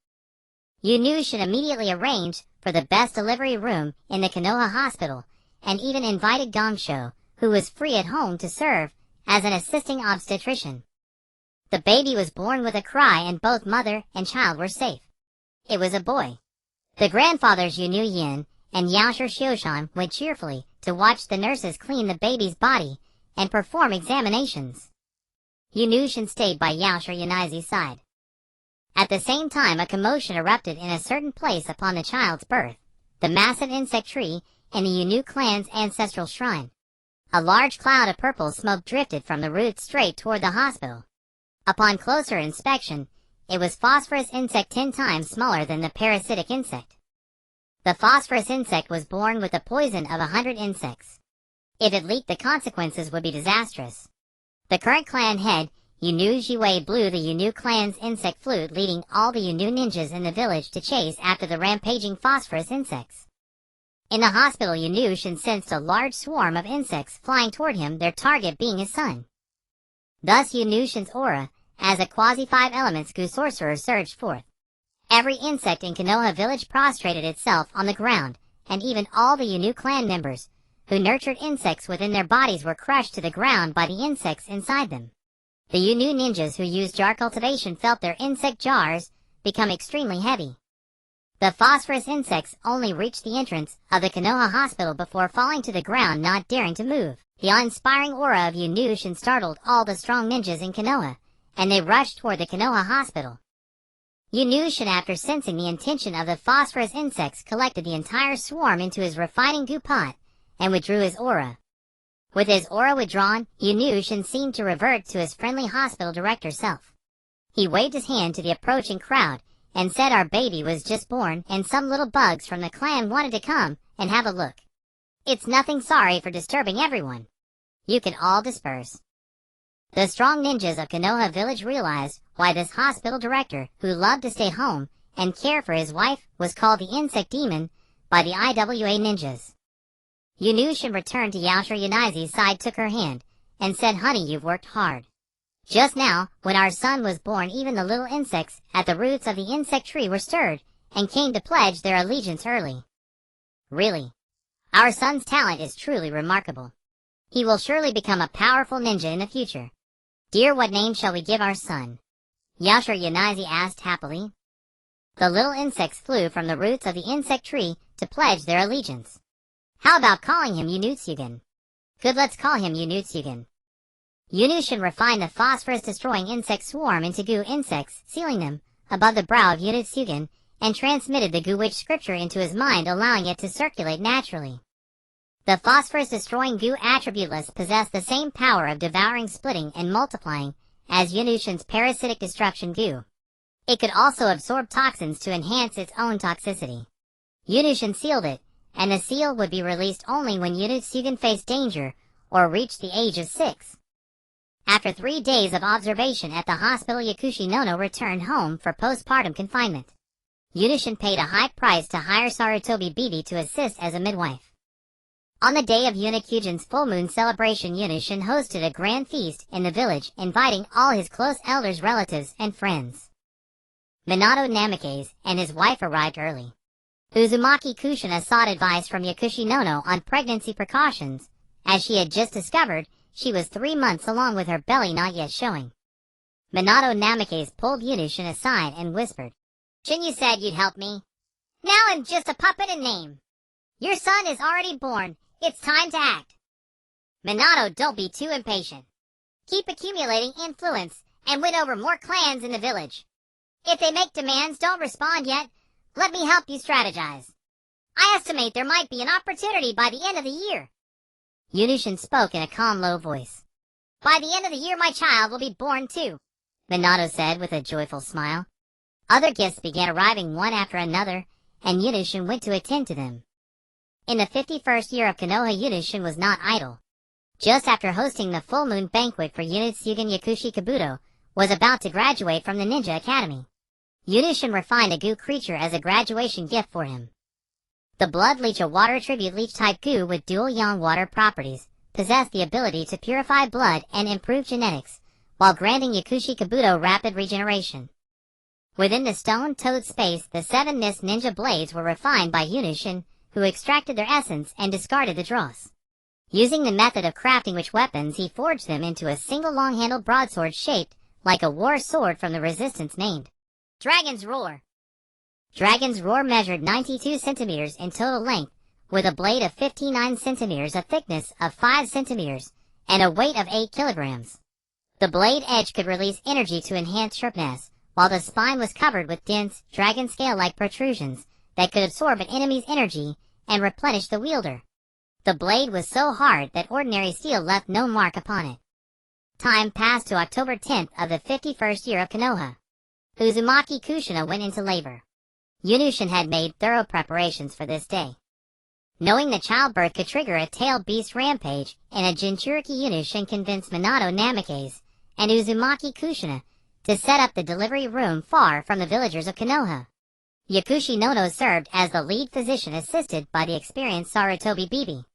Yunushin immediately arranged for the best delivery room in the Konoha hospital, and even invited Gongsho, who was free at home, to serve as an assisting obstetrician. The baby was born with a cry, and both mother and child were safe. It was a boy. The grandfathers Yunu Yin and Yaoshi Shioshan went cheerfully to watch the nurses clean the baby's body and perform examinations. Yunushin stayed by Yaoshi Yanai's side. At the same time, a commotion erupted in a certain place upon the child's birth, the massive insect tree in the Yunu clan's ancestral shrine. A large cloud of purple smoke drifted from the roots straight toward the hospital. Upon closer inspection, it was phosphorus insect 10 times smaller than the parasitic insect. The phosphorus insect was born with the poison of 100 insects. If it leaked, the consequences would be disastrous. The current clan head, Yunu Jiwei, blew the Yunu clan's insect flute, leading all the Yunu ninjas in the village to chase after the rampaging phosphorus insects. In the hospital, Yunushin sensed a large swarm of insects flying toward him, their target being his son. Thus Yunushin's aura, as a quasi-5 elements Gu sorcerer, surged forth. Every insect in Konoha village prostrated itself on the ground, and even all the Yunu clan members, who nurtured insects within their bodies, were crushed to the ground by the insects inside them. The Yunu ninjas who used jar cultivation felt their insect jars become extremely heavy. The phosphorus insects only reached the entrance of the Konoha hospital before falling to the ground, not daring to move. The awe-inspiring aura of Yunushin startled all the strong ninjas in Konoha, and they rushed toward the Konoha hospital. Yunushin, after sensing the intention of the phosphorus insects, collected the entire swarm into his refining goo pot and withdrew his aura. With his aura withdrawn, Yunushin seemed to revert to his friendly hospital director self. He waved his hand to the approaching crowd and said our baby was just born, and some little bugs from the clan wanted to come and have a look. It's nothing, sorry for disturbing everyone. You can all disperse. The strong ninjas of Konoha village realized why this hospital director, who loved to stay home and care for his wife, was called the Insect Demon by the IWA ninjas. Yunushin returned to Yaoshi Yanai's side, took her hand, and said, "Honey, you've worked hard. Just now, when our son was born, even the little insects at the roots of the insect tree were stirred and came to pledge their allegiance early. Really, our son's talent is truly remarkable. He will surely become a powerful ninja in the future. Dear, what name shall we give our son?" Yaoshi Yanai asked happily. The little insects flew from the roots of the insect tree to pledge their allegiance. "How about calling him Yunutsugen?" "Good, let's call him Yunutsugen." Yunushin refined the phosphorus-destroying insect swarm into goo insects, sealing them above the brow of Yunutsugen, and transmitted the goo witch scripture into his mind, allowing it to circulate naturally. The phosphorus-destroying goo attributeless possessed the same power of devouring, splitting, and multiplying as Yunushin's parasitic destruction goo. It could also absorb toxins to enhance its own toxicity. Yunushin sealed it, and the seal would be released only when Yunutsugen faced danger or reached the age of 6. After 3 days of observation at the hospital, Yakushi Nono returned home for postpartum confinement. Yunushin paid a high price to hire Sarutobi Bibi to assist as a midwife. On the day of Yunakugen's full moon celebration, Yunushin hosted a grand feast in the village, inviting all his close elders, relatives, and friends. Minato Namikaze and his wife arrived early. Uzumaki Kushina sought advice from Yakushi Nono on pregnancy precautions, as she had just discovered she was 3 months along with her belly not yet showing. Minato Namikaze pulled Yunushin aside and whispered, "Shouldn't you said you'd help me? Now I'm just a puppet in name. Your son is already born. It's time to act." "Minato, don't be too impatient. Keep accumulating influence and win over more clans in the village. If they make demands, don't respond yet. Let me help you strategize. I estimate there might be an opportunity by the end of the year." Yunushin spoke in a calm, low voice. "By the end of the year, my child will be born too," Minato said with a joyful smile. Other gifts began arriving one after another, and Yunushin went to attend to them. In the 51st year of Konoha, Yunushin was not idle. Just after hosting the full moon banquet for Yunutsugen, Yakushi Kabuto was about to graduate from the Ninja Academy. Yunushin refined a goo creature as a graduation gift for him. The blood leech, a water tribute leech type goo with dual yang water properties, possessed the ability to purify blood and improve genetics, while granting Yakushi Kabuto rapid regeneration. Within the stone-toed space, the 7 mist ninja blades were refined by Yunushin, who extracted their essence and discarded the dross. Using the method of crafting which weapons, he forged them into a single long-handled broadsword shaped like a war sword from the resistance named Dragon's Roar. Dragon's Roar measured 92 centimeters in total length, with a blade of 59 centimeters, a thickness of 5 centimeters, and a weight of 8 kilograms. The blade edge could release energy to enhance sharpness, while the spine was covered with dense, dragon scale-like protrusions that could absorb an enemy's energy and replenish the wielder. The blade was so hard that ordinary steel left no mark upon it. Time passed to October 10th of the 51st year of Konoha. Uzumaki Kushina went into labor. Yunushin had made thorough preparations for this day. Knowing that childbirth could trigger a tailed beast rampage, and a Jinchuriki, Yunushin convinced Minato Namikaze and Uzumaki Kushina to set up the delivery room far from the villagers of Konoha. Yakushi Nono served as the lead physician, assisted by the experienced Sarutobi Bibi.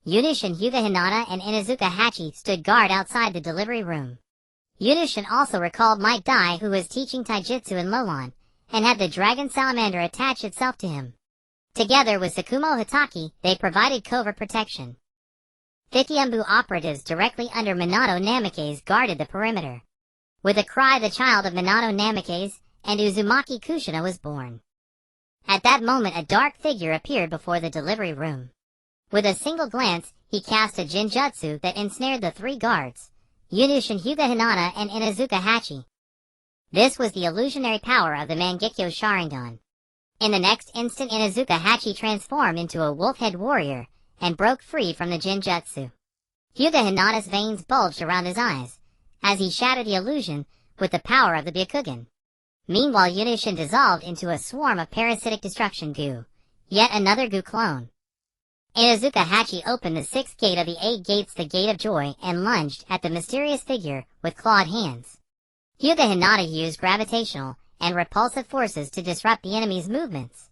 Yunushin, Hyuga Hinata, and Inuzuka Hachi stood guard outside the delivery room. Yunushin also recalled Might Dai, who was teaching taijutsu in Lolon, and had the dragon salamander attach itself to him. Together with Tsukumo Hitaki, they provided covert protection. 50 Umbu operatives directly under Minato Namikaze guarded the perimeter. With a cry, the child of Minato Namikaze and Uzumaki Kushina was born. At that moment, a dark figure appeared before the delivery room. With a single glance, he cast a jinjutsu that ensnared the 3 guards, Yunushin, Hyuga Hinata, and Inuzuka Hachi. This was the illusionary power of the Mangekyo Sharingan. In the next instant, Inuzuka Hachi transformed into a wolf-head warrior and broke free from the jinjutsu. Hyuga Hinata's veins bulged around his eyes as he shattered the illusion with the power of the Byakugan. Meanwhile, Yunushin dissolved into a swarm of parasitic destruction goo, yet another goo clone. Inuzuka Hachi opened the 6th gate of the 8 gates, the Gate of Joy, and lunged at the mysterious figure with clawed hands. Hyuga Hinata used gravitational and repulsive forces to disrupt the enemy's movements.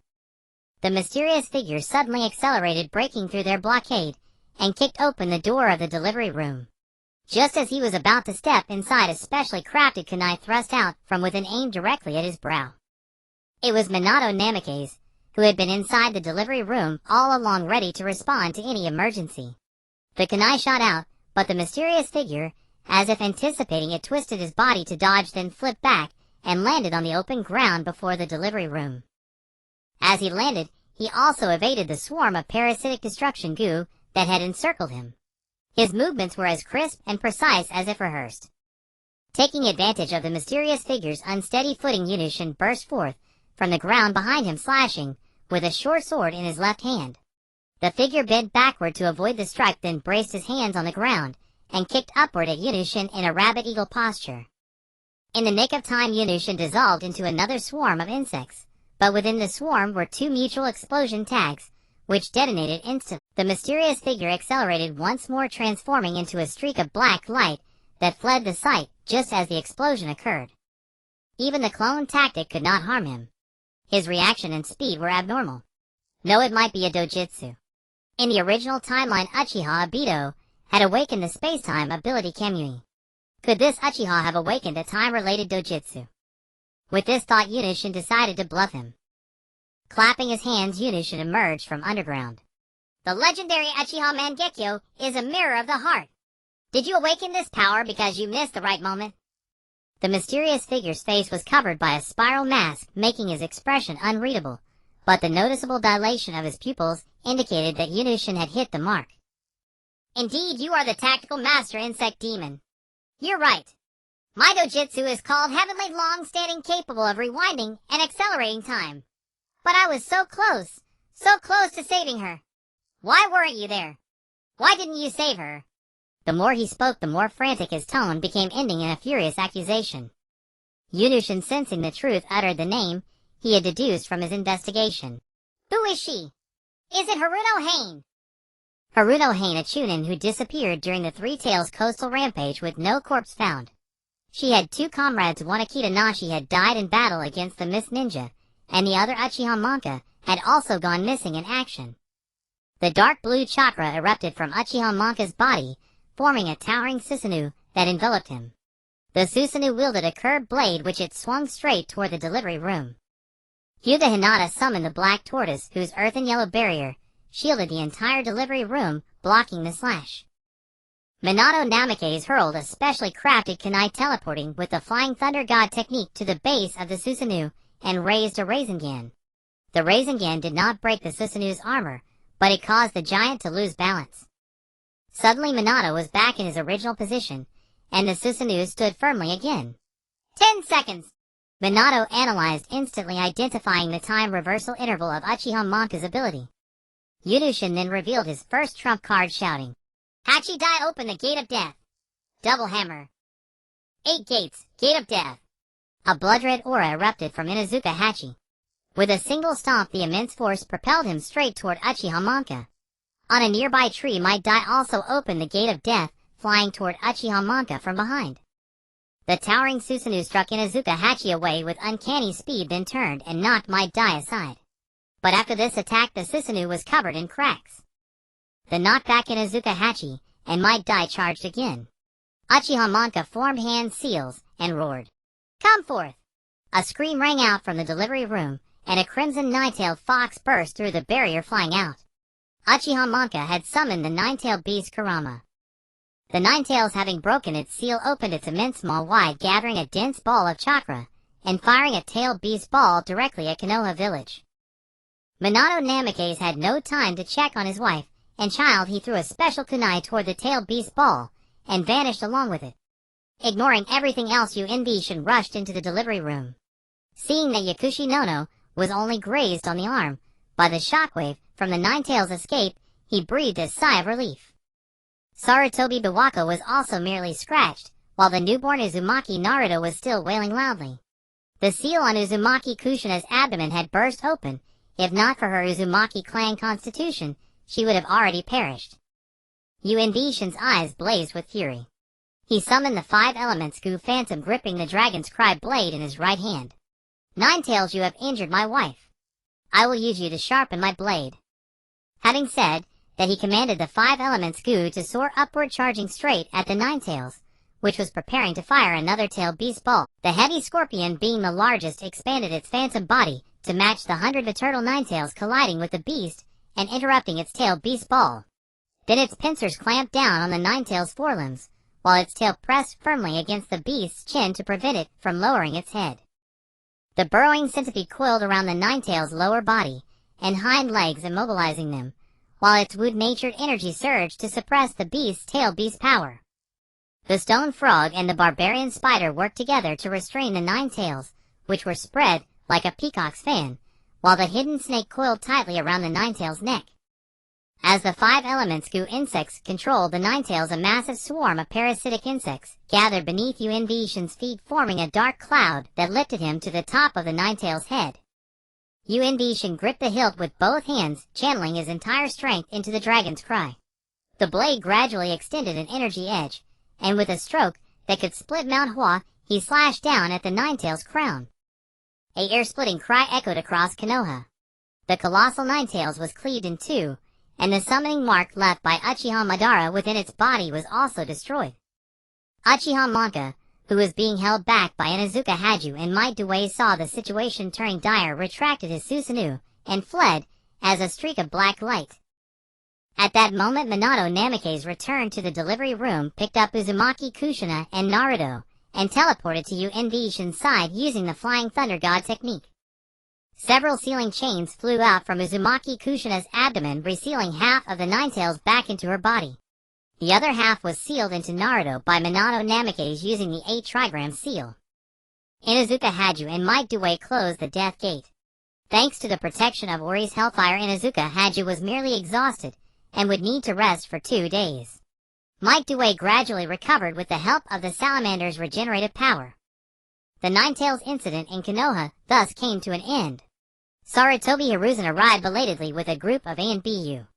The mysterious figure suddenly accelerated, breaking through their blockade, and kicked open the door of the delivery room. Just as he was about to step inside, a specially crafted kunai thrust out from within, aimed directly at his brow. It was Minato Namikaze, who had been inside the delivery room all along, ready to respond to any emergency. The kunai shot out, but the mysterious figure, as if anticipating it, twisted his body to dodge, then flipped back and landed on the open ground before the delivery room. As he landed, he also evaded the swarm of parasitic destruction goo that had encircled him. His movements were as crisp and precise as if rehearsed. Taking advantage of the mysterious figure's unsteady footing, Yunushin burst forth from the ground behind him, slashing with a short sword in his left hand. The figure bent backward to avoid the strike, then braced his hands on the ground and kicked upward at Yunushin in a rabbit eagle posture. In the nick of time, Yunushin dissolved into another swarm of insects, but within the swarm were 2 mutual explosion tags, which detonated instantly. The mysterious figure accelerated once more, transforming into a streak of black light that fled the sight just as the explosion occurred. Even the clone tactic could not harm him. His reaction and speed were abnormal. No, it might be a dojutsu. In the original timeline, Uchiha Obito had awakened the space-time ability Kamui. Could this Uchiha have awakened a time-related dojutsu? With this thought, Yunushin decided to bluff him. Clapping his hands, Yunushin emerged from underground. The legendary Uchiha Mangekyo is a mirror of the heart. Did you awaken this power because you missed the right moment? The mysterious figure's face was covered by a spiral mask, making his expression unreadable, but the noticeable dilation of his pupils indicated that Yunushin had hit the mark. Indeed, you are the tactical master insect demon. You're right. My dojutsu is called Heavenly Long-Standing, capable of rewinding and accelerating time. But I was so close to saving her. Why weren't you there? Why didn't you save her? The more he spoke, the more frantic his tone became, ending in a furious accusation. Yunushin, sensing the truth, uttered the name he had deduced from his investigation. Who is she? Is it Haruno Hain? Haruno Hain, a Chunin who disappeared during the Three Tails coastal rampage with no corpse found. She had 2 comrades. One, Akita Nashi, had died in battle against the Mist Ninja, and the other, Uchiha Manka, had also gone missing in action. The dark blue chakra erupted from Uchiha Manka's body, forming a towering Susanoo that enveloped him. The Susanoo wielded a curved blade which it swung straight toward the delivery room. Hyuga Hinata summoned the black tortoise whose earthen yellow barrier shielded the entire delivery room, blocking the slash. Minato Namikaze hurled a specially crafted kunai teleporting with the Flying Thunder God technique to the base of the Susanoo and raised a Rasengan. The Rasengan did not break the Susanoo's armor, but it caused the giant to lose balance. Suddenly Minato was back in his original position, and the Susanoo stood firmly again. 10 seconds! Minato analyzed, instantly identifying the time reversal interval of Uchiha Manka's ability. Yudushin then revealed his first trump card, shouting, "Hachi Dai, open the Gate of Death!" Double hammer. 8 gates, Gate of Death. A blood-red aura erupted from Inuzuka Hachi. With a single stomp, the immense force propelled him straight toward Uchiha Manka. On a nearby tree, Might Dai also opened the Gate of Death, flying toward Uchiha Manka from behind. The towering Susanoo struck Inuzuka Hachi away with uncanny speed, then turned and knocked Might Dai aside. But after this attack, the Susanoo was covered in cracks. The knockback Inuzuka Hachi and Might Dai charged again. Uchiha Manka formed hand seals and roared, "Come forth!" A scream rang out from the delivery room, and a crimson nine-tailed fox burst through the barrier, flying out. Uchiha Manka had summoned the nine-tailed beast Kurama. The Nine-Tails, having broken its seal, opened its immense maw wide, gathering a dense ball of chakra, and firing a tailed beast ball directly at Konoha village. Minato Namikaze had no time to check on his wife and child. He threw a special kunai toward the tailed beast ball, and vanished along with it. Ignoring everything else, Yunbishin rushed into the delivery room. Seeing that Yakushi Nono was only grazed on the arm by the shockwave from the Nine-Tails' escape, he breathed a sigh of relief. Sarutobi Biwako was also merely scratched, while the newborn Uzumaki Naruto was still wailing loudly. The seal on Uzumaki Kushina's abdomen had burst open. If not for her Uzumaki clan constitution, she would have already perished. Yunbishin's eyes blazed with fury. He summoned the 5 elements Gu Phantom, gripping the dragon's cry blade in his right hand. "Nine-Tails, you have injured my wife. I will use you to sharpen my blade." Having said that, he commanded the 5 elements Gu to soar upward, charging straight at the Nine-Tails, which was preparing to fire another tailed beast ball. The heavy scorpion, being the largest, expanded its phantom body to match the 100 eternal Nine-Tails, colliding with the beast and interrupting its tailed beast ball. Then its pincers clamped down on the Nine-Tails' forelimbs, while its tail pressed firmly against the beast's chin to prevent it from lowering its head. The burrowing centipede coiled around the Nine-Tails' lower body and hind legs, immobilizing them, while its wood-natured energy surged to suppress the beast's tail beast power. The stone frog and the barbarian spider worked together to restrain the Nine-Tails, which were spread like a peacock's fan, while the hidden snake coiled tightly around the Nine-Tails' neck. As the 5 elements Gu insects controlled the Nine-Tails, a massive swarm of parasitic insects gathered beneath Yunbishin's feet, forming a dark cloud that lifted him to the top of the Nine-Tails' head. Yunbishin gripped the hilt with both hands, channeling his entire strength into the dragon's cry. The blade gradually extended an energy edge, and with a stroke that could split Mount Hua, he slashed down at the Nine-Tails' crown. A ear-splitting cry echoed across Konoha. The colossal Nine-Tails was cleaved in two, and the summoning mark left by Uchiha Madara within its body was also destroyed. Uchiha Manka, who was being held back by Inuzuka Haju and Might Due, saw the situation turning dire, retracted his Susanoo, and fled as a streak of black light. At that moment, Minato Namikaze returned to the delivery room, picked up Uzumaki Kushina and Naruto, and teleported to Yunbishin's side using the Flying Thunder God technique. Several sealing chains flew out from Uzumaki Kushina's abdomen, resealing half of the Nine-Tails back into her body. The other half was sealed into Naruto by Minato Namikaze using the 8 trigram seal. Inuzuka Haju and Might Due closed the death gate. Thanks to the protection of Ori's Hellfire, Inuzuka Haju was merely exhausted and would need to rest for 2 days. Might Due gradually recovered with the help of the salamander's regenerative power. The Nine-Tails incident in Konoha thus came to an end. Sarutobi Hiruzen arrived belatedly with a group of ANBU.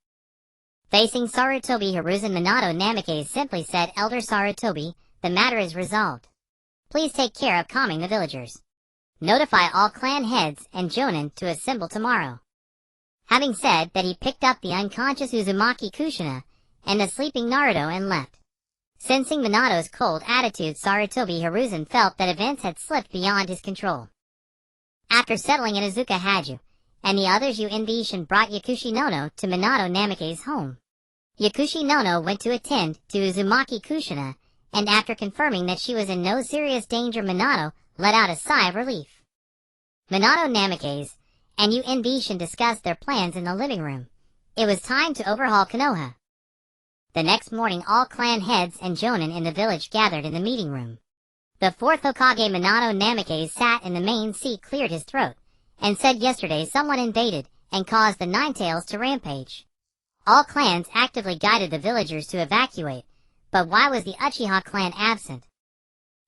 Facing Sarutobi Hiruzen, Minato Namikaze simply said, "Elder Sarutobi, the matter is resolved. Please take care of calming the villagers. Notify all clan heads and jōnin to assemble tomorrow." Having said that, he picked up the unconscious Uzumaki Kushina and the sleeping Naruto and left. Sensing Minato's cold attitude, Sarutobi Hiruzen felt that events had slipped beyond his control. After settling in Izuka Haju, and the others, Ishin brought Yakushi Nono to Minato Namikaze's home. Yakushi Nono went to attend to Uzumaki Kushina, and after confirming that she was in no serious danger, Minato let out a sigh of relief. Minato Namikaze and Ishin discussed their plans in the living room. It was time to overhaul Konoha. The next morning, all clan heads and jōnin in the village gathered in the meeting room. The fourth Hokage, Minato Namikaze, sat in the main seat, cleared his throat, and said, yesterday someone invaded and caused the Nine-Tails to rampage. All clans actively guided the villagers to evacuate, but why was the Uchiha clan absent?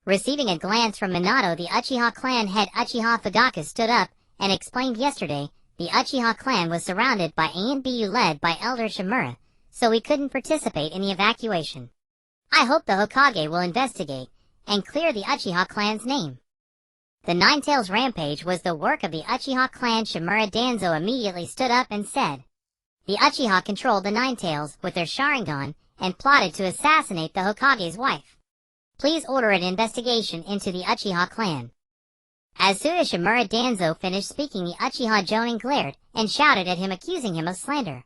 Receiving a glance from Minato, the Uchiha clan head Uchiha Fugaku stood up and explained, yesterday the Uchiha clan was surrounded by ANBU led by Elder Shimura, so we couldn't participate in the evacuation. I hope the Hokage will investigate and clear the Uchiha clan's name. The Nine-Tails rampage was the work of the Uchiha clan. Shimura Danzo immediately stood up and said, the Uchiha controlled the Nine-Tails with their Sharingan and plotted to assassinate the Hokage's wife. Please order an investigation into the Uchiha clan. As soon as Shimura Danzo finished speaking, the Uchiha jōnin glared and shouted at him, accusing him of slander.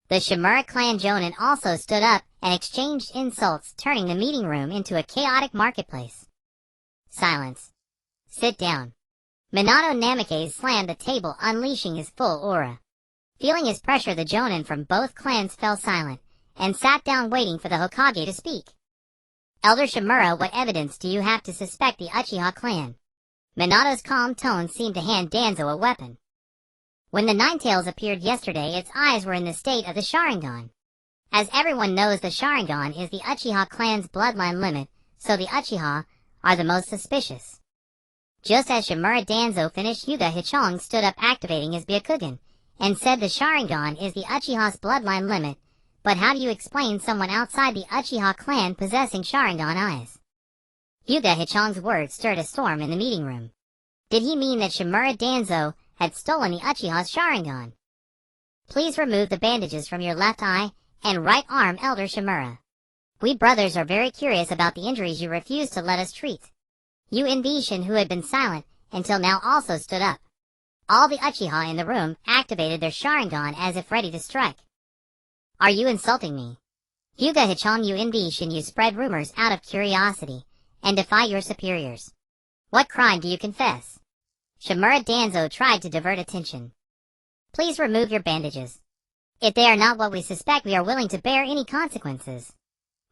The Shimura clan jōnin also stood up and exchanged insults, turning the meeting room into a chaotic marketplace. Silence. Sit down. Minato Namikaze slammed the table, unleashing his full aura. Feeling his pressure, the jōnin from both clans fell silent and sat down, waiting for the Hokage to speak. Elder Shimura, what evidence do you have to suspect the Uchiha clan? Minato's calm tone seemed to hand Danzo a weapon. When the Nine-Tails appeared yesterday, its eyes were in the state of the Sharingan. As everyone knows, the Sharingan is the Uchiha clan's bloodline limit, so the Uchiha are the most suspicious. Just as Shimura Danzo finished, Hyuga Hichong stood up, activating his Byakugan, and said the Sharingan is the Uchiha's bloodline limit, but how do you explain someone outside the Uchiha clan possessing Sharingan eyes? Hyuga Hichong's words stirred a storm in the meeting room. Did he mean that Shimura Danzo had stolen the Uchiha's Sharingan? Please remove the bandages from your left eye and right arm, Elder Shimura. We brothers are very curious about the injuries you refused to let us treat. Ishin, who had been silent until now, also stood up. All the Uchiha in the room activated their Sharingan as if ready to strike. Are you insulting me? Hyuga Hichong, Ishin, you spread rumors out of curiosity and defy your superiors. What crime do you confess? Shimura Danzo tried to divert attention. Please remove your bandages. If they are not what we suspect, we are willing to bear any consequences.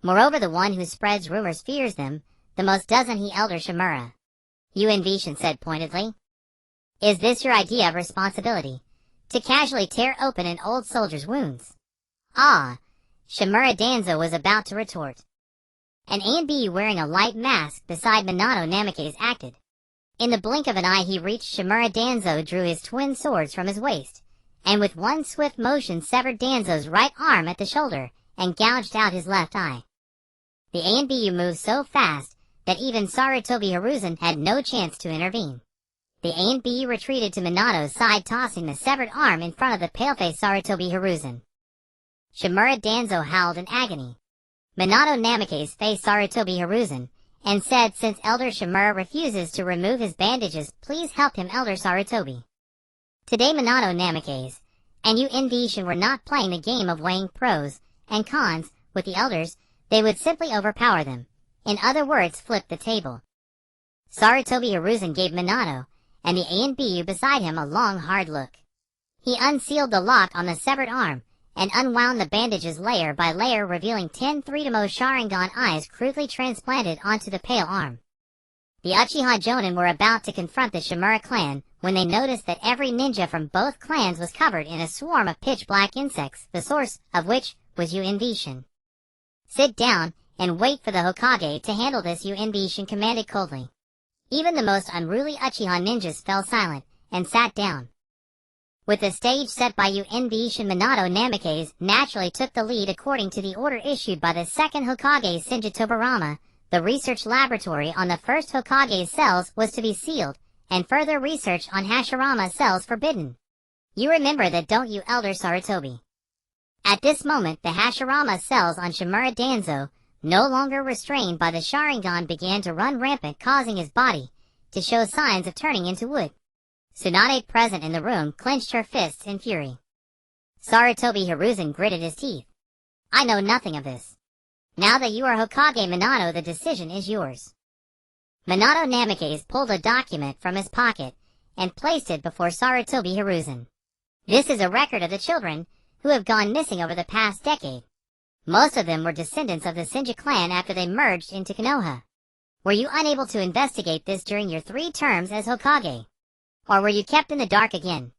Moreover, the one who spreads rumors fears them the most, doesn't he, Elder Shimura? Ishin said pointedly. Is this your idea of responsibility? To casually tear open an old soldier's wounds? Ah! Shimura Danzo was about to retort. An ANBU wearing a light mask beside Minato Namikaze acted. In the blink of an eye, he reached Shimura Danzo, drew his twin swords from his waist, and with one swift motion severed Danzo's right arm at the shoulder and gouged out his left eye. The ANBU moved so fast that even Sarutobi Hiruzen had no chance to intervene. The ANBU retreated to Minato's side, tossing the severed arm in front of the pale-faced Sarutobi Hiruzen. Shimura Danzo howled in agony. Minato Namikaze faced Sarutobi Hiruzen and said, since Elder Shimura refuses to remove his bandages, please help him, Elder Sarutobi. Today Minato Namikaze and Ishin were not playing the game of weighing pros and cons with the elders. They would simply overpower them. In other words, flip the table. Sarutobi Hiruzen gave Minato and the ANBU beside him a long, hard look. He unsealed the lock on the severed arm and unwound the bandages layer by layer, revealing 10 Three-Tomo Sharingan eyes crudely transplanted onto the pale arm. The Uchiha jōnin were about to confront the Shimura clan when they noticed that every ninja from both clans was covered in a swarm of pitch-black insects, the source of which was Ishin. Sit down and wait for the Hokage to handle this, Ishin commanded coldly. Even the most unruly Uchiha ninjas fell silent and sat down. With the stage set by Ishin, Minato Namikaze naturally took the lead. According to the order issued by the second Hokage, Senju Tobarama, the research laboratory on the first Hokage's cells was to be sealed, and further research on Hashirama's cells forbidden. You remember that, don't you, Elder Sarutobi? At this moment, the Hashirama cells on Shimura Danzo no longer restrained by the Sharingan, began to run rampant, causing his body to show signs of turning into wood. Tsunade, present in the room, clenched her fists in fury. Sarutobi Hiruzen gritted his teeth. I know nothing of this. Now that you are Hokage Minato, the decision is yours. Minato Namikaze pulled a document from his pocket and placed it before Sarutobi Hiruzen. This is a record of the children who have gone missing over the past decade. Most of them were descendants of the Senju clan after they merged into Konoha. Were you unable to investigate this during your 3 terms as Hokage? Or were you kept in the dark again?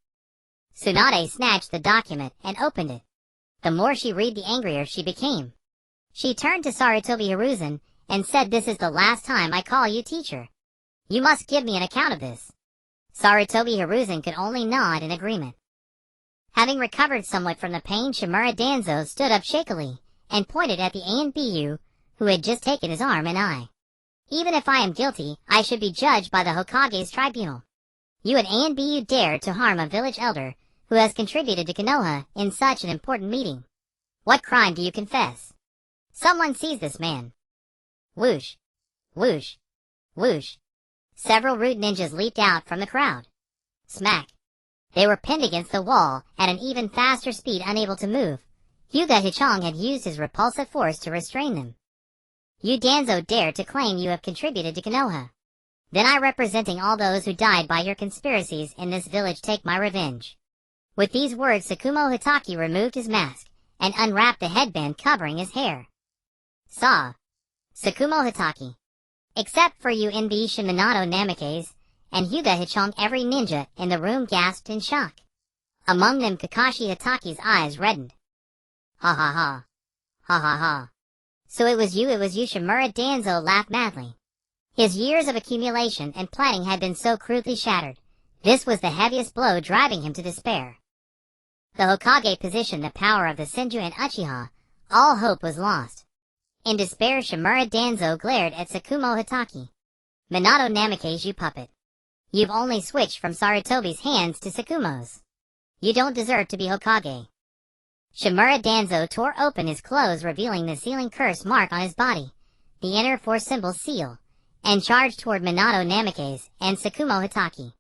Tsunade snatched the document and opened it. The more she read, the angrier she became. She turned to Sarutobi Hiruzen and said, "This is the last time I call you teacher. You must give me an account of this." Sarutobi Hiruzen could only nod in agreement. Having recovered somewhat from the pain, Shimura Danzo stood up shakily and pointed at the Anbu, who had just taken his arm and eye. Even if I am guilty, I should be judged by the Hokage's tribunal. You and Anbu dared to harm a village elder who has contributed to Konoha in such an important meeting. What crime do you confess? Someone seize this man. Whoosh, whoosh, whoosh. Several root ninjas leaped out from the crowd. Smack. They were pinned against the wall at an even faster speed, unable to move. Hyuga Hichong had used his repulsive force to restrain them. You Danzo dare to claim you have contributed to Konoha. Then I, representing all those who died by your conspiracies in this village, take my revenge. With these words, Sakumo Hitaki removed his mask and unwrapped the headband covering his hair. Saw. Sakumo Hitaki. Except for you, Inbi Minato Namikaze and Hyuga Hichong, every ninja in the room gasped in shock. Among them, Kakashi Hitaki's eyes reddened. Ha ha ha. Ha ha ha. So it was you, Shimura Danzo laughed madly. His years of accumulation and planning had been so crudely shattered. This was the heaviest blow, driving him to despair. The Hokage possession the power of the Senju and Uchiha. All hope was lost. In despair, Shimura Danzo glared at Sakumo Hitaki. Minato Namikaze, you puppet. You've only switched from Sarutobi's hands to Sakumo's. You don't deserve to be Hokage. Shimura Danzo tore open his clothes, revealing the sealing curse mark on his body, the inner 4-symbol seal, and charged toward Minato Namikaze and Sakumo Hitaki.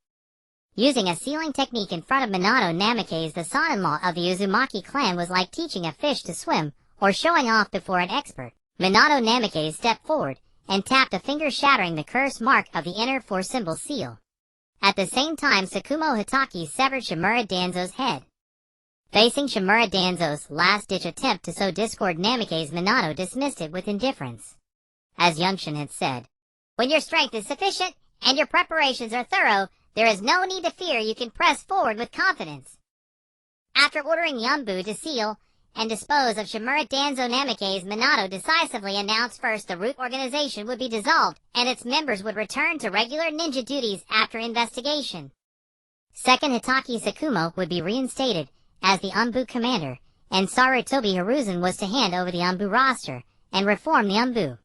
Using a sealing technique in front of Minato Namikaze, the son-in-law of the Uzumaki clan, was like teaching a fish to swim or showing off before an expert. Minato Namikaze stepped forward and tapped a finger, shattering the curse mark of the inner 4-symbol seal. At the same time, Sakumo Hitaki severed Shimura Danzo's head. Facing Shimura Danzo's last-ditch attempt to sow discord, Namikaze Minato dismissed it with indifference. As Youngshin had said, when your strength is sufficient and your preparations are thorough, there is no need to fear. You can press forward with confidence. After ordering Yambu to seal and dispose of Shimura Danzo, Namikaze Minato decisively announced, first, the root organization would be dissolved and its members would return to regular ninja duties after investigation. Second, Hitaki Sakumo would be reinstated as the Anbu commander, and Sarutobi Hiruzen was to hand over the Anbu roster and reform the Anbu.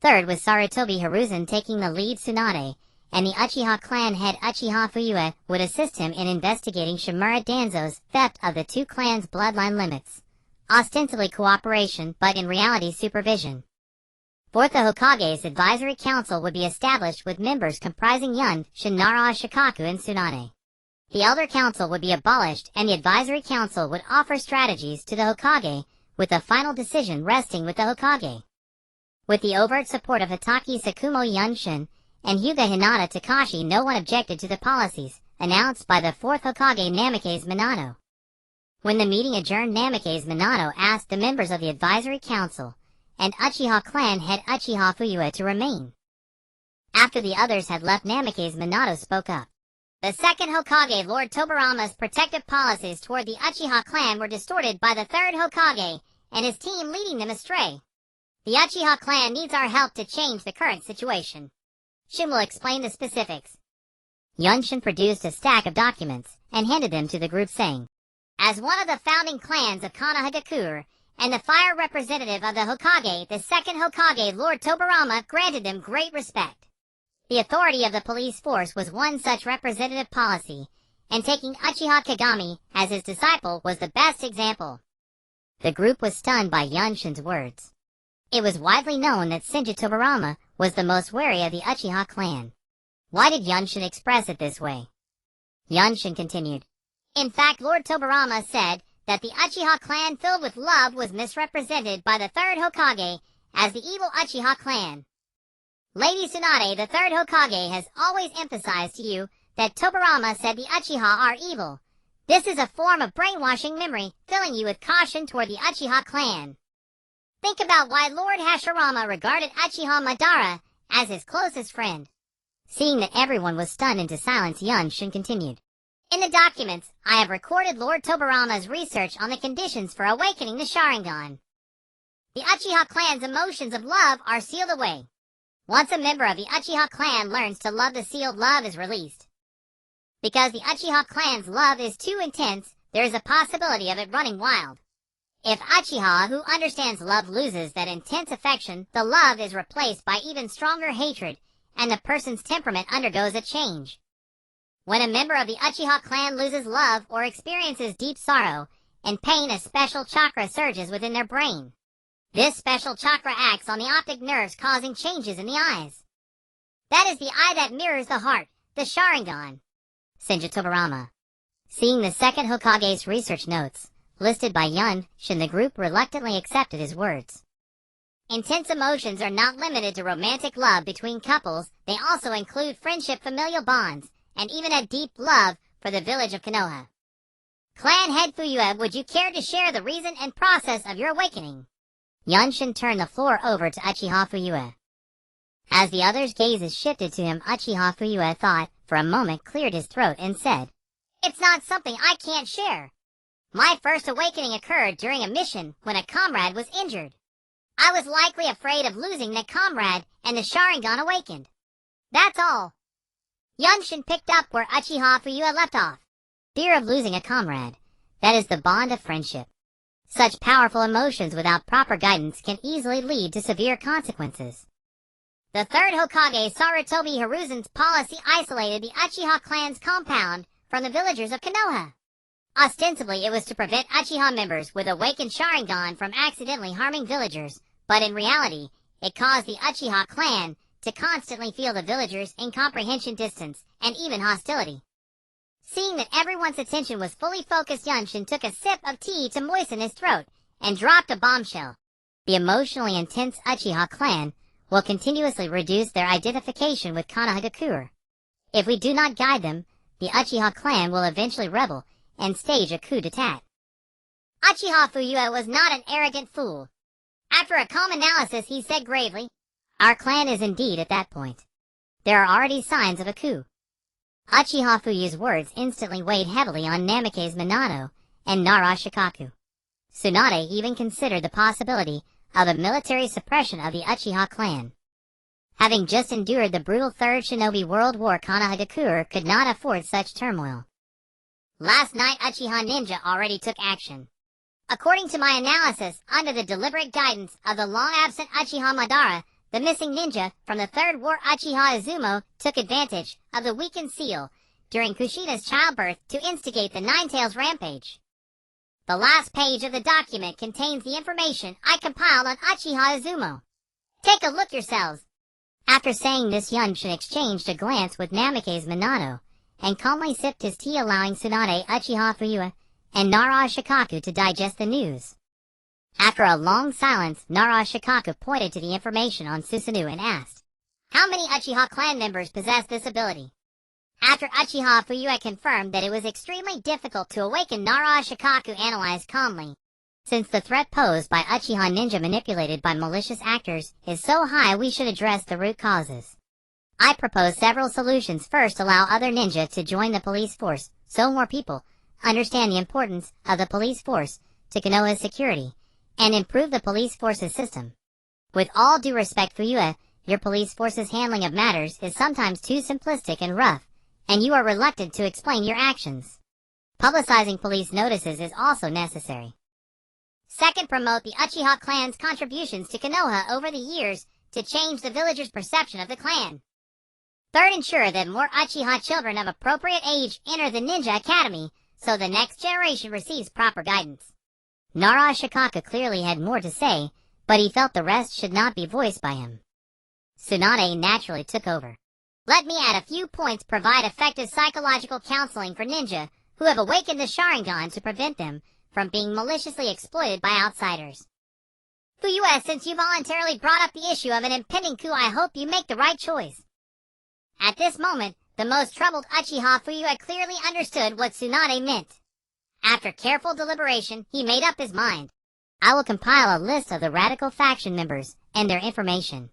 Third, with Sarutobi Hiruzen taking the lead, Tsunade and the Uchiha clan head Uchiha Fuyue would assist him in investigating Shimura Danzo's theft of the 2 clans' bloodline limits. Ostensibly cooperation, but in reality supervision. Fourth, the Hokage's advisory council would be established with members comprising Yun, Shinara Shikaku, and Tsunade. The Elder Council would be abolished, and the Advisory Council would offer strategies to the Hokage, with the final decision resting with the Hokage. With the overt support of Hitaki Sakumo Youngshin and Hyuga Hinata Takashi, no one objected to the policies announced by the 4th Hokage, Namikaze Minato. When the meeting adjourned, Namikaze Minato asked the members of the Advisory Council and Uchiha clan head Uchiha Fuyue to remain. After the others had left, Namikaze Minato spoke up. The 2nd Hokage, Lord Tobirama's protective policies toward the Uchiha clan were distorted by the 3rd Hokage and his team, leading them astray. The Uchiha clan needs our help to change the current situation. Shin will explain the specifics. Youngshin produced a stack of documents and handed them to the group, saying, as one of the founding clans of Konohagakure and the fire representative of the Hokage, the 2nd Hokage, Lord Tobirama, granted them great respect. The authority of the police force was one such representative policy, and taking Uchiha Kagami as his disciple was the best example. The group was stunned by Youngshin's words. It was widely known that Senju Tobarama was the most wary of the Uchiha clan. Why did Yunshin express it this way? Yunshin continued. In fact, Lord Tobarama said that the Uchiha clan filled with love was misrepresented by the third Hokage as the evil Uchiha clan. Lady Tsunade, the third Hokage, has always emphasized to you that Tobarama said the Uchiha are evil. This is a form of brainwashing memory, filling you with caution toward the Uchiha clan. Think about why Lord Hashirama regarded Uchiha Madara as his closest friend. Seeing that everyone was stunned into silence, Yunshin continued. In the documents, I have recorded Lord Tobarama's research on the conditions for awakening the Sharingan. The Uchiha clan's emotions of love are sealed away. Once a member of the Uchiha clan learns to love, the sealed love is released. Because the Uchiha clan's love is too intense, there is a possibility of it running wild. If Uchiha who understands love loses that intense affection, the love is replaced by even stronger hatred, and the person's temperament undergoes a change. When a member of the Uchiha clan loses love or experiences deep sorrow and pain, a special chakra surges within their brain. This special chakra acts on the optic nerves, causing changes in the eyes. That is the eye that mirrors the heart, the Sharingan. Senju Tobarama. Seeing the second Hokage's research notes, listed by Yunshin, the group reluctantly accepted his words. Intense emotions are not limited to romantic love between couples, they also include friendship, familial bonds, and even a deep love for the village of Konoha. Clan head Fuyue, would you care to share the reason and process of your awakening? Yunshin turned the floor over to Uchiha Fuyue. As the others' gazes shifted to him, Uchiha Fuyue thought for a moment, cleared his throat, and said, It's not something I can't share. My first awakening occurred during a mission when a comrade was injured. I was likely afraid of losing that comrade, and the Sharingan awakened. That's all. Yunshin picked up where Uchiha Fuyue left off. Fear of losing a comrade. That is the bond of friendship. Such powerful emotions without proper guidance can easily lead to severe consequences. The third Hokage, Sarutobi Hiruzen's policy isolated the Uchiha clan's compound from the villagers of Konoha. Ostensibly, it was to prevent Uchiha members with awakened Sharingan from accidentally harming villagers, but in reality, it caused the Uchiha clan to constantly feel the villagers' incomprehension, distance, and even hostility. Seeing that everyone's attention was fully focused, Yunshin took a sip of tea to moisten his throat and dropped a bombshell. The emotionally intense Uchiha clan will continuously reduce their identification with Konohagakure. If we do not guide them, the Uchiha clan will eventually rebel and stage a coup d'etat. Uchiha Fuyue was not an arrogant fool. After a calm analysis, he said gravely, Our clan is indeed at that point. There are already signs of a coup. Uchiha Fuyue's words instantly weighed heavily on Namikaze Minato and Nara Shikaku. Tsunade even considered the possibility of a military suppression of the Uchiha clan. Having just endured the brutal Third Shinobi World War, Konohagakure could not afford such turmoil. Last night, Uchiha ninja already took action. According to my analysis, under the deliberate guidance of the long-absent Uchiha Madara, the missing ninja from the Third War Uchiha Izumo took advantage of the weakened seal during Kushida's childbirth to instigate the Nine-Tails rampage. The last page of the document contains the information I compiled on Uchiha Izumo. Take a look yourselves. After saying this, Yunshin exchanged a glance with Namikaze Minato and calmly sipped his tea, allowing Tsunade, Uchiha Fuyue, and Nara Shikaku to digest the news. After a long silence, Nara Shikaku pointed to the information on Susanoo and asked, How many Uchiha clan members possess this ability? After Uchiha Fuyue confirmed that it was extremely difficult to awaken, Nara Shikaku analyzed calmly. Since the threat posed by Uchiha ninja manipulated by malicious actors is so high, we should address the root causes. I propose several solutions. First, allow other ninja to join the police force, so more people understand the importance of the police force to Konoha's security, and improve the police force's system. With all due respect, Fuyue, your police force's handling of matters is sometimes too simplistic and rough, and you are reluctant to explain your actions. Publicizing police notices is also necessary. Second, promote the Uchiha clan's contributions to Konoha over the years to change the villagers' perception of the clan. Third, ensure that more Uchiha children of appropriate age enter the Ninja Academy so the next generation receives proper guidance. Nara Shikaku clearly had more to say but he felt the rest should not be voiced by him. Tsunade naturally took over. Let me at a few points provide effective psychological counseling for ninja who have awakened the Sharingan to prevent them from being maliciously exploited by outsiders. Fuyue, since you voluntarily brought up the issue of an impending coup, I hope you make the right choice. At this moment, the most troubled Uchiha Fuyue clearly understood what Tsunade meant. After careful deliberation, he made up his mind. I will compile a list of the radical faction members and their information.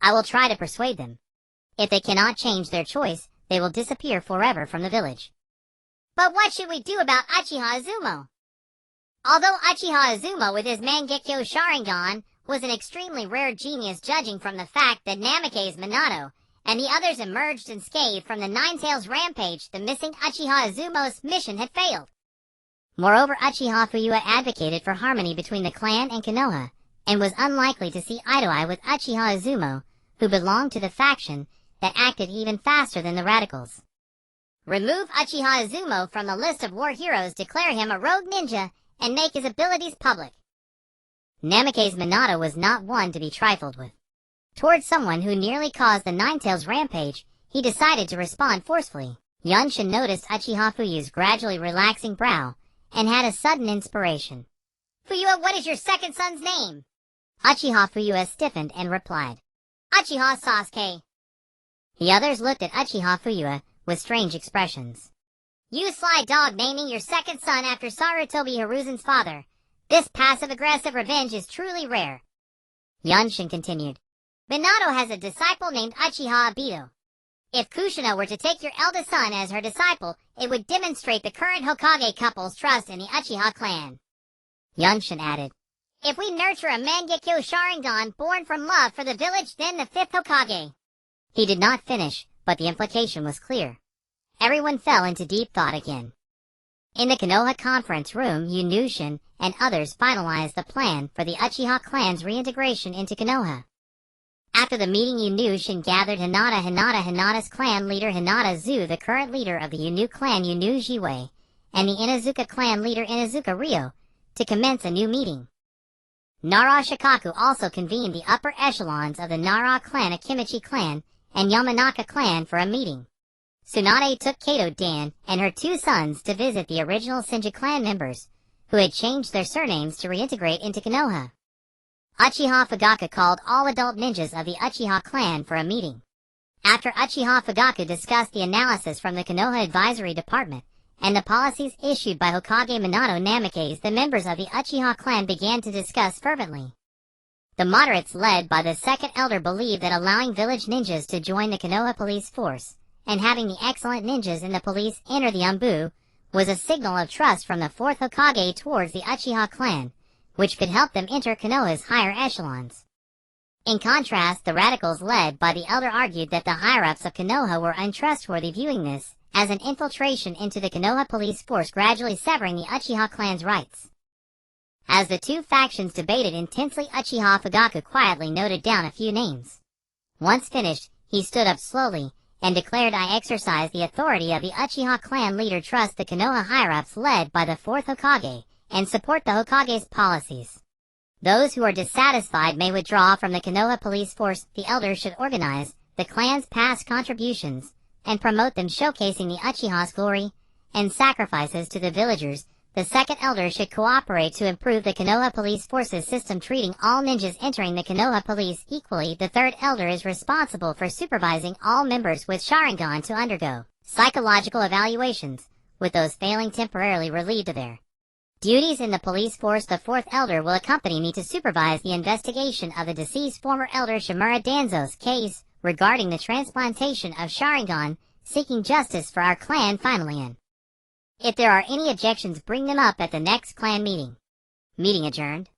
I will try to persuade them. If they cannot change their choice, they will disappear forever from the village. But what should we do about Uchiha Izumo? Although Uchiha Izumo with his Mangekyo Sharingan was an extremely rare genius, judging from the fact that Namikaze Minato and the others emerged unscathed from the Nine-Tails rampage, the missing Uchiha Izumo's mission had failed. Moreover, Uchiha Fuyue advocated for harmony between the clan and Konoha, and was unlikely to see eye to eye with Uchiha Izumo, who belonged to the faction that acted even faster than the radicals. Remove Uchiha Izumo from the list of war heroes, declare him a rogue ninja, and make his abilities public. Namikaze Minato was not one to be trifled with. Towards someone who nearly caused the Nine-Tails rampage, he decided to respond forcefully. Yunshin noticed Uchiha Fuyue's gradually relaxing brow, and had a sudden inspiration. Fuyue, what is your second son's name? Uchiha Fuyue stiffened and replied, Uchiha Sasuke. The others looked at Uchiha Fuyue with strange expressions. You sly dog, naming your second son after Sarutobi Hiruzen's father. This passive-aggressive revenge is truly rare. Yunshin continued. Minato has a disciple named Uchiha Obito. If Kushina were to take your eldest son as her disciple, it would demonstrate the current Hokage couple's trust in the Uchiha clan. Yunshin added, if we nurture a Mangekyo Sharingan born from love for the village, then the fifth Hokage. He did not finish, but the implication was clear. Everyone fell into deep thought again. In the Konoha conference room, Yunushin and others finalized the plan for the Uchiha clan's reintegration into Konoha. After the meeting, Yunushin gathered Hinata's clan leader Hinata Zu, the current leader of the Yunu clan Yunu Jiwei, and the Inazuka clan leader Inazuka Ryo, to commence a new meeting. Nara Shikaku also convened the upper echelons of the Nara clan, Akimichi clan, and Yamanaka clan for a meeting. Tsunade took Kato Dan and her two sons to visit the original Senju clan members, who had changed their surnames to reintegrate into Konoha. Uchiha Fugaku called all adult ninjas of the Uchiha clan for a meeting. After Uchiha Fugaku discussed the analysis from the Konoha Advisory Department and the policies issued by Hokage Minato Namikaze, the members of the Uchiha clan began to discuss fervently. The moderates led by the second elder believed that allowing village ninjas to join the Konoha police force and having the excellent ninjas in the police enter the Anbu was a signal of trust from the fourth Hokage towards the Uchiha clan, which could help them enter Konoha's higher echelons. In contrast, the radicals led by the elder argued that the higher-ups of Konoha were untrustworthy, viewing this as an infiltration into the Konoha police force, gradually severing the Uchiha clan's rights. As the two factions debated intensely, Uchiha Fugaku quietly noted down a few names. Once finished, he stood up slowly and declared, I exercise the authority of the Uchiha clan leader, trust the Konoha higher-ups led by the fourth Hokage, and support the Hokage's policies. Those who are dissatisfied may withdraw from the Konoha police force. The elders should organize the clan's past contributions and promote them, showcasing the Uchiha's glory and sacrifices to the villagers. The second elder should cooperate to improve the Konoha police force's system, treating all ninjas entering the Konoha police equally. The third elder is responsible for supervising all members with Sharingan to undergo psychological evaluations, with those failing temporarily relieved of their duties in the police force. The fourth elder will accompany me to supervise the investigation of the deceased former elder Shimura Danzo's case regarding the transplantation of Sharingan, seeking justice for our clan finally, and if there are any objections, bring them up at the next clan meeting. Meeting adjourned.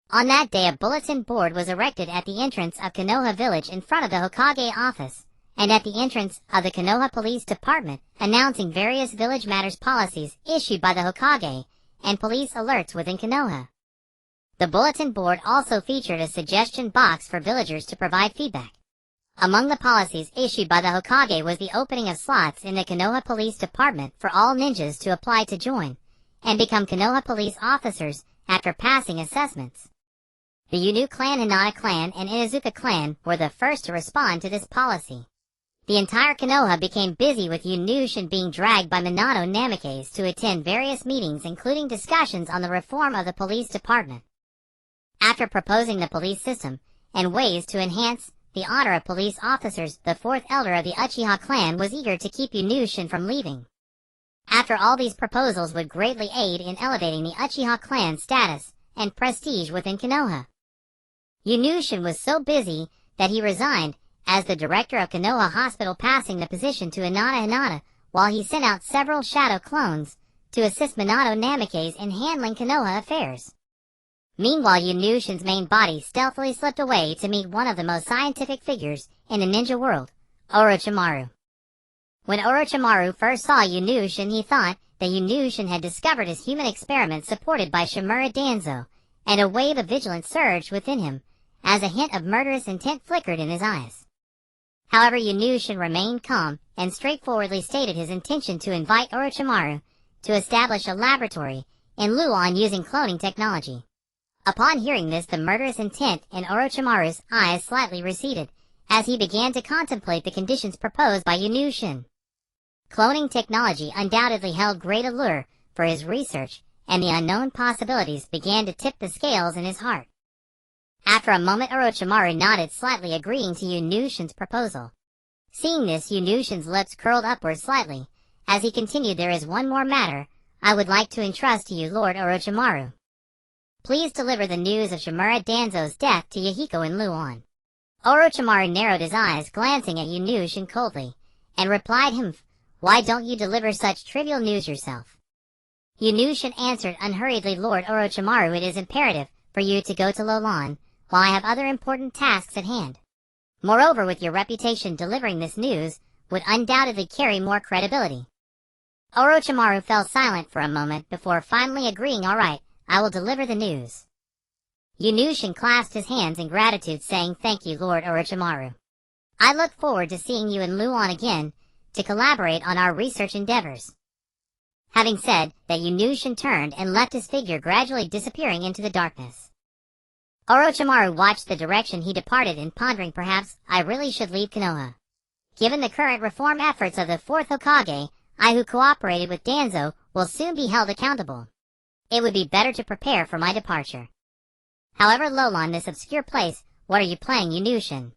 On that day, a bulletin board was erected at the entrance of Konoha village in front of the Hokage office, and at the entrance of the Konoha police department, announcing various village matters policies issued by the Hokage and police alerts within Konoha. The bulletin board also featured a suggestion box for villagers to provide feedback. Among the policies issued by the Hokage was the opening of slots in the Konoha Police Department for all ninjas to apply to join and become Konoha police officers after passing assessments. The Yunu clan, Hinata clan, and Inuzuka clan were the first to respond to this policy. The entire Konoha became busy with Yunu Shin being dragged by Minato Namikaze to attend various meetings, including discussions on the reform of the police department. After proposing the police system and ways to enhance the honor of police officers, the fourth elder of the Uchiha clan was eager to keep Yunu Shin from leaving. After all, these proposals would greatly aid in elevating the Uchiha clan's status and prestige within Konoha. Yunu Shin was so busy that he resigned as the director of Konoha Hospital, passing the position to Hinata while he sent out several shadow clones to assist Minato Namikaze in handling Konoha affairs. Meanwhile, Yunu Shin's main body stealthily slipped away to meet one of the most scientific figures in the ninja world, Orochimaru. When Orochimaru first saw Yunu Shin, he thought that Yunu Shin had discovered his human experiment supported by Shimura Danzo, and a wave of vigilance surged within him as a hint of murderous intent flickered in his eyes. However, Yunu Shin remained calm and straightforwardly stated his intention to invite Orochimaru to establish a laboratory in Luon using cloning technology. Upon hearing this, the murderous intent in Orochimaru's eyes slightly receded as he began to contemplate the conditions proposed by Yunu Shin. Cloning technology undoubtedly held great allure for his research, and the unknown possibilities began to tip the scales in his heart. After a moment, Orochimaru nodded, slightly agreeing to Yunu Shin's proposal. Seeing this, Yunu Shin's lips curled upward slightly as he continued, "There is one more matter I would like to entrust to you, Lord Orochimaru. Please deliver the news of Shimura Danzo's death to Yahiko in Luon." Orochimaru narrowed his eyes, glancing at Yunu Shin coldly, and replied, "Why don't you deliver such trivial news yourself?" Yunu Shin answered unhurriedly, "Lord Orochimaru, it is imperative for you to go to Luon, while I have other important tasks at hand. Moreover, with your reputation, delivering this news would undoubtedly carry more credibility." Orochimaru fell silent for a moment before finally agreeing, "All right, I will deliver the news." Yunu Shin clasped his hands in gratitude, saying, "Thank you, Lord Orochimaru. I look forward to seeing you in Luon again to collaborate on our research endeavors." Having said that, Yunu Shin turned and left, his figure gradually disappearing into the darkness. Orochimaru watched the direction he departed in, pondering, "Perhaps I really should leave Konoha. Given the current reform efforts of the fourth Hokage, I who cooperated with Danzo will soon be held accountable. It would be better to prepare for my departure." However, Lolon, this obscure place, what are you playing, Yunu Shin?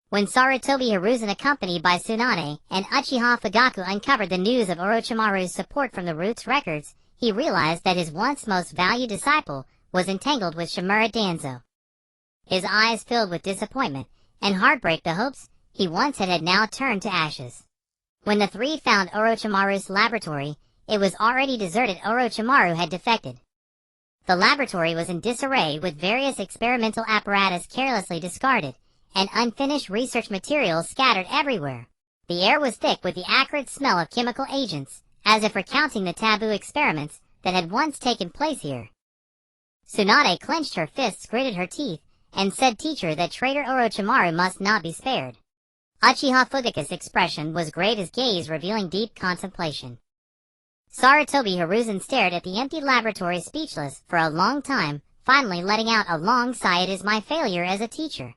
When Sarutobi Hiruzen, accompanied by Tsunade and Uchiha Fugaku, uncovered the news of Orochimaru's support from the Roots records, he realized that his once most valued disciple was entangled with Shimura Danzo. His eyes filled with disappointment and heartbreak. The hopes he once had now turned to ashes. When the three found Orochimaru's laboratory, it was already deserted. Orochimaru had defected. The laboratory was in disarray, with various experimental apparatus carelessly discarded and unfinished research materials scattered everywhere. The air was thick with the acrid smell of chemical agents, as if recounting the taboo experiments that had once taken place here. Tsunade clenched her fists, gritted her teeth, and said, "Teacher, that traitor Orochimaru must not be spared." Uchiha Fugaku's expression was grave, his gaze revealing deep contemplation. Sarutobi Hiruzen stared at the empty laboratory, speechless for a long time, finally letting out a long sigh. "It is my failure as a teacher."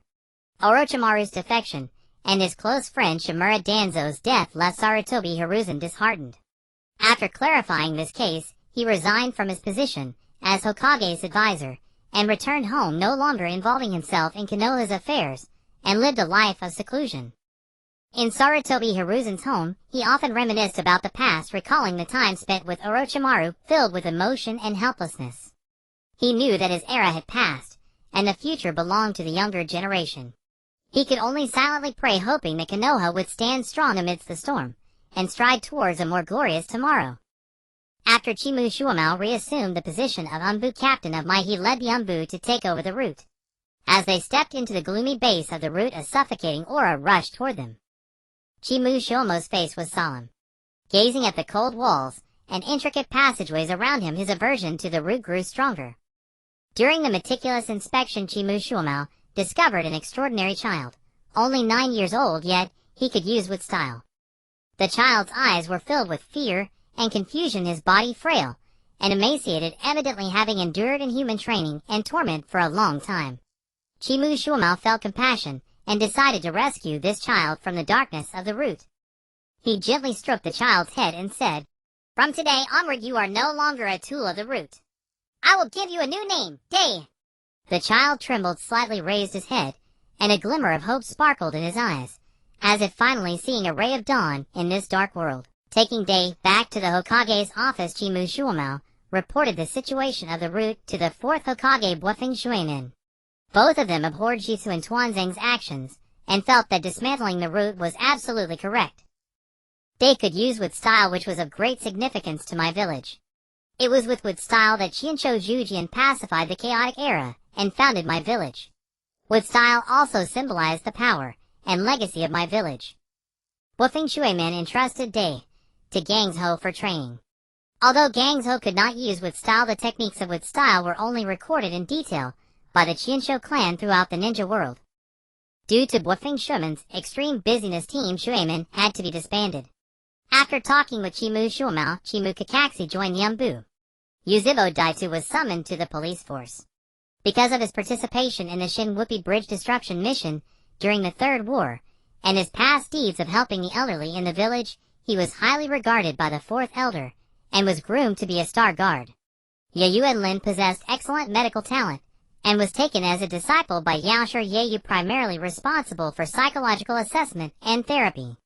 Orochimaru's defection and his close friend Shimura Danzo's death left Sarutobi Hiruzen disheartened. After clarifying this case, he resigned from his position as Hokage's advisor and returned home, no longer involving himself in Konoha's affairs, and lived a life of seclusion. In Sarutobi Hiruzen's home, he often reminisced about the past, recalling the time spent with Orochimaru, filled with emotion and helplessness. He knew that his era had passed, and the future belonged to the younger generation. He could only silently pray, hoping that Konoha would stand strong amidst the storm, and stride towards a more glorious tomorrow. After Chimu Shuamao reassumed the position of Umbu captain of Mai, he led the Umbu to take over the route. As they stepped into the gloomy base of the route, a suffocating aura rushed toward them. Chimu Shuamo's face was solemn. Gazing at the cold walls and intricate passageways around him, his aversion to the route grew stronger. During the meticulous inspection, Chimu Shuamao discovered an extraordinary child, only 9 years old, yet he could use with style. The child's eyes were filled with fear and confusion, his body frail and emaciated, evidently having endured inhuman training and torment for a long time. Chimu Shuamao felt compassion and decided to rescue this child from the darkness of the root. He gently stroked the child's head and said, "From today onward you are no longer a tool of the root. I will give you a new name, Day." The child trembled, slightly raised his head, and a glimmer of hope sparkled in his eyes, as if finally seeing a ray of dawn in this dark world. Taking Day back to the Hokage's office, Chimu Shuamao reported the situation of the root to the 4th Hokage Bwefeng Shuemin. Both of them abhorred Jitsu and Tuanzang's actions, and felt that dismantling the root was absolutely correct. They could use with style, which was of great significance to my village. It was with style that Shinsho Jujian pacified the chaotic era and founded my village. Wood style also symbolized the power and legacy of my village. Bwefeng Shuemin entrusted Day to Gangsho for training. Although Gangsho could not use wood style, the techniques of wood style were only recorded in detail by the Chinsho clan throughout the ninja world. Due to Bwefeng Shuemin's extreme busyness, Team Shuemin had to be disbanded. After talking with Chimu Shuamao, Chimu Kakashi joined Yumbu. Yuzhibo Daitu was summoned to the police force. Because of his participation in the Shin Whoopi Bridge destruction mission during the Third War, and his past deeds of helping the elderly in the village, he was highly regarded by the 4th Elder, and was groomed to be a star guard. Yayuan Lin possessed excellent medical talent, and was taken as a disciple by Yaoshi Yayu, primarily responsible for psychological assessment and therapy.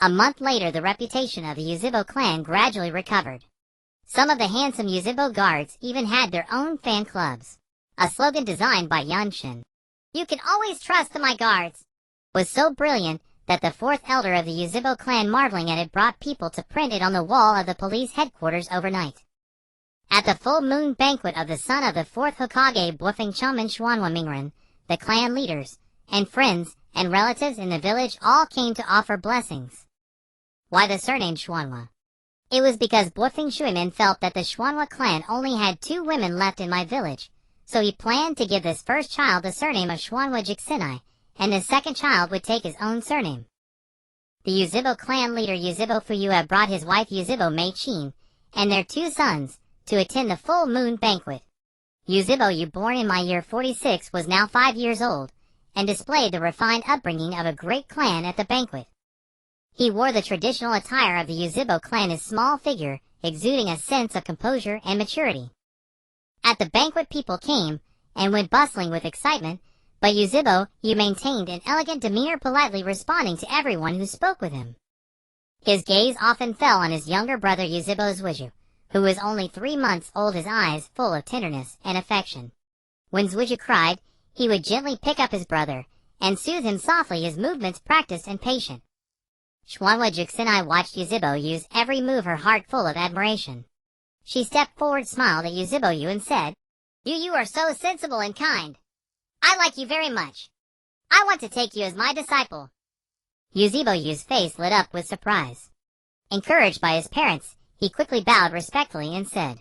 A month later, the reputation of the Yuzhibo clan gradually recovered. Some of the handsome Yuzhibo guards even had their own fan clubs. A slogan designed by Yanshin, "You can always trust my guards," was so brilliant that the 4th Elder of the Yuzhibo clan, marveling at it, brought people to print it on the wall of the police headquarters overnight. At the full moon banquet of the son of the 4th Hokage Bwefeng Chaman Xuanhua Mingren, the clan leaders and friends and relatives in the village all came to offer blessings. Why the surname Xuanhua? It was because Bwefeng Shuemin felt that the Xuanhua clan only had 2 women left in my village, so he planned to give this first child the surname of Xuanhua Jixinai, and the second child would take his own surname. The Yuzhibo clan leader Yuzhibo Fuyua brought his wife Yuzhibo Mei Chin and their 2 sons to attend the full moon banquet. Yuzhibo Yu, born in my year 46, was now 5 years old, and displayed the refined upbringing of a great clan at the banquet. He wore the traditional attire of the Yuzhibo clan, his small figure exuding a sense of composure and maturity. At the banquet, people came and went bustling with excitement, but Yuzhibo Yu maintained an elegant demeanor, politely responding to everyone who spoke with him. His gaze often fell on his younger brother Yuzhibo Zuiju, who was only 3 months old, his eyes full of tenderness and affection. When Zuiju cried, he would gently pick up his brother and soothe him softly, his movements practiced and patient. Xuanhua Jixinai watched Yuzhibo Yu's every move, her heart full of admiration. She stepped forward, smiled at Yuzhibo Yu, and said, You are so sensible and kind. I like you very much. I want to take you as my disciple." Yuzhibo Yu's face lit up with surprise. Encouraged by his parents, he quickly bowed respectfully and said,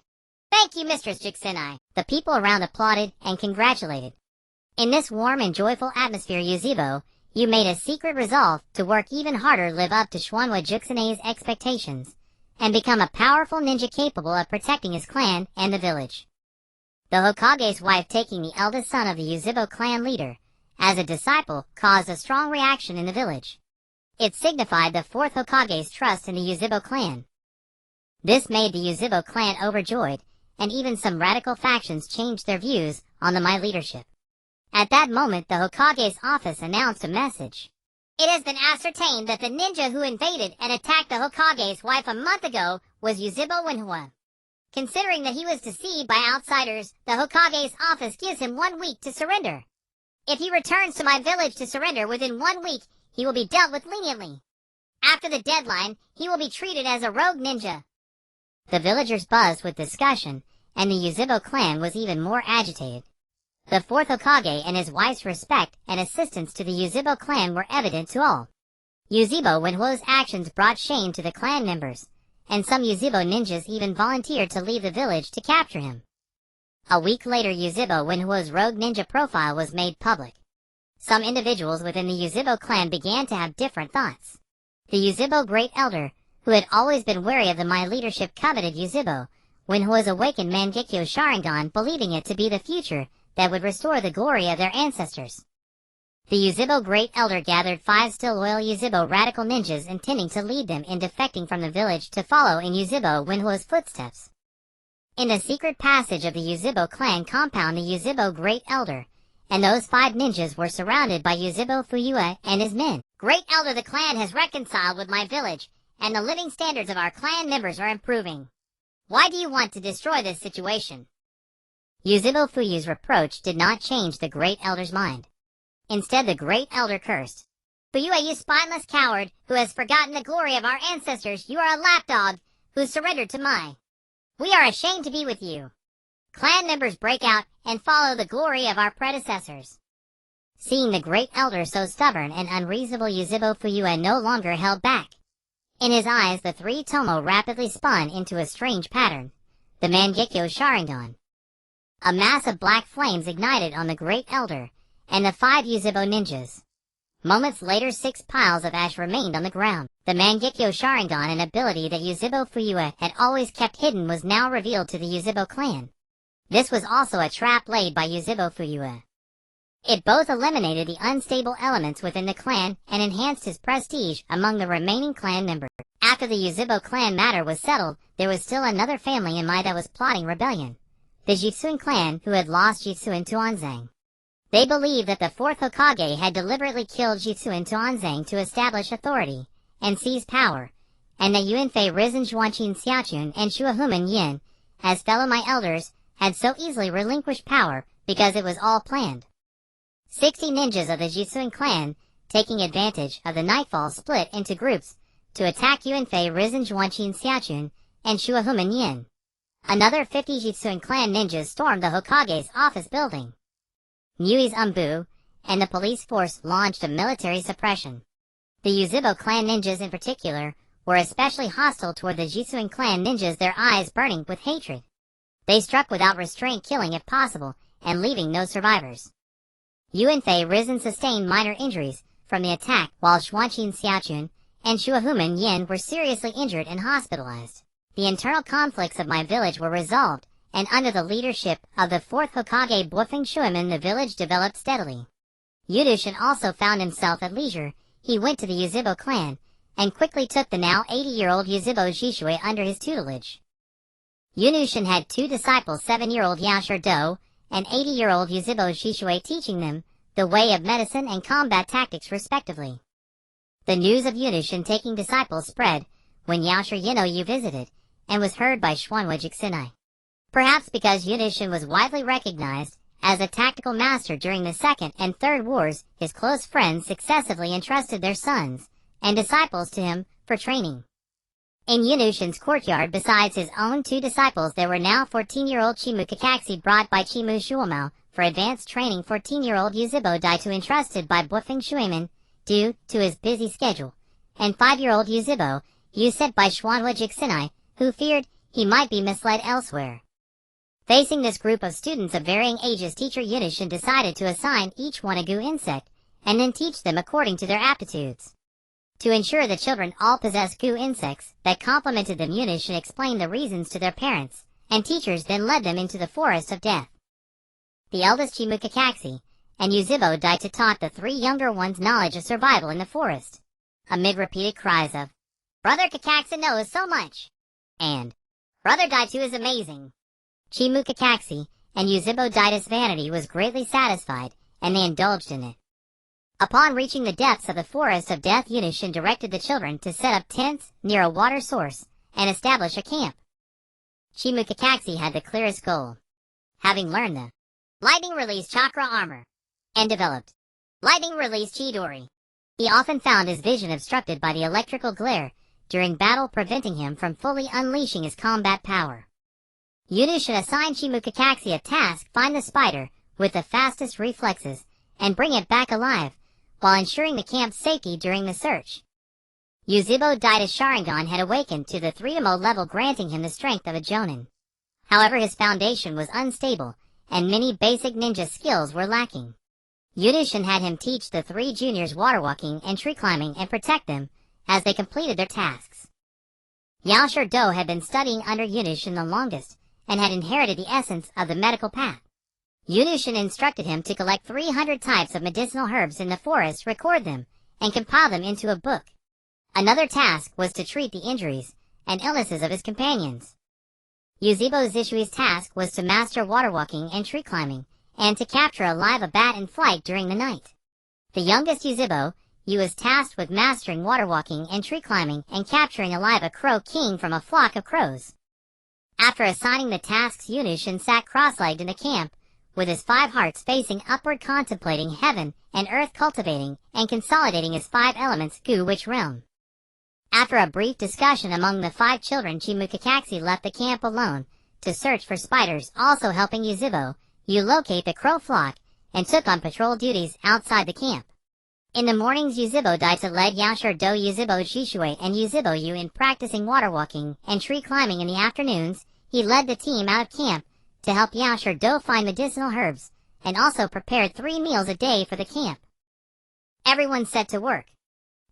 "Thank you, Mistress Jixinai." The people around applauded and congratulated. In this warm and joyful atmosphere, Yuzhibo Yu made a secret resolve to work even harder, live up to Xuanhua Jixinai's expectations, and become a powerful ninja capable of protecting his clan and the village. The Hokage's wife, taking the eldest son of the Yuzhibo clan leader as a disciple, caused a strong reaction in the village. It signified the 4th Hokage's trust in the Yuzhibo clan. This made the Yuzhibo clan overjoyed, and even some radical factions changed their views on my leadership. At that moment, the Hokage's office announced a message. "It has been ascertained that the ninja who invaded and attacked the Hokage's wife a month ago was Yuzhibo Wenhua. Considering that he was deceived by outsiders, the Hokage's office gives him 1 week to surrender. If he returns to my village to surrender within 1 week, he will be dealt with leniently. After the deadline, he will be treated as a rogue ninja." The villagers buzzed with discussion, and the Yuzhibo clan was even more agitated. The 4th Hokage and his wife's respect and assistance to the Yuzhibo clan were evident to all. Yuzhibo Wenhua's actions brought shame to the clan members, and some Yuzhibo ninjas even volunteered to leave the village to capture him. A week later, Yuzhibo Wenhua's rogue ninja profile was made public. Some individuals within the Yuzhibo clan began to have different thoughts. The Yuzhibo Great Elder, who had always been wary of my leadership, coveted Yuzhibo when Ho's awakened Mangekyo Sharingan, believing it to be the future that would restore the glory of their ancestors. The Yuzhibo Great Elder gathered 5 still loyal Yuzhibo radical ninjas, intending to lead them in defecting from the village to follow in Yuzhibo Winho's footsteps. In the secret passage of the Yuzhibo clan compound, the Yuzhibo Great Elder and those 5 ninjas were surrounded by Yuzhibo Fuyue and his men. Great Elder, the clan has reconciled with my village, and the living standards of our clan members are improving. Why do you want to destroy this situation? Yuzhibo Fuyue's reproach did not change the Great Elder's mind. Instead, the Great Elder cursed. Fuyue, you spineless coward, who has forgotten the glory of our ancestors, you are a lapdog, who surrendered to my. We are ashamed to be with you. Clan members break out and follow the glory of our predecessors. Seeing the Great Elder so stubborn and unreasonable, Yuzhibo Fuyue no longer held back. In his eyes, the 3 Tomo rapidly spun into a strange pattern, the Mangekyo Sharingan. A mass of black flames ignited on the Great Elder and the 5 Yuzhibo ninjas. Moments later, 6 piles of ash remained on the ground. The Mangekyo Sharingan, an ability that Yuzhibo Fuyue had always kept hidden, was now revealed to the Yuzhibo clan. This was also a trap laid by Yuzhibo Fuyue. It both eliminated the unstable elements within the clan and enhanced his prestige among the remaining clan members. After the Yuzhibo clan matter was settled, there was still another family in Mai that was plotting rebellion. The Jitsuin clan, who had lost Jitsuin Tuanzang. They believed that the 4th Hokage had deliberately killed Jitsuin Tuanzang to establish authority and seize power, and that Yuanfei Risen Zhuanqin Xiaochun and Shuahuman Yin, as fellow Mai elders, had so easily relinquished power because it was all planned. 60 ninjas of the Jitsuin clan, taking advantage of the nightfall, split into groups to attack Yuanfei Risen Zhuanqin Xiaochun and Shuahuman Yin. Another 50 Jitsuin clan ninjas stormed the Hokage's office building. Mui's Umbu and the police force launched a military suppression. The Yuzhibo clan ninjas in particular were especially hostile toward the Jitsuin clan ninjas, their eyes burning with hatred. They struck without restraint, killing if possible, and leaving no survivors. Yuanfei Risen sustained minor injuries from the attack, while Zhuanqin Xiaochun and Shuahuman Yin were seriously injured and hospitalized. The internal conflicts of my village were resolved, and under the leadership of the 4th Hokage Bofeng Shuiman, the village developed steadily. Yunushin also found himself at leisure. He went to the Yuzhibo clan, and quickly took the now 80-year-old Yuzhibo Jishui under his tutelage. Yunushin had 2 disciples, 7-year-old Yaoshi Do and 80-year-old Yuzhibo Jishui, teaching them the way of medicine and combat tactics respectively. The news of Yunushin taking disciples spread when Yaoshi Yino visited, and was heard by Xuanwu Jixinai. Perhaps because Yunushin was widely recognized as a tactical master during the Second and Third Wars, his close friends successively entrusted their sons and disciples to him for training. In Yunushin's courtyard, besides his own 2 disciples, there were now 14-year-old Chimu Kakashi brought by Chimu Shuomao for advanced training, 14-year-old Yuzhibo Daitu entrusted by Bofeng Shuiman due to his busy schedule, and 5-year-old Yuzhibo Yu sent by Xuanwu Jixinai, who feared he might be misled elsewhere. Facing this group of students of varying ages, teacher Yunushin decided to assign each one a gu insect, and then teach them according to their aptitudes. To ensure the children all possessed gu insects that complemented them, Yunushin explained the reasons to their parents, and teachers then led them into the forest of death. The eldest Chimu Kakashi and Yuzhibo Daitu taught the 3 younger ones knowledge of survival in the forest. Amid repeated cries of, "Brother Kakashi knows so much!" and "Brother Daitu is amazing!" Chimu Kakashi and Yuzhibo Daitu's vanity was greatly satisfied, and they indulged in it. Upon reaching the depths of the forest of death, Yunushin directed the children to set up tents near a water source and establish a camp. Chimu Kakashi had the clearest goal. Having learned the lightning release chakra armor and developed lightning release Chidori, he often found his vision obstructed by the electrical glare during battle, preventing him from fully unleashing his combat power. Yunushin assigned Chimu Kakashi a task: find the spider with the fastest reflexes and bring it back alive, while ensuring the camp's safety during the search. Yuzhibo Daitu's Sharingan had awakened to the 3-mo level, granting him the strength of a jōnin. However, his foundation was unstable, and many basic ninja skills were lacking. Yunushin had him teach the 3 juniors water walking and tree climbing and protect them as they completed their tasks. Yaoshi Do had been studying under Yunushin the longest, and had inherited the essence of the medical path. Yunushin instructed him to collect 300 types of medicinal herbs in the forest, record them, and compile them into a book. Another task was to treat the injuries and illnesses of his companions. Yuzebo Zishui's task was to master water walking and tree climbing, and to capture alive a bat in flight during the night. The youngest Yuzebo, Yu, was tasked with mastering water walking and tree climbing and capturing alive a crow king from a flock of crows. After assigning the tasks, Yunushin sat cross-legged in the camp, with his 5 hearts facing upward, contemplating heaven and earth, cultivating and consolidating his 5 elements, gu, which realm. After a brief discussion among the 5 children, Chimukakaze left the camp alone to search for spiders, also helping Yuzebo Yu locate the crow flock, and took on patrol duties outside the camp. In the mornings, Yuzebo Daita led Yashar Do Yuzebo Jishue and Yuzebo Yu in practicing water walking and tree climbing. In the afternoons, he led the team out of camp to help Yashar Do find medicinal herbs, and also prepared 3 meals a day for the camp. Everyone set to work.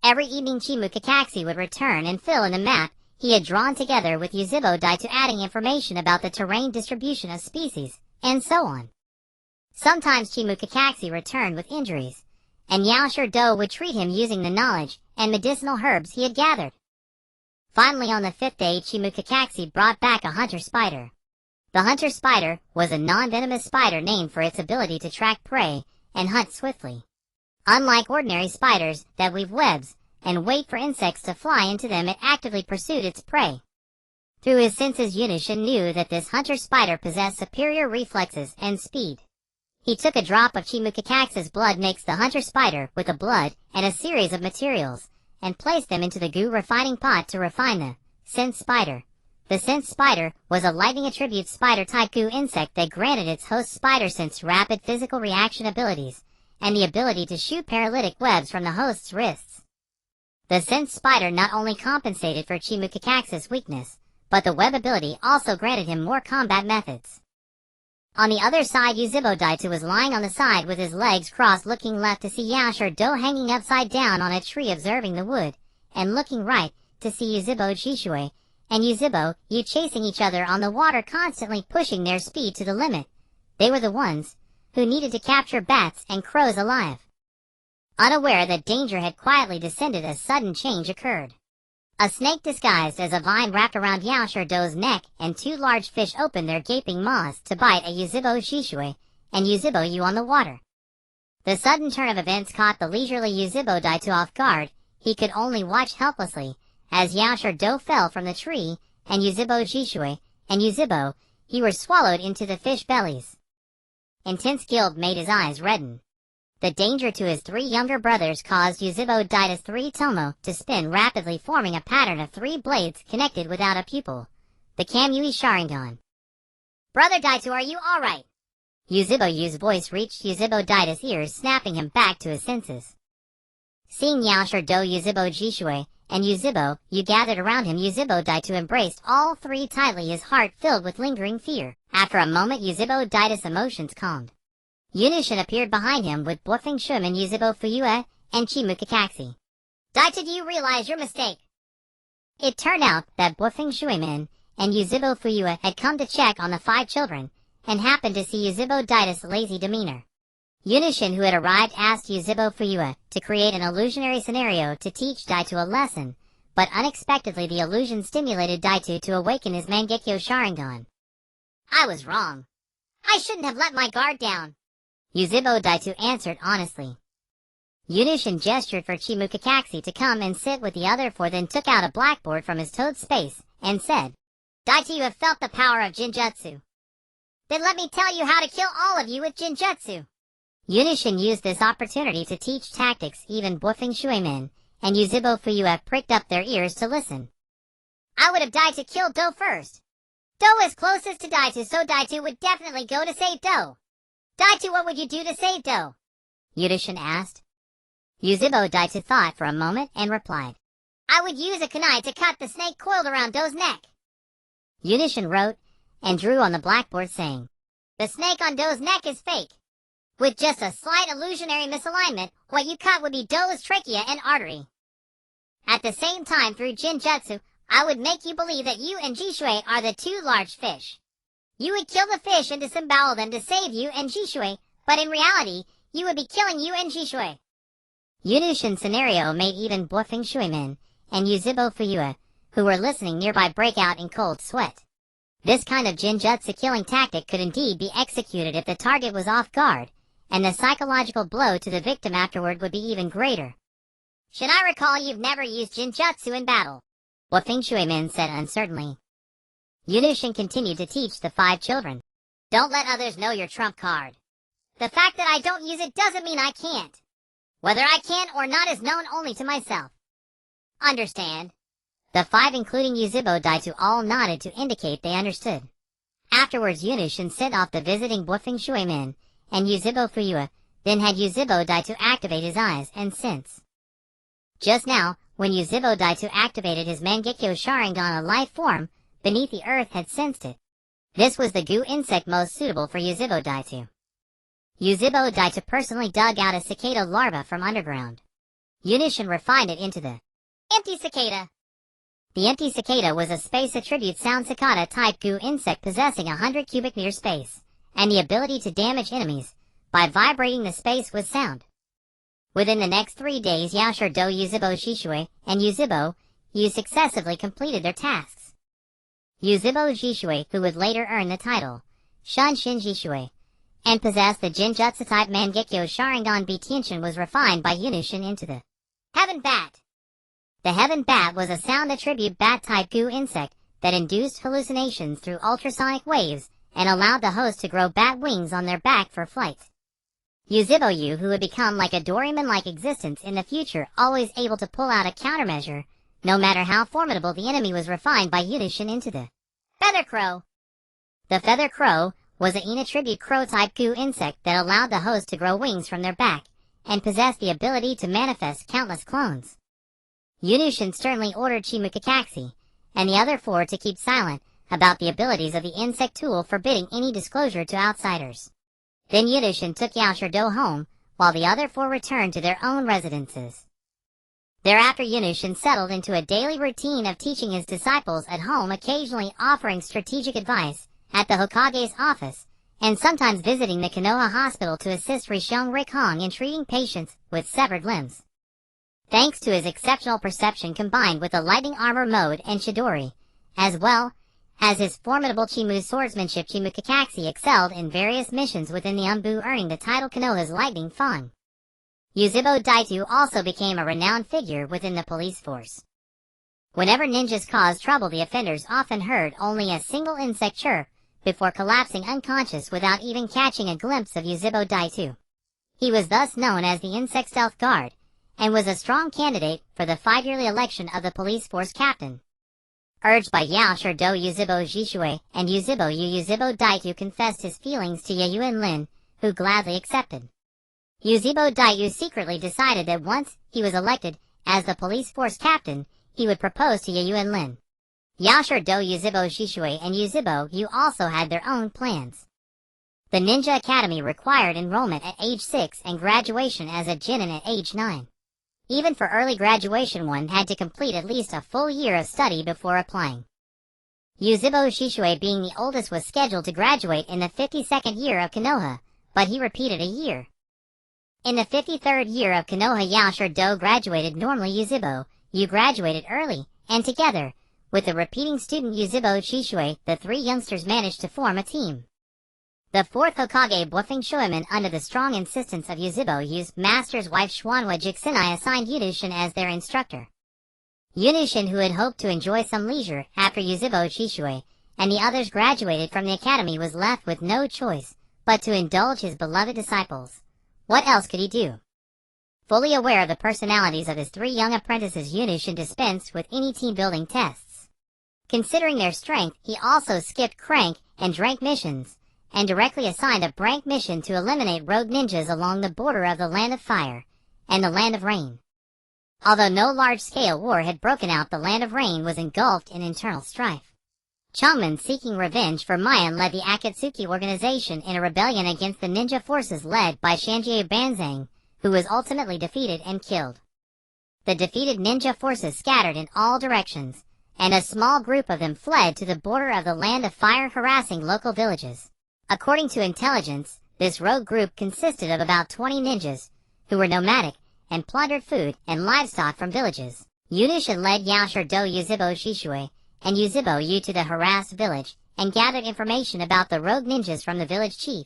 Every evening, Chimukakaze would return and fill in the map he had drawn together with Yuzebo Daito, adding information about the terrain distribution of species, and so on. Sometimes Chimukakaze returned with injuries, and Yaoshir Do would treat him using the knowledge and medicinal herbs he had gathered. Finally, on the 5th day, Chimukakaze brought back a hunter spider. The hunter spider was a non-venomous spider named for its ability to track prey and hunt swiftly. Unlike ordinary spiders that weave webs and wait for insects to fly into them, it actively pursued its prey. Through his senses, Yunushin knew that this hunter spider possessed superior reflexes and speed. He took a drop of Chimukakaze's blood, mixed the hunter spider with the blood and a series of materials, and placed them into the gu refining pot to refine the sense spider. The sense spider was a lightning attribute spider type gu insect that granted its host spider sense rapid physical reaction abilities, and the ability to shoot paralytic webs from the host's wrists. The sense spider not only compensated for Chimukakaze's weakness, but the web ability also granted him more combat methods. On the other side, Yuzebo Daito was lying on the side with his legs crossed, looking left to see Yashar Do hanging upside down on a tree observing the wood, and looking right to see Yuzebo Jishue and Yuzebo Yu chasing each other on the water, constantly pushing their speed to the limit. They were the ones who needed to capture bats and crows alive. Unaware that danger had quietly descended, a sudden change occurred. A snake disguised as a vine wrapped around Yaoshir Do's neck, and 2 large fish opened their gaping maws to bite at Yuzebo Jishue and Yuzebo Yu on the water. The sudden turn of events caught the leisurely Yuzebo Daito off guard. He could only watch helplessly as Yaoshir Do fell from the tree, and Yuzebo Jishue and Yuzebo Yu were swallowed into the fish bellies. Intense guilt made his eyes redden. The danger to his 3 younger brothers caused Yuzebo Daita's 3 tomo to spin rapidly, forming a pattern of 3 blades connected without a pupil. The Kamui Sharingan. "Brother Daito, are you alright?" Yuzebo Yu's voice reached Yuzebo Daita's ears, snapping him back to his senses. Seeing Yaoshir Do, Yuzebo Jishue and Yuzebo Yu gathered around him, Yuzebo Daito embraced all 3 tightly, his heart filled with lingering fear. After a moment, Yuzebo Daita's emotions calmed. Yunushin appeared behind him with Bluffing Shum and Yuzebo Fuyue and Chimukakaze. "Daita, do you realize your mistake?" It turned out that Bluffing Shuimin and Yuzebo Fuyue had come to check on the 5 children, and happened to see Yuzebo Daita's lazy demeanor. Yunushin, who had arrived, asked Yuzebo Fuyue to create an illusionary scenario to teach Daito a lesson, but unexpectedly the illusion stimulated Daito to awaken his Mangekyo Sharingan. "I was wrong. I shouldn't have let my guard down," Yuzebo Daito answered honestly. Yunushin gestured for Chimukakaze to come and sit with the other 4, then took out a blackboard from his toad space and said, "Daito, you have felt the power of Jinjutsu. Then let me tell you how to kill all of you with Jinjutsu." Yunushin used this opportunity to teach tactics. Even Bluffing Shuimin and Yuzebo Fuyue pricked up their ears to listen. "I would have died to kill Do first. Do is closest to Daito, so Daito would definitely go to save Do. Daito, what would you do to save Do?" Yunushin asked. Yuzebo Daito thought for a moment and replied, "I would use a kunai to cut the snake coiled around Do's neck." Yunushin wrote and drew on the blackboard, saying, "The snake on Do's neck is fake. With just a slight illusionary misalignment, what you cut would be Do's trachea and artery. At the same time, through Jinjutsu, I would make you believe that you and Jishue are the 2 large fish. You would kill the fish and disembowel them to save you and Jishui, but in reality, you would be killing you and Jishui. Yunushin's scenario made even Bluffing Shuimin and Yuzhibo Fuyua, who were listening nearby, break out in cold sweat. This kind of Jinjutsu killing tactic could indeed be executed if the target was off guard, and the psychological blow to the victim afterward would be even greater. Should I recall, you've never used Jinjutsu in battle? Bluffing Shuimin said uncertainly. Yunushin continued to teach the 5 children. Don't let others know your trump card. The fact that I don't use it doesn't mean I can't. Whether I can or not is known only to myself. Understand? The 5, including Yuzhibo Daitu, all nodded to indicate they understood. Afterwards, Yunushin sent off the visiting Bluffing Shuimin and Yuzhibo Fuyua, then had Yuzhibo Daitu activate his eyes and sense. Just now, when Yuzhibo Daitu activated his Mangekyo Sharingan, a life form beneath the earth had sensed it. This was the goo insect most suitable for Yuzhibo Daitu. Yuzhibo Daitu personally dug out a cicada larva from underground. Yunushin refined it into the empty cicada. The empty cicada was a space attribute sound cicada type goo insect possessing 100 cubic meter space, and the ability to damage enemies by vibrating the space with sound. Within the next 3 days, Yaoshiro Do, Yuzhibo Shishui, and Yuzhibo Yu successively completed their tasks. Yuzhibo Jishui, who would later earn the title Shun Shin Jishui, and possessed the Jinjutsu type Mangekyo Sharingan Bitinshin, was refined by Yunushin into the Heaven Bat. The Heaven Bat was a sound attribute bat type goo insect that induced hallucinations through ultrasonic waves and allowed the host to grow bat wings on their back for flight. Yuzhibo Yu, who would become like a Doraemon-like existence in the future, always able to pull out a countermeasure, no matter how formidable the enemy, was refined by Yunushin into the Feather Crow. The Feather Crow was an attribute crow-type goo insect that allowed the host to grow wings from their back and possessed the ability to manifest countless clones. Yunushin sternly ordered Shimukakaxi and the other 4 to keep silent about the abilities of the insect tool, forbidding any disclosure to outsiders. Then Yunushin took Yaoshiro Do home, while the other 4 returned to their own residences. Thereafter, Yunushin settled into a daily routine of teaching his disciples at home, occasionally offering strategic advice at the Hokage's office, and sometimes visiting the Konoha hospital to assist Rishong Rikhong in treating patients with severed limbs. Thanks to his exceptional perception combined with the lightning armor mode and Chidori, as well as his formidable Chimu swordsmanship, Shimukakaxi excelled in various missions within the Umbu, earning the title Konoha's Lightning Fawn. Yuzhibo Daitu also became a renowned figure within the police force. Whenever ninjas caused trouble, the offenders often heard only a single insect chirp before collapsing unconscious without even catching a glimpse of Yuzhibo Daitu. He was thus known as the Insect Stealth Guard, and was a strong candidate for the 5-yearly election of the police force captain. Urged by Yaoshiro Do, Yuzhibo Jishui, and Yuzhibo Yu, Yuzhibo Daitu confessed his feelings to Yayuan Lin, who gladly accepted. Yuzhibo Daitu secretly decided that once he was elected as the police force captain, he would propose to Yayuan Lin. Yaoshiro Do, Yuzhibo Jishui, and Yuzhibo Yu also had their own plans. The Ninja Academy required enrollment at age 6 and graduation as a jōnin at age 9. Even for early graduation, one had to complete at least a full year of study before applying. Yuzhibo Shishui, being the oldest, was scheduled to graduate in the 52nd year of Konoha, but he repeated a year. In the 53rd year of Konoha, Yaoshiro Do graduated. Normally Yuzhibo Yu graduated early, and together with the repeating student Yuzhibo Shishui, the 3 youngsters managed to form a team. The 4th Hokage, Bluffing Shuimin, under the strong insistence of Yuzhibo Yu's master's wife Xuanhua Jixinai, assigned Yunushin as their instructor. Yunushin, who had hoped to enjoy some leisure after Yuzhibo Shishui and the others graduated from the academy, was left with no choice but to indulge his beloved disciples. What else could he do? Fully aware of the personalities of his 3 young apprentices, Yunushin dispensed with any team-building tests. Considering their strength, he also skipped crank and drank missions, and directly assigned a brank mission to eliminate rogue ninjas along the border of the Land of Fire and the Land of Rain. Although no large-scale war had broken out, the Land of Rain was engulfed in internal strife. Chongman, seeking revenge for Mayan, led the Akatsuki organization in a rebellion against the ninja forces led by Shanjie Banzang, who was ultimately defeated and killed. The defeated ninja forces scattered in all directions, and a small group of them fled to the border of the Land of Fire, harassing local villages. According to intelligence, this rogue group consisted of about 20 ninjas, who were nomadic, and plundered food and livestock from villages. Yunishin led Yaoshiro Yuzebo Shishue and Yuzebo Yu to the harassed village, and gathered information about the rogue ninjas from the village chief.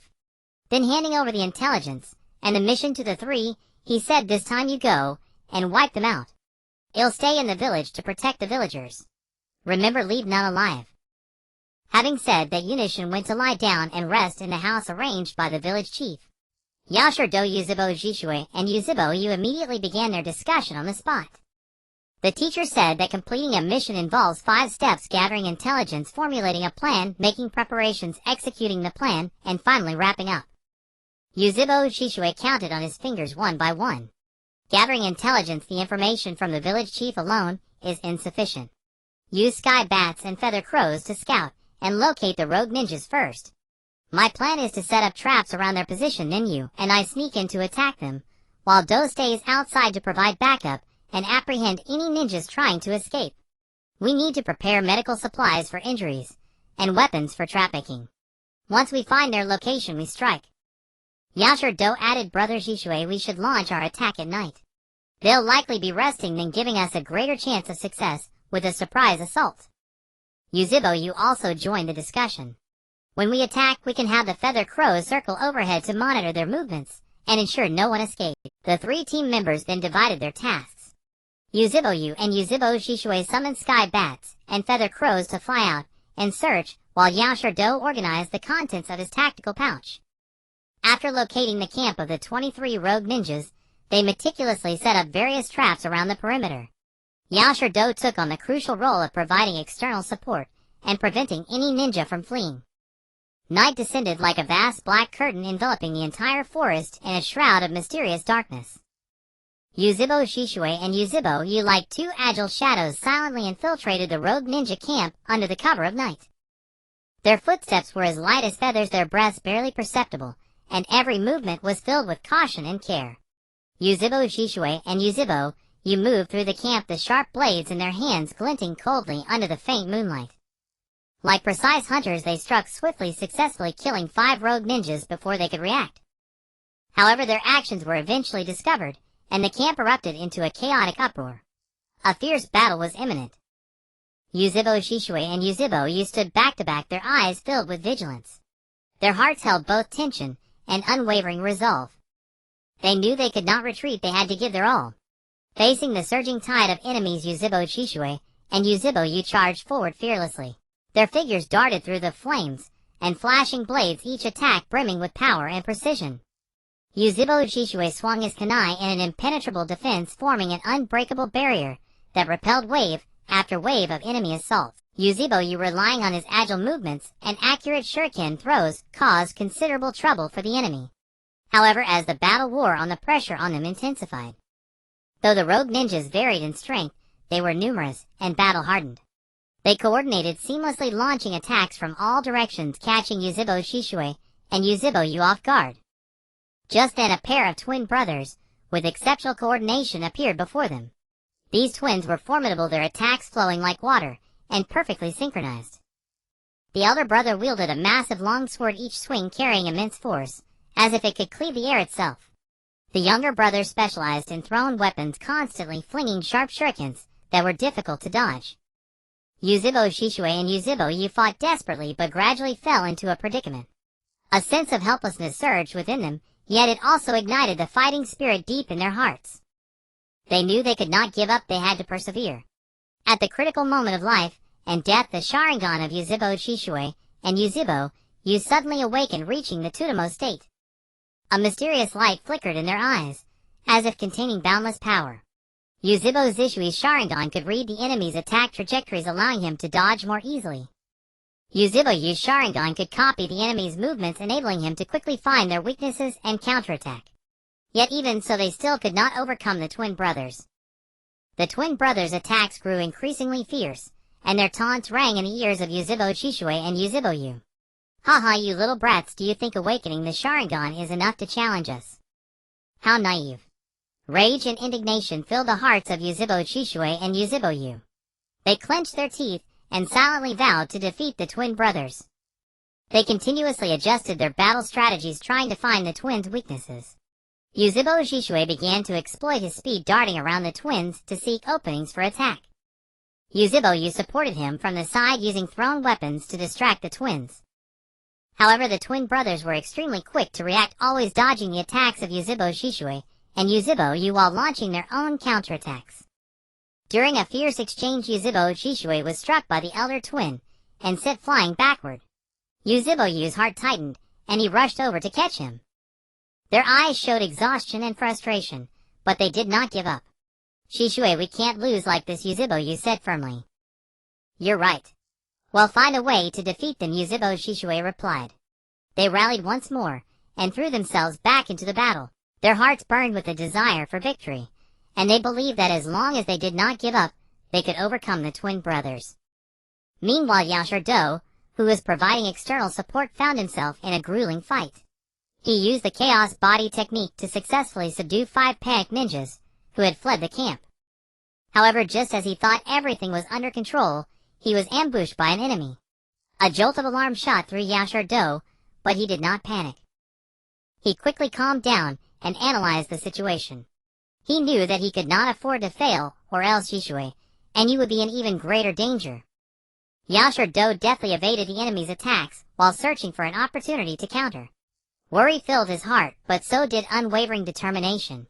Then handing over the intelligence and the mission to the three, he said, "This time you go and wipe them out. I'll stay in the village to protect the villagers. Remember, leave none alive." Having said that, Yunishin went to lie down and rest in the house arranged by the village chief. Yashiro Yuzebo Shishue and Yuzebo Yu immediately began their discussion on the spot. The teacher said that completing a mission involves 5 steps: gathering intelligence, formulating a plan, making preparations, executing the plan, and finally wrapping up. Yuzebo Shishue counted on his fingers one by one. Gathering intelligence, the information from the village chief alone, is insufficient. Use sky bats and feather crows to scout and locate the rogue ninjas first. My plan is to set up traps around their position, then you and I sneak in to attack them, while Do stays outside to provide backup and apprehend any ninjas trying to escape. We need to prepare medical supplies for injuries and weapons for trap making. Once we find their location, we strike. Yashiro added, "Brother Shishue, we should launch our attack at night. They'll likely be resting, then giving us a greater chance of success with a surprise assault." Yuzebo Yu also joined the discussion. "When we attack, we can have the feather crows circle overhead to monitor their movements and ensure no one escaped." The 3 team members then divided their tasks. Yuzebo Yu and Yuzebo Shishue summoned sky bats and feather crows to fly out and search, while Yashiro organized the contents of his tactical pouch. After locating the camp of the 23 rogue ninjas, they meticulously set up various traps around the perimeter. Yashiro took on the crucial role of providing external support and preventing any ninja from fleeing. Night descended like a vast black curtain, enveloping the entire forest in a shroud of mysterious darkness. Yuzebo Shishue and Yuzebo Yu, like 2 agile shadows, silently infiltrated the rogue ninja camp under the cover of night. Their footsteps were as light as feathers, their breaths barely perceptible, and every movement was filled with caution and care. Yuzebo Shishue and Yuzebo Yu moved through the camp, the sharp blades in their hands glinting coldly under the faint moonlight. Like precise hunters, they struck swiftly, successfully killing 5 rogue ninjas before they could react. However, their actions were eventually discovered, and the camp erupted into a chaotic uproar. A fierce battle was imminent. Yuzebo Shishue and Yuzebo Yu stood back to back, their eyes filled with vigilance. Their hearts held both tension and unwavering resolve. They knew they could not retreat, they had to give their all. Facing the surging tide of enemies, Yuzebo Shishue and Yuzebo Yu charged forward fearlessly. Their figures darted through the flames and flashing blades, each attack brimming with power and precision. Yuzebo Shishue swung his kunai in an impenetrable defense, forming an unbreakable barrier that repelled wave after wave of enemy assaults. Yuzebo Yu, relying on his agile movements and accurate shuriken throws, caused considerable trouble for the enemy. However, as the battle wore on, the pressure on them intensified. Though the rogue ninjas varied in strength, they were numerous and battle-hardened. They coordinated seamlessly, launching attacks from all directions, catching Yuzebo Shishue and Yuzebo Yu off guard. Just then, a pair of twin brothers, with exceptional coordination, appeared before them. These twins were formidable, their attacks flowing like water and perfectly synchronized. The elder brother wielded a massive longsword, each swing carrying immense force, as if it could cleave the air itself. The younger brother specialized in thrown weapons, constantly flinging sharp shurikens that were difficult to dodge. Yuzebo Shishue and Yuzebo Yu fought desperately, but gradually fell into a predicament. A sense of helplessness surged within them, yet it also ignited the fighting spirit deep in their hearts. They knew they could not give up, they had to persevere. At the critical moment of life and death, the Sharingan of Yuzebo Shishue and Yuzebo Yu suddenly awakened, reaching the Tutamo state. A mysterious light flickered in their eyes, as if containing boundless power. Yuzebo Zishui's Sharingan could read the enemy's attack trajectories, allowing him to dodge more easily. Yuzebo Yu's Sharingan could copy the enemy's movements, enabling him to quickly find their weaknesses and counterattack. Yet even so, they still could not overcome the twin brothers. The twin brothers' attacks grew increasingly fierce, and their taunts rang in the ears of Yuzebo Shishue and Yuzebo Yu. "Haha, you little brats, do you think awakening the Sharingan is enough to challenge us? How naive." Rage and indignation filled the hearts of Yuzebo Shishue and Yuzebo Yu. They clenched their teeth and silently vowed to defeat the twin brothers. They continuously adjusted their battle strategies trying to find the twins' weaknesses. Yuzabo Shisui began to exploit his speed darting around the twins to seek openings for attack. Yuzabo supported him from the side using thrown weapons to distract the twins. However, the twin brothers were extremely quick to react, always dodging the attacks of Yuzabo Shisui and Yuzabo while launching their own counterattacks. During a fierce exchange, Yuzabo Shisui was struck by the elder twin and sent flying backward. Yuzibo's heart tightened, and he rushed over to catch him. Their eyes showed exhaustion and frustration, but they did not give up. Shisui, we can't lose like this, Yuzibo said firmly. You're right. Well, find a way to defeat them, Yuzabo Shisui replied. They rallied once more, and threw themselves back into the battle. Their hearts burned with a desire for victory, and they believed that as long as they did not give up, they could overcome the twin brothers. Meanwhile, Yashar-do, who was providing external support, found himself in a grueling fight. He used the Chaos Body technique to successfully subdue 5 panicked ninjas, who had fled the camp. However, just as he thought everything was under control, he was ambushed by an enemy. A jolt of alarm shot through Yashar-do, but he did not panic. He quickly calmed down and analyzed the situation. He knew that he could not afford to fail, or else Shisui, and he would be in even greater danger. Yashar-do deftly evaded the enemy's attacks while searching for an opportunity to counter. Worry filled his heart, but so did unwavering determination.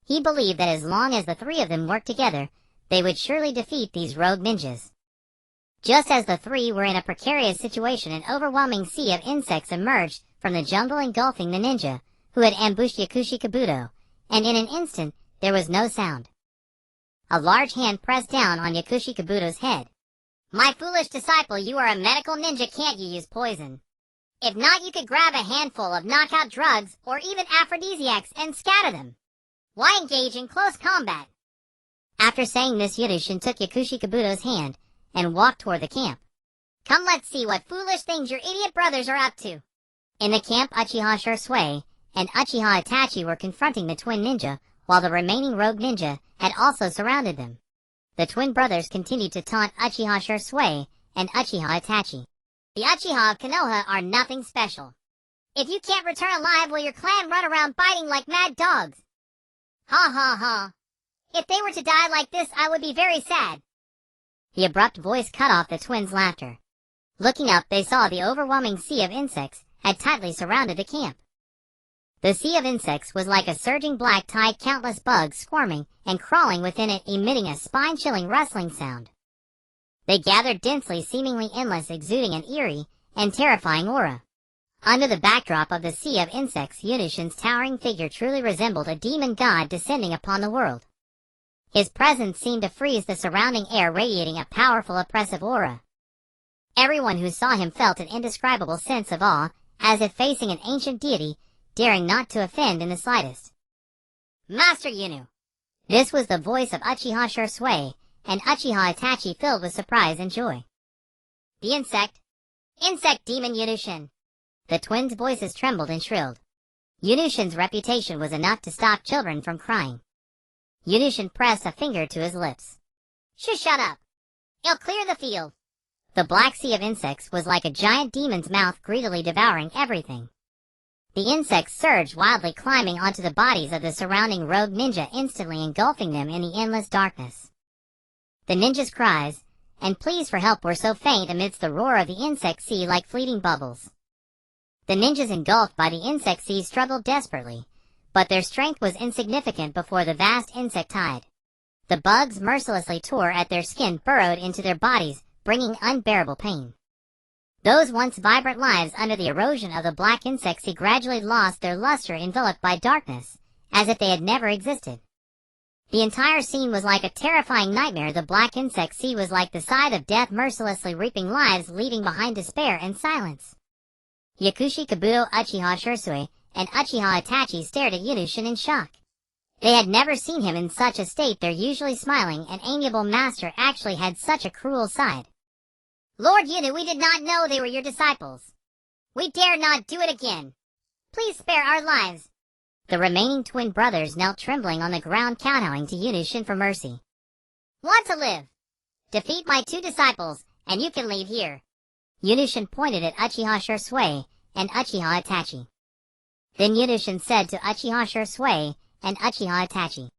He believed that as long as the three of them worked together, they would surely defeat these rogue ninjas. Just as the three were in a precarious situation, an overwhelming sea of insects emerged from the jungle engulfing the ninja, who had ambushed Yakushi Kabuto, and in an instant, there was no sound. A large hand pressed down on Yakushi Kabuto's head. My foolish disciple, you are a medical ninja, can't you use poison? If not, you could grab a handful of knockout drugs or even aphrodisiacs and scatter them. Why engage in close combat? After saying this, Yunushin took Yakushi Kabuto's hand and walked toward the camp. Come, let's see what foolish things your idiot brothers are up to. In the camp, Uchiha Shisui and Uchiha Itachi were confronting the twin ninja, while the remaining rogue ninja had also surrounded them. The twin brothers continued to taunt Uchiha Shisui and Uchiha Itachi. The Uchiha of Konoha are nothing special. If you can't return alive, will your clan run around biting like mad dogs? Ha ha ha. If they were to die like this, I would be very sad. The abrupt voice cut off the twins' laughter. Looking up, they saw the overwhelming sea of insects had tightly surrounded the camp. The sea of insects was like a surging black tide, countless bugs squirming and crawling within it, emitting a spine-chilling rustling sound. They gathered densely, seemingly endless, exuding an eerie and terrifying aura. Under the backdrop of the sea of insects, Yunushin's towering figure truly resembled a demon god descending upon the world. His presence seemed to freeze the surrounding air, radiating a powerful, oppressive aura. Everyone who saw him felt an indescribable sense of awe, as if facing an ancient deity, daring not to offend in the slightest. Master Yunu! This was the voice of Uchiha Shisui and Uchiha Itachi, filled with surprise and joy. The insect demon Yunushin! The twins' voices trembled and shrilled. Yunushin's reputation was enough to stop children from crying. Yunushin pressed a finger to his lips. Shut up! It'll clear the field! The black sea of insects was like a giant demon's mouth, greedily devouring everything. The insects surged wildly, climbing onto the bodies of the surrounding rogue ninja, instantly engulfing them in the endless darkness. The ninjas' cries and pleas for help were so faint amidst the roar of the insect sea, like fleeting bubbles. The ninjas engulfed by the insect sea struggled desperately, but their strength was insignificant before the vast insect tide. The bugs mercilessly tore at their skin, burrowed into their bodies, bringing unbearable pain. Those once vibrant lives under the erosion of the black insect sea gradually lost their luster, enveloped by darkness, as if they had never existed. The entire scene was like a terrifying nightmare. The black insect sea was like the scythe of death, mercilessly reaping lives, leaving behind despair and silence. Yakushi Kabuto, Uchiha Shisui, and Uchiha Itachi stared at Yunushin in shock. They had never seen him in such a state. Their usually smiling and amiable master actually had such a cruel side. Lord Yunu, we did not know they were your disciples. We dare not do it again. Please spare our lives. The remaining twin brothers knelt trembling on the ground, kowtowing to Yunushin for mercy. Want to live? Defeat my 2 disciples, and you can leave here. Yunushin pointed at Uchiha Shursui and Uchiha Itachi. Then Yunushin said to Uchiha Shursui and Uchiha Itachi,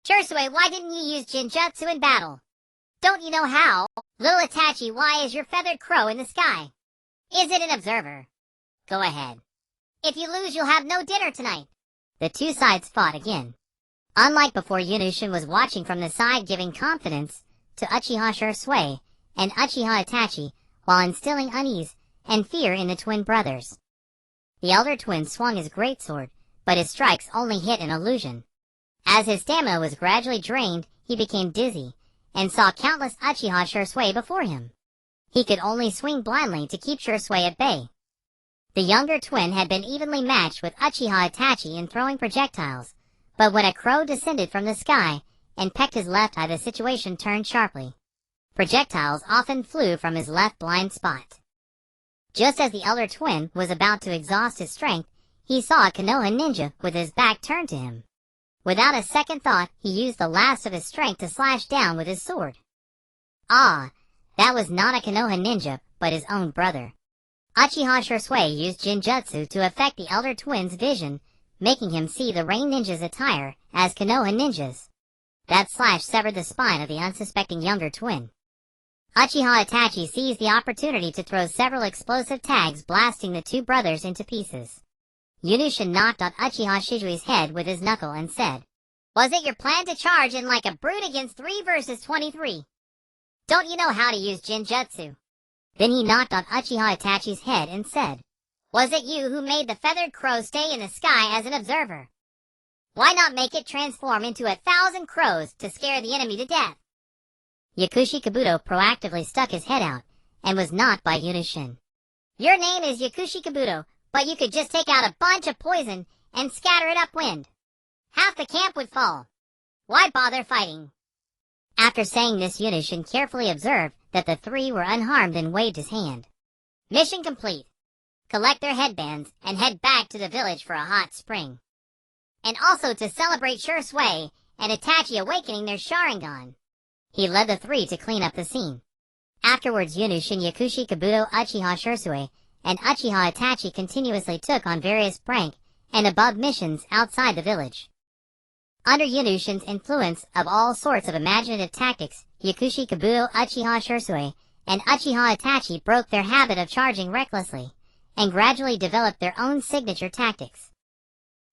Shursui, why didn't you use Jinjutsu in battle? Don't you know how? Little Itachi, why is your feathered crow in the sky? Is it an observer? Go ahead. If you lose, you'll have no dinner tonight. The 2 sides fought again. Unlike before, Yunushin was watching from the side, giving confidence to Uchiha Shursui and Uchiha Itachi while instilling unease and fear in the twin brothers. The elder twin swung his greatsword, but his strikes only hit an illusion. As his stamina was gradually drained, he became dizzy and saw countless Uchiha Shursui before him. He could only swing blindly to keep Shursui at bay. The younger twin had been evenly matched with Uchiha Itachi in throwing projectiles, but when a crow descended from the sky and pecked his left eye, the situation turned sharply. Projectiles often flew from his left blind spot. Just as the elder twin was about to exhaust his strength, he saw a Konoha ninja with his back turned to him. Without a second thought, he used the last of his strength to slash down with his sword. Ah, that was not a Konoha ninja, but his own brother. Uchiha Shursui used Jinjutsu to affect the elder twin's vision, making him see the Rain Ninja's attire as Konoha ninjas. That slash severed the spine of the unsuspecting younger twin. Uchiha Itachi seized the opportunity to throw several explosive tags, blasting the 2 brothers into pieces. Yunushin knocked on Uchiha Shizui's head with his knuckle and said, Was it your plan to charge in like a brute against 3 versus 23? Don't you know how to use Jinjutsu? Then he knocked on Uchiha Itachi's head and said, Was it you who made the feathered crow stay in the sky as an observer? Why not make it transform into 1,000 crows to scare the enemy to death? Yakushi Kabuto proactively stuck his head out and was knocked by Yunushin. Your name is Yakushi Kabuto, but you could just take out a bunch of poison and scatter it upwind. Half the camp would fall. Why bother fighting? After saying this, Yunushin carefully observed that the 3 were unharmed and waved his hand. Mission complete. Collect their headbands and head back to the village for a hot spring. And also to celebrate Shursui and Itachi awakening their Sharingan. He led the 3 to clean up the scene. Afterwards, Yunushin, Yakushi Kabuto, Uchiha Shursui, and Uchiha Itachi continuously took on various prank and above missions outside the village. Under Yunushin's influence of all sorts of imaginative tactics, Yakushi Kabuto, Uchiha Shursui, and Uchiha Itachi broke their habit of charging recklessly, and gradually developed their own signature tactics.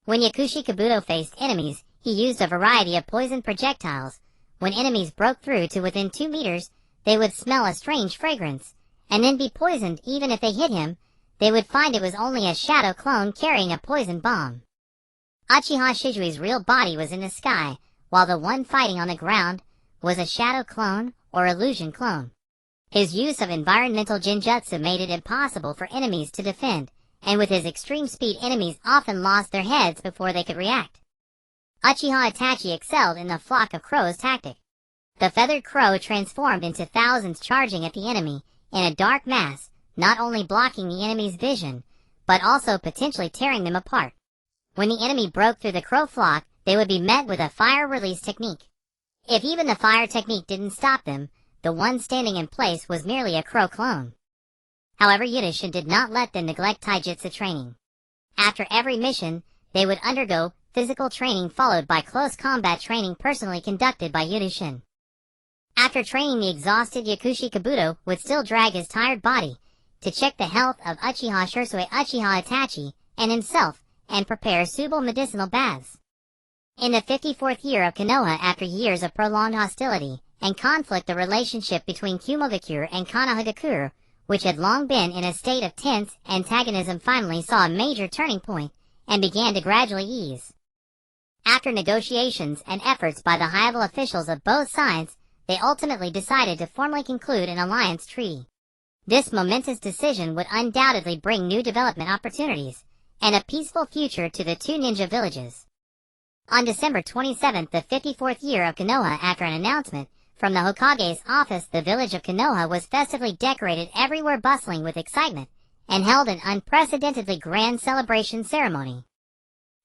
When Yakushi Kabuto faced enemies, he used a variety of poison projectiles. When enemies broke through to within 2 meters, they would smell a strange fragrance, and then be poisoned. Even if they hit him, they would find it was only a shadow clone carrying a poison bomb. Uchiha Shizui's real body was in the sky, while the one fighting on the ground was a shadow clone or illusion clone. His use of environmental Jinjutsu made it impossible for enemies to defend, and with his extreme speed, enemies often lost their heads before they could react. Uchiha Itachi excelled in the flock of crows tactic. The feathered crow transformed into thousands, charging at the enemy in a dark mass, not only blocking the enemy's vision, but also potentially tearing them apart. When the enemy broke through the crow flock, they would be met with a fire release technique. If even the fire technique didn't stop them, the one standing in place was merely a crow clone. However, Yunushin did not let them neglect taijutsu training. After every mission, they would undergo physical training followed by close combat training personally conducted by Yunushin. After training, the exhausted Yakushi Kabuto would still drag his tired body to check the health of Uchiha Shursui, Uchiha Itachi, and himself, and prepare suitable medicinal baths. In the 54th year of Konoha, after years of prolonged hostility and conflict, the relationship between Kumogakure and Konohagakure, which had long been in a state of tense antagonism, finally saw a major turning point and began to gradually ease. After negotiations and efforts by the high-level officials of both sides, they ultimately decided to formally conclude an alliance treaty. This momentous decision would undoubtedly bring new development opportunities and a peaceful future to the 2 ninja villages. On December 27th, the 54th year of Konoha, after an announcement from the Hokage's office, the village of Konoha was festively decorated, everywhere bustling with excitement, and held an unprecedentedly grand celebration ceremony.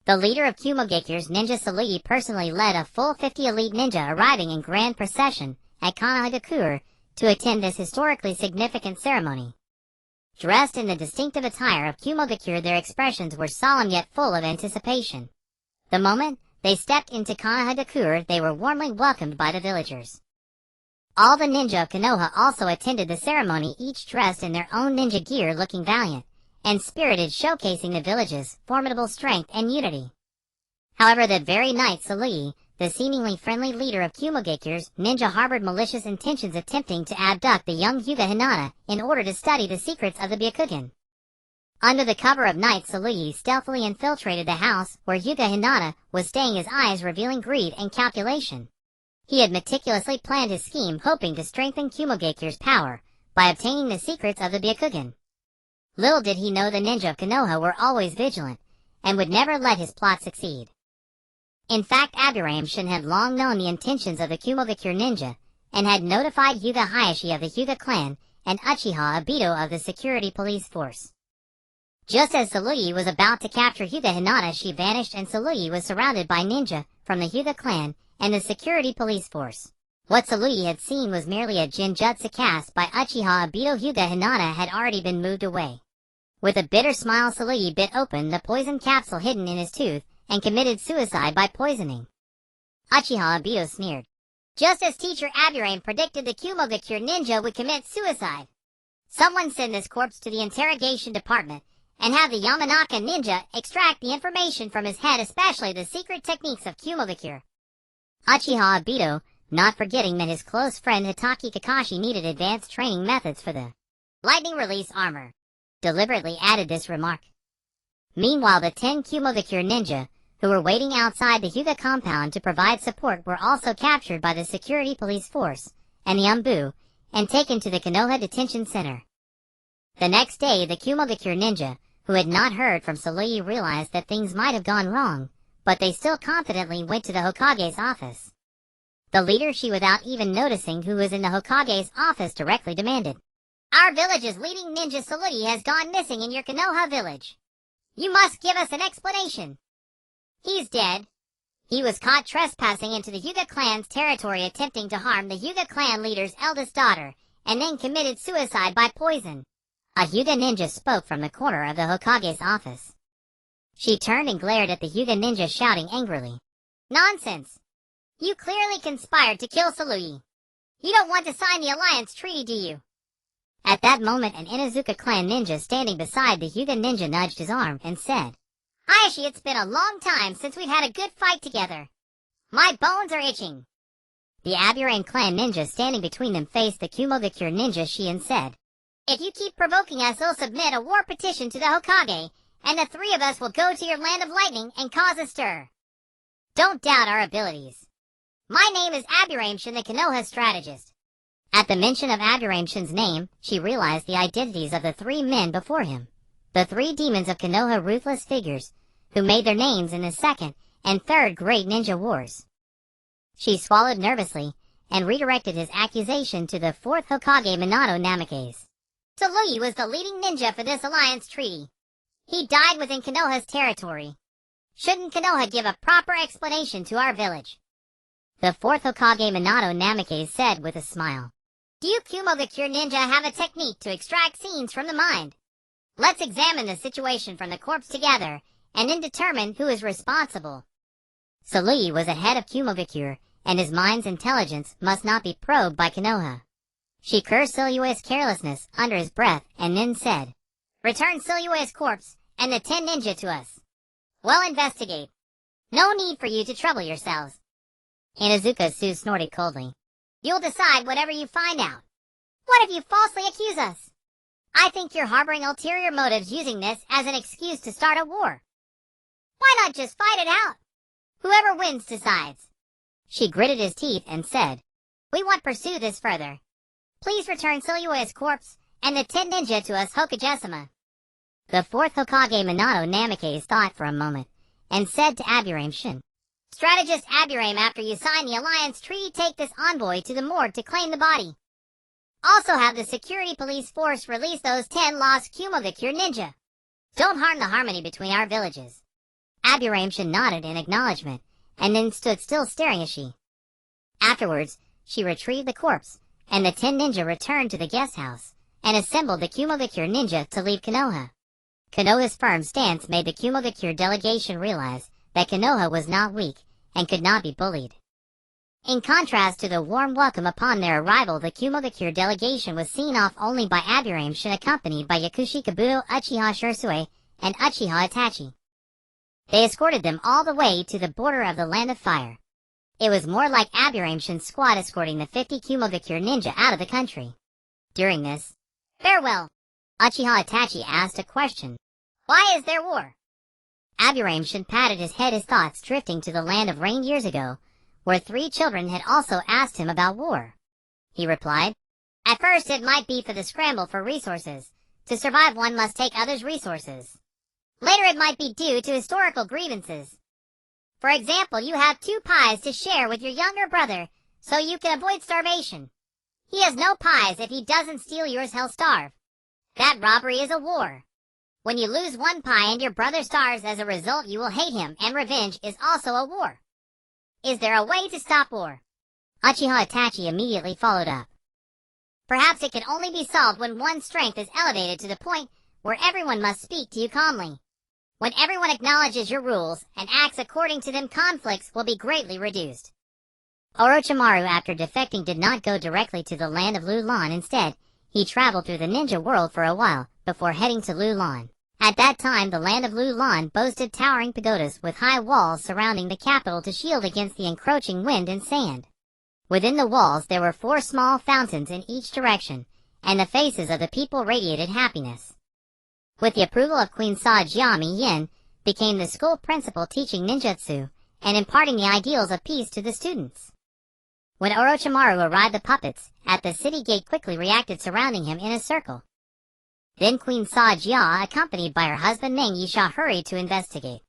The leader of Kumogakure's Ninja Tsurugi personally led a full 50 elite ninja, arriving in grand procession at Konohagakure to attend this historically significant ceremony. Dressed in the distinctive attire of Kumogakure, their expressions were solemn yet full of anticipation. The moment they stepped into Konohagakure, they were warmly welcomed by the villagers. All the ninja of Konoha also attended the ceremony, each dressed in their own ninja gear, looking valiant and spirited, showcasing the village's formidable strength and unity. However, that very night, Salui, the seemingly friendly leader of Kumogakure's ninja, harbored malicious intentions, attempting to abduct the young Hyuga Hinata in order to study the secrets of the Byakugan. Under the cover of night, Salui stealthily infiltrated the house where Hyuga Hinata was staying, his eyes revealing greed and calculation. He had meticulously planned his scheme, hoping to strengthen Kumogakure's power by obtaining the secrets of the Byakugan. Little did he know the ninja of Konoha were always vigilant and would never let his plot succeed. In fact, Aburame-shin had long known the intentions of the Kumogakure ninja and had notified Hyuga Hayashi of the Hyuga clan and Uchiha Obito of the security police force. Just as Salui was about to capture Hyuga Hinata, she vanished, and Salui was surrounded by ninja from the Hyuga clan and the security police force. What Salui had seen was merely a Jinjutsu cast by Uchiha Obito. Hyuga Hinata had already been moved away. With a bitter smile, Salui bit open the poison capsule hidden in his tooth and committed suicide by poisoning. Uchiha Obito sneered. Just as teacher Aburame predicted, the Kumogakure ninja would commit suicide. Someone send this corpse to the interrogation department and have the Yamanaka ninja extract the information from his head, especially the secret techniques of Kumogakure. Uchiha Obito, not forgetting that his close friend Hitaki Kakashi needed advanced training methods for the lightning release armor, deliberately added this remark. Meanwhile, the 10 Kumogakure ninja, who were waiting outside the Hyuga compound to provide support, were also captured by the security police force and the Umbu and taken to the Konoha Detention Center. The next day, the Kumogakure ninja, who had not heard from Salui, realized that things might have gone wrong, but they still confidently went to the Hokage's office. The leader, she without even noticing who was in the Hokage's office, directly demanded, "Our village's leading ninja Salui has gone missing in your Konoha village. You must give us an explanation." "He's dead. He was caught trespassing into the Hyuga clan's territory, attempting to harm the Hyuga clan leader's eldest daughter, and then committed suicide by poison." A Hyuga ninja spoke from the corner of the Hokage's office. She turned and glared at the Hyuga ninja, shouting angrily, "Nonsense! You clearly conspired to kill Salui. You don't want to sign the alliance treaty, do you?" At that moment, an Inuzuka clan ninja standing beside the Hyuga ninja nudged his arm and said, "Hayashi, it's been a long time since we've had a good fight together. My bones are itching." The Aburame clan ninja standing between them faced the Kumogakure ninja Shi and said, "If you keep provoking us, we'll submit a war petition to the Hokage, and the three of us will go to your land of lightning and cause a stir. Don't doubt our abilities. My name is Aburame-shin, the Konoha strategist." At the mention of Aburame-shin's name, she realized the identities of the three men before him. The three demons of Konoha, ruthless figures, who made their names in the second and third great ninja wars. She swallowed nervously and redirected his accusation to the fourth Hokage, Minato Namikaze. "Salui was the leading ninja for this alliance treaty. He died within Konoha's territory. Shouldn't Konoha give a proper explanation to our village?" The fourth Hokage, Minato Namikaze, said with a smile, "Do you Kumogakure ninja have a technique to extract scenes from the mind? Let's examine the situation from the corpse together, and then determine who is responsible." Salui was a head of Kumogakure, and his mind's intelligence must not be probed by Konoha. She cursed Silue's carelessness under his breath and then said, "Return Silue's corpse and the 10 ninja to us. We'll investigate. No need for you to trouble yourselves." Inuzuka Su snorted coldly. "You'll decide whatever you find out. What if you falsely accuse us? I think you're harboring ulterior motives, using this as an excuse to start a war. Why not just fight it out? Whoever wins decides." She gritted his teeth and said, "We won't pursue this further. Please return Silue's corpse and the 10 ninja to us, Hokage-sama." The fourth Hokage, Minato Namikaze, thought for a moment and said to Aburame-shin, "Strategist Aburame, after you sign the alliance treaty, take this envoy to the morgue to claim the body. Also have the security police force release those 10 lost Kumogakure ninja. Don't harm the harmony between our villages." Aburame-shin nodded in acknowledgement and then stood still, staring at she. Afterwards, she retrieved the corpse and the 10 ninja returned to the guest house, and assembled the Kumogakure ninja to leave Konoha. Konoha's firm stance made the Kumogakure delegation realize that Konoha was not weak, and could not be bullied. In contrast to the warm welcome upon their arrival, the Kumogakure delegation was seen off only by Aburame Shin, accompanied by Yakushi Kabuto, Uchiha Shursui, and Uchiha Itachi. They escorted them all the way to the border of the Land of Fire. It was more like Aburame Shin's squad escorting the 50 Kumogakure ninja out of the country. During this farewell, Uchiha Itachi asked a question. Why is there war? Aburame Shin patted his head, his thoughts drifting to the land of rain years ago, where 3 children had also asked him about war. He replied, at first it might be for the scramble for resources. To survive one must take others' resources. Later it might be due to historical grievances. For example, you have 2 pies to share with your younger brother, so you can avoid starvation. He has no pies. If he doesn't steal yours, he'll starve. That robbery is a war. When you lose 1 pie and your brother starves as a result, you will hate him, and revenge is also a war. Is there a way to stop war? Uchiha Itachi immediately followed up. Perhaps it can only be solved when one's strength is elevated to the point where everyone must speak to you calmly. When everyone acknowledges your rules and acts according to them, conflicts will be greatly reduced. Orochimaru, after defecting, did not go directly to the land of Lulan. Instead, he traveled through the ninja world for a while before heading to Lulan. At that time, the land of Lulan boasted towering pagodas with high walls surrounding the capital to shield against the encroaching wind and sand. Within the walls there were 4 small fountains in each direction, and the faces of the people radiated happiness. With the approval of Queen Sajiya, Yen became the school principal, teaching ninjutsu and imparting the ideals of peace to the students. When Orochimaru arrived, the puppets at the city gate quickly reacted, surrounding him in a circle. Then Queen Sajiya, accompanied by her husband Meng Yisha, hurried to investigate.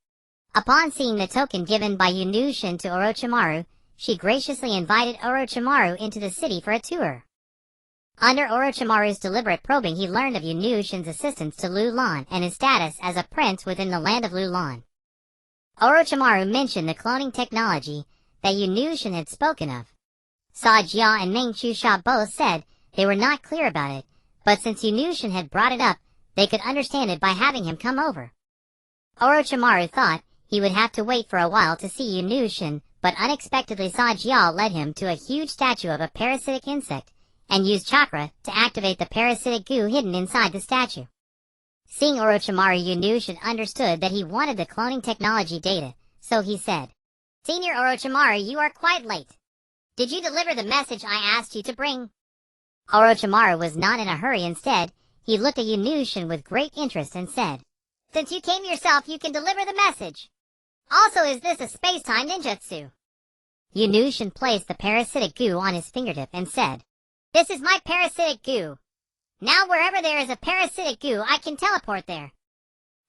Upon seeing the token given by Yunyu Shin to Orochimaru, she graciously invited Orochimaru into the city for a tour. Under Orochimaru's deliberate probing, he learned of Yunyu Shin's assistance to Lulan and his status as a prince within the land of Lulan. Orochimaru mentioned the cloning technology that Yunyu Shin had spoken of. Sajiya and Meng Yisha both said they were not clear about it, but since Yunyu Shin had brought it up, they could understand it by having him come over. Orochimaru thought he would have to wait for a while to see Yunyu Shin, but unexpectedly Sajiya led him to a huge statue of a parasitic insect, and used chakra to activate the parasitic goo hidden inside the statue. Seeing Orochimaru, Yunyu Shin understood that he wanted the cloning technology data, so he said, Senior Orochimaru, you are quite late. Did you deliver the message I asked you to bring? Orochimaru was not in a hurry. Instead, he looked at Yunyu Shin with great interest and said, Since you came yourself, you can deliver the message. Also, is this a space-time ninjutsu? Yunyu Shin placed the parasitic goo on his fingertip and said, This is my parasitic goo. Now wherever there is a parasitic goo, I can teleport there.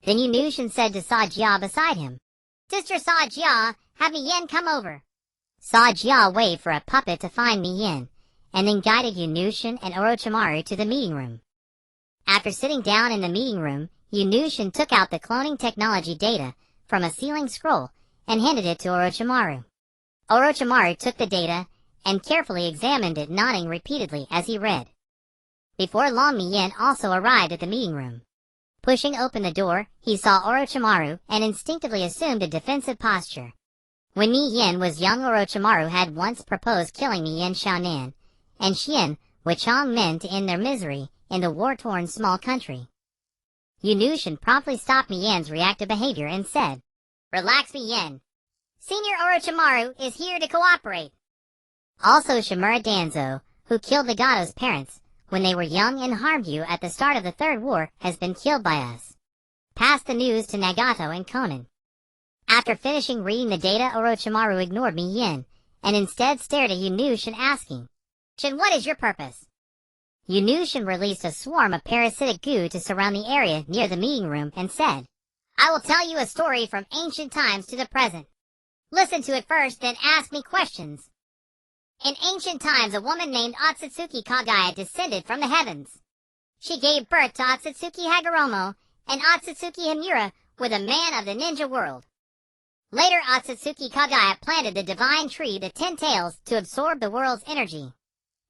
Then Yunyu Shin said to Sajiya beside him, Sister Sajiya, have Yen come over. Sajiya waved for a puppet to find Yen, and then guided Yunyu Shin and Orochimaru to the meeting room. After sitting down in the meeting room, Yunyu Shin took out the cloning technology data from a sealing scroll and handed it to Orochimaru. Orochimaru took the data and carefully examined it, nodding repeatedly as he read. Before long, Yen also arrived at the meeting room. Pushing open the door, he saw Orochimaru and instinctively assumed a defensive posture. When Yen was young, Orochimaru had once proposed killing Yen Xiaonan and Xian Wuchang men to end their misery in the war-torn small country. Yunyu Shin promptly stopped Yen's reactive behavior and said, Relax, Yen. Senior Orochimaru is here to cooperate. Also, Shimura Danzo, who killed Nagato's parents when they were young and harmed you at the start of the Third War, has been killed by us. Pass the news to Nagato and Konan. After finishing reading the data, Orochimaru ignored Yen and instead stared at Yunyu Shin, asking, Shin, what is your purpose? Yunyu Shin released a swarm of parasitic goo to surround the area near the meeting room and said, I will tell you a story from ancient times to the present. Listen to it first, then ask me questions. In ancient times, a woman named Otsutsuki Kagaya descended from the heavens. She gave birth to Otsutsuki Hagoromo and Otsutsuki Himura with a man of the ninja world. Later, Otsutsuki Kagaya planted the divine tree, the 10 Tails, to absorb the world's energy.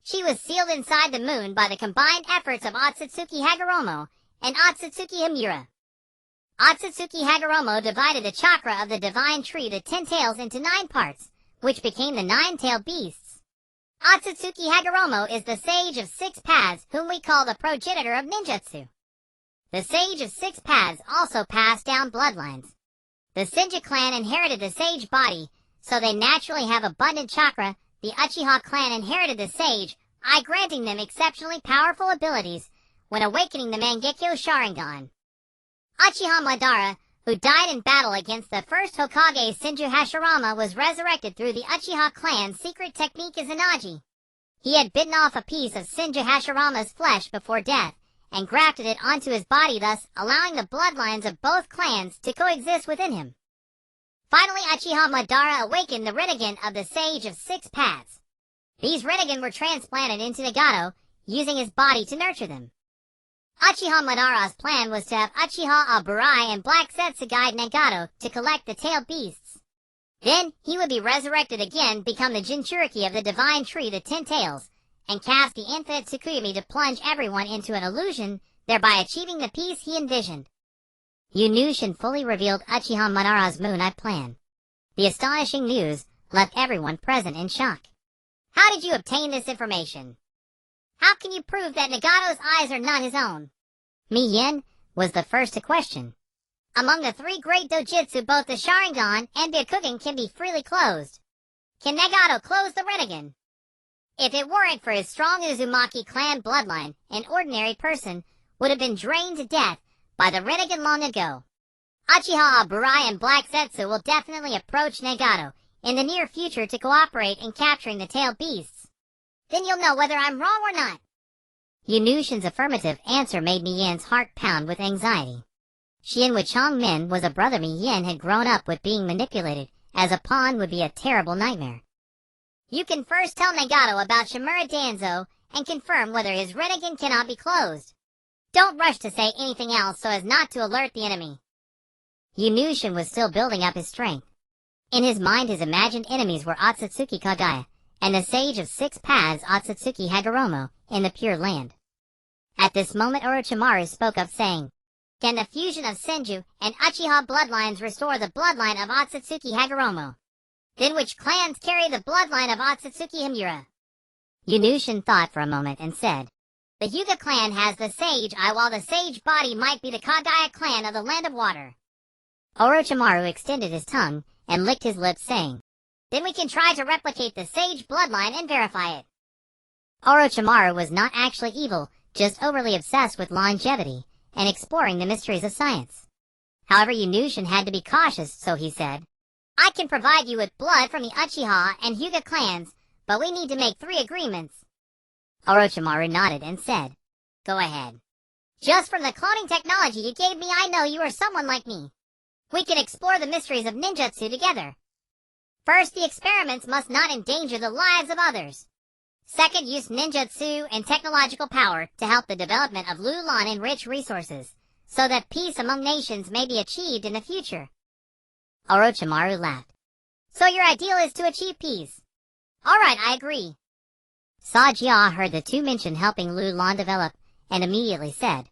She was sealed inside the moon by the combined efforts of Otsutsuki Hagoromo and Otsutsuki Himura. Otsutsuki Hagoromo divided the chakra of the divine tree, the 10 tails, into 9 parts, which became the 9-tailed beasts. Otsutsuki Hagoromo is the sage of 6 paths, whom we call the progenitor of ninjutsu. The sage of 6 paths also passed down bloodlines. The Senju clan inherited the sage body, so they naturally have abundant chakra. The Uchiha clan inherited the sage, granting them exceptionally powerful abilities when awakening the Mangekyo Sharingan. Uchiha Madara, who died in battle against the first Hokage Senju Hashirama, was resurrected through the Uchiha clan's secret technique Izanagi. He had bitten off a piece of Senju Hashirama's flesh before death and grafted it onto his body, thus allowing the bloodlines of both clans to coexist within him. Finally, Uchiha Madara awakened the Rinnegan of the Sage of 6 Paths. These Rinnegan were transplanted into Nagato, using his body to nurture them. Uchiha Madara's plan was to have Uchiha Aburai and Black Zetsu guide Nagato to collect the tailed beasts. Then, he would be resurrected again, become the Jinchuriki of the divine tree, the 10 tails, and cast the infinite Tsukuyomi to plunge everyone into an illusion, thereby achieving the peace he envisioned. Yunushin fully revealed Uchiha Madara's Moon Eye plan. The astonishing news left everyone present in shock. How did you obtain this information? How can you prove that Nagato's eyes are not his own? Mi Yen was the first to question. Among the 3 great dojutsu, both the Sharingan and Byakugan can be freely closed. Can Nagato close the Rinnegan? If it weren't for his strong Uzumaki clan bloodline, an ordinary person would have been drained to death by the Rinnegan long ago. Uchiha Aburai and Black Zetsu will definitely approach Nagato in the near future to cooperate in capturing the tailed beasts. Then you'll know whether I'm wrong or not. Yunushin's affirmative answer made Mi Yen's heart pound with anxiety. Shien with Chongmin was a brother Mi Yen had grown up with being manipulated, as a pawn would be a terrible nightmare. You can first tell Nagato about Shimura Danzo and confirm whether his Rinnegan cannot be closed. Don't rush to say anything else so as not to alert the enemy. Yunushin was still building up his strength. In his mind, his imagined enemies were Otsutsuki Kagaya and the Sage of 6 Paths Otsutsuki Hagoromo in the Pure Land. At this moment, Orochimaru spoke up, saying, "Can the fusion of Senju and Uchiha bloodlines restore the bloodline of Otsutsuki Hagoromo? Then which clans carry the bloodline of Otsutsuki Himura?" Yunushin thought for a moment and said, "The Hyuga clan has the Sage Eye, while the Sage Body might be the Kagaya clan of the Land of Water." Orochimaru extended his tongue and licked his lips, saying, "Then we can try to replicate the Sage bloodline and verify it." Orochimaru was not actually evil, just overly obsessed with longevity and exploring the mysteries of science. However, Yunushin had to be cautious, so he said, "I can provide you with blood from the Uchiha and Hyuga clans, but we need to make 3 agreements." Orochimaru nodded and said, "Go ahead. Just from the cloning technology you gave me, I know you are someone like me. We can explore the mysteries of ninjutsu together. First, the experiments must not endanger the lives of others. Second, use ninjutsu and technological power to help the development of Lulan and rich resources, so that peace among nations may be achieved in the future." Orochimaru laughed. "So your ideal is to achieve peace? All right, I agree." Sajia heard the 2 mention helping Lulan develop, and immediately said,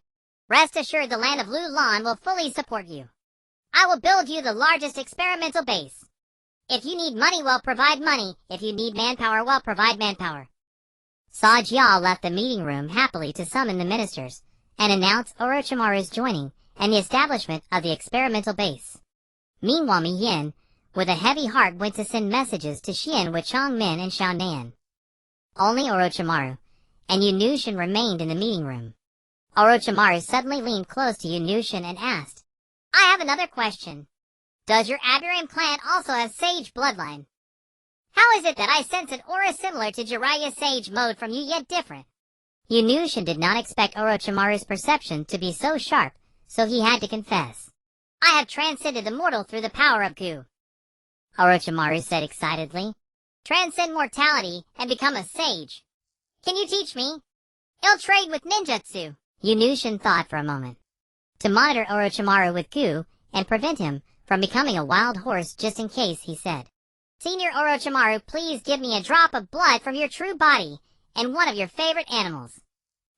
"Rest assured the land of Lulan will fully support you. I will build you the largest experimental base. If you need money, well, provide money. If you need manpower, well, provide manpower." Sajia left the meeting room happily to summon the ministers and announce Orochimaru's joining and the establishment of the experimental base. Meanwhile, Mi Yen, with a heavy heart, went to send messages to Shien with Chongmin and Xiaonan. Only Orochimaru and Yunushin remained in the meeting room. Orochimaru suddenly leaned close to Yunushin and asked, "I have another question. Does your Aburim clan also have Sage bloodline? How is it that I sense an aura similar to Jiraiya Sage mode from you, yet different?" Yunushin did not expect Orochimaru's perception to be so sharp, so he had to confess, "I have transcended the mortal through the power of Gu." Orochimaru said excitedly, "Transcend mortality and become a sage. Can you teach me? I'll trade with ninjutsu." Yunushin thought for a moment. To monitor Orochimaru with Gu and prevent him from becoming a wild horse just in case, he said, "Senior Orochimaru, please give me a drop of blood from your true body and one of your favorite animals.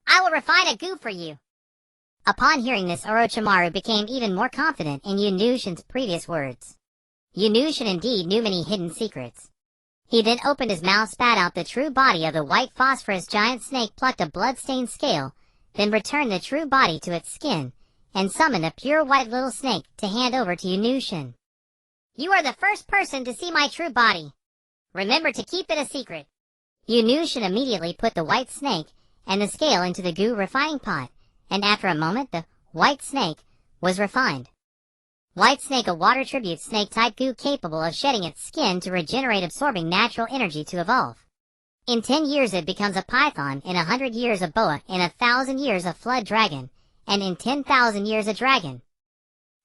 I will refine a goo for you." Upon hearing this, Orochimaru became even more confident in Yunushin's previous words. Yunushin indeed knew many hidden secrets. He then opened his mouth, spat out the true body of the white phosphorus giant snake, plucked a blood-stained scale, then returned the true body to its skin, and summoned a pure white little snake to hand over to Yunushin. "You are the first person to see my true body. Remember to keep it a secret." Yunushin immediately put the white snake and the scale into the goo refining pot, and after a moment the white snake was refined. White snake, a water tribute snake-type goo capable of shedding its skin to regenerate, absorbing natural energy to evolve. In 10 years it becomes a python, in 100 years a boa, in 1,000 years a flood dragon, and in 10,000 years a dragon.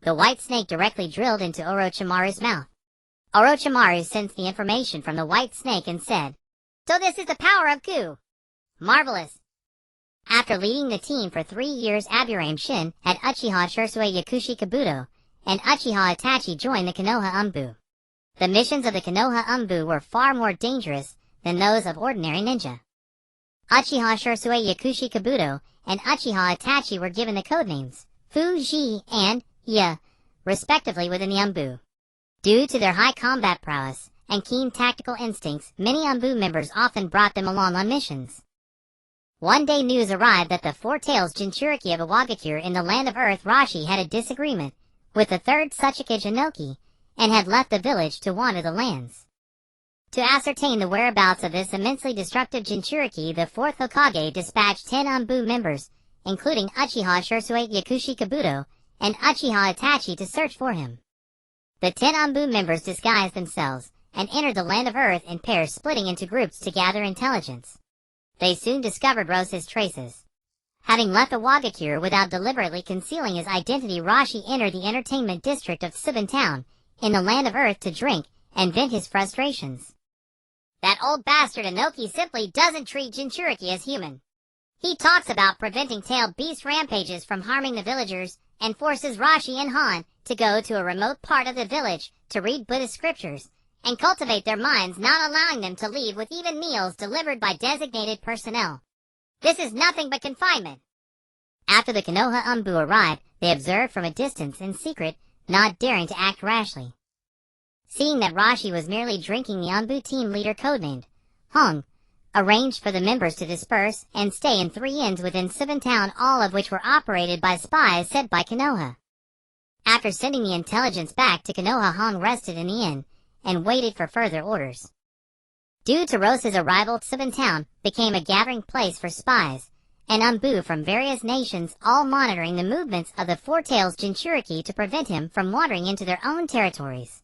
The white snake directly drilled into Orochimaru's mouth. Orochimaru sensed the information from the white snake and said, "So this is the power of goo. Marvelous." After leading the team for 3 years, Aburame Shin had Uchiha Shursui Yakushi Kabuto, and Uchiha Itachi joined the Konoha Umbu. The missions of the Konoha Umbu were far more dangerous than those of ordinary ninja. Uchiha Shursui Yakushi Kabuto and Uchiha Itachi were given the codenames Fuji and Ya, respectively, within the Umbu. Due to their high combat prowess and keen tactical instincts, many Umbu members often brought them along on missions. One day news arrived that the Four-Tails Jinchuriki of Iwagakure in the Land of Earth Rashi had a disagreement with the third Tsuchika Jinoki, and had left the village to wander the lands. To ascertain the whereabouts of this immensely destructive Jinchuriki, the fourth Hokage dispatched 10 Umbu members, including Uchiha Shursui Yakushi Kabuto and Uchiha Itachi, to search for him. The 10 Umbu members disguised themselves and entered the Land of Earth in pairs, splitting into groups to gather intelligence. They soon discovered Rose's traces. Having left Iwagakure without deliberately concealing his identity, Rashi entered the entertainment district of Subin Town in the Land of Earth to drink and vent his frustrations. "That old bastard Inoki simply doesn't treat Jinchuriki as human. He talks about preventing tailed beast rampages from harming the villagers and forces Rashi and Han to go to a remote part of the village to read Buddhist scriptures and cultivate their minds, not allowing them to leave with even meals delivered by designated personnel. This is nothing but confinement." After the Konoha Umbu arrived, they observed from a distance in secret, not daring to act rashly. Seeing that Rashi was merely drinking, the Umbu team leader, codenamed Hong, arranged for the members to disperse and stay in 3 inns within Subin Town, all of which were operated by spies sent by Konoha. After sending the intelligence back to Konoha, Hong rested in the inn and waited for further orders. Due to Rose's arrival, Subin Town became a gathering place for spies and Umbu from various nations, all monitoring the movements of the Four-Tails Jinchuriki to prevent him from wandering into their own territories.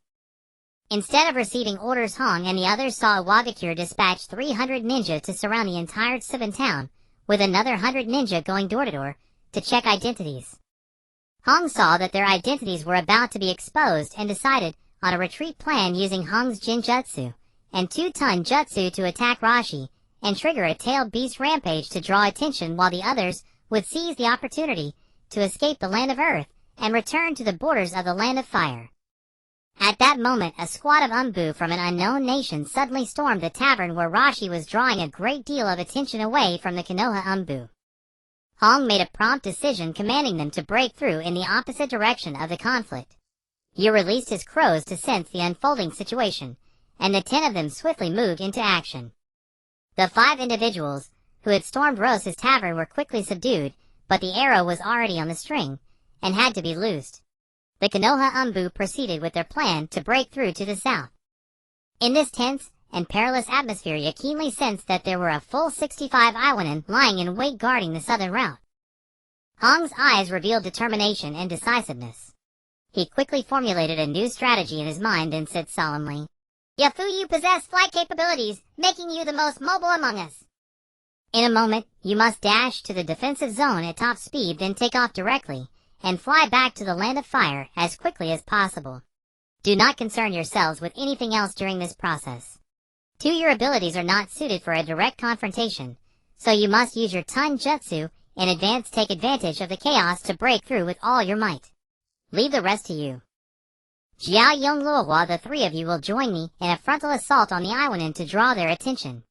Instead of receiving orders, Hong and the others saw Iwagakure dispatch 300 ninja to surround the entire Subin Town, with another 100 ninja going door to door to check identities. Hong saw that their identities were about to be exposed and decided on a retreat plan using Hong's Jinjutsu and 2-ton jutsu to attack Rashi and trigger a tailed beast rampage to draw attention, while the others would seize the opportunity to escape the Land of Earth and return to the borders of the Land of Fire. At that moment, a squad of Umbu from an unknown nation suddenly stormed the tavern where Rashi was, drawing a great deal of attention away from the Konoha Umbu. Hong made a prompt decision, commanding them to break through in the opposite direction of the conflict. He released his crows to sense the unfolding situation, and the 10 of them swiftly moved into action. The 5 individuals who had stormed Rose's tavern were quickly subdued, but the arrow was already on the string and had to be loosed. The Konoha Umbu proceeded with their plan to break through to the south. In this tense and perilous atmosphere, you keenly sensed that there were a full 65 Iwanin lying in wait guarding the southern route. Hong's eyes revealed determination and decisiveness. He quickly formulated a new strategy in his mind and said solemnly, "Yafu, you possess flight capabilities, making you the most mobile among us. In a moment, you must dash to the defensive zone at top speed, then take off directly and fly back to the Land of Fire as quickly as possible. Do not concern yourselves with anything else during this process. 2, your abilities are not suited for a direct confrontation, so you must use your Ton Jutsu in advance. Take advantage of the chaos to break through with all your might. Leave the rest to you. Jiao Yong Luohua, the 3 of you will join me in a frontal assault on the Iwanin to draw their attention.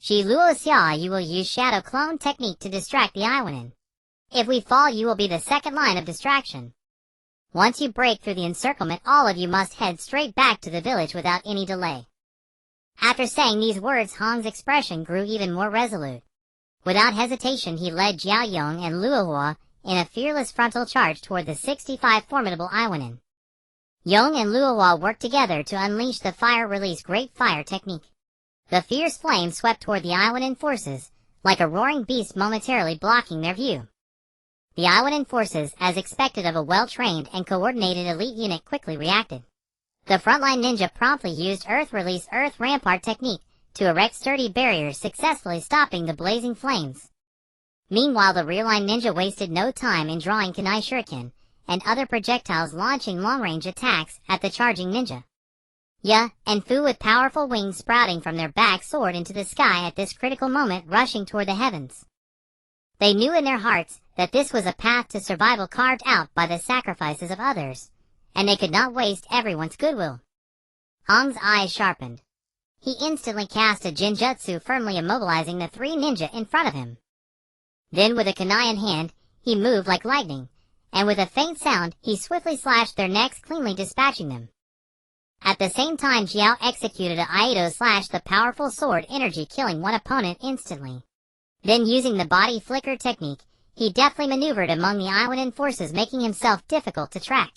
Shiluo Xia, you will use Shadow Clone technique to distract the Iwanin. If we fall, you will be the second line of distraction. Once you break through the encirclement, all of you must head straight back to the village without any delay. After saying these words, Hong's expression grew even more resolute. Without hesitation, he led Jiao Yong and Luohua in a fearless frontal charge toward the 65 formidable Iwanin. Yong and Luohua worked together to unleash the fire-release Great Fire technique. The fierce flame swept toward the Iwanin forces, like a roaring beast momentarily blocking their view. The Iwanin forces, as expected of a well-trained and coordinated elite unit, quickly reacted. The frontline ninja promptly used Earth-Release Earth Rampart technique to erect sturdy barriers, successfully stopping the blazing flames. Meanwhile, the rearline ninja wasted no time in drawing kunai shuriken and other projectiles, launching long-range attacks at the charging ninja. Ya and Fu, with powerful wings sprouting from their backs, soared into the sky at this critical moment, rushing toward the heavens. They knew in their hearts that this was a path to survival carved out by the sacrifices of others, and they could not waste everyone's goodwill. Hong's eyes sharpened. He instantly cast a Jinjutsu, firmly immobilizing the three ninja in front of him. Then, with a kunai in hand, he moved like lightning, and with a faint sound, he swiftly slashed their necks, cleanly dispatching them. At the same time, Jiao executed a Aido slash, the powerful sword energy, killing one opponent instantly. Then, using the body flicker technique, he deftly maneuvered among the Iwanin forces, making himself difficult to track.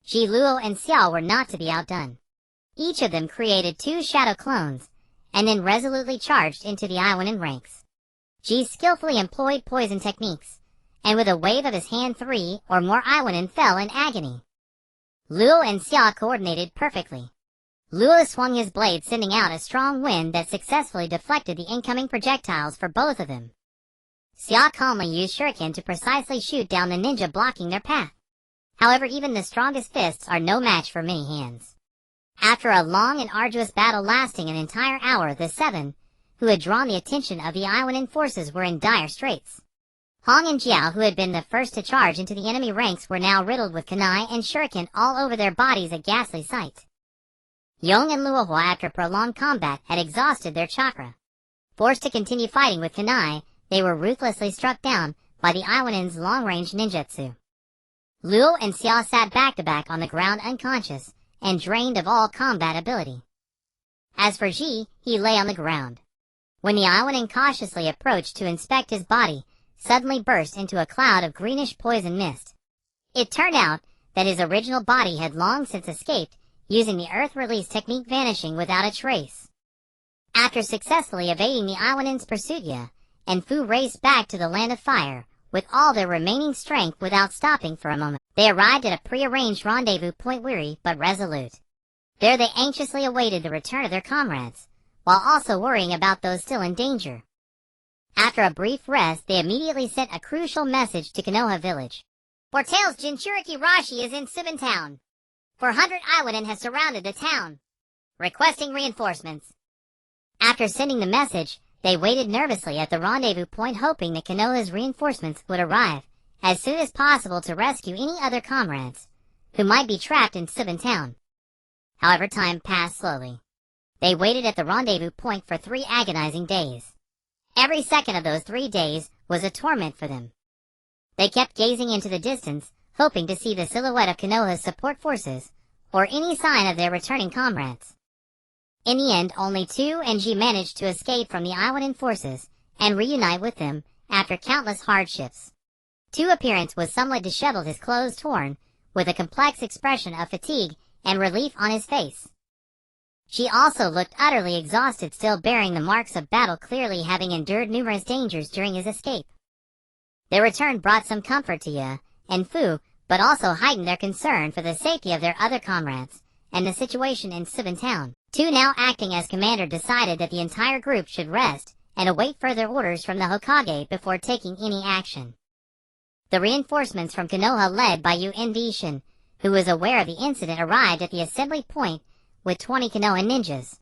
Ji Luo and Xiao were not to be outdone. Each of them created 2 shadow clones, and then resolutely charged into the Iwanin ranks. Ji skillfully employed poison techniques, and with a wave of his hand 3 or more Iwanin fell in agony. Luo and Xia coordinated perfectly. Luo swung his blade, sending out a strong wind that successfully deflected the incoming projectiles for both of them. Xia calmly used shuriken to precisely shoot down the ninja blocking their path. However, even the strongest fists are no match for many hands. After a long and arduous battle lasting an entire hour, the 7, who had drawn the attention of the Iwanin forces, were in dire straits. Hong and Jiao, who had been the first to charge into the enemy ranks, were now riddled with kunai and shuriken all over their bodies, a ghastly sight. Yong and Luohua, after prolonged combat, had exhausted their chakra. Forced to continue fighting with kunai, they were ruthlessly struck down by the Iwanin's long-range ninjutsu. Luo and Xia sat back-to-back on the ground, unconscious and drained of all combat ability. As for Ji, he lay on the ground. When the Iwanin cautiously approached to inspect his body, suddenly burst into a cloud of greenish poison mist. It turned out that his original body had long since escaped, using the Earth Release technique, vanishing without a trace. After successfully evading the Iwanin's pursuit, Ya and Fu raced back to the Land of Fire with all their remaining strength without stopping for a moment. They arrived at a prearranged rendezvous point, weary but resolute. There they anxiously awaited the return of their comrades, while also worrying about those still in danger. After a brief rest, they immediately sent a crucial message to Konoha village. "Tails Jinchuriki Rashi is in Subin town. 400 Iwanin has surrounded the town, requesting reinforcements." After sending the message, they waited nervously at the rendezvous point, hoping that Konoha's reinforcements would arrive as soon as possible to rescue any other comrades who might be trapped in Subin town. However, time passed slowly. They waited at the rendezvous point for 3 agonizing days. Every second of those 3 days was a torment for them. They kept gazing into the distance, hoping to see the silhouette of Konoha's support forces, or any sign of their returning comrades. In the end, only Tu and Ji managed to escape from the Iwanin forces and reunite with them after countless hardships. Tu's appearance was somewhat disheveled, his clothes torn, with a complex expression of fatigue and relief on his face. She also looked utterly exhausted, still bearing the marks of battle, clearly having endured numerous dangers during his escape. Their return brought some comfort to Ya and Fu, but also heightened their concern for the safety of their other comrades and the situation in Subin town. Tu, now acting as commander, decided that the entire group should rest and await further orders from the Hokage before taking any action. The reinforcements from Konoha, led by Shin, who was aware of the incident, arrived at the assembly point with 20 Konoha ninjas.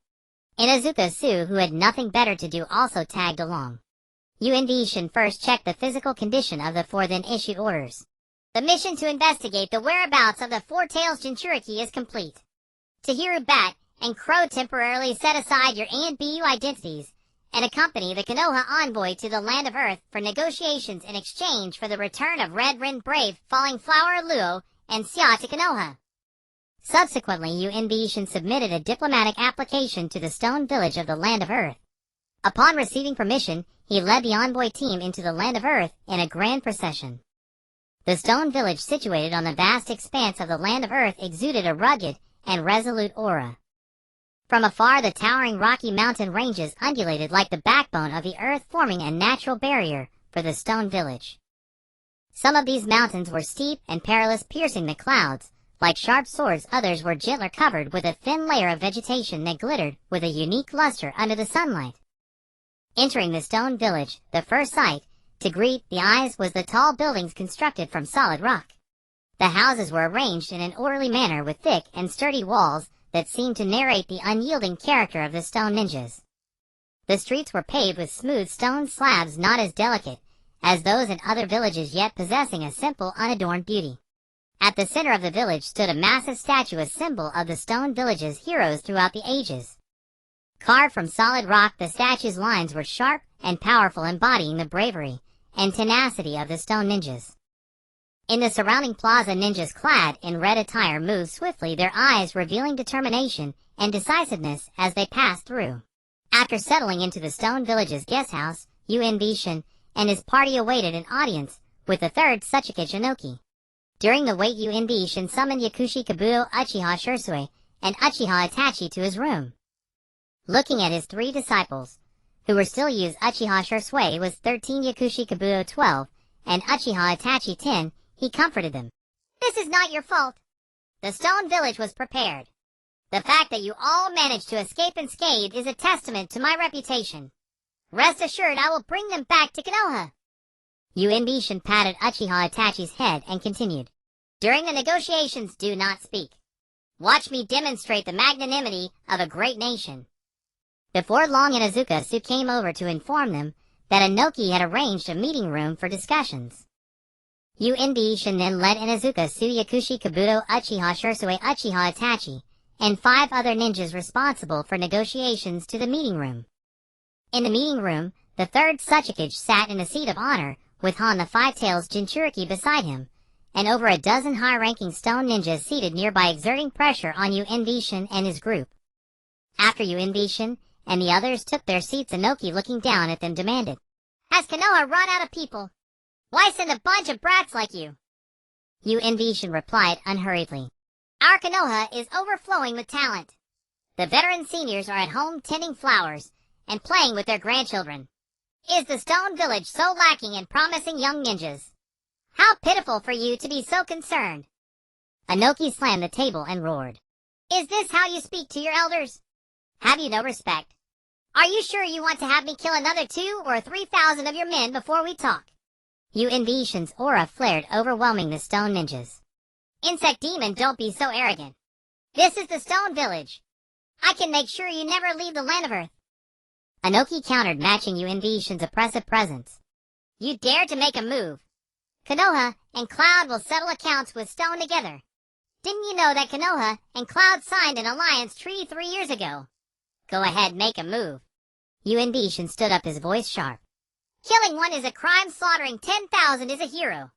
Inazuka Su, who had nothing better to do, also tagged along. Shin first checked the physical condition of the 4, then issued orders. "The mission to investigate the whereabouts of the 4-Tails Jinchuriki is complete. Tahiru Bat and Crow, temporarily set aside your A and BU identities and accompany the Konoha envoy to the land of Earth for negotiations in exchange for the return of Red Rin Brave, Falling Flower Luo, and Xia to Konoha. Subsequently, Yuin Shin submitted a diplomatic application to the Stone Village of the Land of Earth. Upon receiving permission, he led the envoy team into the Land of Earth in a grand procession. The stone village situated on the vast expanse of the Land of Earth exuded a rugged and resolute aura. From afar, the towering rocky mountain ranges undulated like the backbone of the earth, forming a natural barrier for the stone village. Some of these mountains were steep and perilous, piercing the clouds like sharp swords. Others were gentler, covered with a thin layer of vegetation that glittered with a unique luster under the sunlight. Entering the stone village, the first sight to greet the eyes was the tall buildings constructed from solid rock. The houses were arranged in an orderly manner with thick and sturdy walls that seemed to narrate the unyielding character of the stone ninjas. The streets were paved with smooth stone slabs, not as delicate as those in other villages, yet possessing a simple, unadorned beauty. At the center of the village stood a massive statue, a symbol of the stone village's heroes throughout the ages. Carved from solid rock, the statue's lines were sharp and powerful, embodying the bravery and tenacity of the stone ninjas. In the surrounding plaza, ninjas clad in red attire moved swiftly, their eyes revealing determination and decisiveness as they passed through. After settling into the stone village's guest house, Yuin Shin and his party awaited an audience with the third Tsuchikage Inoki. During the wait, Yuin Shin summoned Yakushi Kabuto Uchiha Shursui and Uchiha Itachi to his room. Looking at his three disciples, who were still used, Uchiha Shursui was 13, Yakushi Kabuto 12, and Uchiha Itachi 10, he comforted them. "This is not your fault. The stone village was prepared. The fact that you all managed to escape unscathed is a testament to my reputation. Rest assured, I will bring them back to Konoha." Yuin Shin patted Uchiha Itachi's head and continued, "During the negotiations, do not speak. Watch me demonstrate the magnanimity of a great nation." Before long, Inuzuka came over to inform them that Inoki had arranged a meeting room for discussions. Yuin Shin then led Inuzuka, Yakushi Kabuto, Uchiha Shursui, Uchiha Itachi, and 5 other ninjas responsible for negotiations to the meeting room. In the meeting room, the third Tsuchikage sat in a seat of honor, with Han the Five-Tails Jinchuriki beside him, and over a dozen high-ranking stone ninjas seated nearby, exerting pressure on Yuin Shin and his group. After Yuin Shin and the others took their seats, Inoki, looking down at them, demanded, "Has Konoha run out of people? Why send a bunch of brats like you?" Yuin Shin replied unhurriedly, "Our Konoha is overflowing with talent. The veteran seniors are at home tending flowers and playing with their grandchildren. Is the stone village so lacking in promising young ninjas? How pitiful for you to be so concerned." Inoki slammed the table and roared, "Is this how you speak to your elders? Have you no respect? Are you sure you want to have me kill another 2,000 or 3,000 of your men before we talk?" Yuin Shin's aura flared, overwhelming the stone ninjas. "Insect demon, don't be so arrogant. This is the stone village. I can make sure you never leave the land of Earth." Inoki countered, matching Yuin Shin's oppressive presence. "You dare to make a move? Konoha and Cloud will settle accounts with Stone together. Didn't you know that Konoha and Cloud signed an alliance treaty 3 years ago? Go ahead, make a move." Yuin Shin stood up, his voice sharp. "Killing 1 is a crime. Slaughtering 10,000 is a hero.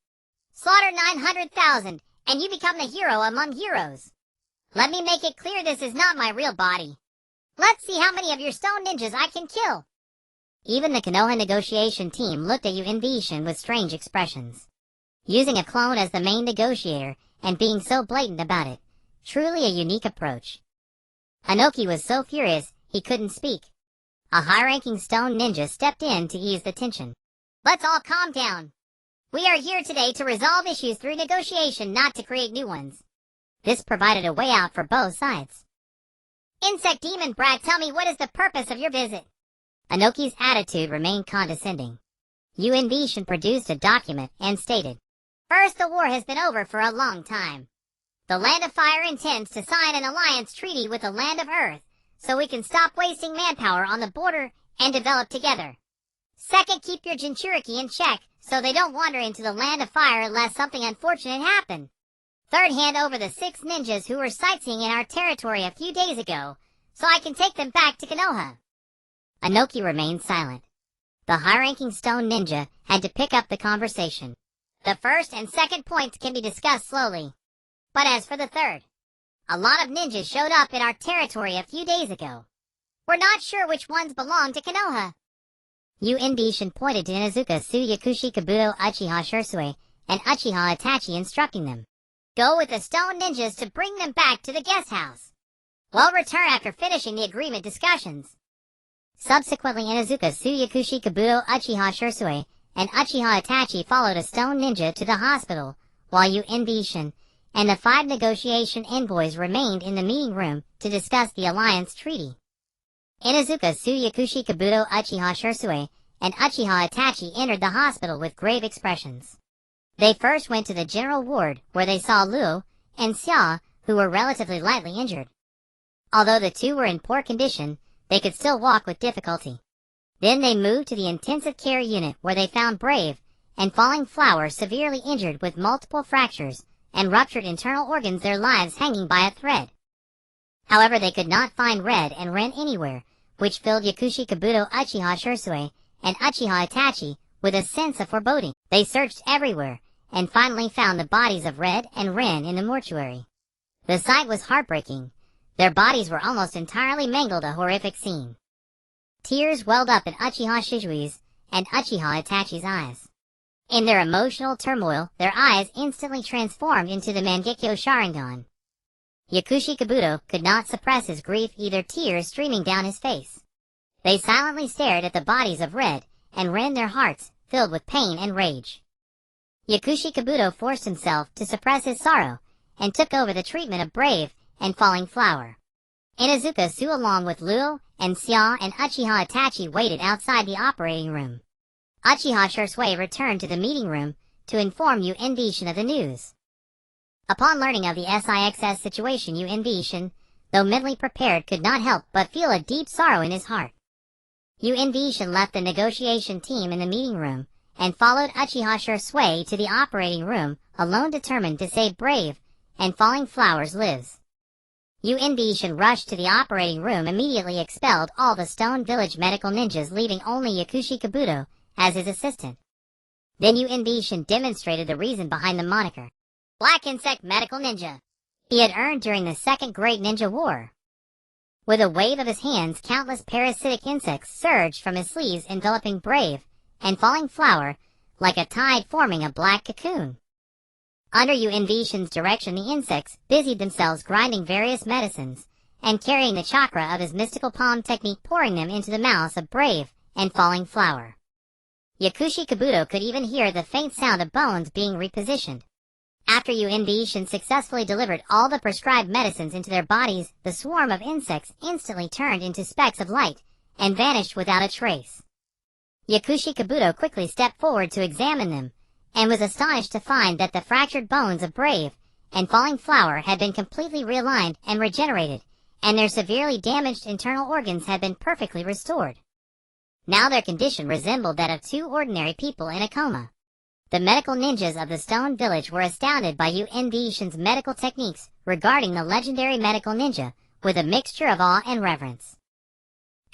Slaughter 900,000, and you become the hero among heroes. Let me make it clear, this is not my real body. Let's see how many of your stone ninjas I can kill." Even the Konoha negotiation team looked at Yuin Shin with strange expressions. Using a clone as the main negotiator and being so blatant about it, truly a unique approach. Inoki was so furious he couldn't speak. A high-ranking stone ninja stepped in to ease the tension. "Let's all calm down. We are here today to resolve issues through negotiation, not to create new ones." This provided a way out for both sides. "Insect demon brat, tell me, what is the purpose of your visit?" Inoki's attitude remained condescending. Yuin Shin produced a document and stated, "First, the war has been over for a long time. The Land of Fire intends to sign an alliance treaty with the Land of Earth, so we can stop wasting manpower on the border and develop together. Second, keep your Jinchuriki in check, so they don't wander into the Land of Fire unless something unfortunate happened. Third, hand over the 6 ninjas who were sightseeing in our territory a few days ago, so I can take them back to Konoha." Inoki remained silent. The high-ranking stone ninja had to pick up the conversation. The first and second points can be discussed slowly. But as for the third, a lot of ninjas showed up in our territory a few days ago. We're not sure which ones belong to Konoha. Shin pointed to Inuzuka Su Yakushi Kabuto Uchiha Shursui and Uchiha Itachi, instructing them. Go with the stone ninjas to bring them back to the guest house. We'll return after finishing the agreement discussions. Subsequently, Inuzuka Su Yakushi Kabuto Uchiha Shursui and Uchiha Itachi followed a stone ninja to the hospital, while Shin and the 5 negotiation envoys remained in the meeting room to discuss the alliance treaty. Inuzuka Su Yakushi Kabuto Uchiha Shursui and Uchiha Itachi entered the hospital with grave expressions. They first went to the general ward, where they saw Luo and Xia, who were relatively lightly injured. Although the two were in poor condition, they could still walk with difficulty. Then they moved to the intensive care unit, where they found Brave and Falling Flower severely injured with multiple fractures and ruptured internal organs, their lives hanging by a thread. However, they could not find Red and Ren anywhere, which filled Yakushi Kabuto Uchiha Shursui and Uchiha Itachi with a sense of foreboding. They searched everywhere, and finally found the bodies of Red and Ren in the mortuary. The sight was heartbreaking. Their bodies were almost entirely mangled, a horrific scene. Tears welled up in Uchiha Shizui's and Uchiha Itachi's eyes. In their emotional turmoil, their eyes instantly transformed into the Mangekyo Sharingan. Yakushi Kabuto could not suppress his grief either, tears streaming down his face. They silently stared at the bodies of Red and Ren, their hearts filled with pain and rage. Yakushi Kabuto forced himself to suppress his sorrow and took over the treatment of Brave and Falling Flower. Inuzuka Su along with Luo and Xia and Uchiha Itachi waited outside the operating room. Uchiha Shursui returned to the meeting room to inform Shin of the news. Upon learning of the SIXS situation, Shin, though mentally prepared, could not help but feel a deep sorrow in his heart. Shin left the negotiation team in the meeting room and followed Uchiha Shursui to the operating room, alone determined to save Brave and Falling Flower's lives. Shin rushed to the operating room, immediately expelled all the Stone Village medical ninjas, leaving only Yakushi Kabuto as his assistant. Then Shin demonstrated the reason behind the moniker, Black Insect Medical Ninja, he had earned during the Second Great Ninja War. With a wave of his hands, countless parasitic insects surged from his sleeves, enveloping Brave and Falling Flower like a tide forming a black cocoon. Under Shin's direction, the insects busied themselves grinding various medicines and carrying the chakra of his mystical palm technique, pouring them into the mouths of Brave and Falling Flower. Yakushi Kabuto could even hear the faint sound of bones being repositioned. After Shin successfully delivered all the prescribed medicines into their bodies, the swarm of insects instantly turned into specks of light and vanished without a trace. Yakushi Kabuto quickly stepped forward to examine them, and was astonished to find that the fractured bones of Brave and Falling Flower had been completely realigned and regenerated, and their severely damaged internal organs had been perfectly restored. Now their condition resembled that of two ordinary people in a coma. The medical ninjas of the Stone Village were astounded by Shin's medical techniques regarding the legendary medical ninja, with a mixture of awe and reverence.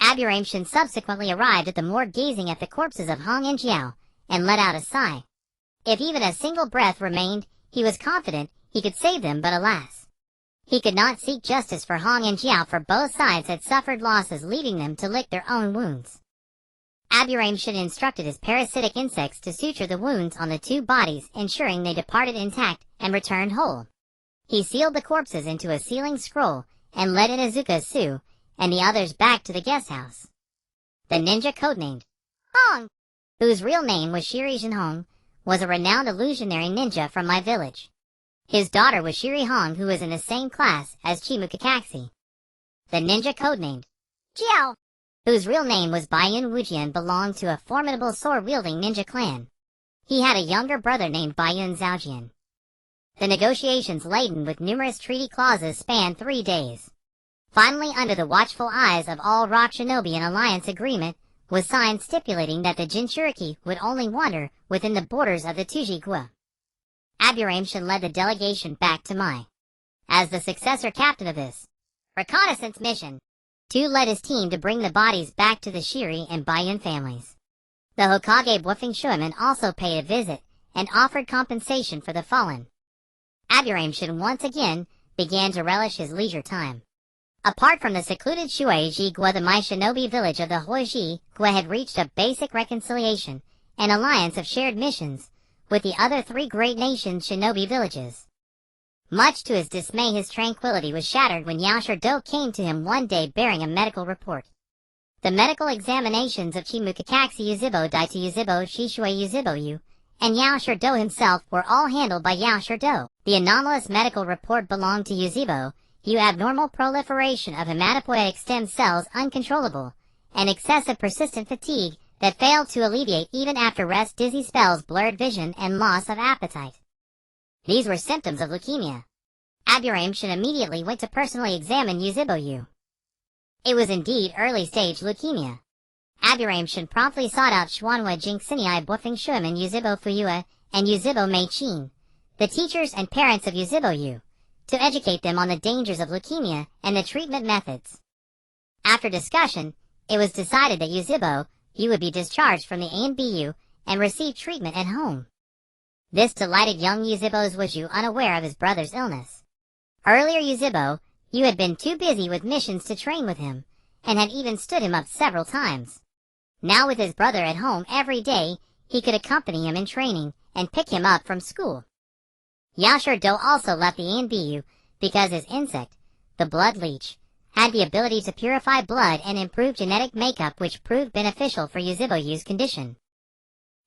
Shin subsequently arrived at the morgue, gazing at the corpses of Hong and Jiao, and let out a sigh. If even a single breath remained, he was confident he could save them, but alas, he could not seek justice for Hong and Jiao, for both sides had suffered losses, leaving them to lick their own wounds. Shin instructed his parasitic insects to suture the wounds on the two bodies, ensuring they departed intact and returned whole. He sealed the corpses into a sealing scroll and led Inuzuka Su and the others back to the guest house. The ninja codenamed Hong, whose real name was Shirijin Hong, was a renowned illusionary ninja from my village. His daughter was Shiri Hong, who was in the same class as Chimukakaxi. The ninja codenamed Jiao, whose real name was Baiyun Wujian, belonged to a formidable sword-wielding ninja clan. He had a younger brother named Baiyun Zhaojian. The negotiations, laden with numerous treaty clauses, spanned 3 days. Finally, under the watchful eyes of all Rock Shinobi, an alliance agreement was signed stipulating that the Jinchuriki would only wander within the borders of the Tujigua. Shin led the delegation back to Mai as the successor captain of this reconnaissance mission. Tu led his team to bring the bodies back to the Shiri and Baiyun families. The Hokage Bluffing Shuiman also paid a visit and offered compensation for the fallen. Aburame once again began to relish his leisure time. Apart from the secluded Shueiji Gua, the Mai shinobi village of the Hoiji Gua had reached a basic reconciliation and alliance of shared missions with the other three great nations' shinobi villages. Much to his dismay, his tranquility was shattered when Yaoshiro came to him one day bearing a medical report. The medical examinations of Chimukakaxi Yuzibo Daitu Yuzibo Shishue Yuzibo and Yaoshiro himself were all handled by Yaoshiro. The anomalous medical report belonged to Yuzibo, abnormal proliferation of hematopoietic stem cells uncontrollable, and excessive persistent fatigue that failed to alleviate even after rest, dizzy spells, blurred vision, and loss of appetite. These were symptoms of leukemia. Aburame immediately went to personally examine Yuzibo. It was indeed early-stage leukemia. Aburame promptly sought out Xuanhua Jinxinai Bluffing Shuiman Yuzibo Fuyua and Yuzibo Mei-chin, the teachers and parents of Yuzibo, to educate them on the dangers of leukemia and the treatment methods. After discussion, it was decided that Yuzibo would be discharged from the ANBU and receive treatment at home. This delighted young Yuzibo's Wuju unaware of his brother's illness. Earlier Yuzibo had been too busy with missions to train with him, and had even stood him up several times. Now with his brother at home every day, he could accompany him in training and pick him up from school. Yaoshiro also left the ANBU because his insect, the blood leech, had the ability to purify blood and improve genetic makeup, which proved beneficial for Yuzibo's condition.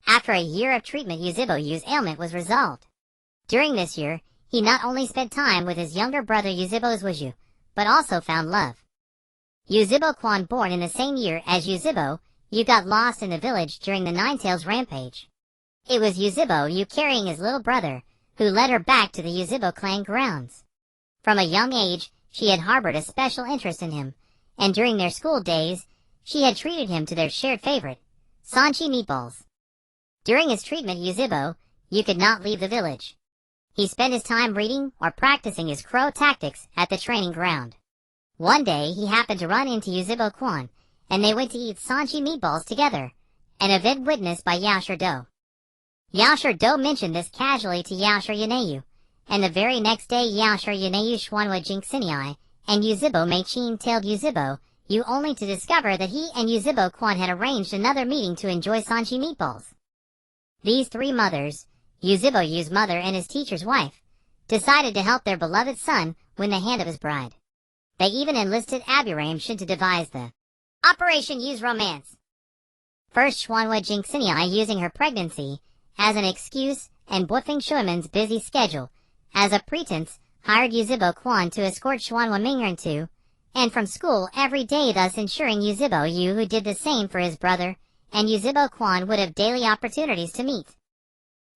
After a year of treatment, Yuzibo's ailment was resolved. During this year, he not only spent time with his younger brother Yuzibo's Wuju, but also found love. Yuzibo Quan, born in the same year as Yuzibo, got lost in the village during the Nine-Tails rampage. It was Yuzibo carrying his little brother, who led her back to the Yuzibo clan grounds. From a young age, she had harbored a special interest in him, and during their school days, she had treated him to their shared favorite, Sanchi meatballs. During his treatment, Yuzibo could not leave the village. He spent his time reading or practicing his crow tactics at the training ground. One day, he happened to run into Yuzibo Quan, and they went to eat Sanchi meatballs together, an event witnessed by Yaoshiro. Yaoshiro mentioned this casually to Yaoshiro, and the very next day Yaoshiro Xuanhua Jinxinai and Yuzibo Mei-chin tailed Yuzibo, only to discover that he and Yuzibo Quan had arranged another meeting to enjoy Sanchi meatballs. These three mothers, Yuzibo's mother and his teacher's wife, decided to help their beloved son win the hand of his bride. They even enlisted Aburame to devise the Operation Use Romance. First, Xuanhua Jinxinai, using her pregnancy as an excuse and Bluffing Shuiman's busy schedule as a pretense, hired Yuzibo Quan to escort Xuanhua Mingren to and from school every day, thus ensuring Yuzibo who did the same for his brother, and Yuzibo Quan would have daily opportunities to meet.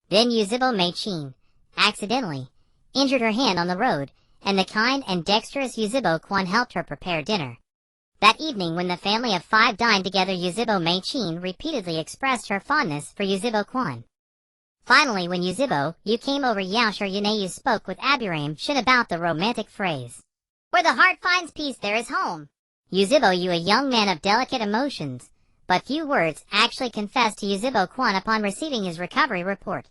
Then Yuzibo Mei-chin accidentally injured her hand on the road, and the kind and dexterous Yuzibo Quan helped her prepare dinner. That evening, when the family of five dined together, Yuzibo Mei-chin repeatedly expressed her fondness for Yuzibo Quan. Finally, when Yuzibo came over, Yaoshiro spoke with Aburame about the romantic phrase, "Where the heart finds peace, there is home." Yuzibo, a young man of delicate emotions, but few words, actually confessed to Yuzibo Quan upon receiving his recovery report.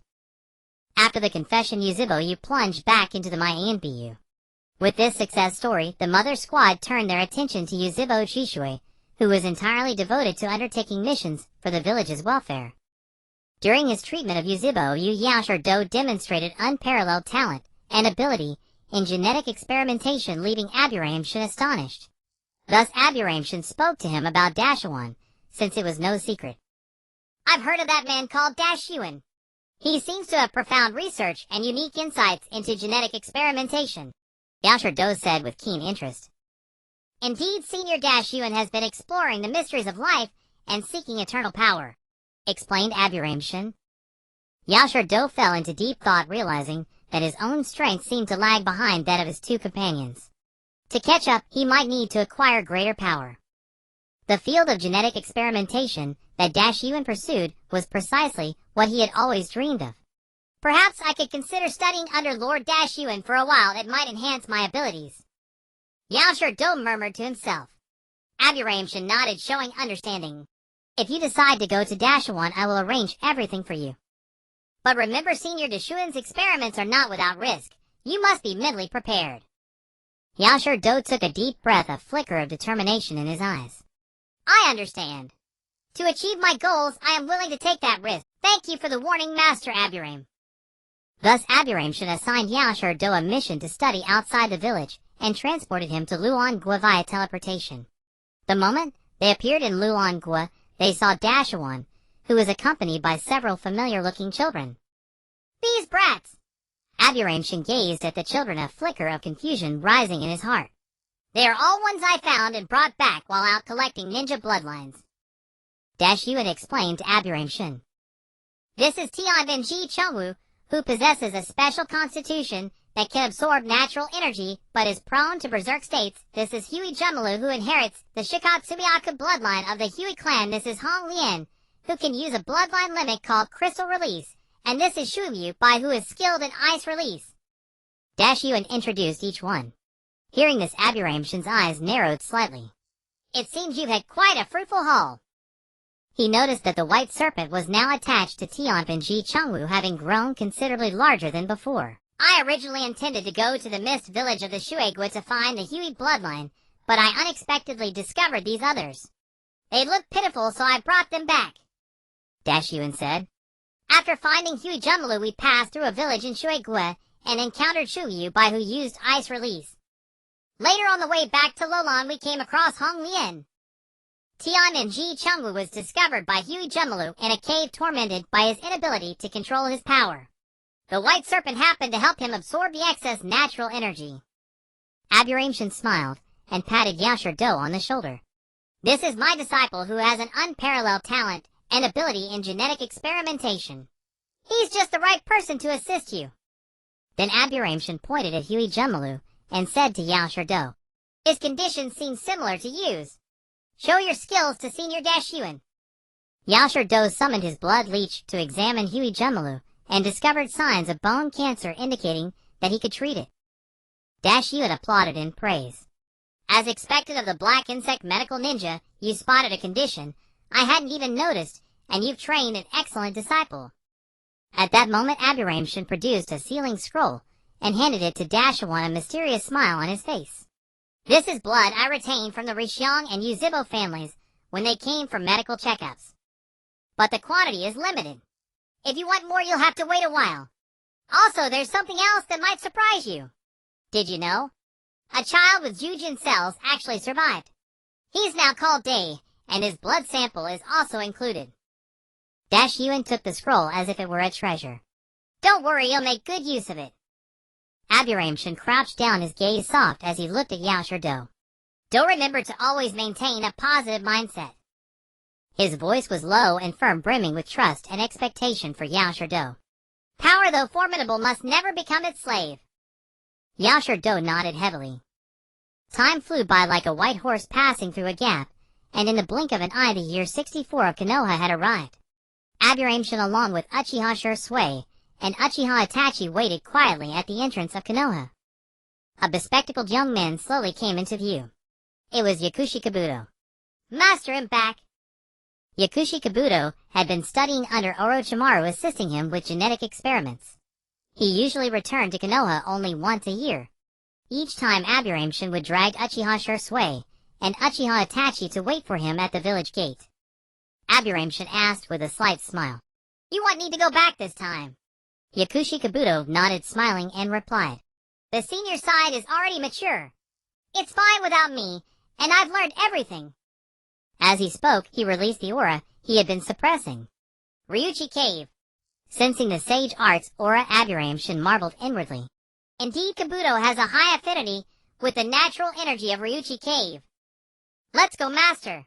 After the confession, Yuzibo plunged back into the ANBU. With this success story, the mother squad turned their attention to Yuzibo Shishue, who was entirely devoted to undertaking missions for the village's welfare. During his treatment of Yuzibo, Yaoshiro demonstrated unparalleled talent and ability in genetic experimentation, leaving Aburame astonished. Thus Aburame spoke to him about Dashuan, since it was no secret. "I've heard of that man called Dashuan. He seems to have profound research and unique insights into genetic experimentation," Yaoshiro said with keen interest. "Indeed, Senior Dashuan has been exploring the mysteries of life and seeking eternal power," explained Aburame. Yaoshiro fell into deep thought, realizing that his own strength seemed to lag behind that of his two companions. To catch up, he might need to acquire greater power. The field of genetic experimentation that Dashuan pursued was precisely what he had always dreamed of. "Perhaps I could consider studying under Lord Dashuan for a while. It might enhance my abilities," Yaoshiro murmured to himself. Aburame nodded, showing understanding. If you decide to go to Dashawan, I will arrange everything for you. But remember, Senior Dashuan's experiments are not without risk. You must be mentally prepared. Yashiro took a deep breath, a flicker of determination in his eyes. I understand. To achieve my goals, I am willing to take that risk. Thank you for the warning, Master Aburame. Thus Aburame assigned Yashiro a mission to study outside the village, and transported him to Luangua via teleportation. The moment they appeared in Luangua, they saw Dashawan, who was accompanied by several familiar-looking children. These brats! Aburame gazed at the children, a flicker of confusion rising in his heart. They are all ones I found and brought back while out collecting ninja bloodlines. Dashuan explained to Aburame. This is Tianbenji Chungwu, who possesses a special constitution that can absorb natural energy, but is prone to berserk states. This is Hui Jumelu, who inherits the Shikatsumiyaku bloodline of the Hui clan. This is Hong Lian, who can use a bloodline limit called Crystal Release. And this is Shuyu, who is skilled in Ice Release. Dashuan introduced each one. Hearing this, Aburame's eyes narrowed slightly. It seems you've had quite a fruitful haul. He noticed that the white serpent was now attached to Tianbenji Chungwu, having grown considerably larger than before. I originally intended to go to the mist village of the Shueigwa to find the Hui bloodline, but I unexpectedly discovered these others. They looked pitiful, so I brought them back. Dashuan said. After finding Hui Jumelu, we passed through a village in Shueigwa and encountered Shuyu, who used Ice Release. Later on the way back to Lolan, we came across Hong Lian. Tianbenji Chungwu was discovered by Hui Jumelu in a cave, tormented by his inability to control his power. The white serpent happened to help him absorb the excess natural energy. Aburame smiled and patted Yashiro on the shoulder. This is my disciple, who has an unparalleled talent and ability in genetic experimentation. He's just the right person to assist you. Then Aburame pointed at Hui Jumelu and said to Yashiro, his condition seems similar to Yu's. Show your skills to Senior Dashuan. Yashiro summoned his blood leech to examine Hui Jumelu and discovered signs of bone cancer, indicating that he could treat it. Dashuan applauded in praise. As expected of the black insect medical ninja, you spotted a condition I hadn't even noticed, and you've trained an excellent disciple. At that moment, Aburame produced a sealing scroll and handed it to Dashawan, a mysterious smile on his face. This is blood I retained from the Rishiong and Yuzibo families when they came for medical checkups. But the quantity is limited. If you want more, you'll have to wait a while. Also, there's something else that might surprise you. Did you know? A child with Jujin cells actually survived. He's now called Day, and his blood sample is also included. Dashuan took the scroll as if it were a treasure. Don't worry, you'll make good use of it. Aburame crouched down, his gaze soft as he looked at Yashiro. Do remember to always maintain a positive mindset. His voice was low and firm, brimming with trust and expectation for Yashiro. Power, though formidable, must never become its slave. Yashiro nodded heavily. Time flew by like a white horse passing through a gap, and in the blink of an eye the year 64 of Konoha had arrived. Aburame along with Uchiha Shursui and Uchiha Itachi waited quietly at the entrance of Konoha. A bespectacled young man slowly came into view. It was Yakushi Kabuto. Master, I'm back. Yakushi Kabuto had been studying under Orochimaru, assisting him with genetic experiments. He usually returned to Konoha only once a year. Each time Aburame would drag Uchiha Shursui and Uchiha Itachi to wait for him at the village gate. Aburame asked with a slight smile, You want me to go back this time? Yakushi Kabuto nodded, smiling, and replied, The senior side is already mature. It's fine without me, and I've learned everything. As he spoke, he released the aura he had been suppressing. Ryuchi Cave. Sensing the sage art's aura, Aburame marveled inwardly. Indeed, Kabuto has a high affinity with the natural energy of Ryuchi Cave. Let's go, Master.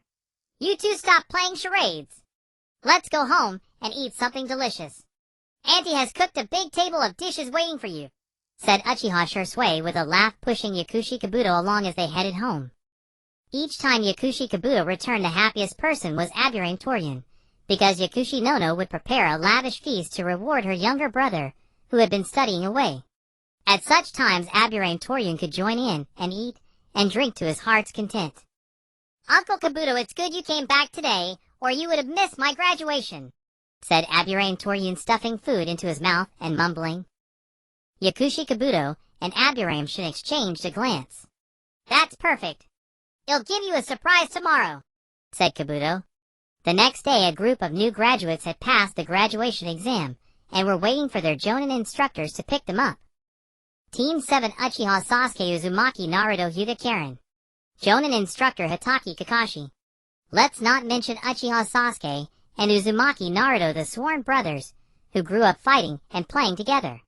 You two stop playing charades. Let's go home and eat something delicious. Auntie has cooked a big table of dishes waiting for you, said Uchiha Shursui with a laugh, pushing Yakushi Kabuto along as they headed home. Each time Yakushi Kabuto returned, the happiest person was Aburame Toriyun, because Yakushi Nono would prepare a lavish feast to reward her younger brother, who had been studying away. At such times, Aburame Toriyun could join in and eat and drink to his heart's content. Uncle Kabuto, it's good you came back today, or you would have missed my graduation, said Aburame Toryun, stuffing food into his mouth and mumbling. Yakushi Kabuto and Aburame Shin exchanged a glance. That's perfect. It'll give you a surprise tomorrow, said Kabuto. The next day, a group of new graduates had passed the graduation exam and were waiting for their jōnin instructors to pick them up. Team 7 Uchiha Sasuke Uzumaki Naruto Hyuga Karen. Jōnin instructor Hitaki Kakashi. Let's not mention Uchiha Sasuke and Uzumaki Naruto, the sworn brothers, who grew up fighting and playing together.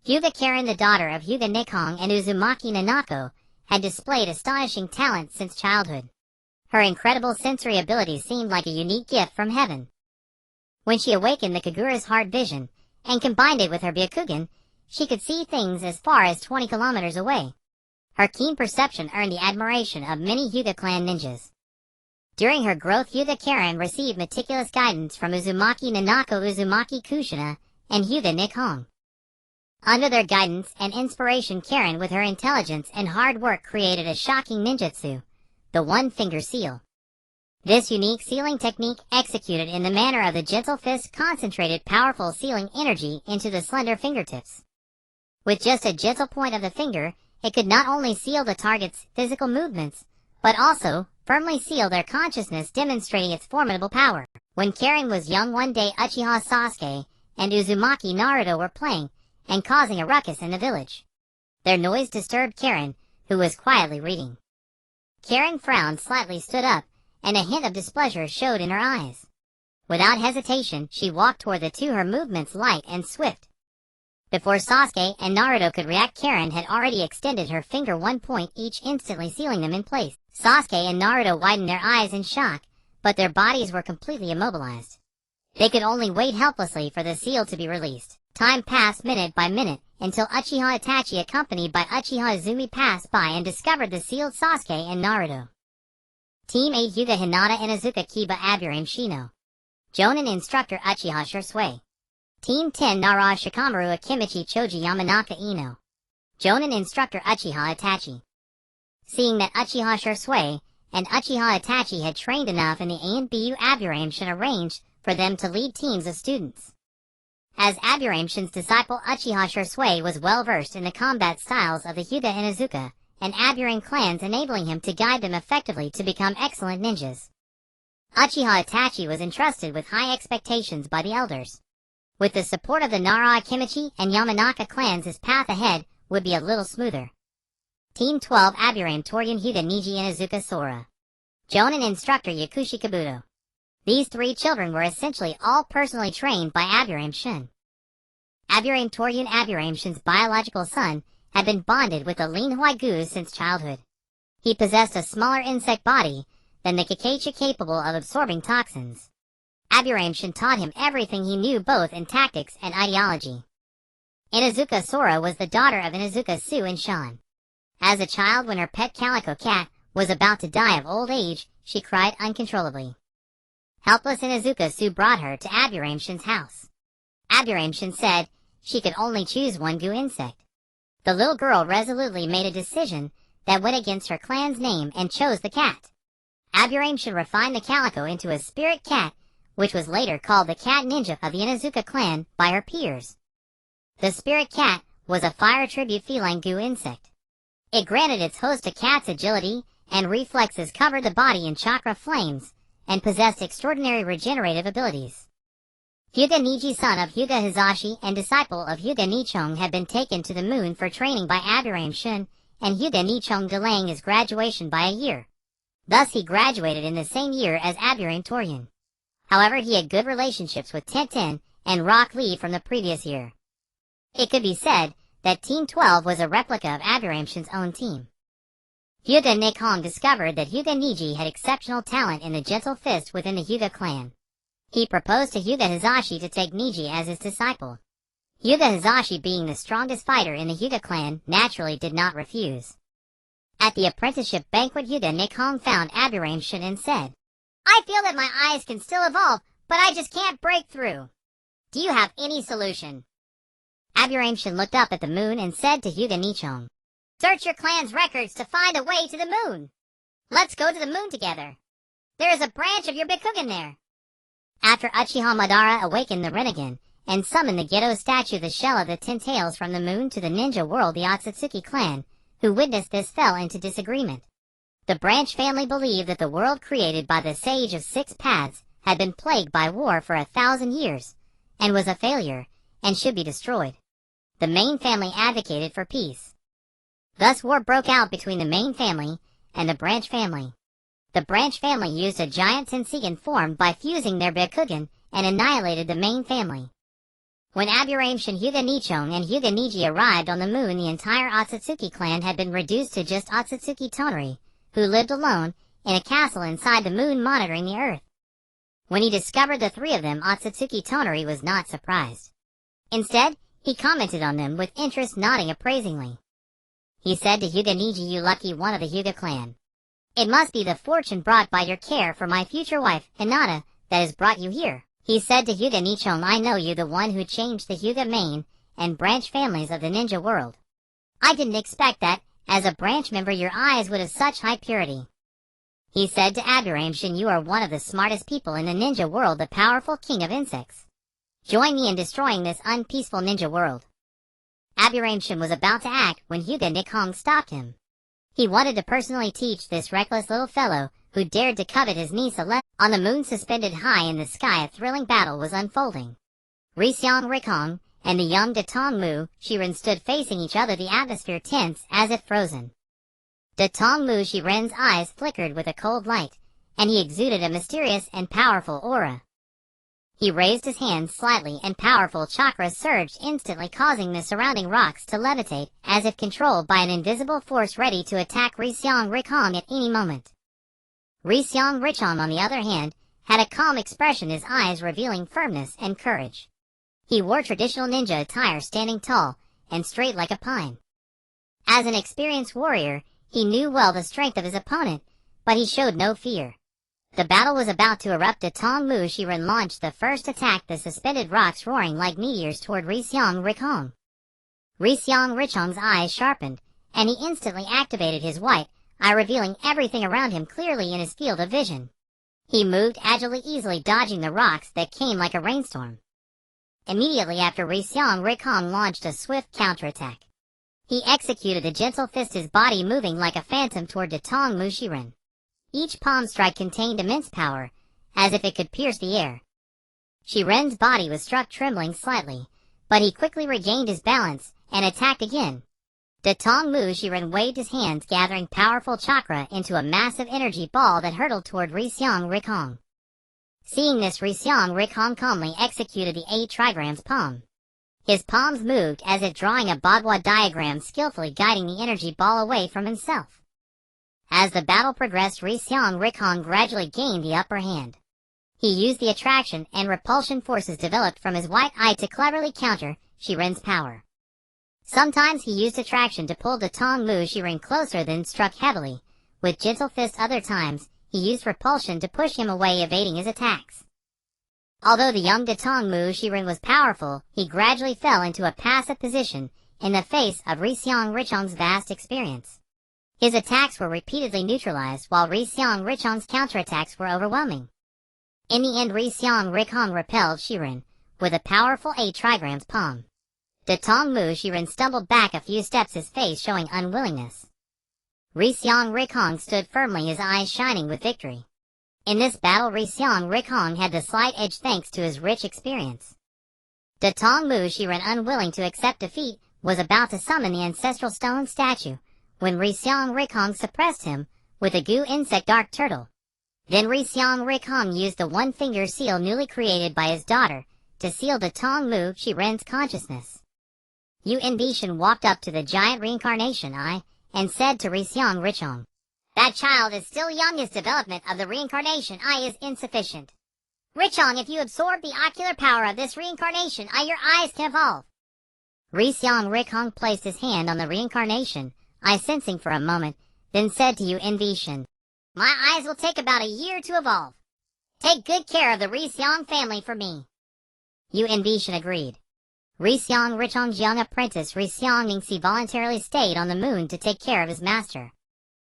Hyuga Karen, the daughter of Hyuga Nichong and Uzumaki Nanako, had displayed astonishing talent since childhood. Her incredible sensory abilities seemed like a unique gift from heaven. When she awakened the Kagura's heart vision and combined it with her Byakugan, she could see things as far as 20 kilometers away. Her keen perception earned the admiration of many Hyuga clan ninjas. During her growth, Hyuga Karen received meticulous guidance from Uzumaki Nanako, Uzumaki Kushina, and Hyuga Nichong. Under their guidance and inspiration, Karen, with her intelligence and hard work, created a shocking ninjutsu, the one-finger seal. This unique sealing technique, executed in the manner of the gentle fist, concentrated powerful sealing energy into the slender fingertips. With just a gentle point of the finger, it could not only seal the target's physical movements, but also firmly seal their consciousness, demonstrating its formidable power. When Karen was young, one day Uchiha Sasuke and Uzumaki Naruto were playing and causing a ruckus in the village. Their noise disturbed Karen, who was quietly reading. Karen frowned slightly, stood up, and a hint of displeasure showed in her eyes. Without hesitation, she walked toward the two, her movements light and swift. Before Sasuke and Naruto could react, Karen had already extended her finger, one point each, instantly sealing them in place. Sasuke and Naruto widened their eyes in shock, but their bodies were completely immobilized. They could only wait helplessly for the seal to be released. Time passed minute by minute, until Uchiha Itachi, accompanied by Uchiha Izumi, passed by and discovered the sealed Sasuke and Naruto. Team 8 Hyuga Hinata Inuzuka Kiba Aburame Shino. Jōnin instructor Uchiha Shursui. Team 10 Nara Shikamaru Akimichi Choji Yamanaka Ino. Jōnin instructor Uchiha Itachi. Seeing that Uchiha Shursui and Uchiha Itachi had trained enough in the ANBU, Aburame Shin arranged for them to lead teams of students. As Aburame Shin's disciple, Uchiha Shursui was well versed in the combat styles of the Hyuga Inuzuka and Aburame clans, enabling him to guide them effectively to become excellent ninjas. Uchiha Itachi was entrusted with high expectations by the elders. With the support of the Nara, Akimichi, and Yamanaka clans, his path ahead would be a little smoother. Team 12 Aburame Toryun Hyuga Niji Inuzuka Sora. Jōnin instructor Yakushi Kabuto. These three children were essentially all personally trained by Aburame Shin. Aburame Toryun, Aburame Shin's biological son, had been bonded with the Lin Huaigu since childhood. He possessed a smaller insect body than the Kakashi, capable of absorbing toxins. Aburame Shin taught him everything he knew, both in tactics and ideology. Inuzuka Sora was the daughter of Inuzuka Su and Shan. As a child, when her pet calico cat was about to die of old age, she cried uncontrollably. Helpless Inuzuka Su brought her to Aburame Shin's house. Aburame Shin said she could only choose one goo insect. The little girl resolutely made a decision that went against her clan's name and chose the cat. Aburame Shin refined the calico into a spirit cat, which was later called the cat ninja of the Inuzuka clan by her peers. The spirit cat was a fire tribute feline goo insect. It granted its host a cat's agility and reflexes, covered the body in chakra flames, and possessed extraordinary regenerative abilities. Hyuga Niji, son of Hyuga Hizashi and disciple of Hyuga Nichong, had been taken to the moon for training by Aburame Shin, and Hyuga Nichong delaying his graduation by a year. Thus he graduated in the same year as Aburame Toryun. However, he had good relationships with Tenten and Rock Lee from the previous year. It could be said that Team 12 was a replica of Aburame Shin's own team. Hyuga Nichong discovered that Hyuga Niji had exceptional talent in the gentle fist within the Hyuga clan. He proposed to Hyuga Hizashi to take Niji as his disciple. Hyuga Hizashi, being the strongest fighter in the Hyuga clan, naturally did not refuse. At the apprenticeship banquet, Hyuga Nichong found Aburame Shin and said, "I feel that my eyes can still evolve, but I just can't break through. Do you have any solution?" Aburame Shin looked up at the moon and said to Hyuga Nichong, "Search your clan's records to find a way to the moon." Let's go to the moon together. There is a branch of your Byakugan there. After Uchiha Madara awakened the Rinnegan and summoned the Gedo statue, the shell of the 10 tails from the moon to the ninja world, the Otsutsuki clan, who witnessed this, fell into disagreement. The branch family believed that the world created by the Sage of Six Paths had been plagued by war for 1,000 years, and was a failure, and should be destroyed. The main family advocated for peace. Thus war broke out between the main family and the branch family. The branch family used a giant Tensigan formed by fusing their Byakugan and annihilated the main family. When Aburame Shin, Hyuga Nichon, and Hyuga Niji arrived on the moon, the entire Otsutsuki clan had been reduced to just Otsutsuki Tonari, who lived alone in a castle inside the moon monitoring the earth. When he discovered the 3 of them, Otsutsuki Tonari was not surprised. Instead, he commented on them with interest, nodding appraisingly. He said to Hyuga Niji, "You lucky one of the Hyuga clan. It must be the fortune brought by your care for my future wife, Hinata, that has brought you here." He said to Hyuga Nichon, "I know you, the one who changed the Hyuga main and branch families of the ninja world. I didn't expect that, as a branch member, your eyes would have such high purity." He said to Aburame Shin, "You are one of the smartest people in the ninja world, the powerful king of insects. Join me in destroying this unpeaceful ninja world." Aburame Shin was about to act when Hyuga Nichon stopped him. He wanted to personally teach this reckless little fellow who dared to covet his niece a lesson. On the moon, suspended high in the sky, a thrilling battle was unfolding. Riseong Rikong and the young Datong Mu Shiren stood facing each other, the atmosphere tense as if frozen. Datong Mu Shiren's eyes flickered with a cold light, and he exuded a mysterious and powerful aura. He raised his hands slightly, and powerful chakra surged instantly, causing the surrounding rocks to levitate, as if controlled by an invisible force ready to attack Riseong Rikong at any moment. Riseong Rikong, on the other hand, had a calm expression, his eyes revealing firmness and courage. He wore traditional ninja attire, standing tall and straight like a pine. As an experienced warrior, he knew well the strength of his opponent, but he showed no fear. The battle was about to erupt. Datong Mu Shiren launched the first attack, the suspended rocks roaring like meteors toward Riseong Rikong. Riseong Rikong's eyes sharpened, and he instantly activated his white eye, revealing everything around him clearly in his field of vision. He moved agilely, easily dodging the rocks that came like a rainstorm. Immediately after, Riseong Rikong launched a swift counterattack. He executed a gentle fist, his body moving like a phantom toward Datong Mu Shiren. Each palm strike contained immense power, as if it could pierce the air. Shiren's body was struck, trembling slightly, but he quickly regained his balance and attacked again. Datong Mu Shiren waved his hands, gathering powerful chakra into a massive energy ball that hurtled toward Riseong Rikong. Seeing this, Riseong Rikong calmly executed the 8 trigrams palm. His palms moved as if drawing a Bodwa diagram, skillfully guiding the energy ball away from himself. As the battle progressed, Riseong Rikong gradually gained the upper hand. He used the attraction and repulsion forces developed from his white eye to cleverly counter Shiren's power. Sometimes he used attraction to pull Datong Mu Shiren closer, then struck heavily with gentle fists. Other times, he used repulsion to push him away, evading his attacks. Although the young Datong Mu Shiren was powerful, he gradually fell into a passive position in the face of Riseong Rikong's vast experience. His attacks were repeatedly neutralized, while Riseong Rikong's counterattacks were overwhelming. In the end, Riseong Rikong repelled Shiren with a powerful 8 trigrams palm. Datong Mu Shiren stumbled back a few steps, his face showing unwillingness. Riseong Rikong stood firmly, his eyes shining with victory. In this battle, Riseong Rikong had the slight edge thanks to his rich experience. Datong Mu Shiren, unwilling to accept defeat, was about to summon the ancestral stone statue, when Riseong Rikong suppressed him with a goo insect dark turtle. Then Riseong Rikong used the one-finger seal newly created by his daughter to seal Datong Mu Shiren's consciousness. Yu Inbishin walked up to the giant reincarnation eye and said to Riseong Rikong, "That child is still young. His development of the reincarnation eye is insufficient. Rikong, if you absorb the ocular power of this reincarnation eye, your eyes can evolve." Riseong Rikong placed his hand on the reincarnation eye, sensing for a moment, then said to Yu Inbishin, "My eyes will take about a year to evolve. Take good care of the Riseong family for me." Yu Inbishin agreed. Riseong Rikong's young apprentice Riseong Ningxi voluntarily stayed on the moon to take care of his master.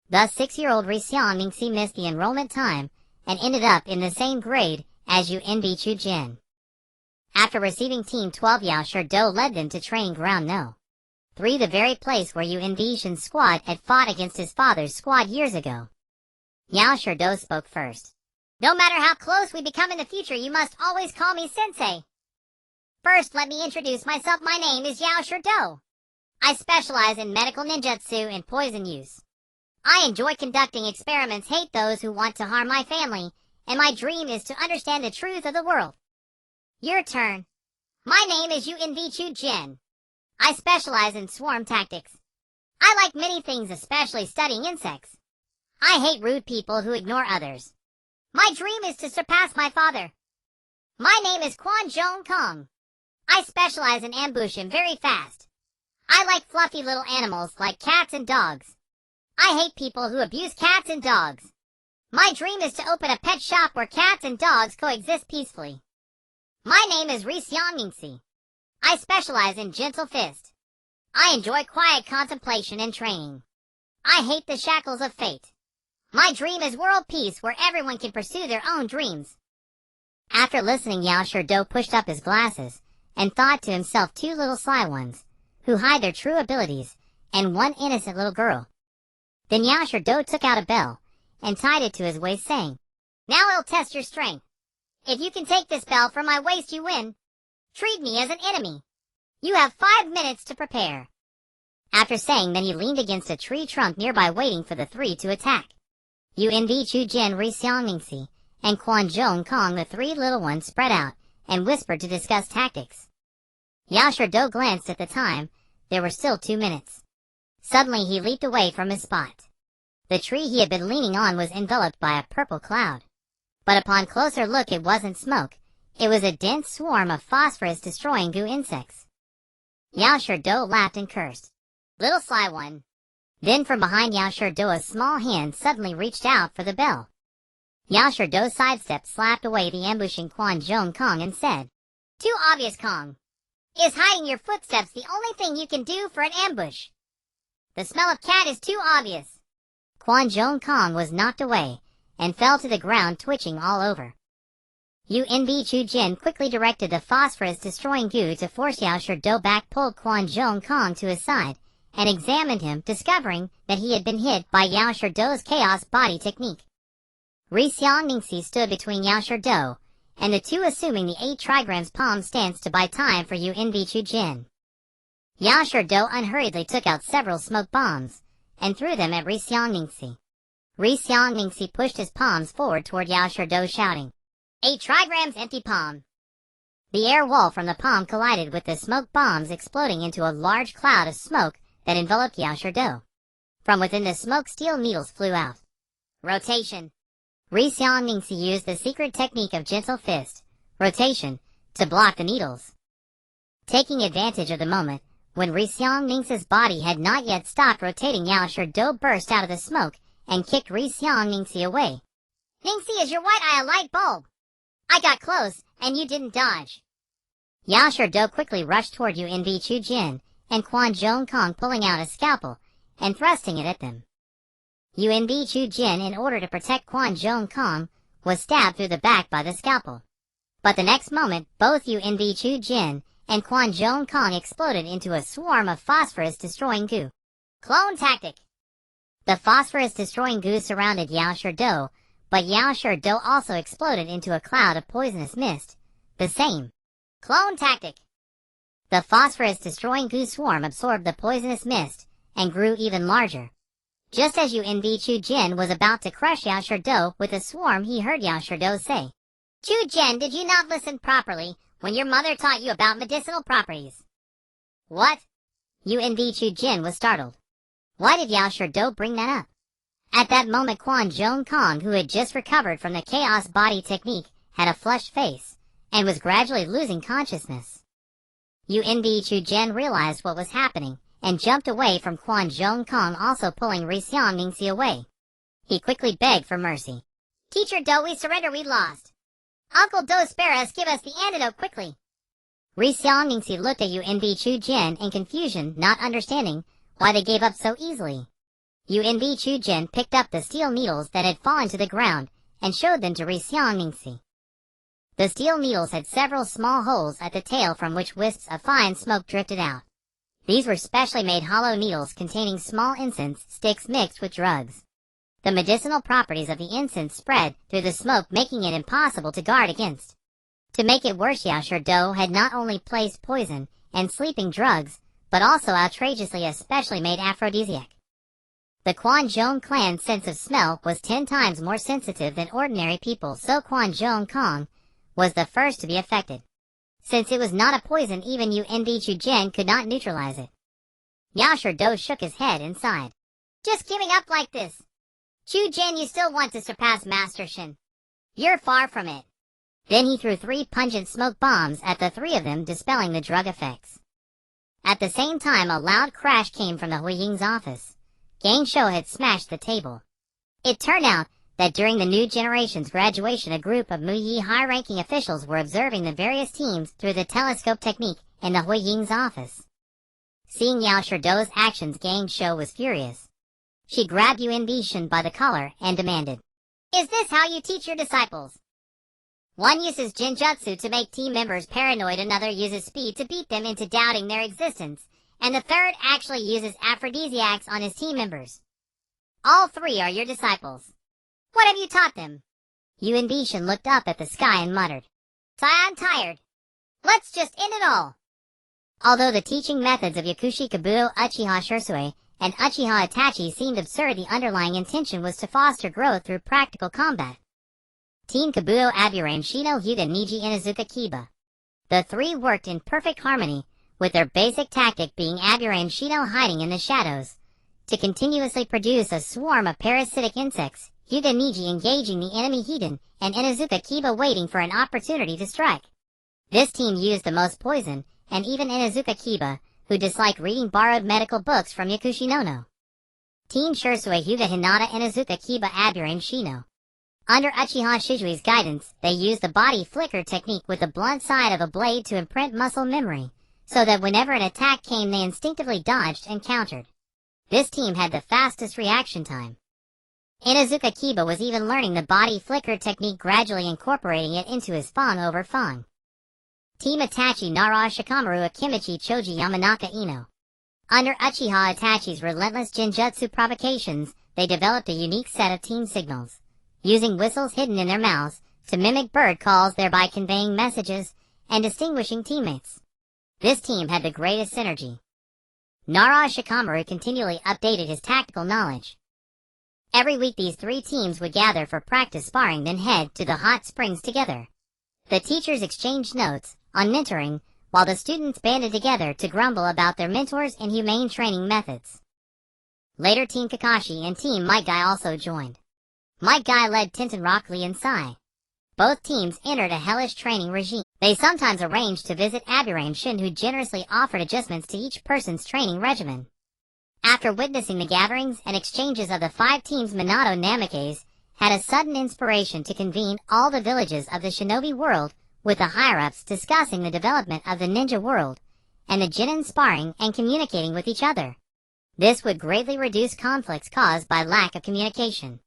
Thus 6-year-old Ningxi missed the enrollment time and ended up in the same grade as Yunbi Jin. After receiving Team 12, Yao Shirdo led them to training ground No. 3, the very place where Yunbi Shin's squad had fought against his father's squad years ago. Yao Shirdo spoke first. No matter how close we become in the future, you must always call me Sensei. First, let me introduce myself. My name is Yao Shirdo. I specialize in medical ninjutsu and poison use. I enjoy conducting experiments, hate those who want to harm my family, and my dream is to understand the truth of the world. Your turn. My name is Yunbi Jin. I specialize in swarm tactics. I like many things, especially studying insects. I hate rude people who ignore others. My dream is to surpass my father. My name is Kong. I specialize in ambush and very fast. I like fluffy little animals like cats and dogs. I hate people who abuse cats and dogs. My dream is to open a pet shop where cats and dogs coexist peacefully. My name is Ningxi. I specialize in gentle fist. I enjoy quiet contemplation and training. I hate the shackles of fate. My dream is world peace where everyone can pursue their own dreams. After listening, Yao Shirdo pushed up his glasses and thought to himself, 2 little sly ones who hide their true abilities and 1 innocent little girl. Then Yao Shirdo took out a bell and tied it to his waist, saying, Now I'll test your strength. If you can take this bell from my waist, you win. Treat me as an enemy. You have 5 minutes to prepare. After saying that, he leaned against a tree trunk nearby waiting for the 3 to attack. Yunbi Jin, Ningxi, and Kong, the 3 little ones, spread out and whispered to discuss tactics. Yao Shirdo glanced at the time. There were still 2 minutes. Suddenly he leaped away from his spot. The tree he had been leaning on was enveloped by a purple cloud. But upon closer look, it wasn't smoke. It was a dense swarm of phosphorus-destroying goo insects. Yao Shirdo laughed and cursed. Little sly one. Then from behind Yao Shirdo, a small hand suddenly reached out for the bell. Yao Shirdo sidestepped, slapped away the ambushing Kong, and said, Too obvious, Kong. Is hiding your footsteps the only thing you can do for an ambush? The smell of cat is too obvious. Kong was knocked away and fell to the ground, twitching all over. Yunbi Jin quickly directed the phosphorus-destroying goo to force Yao Shirdo back, pulled Kong to his side, and examined him, discovering that he had been hit by Yao Shirdo's chaos body technique. Ningxi stood between Yao Shirdo and the 2, assuming the 8 trigrams palm stance to buy time for Yunbi Jin. Yao Shirdo unhurriedly took out several smoke bombs and threw them at Ningxi. Ningxi pushed his palms forward toward Yao Shirdo, shouting, 8 trigrams, empty palm. The air wall from the palm collided with the smoke bombs, exploding into a large cloud of smoke that enveloped Yao Shirdo. From within the smoke, steel needles flew out. Rotation. Ningxi used the secret technique of gentle fist, rotation, to block the needles. Taking advantage of the moment, when Ningxi's body had not yet stopped rotating, Yao Shirdo burst out of the smoke and kicked Ningxi away. Ningxi, is your white eye a light bulb? I got close, and you didn't dodge. Yao Shirdo quickly rushed toward Yunbi Jin and Kong, pulling out a scalpel and thrusting it at them. Yunbi Jin, in order to protect Kong, was stabbed through the back by the scalpel. But the next moment, both Yunbi Jin and Kong exploded into a swarm of phosphorus-destroying goo. Clone tactic. The phosphorus-destroying goo surrounded Yao Shirdo, but Yao Shirdo also exploded into a cloud of poisonous mist. The same. Clone tactic. The phosphorus-destroying goo swarm absorbed the poisonous mist and grew even larger. Just as Yunbi Jin was about to crush Yao Shirdo with a swarm, he heard Yao Shirdo say, Jin, did you not listen properly when your mother taught you about medicinal properties? What? Yunbi Jin was startled. Why did Yao Shirdo bring that up? At that moment, Kong, who had just recovered from the chaos body technique, had a flushed face and was gradually losing consciousness. Yunbi Jin realized what was happening and jumped away from Kong, also pulling Ningxi away. He quickly begged for mercy. Teacher Do, we surrender, we lost. Uncle Do, spare us, give us the antidote quickly. Ningxi looked at Yunbi Jin in confusion, not understanding why they gave up so easily. Yunbi Chujin picked up the steel needles that had fallen to the ground and showed them to Ri Xiangmingxi. The steel needles had several small holes at the tail from which wisps of fine smoke drifted out. These were specially made hollow needles containing small incense sticks mixed with drugs. The medicinal properties of the incense spread through the smoke, making it impossible to guard against. To make it worse, Yashirdo had not only placed poison and sleeping drugs, but also outrageously a specially made aphrodisiac. The Quanzhong clan's sense of smell was 10 times more sensitive than ordinary people, so Quanzhong Kong was the first to be affected. Since it was not a poison, even Yunbi Chujin could not neutralize it. Yashirdo shook his head and sighed. Just giving up like this. Chujin, you still want to surpass Master Shin. You're far from it. Then he threw 3 pungent smoke bombs at the 3 of them, dispelling the drug effects. At the same time, a loud crash came from the Huiying's office. Gang Shou had smashed the table. It turned out that during the new generation's graduation, a group of Muyi high-ranking officials were observing the various teams through the telescope technique in the Huiying's office. Seeing Yao Shirdo's actions, Gang Shou was furious. She grabbed Yunbi Shin by the collar and demanded, "Is this how you teach your disciples? One uses Jinjutsu to make team members paranoid, another uses speed to beat them into doubting their existence, and the third actually uses aphrodisiacs on his team members. All 3 are your disciples. What have you taught them?" Yunbi Shin looked up at the sky and muttered, "I'm tired. Let's just end it all." Although the teaching methods of Yakushi Kabuto Uchiha Shursui and Uchiha Itachi seemed absurd, the underlying intention was to foster growth through practical combat. Team Kabuto Aburame Shino Hyuga Niji Inazuka Kiba. The 3 worked in perfect harmony, with their basic tactic being Aburame Shino hiding in the shadows, to continuously produce a swarm of parasitic insects, Hyuga Niji engaging the enemy hidden, and Inazuka Kiba waiting for an opportunity to strike. This team used the most poison, and even Inazuka Kiba, who disliked reading borrowed medical books from Yakushi no. Team Shursui Hyuga Hinata Inazuka Kiba Aburame Shino. Under Uchiha Shizui's guidance, they used the body flicker technique with the blunt side of a blade to imprint muscle memory, so that whenever an attack came they instinctively dodged and countered. This team had the fastest reaction time. Inazuka Kiba was even learning the body flicker technique, gradually incorporating it into his Fang over Fang. Team Itachi Nara Shikamaru Akimichi Choji Yamanaka Ino. Under Uchiha Itachi's relentless Jinjutsu provocations, they developed a unique set of team signals, using whistles hidden in their mouths to mimic bird calls, thereby conveying messages and distinguishing teammates. This team had the greatest synergy. Nara Shikamaru continually updated his tactical knowledge. Every week these 3 teams would gather for practice sparring, then head to the hot springs together. The teachers exchanged notes on mentoring, while the students banded together to grumble about their mentors' inhumane training methods. Later Team Kakashi and Team Might Guy also joined. Might Guy led Tenten Rock Lee and Sai. Both teams entered a hellish training regime. They sometimes arranged to visit Aburame Shin, who generously offered adjustments to each person's training regimen. After witnessing the gatherings and exchanges of the 5 teams, Minato Namikaze had a sudden inspiration to convene all the villages of the shinobi world, with the higher-ups discussing the development of the ninja world, and the jōnin sparring and communicating with each other. This would greatly reduce conflicts caused by lack of communication.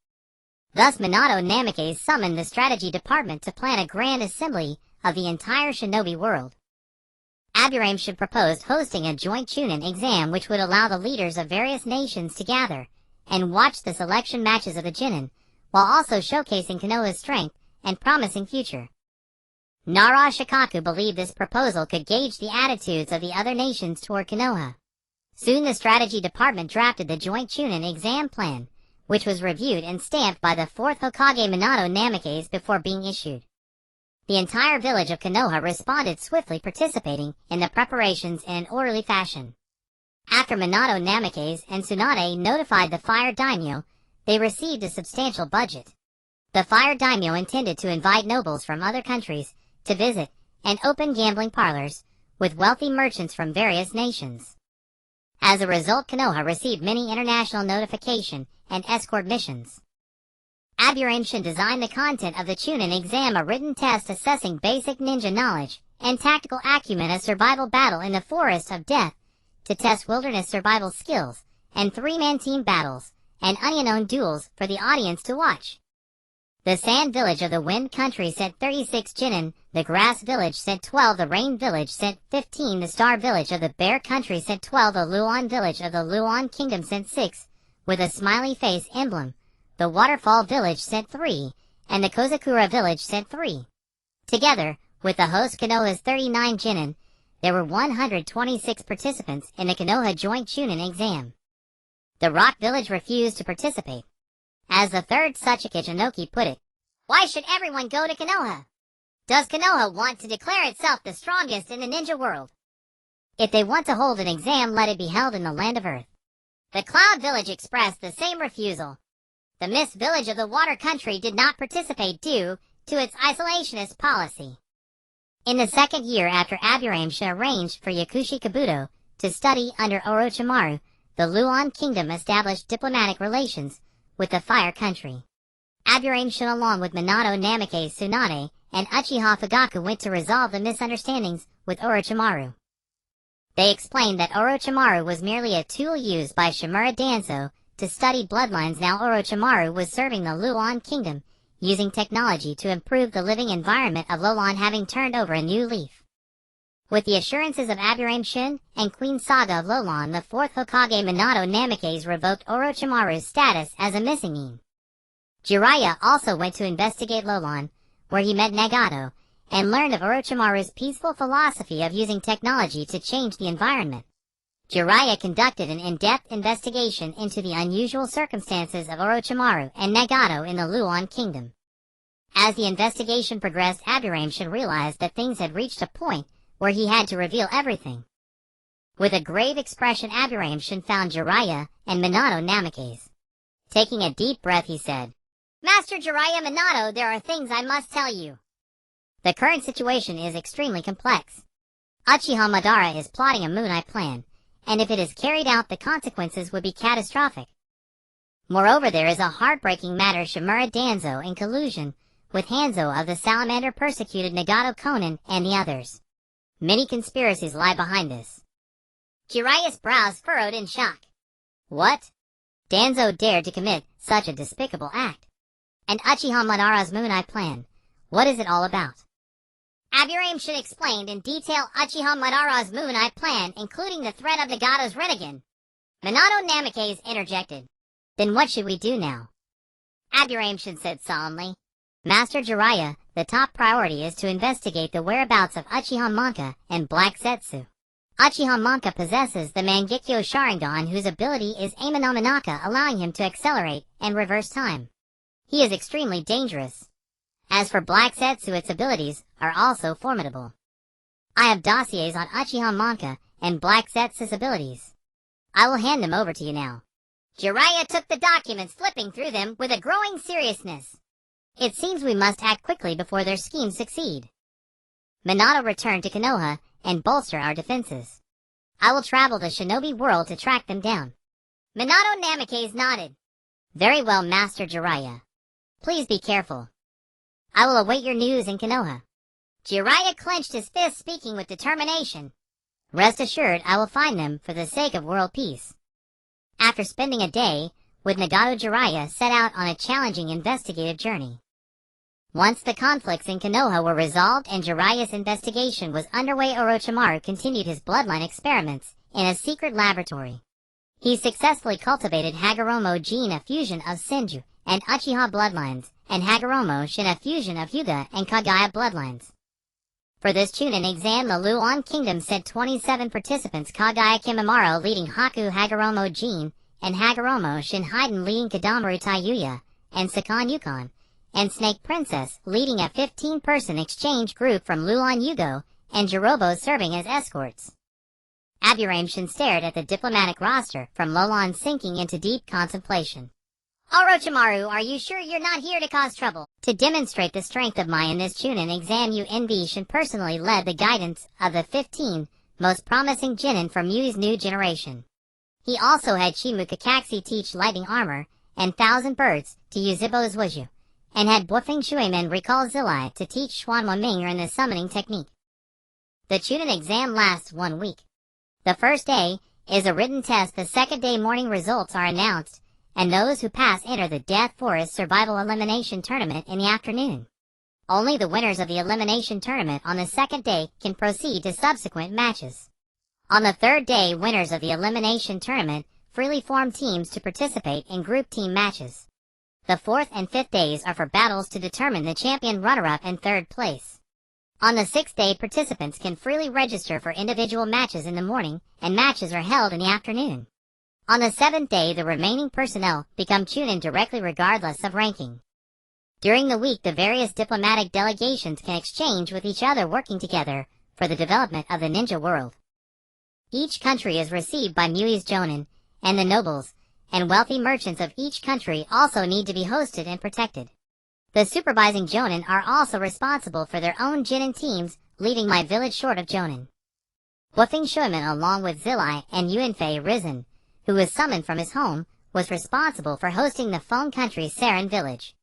Thus Minato Namikaze summoned the strategy department to plan a grand assembly of the entire shinobi world. Aburame Shin proposed hosting a joint chōnin exam, which would allow the leaders of various nations to gather and watch the selection matches of the jōnin, while also showcasing Konoha's strength and promising future. Nara Shikaku believed this proposal could gauge the attitudes of the other nations toward Konoha. Soon the strategy department drafted the joint chōnin exam plan, which was reviewed and stamped by the 4th Hokage Minato Namikaze before being issued. The entire village of Konoha responded swiftly, participating in the preparations in an orderly fashion. After Minato Namikaze and Tsunade notified the Fire Daimyo, they received a substantial budget. The Fire Daimyo intended to invite nobles from other countries to visit and open gambling parlors with wealthy merchants from various nations. As a result, Konoha received many international notification and escort missions. Aburame Shin designed the content of the chōnin exam, a written test assessing basic ninja knowledge and tactical acumen, a survival battle in the forest of death to test wilderness survival skills, and 3-man team battles, and unknown duels for the audience to watch. The Sand Village of the Wind Country sent 36 jōnin, the Grass Village sent 12, the Rain Village sent 15, the Star Village of the Bear Country sent 12, the Luon Village of the Luon Kingdom sent 6, with a smiley face emblem. The Waterfall Village sent 3, and the Kozakura Village sent 3. Together, with the host Konoha's 39 jōnin, there were 126 participants in the Konoha Joint Chunin exam. The Rock Village refused to participate. As the third Tsuchikage Inoki put it, "Why should everyone go to Konoha? Does Konoha want to declare itself the strongest in the ninja world? If they want to hold an exam, let it be held in the land of Earth." The Cloud Village expressed the same refusal. The Mist Village of the Water Country did not participate due to its isolationist policy. In the second year after Aburame-shin arranged for Yakushi Kabuto to study under Orochimaru, the Luon Kingdom established diplomatic relations with the Fire Country. Aburame-shin along with Minato Namikaze Tsunade and Uchiha Fugaku went to resolve the misunderstandings with Orochimaru. They explained that Orochimaru was merely a tool used by Shimura Danzo to study bloodlines. Now Orochimaru was serving the Luon Kingdom, using technology to improve the living environment of Lolon, having turned over a new leaf. With the assurances of Aburame-shin and Queen Saga of Lolon, the fourth Hokage Minato Namikaze revoked Orochimaru's status as a missing nin. Jiraiya also went to investigate Lolon, where he met Nagato, and learned of Orochimaru's peaceful philosophy of using technology to change the environment. Jiraiya conducted an in-depth investigation into the unusual circumstances of Orochimaru and Nagato in the Luon Kingdom. As the investigation progressed, Aburame-shin realized that things had reached a point where he had to reveal everything. With a grave expression, Aburame-shin found Jiraiya and Minato Namikaze. Taking a deep breath, he said, "Master Jiraiya Minato, there are things I must tell you. The current situation is extremely complex. Uchiha Madara is plotting a Moon Eye plan, and if it is carried out, the consequences would be catastrophic. Moreover, there is a heartbreaking matter. Shimura Danzo, in collusion with Hanzo of the Salamander, persecuted Nagato Konan and the others. Many conspiracies lie behind this." Jiraiya's brows furrowed in shock. What? Danzo dared to commit such a despicable act? And Uchiha Madara's Moon Eye plan, what is it all about? Aburame-shin explained in detail Uchiha Madara's Moon Eye plan, including the threat of Nagato's Rinnegan. Minato Namikaze interjected, "Then what should we do now?" Aburame-shin said solemnly, "Master Jiraiya, the top priority is to investigate the whereabouts of Uchiha Manka and Black Zetsu. Uchiha Manka possesses the Mangekyo Sharingan, whose ability is Ame no Minaka, allowing him to accelerate and reverse time. He is extremely dangerous. As for Black Zetsu, its abilities are also formidable. I have dossiers on Uchiha Manka and Black Zetsu's abilities. I will hand them over to you now." Jiraiya took the documents, flipping through them with a growing seriousness. "It seems we must act quickly before their schemes succeed. Minato returned to Konoha and bolster our defenses. I will travel the shinobi world to track them down." Minato Namikaze nodded. "Very well, Master Jiraiya. Please be careful. I will await your news in Konoha." Jiraiya clenched his fist, speaking with determination. "Rest assured, I will find them for the sake of world peace." After spending a day with Nagato, Jiraiya set out on a challenging investigative journey. Once the conflicts in Konoha were resolved and Jiraiya's investigation was underway, Orochimaru continued his bloodline experiments in a secret laboratory. He successfully cultivated Hagoromo Jin, a fusion of Senju and Uchiha bloodlines, and Hagoromo Shin, a fusion of Hyuga and Kagaya bloodlines. For this Chunin exam, the Luon Kingdom sent 27 participants: Kagaya Kimimaro leading Haku Hagoromo Jin, and Hagoromo Shin Haiden leading Kadamaru Taiyuya, and Sakan Yukon, and Snake Princess leading a 15-person exchange group from Luon Yugo, and Jirobo serving as escorts. Aburame-shin stared at the diplomatic roster from Lolon, sinking into deep contemplation. "Orochimaru, are you sure you're not here to cause trouble? To demonstrate the strength of in this Chunin exam, Shin personally led the guidance of the 15 most promising Jōnin from Yui's new generation. He also had Shimukakaxi teach lightning armor and Thousand Birds to use Zippo's Wuju, and had Bofeng Shuimen recall Zilai to teach Xuan Waming in the summoning technique. The Chunin exam lasts 1 week. The first day is a written test. The second day, morning results are announced, and those who pass enter the Death Forest Survival Elimination Tournament in the afternoon. Only the winners of the Elimination Tournament on the second day can proceed to subsequent matches. On the third day, winners of the Elimination Tournament freely form teams to participate in group team matches. The fourth and fifth days are for battles to determine the champion runner-up and third place. On the sixth day, participants can freely register for individual matches in the morning, and matches are held in the afternoon. On the seventh day, the remaining personnel become chōnin directly regardless of ranking. During the week, the various diplomatic delegations can exchange with each other, working together for the development of the ninja world. Each country is received by Mui's jōnin, and the nobles and wealthy merchants of each country also need to be hosted and protected. The supervising jōnin are also responsible for their own jinin teams, leaving my village short of jōnin. Woofing Shuiman, along with Zilai and Yuanfei Risen, who was summoned from his home, was responsible for hosting the Feng country's Saren village.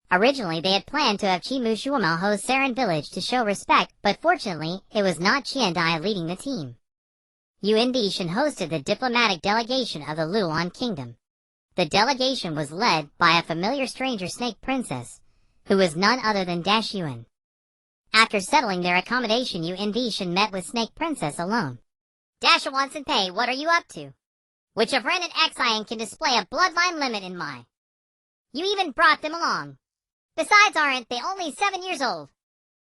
Originally, they had planned to have Chimu Shuimal host Saren village to show respect, but fortunately, it was not Qiandai leading the team. Yuanfei hosted the diplomatic delegation of the Luoan Kingdom. The delegation was led by a familiar stranger Snake Princess, who was none other than Dash Yuan. After settling their accommodation, Yuanfei met with Snake Princess alone. Dash Senpai, what are you up to? Which of Ren and Xian can display a bloodline limit in my? You even brought them along. Besides, aren't they only 7 years old?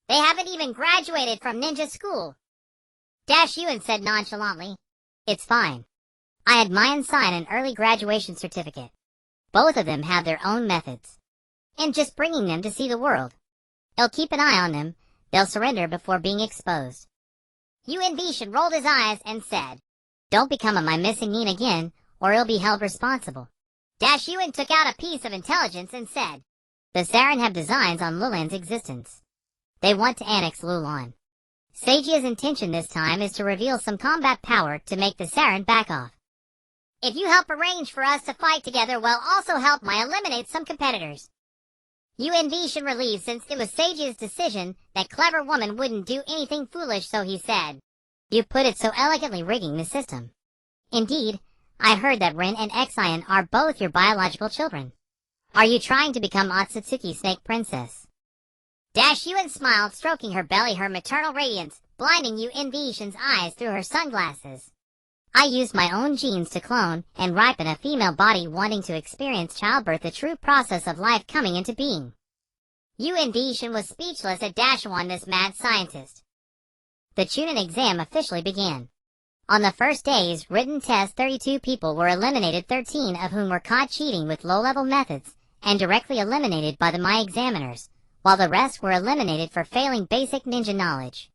They haven't even graduated from ninja school. Dash Yuan said nonchalantly. It's fine. I had Mayan sign an early graduation certificate. Both of them have their own methods. And just bringing them to see the world. I'll keep an eye on them. They'll surrender before being exposed. Yuanfei rolled his eyes and said, Don't become a my missing nin again, or you'll be held responsible. Dash Yuan took out a piece of intelligence and said, The Saren have designs on Lulan's existence. They want to annex Lulan. Seijia's intention this time is to reveal some combat power to make the Saren back off. If you help arrange for us to fight together, we'll also help my eliminate some competitors. Yuanfei relieved, since it was Seijia's decision. That clever woman wouldn't do anything foolish, so he said, You put it so elegantly, rigging the system. Indeed, I heard that Ren and Xian are both your biological children. Are you trying to become Otsutsuki Snake Princess? Dash Yuan smiled, stroking her belly, her maternal radiance blinding Yuanfei's eyes through her sunglasses. I used my own genes to clone and ripen a female body wanting to experience childbirth, the true process of life coming into being. Yuanfei was speechless at Dashawan, this mad scientist. The Chunin exam officially began. On the first day's written test, 32 people were eliminated, 13 of whom were caught cheating with low-level methods and directly eliminated by the My examiners, while the rest were eliminated for failing basic ninja knowledge.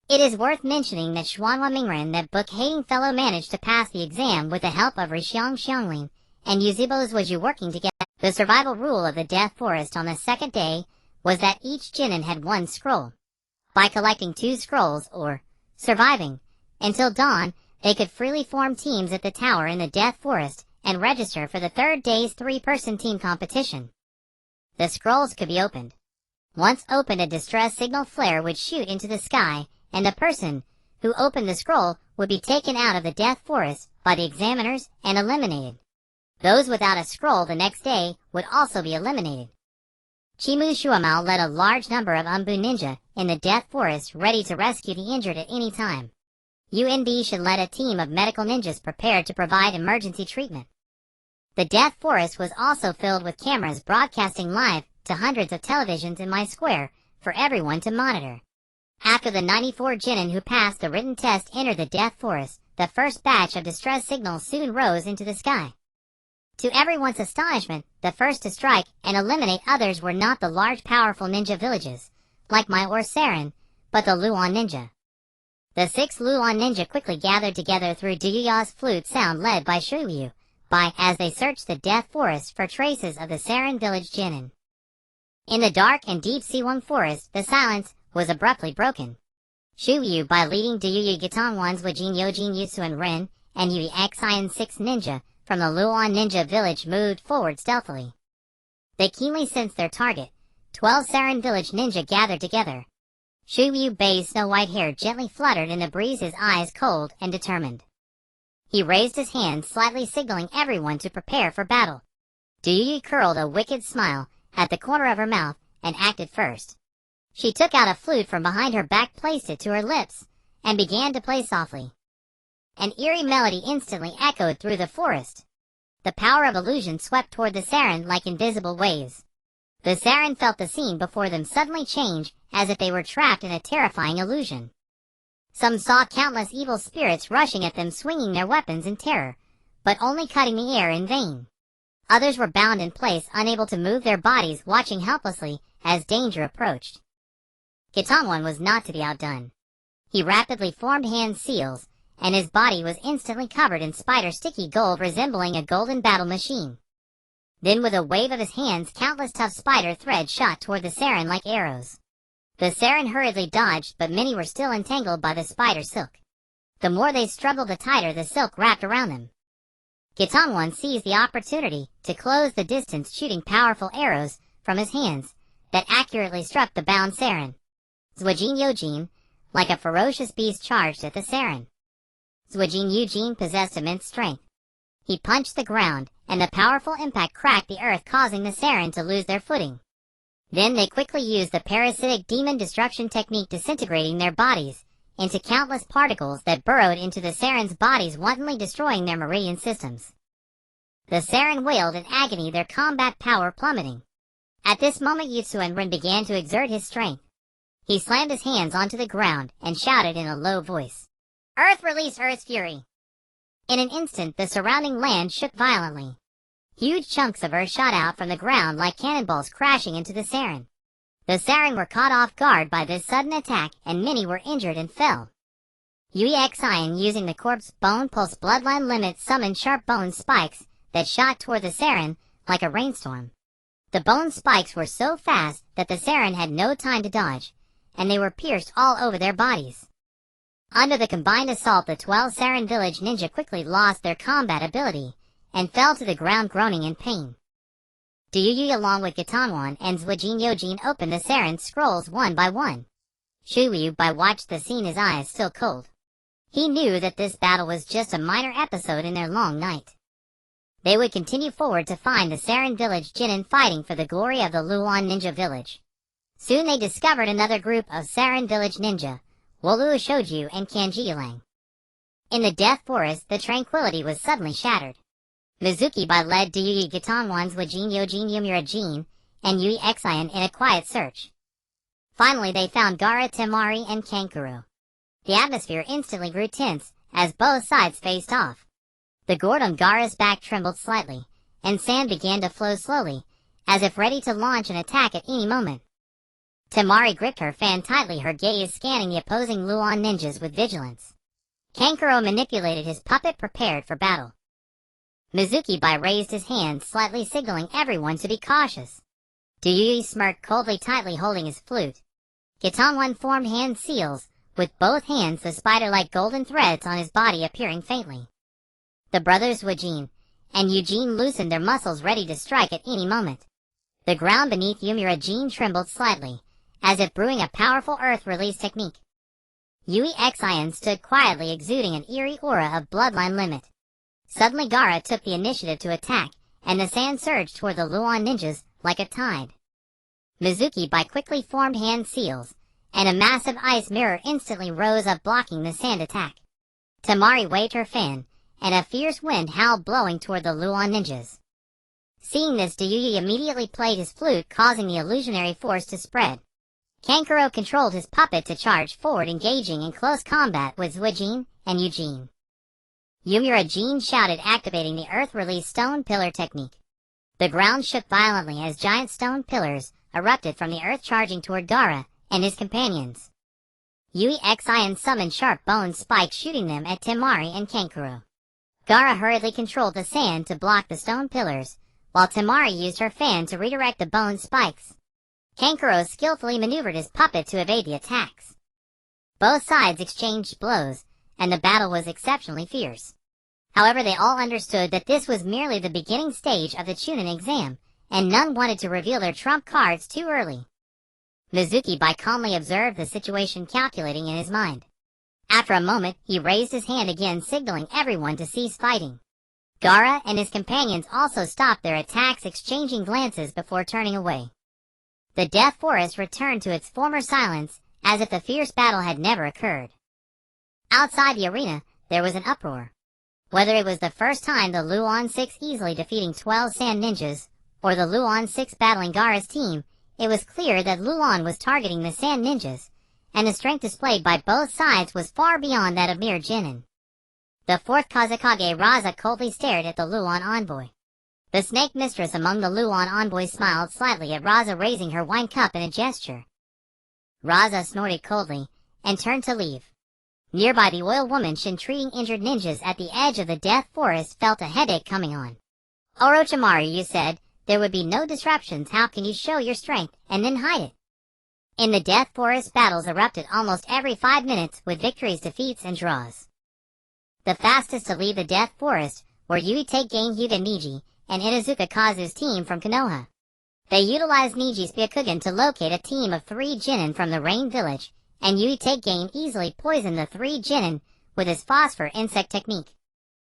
It is worth mentioning that Xuanhua Mingren, that book-hating fellow, managed to pass the exam with the help of Rixiang Xianglin and Yuzibo Zuoju working together. The survival rule of the Death Forest on the second day was that each Jinin had 1 scroll. By collecting 2 scrolls, or surviving until dawn, they could freely form teams at the tower in the Death Forest and register for the third day's 3-person team competition. The scrolls could be opened. Once opened, a distress signal flare would shoot into the sky, and the person who opened the scroll would be taken out of the Death Forest by the examiners and eliminated. Those without a scroll the next day would also be eliminated. Chimu Shuamao led a large number of Umbu ninja in the Death Forest, ready to rescue the injured at any time. Yuanfei led a team of medical ninjas prepared to provide emergency treatment. The Death Forest was also filled with cameras broadcasting live to hundreds of televisions in my square for everyone to monitor. After the 94 Jinin who passed the written test entered the Death Forest, the first batch of distress signals soon rose into the sky. To everyone's astonishment, the first to strike and eliminate others were not the large powerful ninja villages, like my or Saren, but the Luan ninja. The 6 Luan ninja quickly gathered together through Duyuya's flute sound, led by Shuyu, as they searched the Death Forest for traces of the Saren village Jinin. In the dark and deep Siwang forest, the silence was abruptly broken. Shuyu, by leading Duyuyu Gitangwan's Wajin Yojin Yusu and Ren, and Yui Xian 6 ninja from the Luan ninja village moved forward stealthily. They keenly sensed their target. 12 Saren village ninja gathered together. Shuyu Bei's snow-white hair gently fluttered in the breeze, his eyes cold and determined. He raised his hand, slightly signaling everyone to prepare for battle. Duyuyi curled a wicked smile at the corner of her mouth and acted first. She took out a flute from behind her back, placed it to her lips, and began to play softly. An eerie melody instantly echoed through the forest. The power of illusion swept toward the Saren like invisible waves. The Saren felt the scene before them suddenly change, as if they were trapped in a terrifying illusion. Some saw countless evil spirits rushing at them, swinging their weapons in terror, but only cutting the air in vain. Others were bound in place, unable to move their bodies, watching helplessly as danger approached. Gitanwan was not to be outdone. He rapidly formed hand seals, and his body was instantly covered in spider-sticky gold resembling a golden battle machine. Then with a wave of his hands, countless tough spider threads shot toward the Saren like arrows. The Saren hurriedly dodged, but many were still entangled by the spider silk. The more they struggled, the tighter the silk wrapped around them. Gitanwan seized the opportunity to close the distance, shooting powerful arrows from his hands that accurately struck the bound Saren. Zwajin Yojin, like a ferocious beast, charged at the Saren. Zwajin Yujin possessed immense strength. He punched the ground, and the powerful impact cracked the earth, causing the Saren to lose their footing. Then they quickly used the parasitic demon destruction technique, disintegrating their bodies into countless particles that burrowed into the Saren's bodies, wantonly destroying their meridian systems. The Saren wailed in agony, their combat power plummeting. At this moment, Yutsuenrin began to exert his strength. He slammed his hands onto the ground and shouted in a low voice, "Earth, release Earth's fury!" In an instant, the surrounding land shook violently. Huge chunks of earth shot out from the ground like cannonballs, crashing into the Saren. The Saren were caught off guard by this sudden attack, and many were injured and fell. Yui Xian, using the corpse bone pulse bloodline limit, summoned sharp bone spikes that shot toward the Saren like a rainstorm. The bone spikes were so fast that the Saren had no time to dodge, and they were pierced all over their bodies. Under the combined assault, the 12 Saren village ninja quickly lost their combat ability and fell to the ground, groaning in pain. Duyuyi, along with Gitanwan and Zwajin Yojin, opened the Saren scrolls one by one. Shuyu watched the scene, his eyes still cold. He knew that this battle was just a minor episode in their long night. They would continue forward to find the Saren village jōnin, fighting for the glory of the Luon ninja village. Soon they discovered another group of Saren village ninja, Wolu Shoju and Kanji Ilang. In the death forest, the tranquility was suddenly shattered. Mizuki led Duyuyi, Gitanwan, Zwajin Yojin, Yumura Jin, and Yui Xian in a quiet search. Finally, they found Gaara, Temari, and Kankuro. The atmosphere instantly grew tense as both sides faced off. The gourd on Gaara's back trembled slightly, and sand began to flow slowly, as if ready to launch an attack at any moment. Temari gripped her fan tightly, her gaze scanning the opposing Luon ninjas with vigilance. Kankuro manipulated his puppet, prepared for battle. Mizuki raised his hand, slightly signaling everyone to be cautious. Duyuyi smirked coldly, tightly holding his flute. Gitanwan formed hand seals, with both hands, the spider-like golden threads on his body appearing faintly. The brothers Zwajin and Eugene loosened their muscles, ready to strike at any moment. The ground beneath Yumura Jin trembled slightly, as if brewing a powerful earth release technique. Yui Xian stood quietly, exuding an eerie aura of bloodline limit. Suddenly Gaara took the initiative to attack, and the sand surged toward the Luon ninjas like a tide. Mizuki quickly formed hand seals, and a massive ice mirror instantly rose up, blocking the sand attack. Temari waved her fan, and a fierce wind howled, blowing toward the Luon ninjas. Seeing this, Duyuyi immediately played his flute, causing the illusionary force to spread. Kankuro controlled his puppet to charge forward, engaging in close combat with Zwajin and Eugene. Yumura Jin shouted, activating the earth release stone pillar technique. The ground shook violently as giant stone pillars erupted from the earth, charging toward Gaara and his companions. Yui Xian summoned sharp bone spikes, shooting them at Temari and Kankuro. Gaara hurriedly controlled the sand to block the stone pillars, while Temari used her fan to redirect the bone spikes. Kankuro skillfully maneuvered his puppet to evade the attacks. Both sides exchanged blows, and the battle was exceptionally fierce. However, they all understood that this was merely the beginning stage of the Chunin exam, and none wanted to reveal their trump cards too early. Mizuki calmly observed the situation, calculating in his mind. After a moment, he raised his hand again, signaling everyone to cease fighting. Gaara and his companions also stopped their attacks, exchanging glances before turning away. The Death Forest returned to its former silence, as if the fierce battle had never occurred. Outside the arena, there was an uproar. Whether it was the first time the Luon 6 easily defeating 12 Sand Ninjas, or the Luon 6 battling Gaara's team, it was clear that Luon was targeting the Sand Ninjas, and the strength displayed by both sides was far beyond that of mere jōnin. The fourth Kazekage Raza coldly stared at the Luon envoy. The snake mistress among the Luon envoys smiled slightly at Raza, raising her wine cup in a gesture. Raza snorted coldly, and turned to leave. Nearby, the oil woman Shin, treating injured ninjas at the edge of the Death Forest, felt a headache coming on. Orochimaru, you said there would be no disruptions. How can you show your strength and then hide it? In the Death Forest, battles erupted almost every 5 minutes, with victories, defeats, and draws. The fastest to leave the Death Forest were Yuitake Hyuga Niji and Inuzuka Kazu's team from Konoha. They utilized Niji's Byakugan to locate a team of 3 jōnin from the Rain Village, and Yuitake easily poisoned the 3 jōnin with his phosphor insect technique.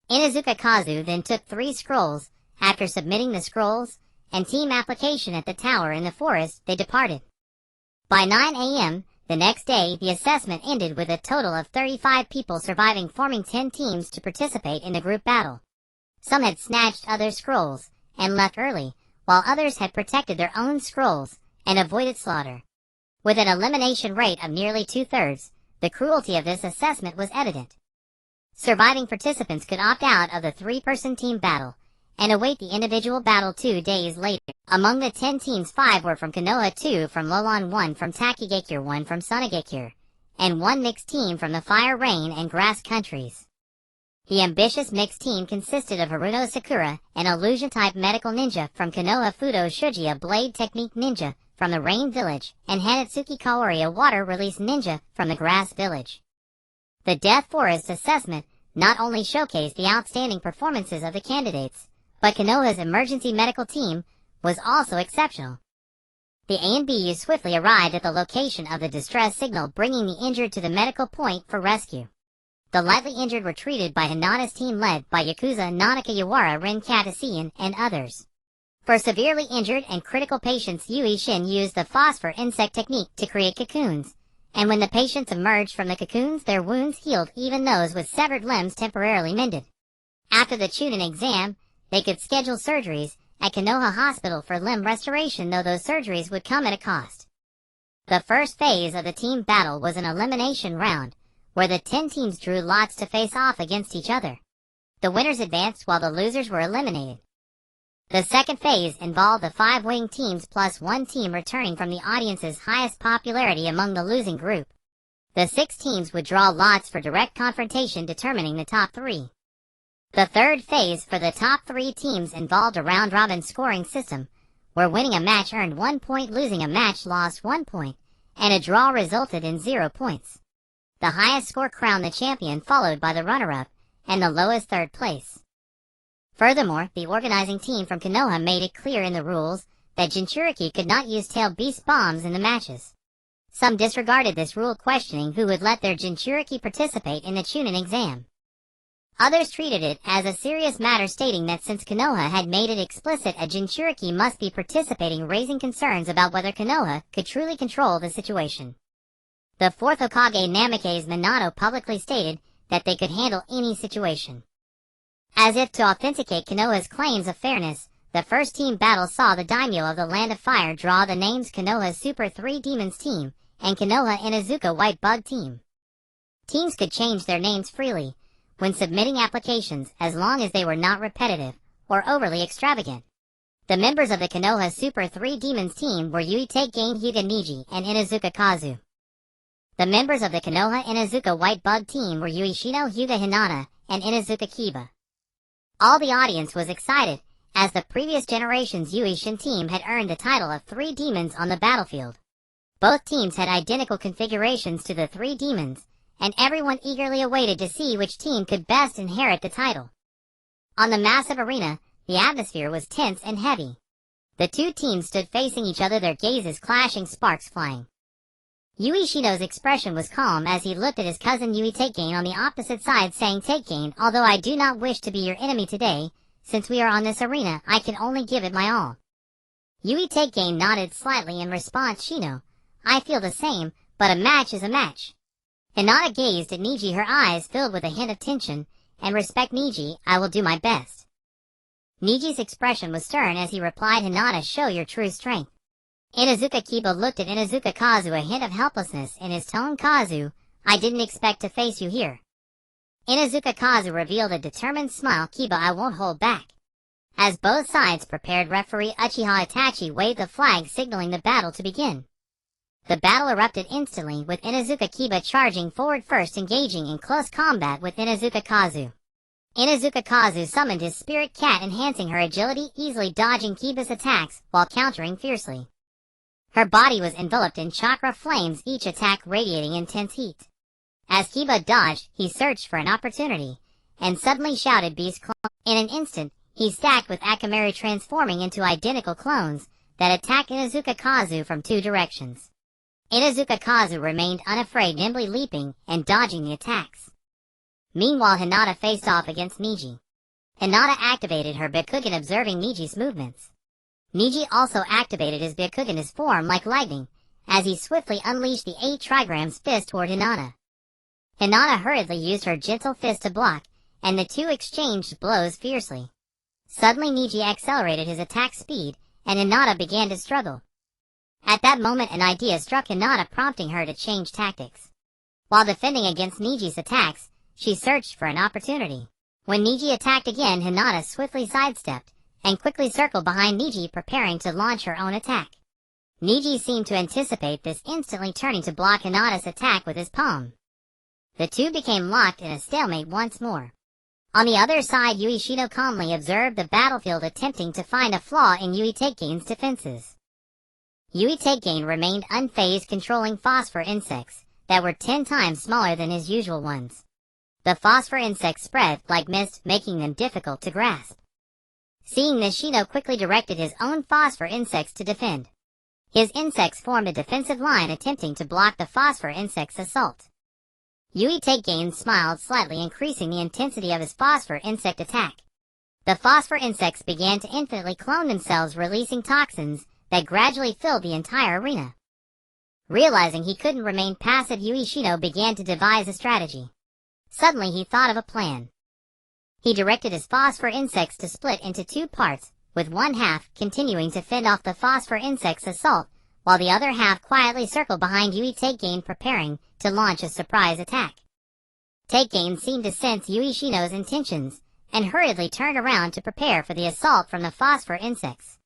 Inuzuka Kazu then took 3 scrolls. After submitting the scrolls and team application at the tower in the forest, they departed. By 9 a.m. the next day, the assessment ended with a total of 35 people surviving, forming 10 teams to participate in the group battle. Some had snatched other scrolls and left early, while others had protected their own scrolls and avoided slaughter. With an elimination rate of nearly 2/3, the cruelty of this assessment was evident. Surviving participants could opt out of the 3-person team battle and await the individual battle 2 days later. Among the 10 teams, 5 were from Konoha, 2 from Lolon, 1 from Takigakure, 1 from Sonogakure, and 1 mixed team from the Fire, Rain, and Grass countries. The ambitious mixed team consisted of Haruno Sakura, an illusion-type medical ninja from Konoha, Fudo Shuji, a blade technique ninja from the Rain Village, and Hanatsuki Kaori, a water-release ninja from the Grass Village. The Death Forest assessment not only showcased the outstanding performances of the candidates, but Konoha's emergency medical team was also exceptional. The A and B swiftly arrived at the location of the distress signal, bringing the injured to the medical point for rescue. The lightly injured were treated by Hinata's team led by Yakuza Nanaka Yawara, Rin Katasuyan, and others. For severely injured and critical patients, Yui Shin used the phosphor insect technique to create cocoons, and when the patients emerged from the cocoons, their wounds healed, even those with severed limbs temporarily mended. After the Chunin exam, they could schedule surgeries at Konoha Hospital for limb restoration, though those surgeries would come at a cost. The first phase of the team battle was an elimination round, where the 10 teams drew lots to face off against each other. The winners advanced while the losers were eliminated. The second phase involved the 5 wing teams plus 1 team returning from the audience's highest popularity among the losing group. The 6 teams would draw lots for direct confrontation, determining the top 3. The third phase for the top 3 teams involved a round-robin scoring system, where winning a match earned 1 point, losing a match lost 1 point, and a draw resulted in 0 points. The highest score crowned the champion, followed by the runner-up, and the lowest third place. Furthermore, the organizing team from Konoha made it clear in the rules that Jinchuriki could not use tail beast bombs in the matches. Some disregarded this rule, questioning who would let their Jinchuriki participate in the Chunin exam. Others treated it as a serious matter, stating that since Konoha had made it explicit a Jinchuriki must be participating, raising concerns about whether Konoha could truly control the situation. The 4th Hokage Namikaze Minato publicly stated that they could handle any situation. As if to authenticate Konoha's claims of fairness, the first team battle saw the daimyo of the Land of Fire draw the names Konoha Super 3 Demons Team and Konoha Inuzuka White Bug Team. Teams could change their names freely when submitting applications, as long as they were not repetitive or overly extravagant. The members of the Konoha Super 3 Demons Team were Yuitake Hyuga Niji and Inuzuka Kazu. The members of the Konoha Inuzuka White Bug Team were Ueshino Hyuga Hinata and Inuzuka Kiba. All the audience was excited, as the previous generation's Yui Shin team had earned the title of 3 Demons on the battlefield. Both teams had identical configurations to the 3 Demons, and everyone eagerly awaited to see which team could best inherit the title. On the massive arena, the atmosphere was tense and heavy. The 2 teams stood facing each other, their gazes clashing, sparks flying. Ueshino's expression was calm as he looked at his cousin Yui Takegain on the opposite side, saying, "Takegain, although I do not wish to be your enemy today, since we are on this arena, I can only give it my all. Yui Teikane nodded slightly in response. Shino, I feel the same, but a match is a match. Hinata gazed at Niji, her eyes filled with a hint of tension, and respect Niji, I will do my best. Niji's expression was stern as he replied, Hinata, show your true strength. Inuzuka Kiba looked at Inuzuka Kazu, a hint of helplessness in his tone. Kazu, I didn't expect to face you here. Inuzuka Kazu revealed a determined smile. Kiba, I won't hold back. As both sides prepared, referee Uchiha Itachi waved the flag signaling the battle to begin. The battle erupted instantly, with Inuzuka Kiba charging forward first, engaging in close combat with Inuzuka Kazu. Inuzuka Kazu summoned his spirit cat, enhancing her agility, easily dodging Kiba's attacks while countering fiercely. Her body was enveloped in chakra flames, each attack radiating intense heat. As Kiba dodged, he searched for an opportunity, and suddenly shouted, Beast Clone. In an instant, he stacked with Akamaru, transforming into identical clones that attacked Inuzuka Kazu from two directions. Inuzuka Kazu remained unafraid, nimbly leaping and dodging the attacks. Meanwhile, Hinata faced off against Niji. Hinata activated her Byakugan, observing Niji's movements. Niji also activated his Byakugan, his form like lightning, as he swiftly unleashed the 8 trigrams fist toward Hinata. Hinata hurriedly used her gentle fist to block, and the two exchanged blows fiercely. Suddenly Niji accelerated his attack speed, and Hinata began to struggle. At that moment an idea struck Hinata, prompting her to change tactics. While defending against Niji's attacks, she searched for an opportunity. When Niji attacked again, Hinata swiftly sidestepped, and quickly circled behind Niji, preparing to launch her own attack. Niji seemed to anticipate this, instantly turning to block Hinata's attack with his palm. The two became locked in a stalemate once more. On the other side, Yui Shino calmly observed the battlefield, attempting to find a flaw in Yui Teikane's defenses. Yui Teikane remained unfazed, controlling phosphor insects that were 10 times smaller than his usual ones. The phosphor insects spread like mist, making them difficult to grasp. Seeing this, Shino quickly directed his own phosphor insects to defend. His insects formed a defensive line, attempting to block the phosphor insects' assault. Yui Teikane smiled slightly, increasing the intensity of his phosphor insect attack. The phosphor insects began to infinitely clone themselves, releasing toxins that gradually filled the entire arena. Realizing he couldn't remain passive, Yui Shino began to devise a strategy. Suddenly he thought of a plan. He directed his phosphor insects to split into 2 parts, with one half continuing to fend off the phosphor insects' assault, while the other half quietly circled behind Yui Teikane, preparing to launch a surprise attack. Teikane seemed to sense Yui Shino's intentions, and hurriedly turned around to prepare for the assault from the phosphor insects.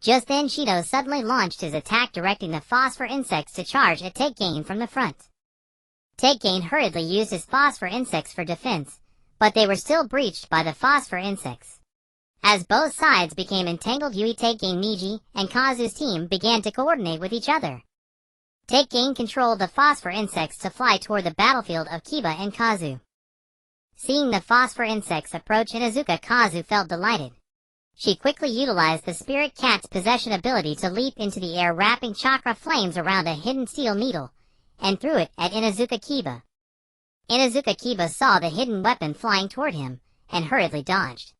Just then Shino suddenly launched his attack, directing the phosphor insects to charge at Teikane from the front. Teikane hurriedly used his phosphor insects for defense, but they were still breached by the phosphor insects. As both sides became entangled, Yui Teikane, Niji, and Kazu's team began to coordinate with each other. Teikane controlled the phosphor insects to fly toward the battlefield of Kiba and Kazu. Seeing the phosphor insects approach, Inuzuka Kazu felt delighted. She quickly utilized the spirit cat's possession ability to leap into the air, wrapping chakra flames around a hidden steel needle, and threw it at Inuzuka Kiba. Inuzuka Kiba saw the hidden weapon flying toward him, and hurriedly dodged.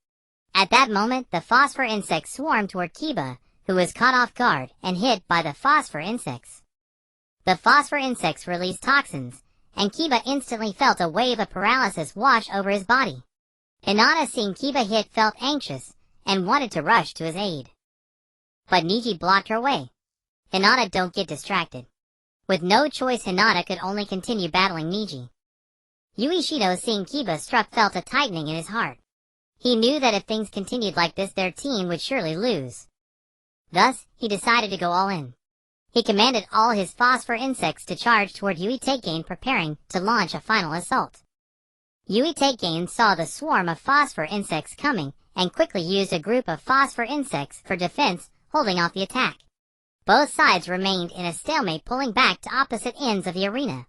At that moment, the phosphor insects swarmed toward Kiba, who was caught off guard and hit by the phosphor insects. The phosphor insects released toxins, and Kiba instantly felt a wave of paralysis wash over his body. Hinata, seeing Kiba hit, felt anxious, and wanted to rush to his aid. But Niji blocked her way. Hinata, don't get distracted. With no choice, Hinata could only continue battling Niji. Yui Shino, seeing Kiba struck, felt a tightening in his heart. He knew that if things continued like this, their team would surely lose. Thus, he decided to go all in. He commanded all his phosphor insects to charge toward Yui Teikane, preparing to launch a final assault. Yui Teikane saw the swarm of phosphor insects coming, and quickly used a group of phosphor insects for defense, holding off the attack. Both sides remained in a stalemate, pulling back to opposite ends of the arena.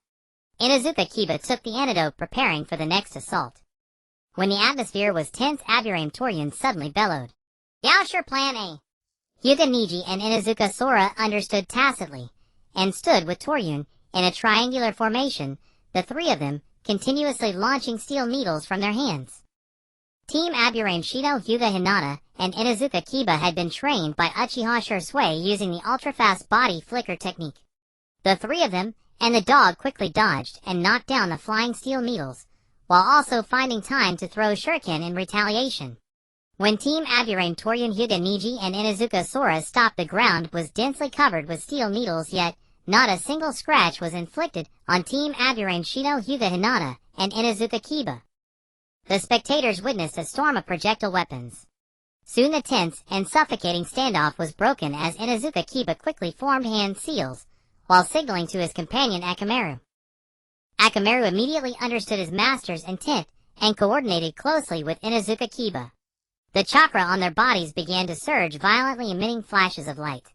Inuzuka Kiba took the antidote, preparing for the next assault. When the atmosphere was tense, Aburame Torian suddenly bellowed, "Yaosure Plan A!" Hyuga, Niji, and Inuzuka Sora understood tacitly, and stood with Torian in a triangular formation, the 3 of them continuously launching steel needles from their hands. Team Aburane Shino Hyuga Hinata and Inuzuka Kiba had been trained by Uchiha Shursui using the ultra-fast body flicker technique. The three of them and the dog quickly dodged and knocked down the flying steel needles, while also finding time to throw shuriken in retaliation. When Team Aburane Toryun Hyuga Niji and Inuzuka Sora stopped, the ground was densely covered with steel needles, yet not a single scratch was inflicted on Team Aburane Shino Hyuga Hinata and Inuzuka Kiba. The spectators witnessed a storm of projectile weapons. Soon the tense and suffocating standoff was broken as Inuzuka Kiba quickly formed hand seals, while signaling to his companion Akamaru. Akamaru immediately understood his master's intent and coordinated closely with Inuzuka Kiba. The chakra on their bodies began to surge violently, emitting flashes of light.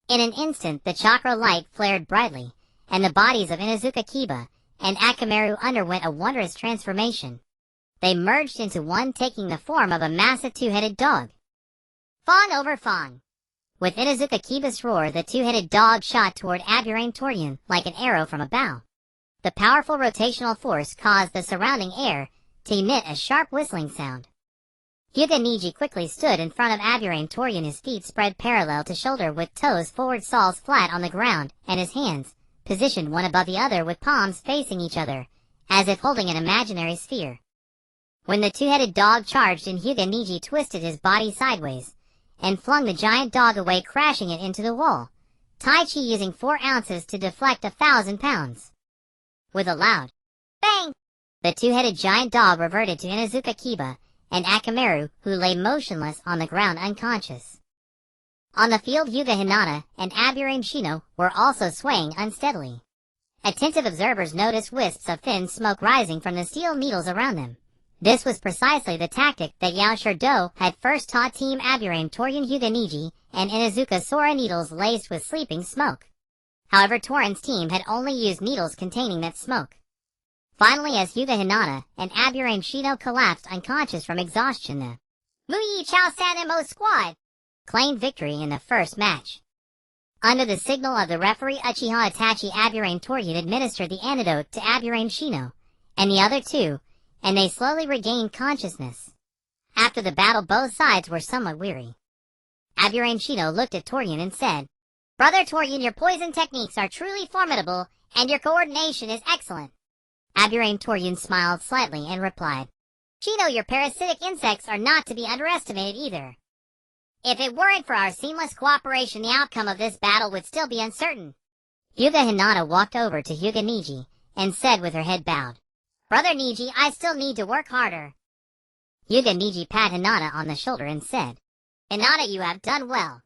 In an instant the chakra light flared brightly, and the bodies of Inuzuka Kiba and Akamaru underwent a wondrous transformation. They merged into one, taking the form of a massive two-headed dog. Fawn over fawn. With Inuzuka Kiba's roar, the two-headed dog shot toward Aburane Toryun like an arrow from a bow. The powerful rotational force caused the surrounding air to emit a sharp whistling sound. Hyuga Niji quickly stood in front of Aburane Toryun, his feet spread parallel to shoulder with toes forward, soles flat on the ground, and his hands positioned one above the other with palms facing each other, as if holding an imaginary sphere. When the two-headed dog charged in, Hyuga Niji twisted his body sideways and flung the giant dog away, crashing it into the wall, Tai Chi using 4 ounces to deflect 1,000 pounds. With a loud bang, the two-headed giant dog reverted to Inuzuka Kiba and Akamaru, who lay motionless on the ground unconscious. On the field, Hyuga Hinata and Aburane Shino were also swaying unsteadily. Attentive observers noticed wisps of thin smoke rising from the steel needles around them. This was precisely the tactic that Yaoshi Do had first taught Team Aburane Toryun Hyuga Niji and Inuzuka Sora, needles laced with sleeping smoke. However, Torin's team had only used needles containing that smoke. Finally, as Hyuga Hinata and Aburane Shino collapsed unconscious from exhaustion, the Muyi Chao Sanemo squad claimed victory in the first match. Under the signal of the referee, Uchiha Itachi, Aburane Toryun administered the antidote to Aburane Shino and the other two, and they slowly regained consciousness. After the battle, both sides were somewhat weary. Aburane Shino looked at Toryun and said, "Brother Toryun, your poison techniques are truly formidable, and your coordination is excellent." Aburane Toryun smiled slightly and replied, "Shino, your parasitic insects are not to be underestimated either. If it weren't for our seamless cooperation, the outcome of this battle would still be uncertain." Hyuga Hinata walked over to Hyuga Niji and said with her head bowed, "Brother Niji, I still need to work harder." Hyuga Niji patted Hinata on the shoulder and said, "Hinata, you have done well.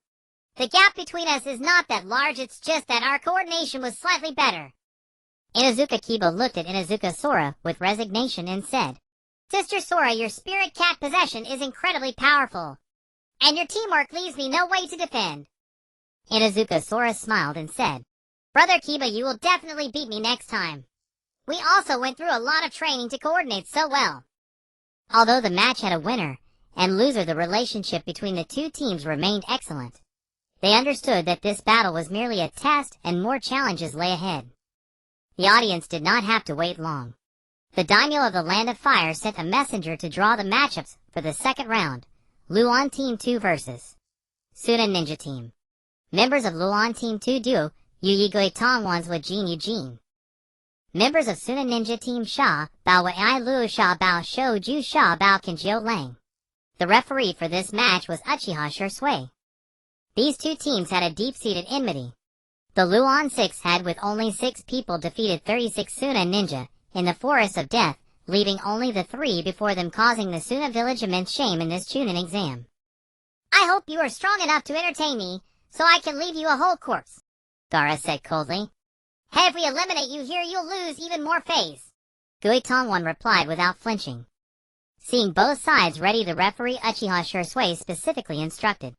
The gap between us is not that large, it's just that our coordination was slightly better." Inuzuka Kiba looked at Inuzuka Sora with resignation and said, "Sister Sora, your spirit cat possession is incredibly powerful, and your teamwork leaves me no way to defend." Inuzuka Sora smiled and said, "Brother Kiba, you will definitely beat me next time. We also went through a lot of training to coordinate so well." Although the match had a winner and loser, the relationship between the two teams remained excellent. They understood that this battle was merely a test and more challenges lay ahead. The audience did not have to wait long. The daimyo of the Land of Fire sent a messenger to draw the matchups for the second round. Luon Team 2 versus Sunan Ninja Team. Members of Luon Team 2 duo, Yuyigoi Tongwans with Jin Eugene. Members of Sunan Ninja Team Sha, Bao Wei Luo Sha Bao Shou Ju Sha Bao Kinjio Lang. The referee for this match was Uchiha Shursui. These two teams had a deep-seated enmity. The Luon Six had, with only 6 people, defeated 36 Sunan Ninja in the Forest of Death, leaving only the 3 before them, causing the Suna village immense shame in this Chunin exam. "I hope you are strong enough to entertain me, so I can leave you a whole corpse," Gaara said coldly. "If we eliminate you here, you'll lose even more face," Gui Tongwan replied without flinching. Seeing both sides ready, the referee Uchiha Shursui specifically instructed,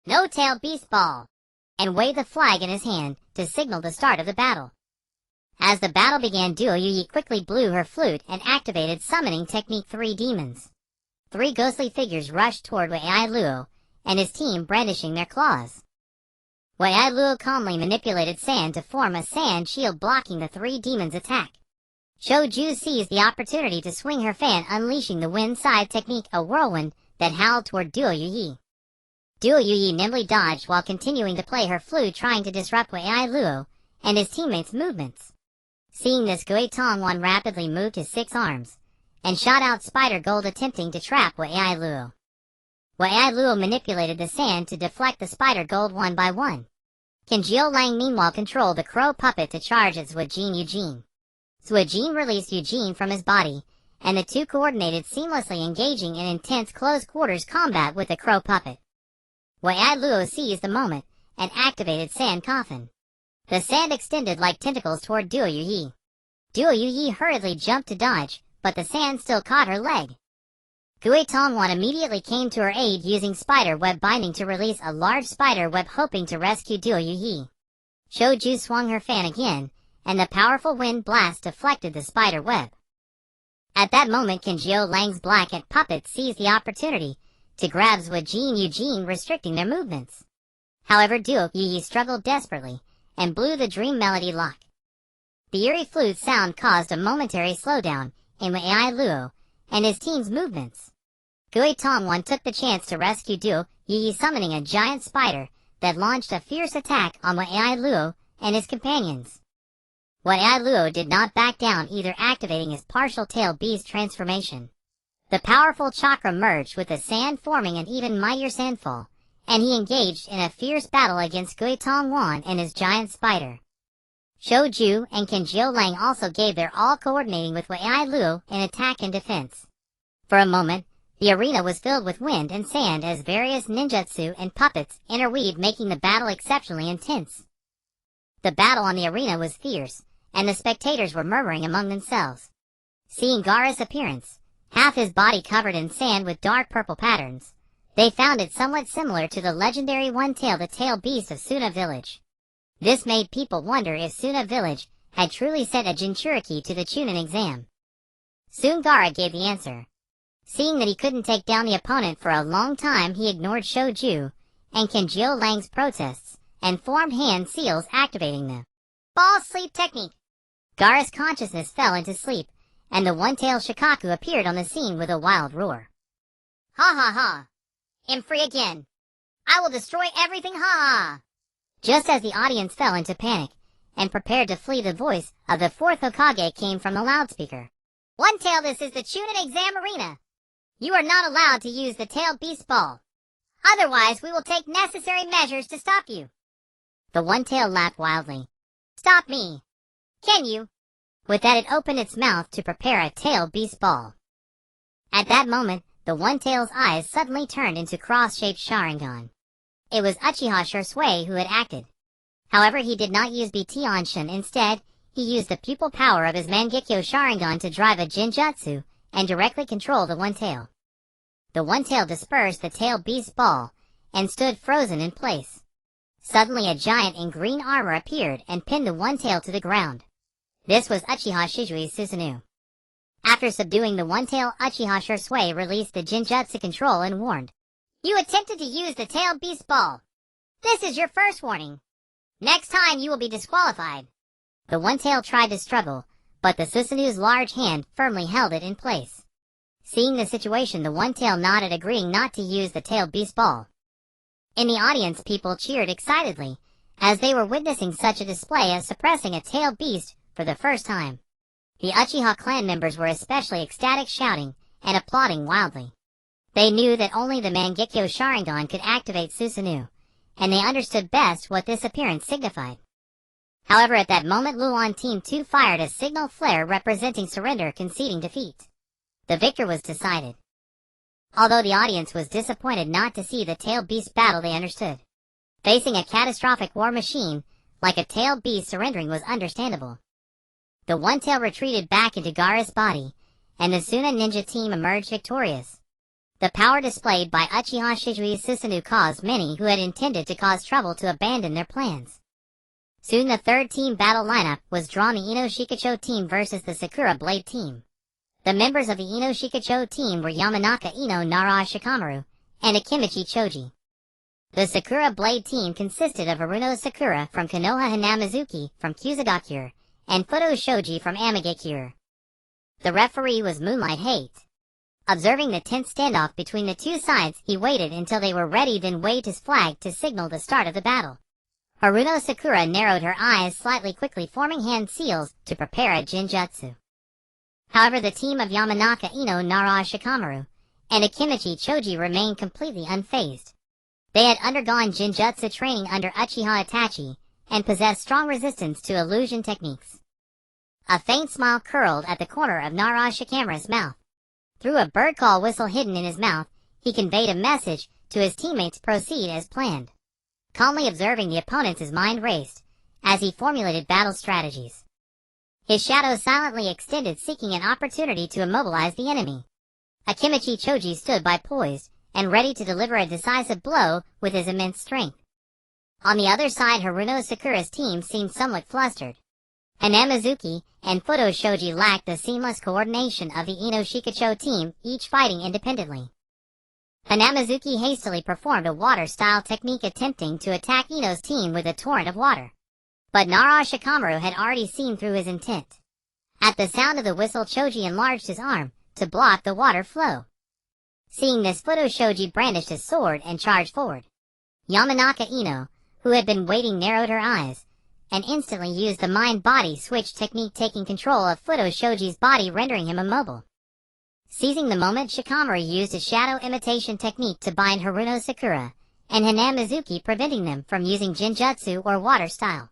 "No-tail beast ball," and waved the flag in his hand to signal the start of the battle. As the battle began, Duo Yuyi quickly blew her flute and activated summoning technique 3 demons. 3 ghostly figures rushed toward Wei Luo and his team, brandishing their claws. Wei Luo calmly manipulated sand to form a sand shield, blocking the 3 demons' attack. Shoju seized the opportunity to swing her fan, unleashing the wind side technique, a whirlwind that howled toward Duo Yuyi. Duo Yuyi nimbly dodged while continuing to play her flute, trying to disrupt Wei Luo and his teammates' movements. Seeing this, Gui Tongwan rapidly moved his 6 arms and shot out Spider Gold, attempting to trap Wei Luo. Wei Luo manipulated the sand to deflect the Spider Gold one by one. Kenjio Lang meanwhile controlled the crow puppet to charge at Suijin Eugene. Suijin released Eugene from his body, and the two coordinated, seamlessly engaging in intense close-quarters combat with the crow puppet. Wei Luo seized the moment and activated Sand Coffin. The sand extended like tentacles toward Duo Yuyi. Duo Yuyi hurriedly jumped to dodge, but the sand still caught her leg. Gui Tongwan immediately came to her aid, using spider web binding to release a large spider web, hoping to rescue Duo Yuyi. Shoju swung her fan again, and the powerful wind blast deflected the spider web. At that moment, Kenjio Lang's black ant puppet seized the opportunity to grab Suijin Eugene, restricting their movements. However, Duo Yuyi struggled desperately and blew the dream melody lock. The eerie flute sound caused a momentary slowdown in Wei Luo and his team's movements. Gui Tongwan took the chance to rescue Duo Yuyi, summoning a giant spider that launched a fierce attack on Wei Luo and his companions. Wei Luo did not back down, either activating his partial tail beast transformation. The powerful chakra merged with the sand, forming an even mightier sandfall, and he engaged in a fierce battle against Gui Tongwan and his giant spider. Shoju and Kenjio Lang also gave their all, coordinating with Wei Luo in attack and defense. For a moment, the arena was filled with wind and sand as various ninjutsu and puppets interweaved, making the battle exceptionally intense. The battle on the arena was fierce, and the spectators were murmuring among themselves. Seeing Gaara's appearance, half his body covered in sand with dark purple patterns, they found it somewhat similar to the legendary One-Tail, the tail beast of Suna Village. This made people wonder if Suna Village had truly sent a Jinchuriki to the Chunin exam. Soon Gaara gave the answer. Seeing that he couldn't take down the opponent for a long time, he ignored Shoju and Kenjio Lang's protests and formed hand seals, activating the ball sleep technique. Gaara's consciousness fell into sleep, and the One-Tail Shikaku appeared on the scene with a wild roar. Ha ha ha! Am free again! I will destroy everything, ha ha! Just as the audience fell into panic and prepared to flee, the voice of the 4th Hokage came from the loudspeaker. One-Tail, this is the Chunin exam arena. You are not allowed to use the tail beast ball. Otherwise, we will take necessary measures to stop you. The One-Tail laughed wildly. Stop me! Can you? With that, it opened its mouth to prepare a tail beast ball. At that moment, the One-Tail's eyes suddenly turned into cross-shaped Sharingan. It was Uchiha Shursui who had acted. However, he did not use BT Onshin. Instead, he used the pupil power of his Mangekyo Sharingan to drive a Jinjutsu and directly control the One-Tail. The One-Tail dispersed the tail beast ball and stood frozen in place. Suddenly, a giant in green armor appeared and pinned the One-Tail to the ground. This was Uchiha Shizui Susanoo. After subduing the One-Tail, Uchiha Shursui released the Jinjutsu control and warned, You attempted to use the tail beast ball. This is your first warning. Next time you will be disqualified. The One-Tail tried to struggle, but the Susanoo's large hand firmly held it in place. Seeing the situation, the One-Tail nodded, agreeing not to use the tail beast ball. In the audience, people cheered excitedly, as they were witnessing such a display as suppressing a tail beast for the first time. The Uchiha clan members were especially ecstatic, shouting and applauding wildly. They knew that only the Mangekyo Sharingan could activate Susanoo, and they understood best what this appearance signified. However, at that moment, Luan Team 2 fired a signal flare representing surrender, conceding defeat. The victor was decided. Although the audience was disappointed not to see the tail beast battle, they understood. Facing a catastrophic war machine like a tail beast, surrendering was understandable. The One-Tail retreated back into Gaara's body, and the Suna Ninja team emerged victorious. The power displayed by Uchiha Shizui Susanoo caused many who had intended to cause trouble to abandon their plans. Soon the third team battle lineup was drawn: the Ino Shikacho team versus the Sakura Blade team. The members of the Ino Shikacho team were Yamanaka Ino Nara Shikamaru and Akimichi Choji. The Sakura Blade team consisted of Haruno Sakura from Konoha, Hinamizuki from Kusagakure, and Fudo Shoji from Amagakure. The referee was Moonlight Hate. Observing the tense standoff between the two sides, he waited until they were ready, then waved his flag to signal the start of the battle. Haruno Sakura narrowed her eyes slightly, quickly forming hand seals to prepare a Jinjutsu. However, the team of Yamanaka Ino, Nara Shikamaru, and Akimichi Choji remained completely unfazed. They had undergone Jinjutsu training under Uchiha Itachi, and possessed strong resistance to illusion techniques. A faint smile curled at the corner of Nara Shikamaru's mouth. Through a bird call whistle hidden in his mouth, he conveyed a message to his teammates: proceed as planned. Calmly observing the opponent's mind raced, as he formulated battle strategies. His shadow silently extended, seeking an opportunity to immobilize the enemy. Akimichi Choji stood by, poised, and ready to deliver a decisive blow with his immense strength. On the other side, Haruno Sakura's team seemed somewhat flustered. Hanamizuki and Fudo Shoji lacked the seamless coordination of the Ino Shikacho team, each fighting independently. Hanamizuki hastily performed a water-style technique attempting to attack Ino's team with a torrent of water. But Nara Shikamaru had already seen through his intent. At the sound of the whistle, Choji enlarged his arm to block the water flow. Seeing this, Fudo Shoji brandished his sword and charged forward. Yamanaka Ino, who had been waiting, narrowed her eyes, and instantly used the mind-body switch technique, taking control of Fudo Shoji's body, rendering him immobile. Seizing the moment, Shikamaru used a shadow imitation technique to bind Haruno Sakura and Hanamizuki, preventing them from using Jinjutsu or water style.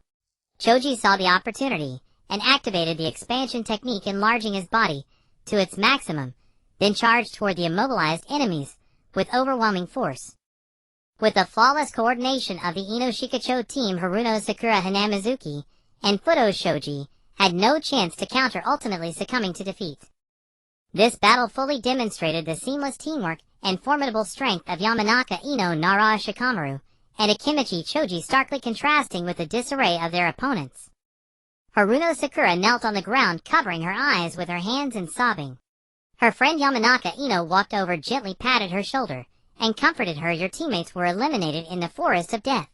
Choji saw the opportunity and activated the expansion technique, enlarging his body to its maximum, then charged toward the immobilized enemies with overwhelming force. With the flawless coordination of the Ino Shikacho team, Haruno Sakura, Hanamizuki, and Fudo Shoji had no chance to counter, ultimately succumbing to defeat. This battle fully demonstrated the seamless teamwork and formidable strength of Yamanaka Ino, Nara Shikamaru, and Akimichi Choji, starkly contrasting with the disarray of their opponents. Haruno Sakura knelt on the ground, covering her eyes with her hands and sobbing. Her friend Yamanaka Ino walked over, gently patted her shoulder, and comforted her. Your teammates were eliminated in the forest of death.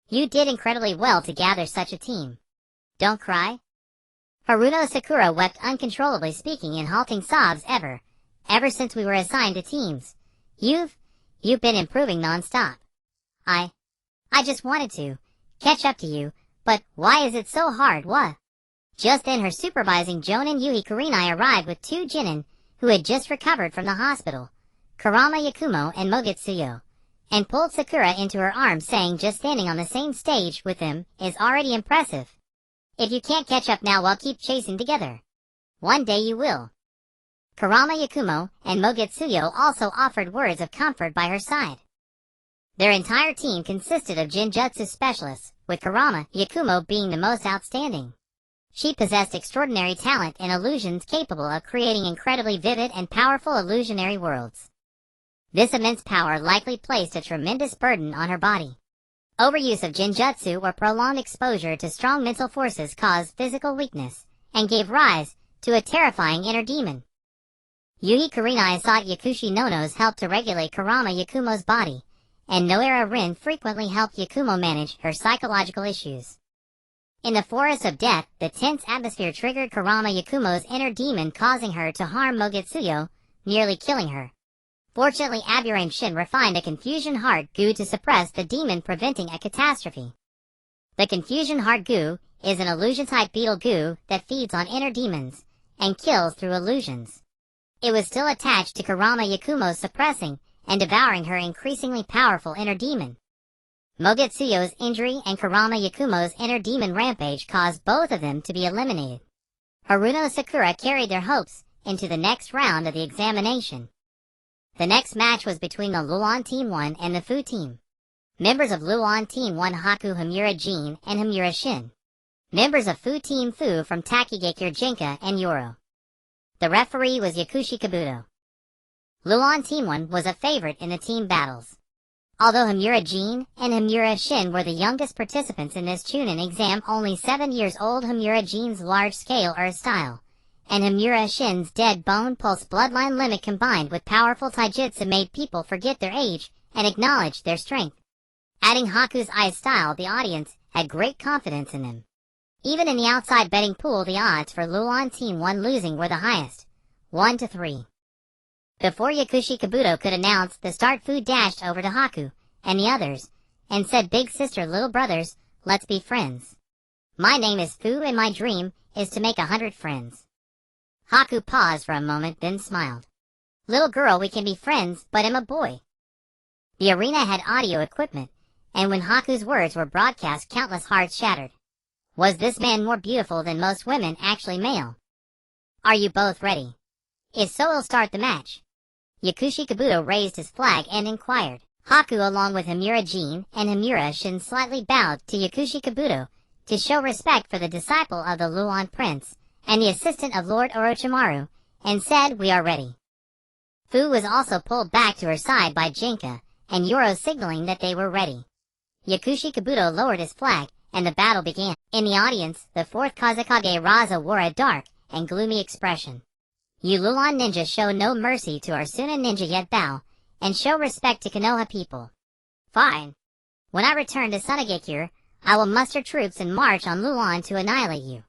You did incredibly well to gather such a team. Don't cry. Haruno Sakura wept uncontrollably, speaking in halting sobs. Ever since we were assigned to teams, you've been improving non-stop. I just wanted to catch up to you, but why is it so hard? What? Just then, her supervising jōnin Yui Kurenai arrived with two jōnin who had just recovered from the hospital, Kurama Yakumo and Mogitsuyo, and pulled Sakura into her arms, saying, just standing on the same stage with them is already impressive. If you can't catch up now, well, keep chasing together. One day you will. Kurama Yakumo and Mogitsuyo also offered words of comfort by her side. Their entire team consisted of Jinjutsu specialists, with Kurama Yakumo being the most outstanding. She possessed extraordinary talent in illusions, capable of creating incredibly vivid and powerful illusionary worlds. This immense power likely placed a tremendous burden on her body. Overuse of Jinjutsu or prolonged exposure to strong mental forces caused physical weakness, and gave rise to a terrifying inner demon. Yui Kurenai sought Yakushi Nono's help to regulate Kurama Yakumo's body, and Noera Rin frequently helped Yakumo manage her psychological issues. In the Forest of Death, the tense atmosphere triggered Kurama Yakumo's inner demon, causing her to harm Mogitsuyo, nearly killing her. Fortunately, Aburame Shin refined a Confusion Heart Goo to suppress the demon, preventing a catastrophe. The Confusion Heart Goo is an illusion-type beetle goo that feeds on inner demons and kills through illusions. It was still attached to Kurama Yakumo, suppressing and devouring her increasingly powerful inner demon. Mogitsuyo's injury and Kurama Yakumo's inner demon rampage caused both of them to be eliminated. Haruno Sakura carried their hopes into the next round of the examination. The next match was between the Luon Team 1 and the Fu Team. Members of Luon Team 1: Haku, Himura Jin, and Himura Shin. Members of Fu Team Fu from Takigakure Jinka and Yoro. The referee was Yakushi Kabuto. Luon Team 1 was a favorite in the team battles. Although Himura Jin and Himura Shin were the youngest participants in this Chunin exam, only 7 years old, Himura Jin's large-scale Earth style, and Himura Shin's dead bone pulse bloodline limit combined with powerful taijutsu made people forget their age and acknowledge their strength. Adding Haku's ice style, the audience had great confidence in them. Even in the outside betting pool, the odds for Luon Team 1 losing were the highest, 1-3. Before Yakushi Kabuto could announce the start, Fu dashed over to Haku and the others and said, "Big sister, little brothers, let's be friends. My name is Fu and my dream is to make 100 friends." Haku paused for a moment, then smiled. "Little girl, we can be friends, but I'm a boy." The arena had audio equipment, and when Haku's words were broadcast, countless hearts shattered. Was this man more beautiful than most women actually male? "Are you both ready? If so, we'll start the match." Yakushi Kabuto raised his flag and inquired. Haku, along with Himura Jin and Himura Shin, slightly bowed to Yakushi Kabuto to show respect for the disciple of the Luon Prince and the assistant of Lord Orochimaru, and said, "We are ready." Fu was also pulled back to her side by Jinka and Yoro, signaling that they were ready. Yakushi Kabuto lowered his flag, and the battle began. In the audience, the fourth Kazekage Raza wore a dark and gloomy expression. "You Luon ninja show no mercy to our Suna ninja, yet bow and show respect to Konoha people. Fine. When I return to Sunagekure, I will muster troops and march on Luon to annihilate you."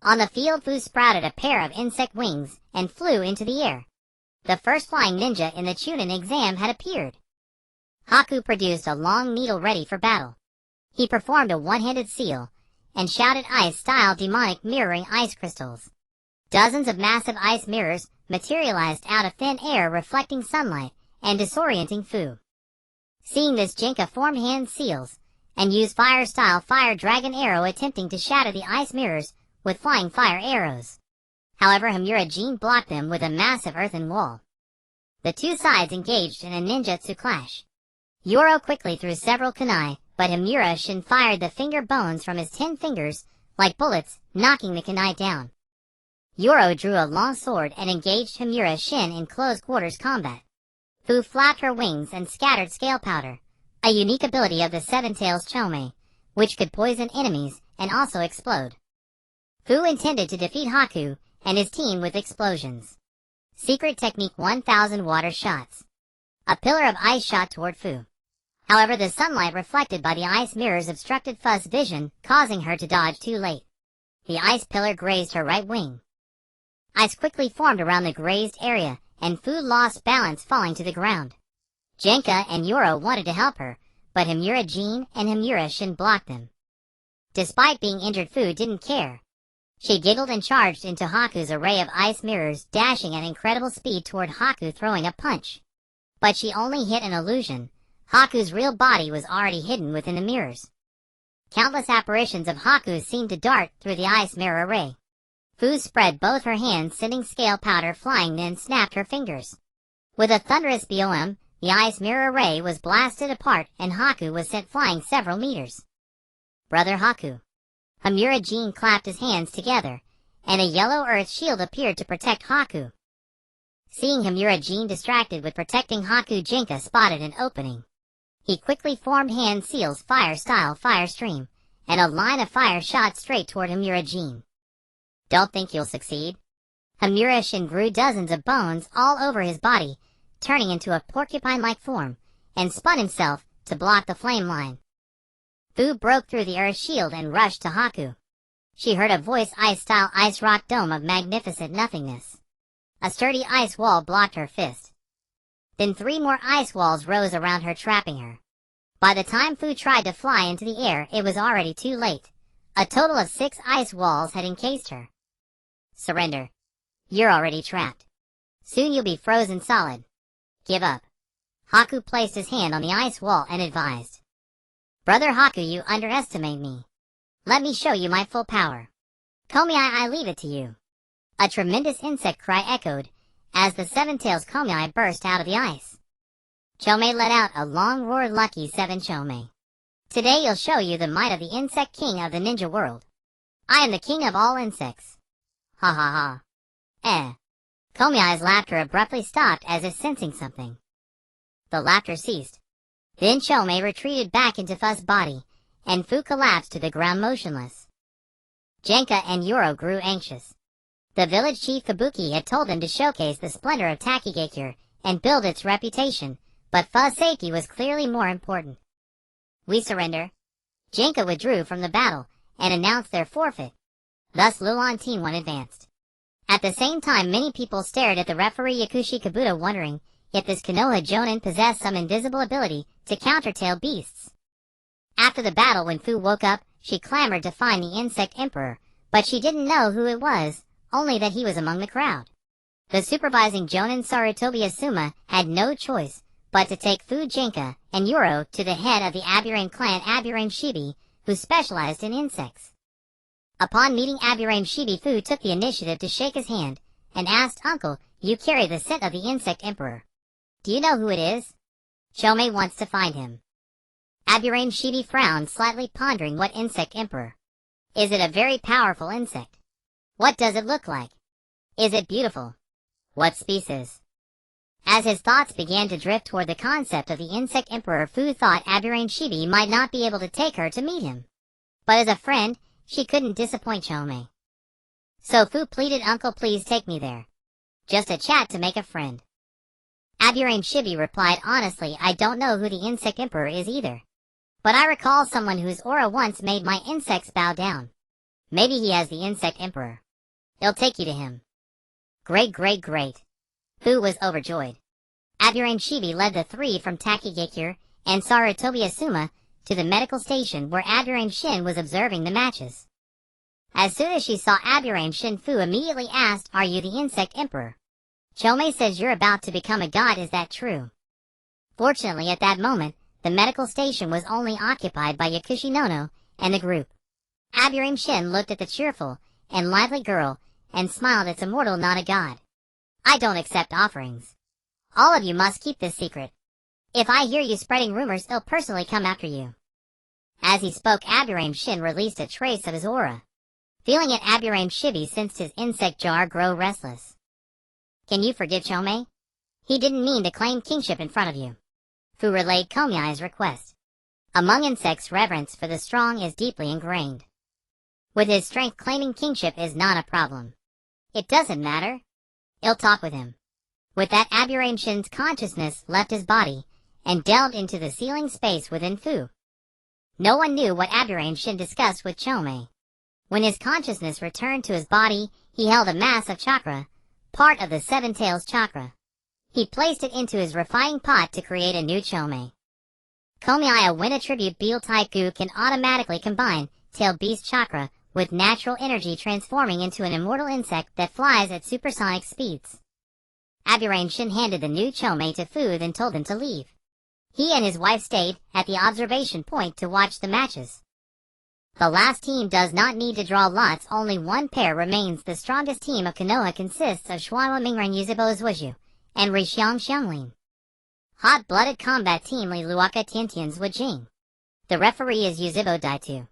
On the field, Fu sprouted a pair of insect wings and flew into the air. The first flying ninja in the Chunin exam had appeared. Haku produced a long needle ready for battle. He performed a one-handed seal and shouted ice-style demonic, mirroring ice crystals. Dozens of massive ice mirrors materialized out of thin air, reflecting sunlight and disorienting Fu. Seeing this, Jinka formed hand seals and used fire-style fire dragon arrow, attempting to shatter the ice mirrors with flying fire arrows. However, Himura Jin blocked them with a massive earthen wall. The two sides engaged in a ninjutsu clash. Yoro quickly threw several kunai, but Himura Shin fired the finger bones from his 10 fingers like bullets, knocking the kunai down. Yoro drew a long sword and engaged Himura Shin in close quarters combat. Fu flapped her wings and scattered scale powder, a unique ability of the Seven-Tails Chome, which could poison enemies and also explode. Fu intended to defeat Haku and his team with explosions. Secret technique: 1000 water shots. A pillar of ice shot toward Fu. However, the sunlight reflected by the ice mirrors obstructed Fu's vision, causing her to dodge too late. The ice pillar grazed her right wing. Ice quickly formed around the grazed area, and Fu lost balance, falling to the ground. Jinka and Yoro wanted to help her, but Himura Jin and Himura Shin blocked them. Despite being injured, Fu didn't care. She giggled and charged into Haku's array of ice mirrors, dashing at incredible speed toward Haku, throwing a punch. But she only hit an illusion. Haku's real body was already hidden within the mirrors. Countless apparitions of Haku seemed to dart through the ice mirror array. Fu spread both her hands, sending scale powder flying, then snapped her fingers. With a thunderous BOM, the ice mirror array was blasted apart and Haku was sent flying several meters. "Brother Haku." Himura Jin clapped his hands together, and a yellow earth shield appeared to protect Haku. Seeing Himura Jin distracted with protecting Haku, Jinka spotted an opening. He quickly formed hand seals, fire-style fire stream, and a line of fire shot straight toward Himura Jin. "Don't think you'll succeed." Himura Shin grew dozens of bones all over his body, turning into a porcupine-like form, and spun himself to block the flame line. Fu broke through the earth shield and rushed to Haku. She heard a voice: "Ice-style ice rock dome of magnificent nothingness." A sturdy ice wall blocked her fist. Then 3 more ice walls rose around her, trapping her. By the time Fu tried to fly into the air, it was already too late. A total of 6 ice walls had encased her. "Surrender. You're already trapped. Soon you'll be frozen solid. Give up." Haku placed his hand on the ice wall and advised. "Brother Haku, you underestimate me. Let me show you my full power. Komei, I leave it to you." A tremendous insect cry echoed as the Seven-Tails Komei burst out of the ice. Chome let out a long roar. "Lucky 7 Chome. Today you'll show you the might of the insect king of the ninja world. I am the king of all insects." Ha ha ha. Komei's laughter abruptly stopped, as if sensing something. The laughter ceased. Then Chome retreated back into Fu's body, and Fu collapsed to the ground motionless. Jinka and Yoro grew anxious. The village chief Kabuki had told them to showcase the splendor of Takigakure and build its reputation, but Fu's safety was clearly more important. "We surrender." Jinka withdrew from the battle and announced their forfeit. Thus Luon Team 1 advanced. At the same time, many people stared at the referee Yakushi Kabuto, wondering if this Konoha jōnin possessed some invisible ability to countertail beasts. After the battle, when Fu woke up, she clamored to find the Insect Emperor, but she didn't know who it was, only that he was among the crowd. The supervising jōnin Sarutobi Asuma had no choice but to take Fu Jinka and Yoro to the head of the Aburame clan, Aburame Shibi, who specialized in insects. Upon meeting Aburame Shibi, Fu took the initiative to shake his hand and asked, "Uncle, you carry the scent of the Insect Emperor. Do you know who it is? Chomei wants to find him." Aburame Shibi frowned slightly, pondering what Insect Emperor. Is it a very powerful insect? What does it look like? Is it beautiful? What species? As his thoughts began to drift toward the concept of the Insect Emperor, Fu thought Aburame Shibi might not be able to take her to meet him. But as a friend, she couldn't disappoint Chomei. So Fu pleaded, "Uncle, please take me there. Just a chat to make a friend." Aburame Shibi replied, "Honestly, I don't know who the Insect Emperor is either. But I recall someone whose aura once made my insects bow down. Maybe he has the Insect Emperor. He'll take you to him." Great, great, great. Fu was overjoyed. Aburame Shibi led the three from Takigakure and Sarutobi Asuma to the medical station, where Aburame Shin was observing the matches. As soon as she saw Aburame Shin, Fu immediately asked, "Are you the Insect Emperor? Chomei says you're about to become a god, is that true?" Fortunately, at that moment, the medical station was only occupied by Yakushi Nono and the group. Aburame Shin looked at the cheerful and lively girl and smiled. "It's a mortal, not a god. I don't accept offerings. All of you must keep this secret. If I hear you spreading rumors, I'll personally come after you." As he spoke, Aburame Shin released a trace of his aura. Feeling it, Aburame Shibi sensed his insect jar grow restless. "Can you forgive Chomei? He didn't mean to claim kingship in front of you." Fu relayed Komai's request. Among insects, reverence for the strong is deeply ingrained. With his strength, claiming kingship is not a problem. It doesn't matter. I'll talk with him. With that, Aburame Shin's consciousness left his body and delved into the ceiling space within Fu. No one knew what Aburame Shin discussed with Chomei. When his consciousness returned to his body, he held a mass of chakra, part of the Seven-Tails chakra. He placed it into his refining pot to create a new Chomei. Komai, when attribute Beal Taiku, can automatically combine tail beast chakra with natural energy, transforming into an immortal insect that flies at supersonic speeds. Aburame Shin handed the new Chomei to Fu, then told him to leave. He and his wife stayed at the observation point to watch the matches. The last team does not need to draw lots, only one pair remains. The strongest team of Konoha consists of Xuanhua Mingren Yuzhibo Zuozhu and Rixiang Xianglin. Hot-blooded combat team Li Luaka Tiantian's Wujing. The referee is Yuzhibo Daitu.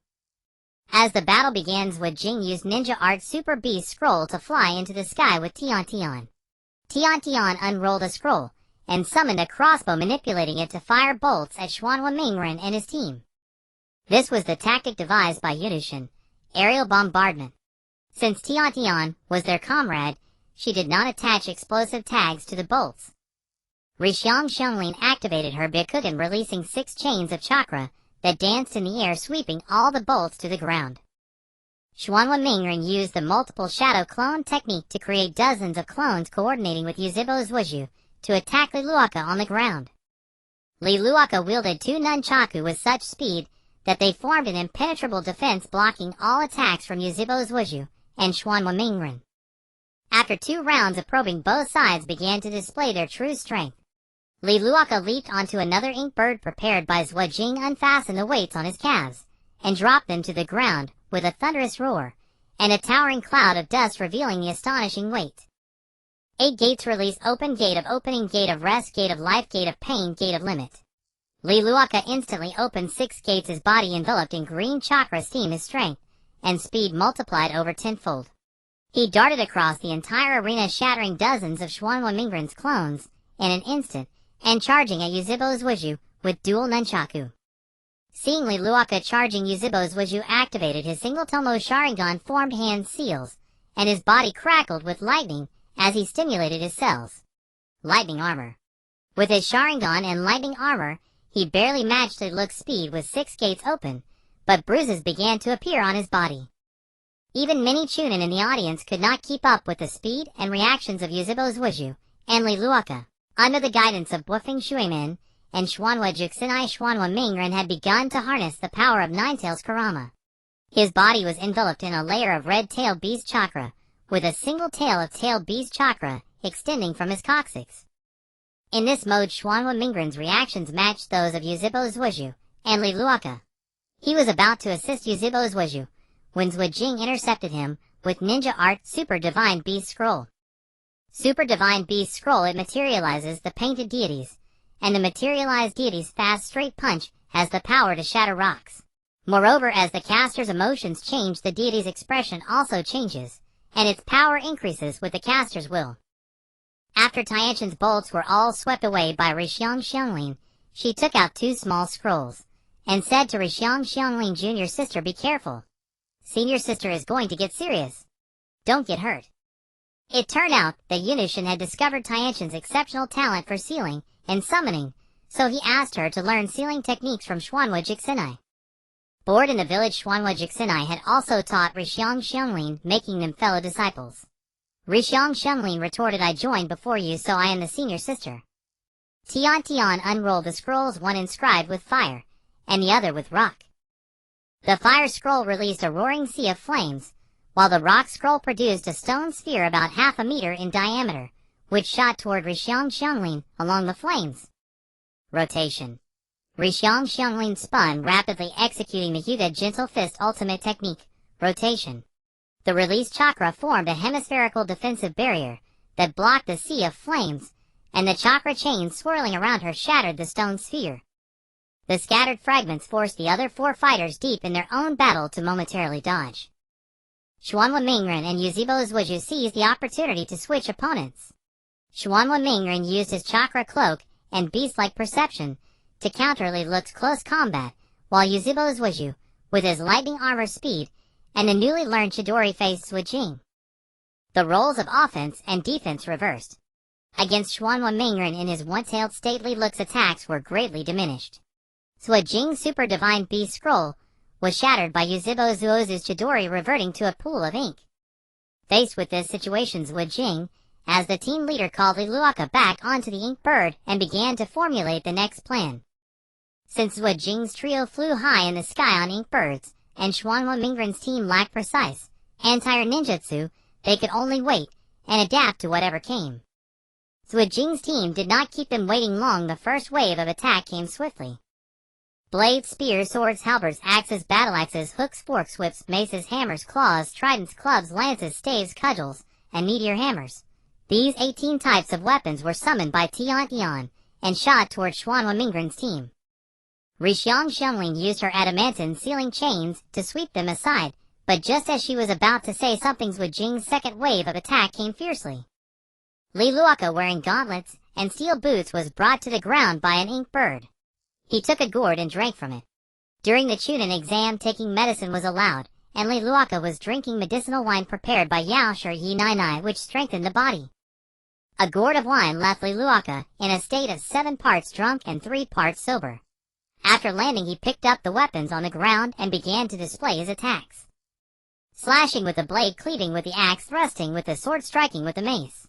As the battle begins, Wujing used ninja art Super Beast Scroll to fly into the sky with Tian. Tian unrolled a scroll and summoned a crossbow, manipulating it to fire bolts at Xuanhua Mingren and his team. This was the tactic devised by Yunushin, aerial bombardment. Since Tian was their comrade, she did not attach explosive tags to the bolts. Rixiang Xianglin activated her Byakugan, releasing 6 chains of chakra that danced in the air, sweeping all the bolts to the ground. Xuanhua Mingren used the multiple shadow clone technique to create dozens of clones, coordinating with Yuzhibo Zuozhu to attack Li Luaka on the ground. Li Luaka wielded 2 nunchaku with such speed that they formed an impenetrable defense, blocking all attacks from Yuzhibo Zuozhu and Xuanhua Mingren. After 2 rounds of probing, both sides began to display their true strength. Li Luaka leaped onto another ink bird prepared by Zuozhu, unfastened the weights on his calves, and dropped them to the ground with a thunderous roar, and a towering cloud of dust revealing the astonishing weight. 8 gates release: open, gate of opening, gate of rest, gate of life, gate of pain, gate of limit. Li Luaka instantly opened 6 gates, his body enveloped in green chakra steam, his strength and speed multiplied over 10-fold. He darted across the entire arena, shattering dozens of Xuanhua Mingren's clones in an instant, and charging at Yuzhibo Zuozhu with dual nunchaku. Seeing Li Luaka charging, Yuzhibo Zuozhu activated his single Tomo Sharingan, formed hand seals, and his body crackled with lightning as he stimulated his cells. Lightning armor. With his Sharingan and lightning armor, he barely matched Li Luaka's speed with 6 gates open, but bruises began to appear on his body. Even many chōnin in the audience could not keep up with the speed and reactions of Yuzhibo Zuoju and Li Luoka. Under the guidance of Bufeng Shuimin and Xuanhua Juxinai, Xuanhua Mingren had begun to harness the power of Nine-Tails Kurama. His body was enveloped in a layer of red-tailed beast chakra, with a single tail of tailed beast chakra extending from his coccyx. In this mode, Xuanhua Mingren's reactions matched those of Yuzhibo Zuoju and Li Luoka. He was about to assist Yuzhibo Zuoju when Zuojing intercepted him with ninja art Super Divine Beast Scroll. Super Divine Beast Scroll, it materializes the painted deities, and the materialized deity's fast straight punch has the power to shatter rocks. Moreover, as the caster's emotions change, the deity's expression also changes, and its power increases with the caster's will. After Tianshan's bolts were all swept away by Rixiang Xianglin, she took out 2 small scrolls, and said to Rixiang Xianglin, "Junior sister, be careful. Senior sister is going to get serious. Don't get hurt." It turned out that Yunushin had discovered Tianshan's exceptional talent for sealing and summoning, so he asked her to learn sealing techniques from Xuanhua Juxinai. Bored in the village, Xuanhua Juxinai had also taught Rixiang Xianglin, making them fellow disciples. Rixiang Xianglin retorted, "I joined before you, so I am the senior sister." Tian Tian unrolled the scrolls, one inscribed with fire, and the other with rock. The fire scroll released a roaring sea of flames, while the rock scroll produced a stone sphere about half a meter in diameter, which shot toward Rixiang Xianglin along the flames. Rotation. Rixiang Xianglin spun rapidly, executing the Hyuga Gentle Fist ultimate technique, rotation. The released chakra formed a hemispherical defensive barrier that blocked the sea of flames, and the chakra chain swirling around her shattered the stone sphere. The scattered fragments forced the other 4 fighters deep in their own battle to momentarily dodge. Xuanhua Mingren and Yuzhibo Zuoju seized the opportunity to switch opponents. Xuanhua Mingren used his chakra cloak and beast-like perception to counter Li Luoka's close combat, while Yuzhibo Zuoju, with his lightning armor speed, and the newly learned Chidori faced Zuojing. The roles of offense and defense reversed. Against Xuanhua Mingren in his one-tailed state, Li Luoka's attacks were greatly diminished. Zuojing's Super Divine Beast Scroll was shattered by Yuzhibo Zuoju's Chidori reverting to a pool of ink. Faced with this situation, Zuojing, as the team leader, called Li Luoka back onto the ink bird and began to formulate the next plan. Since Zuojing's trio flew high in the sky on ink birds, and Xuanhua Mingren's team lacked precise, anti-air ninjutsu, they could only wait and adapt to whatever came. Zuojing's team did not keep them waiting long. The first wave of attack came swiftly. Blades, spears, swords, halberds, axes, battle axes, hooks, forks, whips, maces, hammers, claws, tridents, clubs, lances, staves, cudgels, and meteor hammers. These 18 types of weapons were summoned by Tian Tian and shot toward Xuanhua Mingren's team. Rixiang Xianglin used her adamantine sealing chains to sweep them aside, but just as she was about to say something, Zuojing's second wave of attack came fiercely. Li Luoka, wearing gauntlets and steel boots, was brought to the ground by an ink bird. He took a gourd and drank from it. During the chōnin exam, taking medicine was allowed, and Li Luoka was drinking medicinal wine prepared by Yao Shi Yi Nai Nai, which strengthened the body. A gourd of wine left Li Luoka in a state of 7 parts drunk and 3 parts sober. After landing, he picked up the weapons on the ground and began to display his attacks. Slashing with the blade, cleaving with the axe, thrusting with the sword, striking with the mace.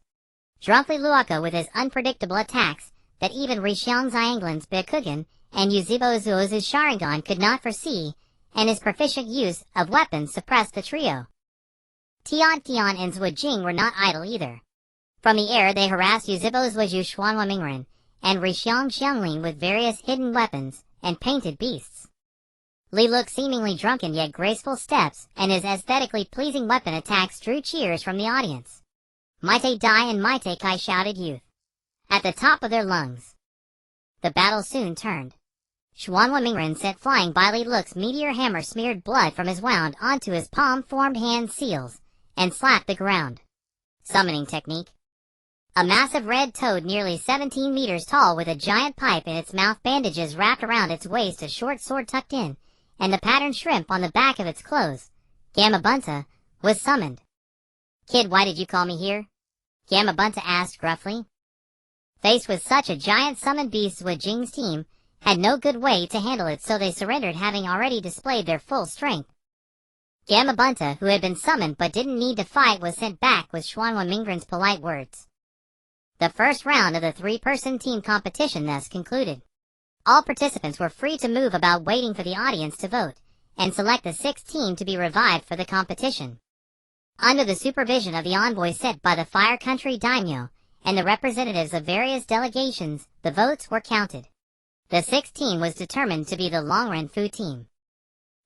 Drunk Li Luoka with his unpredictable attacks that even Rixiang Xianglin's Byakugan and Yuzhibo Zuoju's Sharingan could not foresee, and his proficient use of weapons suppressed the trio. Tian Tian and Zuojing were not idle either. From the air they harassed Yuzhibo Zuoju, Xuanhua Mingren, and Rixiang Xianglin with various hidden weapons and painted beasts. Li Luoka, seemingly drunken yet graceful steps, and his aesthetically pleasing weapon attacks drew cheers from the audience. "Maite Dai and Maite Kai," shouted youth at the top of their lungs. The battle soon turned. Xuanhua Mingren sent flying by Li Luoka's meteor hammer, smeared blood from his wound onto his palm-formed hand seals, and slapped the ground. Summoning technique. A massive red toad nearly 17 meters tall with a giant pipe in its mouth, bandages wrapped around its waist, a short sword tucked in, and the patterned shrimp on the back of its clothes, Gamabunta, was summoned. "Kid, why did you call me here?" Gamabunta asked gruffly. Faced with such a giant summoned beast, Zuojing's team had no good way to handle it, so they surrendered, having already displayed their full strength. Gamabunta, who had been summoned but didn't need to fight, was sent back with Xuanhua Mingren's polite words. The first round of the 3-person team competition thus concluded. All participants were free to move about waiting for the audience to vote, and select the 6th team to be revived for the competition. Under the supervision of the envoy sent by the Fire Country Daimyo, and the representatives of various delegations, the votes were counted. The 6th team was determined to be the Longrenfu team.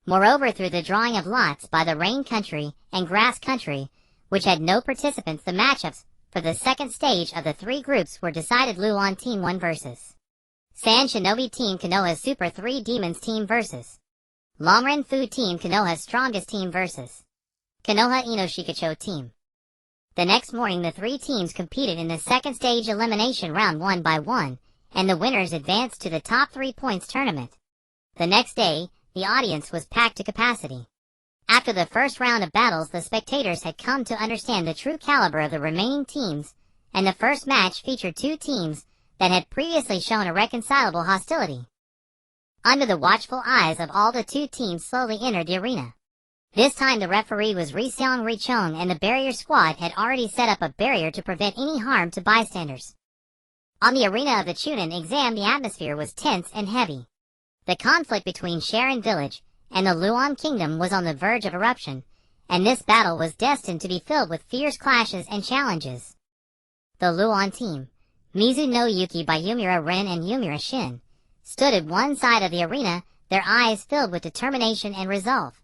Moreover, through the drawing of lots by the Rain Country and Grass Country, which had no participants, the matchups for the second stage of the 3 groups were decided. Luon Team 1 vs. San Shinobi Team Konoha Super 3 Demons Team vs. Longrenfu Team Konoha Strongest Team vs. Konoha Inoshikacho Team. The next morning the 3 teams competed in the second stage elimination round 1 by 1, and the winners advanced to the top 3 points tournament. The next day, the audience was packed to capacity. After the first round of battles, the spectators had come to understand the true caliber of the remaining teams, and the first match featured 2 teams that had previously shown irreconcilable hostility. Under the watchful eyes of all, the 2 teams slowly entered the arena. This time the referee was Riseong Richong, and the barrier squad had already set up a barrier to prevent any harm to bystanders. On the arena of the Chunin exam, the atmosphere was tense and heavy. The conflict between Sharon Village and the Luon Kingdom was on the verge of eruption, and this battle was destined to be filled with fierce clashes and challenges. The Luon team, Mizu no Yuki by Yumura Ren and Yumura Shin, stood at one side of the arena, their eyes filled with determination and resolve.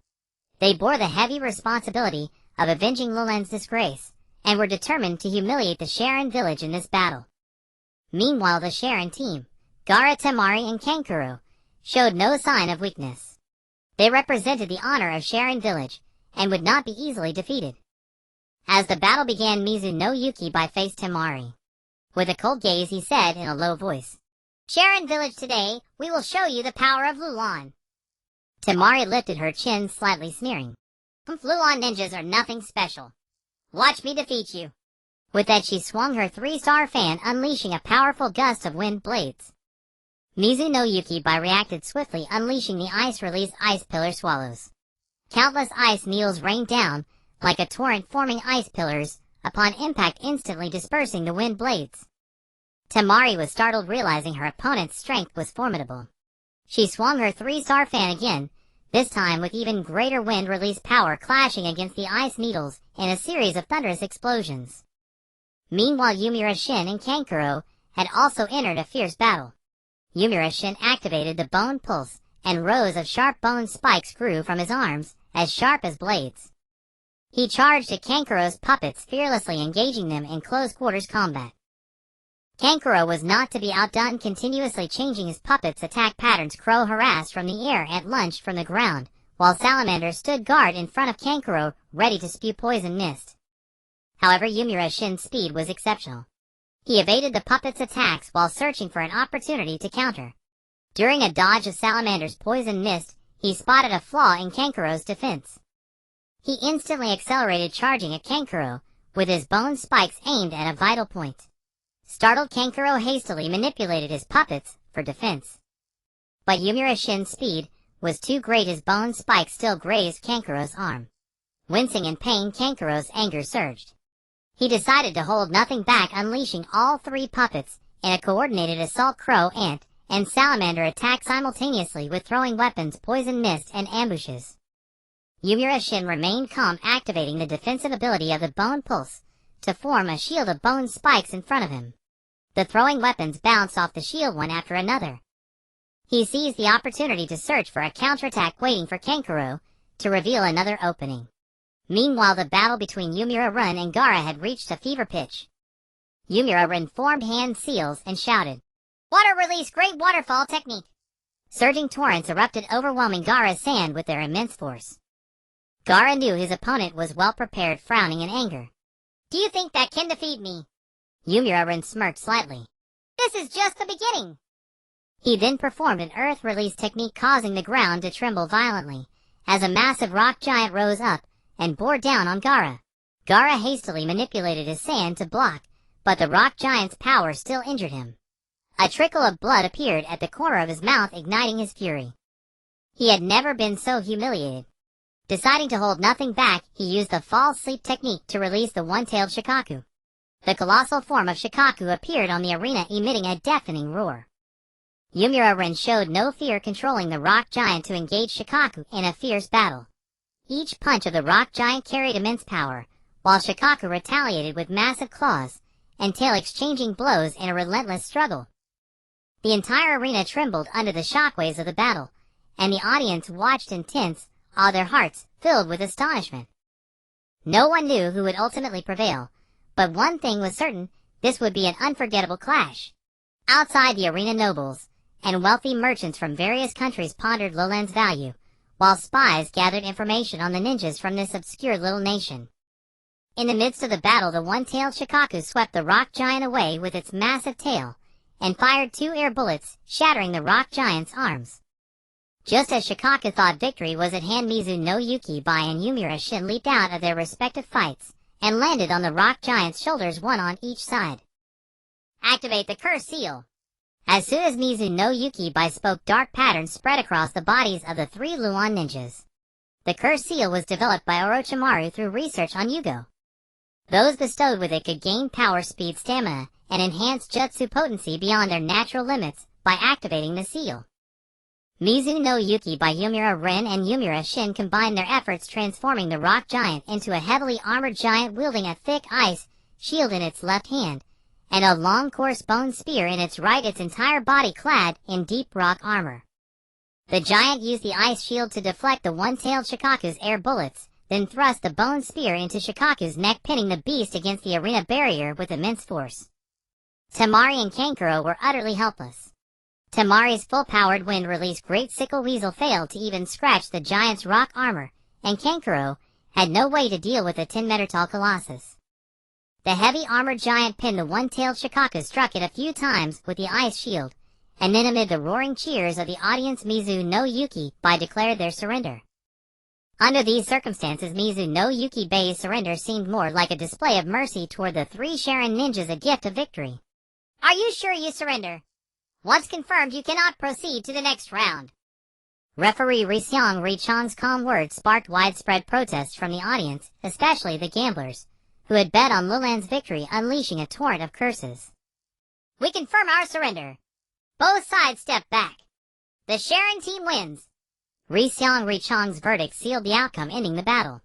They bore the heavy responsibility of avenging Lulan's disgrace, and were determined to humiliate the Sharon Village in this battle. Meanwhile, the Sharon team, Gaara Temari and Kankuro, showed no sign of weakness. They represented the honor of Sharon Village, and would not be easily defeated. As the battle began, Mizu no Yuki faced Temari. With a cold gaze he said in a low voice, "Sharon Village, today, we will show you the power of Lulan." Temari lifted her chin, slightly sneering. "Lulan ninjas are nothing special. Watch me defeat you." With that she swung her 3-star fan, unleashing a powerful gust of wind blades. Mizu no Yuki reacted swiftly, unleashing the ice-release ice pillar swallows. Countless ice needles rained down, like a torrent, forming ice pillars, upon impact instantly dispersing the wind blades. Temari was startled, realizing her opponent's strength was formidable. She swung her 3-star fan again, this time with even greater wind release power, clashing against the ice needles in a series of thunderous explosions. Meanwhile, Yumura Shin and Kankuro had also entered a fierce battle. Yumura Shin activated the bone pulse, and rows of sharp bone spikes grew from his arms, as sharp as blades. He charged at Kankuro's puppets, fearlessly engaging them in close-quarters combat. Kankuro was not to be outdone, continuously changing his puppets' attack patterns. Crow harassed from the air and lunged from the ground, while Salamander stood guard in front of Kankuro, ready to spew poison mist. However, Yumura Shin's speed was exceptional. He evaded the puppets' attacks while searching for an opportunity to counter. During a dodge of Salamander's poison mist, he spotted a flaw in Kankuro's defense. He instantly accelerated, charging at Kankuro, with his bone spikes aimed at a vital point. Startled, Kankuro hastily manipulated his puppets for defense. But Yumura Shin's speed was too great. His bone spikes still grazed Kankuro's arm. Wincing in pain, Kankuro's anger surged. He decided to hold nothing back, unleashing all 3 puppets in a coordinated assault. Crow, Ant, and Salamander attacked simultaneously with throwing weapons, poison mist, and ambushes. Yumura Shin remained calm, activating the defensive ability of the bone pulse to form a shield of bone spikes in front of him. The throwing weapons bounced off the shield one after another. He seized the opportunity to search for a counterattack, waiting for Kankuro to reveal another opening. Meanwhile, the battle between Yumura Run and Gaara had reached a fever pitch. Yumura Run formed hand seals and shouted, "Water release, great waterfall technique!" Surging torrents erupted, overwhelming Gaara's sand with their immense force. Gaara knew his opponent was well prepared, frowning in anger. "Do you think that can defeat me?" Yumura Run smirked slightly. "This is just the beginning." He then performed an earth release technique, causing the ground to tremble violently, as a massive rock giant rose up and bore down on Gaara. Gaara hastily manipulated his sand to block, but the rock giant's power still injured him. A trickle of blood appeared at the corner of his mouth, igniting his fury. He had never been so humiliated. Deciding to hold nothing back, he used the false sleep technique to release the one-tailed Shikaku. The colossal form of Shikaku appeared on the arena, emitting a deafening roar. Yumura Rin showed no fear, controlling the rock giant to engage Shikaku in a fierce battle. Each punch of the rock giant carried immense power, while Shikaku retaliated with massive claws and tail, exchanging blows in a relentless struggle. The entire arena trembled under the shockwaves of the battle, and the audience watched in tense awe, their hearts filled with astonishment. No one knew who would ultimately prevail, but one thing was certain: this would be an unforgettable clash. Outside the arena, nobles and wealthy merchants from various countries pondered Lowland's value, while spies gathered information on the ninjas from this obscure little nation. In the midst of the battle, the one-tailed Shikaku swept the rock giant away with its massive tail, and fired 2 air bullets, shattering the rock giant's arms. Just as Shikaku thought victory was at hand, Mizu no Yukibai and Yumura Shin leaped out of their respective fights, and landed on the rock giant's shoulders, one on each side. Activate the curse seal. As soon as Mizu no Yukibai spoke, dark patterns spread across the bodies of the 3 Luon ninjas. The curse seal was developed by Orochimaru through research on Yugo. Those bestowed with it could gain power, speed, stamina, and enhance jutsu potency beyond their natural limits by activating the seal. Mizu no Yukibai, Yumura Rin, and Yumura Shin combined their efforts, transforming the rock giant into a heavily armored giant wielding a thick ice shield in its left hand, and a long coarse bone spear in its right, its entire body clad in deep rock armor. The giant used the ice shield to deflect the one-tailed Shikaku's air bullets, then thrust the bone spear into Shikaku's neck, pinning the beast against the arena barrier with immense force. Temari and Kankuro were utterly helpless. Temari's full-powered wind-released Great Sickle Weasel failed to even scratch the giant's rock armor, and Kankuro had no way to deal with the 10-meter-tall colossus. The heavy armored giant pinned the one-tailed Shikaku, struck it a few times with the ice shield, and then amid the roaring cheers of the audience, Mizu no Yukibai declared their surrender. Under these circumstances, Mizu no Yukibai's surrender seemed more like a display of mercy toward the 3 Sharon ninjas, a gift of victory. Are you sure you surrender? Once confirmed, you cannot proceed to the next round. Referee Riseong Richang's calm words sparked widespread protests from the audience, especially the gamblers, who had bet on Luland's victory, unleashing a torrent of curses. We confirm our surrender. Both sides step back. The Sharon team wins. Riseong Richang's verdict sealed the outcome, ending the battle.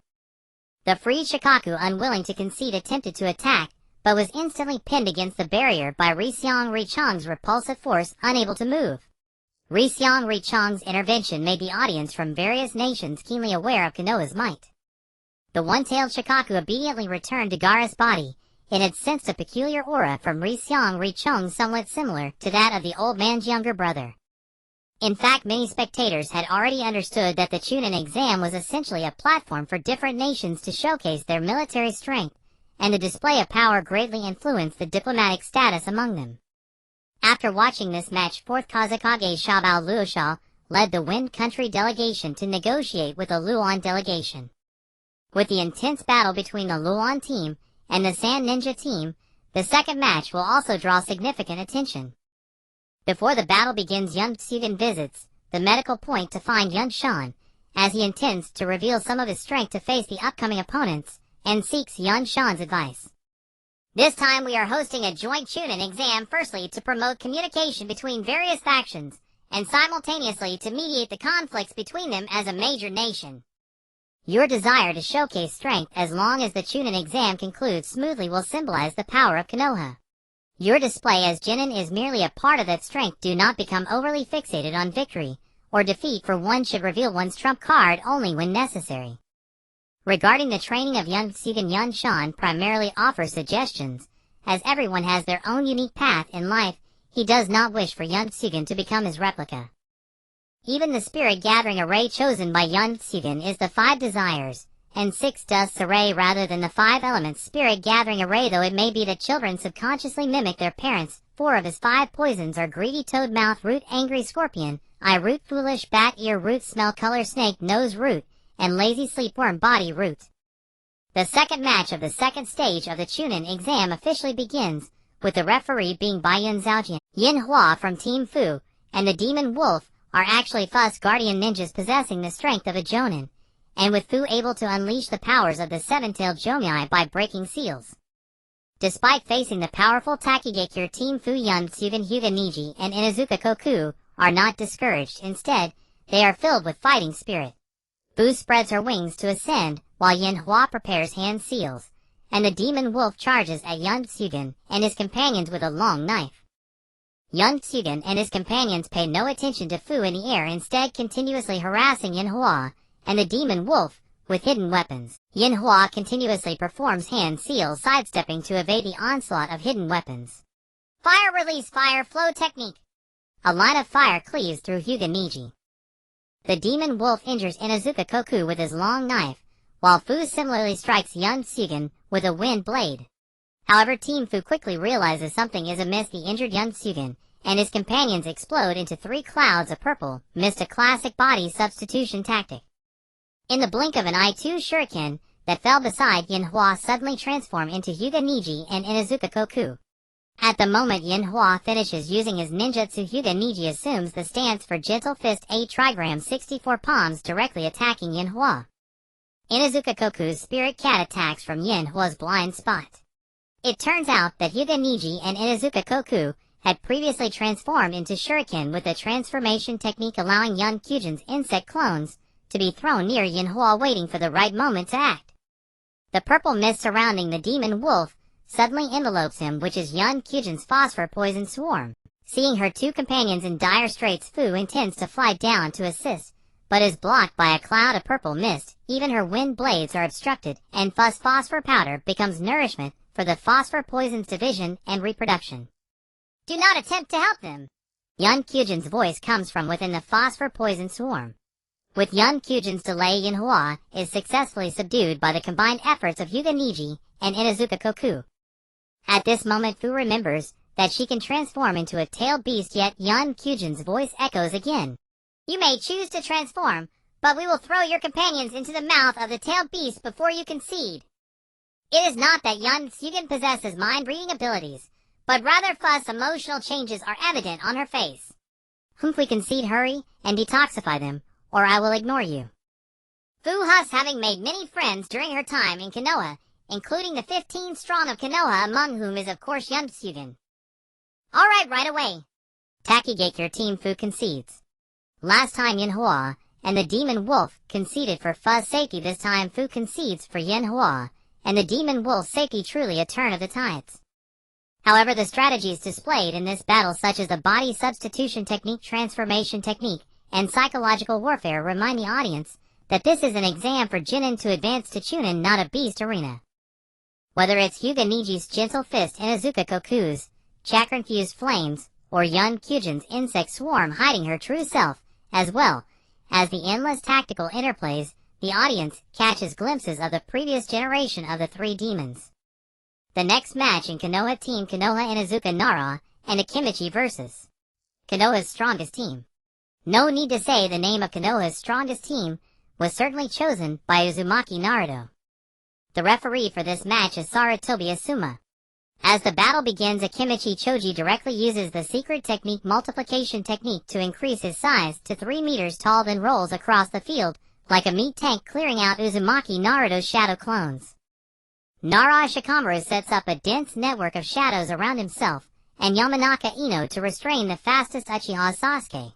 The freed Shikaku, unwilling to concede, attempted to attack, but was instantly pinned against the barrier by Riseong Richang's repulsive force, unable to move. Riseong Richang's intervention made the audience from various nations keenly aware of Konoha's might. The one-tailed Shikaku obediently returned to Gaara's body. It had sensed a peculiar aura from Riseong Richang, somewhat similar to that of the old man's younger brother. In fact, many spectators had already understood that the Chunin exam was essentially a platform for different nations to showcase their military strength, and the display of power greatly influenced the diplomatic status among them. After watching this match, 4th Kazekage Shabao Luosha led the Wind Country delegation to negotiate with the Luon delegation. With the intense battle between the Luon team and the Sand Ninja team, the second match will also draw significant attention. Before the battle begins, Young Tsugen visits the medical point to find Young Shan, as he intends to reveal some of his strength to face the upcoming opponents, and seeks Young Shan's advice. This time we are hosting a joint Chunin exam, firstly to promote communication between various factions, and simultaneously to mediate the conflicts between them as a major nation. Your desire to showcase strength as long as the Chunin exam concludes smoothly will symbolize the power of Konoha. Your display as Genin is merely a part of that strength. Do not become overly fixated on victory or defeat, for one should reveal one's trump card only when necessary. Regarding the training of Young Tsugen, Young Shan primarily offers suggestions. As everyone has their own unique path in life, he does not wish for Young Tsugen to become his replica. Even the spirit gathering array chosen by Young Tsugen is the 5 desires and 6 dusts array rather than the 5 elements spirit gathering array, though it may be that children subconsciously mimic their parents. 4 of his 5 poisons are greedy toad mouth root, angry scorpion, eye root, foolish bat ear root, smell color snake nose root, and lazy sleepworm body root. The second match of the second stage of the Chunin exam officially begins, with the referee being Baiyun Zhaojian. Yin Hua from Team Fu and the Demon Wolf are actually Fuss Guardian ninjas possessing the strength of a jōnin, and with Fu able to unleash the powers of the seven-tailed Jōnin by breaking seals. Despite facing the powerful Takigakure team, Fu, Yun Tsugen, Hyuga Niji, and Inuzuka Koku are not discouraged. Instead, they are filled with fighting spirit. Fu spreads her wings to ascend, while Yin Hua prepares hand seals, and the demon wolf charges at Yun Tsugen and his companions with a long knife. Yun Tsugen and his companions pay no attention to Fu in the air, instead continuously harassing Yin Hua and the demon wolf with hidden weapons. Yin Hua continuously performs hand seals, sidestepping to evade the onslaught of hidden weapons. Fire release, fire flow technique. A line of fire cleaves through Hyuga Niji. The demon wolf injures Inuzuka Koku with his long knife, while Fu similarly strikes Yun Tsugen with a wind blade. However, Team Fu quickly realizes something is amiss. The injured Yun Tsugen and his companions explode into 3 clouds of purple mist, a classic body substitution tactic. In the blink of an eye, 2 shuriken that fell beside Yin Hua suddenly transform into Hyuga Niji and Inuzuka Koku. At the moment Yin Hua finishes using his ninjutsu, Hyuga Niji assumes the stance for Gentle Fist, 8 trigram 64 palms directly attacking Yin Hua. Inuzuka Koku's spirit cat attacks from Yin Hua's blind spot. It turns out that Hyuga Niji and Inuzuka Koku had previously transformed into shuriken with a transformation technique allowing Yun Kyujin's insect clones to be thrown near Yin Hua, waiting for the right moment to act. The purple mist surrounding the demon wolf suddenly envelopes him, which is Yun Kyujin's phosphor poison swarm. Seeing her 2 companions in dire straits, Fu intends to fly down to assist, but is blocked by a cloud of purple mist. Even her wind blades are obstructed, and Fu's phosphor powder becomes nourishment for the phosphor poison's division and reproduction. Do not attempt to help them. Yun Kyujin's voice comes from within the phosphor poison swarm. With Yun Kyujin's delay, Yin Hua is successfully subdued by the combined efforts of Hyuga Niji and Inuzuka Koku. At this moment, Fu remembers that she can transform into a tailed beast, yet Yun Kyujin's voice echoes again. You may choose to transform, but we will throw your companions into the mouth of the tailed beast before you concede. It is not that Yun Tsugen possesses mind-reading abilities, but rather Fu's emotional changes are evident on her face. If we concede, hurry and detoxify them, or I will ignore you. Fu Hus, having made many friends during her time in Konoha, including the 15 strong of Konoha, among whom is of course Yun Tsugen. Alright, right away. Takigakure Team Fu concedes. Last time Yin Hua and the demon wolf conceded for Fu's safety. This time Fu concedes for Yin Hua and the demon wolf's safety, truly a turn of the tides. However, the strategies displayed in this battle, such as the body substitution technique, transformation technique, and psychological warfare, remind the audience that this is an exam for jōnin to advance to chōnin, not a beast arena. Whether it's Hyuga Niji's gentle fist, Inuzuka Koku's chakra-infused flames, or Yun Kyujin's insect swarm hiding her true self, as well as the endless tactical interplays, the audience catches glimpses of the previous generation of the 3 demons. The next match in Konoha, Team Konoha, Inuzuka Nara and Akimichi versus Konoha's strongest team. No need to say the name of Konoha's strongest team was certainly chosen by Uzumaki Naruto. The referee for this match is Saratobi Asuma. As the battle begins, Akimichi Choji directly uses the secret technique, multiplication technique, to increase his size to 3 meters tall, then rolls across the field like a meat tank, clearing out Uzumaki Naruto's shadow clones. Nara Shikamaru sets up a dense network of shadows around himself and Yamanaka Ino to restrain the fastest Uchiha Sasuke.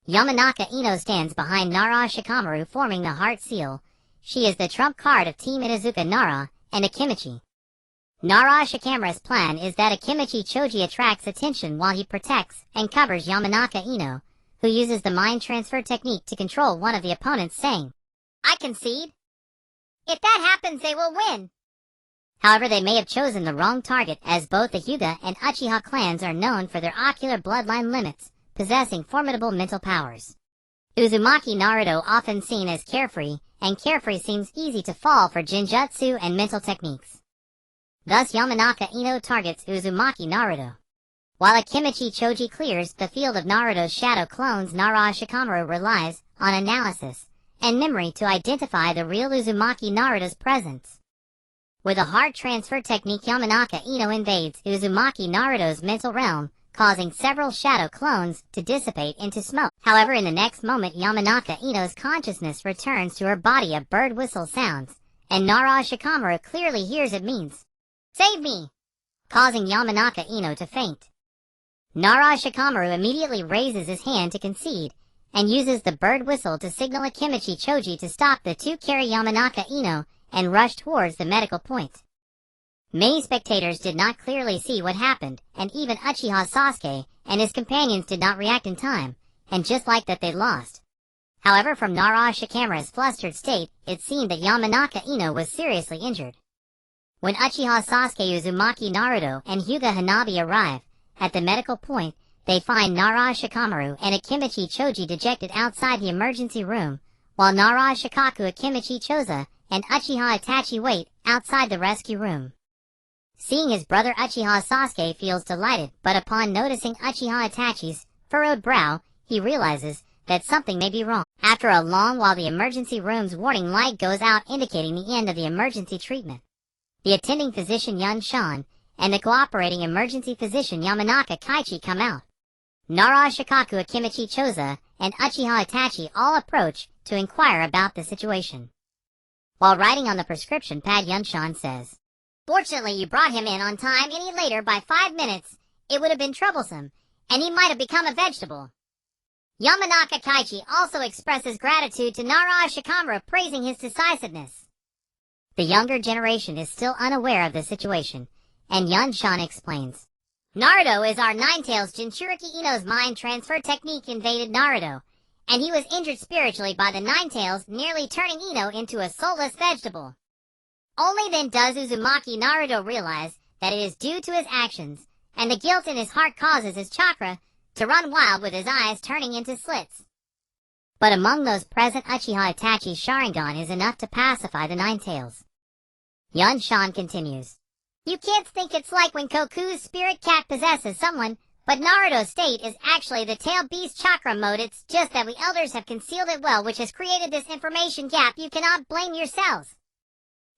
Yamanaka Ino stands behind Nara Shikamaru, forming the heart seal. She is the trump card of Team Inuzuka Nara and Akimichi. Nara Shikamaru's plan is that Akimichi Choji attracts attention while he protects and covers Yamanaka Ino, who uses the mind transfer technique to control one of the opponents, saying, "I concede. If that happens, they will win." However, they may have chosen the wrong target, as both the Hyuga and Uchiha clans are known for their ocular bloodline limits, possessing formidable mental powers. Uzumaki Naruto, often seen as carefree, and carefree seems easy to fall for Jinjutsu and mental techniques. Thus Yamanaka Ino targets Uzumaki Naruto. While Akimichi Choji clears the field of Naruto's shadow clones, Nara Shikamaru relies on analysis and memory to identify the real Uzumaki Naruto's presence. With a heart transfer technique, Yamanaka Ino invades Uzumaki Naruto's mental realm, causing several shadow clones to dissipate into smoke. However, in the next moment, Yamanaka Ino's consciousness returns to her body. A bird whistle sounds, and Nara Shikamaru clearly hears it means, "Save me!" causing Yamanaka Ino to faint. Nara Shikamaru immediately raises his hand to concede, and uses the bird whistle to signal Akimichi Choji to stop. The two carry Yamanaka Ino and rush towards the medical point. Many spectators did not clearly see what happened, and even Uchiha Sasuke and his companions did not react in time, and just like that they lost. However, from Nara Shikamaru's flustered state, it seemed that Yamanaka Ino was seriously injured. When Uchiha Sasuke, Uzumaki Naruto, and Hyuga Hanabi arrive at the medical point, they find Nara Shikamaru and Akimichi Choji dejected outside the emergency room, while Nara Shikaku, Akimichi Choza, and Uchiha Itachi wait outside the rescue room. Seeing his brother Uchiha Sasuke feels delighted, but upon noticing Uchiha Itachi's furrowed brow, he realizes that something may be wrong. After a long while, the emergency room's warning light goes out, indicating the end of the emergency treatment. The attending physician Yun Shan and the cooperating emergency physician Yamanaka Kaichi come out. Nara Shikaku, Akimichi Choza, and Uchiha Itachi all approach to inquire about the situation. While writing on the prescription pad, Yun Shan says, "Fortunately, you brought him in on time. Any later by 5 minutes, it would have been troublesome, and he might have become a vegetable." Yamanaka Kaichi also expresses gratitude to Nara Shikamaru, praising his decisiveness. The younger generation is still unaware of the situation, and Yun Shan explains, "Naruto is our Nine-Tails. Jinchuriki Ino's mind transfer technique invaded Naruto, and he was injured spiritually by the Nine-Tails, nearly turning Ino into a soulless vegetable. Only then does Uzumaki Naruto realize that it is due to his actions, and the guilt in his heart causes his chakra to run wild, with his eyes turning into slits." But among those present, Uchiha Itachi's Sharingan is enough to pacify the Nine-Tails. Yun Shan continues, "You can't think it's like when Koku's spirit cat possesses someone, but Naruto's state is actually the tail beast chakra mode. It's just that we elders have concealed it well, which has created this information gap. You cannot blame yourselves."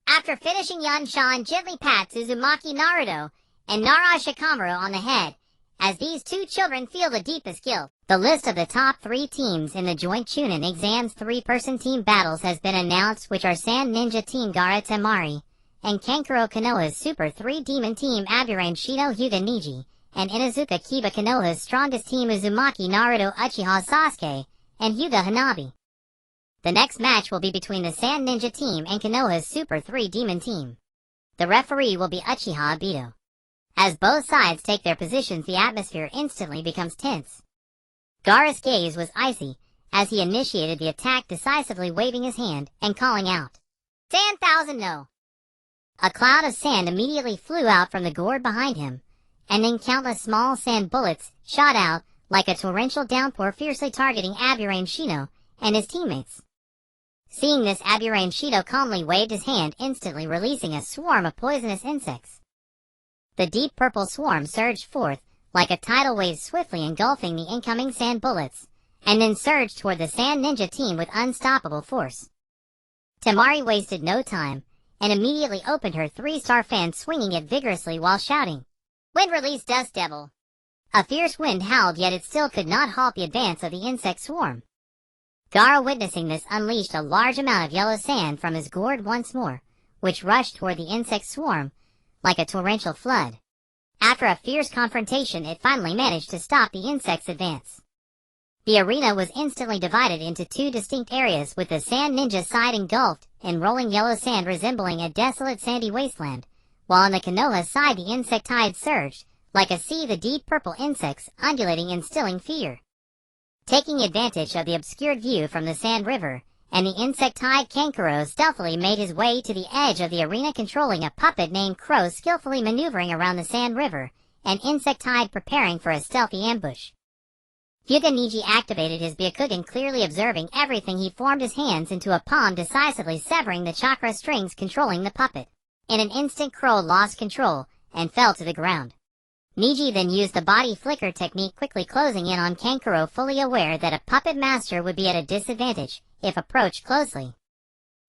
After finishing, Yun Shan gently pats Uzumaki Naruto and Nara Shikamaru on the head, as these two children feel the deepest guilt. The list of the top 3 teams in the joint Chunin exam's 3-person team battles has been announced, which are Sand Ninja Team Gaara Temari, and Kankuro Konoha's Super 3 Demon Team Aburame Shino Hyuga Niji, and Inuzuka Kiba Konoha's strongest team Uzumaki Naruto Uchiha Sasuke, and Hyuga Hanabi. The next match will be between the Sand Ninja Team and Konoha's Super 3 Demon Team. The referee will be Uchiha Obito. As both sides take their positions, the atmosphere instantly becomes tense. Gaara's gaze was icy as he initiated the attack, decisively waving his hand and calling out, "10,000 no!" A cloud of sand immediately flew out from the gourd behind him, and then countless small sand bullets shot out like a torrential downpour, fiercely targeting Aburame Shino and his teammates. Seeing this, Aburame Shino calmly waved his hand, instantly releasing a swarm of poisonous insects. The deep purple swarm surged forth like a tidal wave, swiftly engulfing the incoming sand bullets, and then surged toward the Sand Ninja Team with unstoppable force. Temari wasted no time, and immediately opened her 3-star fan, swinging it vigorously while shouting, "Wind release, Dust Devil!" A fierce wind howled, yet it still could not halt the advance of the insect swarm. Gaara, witnessing this, unleashed a large amount of yellow sand from his gourd once more, which rushed toward the insect swarm like a torrential flood. After a fierce confrontation, it finally managed to stop the insect's advance. The arena was instantly divided into 2 distinct areas, with the Sand Ninja side engulfed in rolling yellow sand resembling a desolate sandy wasteland, while on the Konoha side the insect tide surged like a sea, the deep purple insects undulating, instilling fear. Taking advantage of the obscured view from the Sand River and the insect tide, Kankuro stealthily made his way to the edge of the arena, controlling a puppet named Crow, skillfully maneuvering around the Sand River, and insect tide preparing for a stealthy ambush. Hyuga Niji activated his Byakugan, clearly observing everything. He formed his hands into a palm, decisively severing the chakra strings controlling the puppet. In an instant, Crow lost control and fell to the ground. Niji then used the body flicker technique, quickly closing in on Kankuro, fully aware that a puppet master would be at a disadvantage if approached closely.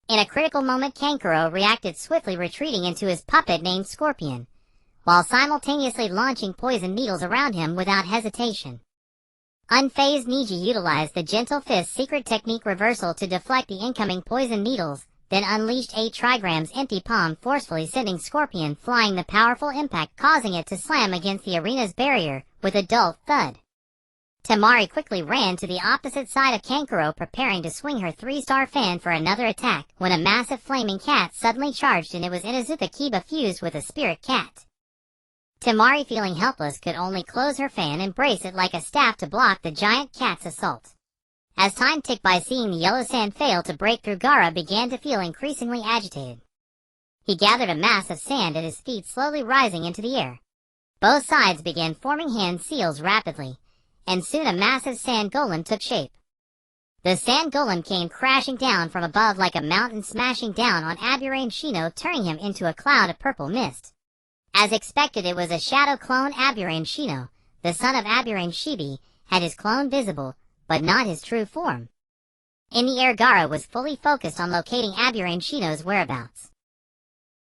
In a critical moment, Kankuro reacted, swiftly retreating into his puppet named Scorpion, while simultaneously launching poison needles around him without hesitation. Unfazed, Neji utilized the Gentle Fist secret technique reversal to deflect the incoming poison needles, then unleashed 8 trigrams empty palm, forcefully sending Scorpion flying, the powerful impact causing it to slam against the arena's barrier with a dull thud. Temari quickly ran to the opposite side of Kankuro, preparing to swing her 3-star fan for another attack, when a massive flaming cat suddenly charged, and it was Inuzuka Kiba fused with a spirit cat. Temari, feeling helpless, could only close her fan and brace it like a staff to block the giant cat's assault. As time ticked by, seeing the yellow sand fail to break through, Gaara began to feel increasingly agitated. He gathered a mass of sand at his feet, slowly rising into the air. Both sides began forming hand seals rapidly, and soon a massive sand golem took shape. The sand golem came crashing down from above like a mountain, smashing down on Aburame Shino, turning him into a cloud of purple mist. As expected, it was a shadow clone. Aburame Shino, the son of Aburame Shibi, had his clone visible, but not his true form. In the air, Gaara was fully focused on locating Aburame Shino's whereabouts.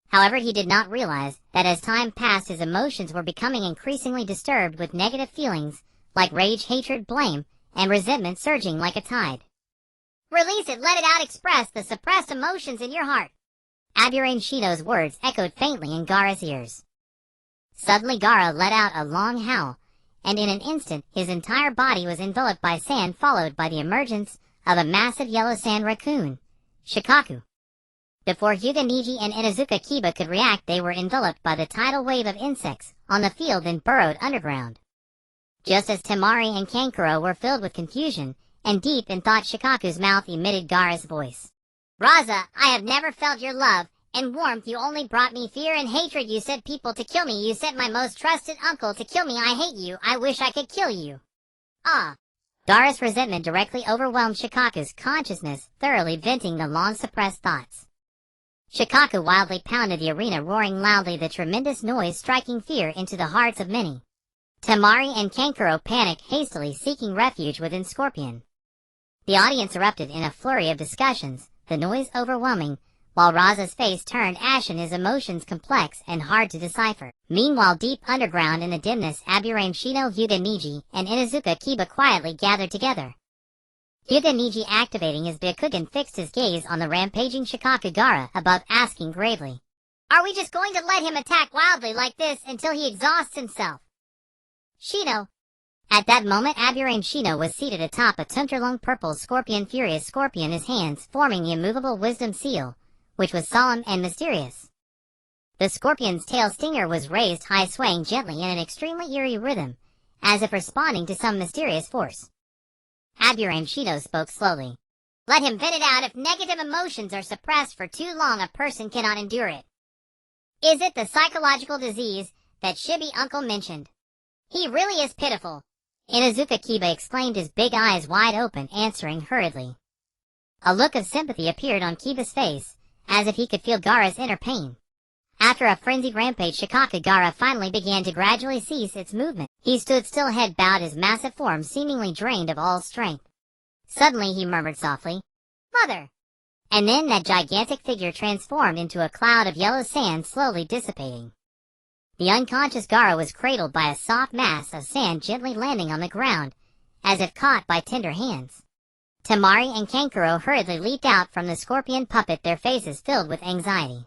However, he did not realize that as time passed, his emotions were becoming increasingly disturbed, with negative feelings like rage, hatred, blame, and resentment surging like a tide. Release it, let it out, express the suppressed emotions in your heart. Aburame Shino's words echoed faintly in Gaara's ears. Suddenly, Gaara let out a long howl, and in an instant his entire body was enveloped by sand, followed by the emergence of a massive yellow sand raccoon, Shikaku. Before Hyuga Neji and Inuzuka Kiba could react, they were enveloped by the tidal wave of insects on the field and burrowed underground. Just as Temari and Kankuro were filled with confusion and deep in thought, Shikaku's mouth emitted Gaara's voice. Raza, I have never felt your love and warmth. You only brought me fear and hatred. You sent people to kill me. You sent my most trusted uncle to kill me. I hate you. I wish I could kill you. Ah. Gaara's resentment directly overwhelmed Shikaku's consciousness, thoroughly venting the long-suppressed thoughts. Shikaku wildly pounded the arena, roaring loudly, the tremendous noise striking fear into the hearts of many. Temari and Kankuro panicked, hastily seeking refuge within Scorpion. The audience erupted in a flurry of discussions, the noise overwhelming, while Raza's face turned ashen, his emotions complex and hard to decipher. Meanwhile, deep underground in the dimness, Aburame Shino, Hyuga Neji, and Inuzuka Kiba quietly gathered together. Hyuga Neji, activating his Byakugan, fixed his gaze on the rampaging Shikaku Gaara above, asking gravely, Are we just going to let him attack wildly like this until he exhausts himself? Shino. At that moment, Aburame Shino was seated atop a Tunterlung purple scorpion, furious scorpion, his hands forming the immovable wisdom seal, which was solemn and mysterious. The scorpion's tail stinger was raised high, swaying gently in an extremely eerie rhythm, as if responding to some mysterious force. Aburame Shino spoke slowly. Let him vent it out. If negative emotions are suppressed for too long, a person cannot endure it. Is it the psychological disease that Shibi uncle mentioned? He really is pitiful. Inuzuka Kiba exclaimed, his big eyes wide open, answering hurriedly. A look of sympathy appeared on Kiba's face, as if he could feel Gaara's inner pain. After a frenzied rampage, Shikaku Gaara finally began to gradually cease its movement. He stood still, head bowed, his massive form seemingly drained of all strength. Suddenly he murmured softly, Mother! And then that gigantic figure transformed into a cloud of yellow sand, slowly dissipating. The unconscious Gaara was cradled by a soft mass of sand, gently landing on the ground, as if caught by tender hands. Temari and Kankuro hurriedly leaped out from the scorpion puppet, their faces filled with anxiety.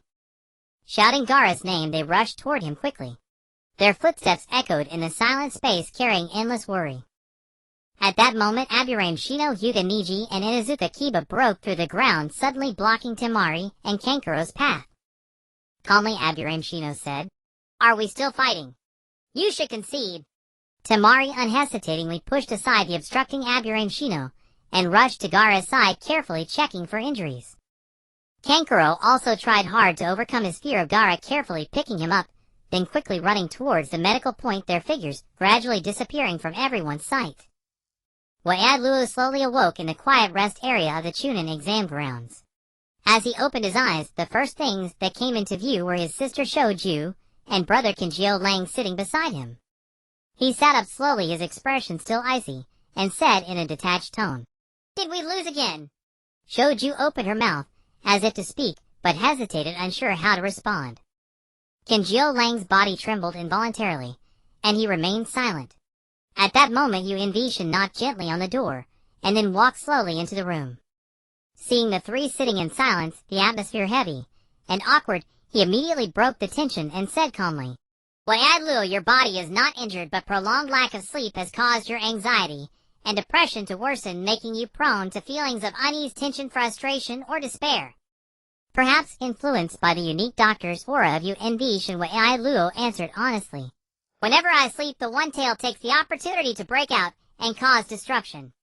Shouting Gaara's name, they rushed toward him quickly. Their footsteps echoed in the silent space, carrying endless worry. At that moment, Aburame Shino, Hyuga Neji, and Inuzuka Kiba broke through the ground, suddenly blocking Temari and Kankuro's path. Calmly, Aburame Shino said, Are we still fighting? You should concede. Temari unhesitatingly pushed aside the obstructing Aburame Shino and rushed to Gaara's side, carefully checking for injuries. Kankuro also tried hard to overcome his fear of Gaara, carefully picking him up, then quickly running towards the medical point, their figures gradually disappearing from everyone's sight. Wa'ad Luo slowly awoke in the quiet rest area of the Chunin exam grounds. As he opened his eyes, the first things that came into view were his sister Shoju and brother Kinjio Lang sitting beside him. He sat up slowly, his expression still icy, and said in a detached tone, Did we lose again? Shoju opened her mouth, as if to speak, but hesitated, unsure how to respond. Kenjio Lang's body trembled involuntarily, and he remained silent. At that moment Yuan Shin knocked gently on the door, and then walked slowly into the room. Seeing the three sitting in silence, the atmosphere heavy and awkward, he immediately broke the tension and said calmly, "Wei Lu, your body is not injured, but prolonged lack of sleep has caused your anxiety and depression to worsen, making you prone to feelings of unease, tension, frustration, or despair." Perhaps influenced by the unique doctor's aura of Yuan Shin, Wei Lu answered honestly, "Whenever I sleep, the one-tail takes the opportunity to break out and cause destruction."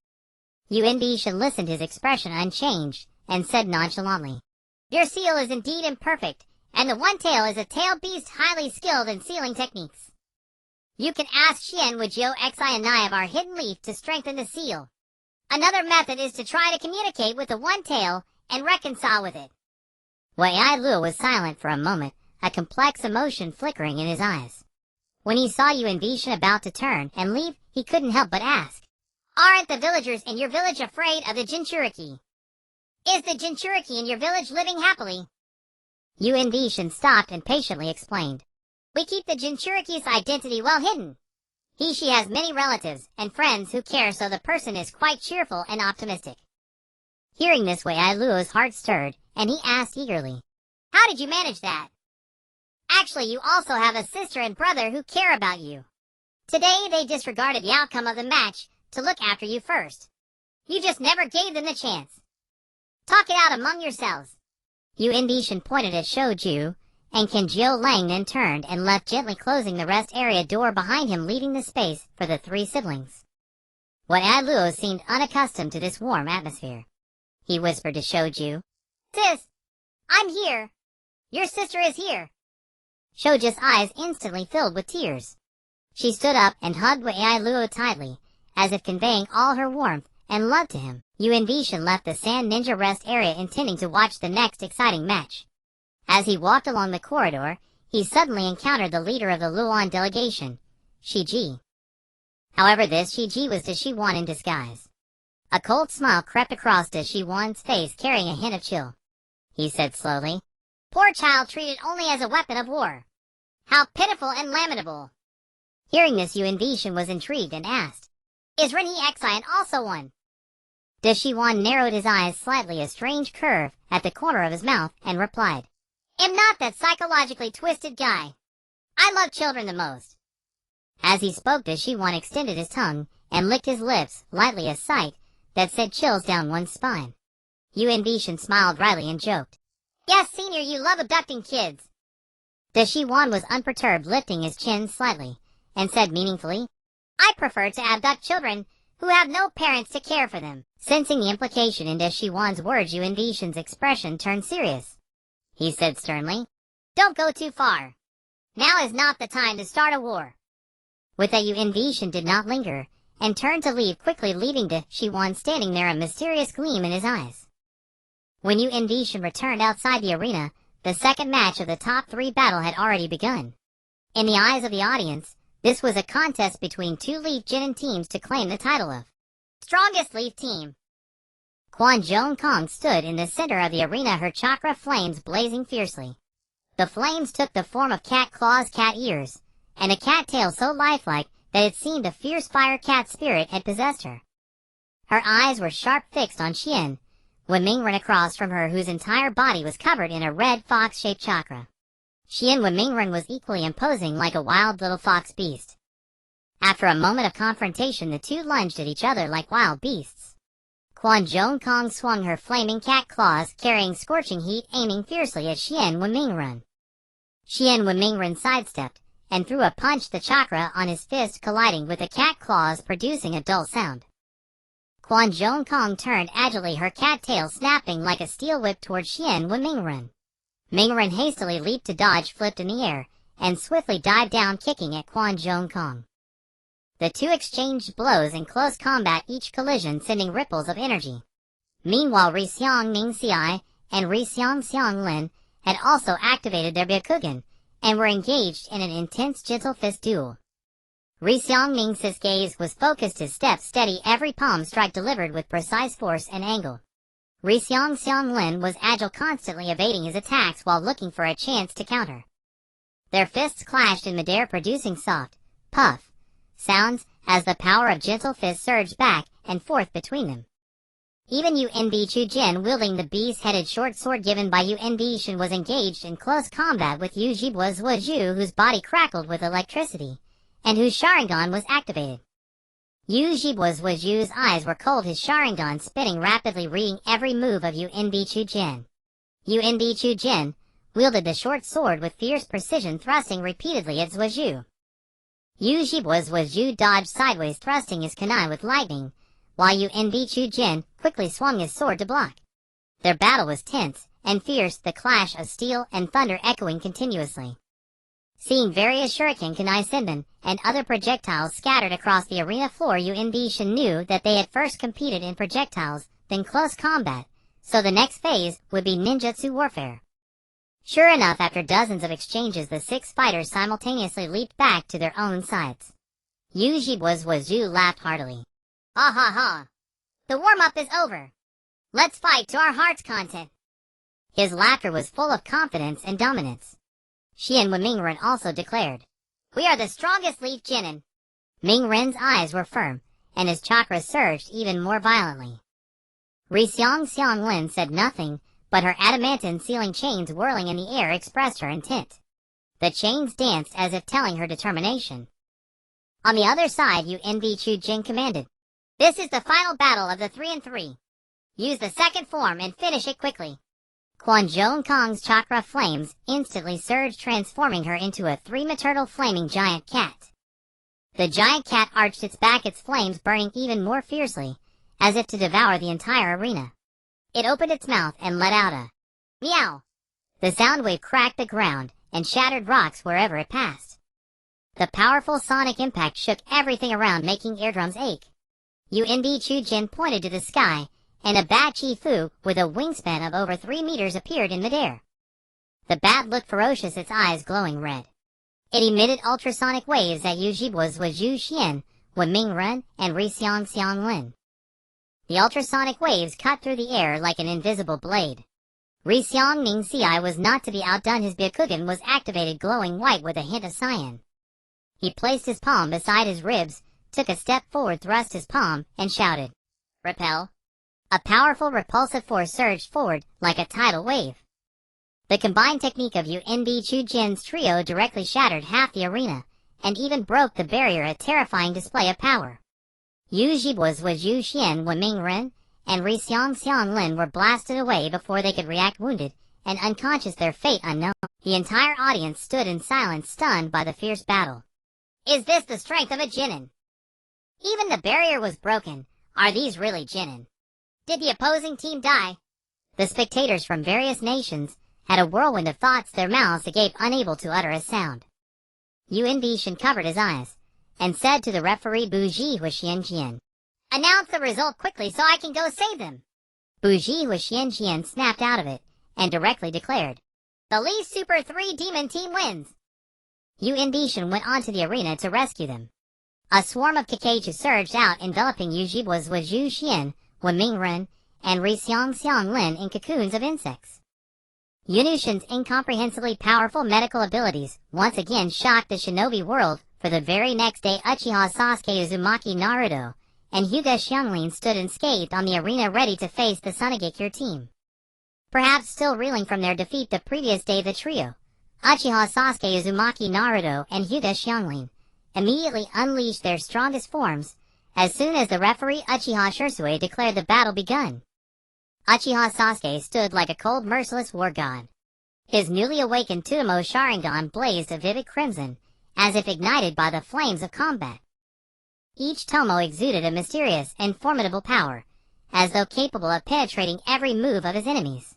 Yuan Shin listened, his expression unchanged, and said nonchalantly, "Your seal is indeed imperfect, and the one-tail is a tail beast highly skilled in sealing techniques. You can ask Xian Wujio Xi and Nai of our hidden leaf to strengthen the seal. Another method is to try to communicate with the one-tail and reconcile with it." Wei Lu was silent for a moment, a complex emotion flickering in his eyes. When he saw Yuan Shin about to turn and leave, he couldn't help but ask, "Aren't the villagers in your village afraid of the Jinchuriki? Is the Jinchuriki in your village living happily?" Yuan Shin stopped and patiently explained, "We keep the Jinchuriki's identity well hidden. She has many relatives and friends who care, so the person is quite cheerful and optimistic." Hearing this, Wei Lu's heart stirred, and he asked eagerly, "How did you manage that? Actually, you also have a sister and brother who care about you. Today they disregarded the outcome of the match to look after you first. You just never gave them the chance. Talk it out among yourselves." Yuan Shin pointed at Shoju, and Kenjio Lang then turned and left, gently closing the rest area door behind him, leaving the space for the three siblings. Wei Lu seemed unaccustomed to this warm atmosphere. He whispered to Shoju, "Sis, I'm here. Your sister is here." Shoju's eyes instantly filled with tears. She stood up and hugged Wei Lu tightly, as if conveying all her warmth and love to him. Yuan Shin left the Sand Ninja rest area, intending to watch the next exciting match. As he walked along the corridor, he suddenly encountered the leader of the Luan delegation, Shiji. However, this Shiji was Dashiwan in disguise. A cold smile crept across Dashiwan's face, carrying a hint of chill. He said slowly, "Poor child, treated only as a weapon of war. How pitiful and lamentable." Hearing this, Yuan Shin was intrigued and asked, "Is Renhi Xian also one?" Dashiwan narrowed his eyes slightly, a strange curve at the corner of his mouth, and replied, "Am not that psychologically twisted guy. I love children the most." As he spoke, Dashiwan extended his tongue and licked his lips lightly, a sight that sent chills down one's spine. Yuan Shin smiled wryly and joked, "Yes, senior, you love abducting kids." Dashiwan was unperturbed, lifting his chin slightly, and said meaningfully, "I prefer to abduct children who have no parents to care for them." Sensing the implication in Dashiwan's words, Yuan Shin's expression turned serious. He said sternly, "Don't go too far. Now is not the time to start a war." With that, Yuan Shin did not linger, and turned to leave quickly, leaving Dashiwan standing there, a mysterious gleam in his eyes. When Yuan Shin returned outside the arena, the second match of the top 3 battle had already begun. In the eyes of the audience, this was a contest between 2 Leaf Genin teams to claim the title of strongest Leaf team. Quan Joan Kong stood in the center of the arena, her chakra flames blazing fiercely. The flames took the form of cat claws, cat ears, and a cat tail so lifelike that it seemed a fierce fire cat spirit had possessed her. Her eyes were sharp, fixed on Xian, when Ming ran across from her, whose entire body was covered in a red fox-shaped chakra. Xian Wen Mingren was equally imposing, like a wild little fox beast. After a moment of confrontation, the two lunged at each other like wild beasts. Quan Joan Kong swung her flaming cat claws, carrying scorching heat, aiming fiercely at Xian Wen Mingren. Xian Wen Mingren sidestepped and threw a punch, the chakra on his fist colliding with the cat claws, producing a dull sound. Quan Joan Kong turned agilely, her cat tail snapping like a steel whip toward Xian Wen Mingren. Mingren hastily leaped to dodge, flipped in the air, and swiftly dived down, kicking at Quan Joan Kong. The two exchanged blows in close combat, each collision sending ripples of energy. Meanwhile, Ri Xiang Ning Xiai and Ri Xiang Xiang Lin had also activated their Byakugan, and were engaged in an intense gentle fist duel. Ri Xiang Ning's gaze was focused, his steps steady, every palm strike delivered with precise force and angle. Ri Xiang Xiang Lin was agile, constantly evading his attacks while looking for a chance to counter. Their fists clashed in midair, producing soft, puff sounds as the power of gentle fists surged back and forth between them. Even Yunbi Chujin, wielding the beast-headed short sword given by Yunbi Shin, was engaged in close combat with Yujibwa's Waju, whose body crackled with electricity, and whose Sharingan was activated. Yujibwa's Waju's eyes were cold, his Sharingan spinning rapidly, reading every move of Yunbi Chujin. Yunbi Chujin wielded the short sword with fierce precision, thrusting repeatedly at Waju. Yujibwa's Waju dodged sideways, thrusting his kunai with lightning, while Yunbi Chujin quickly swung his sword to block. Their battle was tense and fierce, the clash of steel and thunder echoing continuously. Seeing various shuriken, kunai senbon, and other projectiles scattered across the arena floor, Yunbi Shin knew that they had first competed in projectiles, then close combat, so the next phase would be ninjutsu warfare. Sure enough, after dozens of exchanges, the 6 fighters simultaneously leaped back to their own sides. Yujibwa's Waju laughed heartily. Ha ha ha! The warm-up is over! Let's fight to our heart's content! His laughter was full of confidence and dominance. Xian Mingren also declared, "We are the strongest Leaf Jinin." Mingren's eyes were firm, and his chakra surged even more violently. Rixiang Xianglin said nothing, but her adamantine sealing chains whirling in the air expressed her intent. The chains danced as if telling her determination. On the other side, Yunbi Chujin commanded, "This is the final battle of the 3-3. Use the second form and finish it quickly." Quan Zhong Kong's chakra flames instantly surged, transforming her into a 3-meter flaming giant cat. The giant cat arched its back, its flames burning even more fiercely, as if to devour the entire arena. It opened its mouth and let out a meow. The sound wave cracked the ground and shattered rocks wherever it passed. The powerful sonic impact shook everything around, making eardrums ache. Yunbi Chujin pointed to the sky, and a bat Chi Fu with a wingspan of over 3 meters appeared in midair. The bat looked ferocious, its eyes glowing red. It emitted ultrasonic waves at Yujibwa's Waju Xian, Mingren, and Rixiang Xianglin. The ultrasonic waves cut through the air like an invisible blade. Rixiang Ningxi was not to be outdone. His Byakugan was activated, glowing white with a hint of cyan. He placed his palm beside his ribs, took a step forward, thrust his palm, and shouted, "Repel." A powerful repulsive force surged forward like a tidal wave. The combined technique of Yunbi Chujin's trio directly shattered half the arena, and even broke the barrier, a terrifying display of power. Yujibwa's Waju Xian Mingren and Rixiang Xianglin were blasted away before they could react, wounded and unconscious, their fate unknown. The entire audience stood in silence, stunned by the fierce battle. Is this the strength of a Jinin? Even the barrier was broken. Are these really Jinin? Did the opposing team die? The spectators from various nations had a whirlwind of thoughts, their mouths agape, unable to utter a sound. Yunbi Shin covered his eyes and said to the referee Buji Huixianjian, "Announce the result quickly so I can go save them." Buji Huixianjian snapped out of it and directly declared, "The Lee Super 3 Demon Team wins." Yunbi Shin went onto the arena to rescue them. A swarm of Kakaiju surged out, enveloping Yujibwa's Waju Xian, Mingren, and Rixiang Xianglin in cocoons of insects. Yunushin's incomprehensibly powerful medical abilities once again shocked the shinobi world. For the very next day, Uchiha Sasuke Uzumaki Naruto and Hyuga Xianglin stood unscathed on the arena, ready to face the Sunagakure team. Perhaps still reeling from their defeat the previous day, the trio, Uchiha Sasuke Uzumaki Naruto and Hyuga Xianglin, immediately unleashed their strongest forms as soon as the referee Uchiha Shisui declared the battle begun. Uchiha Sasuke stood like a cold, merciless war god. His newly awakened Tsutomu Sharingan blazed a vivid crimson, as if ignited by the flames of combat. Each tomo exuded a mysterious and formidable power, as though capable of penetrating every move of his enemies.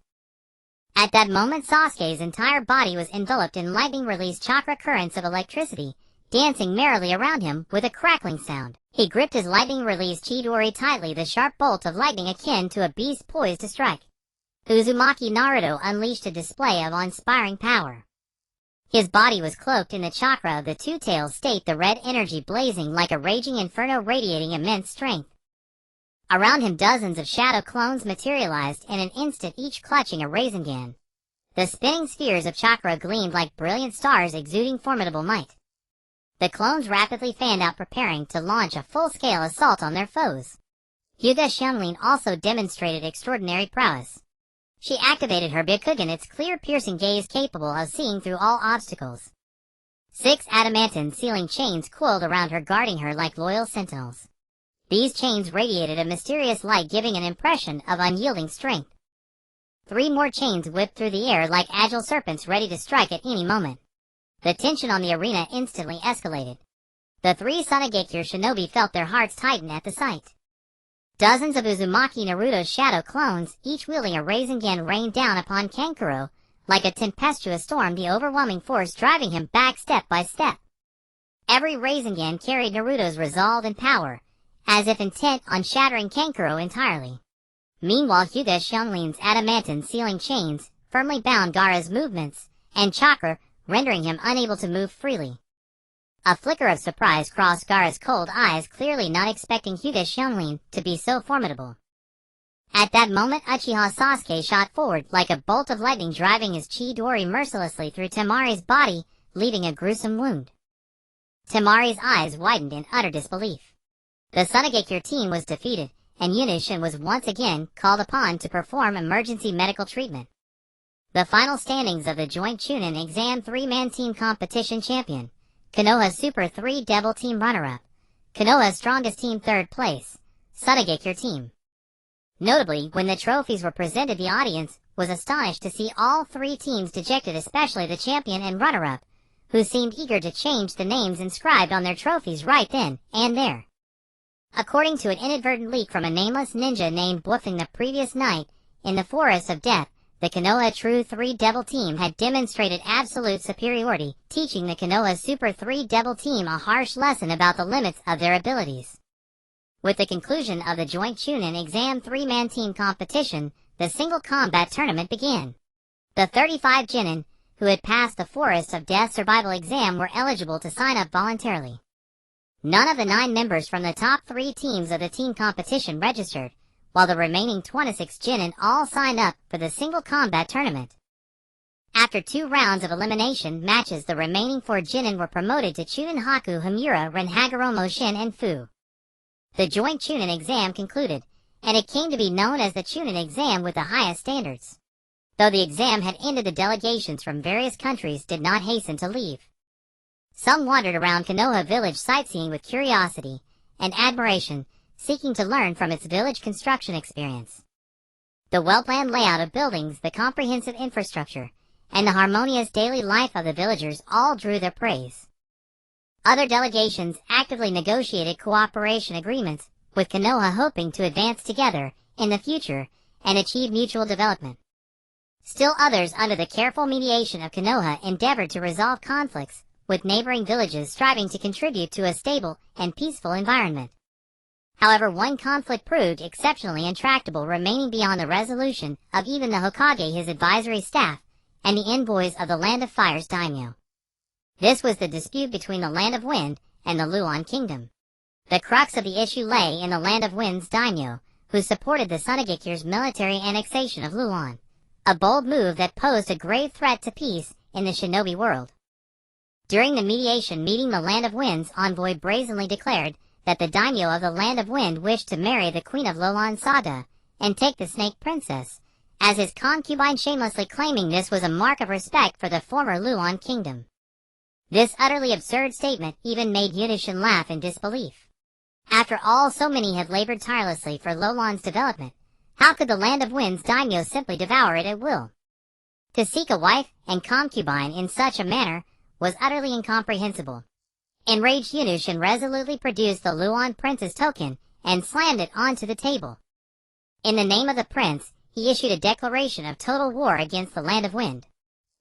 At that moment, Sasuke's entire body was enveloped in lightning-released chakra currents of electricity, dancing merrily around him with a crackling sound. He gripped his lightning-released Chidori tightly, the sharp bolt of lightning akin to a beast poised to strike. Uzumaki Naruto unleashed a display of awe-inspiring power. His body was cloaked in the chakra of the two-tailed state, the red energy blazing like a raging inferno, radiating immense strength. Around him, dozens of shadow clones materialized in an instant, each clutching a Rasengan. The spinning spheres of chakra gleamed like brilliant stars exuding formidable might. The clones rapidly fanned out, preparing to launch a full-scale assault on their foes. Hyuga Xianglin also demonstrated extraordinary prowess. She activated her Byakugan, its clear piercing gaze capable of seeing through all obstacles. 6 adamantine sealing chains coiled around her, guarding her like loyal sentinels. These chains radiated a mysterious light, giving an impression of unyielding strength. 3 more chains whipped through the air like agile serpents ready to strike at any moment. The tension on the arena instantly escalated. The 3 Sonogekure shinobi felt their hearts tighten at the sight. Dozens of Uzumaki Naruto's shadow clones, each wielding a Rasengan, rained down upon Kankuro. Like a tempestuous storm, the overwhelming force driving him back step by step. Every Rasengan carried Naruto's resolve and power, as if intent on shattering Kankuro entirely. Meanwhile, Hyuga Xianglin's adamantine sealing chains firmly bound Gaara's movements and chakra, rendering him unable to move freely. A flicker of surprise crossed Gaara's cold eyes, clearly not expecting Hyuga Xianglin to be so formidable. At that moment, Uchiha Sasuke shot forward like a bolt of lightning, driving his Chidori mercilessly through Temari's body, leaving a gruesome wound. Temari's eyes widened in utter disbelief. The Sonogekure team was defeated, and Yunushin was once again called upon to perform emergency medical treatment. The final standings of the joint Chunin exam 3-man team competition: champion, Konoha Super 3 Devil Team runner-up, Konoha Strongest Team 3rd place, Sonogekure team. Notably, when the trophies were presented, the audience was astonished to see all 3 teams dejected, especially the champion and runner-up, who seemed eager to change the names inscribed on their trophies right then and there. According to an inadvertent leak from a nameless ninja named Bluffing the previous night, in the Forest of Death, the Konoha True 3 Devil Team had demonstrated absolute superiority, teaching the Konoha Super 3 Devil Team a harsh lesson about the limits of their abilities. With the conclusion of the joint Chunin exam 3-man team competition, the single combat tournament began. The 35 genin, who had passed the Forest of Death survival exam, were eligible to sign up voluntarily. None of the 9 members from the top 3 teams of the team competition registered, while the remaining 26 genin all signed up for the single combat tournament. After 2 rounds of elimination matches, the remaining 4 genin were promoted to Chunin Haku Hamura Ren Hagoromo Shin and Fu. The joint Chunin exam concluded, and it came to be known as the Chunin exam with the highest standards. Though the exam had ended, the delegations from various countries did not hasten to leave. Some wandered around Konoha village sightseeing with curiosity and admiration, seeking to learn from its village construction experience. The well-planned layout of buildings, the comprehensive infrastructure, and the harmonious daily life of the villagers all drew their praise. Other delegations actively negotiated cooperation agreements with Konoha, hoping to advance together in the future and achieve mutual development. Still others, under the careful mediation of Konoha, endeavored to resolve conflicts with neighboring villages, striving to contribute to a stable and peaceful environment. However, one conflict proved exceptionally intractable, remaining beyond the resolution of even the Hokage, his advisory staff, and the envoys of the Land of Fire's daimyo. This was the dispute between the Land of Wind and the Luon Kingdom. The crux of the issue lay in the Land of Wind's daimyo, who supported the Sonogekure's military annexation of Luon, a bold move that posed a grave threat to peace in the shinobi world. During the mediation meeting, the Land of Wind's envoy brazenly declared that the daimyo of the Land of Wind wished to marry the Queen of Lolan Sada and take the Snake Princess as his concubine, shamelessly claiming this was a mark of respect for the former Luon Kingdom. This utterly absurd statement even made Yunushin laugh in disbelief. After all, so many had labored tirelessly for Lolan's development. How could the Land of Wind's daimyo simply devour it at will? To seek a wife and concubine in such a manner was utterly incomprehensible. Enraged, Yunushin resolutely produced the Luon Prince's token and slammed it onto the table. In the name of the prince, he issued a declaration of total war against the Land of Wind.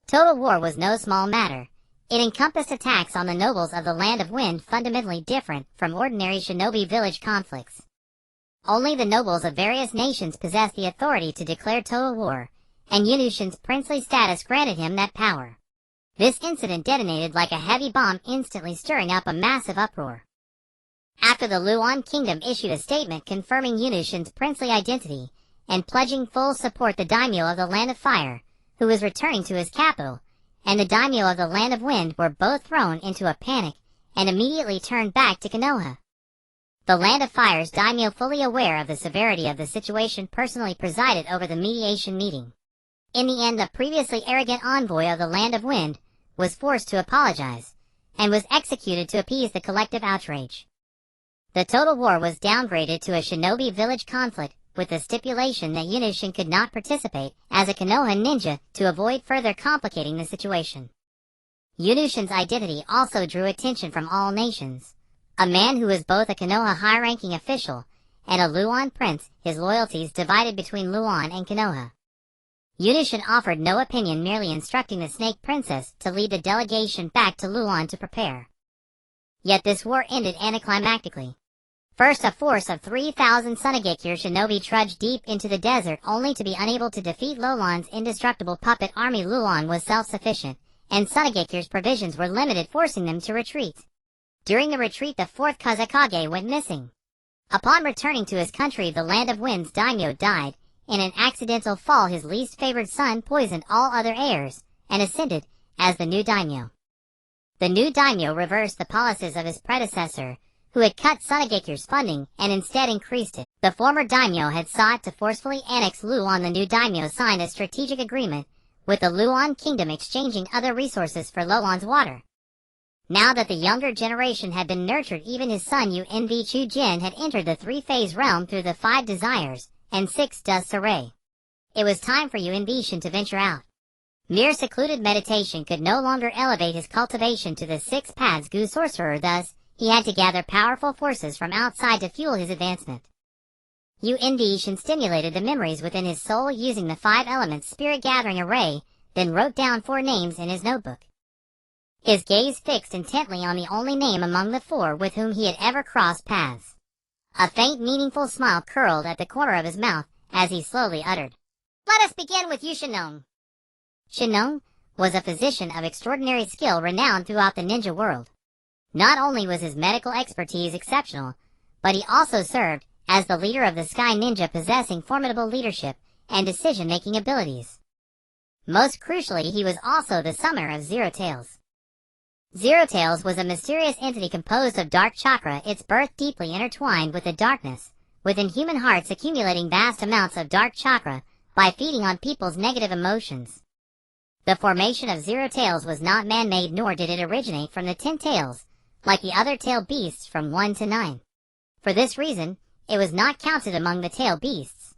Total war was no small matter. It encompassed attacks on the nobles of the Land of Wind, fundamentally different from ordinary shinobi village conflicts. Only the nobles of various nations possessed the authority to declare total war, and Yunushin's princely status granted him that power. This incident detonated like a heavy bomb, instantly stirring up a massive uproar. After the Luon Kingdom issued a statement confirming Yunushin's princely identity and pledging full support, the daimyo of the Land of Fire, who was returning to his capital, and the daimyo of the Land of Wind were both thrown into a panic and immediately turned back to Konoha. The Land of Fire's daimyo, fully aware of the severity of the situation, personally presided over the mediation meeting. In the end, the previously arrogant envoy of the Land of Wind was forced to apologize, and was executed to appease the collective outrage. The total war was downgraded to a shinobi village conflict, with the stipulation that Yunushin could not participate as a Konoha ninja to avoid further complicating the situation. Yunushin's identity also drew attention from all nations. A man who was both a Konoha high-ranking official and a Luon prince, his loyalties divided between Luon and Konoha. Yunushin offered no opinion, merely instructing the Snake Princess to lead the delegation back to Luon to prepare. Yet this war ended anticlimactically. First, a force of 3,000 Sunagekure shinobi trudged deep into the desert, only to be unable to defeat Lolon's indestructible puppet army. Luon was self-sufficient, and Sunagekure's provisions were limited, forcing them to retreat. During the retreat, the 4th Kazekage went missing. Upon returning to his country, the Land of Wind's daimyo died. In an accidental fall, his least favored son poisoned all other heirs, and ascended as the new daimyo. The new daimyo reversed the policies of his predecessor, who had cut Sunagekure's funding and instead increased it. The former daimyo had sought to forcefully annex Luon. The new daimyo signed a strategic agreement with the Luon kingdom, exchanging other resources for Lolon's water. Now that the younger generation had been nurtured, even his son Unv Chujin had entered the 3-phase realm through the 5 desires and 6 dust array. It was time for Unv Shin to venture out. Mere secluded meditation could no longer elevate his cultivation to the 6 paths Gu sorcerer, thus he had to gather powerful forces from outside to fuel his advancement. Unv Shin stimulated the memories within his soul using the 5 elements spirit gathering array, then wrote down 4 names in his notebook. His gaze fixed intently on the only name among the 4 with whom he had ever crossed paths. A faint, meaningful smile curled at the corner of his mouth as he slowly uttered, "Let us begin with you, Shinon." Shinon was a physician of extraordinary skill, renowned throughout the ninja world. Not only was his medical expertise exceptional, but he also served as the leader of the Sky Ninja, possessing formidable leadership and decision-making abilities. Most crucially, he was also the summoner of Zero Tails. Zero Tails was a mysterious entity composed of dark chakra, its birth deeply intertwined with the darkness within human hearts, accumulating vast amounts of dark chakra by feeding on people's negative emotions. The formation of Zero Tails was not man-made, nor did it originate from the 10 tails, like the other tail beasts from 1 to 9. For this reason, it was not counted among the tail beasts.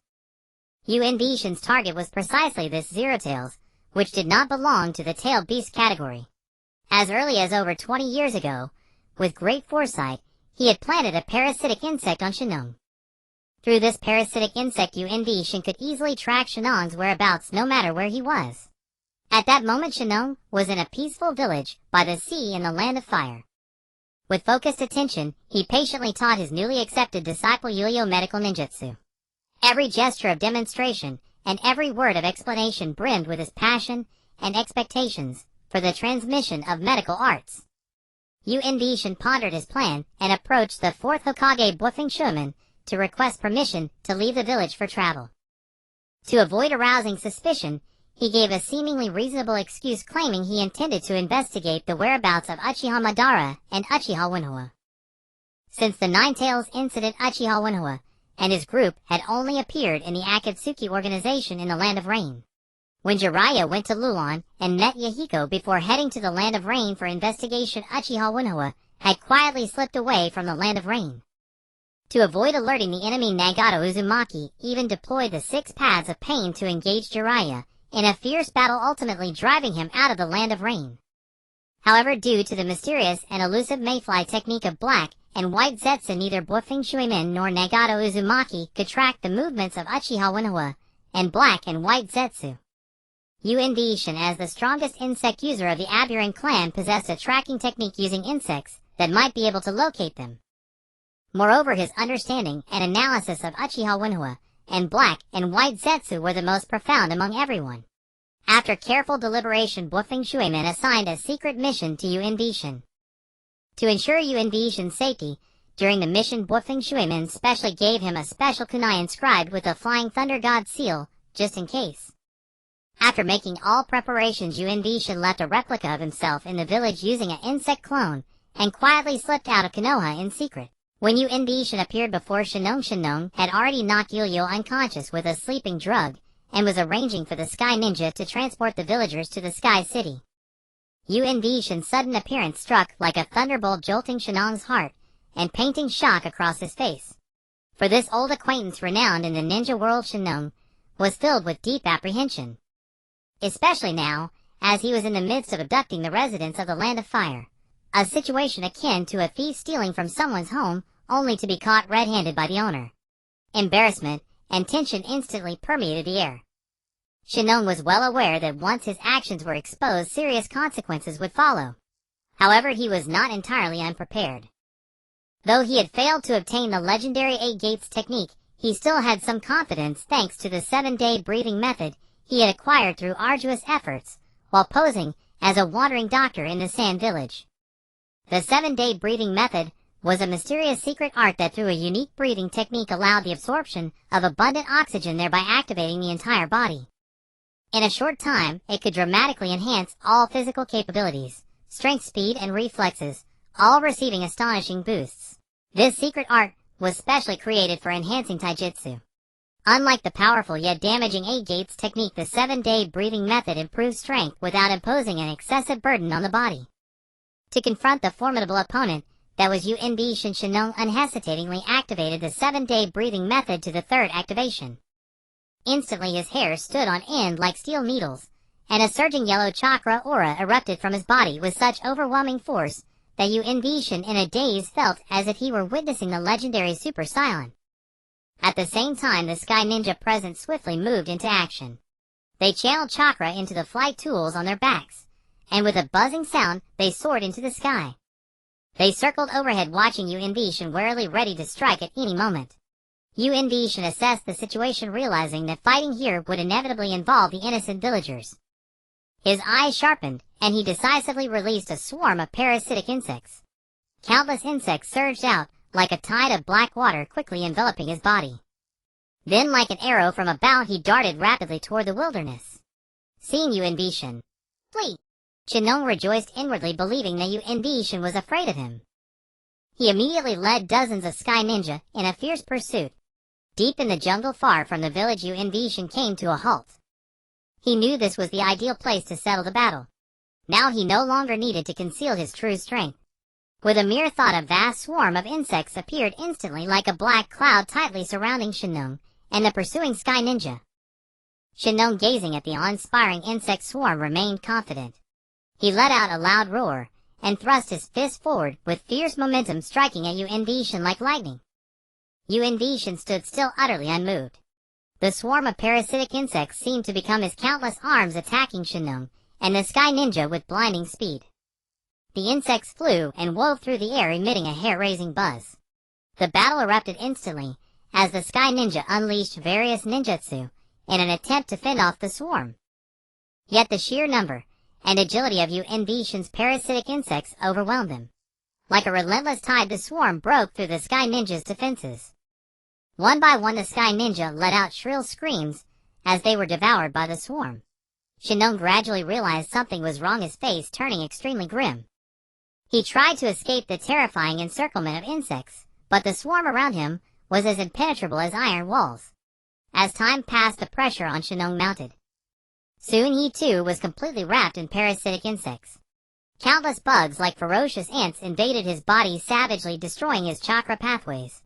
Unv Shin's target was precisely this Zero Tails, which did not belong to the tail beast category. As early as over 20 years ago, with great foresight, he had planted a parasitic insect on Shinon. Through this parasitic insect, Unv Shin could easily track Shinon's whereabouts no matter where he was. At that moment, Shinon was in a peaceful village by the sea in the Land of Fire. With focused attention, he patiently taught his newly accepted disciple Yuyo medical ninjutsu. Every gesture of demonstration and every word of explanation brimmed with his passion and expectations for the transmission of medical arts. Unv Shin pondered his plan and approached the 4th Hokage Bofeng Shuiman to request permission to leave the village for travel. To avoid arousing suspicion, he gave a seemingly reasonable excuse, claiming he intended to investigate the whereabouts of Uchiha Madara and Uchiha Winhua. Since the Nine-Tails incident, Uchiha Winhua and his group had only appeared in the Akatsuki organization in the Land of Rain. When Jiraiya went to Luon and met Yahiko before heading to the Land of Rain for investigation, Uchiha Winhua had quietly slipped away from the Land of Rain. To avoid alerting the enemy, Nagato Uzumaki even deployed the 6 paths of pain to engage Jiraiya in a fierce battle, ultimately driving him out of the Land of Rain. However, due to the mysterious and elusive mayfly technique of Black and White Zetsu, neither Bofeng Shuiman nor Nagato Uzumaki could track the movements of Uchiha Winhua and Black and White Zetsu. Unv Shin, as the strongest insect user of the Aburin clan, possessed a tracking technique using insects that might be able to locate them. Moreover, his understanding and analysis of Uchiha Winhua and Black and White Zetsu were the most profound among everyone. After careful deliberation, Bofeng Shuiman assigned a secret mission to Unv Shin. To ensure Unv Shin's safety, during the mission, Bofeng Shuiman specially gave him a special kunai inscribed with the Flying Thunder God seal, just in case. After making all preparations, Shin left a replica of himself in the village using an insect clone, and quietly slipped out of Konoha in secret. When Shin appeared before Shinong had already knocked Yuyo unconscious with a sleeping drug, and was arranging for the Sky Ninja to transport the villagers to the Sky City. Shin's sudden appearance struck like a thunderbolt, jolting Shinong's heart, and painting shock across his face. For this old acquaintance, renowned in the ninja world, Shinong was filled with deep apprehension. Especially now, as he was in the midst of abducting the residents of the Land of Fire. A situation akin to a thief stealing from someone's home, only to be caught red-handed by the owner. Embarrassment and tension instantly permeated the air. Shinong was well aware that once his actions were exposed, serious consequences would follow. However, he was not entirely unprepared. Though he had failed to obtain the legendary 8 Gates technique, he still had some confidence thanks to the 7-day breathing method he had acquired through arduous efforts, while posing as a wandering doctor in the Sand Village. The 7-day breathing method was a mysterious secret art that through a unique breathing technique allowed the absorption of abundant oxygen, thereby activating the entire body. In a short time, it could dramatically enhance all physical capabilities, strength, speed, and reflexes, all receiving astonishing boosts. This secret art was specially created for enhancing taijutsu. Unlike the powerful yet damaging 8 Gates technique, the 7-day breathing method improves strength without imposing an excessive burden on the body. To confront the formidable opponent that was Shinong unhesitatingly activated the 7-day breathing method to the 3rd activation. Instantly his hair stood on end like steel needles, and a surging yellow chakra aura erupted from his body with such overwhelming force that Shin in a daze felt as if he were witnessing the legendary Super Saiyan. At the same time, the Sky Ninja present swiftly moved into action. They channeled chakra into the flight tools on their backs, and with a buzzing sound, they soared into the sky. They circled overhead, watching Shin warily ready to strike at any moment. Shin assessed the situation, realizing that fighting here would inevitably involve the innocent villagers. His eyes sharpened, and he decisively released a swarm of parasitic insects. Countless insects surged out, like a tide of black water, quickly enveloping his body. Then, like an arrow from a bow, he darted rapidly toward the wilderness. Seeing Shin flee, Shinong rejoiced inwardly, believing that Shin was afraid of him. He immediately led dozens of Sky Ninja in a fierce pursuit. Deep in the jungle far from the village, Shin came to a halt. He knew this was the ideal place to settle the battle. Now he no longer needed to conceal his true strength. With a mere thought, a vast swarm of insects appeared instantly like a black cloud, tightly surrounding Shinong and the pursuing Sky Ninja. Shinong, gazing at the awe-inspiring insect swarm, remained confident. He let out a loud roar and thrust his fist forward with fierce momentum, striking at Shin like lightning. Shin stood still, utterly unmoved. The swarm of parasitic insects seemed to become his countless arms, attacking Shinong and the Sky Ninja with blinding speed. The insects flew and wove through the air, emitting a hair-raising buzz. The battle erupted instantly, as the Sky Ninja unleashed various ninjutsu in an attempt to fend off the swarm. Yet the sheer number and agility of Shin's parasitic insects overwhelmed him. Like a relentless tide, the swarm broke through the Sky Ninja's defenses. One by one, the Sky Ninja let out shrill screams as they were devoured by the swarm. Shinong gradually realized something was wrong, his face turning extremely grim. He tried to escape the terrifying encirclement of insects, but the swarm around him was as impenetrable as iron walls. As time passed, the pressure on Shinong mounted. Soon he too was completely wrapped in parasitic insects. Countless bugs like ferocious ants invaded his body, savagely destroying his chakra pathways.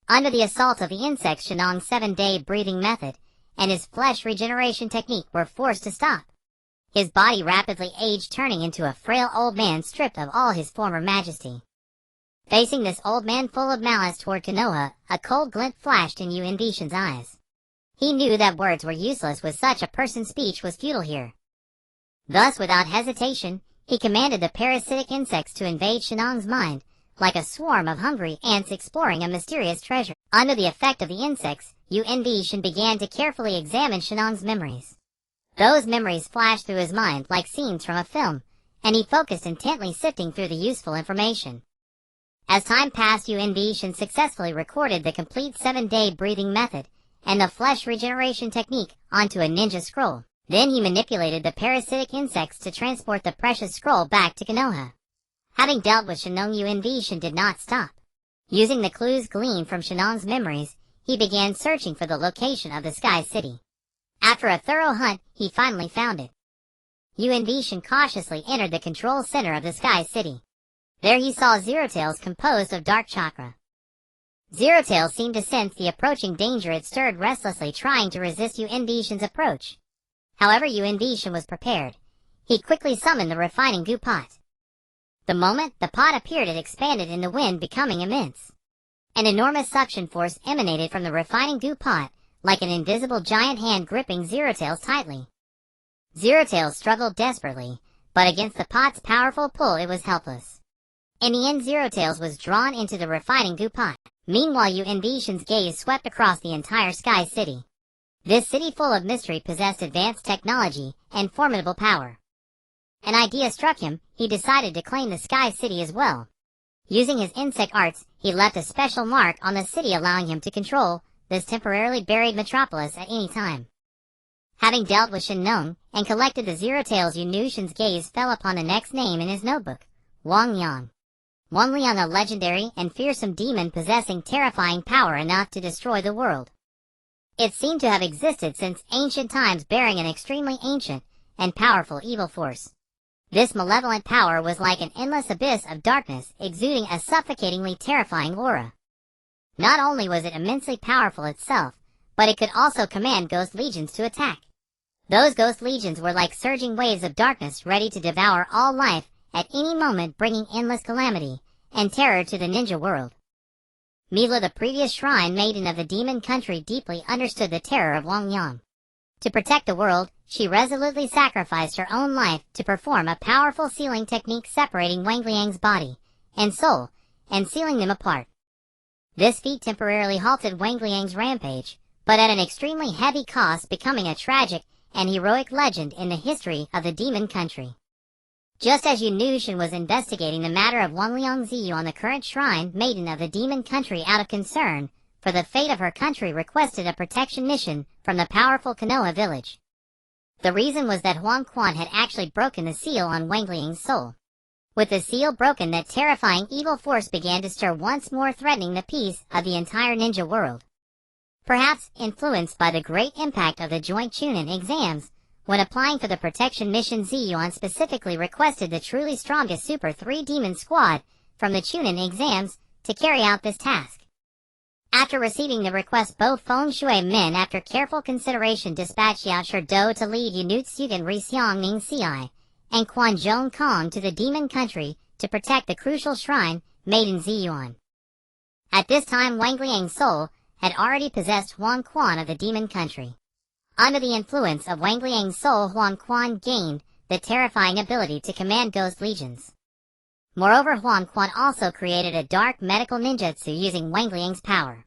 Under the assault of the insects, Shinong's 7-day breathing method and his flesh regeneration technique were forced to stop. His body rapidly aged, turning into a frail old man stripped of all his former majesty. Facing this old man full of malice toward Konoha, a cold glint flashed in Shin's eyes. He knew that words were useless with such a person. Speech was futile here. Thus, without hesitation, he commanded the parasitic insects to invade Shinong's mind, like a swarm of hungry ants exploring a mysterious treasure. Under the effect of the insects, Shin began to carefully examine Shinong's memories. Those memories flashed through his mind like scenes from a film, and he focused intently, sifting through the useful information. As time passed, Shin successfully recorded the complete 7-day breathing method and the flesh regeneration technique onto a ninja scroll. Then he manipulated the parasitic insects to transport the precious scroll back to Konoha. Having dealt with Shinong, Shin did not stop. Using the clues gleaned from Shinong's memories, he began searching for the location of the Sky City. After a thorough hunt, he finally found it. Shin cautiously entered the control center of the Sky City. There he saw Zero-Tails composed of dark chakra. Zero-Tails seemed to sense the approaching danger. It stirred restlessly, trying to resist Shin's approach. However, Shin was prepared. He quickly summoned the refining goo pot. The moment the pot appeared, it expanded in the wind, becoming immense. An enormous suction force emanated from the refining goo pot, like an invisible giant hand gripping Zero-Tails tightly. Zero-Tails struggled desperately, but against the pot's powerful pull it was helpless. In the end, Zero-Tails was drawn into the refining goo pot. Meanwhile, Shin's gaze swept across the entire Sky City. This city full of mystery possessed advanced technology and formidable power. An idea struck him. He decided to claim the Sky City as well. Using his insect arts, he left a special mark on the city, allowing him to control this temporarily buried metropolis at any time. Having dealt with Shinong and collected the Zero-Tails, Shin's gaze fell upon the next name in his notebook, Wang Liang. Wang Liang, a legendary and fearsome demon possessing terrifying power enough to destroy the world. It seemed to have existed since ancient times, bearing an extremely ancient and powerful evil force. This malevolent power was like an endless abyss of darkness, exuding a suffocatingly terrifying aura. Not only was it immensely powerful itself, but it could also command ghost legions to attack. Those ghost legions were like surging waves of darkness, ready to devour all life at any moment, bringing endless calamity and terror to the ninja world. Mila, the previous shrine maiden of the demon country, deeply understood the terror of Wang Liang. To protect the world, she resolutely sacrificed her own life to perform a powerful sealing technique, separating Wang Liang's body and soul and sealing them apart. This feat temporarily halted Wang Liang's rampage, but at an extremely heavy cost, becoming a tragic and heroic legend in the history of the demon country. Just as Shin was investigating the matter of Wang Liang, Ziyu, on the current shrine maiden of the demon country, out of concern for the fate of her country, requested a protection mission from the powerful Konoha village. The reason was that Huang Quan had actually broken the seal on Wang Liang's soul. With the seal broken, that terrifying evil force began to stir once more, threatening the peace of the entire ninja world. Perhaps influenced by the great impact of the joint Chunin exams, when applying for the protection mission, Ziyuan specifically requested the truly strongest Super 3 Demon Squad from the Chunin exams to carry out this task. After receiving the request, both Feng Shui men, after careful consideration, dispatched Yao Sherdou to lead Yunutsugan Rixiang Ning Ci and Quan Zhong Kong to the demon country to protect the crucial shrine maiden Ziyuan. At this time, Wang Liang's soul had already possessed Huang Quan of the demon country. Under the influence of Wang Liang's soul, Huang Quan gained the terrifying ability to command ghost legions. Moreover, Huang Quan also created a dark medical ninjutsu using Wang Liang's power.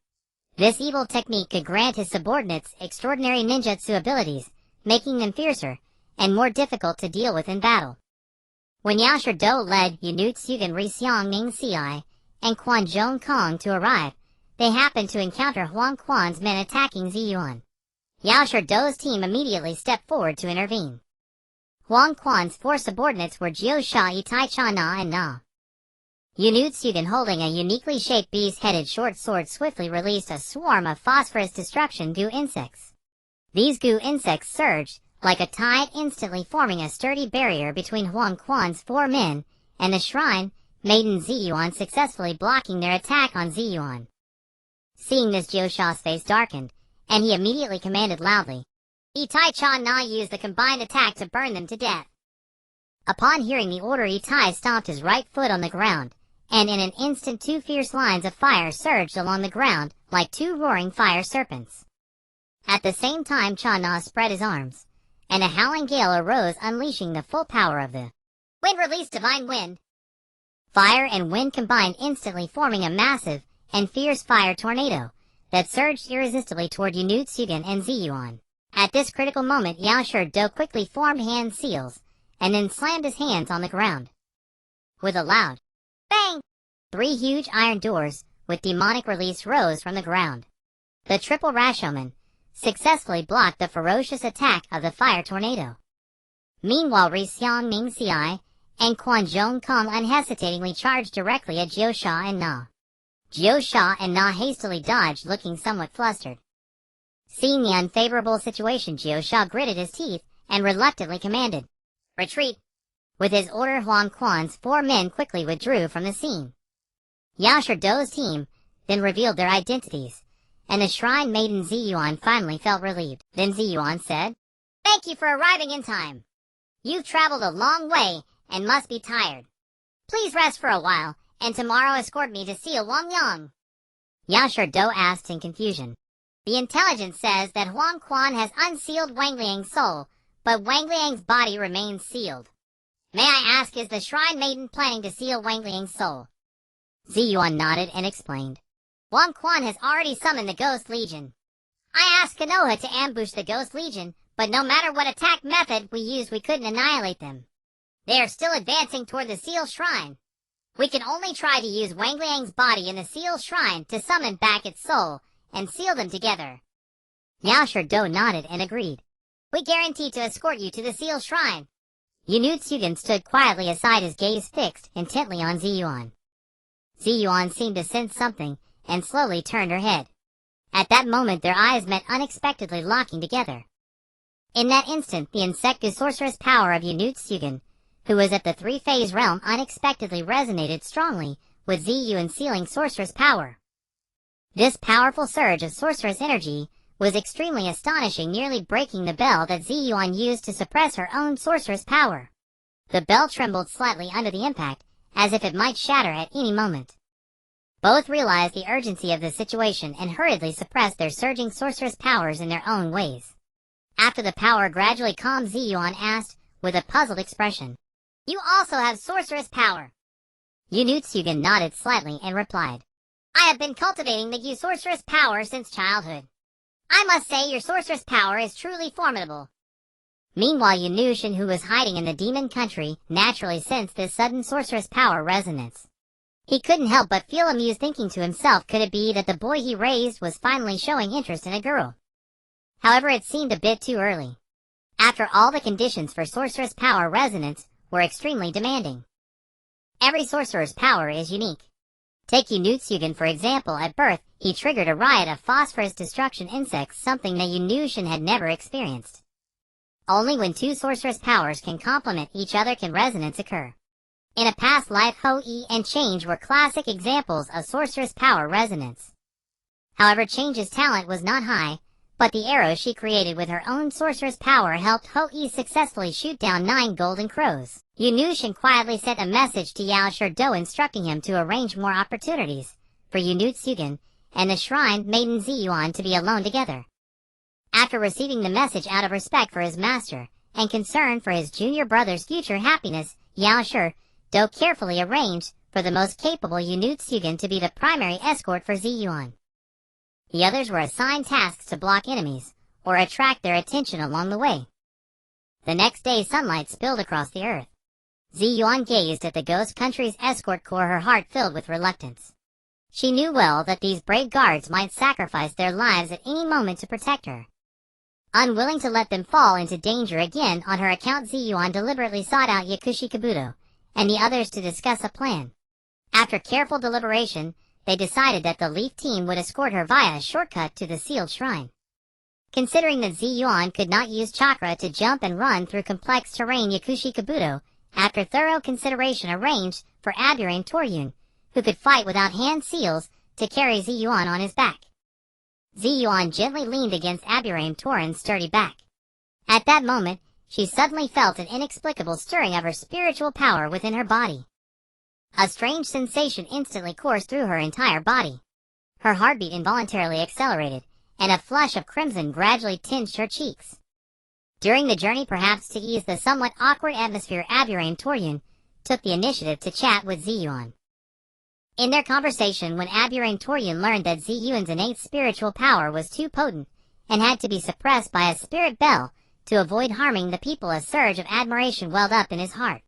This evil technique could grant his subordinates extraordinary ninjutsu abilities, making them fiercer and more difficult to deal with in battle. When Yao Sherdou led Yunutsugan Rixiang Ning Ci and Quan Zhong Kong to arrive, they happened to encounter Huang Quan's men attacking Ziyuan. Yao Sherdou's team immediately stepped forward to intervene. Huang Quan's 4 subordinates were Jiu Sha, Itai Cha Na, and Na. Yunutsugan, holding a uniquely shaped beast-headed short sword, swiftly released a swarm of phosphorus destruction goo insects. These goo insects surged like a tide, instantly forming a sturdy barrier between Huang Quan's 4 men and the shrine maiden Ziyuan, successfully blocking their attack on Ziyuan. Seeing this, Jiu Sha's face darkened, and he immediately commanded loudly, "Itai Cha Na, use the combined attack to burn them to death." Upon hearing the order, Itai stomped his right foot on the ground, and in an instant 2 fierce lines of fire surged along the ground like 2 roaring fire serpents. At the same time, Cha Na spread his arms, and a howling gale arose, unleashing the full power of the wind. Release divine wind. Fire and wind combined, instantly forming a massive and fierce fire tornado that surged irresistibly toward Yunutsugan and Ziyuan. At this critical moment, Yao Sherdou quickly formed hand seals, and then slammed his hands on the ground. With a loud bang, 3 huge iron doors with demonic release rose from the ground. The triple Rashomon, successfully blocked the ferocious attack of the fire tornado. Meanwhile, Ri Xiang Ming Xiai and Quan Zhong Kong unhesitatingly charged directly at Jiu Sha and Na. Jiu Sha and Na hastily dodged, looking somewhat flustered. Seeing the unfavorable situation, Jiu Sha gritted his teeth and reluctantly commanded, "Retreat!" With his order, Huang Quan's 4 men quickly withdrew from the scene. Yao Shidou's team then revealed their identities, and the shrine maiden Ziyuan finally felt relieved. Then Ziyuan said, "Thank you for arriving in time. You've traveled a long way and must be tired. Please rest for a while, and tomorrow escort me to seal Wangyang." Yao Shidou asked in confusion. "The intelligence says that Huang Quan has unsealed Wang Liang's soul, but Wang Liang's body remains sealed. May I ask, is the shrine maiden planning to seal Wang Liang's soul?" Ziyuan nodded and explained. "Huang Quan has already summoned the Ghost Legion. I asked Konoha to ambush the Ghost Legion, but no matter what attack method we used, we couldn't annihilate them. They are still advancing toward the Seal Shrine. We can only try to use Wang Liang's body in the Seal Shrine to summon back its soul and seal them together." Yao Shidou nodded and agreed. "We guarantee to escort you to the Seal Shrine." Yunutsugan stood quietly aside, his gaze fixed intently on Ziyuan. Ziyuan seemed to sense something and slowly turned her head. At that moment their eyes met, unexpectedly locking together. In that instant, the Insekku sorceress power of Yunutsugan, who was at the 3-phase realm, unexpectedly resonated strongly with Ziyuan's sealing sorceress power. This powerful surge of sorceress energy was extremely astonishing, nearly breaking the bell that Ziyuan used to suppress her own sorceress power. The bell trembled slightly under the impact, as if it might shatter at any moment. Both realized the urgency of the situation and hurriedly suppressed their surging sorceress powers in their own ways. After the power gradually calmed, Ziyuan asked, with a puzzled expression, "You also have sorceress power?" Yunutsugan nodded slightly and replied, "I have been cultivating the sorceress power since childhood. I must say your sorceress power is truly formidable." Meanwhile, Yunushin, who was hiding in the demon country, naturally sensed this sudden sorceress power resonance. He couldn't help but feel amused, thinking to himself, could it be that the boy he raised was finally showing interest in a girl? However, it seemed a bit too early. After all, the conditions for sorceress power resonance were extremely demanding. Every sorcerer's power is unique. Take Yunutsugan for example. At birth, he triggered a riot of phosphorus destruction insects, something that Yunushin had never experienced. Only when 2 sorceress powers can complement each other can resonance occur. In a past life, Hou-Yi and Change were classic examples of sorceress power resonance. However, Change's talent was not high, but the arrow she created with her own sorceress power helped Hou-Yi successfully shoot down 9 golden crows. Yunushin quietly sent a message to Yao Shidou instructing him to arrange more opportunities for Yunutsugan and the shrine maiden Ziyuan to be alone together. After receiving the message out of respect for his master and concern for his junior brother's future happiness, Yao Shidou carefully arranged for the most capable Yunutsugan to be the primary escort for Ziyuan. The others were assigned tasks to block enemies or attract their attention along the way. The next day, sunlight spilled across the earth. Ziyuan gazed at the ghost country's escort corps, her heart filled with reluctance. She knew well that these brave guards might sacrifice their lives at any moment to protect her. Unwilling to let them fall into danger again on her account, Ziyuan deliberately sought out Yakushi Kabuto and the others to discuss a plan. After careful deliberation, they decided that the Leaf team would escort her via a shortcut to the sealed shrine. Considering that Ziyuan could not use chakra to jump and run through complex terrain, Yakushi Kabuto, after thorough consideration, arranged for Aburame Toryun, who could fight without hand seals, to carry Ziyuan on his back. Ziyuan gently leaned against Aburame Toryun's sturdy back. At that moment, she suddenly felt an inexplicable stirring of her spiritual power within her body. A strange sensation instantly coursed through her entire body. Her heartbeat involuntarily accelerated, and a flush of crimson gradually tinged her cheeks. During the journey, perhaps to ease the somewhat awkward atmosphere, Aburame Toryun took the initiative to chat with Ziyuan. In their conversation, when Aburame Toryun learned that Ziyuan's innate spiritual power was too potent and had to be suppressed by a spirit bell to avoid harming the people, a surge of admiration welled up in his heart.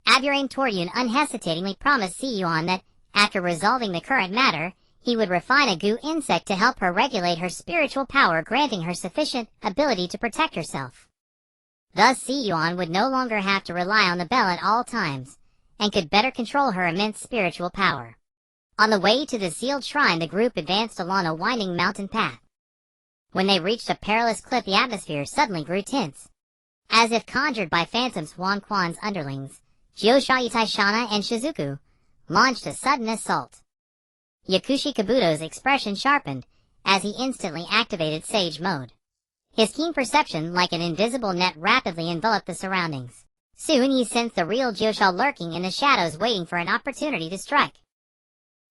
Aburame Toryun unhesitatingly promised Ziyuan that, after resolving the current matter, He would refine a goo insect to help her regulate her spiritual power, granting her sufficient ability to protect herself. Thus Ziyuan would no longer have to rely on the bell at all times, and could better control her immense spiritual power. On the way to the sealed shrine, the group advanced along a winding mountain path. When they reached a perilous cliff, the atmosphere suddenly grew tense. As if conjured by phantoms, Huang Quan's underlings, Jiushaitai Shana and Shizuku, launched a sudden assault. Yakushi Kabuto's expression sharpened as he instantly activated Sage Mode. His keen perception, like an invisible net, rapidly enveloped the surroundings. Soon he sensed the real Jiushao lurking in the shadows, waiting for an opportunity to strike.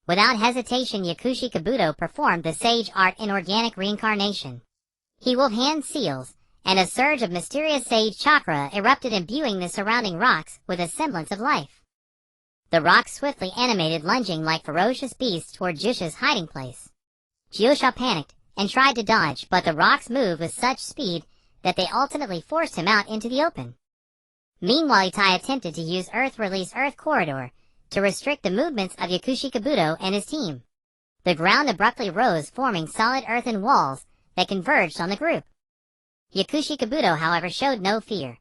Without hesitation, Yakushi Kabuto performed the Sage Art Inorganic Reincarnation. He wove hand seals, and a surge of mysterious Sage chakra erupted, imbuing the surrounding rocks with a semblance of life. The rocks swiftly animated, lunging like ferocious beasts toward Jusha's hiding place. Jiusha panicked and tried to dodge, but the rocks moved with such speed that they ultimately forced him out into the open. Meanwhile, Itai attempted to use Earth Corridor to restrict the movements of Yakushi Kabuto and his team. The ground abruptly rose, forming solid earthen walls that converged on the group. Yakushi Kabuto, however, showed no fear.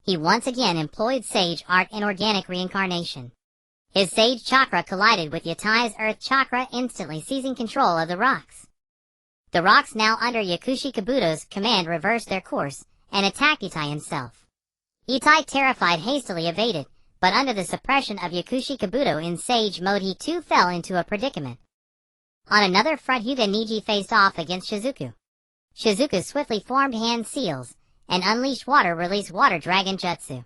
He once again employed Sage Art Inorganic Reincarnation. His Sage Chakra collided with Yatai's Earth Chakra, instantly seizing control of the rocks. The rocks, now under Yakushi Kabuto's command, reversed their course and attacked Itai himself. Itai, terrified, hastily evaded, but under the suppression of Yakushi Kabuto in Sage Mode, he too fell into a predicament. On another front, Hyuga Niji faced off against Shizuku. Shizuku swiftly formed hand seals and unleashed water-release water dragon jutsu.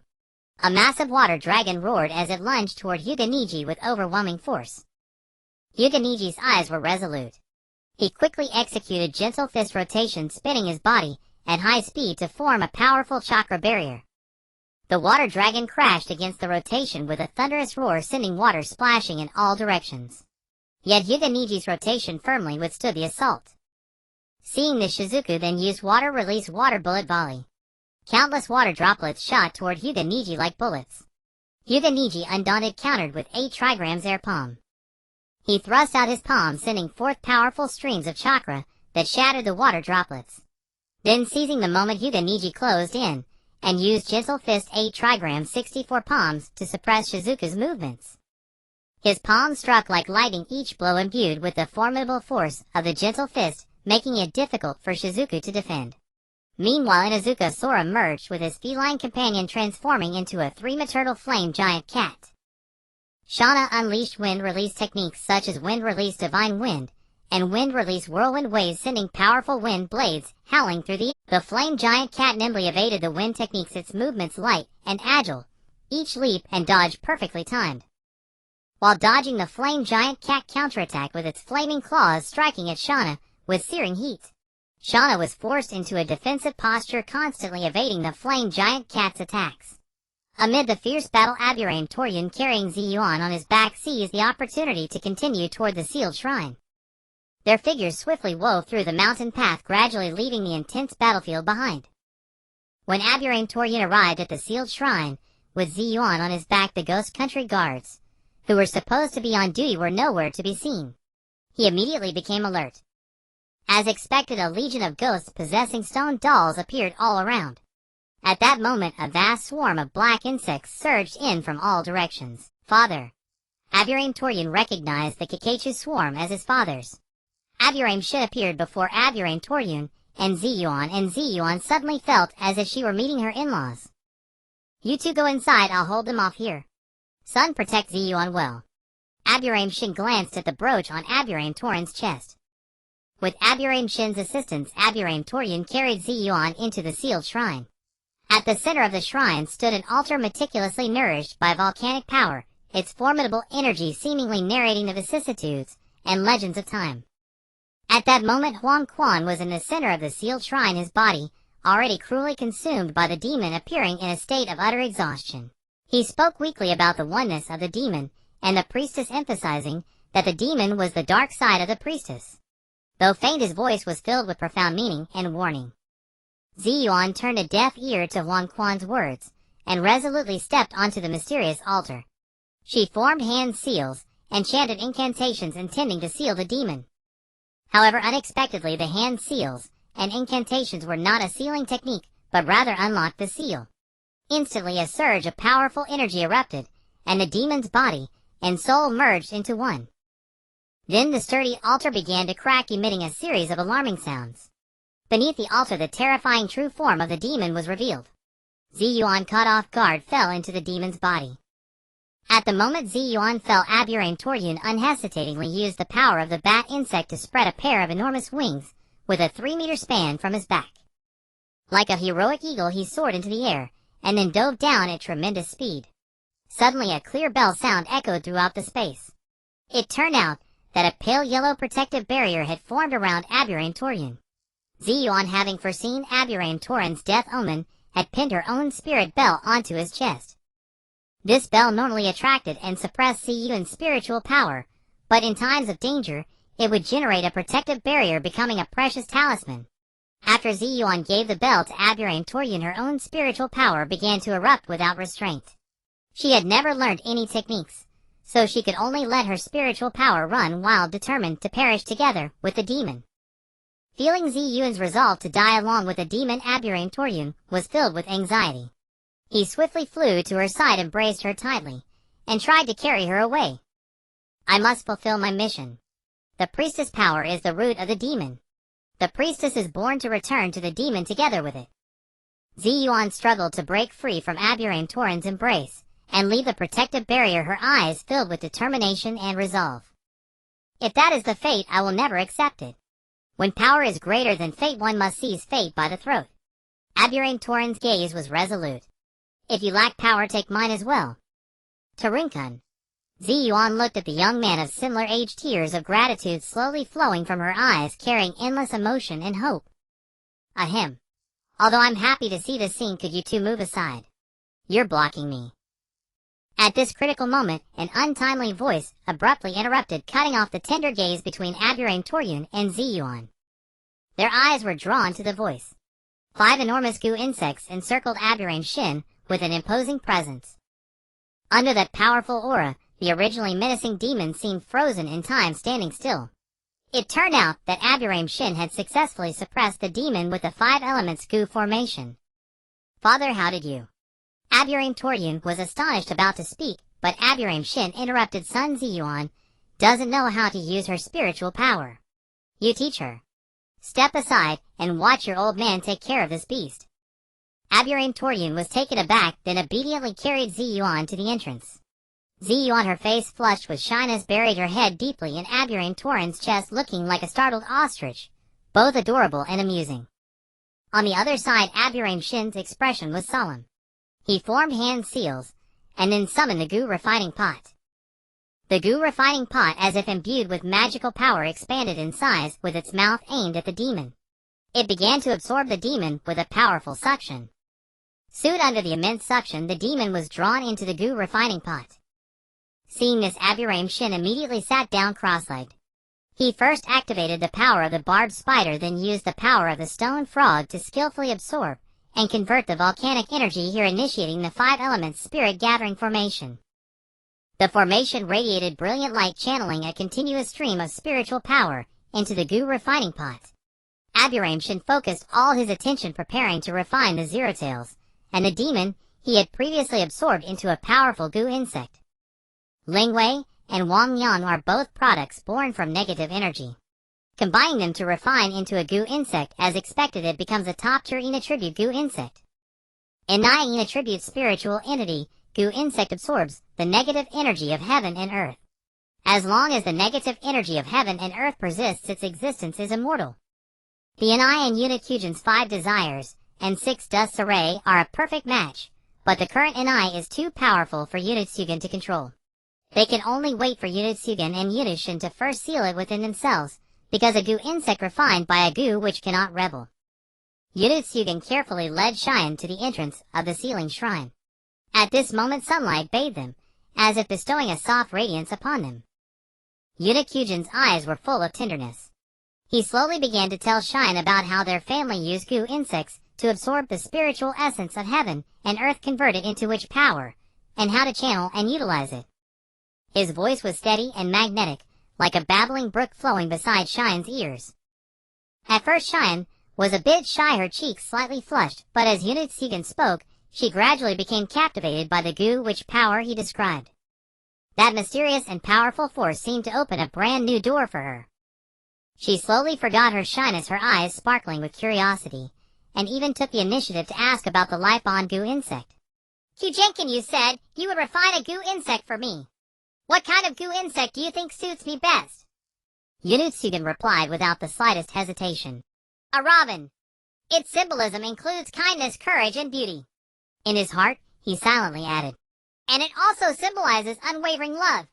A massive water dragon roared as it lunged toward Hyuga Niji with overwhelming force. Hyuga Niji's eyes were resolute. He quickly executed gentle fist rotation, spinning his body at high speed to form a powerful chakra barrier. The water dragon crashed against the rotation with a thunderous roar, sending water splashing in all directions. Yet Hyuga Niji's rotation firmly withstood the assault. Seeing this, Shizuku then used water-release water bullet volley. Countless water droplets shot toward Hyuga Niji like bullets. Hyuga Niji, undaunted, countered with 8 trigrams air palm. He thrust out his palm, sending forth powerful streams of chakra that shattered the water droplets. Then, seizing the moment, Hyuga Niji closed in and used Gentle Fist 8 trigrams 64 palms to suppress Shizuku's movements. His palms struck like lightning, each blow imbued with the formidable force of the Gentle Fist, making it difficult for Shizuku to defend. Meanwhile, Inuzuka Sora emerged with his feline companion, transforming into a 3-maternal flame giant cat. Shana unleashed wind-release techniques such as wind-release divine wind and wind-release whirlwind waves, sending powerful wind blades howling through the flame giant cat nimbly evaded the wind techniques, its movements light and agile, each leap and dodge perfectly timed. While dodging, the flame giant cat counterattacked with its flaming claws, striking at Shana with searing heat. Shana was forced into a defensive posture, constantly evading the flame giant cat's attacks. Amid the fierce battle, Aburame Toryun, carrying Ziyuan on his back, seized the opportunity to continue toward the sealed shrine. Their figures swiftly wove through the mountain path, gradually leaving the intense battlefield behind. When Aburame Toryun arrived at the sealed shrine, with Ziyuan on his back, the Ghost Country guards, who were supposed to be on duty, were nowhere to be seen. He immediately became alert. As expected, a legion of ghosts possessing stone dolls appeared all around. At that moment, a vast swarm of black insects surged in from all directions. Father. Aburame Toryun recognized the Kakachu swarm as his father's. Aburame Shin appeared before Aburame Toryun and Ziyuan suddenly felt as if she were meeting her in-laws. You two go inside, I'll hold them off here. Son, protect Ziyuan well. Aburame Shin glanced at the brooch on Aburame Toryun's chest. With Aburame Shin's assistance, Aburame Toryun carried Ziyuan into the sealed shrine. At the center of the shrine stood an altar meticulously nourished by volcanic power, its formidable energy seemingly narrating the vicissitudes and legends of time. At that moment, Huang Quan was in the center of the sealed shrine, his body already cruelly consumed by the demon, appearing in a state of utter exhaustion. He spoke weakly about the oneness of the demon, and the priestess, emphasizing that the demon was the dark side of the priestess. Though faint, his voice was filled with profound meaning and warning. Ziyuan turned a deaf ear to Huang Quan's words, and resolutely stepped onto the mysterious altar. She formed hand seals and chanted incantations intending to seal the demon. However, unexpectedly the hand seals and incantations were not a sealing technique, but rather unlocked the seal. Instantly a surge of powerful energy erupted, and the demon's body and soul merged into one. Then the sturdy altar began to crack, emitting a series of alarming sounds. Beneath the altar the terrifying true form of the demon was revealed. Ziyuan, caught off guard, fell into the demon's body. At the moment Ziyuan fell, Aburame Toryun unhesitatingly used the power of the bat insect to spread a pair of enormous wings with a 3-meter span from his back. Like a heroic eagle he soared into the air, and then dove down at tremendous speed. Suddenly a clear bell sound echoed throughout the space. It turned out that a pale yellow protective barrier had formed around Aburame Toryun. Ziyuan, having foreseen Aburame Toryun's death omen, had pinned her own spirit bell onto his chest. This bell normally attracted and suppressed Ziyuan's spiritual power, but in times of danger, it would generate a protective barrier, becoming a precious talisman. After Ziyuan gave the bell to Aburame Toryun, her own spiritual power began to erupt without restraint. She had never learned any techniques, so she could only let her spiritual power run wild, determined to perish together with the demon. Feeling Ziyuan's resolve to die along with the demon, Aburame Toryun was filled with anxiety. He swiftly flew to her side, embraced her tightly, and tried to carry her away. I must fulfill my mission. The priestess power is the root of the demon. The priestess is born to return to the demon together with it. Ziyuan struggled to break free from Aburame Toryun's embrace and leave the protective barrier, her eyes filled with determination and resolve. If that is the fate, I will never accept it. When power is greater than fate, one must seize fate by the throat. Aburame Toryun's gaze was resolute. If you lack power, take mine as well. Tarinkun. Ziyuan looked at the young man of similar age, tears of gratitude slowly flowing from her eyes, carrying endless emotion and hope. Ahem. Although I'm happy to see this scene, could you two move aside? You're blocking me. At this critical moment, an untimely voice abruptly interrupted, cutting off the tender gaze between Aburame Toryun and Ziyuan. Their eyes were drawn to the voice. 5 enormous goo insects encircled Aburame Shin with an imposing presence. Under that powerful aura, the originally menacing demon seemed frozen in time, standing still. It turned out that Aburame Shin had successfully suppressed the demon with the 5 elements goo formation. Father, how did you? Aburame Toryun was astonished, about to speak, but Aburame Shin interrupted. Son, Ziyuan doesn't know how to use her spiritual power. You teach her. Step aside and watch your old man take care of this beast. Aburame Toryun was taken aback, then obediently carried Ziyuan to the entrance. Ziyuan, her face flushed with shyness, buried her head deeply in Aburame Toryun's chest, looking like a startled ostrich, both adorable and amusing. On the other side, Aburame Shin's expression was solemn. He formed hand seals, and then summoned the goo refining pot. The goo refining pot, as if imbued with magical power, expanded in size, with its mouth aimed at the demon. It began to absorb the demon with a powerful suction. Soon, under the immense suction, the demon was drawn into the goo refining pot. Seeing this, Aburame Shin immediately sat down cross-legged. He first activated the power of the barbed spider, then used the power of the stone frog to skillfully absorb and convert the volcanic energy here, initiating the 5 elements spirit gathering formation. The formation radiated brilliant light, channeling a continuous stream of spiritual power into the goo refining pot. Aburame Shin focused all his attention preparing to refine the Zero-Tails, and the demon he had previously absorbed into a powerful goo insect. Lingwei and Wang Yan are both products born from negative energy. Combining them to refine into a goo insect, as expected, it becomes a top-tier Ina-tribute goo insect. Inai Ina-tribute spiritual entity, goo insect absorbs the negative energy of heaven and earth. As long as the negative energy of heaven and earth persists, its existence is immortal. The Inai and Unit-Kyujin's 5 desires and 6 dusts array are a perfect match, but the current Inai is too powerful for Unit-Kyujin to control. They can only wait for Unit-Kyujin and Unit-Shin to first seal it within themselves, because a goo insect refined by a goo which cannot rebel. Unit-Kyujin carefully led Cheyenne to the entrance of the sealing shrine. At this moment sunlight bathed them, as if bestowing a soft radiance upon them. Unit-Kyujin's eyes were full of tenderness. He slowly began to tell Cheyenne about how their family used goo insects to absorb the spiritual essence of heaven and earth, convert it into witch power, and how to channel and utilize it. His voice was steady and magnetic, like a babbling brook flowing beside Shine's ears. At first Shine was a bit shy, her cheeks slightly flushed, but as Yunitsugen spoke, she gradually became captivated by the goo-witch power he described. That mysterious and powerful force seemed to open a brand new door for her. She slowly forgot her shyness, her eyes sparkling with curiosity, and even took the initiative to ask about the life-on goo insect. Kyujinkin, you said you would refine a goo insect for me. What kind of goo insect do you think suits me best? Yunitsugen replied without the slightest hesitation. A robin. Its symbolism includes kindness, courage, and beauty. In his heart, he silently added. And it also symbolizes unwavering love.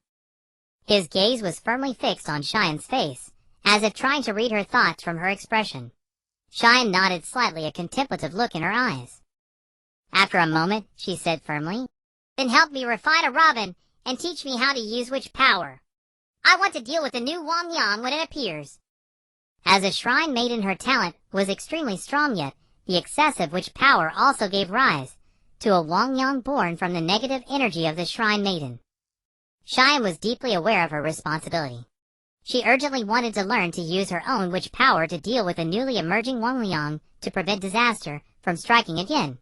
His gaze was firmly fixed on Shine's face, as if trying to read her thoughts from her expression. Shine nodded slightly, a contemplative look in her eyes. After a moment, she said firmly, Then help me refine a robin and teach me how to use witch power. I want to deal with the new Wang Yang when it appears. As a shrine maiden, her talent was extremely strong, yet the excessive witch power also gave rise to a Wang Yang born from the negative energy of the shrine maiden. Shine was deeply aware of her responsibility. She urgently wanted to learn to use her own witch power to deal with the newly emerging Wang Yang to prevent disaster from striking again.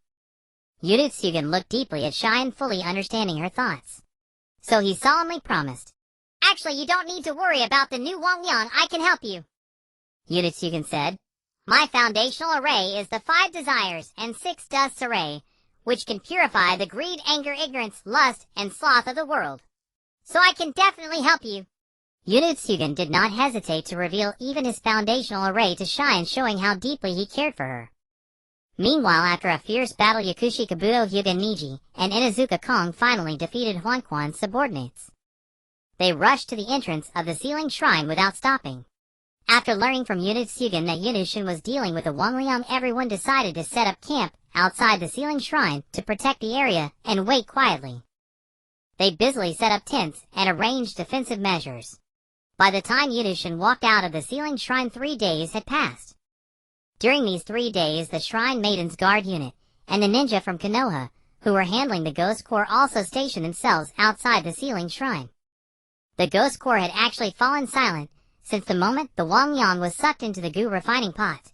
Yunitsugen looked deeply at Shine, fully understanding her thoughts. So he solemnly promised, Actually, you don't need to worry about the new Wang Yang, I can help you. Yunitsugen said, My foundational array is the 5 desires and 6 dusts array, which can purify the greed, anger, ignorance, lust, and sloth of the world. So I can definitely help you. Yunitsugen did not hesitate to reveal even his foundational array to Shine, showing how deeply he cared for her. Meanwhile, after a fierce battle, Yakushi Kabuto Hyuga Niji and Inuzuka Kong finally defeated Huanquan's subordinates. They rushed to the entrance of the Sealing Shrine without stopping. After learning from Yunitsugen that Yunushin was dealing with the Wangliang, everyone decided to set up camp outside the Sealing Shrine to protect the area and wait quietly. They busily set up tents and arranged defensive measures. By the time Yunushin walked out of the Sealing Shrine, 3 days had passed. During these 3 days, the Shrine Maiden's guard unit and the ninja from Konoha, who were handling the Ghost Corps, also stationed themselves outside the Sealing Shrine. The Ghost Corps had actually fallen silent since the moment the Wang Yang was sucked into the goo refining pot.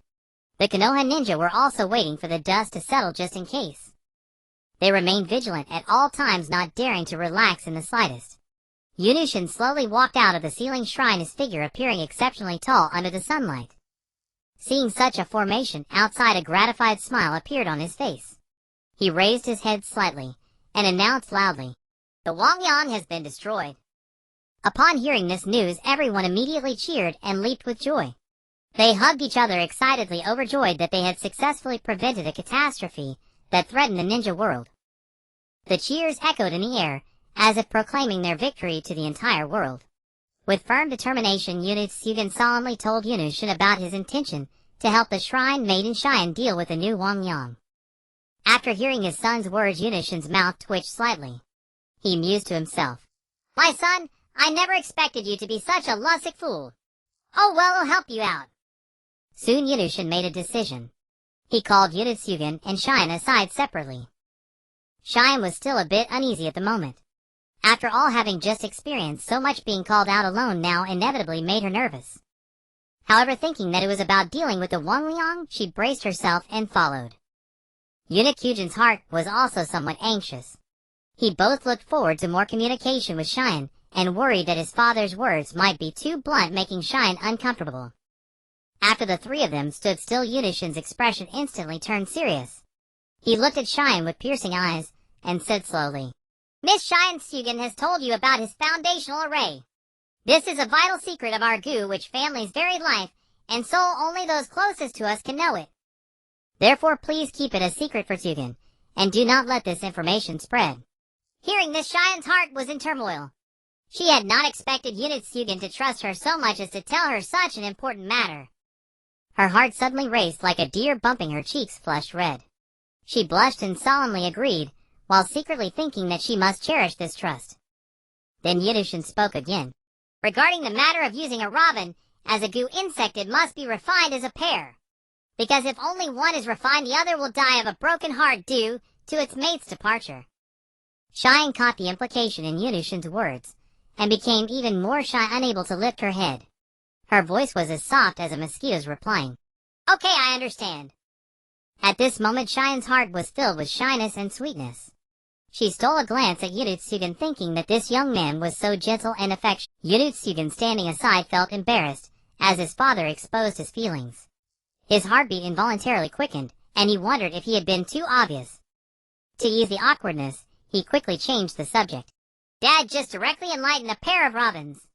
The Konoha ninja were also waiting for the dust to settle just in case. They remained vigilant at all times, not daring to relax in the slightest. Yunushin slowly walked out of the Sealing Shrine, his figure appearing exceptionally tall under the sunlight. Seeing such a formation outside, a gratified smile appeared on his face. He raised his head slightly and announced loudly, The Wang Yang has been destroyed. Upon hearing this news, everyone immediately cheered and leaped with joy. They hugged each other excitedly, overjoyed that they had successfully prevented a catastrophe that threatened the ninja world. The cheers echoed in the air, as if proclaiming their victory to the entire world. With firm determination, Yunitsugen solemnly told Yunushin about his intention to help the Shrine Maiden Shine deal with the new Wang Yang. After hearing his son's words, Yunushin's mouth twitched slightly. He mused to himself, My son, I never expected you to be such a lustic fool. Oh well, I'll help you out. Soon Yunushin made a decision. He called Yunitsugen and Shine aside separately. Shine was still a bit uneasy at the moment. After all, having just experienced so much, being called out alone now inevitably made her nervous. However, thinking that it was about dealing with the Wangliang, she braced herself and followed. Yunitsugen's heart was also somewhat anxious. He both looked forward to more communication with Shine and worried that his father's words might be too blunt, making Shine uncomfortable. After the 3 of them stood still, Yunushin's expression instantly turned serious. He looked at Shine with piercing eyes and said slowly, Miss Shinsugen has told you about his foundational array. This is a vital secret of our goo-witch family's varied life, and so only those closest to us can know it. Therefore, please keep it a secret for Tsugen, and do not let this information spread. Hearing this, Shine's heart was in turmoil. She had not expected Yunitsugen to trust her so much as to tell her such an important matter. Her heart suddenly raced like a deer, bumping, her cheeks flushed red. She blushed and solemnly agreed, while secretly thinking that she must cherish this trust. Then Yunushin spoke again. Regarding the matter of using a robin as a goo insect, it must be refined as a pair. Because if only one is refined, the other will die of a broken heart due to its mate's departure. Shine caught the implication in Yunushin's words, and became even more shy, unable to lift her head. Her voice was as soft as a mosquito's, replying, "Okay, I understand." At this moment Cheyenne's heart was filled with shyness and sweetness. She stole a glance at Urutsugun, thinking that this young man was so gentle and affectionate. Urutsugun, standing aside, felt embarrassed as his father exposed his feelings. His heartbeat involuntarily quickened, and he wondered if he had been too obvious. To ease the awkwardness, he quickly changed the subject. "Dad just directly enlightened a pair of robins."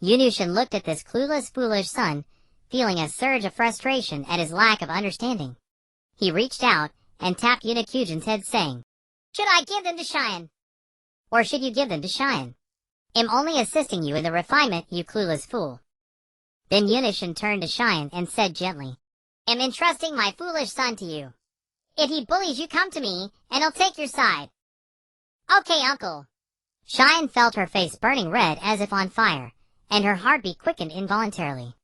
Yunushin looked at this clueless, foolish son, feeling a surge of frustration at his lack of understanding. He reached out and tapped Unikugin's head, saying, "Should I give them to Cheyenne? Or should you give them to Cheyenne? I'm only assisting you in the refinement, you clueless fool." Then Yunushin turned to Cheyenne and said gently, "I'm entrusting my foolish son to you. If he bullies you, come to me, and I'll take your side." "Okay, uncle." Cheyenne felt her face burning red as if on fire, and her heartbeat quickened involuntarily.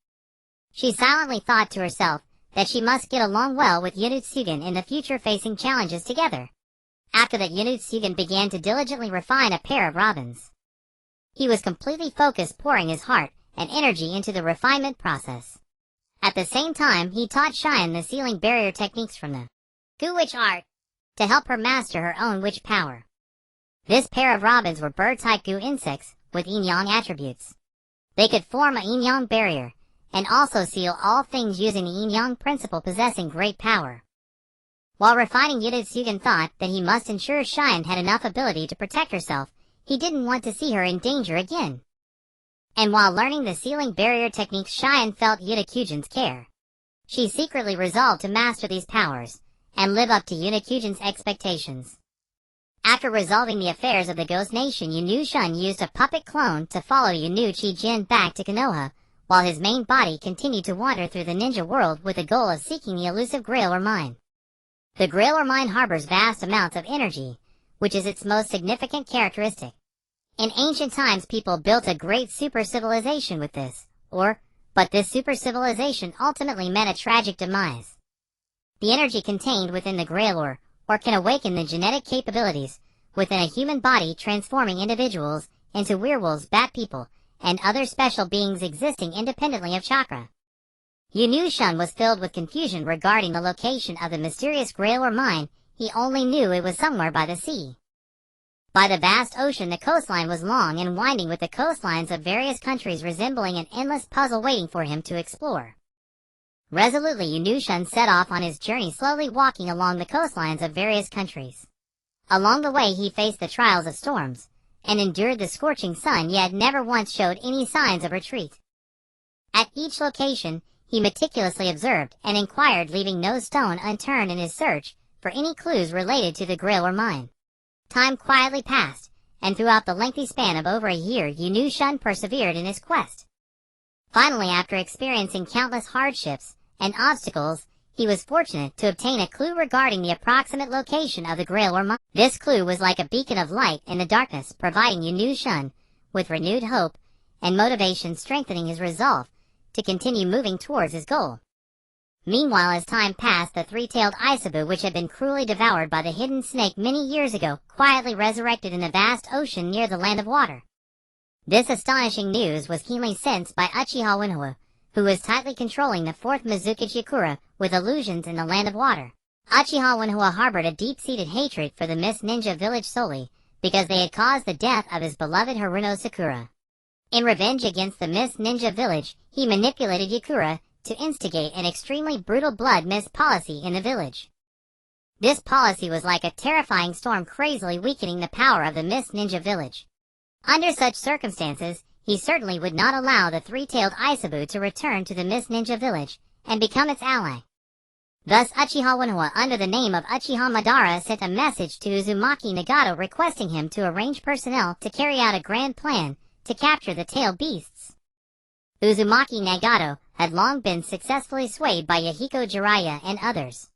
She silently thought to herself that she must get along well with Urutsugun in the future, facing challenges together. After that, Urutsugun began to diligently refine a pair of robins. He was completely focused, pouring his heart and energy into the refinement process. At the same time, he taught Cheyenne the sealing barrier techniques from the Gu Witch art to help her master her own witch power. This pair of robins were bird-type Gu insects with yin-yang attributes. They could form a yin-yang barrier and also seal all things using the yin-yang principle, possessing great power. While refining, Urutsugun thought that he must ensure Cheyenne had enough ability to protect herself. He didn't want to see her in danger again. And while learning the sealing barrier techniques, Cheyenne felt Unikugin's care. She secretly resolved to master these powers and live up to Unikugin's expectations. After resolving the affairs of the Ghost Nation, Yunushin used a puppet clone to follow Jin back to Konoha, while his main body continued to wander through the ninja world with the goal of seeking the elusive Grail or Mine. The Grail or Mine harbors vast amounts of energy, which is its most significant characteristic. In ancient times, people built a great super civilization with this, but this super civilization ultimately met a tragic demise. The energy contained within the Grail or can awaken the genetic capabilities within a human body, transforming individuals into werewolves, bat people, and other special beings existing independently of chakra. Yunushin was filled with confusion regarding the location of the mysterious Grail or Mine. He only knew it was somewhere by the sea. By the vast ocean, the coastline was long and winding, with the coastlines of various countries resembling an endless puzzle waiting for him to explore. Resolutely, Yunushin set off on his journey, slowly walking along the coastlines of various countries. Along the way, he faced the trials of storms and endured the scorching sun, yet never once showed any signs of retreat. At each location, he meticulously observed and inquired, leaving no stone unturned in his search for any clues related to the Grail or Mine. Time quietly passed, and throughout the lengthy span of over a year, Yunushin persevered in his quest. Finally, after experiencing countless hardships and obstacles, he was fortunate to obtain a clue regarding the approximate location of the Grail or Mine. This clue was like a beacon of light in the darkness, providing Yunushin with renewed hope and motivation, strengthening his resolve to continue moving towards his goal. Meanwhile, as time passed, the three-tailed Isabu, which had been cruelly devoured by the hidden snake many years ago, quietly resurrected in the vast ocean near the land of water. This astonishing news was keenly sensed by Uchiha Winhua, who was tightly controlling the fourth Mizuki Chikura with illusions in the land of water. Uchiha Winhua harbored a deep-seated hatred for the Mist Ninja village solely because they had caused the death of his beloved Haruno Sakura. In revenge against the Mist Ninja village, he manipulated Yakura to instigate an extremely brutal blood mist policy in the village. This policy was like a terrifying storm, crazily weakening the power of the Mist Ninja village. Under such circumstances, he certainly would not allow the three-tailed Isabu to return to the Mist Ninja village and become its ally. Thus, Uchiha Winhua, under the name of Uchiha Madara, sent a message to Uzumaki Nagato requesting him to arrange personnel to carry out a grand plan to capture the tailed beasts. Uzumaki Nagato had long been successfully swayed by Yahiko Jiraiya and others.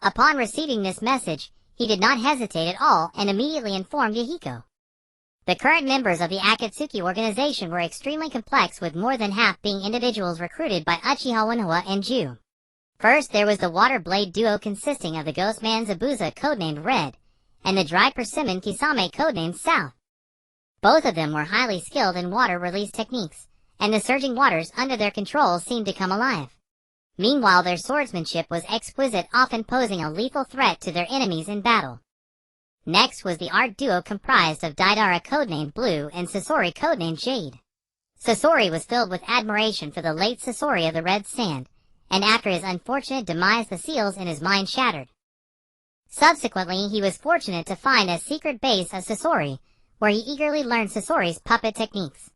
Upon receiving this message, he did not hesitate at all and immediately informed Yahiko. The current members of the Akatsuki organization were extremely complex, with more than half being individuals recruited by Uchiha Winhua and Ju. First, there was the Water Blade duo consisting of the Ghost Man Zabuza, codenamed Red, and the Dry Persimmon Kisame, codenamed South. Both of them were highly skilled in water release techniques, and the surging waters under their control seemed to come alive. Meanwhile, their swordsmanship was exquisite, often posing a lethal threat to their enemies in battle. Next was the art duo comprised of Deidara codenamed Blue and Sasori codenamed Jade. Sasori was filled with admiration for the late Sasori of the Red Sand, and after his unfortunate demise the seals in his mind shattered. Subsequently, he was fortunate to find a secret base of Sasori, where he eagerly learned Sasori's puppet techniques.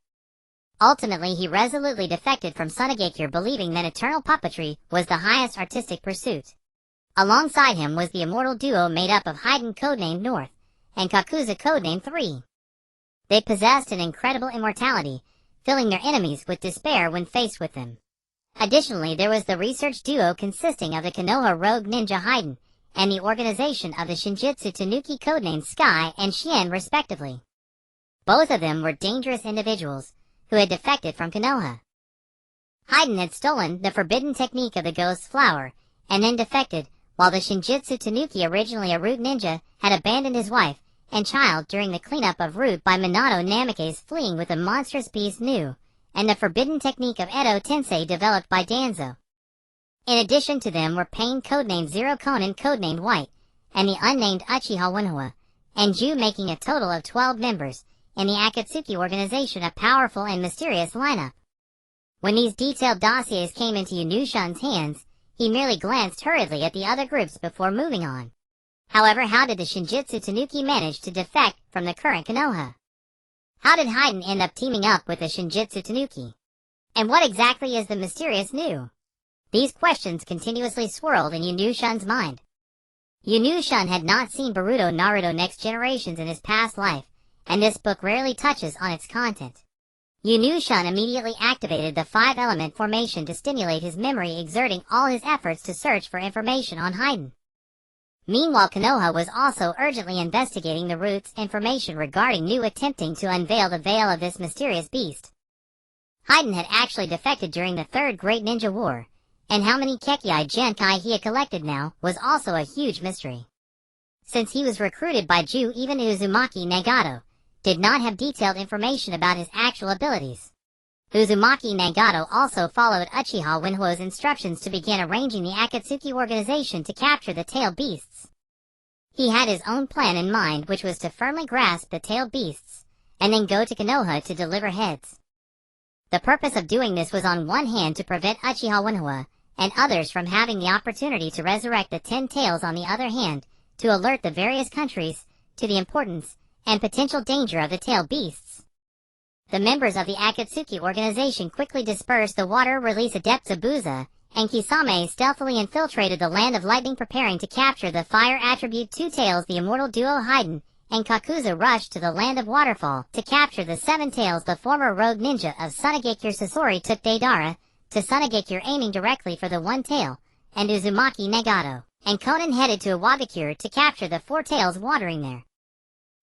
Ultimately, he resolutely defected from Sunagakure, believing that eternal puppetry was the highest artistic pursuit. Alongside him was the immortal duo made up of Haiden codenamed North and Kakuza codenamed 3. They possessed an incredible immortality, filling their enemies with despair when faced with them. Additionally, there was the research duo consisting of the Konoha rogue ninja Haiden and the organization of the Shinjitsu Tanuki codenamed Sky and Shien respectively. Both of them were dangerous individuals who had defected from Konoha. Haiden had stolen the forbidden technique of the ghost flower and then defected, while the Shinjitsu Tanuki, originally a root ninja, had abandoned his wife and child during the cleanup of root by Minato Namikaze, fleeing with the monstrous beast Nu, and the forbidden technique of Edo Tensei developed by Danzo. In addition to them were Pain codenamed Zero Conan codenamed White, and the unnamed Uchiha Winhua, and Ju, making a total of 12 members in the Akatsuki organization, a powerful and mysterious lineup. When these detailed dossiers came into Yunushan's hands, he merely glanced hurriedly at the other groups before moving on. However, how did the Shinjitsu Tanuki manage to defect from the current Konoha? How did Haiden end up teaming up with the Shinjitsu Tanuki? And what exactly is the mysterious Nu? These questions continuously swirled in Yunushan's mind. Yunushan had not seen Boruto Naruto Next Generations in his past life, and this book rarely touches on its content. Yunushan immediately activated the 5-element formation to stimulate his memory, exerting all his efforts to search for information on Haiden. Meanwhile, Konoha was also urgently investigating the root's information regarding Nu, attempting to unveil the veil of this mysterious beast. Haiden had actually defected during the Third Great Ninja War, and how many Kekkai Genkai he had collected now was also a huge mystery. Since he was recruited by Ju, even Uzumaki Nagato did not have detailed information about his actual abilities. Uzumaki Nagato also followed Uchiha Winhua's instructions to begin arranging the Akatsuki organization to capture the tailed beasts. He had his own plan in mind, which was to firmly grasp the tailed beasts, and then go to Konoha to deliver heads. The purpose of doing this was on one hand to prevent Uchiha Winhua and others from having the opportunity to resurrect the 10 tails, on the other hand, to alert the various countries to the importance and potential danger of the tailed beasts. The members of the Akatsuki organization quickly dispersed. The water release adept Zabuza and Kisame stealthily infiltrated the Land of Lightning, preparing to capture the fire attribute 2 tails. The immortal duo Haiden and Kakuza rushed to the Land of Waterfall to capture the 7 tails. The former rogue ninja of Sunagakure Sasori took Deidara to Sunagakure, aiming directly for the 1 tail, and Uzumaki Nagato and Konan headed to Iwagakure to capture the 4 tails watering there.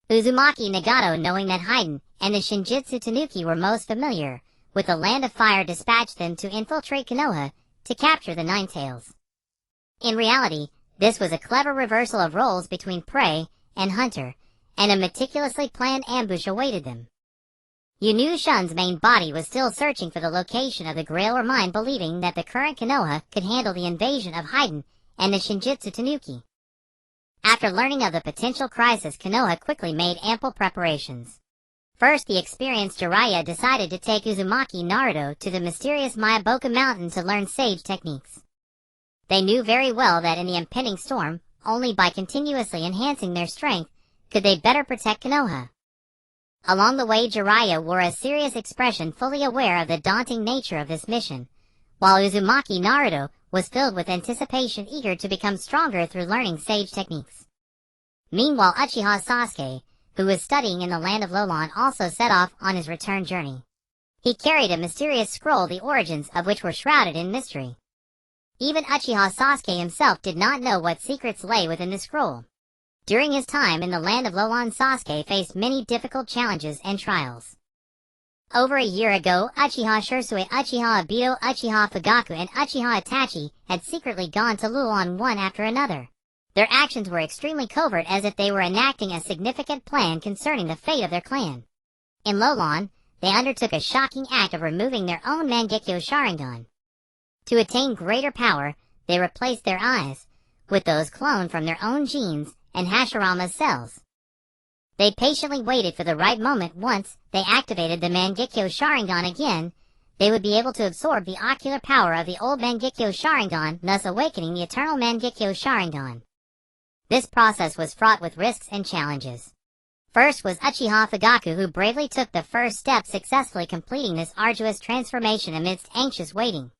Uzumaki Nagato, knowing that Haiden and the Shinjitsu Tanuki were most familiar with the Land of Fire, dispatched them to infiltrate Konoha to capture the 9 tails. In reality, this was a clever reversal of roles between prey and hunter, and a meticulously planned ambush awaited them. Yunushan's main body was still searching for the location of the Grail or mine, believing that the current Konoha could handle the invasion of Haiden and the Shinjitsu Tanuki. After learning of the potential crisis, Konoha quickly made ample preparations. First, the experienced Jiraiya decided to take Uzumaki Naruto to the mysterious Miyaboka Mountain to learn sage techniques. They knew very well that in the impending storm, only by continuously enhancing their strength could they better protect Konoha. Along the way, Jiraiya wore a serious expression, fully aware of the daunting nature of this mission, while Uzumaki Naruto was filled with anticipation, eager to become stronger through learning sage techniques. Meanwhile, Uchiha Sasuke, who was studying in the land of Lolon, also set off on his return journey. He carried a mysterious scroll, the origins of which were shrouded in mystery. Even Uchiha Sasuke himself did not know what secrets lay within the scroll. During his time in the land of Lolon, Sasuke faced many difficult challenges and trials. Over a year ago, Uchiha Shisui, Uchiha Obito, Uchiha Fugaku, and Uchiha Itachi had secretly gone to Lolon one after another. Their actions were extremely covert, as if they were enacting a significant plan concerning the fate of their clan. In Lolon, they undertook a shocking act of removing their own Mangekyo Sharingan. To attain greater power, they replaced their eyes with those cloned from their own genes and Hashirama's cells. They patiently waited for the right moment. Once they activated the Mangekyo Sharingan again, they would be able to absorb the ocular power of the old Mangekyo Sharingan, thus awakening the eternal Mangekyo Sharingan. This process was fraught with risks and challenges. First was Uchiha Fugaku, who bravely took the first step, successfully completing this arduous transformation amidst anxious waiting.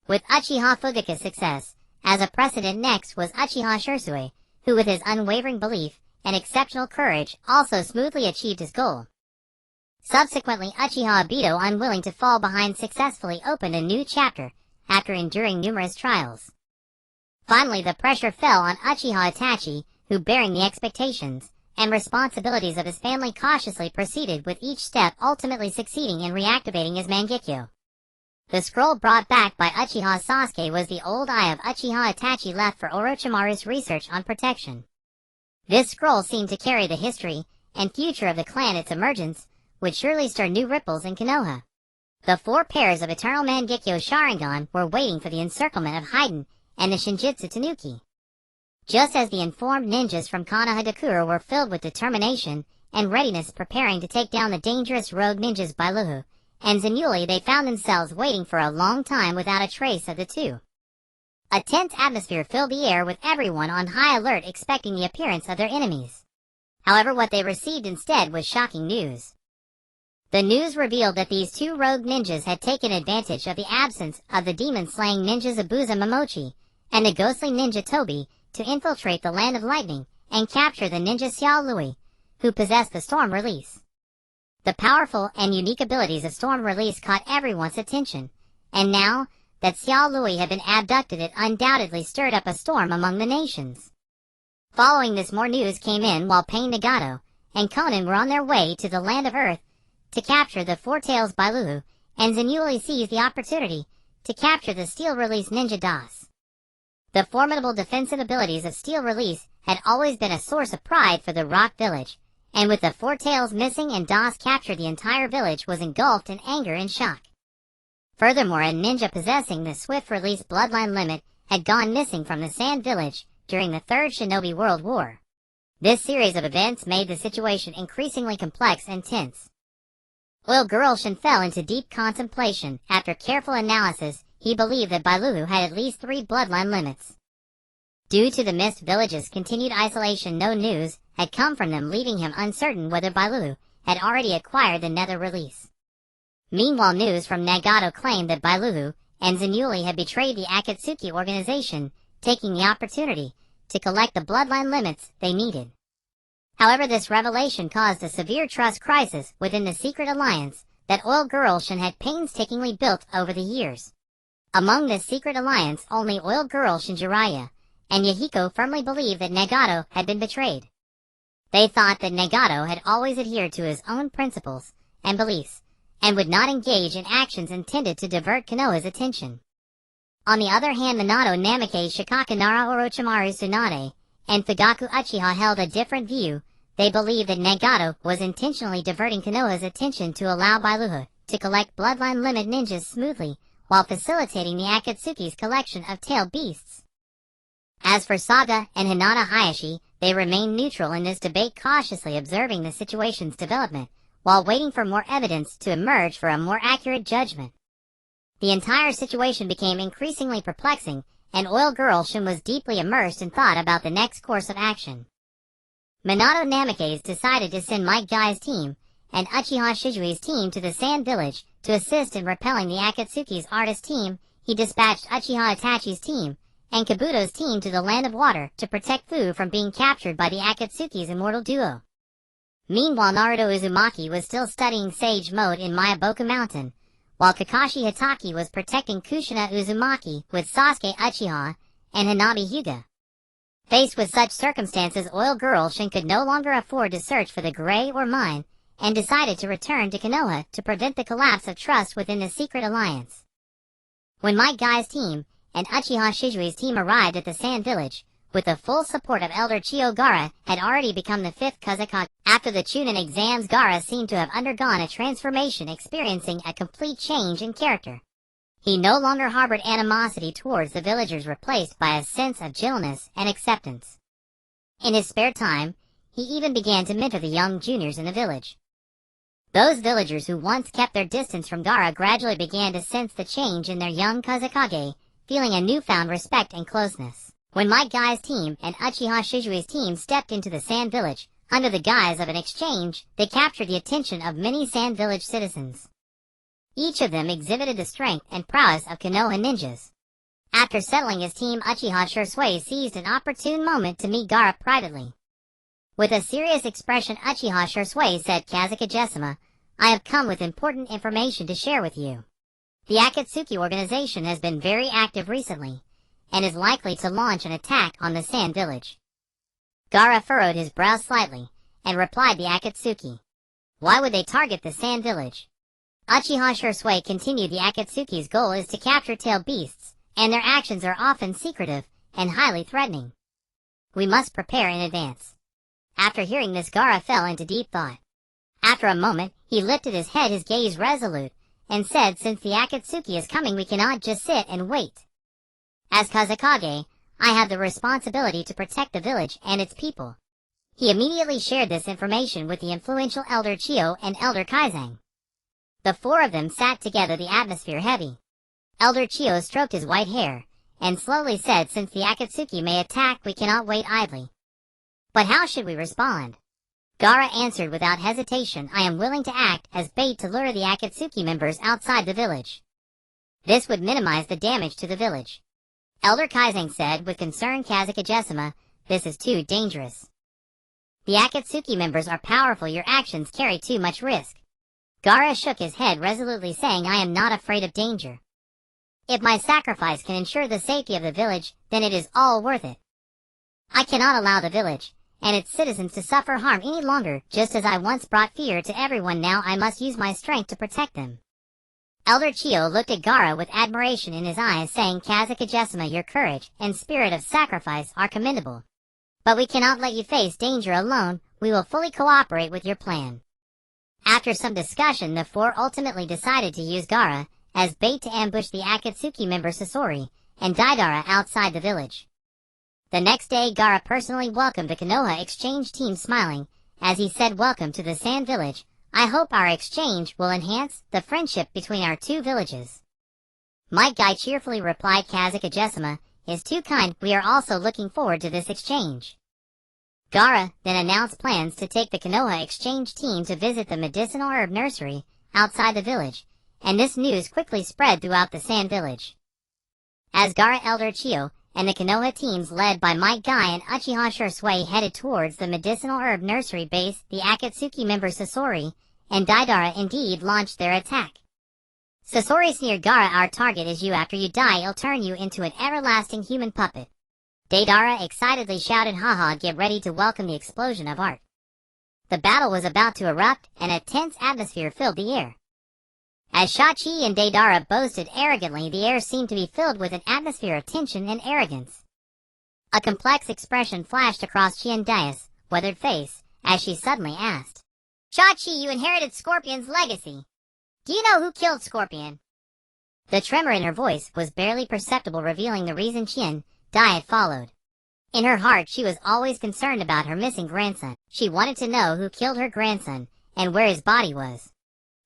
With Uchiha Fugaku's success, as a precedent, next was Uchiha Shirsui, who with his unwavering belief and exceptional courage also smoothly achieved his goal. Subsequently, Uchiha Obito, unwilling to fall behind, successfully opened a new chapter after enduring numerous trials. Finally, the pressure fell on Uchiha Itachi, who, bearing the expectations and responsibilities of his family, cautiously proceeded with each step, ultimately succeeding in reactivating his Mangekyo. The scroll brought back by Uchiha Sasuke was the old eye of Uchiha Itachi left for Orochimaru's research on protection. This scroll seemed to carry the history and future of the clan. Its emergence would surely stir new ripples in Konoha. The 4 pairs of eternal Mangekyo Sharingan were waiting for the encirclement of Haiden and the Shinjitsu Tanuki. Just as the informed ninjas from Konohagakure were filled with determination and readiness, preparing to take down the dangerous rogue ninjas Bailuhu and Zenuli, they found themselves waiting for a long time without a trace of the two. A tense atmosphere filled the air, with everyone on high alert, expecting the appearance of their enemies. However, what they received instead was shocking news. The news revealed that these 2 rogue ninjas had taken advantage of the absence of the demon-slaying ninja Zabuza Momochi and the ghostly ninja Tobi to infiltrate the Land of Lightning and capture the ninja Xiao Lui, who possessed the Storm Release. The powerful and unique abilities of Storm Release caught everyone's attention, and now that Xiao Lui had been abducted, it undoubtedly stirred up a storm among the nations. Following this, more news came in while Pain Nagato and Conan were on their way to the Land of Earth to capture the 4-Tails Bailuhu, and Zenuli seized the opportunity to capture the Steel Release ninja Das. The formidable defensive abilities of Steel Release had always been a source of pride for the Rock Village, and with the 4-Tails missing and Das captured, the entire village was engulfed in anger and shock. Furthermore, a ninja possessing the Swift Release bloodline limit had gone missing from the Sand Village during the Third Shinobi World War. This series of events made the situation increasingly complex and tense. Oil Girlshin fell into deep contemplation. After careful analysis, he believed that Bailuhu had at least 3 bloodline limits. Due to the Mist Village's continued isolation, no news had come from them, leaving him uncertain whether Bailuhu had already acquired the Nether Release. Meanwhile, news from Nagato claimed that Bailuhu and Zenuli had betrayed the Akatsuki organization, taking the opportunity to collect the bloodline limits they needed. However, this revelation caused a severe trust crisis within the secret alliance that Oil Girlshin had painstakingly built over the years. Among this secret alliance, only Oil Girlshin Jiraiya and Yahiko firmly believed that Nagato had been betrayed. They thought that Nagato had always adhered to his own principles and beliefs, and would not engage in actions intended to divert Konoha's attention. On the other hand, Minato Namikaze Shizuki Nara Orochimaru Tsunade and Fugaku Uchiha held a different view. They believed that Nagato was intentionally diverting Konoha's attention to allow Bailuhu to collect bloodline limit ninjas smoothly, while facilitating the Akatsuki's collection of tailed beasts. As for Saga and Hinata Hayashi, they remained neutral in this debate, cautiously observing the situation's development, while waiting for more evidence to emerge for a more accurate judgment. The entire situation became increasingly perplexing, and Oil Girlshin was deeply immersed in thought about the next course of action. Minato Namikaze decided to send Might Guy's team and Uchiha Shizui's team to the Sand Village to assist in repelling the Akatsuki's artist team. He dispatched Uchiha Itachi's team and Kabuto's team to the Land of Water to protect Fu from being captured by the Akatsuki's immortal duo. Meanwhile, Naruto Uzumaki was still studying Sage Mode in Mayaboku Mountain, while Kakashi Hitaki was protecting Kushina Uzumaki with Sasuke Uchiha and Hanabi Hyuga. Faced with such circumstances, Oil Girlshin could no longer afford to search for the Grey or Mine, and decided to return to Konoha to prevent the collapse of trust within the secret alliance. When Might Guy's team and Uchiha Shizui's team arrived at the Sand Village, with the full support of Elder Chiyo. Gaara had already become the 5th Hokage. After the Chunin exams, Gaara seemed to have undergone a transformation, experiencing a complete change in character. He no longer harbored animosity towards the villagers, replaced by a sense of gentleness and acceptance. In his spare time, he even began to mentor the young juniors in the village. Those villagers who once kept their distance from Gaara gradually began to sense the change in their young Hokage, feeling a newfound respect and closeness. When Might Guy's team and Uchiha Shizui's team stepped into the Sand Village, under the guise of an exchange, they captured the attention of many Sand Village citizens. Each of them exhibited the strength and prowess of Konoha ninjas. After settling his team, Uchiha Shizuki seized an opportune moment to meet Gaara privately. With a serious expression, Uchiha Shizuki said, "Kazekage-sama, I have come with important information to share with you. The Akatsuki organization has been very active recently, and is likely to launch an attack on the Sand Village." Gaara furrowed his brow slightly, and replied, "The Akatsuki? Why would they target the Sand Village?" Uchiha Shizuki continued, "The Akatsuki's goal is to capture tail beasts, and their actions are often secretive and highly threatening. We must prepare in advance." After hearing this, Gaara fell into deep thought. After a moment, he lifted his head, his gaze resolute, and said, "Since the Akatsuki is coming, we cannot just sit and wait. As Kazekage, I have the responsibility to protect the village and its people." He immediately shared this information with the influential Elder Chiyo and Elder Kaizang. The 4 of them sat together, the atmosphere heavy. Elder Chiyo stroked his white hair, and slowly said, "Since the Akatsuki may attack, we cannot wait idly. But how should we respond?" Gaara answered without hesitation, "I am willing to act as bait to lure the Akatsuki members outside the village. This would minimize the damage to the village." Elder Kaizang said with concern, "Kazekage-sama, this is too dangerous. The Akatsuki members are powerful. Your actions carry too much risk." Gaara shook his head resolutely, saying, "I am not afraid of danger. If my sacrifice can ensure the safety of the village, then it is all worth it. I cannot allow the village and its citizens to suffer harm any longer. Just as I once brought fear to everyone, now I must use my strength to protect them." Elder Chiyo looked at Gaara with admiration in his eyes, saying, "Kazekage-sama, your courage and spirit of sacrifice are commendable. But we cannot let you face danger alone. We will fully cooperate with your plan." After some discussion, the 4 ultimately decided to use Gaara as bait to ambush the Akatsuki member Sasori and Deidara outside the village. The next day, Gaara personally welcomed the Konoha exchange team, smiling, as he said, "Welcome to the Sand Village. I hope our exchange will enhance the friendship between our 2 villages." Might Guy cheerfully replied, "Kazekage-sama is too kind. We are also looking forward to this exchange." Gaara then announced plans to take the Konoha exchange team to visit the medicinal herb nursery outside the village, and this news quickly spread throughout the Sand Village. As Gaara, Elder Chiyo, and the Konoha teams led by Might Guy and Uchiha Shizuki headed towards the medicinal herb nursery base, the Akatsuki members Sasori and Deidara indeed launched their attack. Sasori sneered, "Gaara, our target is you. After you die, it'll turn you into an everlasting human puppet." Deidara excitedly shouted, "Haha, get ready to welcome the explosion of art." The battle was about to erupt, and a tense atmosphere filled the air. As Shachi and Deidara boasted arrogantly, the air seemed to be filled with an atmosphere of tension and arrogance. A complex expression flashed across Chiendaya's weathered face as she suddenly asked, "Shachi, you inherited Scorpion's legacy. Do you know who killed Scorpion?" The tremor in her voice was barely perceptible, revealing the reason Chienday had followed. In her heart, she was always concerned about her missing grandson. She wanted to know who killed her grandson and where his body was.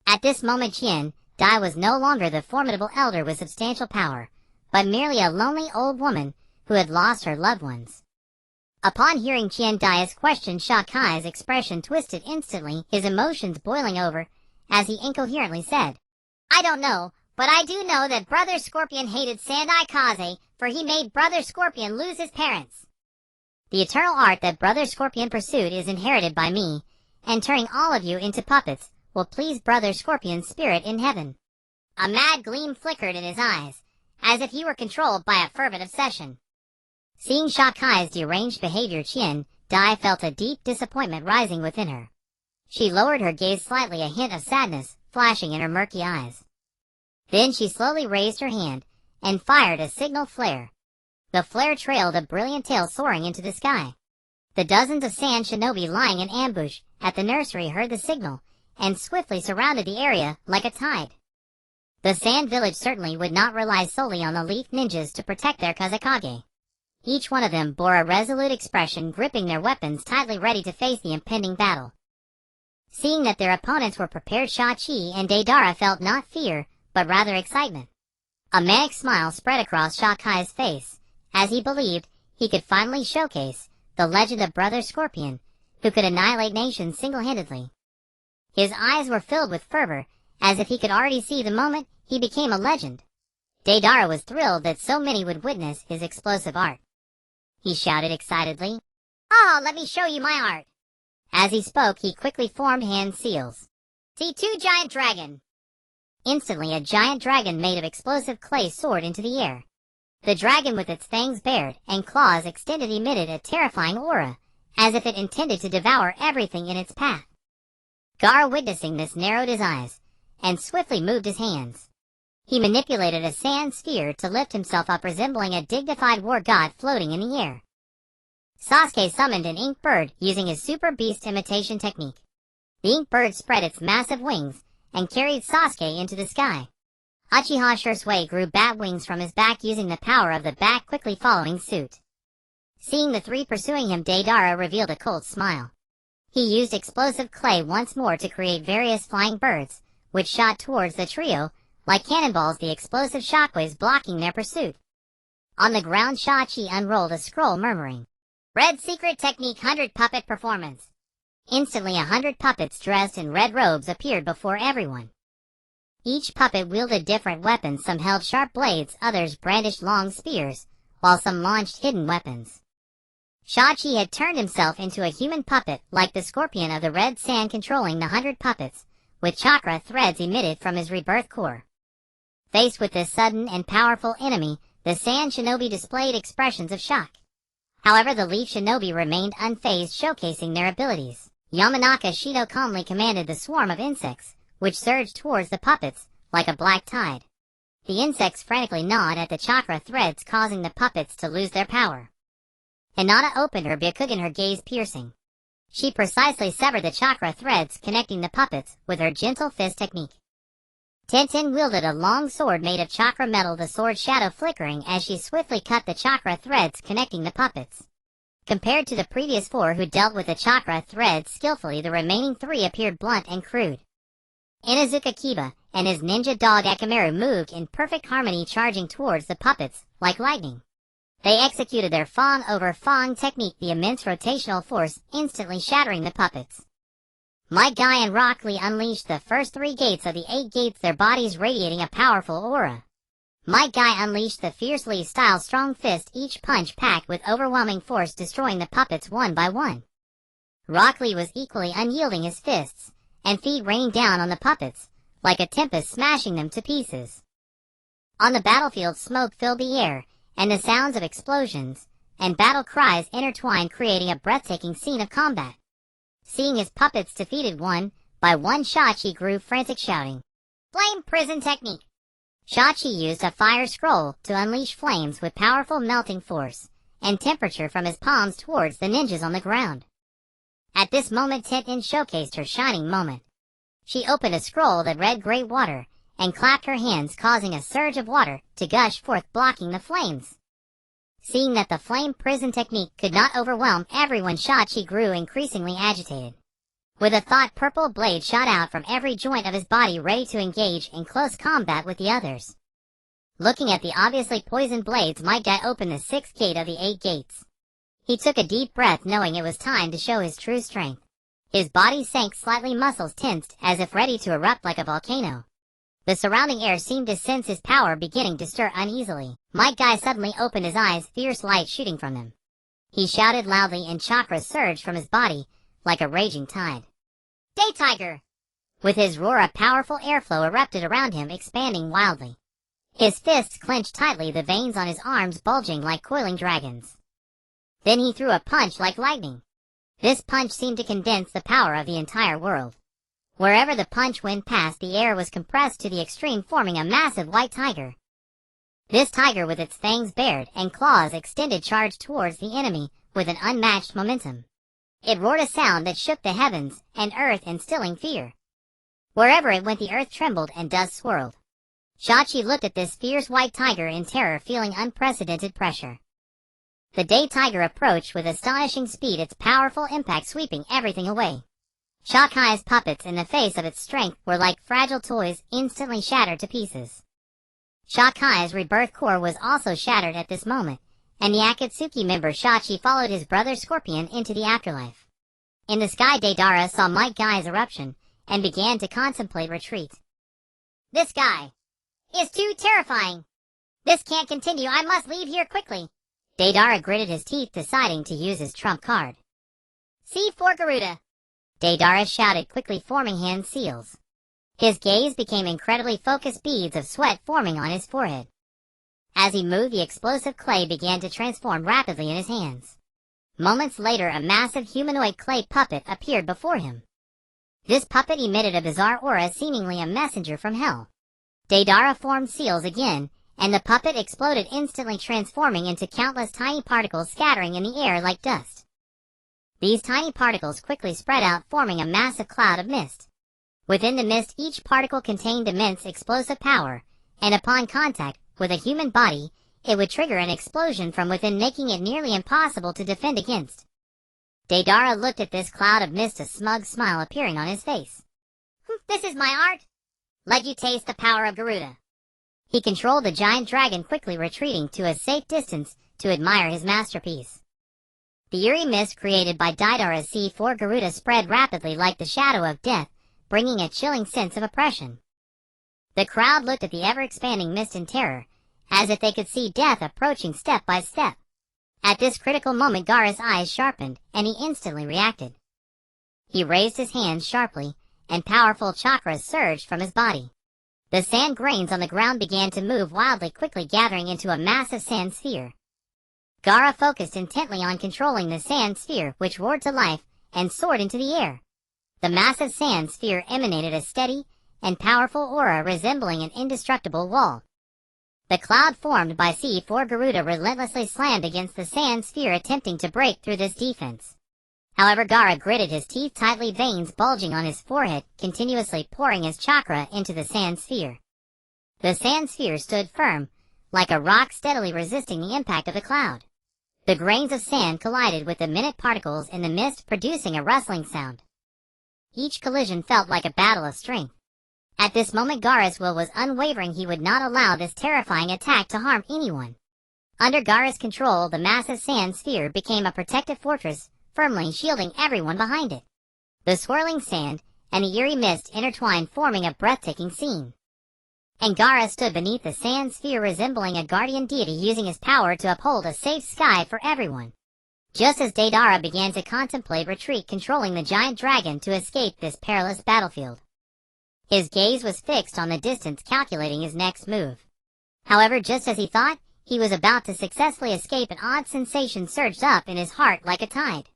At this moment, Chienday was no longer the formidable elder with substantial power, but merely a lonely old woman who had lost her loved ones. Upon hearing Chiendaya's question, Shakai's expression twisted instantly, his emotions boiling over, as he incoherently said, "I don't know, but I do know that Brother Scorpion hated Sandai Kaze, for he made Brother Scorpion lose his parents. The eternal art that Brother Scorpion pursued is inherited by me, and turning all of you into puppets will please Brother Scorpion's spirit in heaven." A mad gleam flickered in his eyes, as if he were controlled by a fervent obsession. Seeing Shakai's deranged behavior, Chienday felt a deep disappointment rising within her. She lowered her gaze slightly, a hint of sadness flashing in her murky eyes. Then she slowly raised her hand and fired a signal flare. The flare trailed a brilliant tail soaring into the sky. The dozens of sand shinobi lying in ambush at the nursery heard the signal and swiftly surrounded the area like a tide. The sand village certainly would not rely solely on the leaf ninjas to protect their Kazekage. Each one of them bore a resolute expression, gripping their weapons tightly, ready to face the impending battle. Seeing that their opponents were prepared, Shachi and Deidara felt not fear, but rather excitement. A manic smile spread across Shakai's face, as he believed he could finally showcase the legend of Brother Scorpion, who could annihilate nations single-handedly. His eyes were filled with fervor, as if he could already see the moment he became a legend. Deidara was thrilled that so many would witness his explosive art. He shouted excitedly, "Oh, let me show you my art!" As he spoke, he quickly formed hand seals. "C2 Giant Dragon!" Instantly, a giant dragon made of explosive clay soared into the air. The dragon, with its fangs bared and claws extended, emitted a terrifying aura, as if it intended to devour everything in its path. Gaara, witnessing this, narrowed his eyes and swiftly moved his hands. He manipulated a sand sphere to lift himself up, resembling a dignified war god floating in the air. Sasuke summoned an ink bird using his super beast imitation technique. The ink bird spread its massive wings and carried Sasuke into the sky. Uchiha Shisui grew bat wings from his back using the power of the bat, quickly following suit. Seeing the three pursuing him, Deidara revealed a cold smile. He used explosive clay once more to create various flying birds, which shot towards the trio like cannonballs, the explosive shockwaves blocking their pursuit. On the ground, Shachi unrolled a scroll, murmuring, "Red Secret Technique 100 Puppet Performance." Instantly, 100 puppets dressed in red robes appeared before everyone. Each puppet wielded different weapons. Some held sharp blades, others brandished long spears, while some launched hidden weapons. Shachi had turned himself into a human puppet, like the scorpion of the red sand, controlling the 100 puppets, with chakra threads emitted from his rebirth core. Faced with this sudden and powerful enemy, the sand shinobi displayed expressions of shock. However, the leaf shinobi remained unfazed, showcasing their abilities. Yamanaka Shido calmly commanded the swarm of insects, which surged towards the puppets like a black tide. The insects frantically gnawed at the chakra threads, causing the puppets to lose their power. Hinata opened her Byakugan, her gaze piercing. She precisely severed the chakra threads connecting the puppets with her gentle fist technique. Tenten wielded a long sword made of chakra metal, the sword shadow flickering as she swiftly cut the chakra threads connecting the puppets. Compared to the previous four who dealt with the chakra threads skillfully, the remaining three appeared blunt and crude. Inuzuka Kiba and his ninja dog Akamaru moved in perfect harmony, charging towards the puppets like lightning. They executed their Fang over Fang technique, the immense rotational force instantly shattering the puppets. Might Guy and Rock Lee unleashed the first 3 gates of the 8 gates, their bodies radiating a powerful aura. Might Guy unleashed the fiercely style strong fist, each punch packed with overwhelming force, destroying the puppets one by one. Rock Lee was equally unyielding, his fists and feet raining down on the puppets like a tempest, smashing them to pieces. On the battlefield, smoke filled the air, and the sounds of explosions and battle cries intertwined, creating a breathtaking scene of combat. Seeing his puppets defeated one by one, Shachi grew frantic, shouting, "Flame Prison Technique!" Shachi used a fire scroll to unleash flames with powerful melting force and temperature from his palms towards the ninjas on the ground. At this moment, Tenten showcased her shining moment. She opened a scroll that read "Great Water" and clapped her hands, causing a surge of water to gush forth, blocking the flames. Seeing that the flame prison technique could not overwhelm everyone, Shachi grew increasingly agitated. With a thought, purple blade shot out from every joint of his body, ready to engage in close combat with the others. Looking at the obviously poisoned blades, Might Guy opened the 6th gate of the 8 gates. He took a deep breath, knowing it was time to show his true strength. His body sank slightly, muscles tensed as if ready to erupt like a volcano. The surrounding air seemed to sense his power beginning to stir uneasily. Might Guy suddenly opened his eyes, fierce light shooting from them. He shouted loudly, and chakra surged from his body like a raging tide. "Day Tiger!" With his roar, a powerful airflow erupted around him, expanding wildly. His fists clenched tightly, the veins on his arms bulging like coiling dragons. Then he threw a punch like lightning. This punch seemed to condense the power of the entire world. Wherever the punch went past, the air was compressed to the extreme, forming a massive white tiger. This tiger with its fangs bared and claws extended charged towards the enemy with an unmatched momentum. It roared a sound that shook the heavens and earth, instilling fear. Wherever it went, the earth trembled and dust swirled. Shachi looked at this fierce white tiger in terror, feeling unprecedented pressure. The day tiger approached with astonishing speed, its powerful impact sweeping everything away. Shakai's puppets in the face of its strength were like fragile toys, instantly shattered to pieces. Shakai's rebirth core was also shattered at this moment, and the Akatsuki member Shachi followed his brother Scorpion into the afterlife. In the sky, Deidara saw Might Guy's eruption and began to contemplate retreat. This guy is too terrifying. This can't continue. I must leave here quickly. Deidara gritted his teeth, deciding to use his trump card. C4 Garuda. Deidara shouted, quickly forming hand seals. His gaze became incredibly focused, beads of sweat forming on his forehead. As he moved, the explosive clay began to transform rapidly in his hands. Moments later, a massive humanoid clay puppet appeared before him. This puppet emitted a bizarre aura, seemingly a messenger from hell. Deidara formed seals again, and the puppet exploded, instantly transforming into countless tiny particles scattering in the air like dust. These tiny particles quickly spread out, forming a massive cloud of mist. Within the mist, each particle contained immense explosive power, and upon contact with a human body, it would trigger an explosion from within, making it nearly impossible to defend against. Deidara looked at this cloud of mist, a smug smile appearing on his face. This is my art? Let you taste the power of Garuda. He controlled the giant dragon, quickly retreating to a safe distance to admire his masterpiece. The eerie mist created by Deidara's C4 Garuda spread rapidly like the shadow of death, bringing a chilling sense of oppression. The crowd looked at the ever-expanding mist in terror, as if they could see death approaching step by step. At this critical moment, Gaara's eyes sharpened, and he instantly reacted. He raised his hands sharply, and powerful chakras surged from his body. The sand grains on the ground began to move wildly, quickly gathering into a massive sand sphere. Gaara focused intently on controlling the sand sphere, which roared to life and soared into the air. The massive sand sphere emanated a steady and powerful aura resembling an indestructible wall. The cloud formed by C4 Garuda relentlessly slammed against the sand sphere, attempting to break through this defense. However, Gaara gritted his teeth tightly, veins bulging on his forehead, continuously pouring his chakra into the sand sphere. The sand sphere stood firm, like a rock, steadily resisting the impact of the cloud. The grains of sand collided with the minute particles in the mist, producing a rustling sound. Each collision felt like a battle of strength. At this moment, Gaara's will was unwavering. He would not allow this terrifying attack to harm anyone. Under Gaara's control, the massive sand sphere became a protective fortress, firmly shielding everyone behind it. The swirling sand and the eerie mist intertwined, forming a breathtaking scene. And Gaara stood beneath the sand sphere, resembling a guardian deity, using his power to uphold a safe sky for everyone. Just as Deidara began to contemplate retreat, controlling the giant dragon to escape this perilous battlefield. His gaze was fixed on the distance, calculating his next move. However, just as he thought he was about to successfully escape, an odd sensation surged up in his heart like a tide.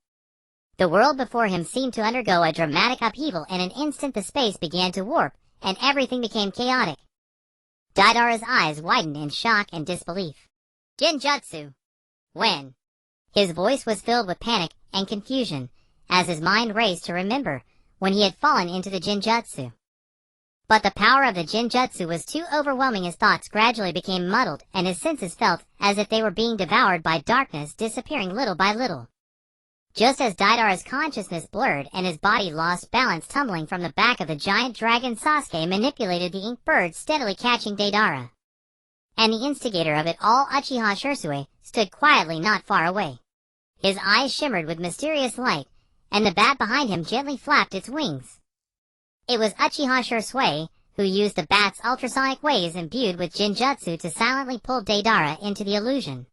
The world before him seemed to undergo a dramatic upheaval. In an instant, the space began to warp, and everything became chaotic. Deidara's eyes widened in shock and disbelief. Genjutsu. When? His voice was filled with panic and confusion, as his mind raced to remember when he had fallen into the Genjutsu. But the power of the Genjutsu was too overwhelming. His thoughts gradually became muddled, and his senses felt as if they were being devoured by darkness, disappearing little by little. Just as Deidara's consciousness blurred and his body lost balance, tumbling from the back of the giant dragon, Sasuke manipulated the ink bird, steadily catching Deidara. And the instigator of it all, Uchiha Shisui, stood quietly not far away. His eyes shimmered with mysterious light, and the bat behind him gently flapped its wings. It was Uchiha Shisui who used the bat's ultrasonic waves imbued with Genjutsu to silently pull Deidara into the illusion.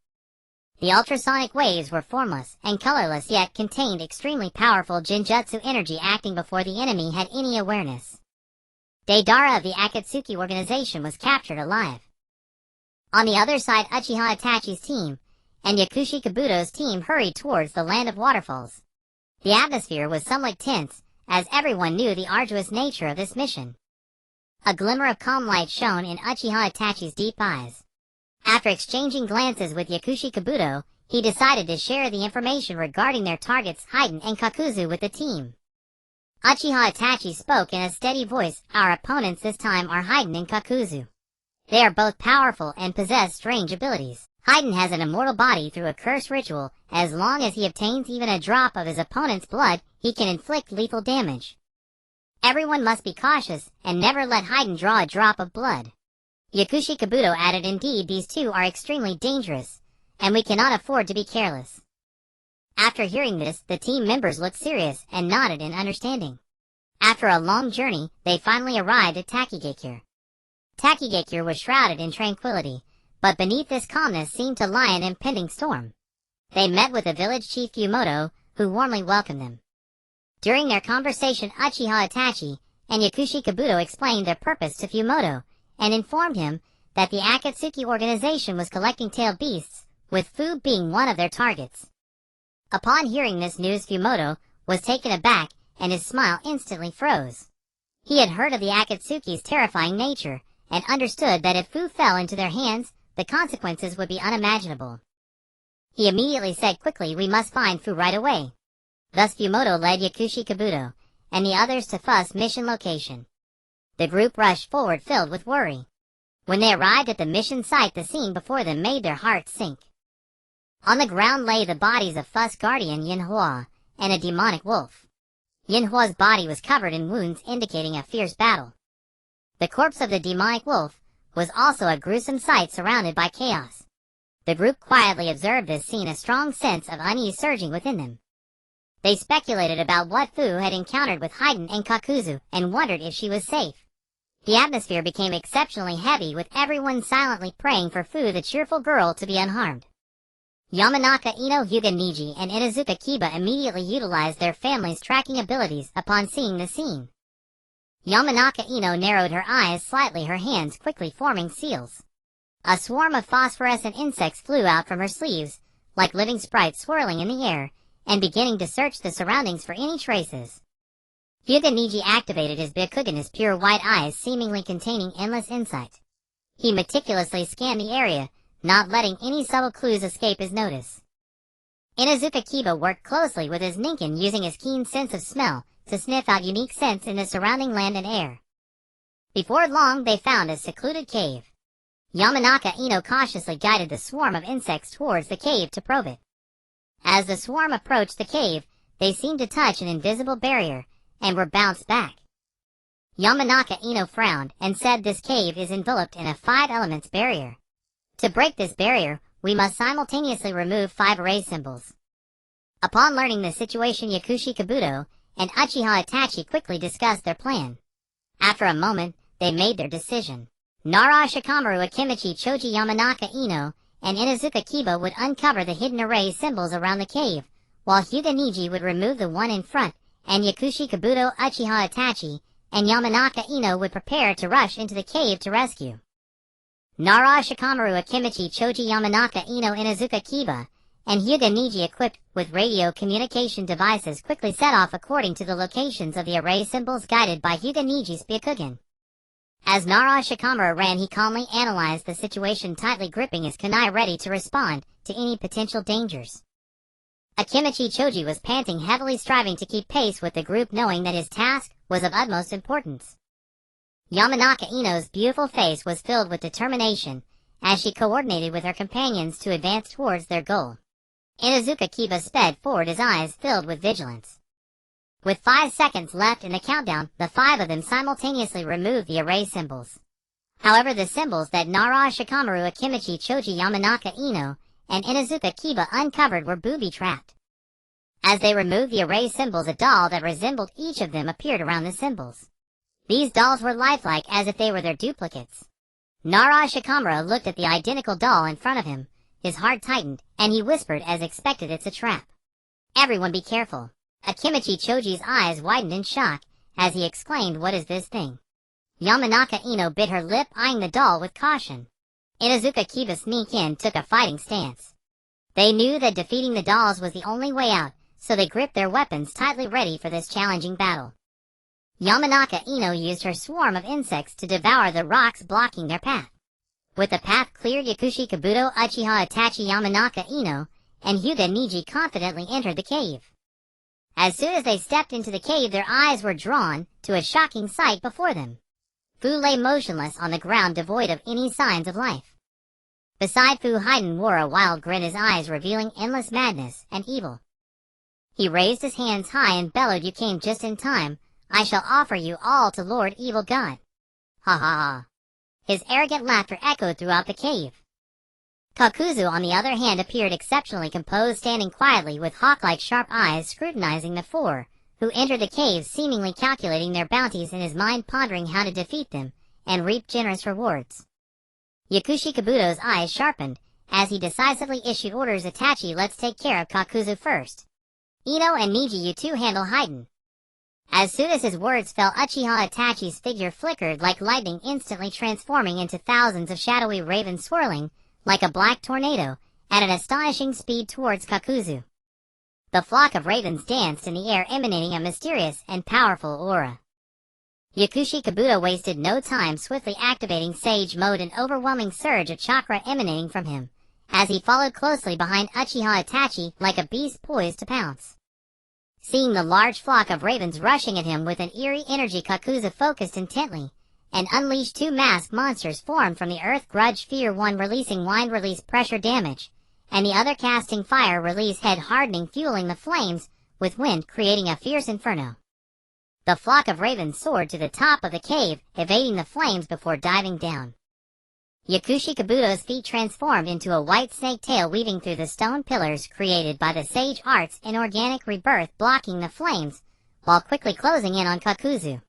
The ultrasonic waves were formless and colorless, yet contained extremely powerful Genjutsu energy, acting before the enemy had any awareness. Deidara of the Akatsuki organization was captured alive. On the other side, Uchiha Itachi's team and Yakushi Kabuto's team hurried towards the land of waterfalls. The atmosphere was somewhat tense, as everyone knew the arduous nature of this mission. A glimmer of calm light shone in Uchiha Itachi's deep eyes. After exchanging glances with Yakushi Kabuto, he decided to share the information regarding their targets Haiden and Kakuzu with the team. Uchiha Itachi spoke in a steady voice, "Our opponents this time are Haiden and Kakuzu. They are both powerful and possess strange abilities. Haiden has an immortal body through a curse ritual. As long as he obtains even a drop of his opponent's blood, he can inflict lethal damage. Everyone must be cautious and never let Haiden draw a drop of blood." Yakushi Kabuto added, "Indeed, these two are extremely dangerous, and we cannot afford to be careless." After hearing this, the team members looked serious and nodded in understanding. After a long journey, they finally arrived at Takigakure. Takigakure was shrouded in tranquility, but beneath this calmness seemed to lie an impending storm. They met with the village chief Fumoto, who warmly welcomed them. During their conversation, Uchiha Itachi and Yakushi Kabuto explained their purpose to Fumoto, and informed him that the Akatsuki organization was collecting tailed beasts, with food being one of their targets. Upon hearing this news, Fumoto was taken aback, and his smile instantly froze. He had heard of the Akatsuki's terrifying nature, and understood that if Fu fell into their hands, the consequences would be unimaginable. He immediately said quickly, "We must find Fu right away." Thus Fumoto led Yakushi Kabuto and the others to Fu's mission location. The group rushed forward filled with worry. When they arrived at the mission site, the scene before them made their hearts sink. On the ground lay the bodies of Fu's guardian Yinhua and a demonic wolf. Yinhua's body was covered in wounds indicating a fierce battle. The corpse of the demonic wolf was also a gruesome sight surrounded by chaos. The group quietly observed this scene, a strong sense of unease surging within them. They speculated about what Fu had encountered with Haiden and Kakuzu and wondered if she was safe. The atmosphere became exceptionally heavy, with everyone silently praying for Fu, the cheerful girl, to be unharmed. Yamanaka Ino, Hyuga Niji, and Inuzuka Kiba immediately utilized their family's tracking abilities upon seeing the scene. Yamanaka Ino narrowed her eyes slightly, her hands quickly forming seals. A swarm of phosphorescent insects flew out from her sleeves, like living sprites swirling in the air, and beginning to search the surroundings for any traces. Hyuga Niji activated his Byakugan, his pure white eyes seemingly containing endless insight. He meticulously scanned the area, not letting any subtle clues escape his notice. Inuzuka Kiba worked closely with his Ninken, using his keen sense of smell to sniff out unique scents in the surrounding land and air. Before long, they found a secluded cave. Yamanaka Ino cautiously guided the swarm of insects towards the cave to probe it. As the swarm approached the cave, they seemed to touch an invisible barrier, and were bounced back. Yamanaka Ino frowned and said, "This cave is enveloped in a 5 elements barrier. To break this barrier, we must simultaneously remove 5 array symbols." Upon learning the situation, Yakushi Kabuto and Uchiha Itachi quickly discussed their plan. After a moment, they made their decision. Nara Shikamaru, Akimichi, Choji, Yamanaka Ino, and Inuzuka Kiba would uncover the hidden array symbols around the cave, while Hyuga Niji would remove the one in front, and Yakushi Kabuto, Uchiha Itachi, and Yamanaka Ino would prepare to rush into the cave to rescue. Nara Shikamaru, Akimichi, Choji, Yamanaka Ino, Inuzuka Kiba, and Hyuga Niji, equipped with radio communication devices, quickly set off according to the locations of the array symbols, guided by Hyuga Niji's Byakugan. As Nara Shikamaru ran, he calmly analyzed the situation, tightly gripping his kunai, ready to respond to any potential dangers. Akimichi Choji was panting heavily, striving to keep pace with the group, knowing that his task was of utmost importance. Yamanaka Ino's beautiful face was filled with determination as she coordinated with her companions to advance towards their goal. Inuzuka Kiba sped forward, his eyes filled with vigilance. With 5 seconds left in the countdown, the 5 of them simultaneously removed the array symbols. However, the symbols that Nara Shikamaru, Akimichi Choji, Yamanaka Ino, and Inuzuka Kiba uncovered were booby-trapped. As they removed the array symbols, a doll that resembled each of them appeared around the symbols. These dolls were lifelike, as if they were their duplicates. Nara Shikamaru looked at the identical doll in front of him. His heart tightened, and he whispered, as expected, "It's a trap. Everyone be careful." Akimichi Choji's eyes widened in shock as he exclaimed, "What is this thing?" Yamanaka Ino bit her lip, eyeing the doll with caution. Inuzuka Kiba sneaked in, took a fighting stance. They knew that defeating the dolls was the only way out, so they gripped their weapons tightly, ready for this challenging battle. Yamanaka Ino used her swarm of insects to devour the rocks blocking their path. With the path cleared, Yakushi Kabuto, Uchiha Itachi, Yamanaka Ino, and Hyuga Neji confidently entered the cave. As soon as they stepped into the cave, their eyes were drawn to a shocking sight before them. Fu lay motionless on the ground, devoid of any signs of life. Beside Fu, Haiden wore a wild grin, his eyes revealing endless madness and evil. He raised his hands high and bellowed, "You came just in time. I shall offer you all to Lord Evil God." Ha ha ha. His arrogant laughter echoed throughout the cave. Kakuzu, on the other hand, appeared exceptionally composed, standing quietly with hawk-like sharp eyes scrutinizing the four, who entered the cave, seemingly calculating their bounties in his mind, pondering how to defeat them and reap generous rewards. Yakushi Kabuto's eyes sharpened as he decisively issued orders. "Itachi, let's take care of Kakuzu first. Ino and Neji, you two handle Haiden." As soon as his words fell, Uchiha Itachi's figure flickered like lightning, instantly transforming into thousands of shadowy ravens swirling like a black tornado at an astonishing speed towards Kakuzu. The flock of ravens danced in the air, emanating a mysterious and powerful aura. Yakushi Kabuto wasted no time, swiftly activating Sage Mode, an overwhelming surge of chakra emanating from him, as he followed closely behind Uchiha Itachi like a beast poised to pounce. Seeing the large flock of ravens rushing at him with an eerie energy, Kakuzu focused intently and unleashed two masked monsters formed from the earth. Grudge Fear, one releasing wind release pressure damage, and the other casting fire release head hardening, fueling the flames with wind, creating a fierce inferno. The flock of ravens soared to the top of the cave, evading the flames before diving down. Yakushi Kabuto's feet transformed into a white snake tail, weaving through the stone pillars created by the Sage Art's inorganic rebirth, blocking the flames while quickly closing in on Kakuzu.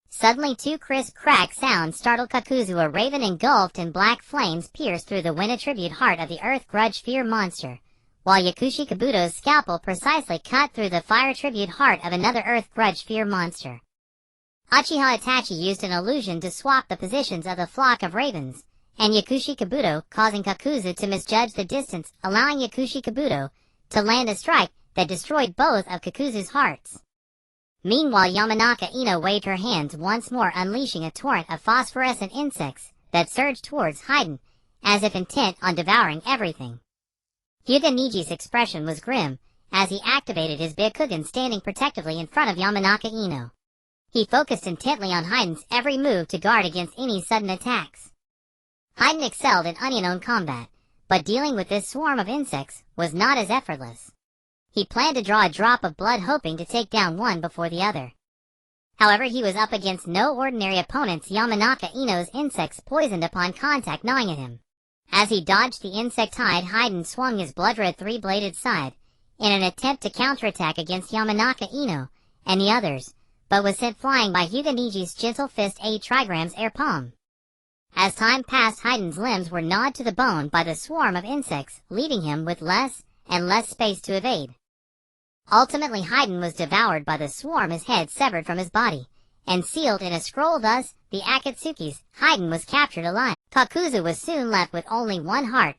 Suddenly, two crisp crack sounds startled Kakuzu. A raven engulfed in black flames pierced through the wind attribute heart of the earth Grudge Fear monster, while Yakushi Kabuto's scalpel precisely cut through the fire tribute heart of another earth Grudge Fear monster. Uchiha Itachi used an illusion to swap the positions of the flock of ravens and Yakushi Kabuto, causing Kakuzu to misjudge the distance, allowing Yakushi Kabuto to land a strike that destroyed both of Kakuzu's hearts. Meanwhile, Yamanaka Ino waved her hands once more, unleashing a torrent of phosphorescent insects that surged towards Haiden, as if intent on devouring everything. Hyuga Neji's expression was grim as he activated his Byakugan, standing protectively in front of Yamanaka Ino. He focused intently on Haiden's every move to guard against any sudden attacks. Haiden excelled in unknown combat, but dealing with this swarm of insects was not as effortless. He planned to draw a drop of blood, hoping to take down one before the other. However, he was up against no ordinary opponents. Yamanaka Ino's insects poisoned upon contact, gnawing at him. As he dodged the insect tide, Haiden swung his blood-red three-bladed scythe in an attempt to counterattack against Yamanaka Ino and the others, but was sent flying by Hyuga Neji's gentle fist, a trigram's air palm. As time passed, Haiden's limbs were gnawed to the bone by the swarm of insects, leaving him with less and less space to evade. Ultimately, Haiden was devoured by the swarm, his head severed from his body and sealed in a scroll. Thus, the Akatsuki's Haiden was captured alive. Kakuzu was soon left with only one heart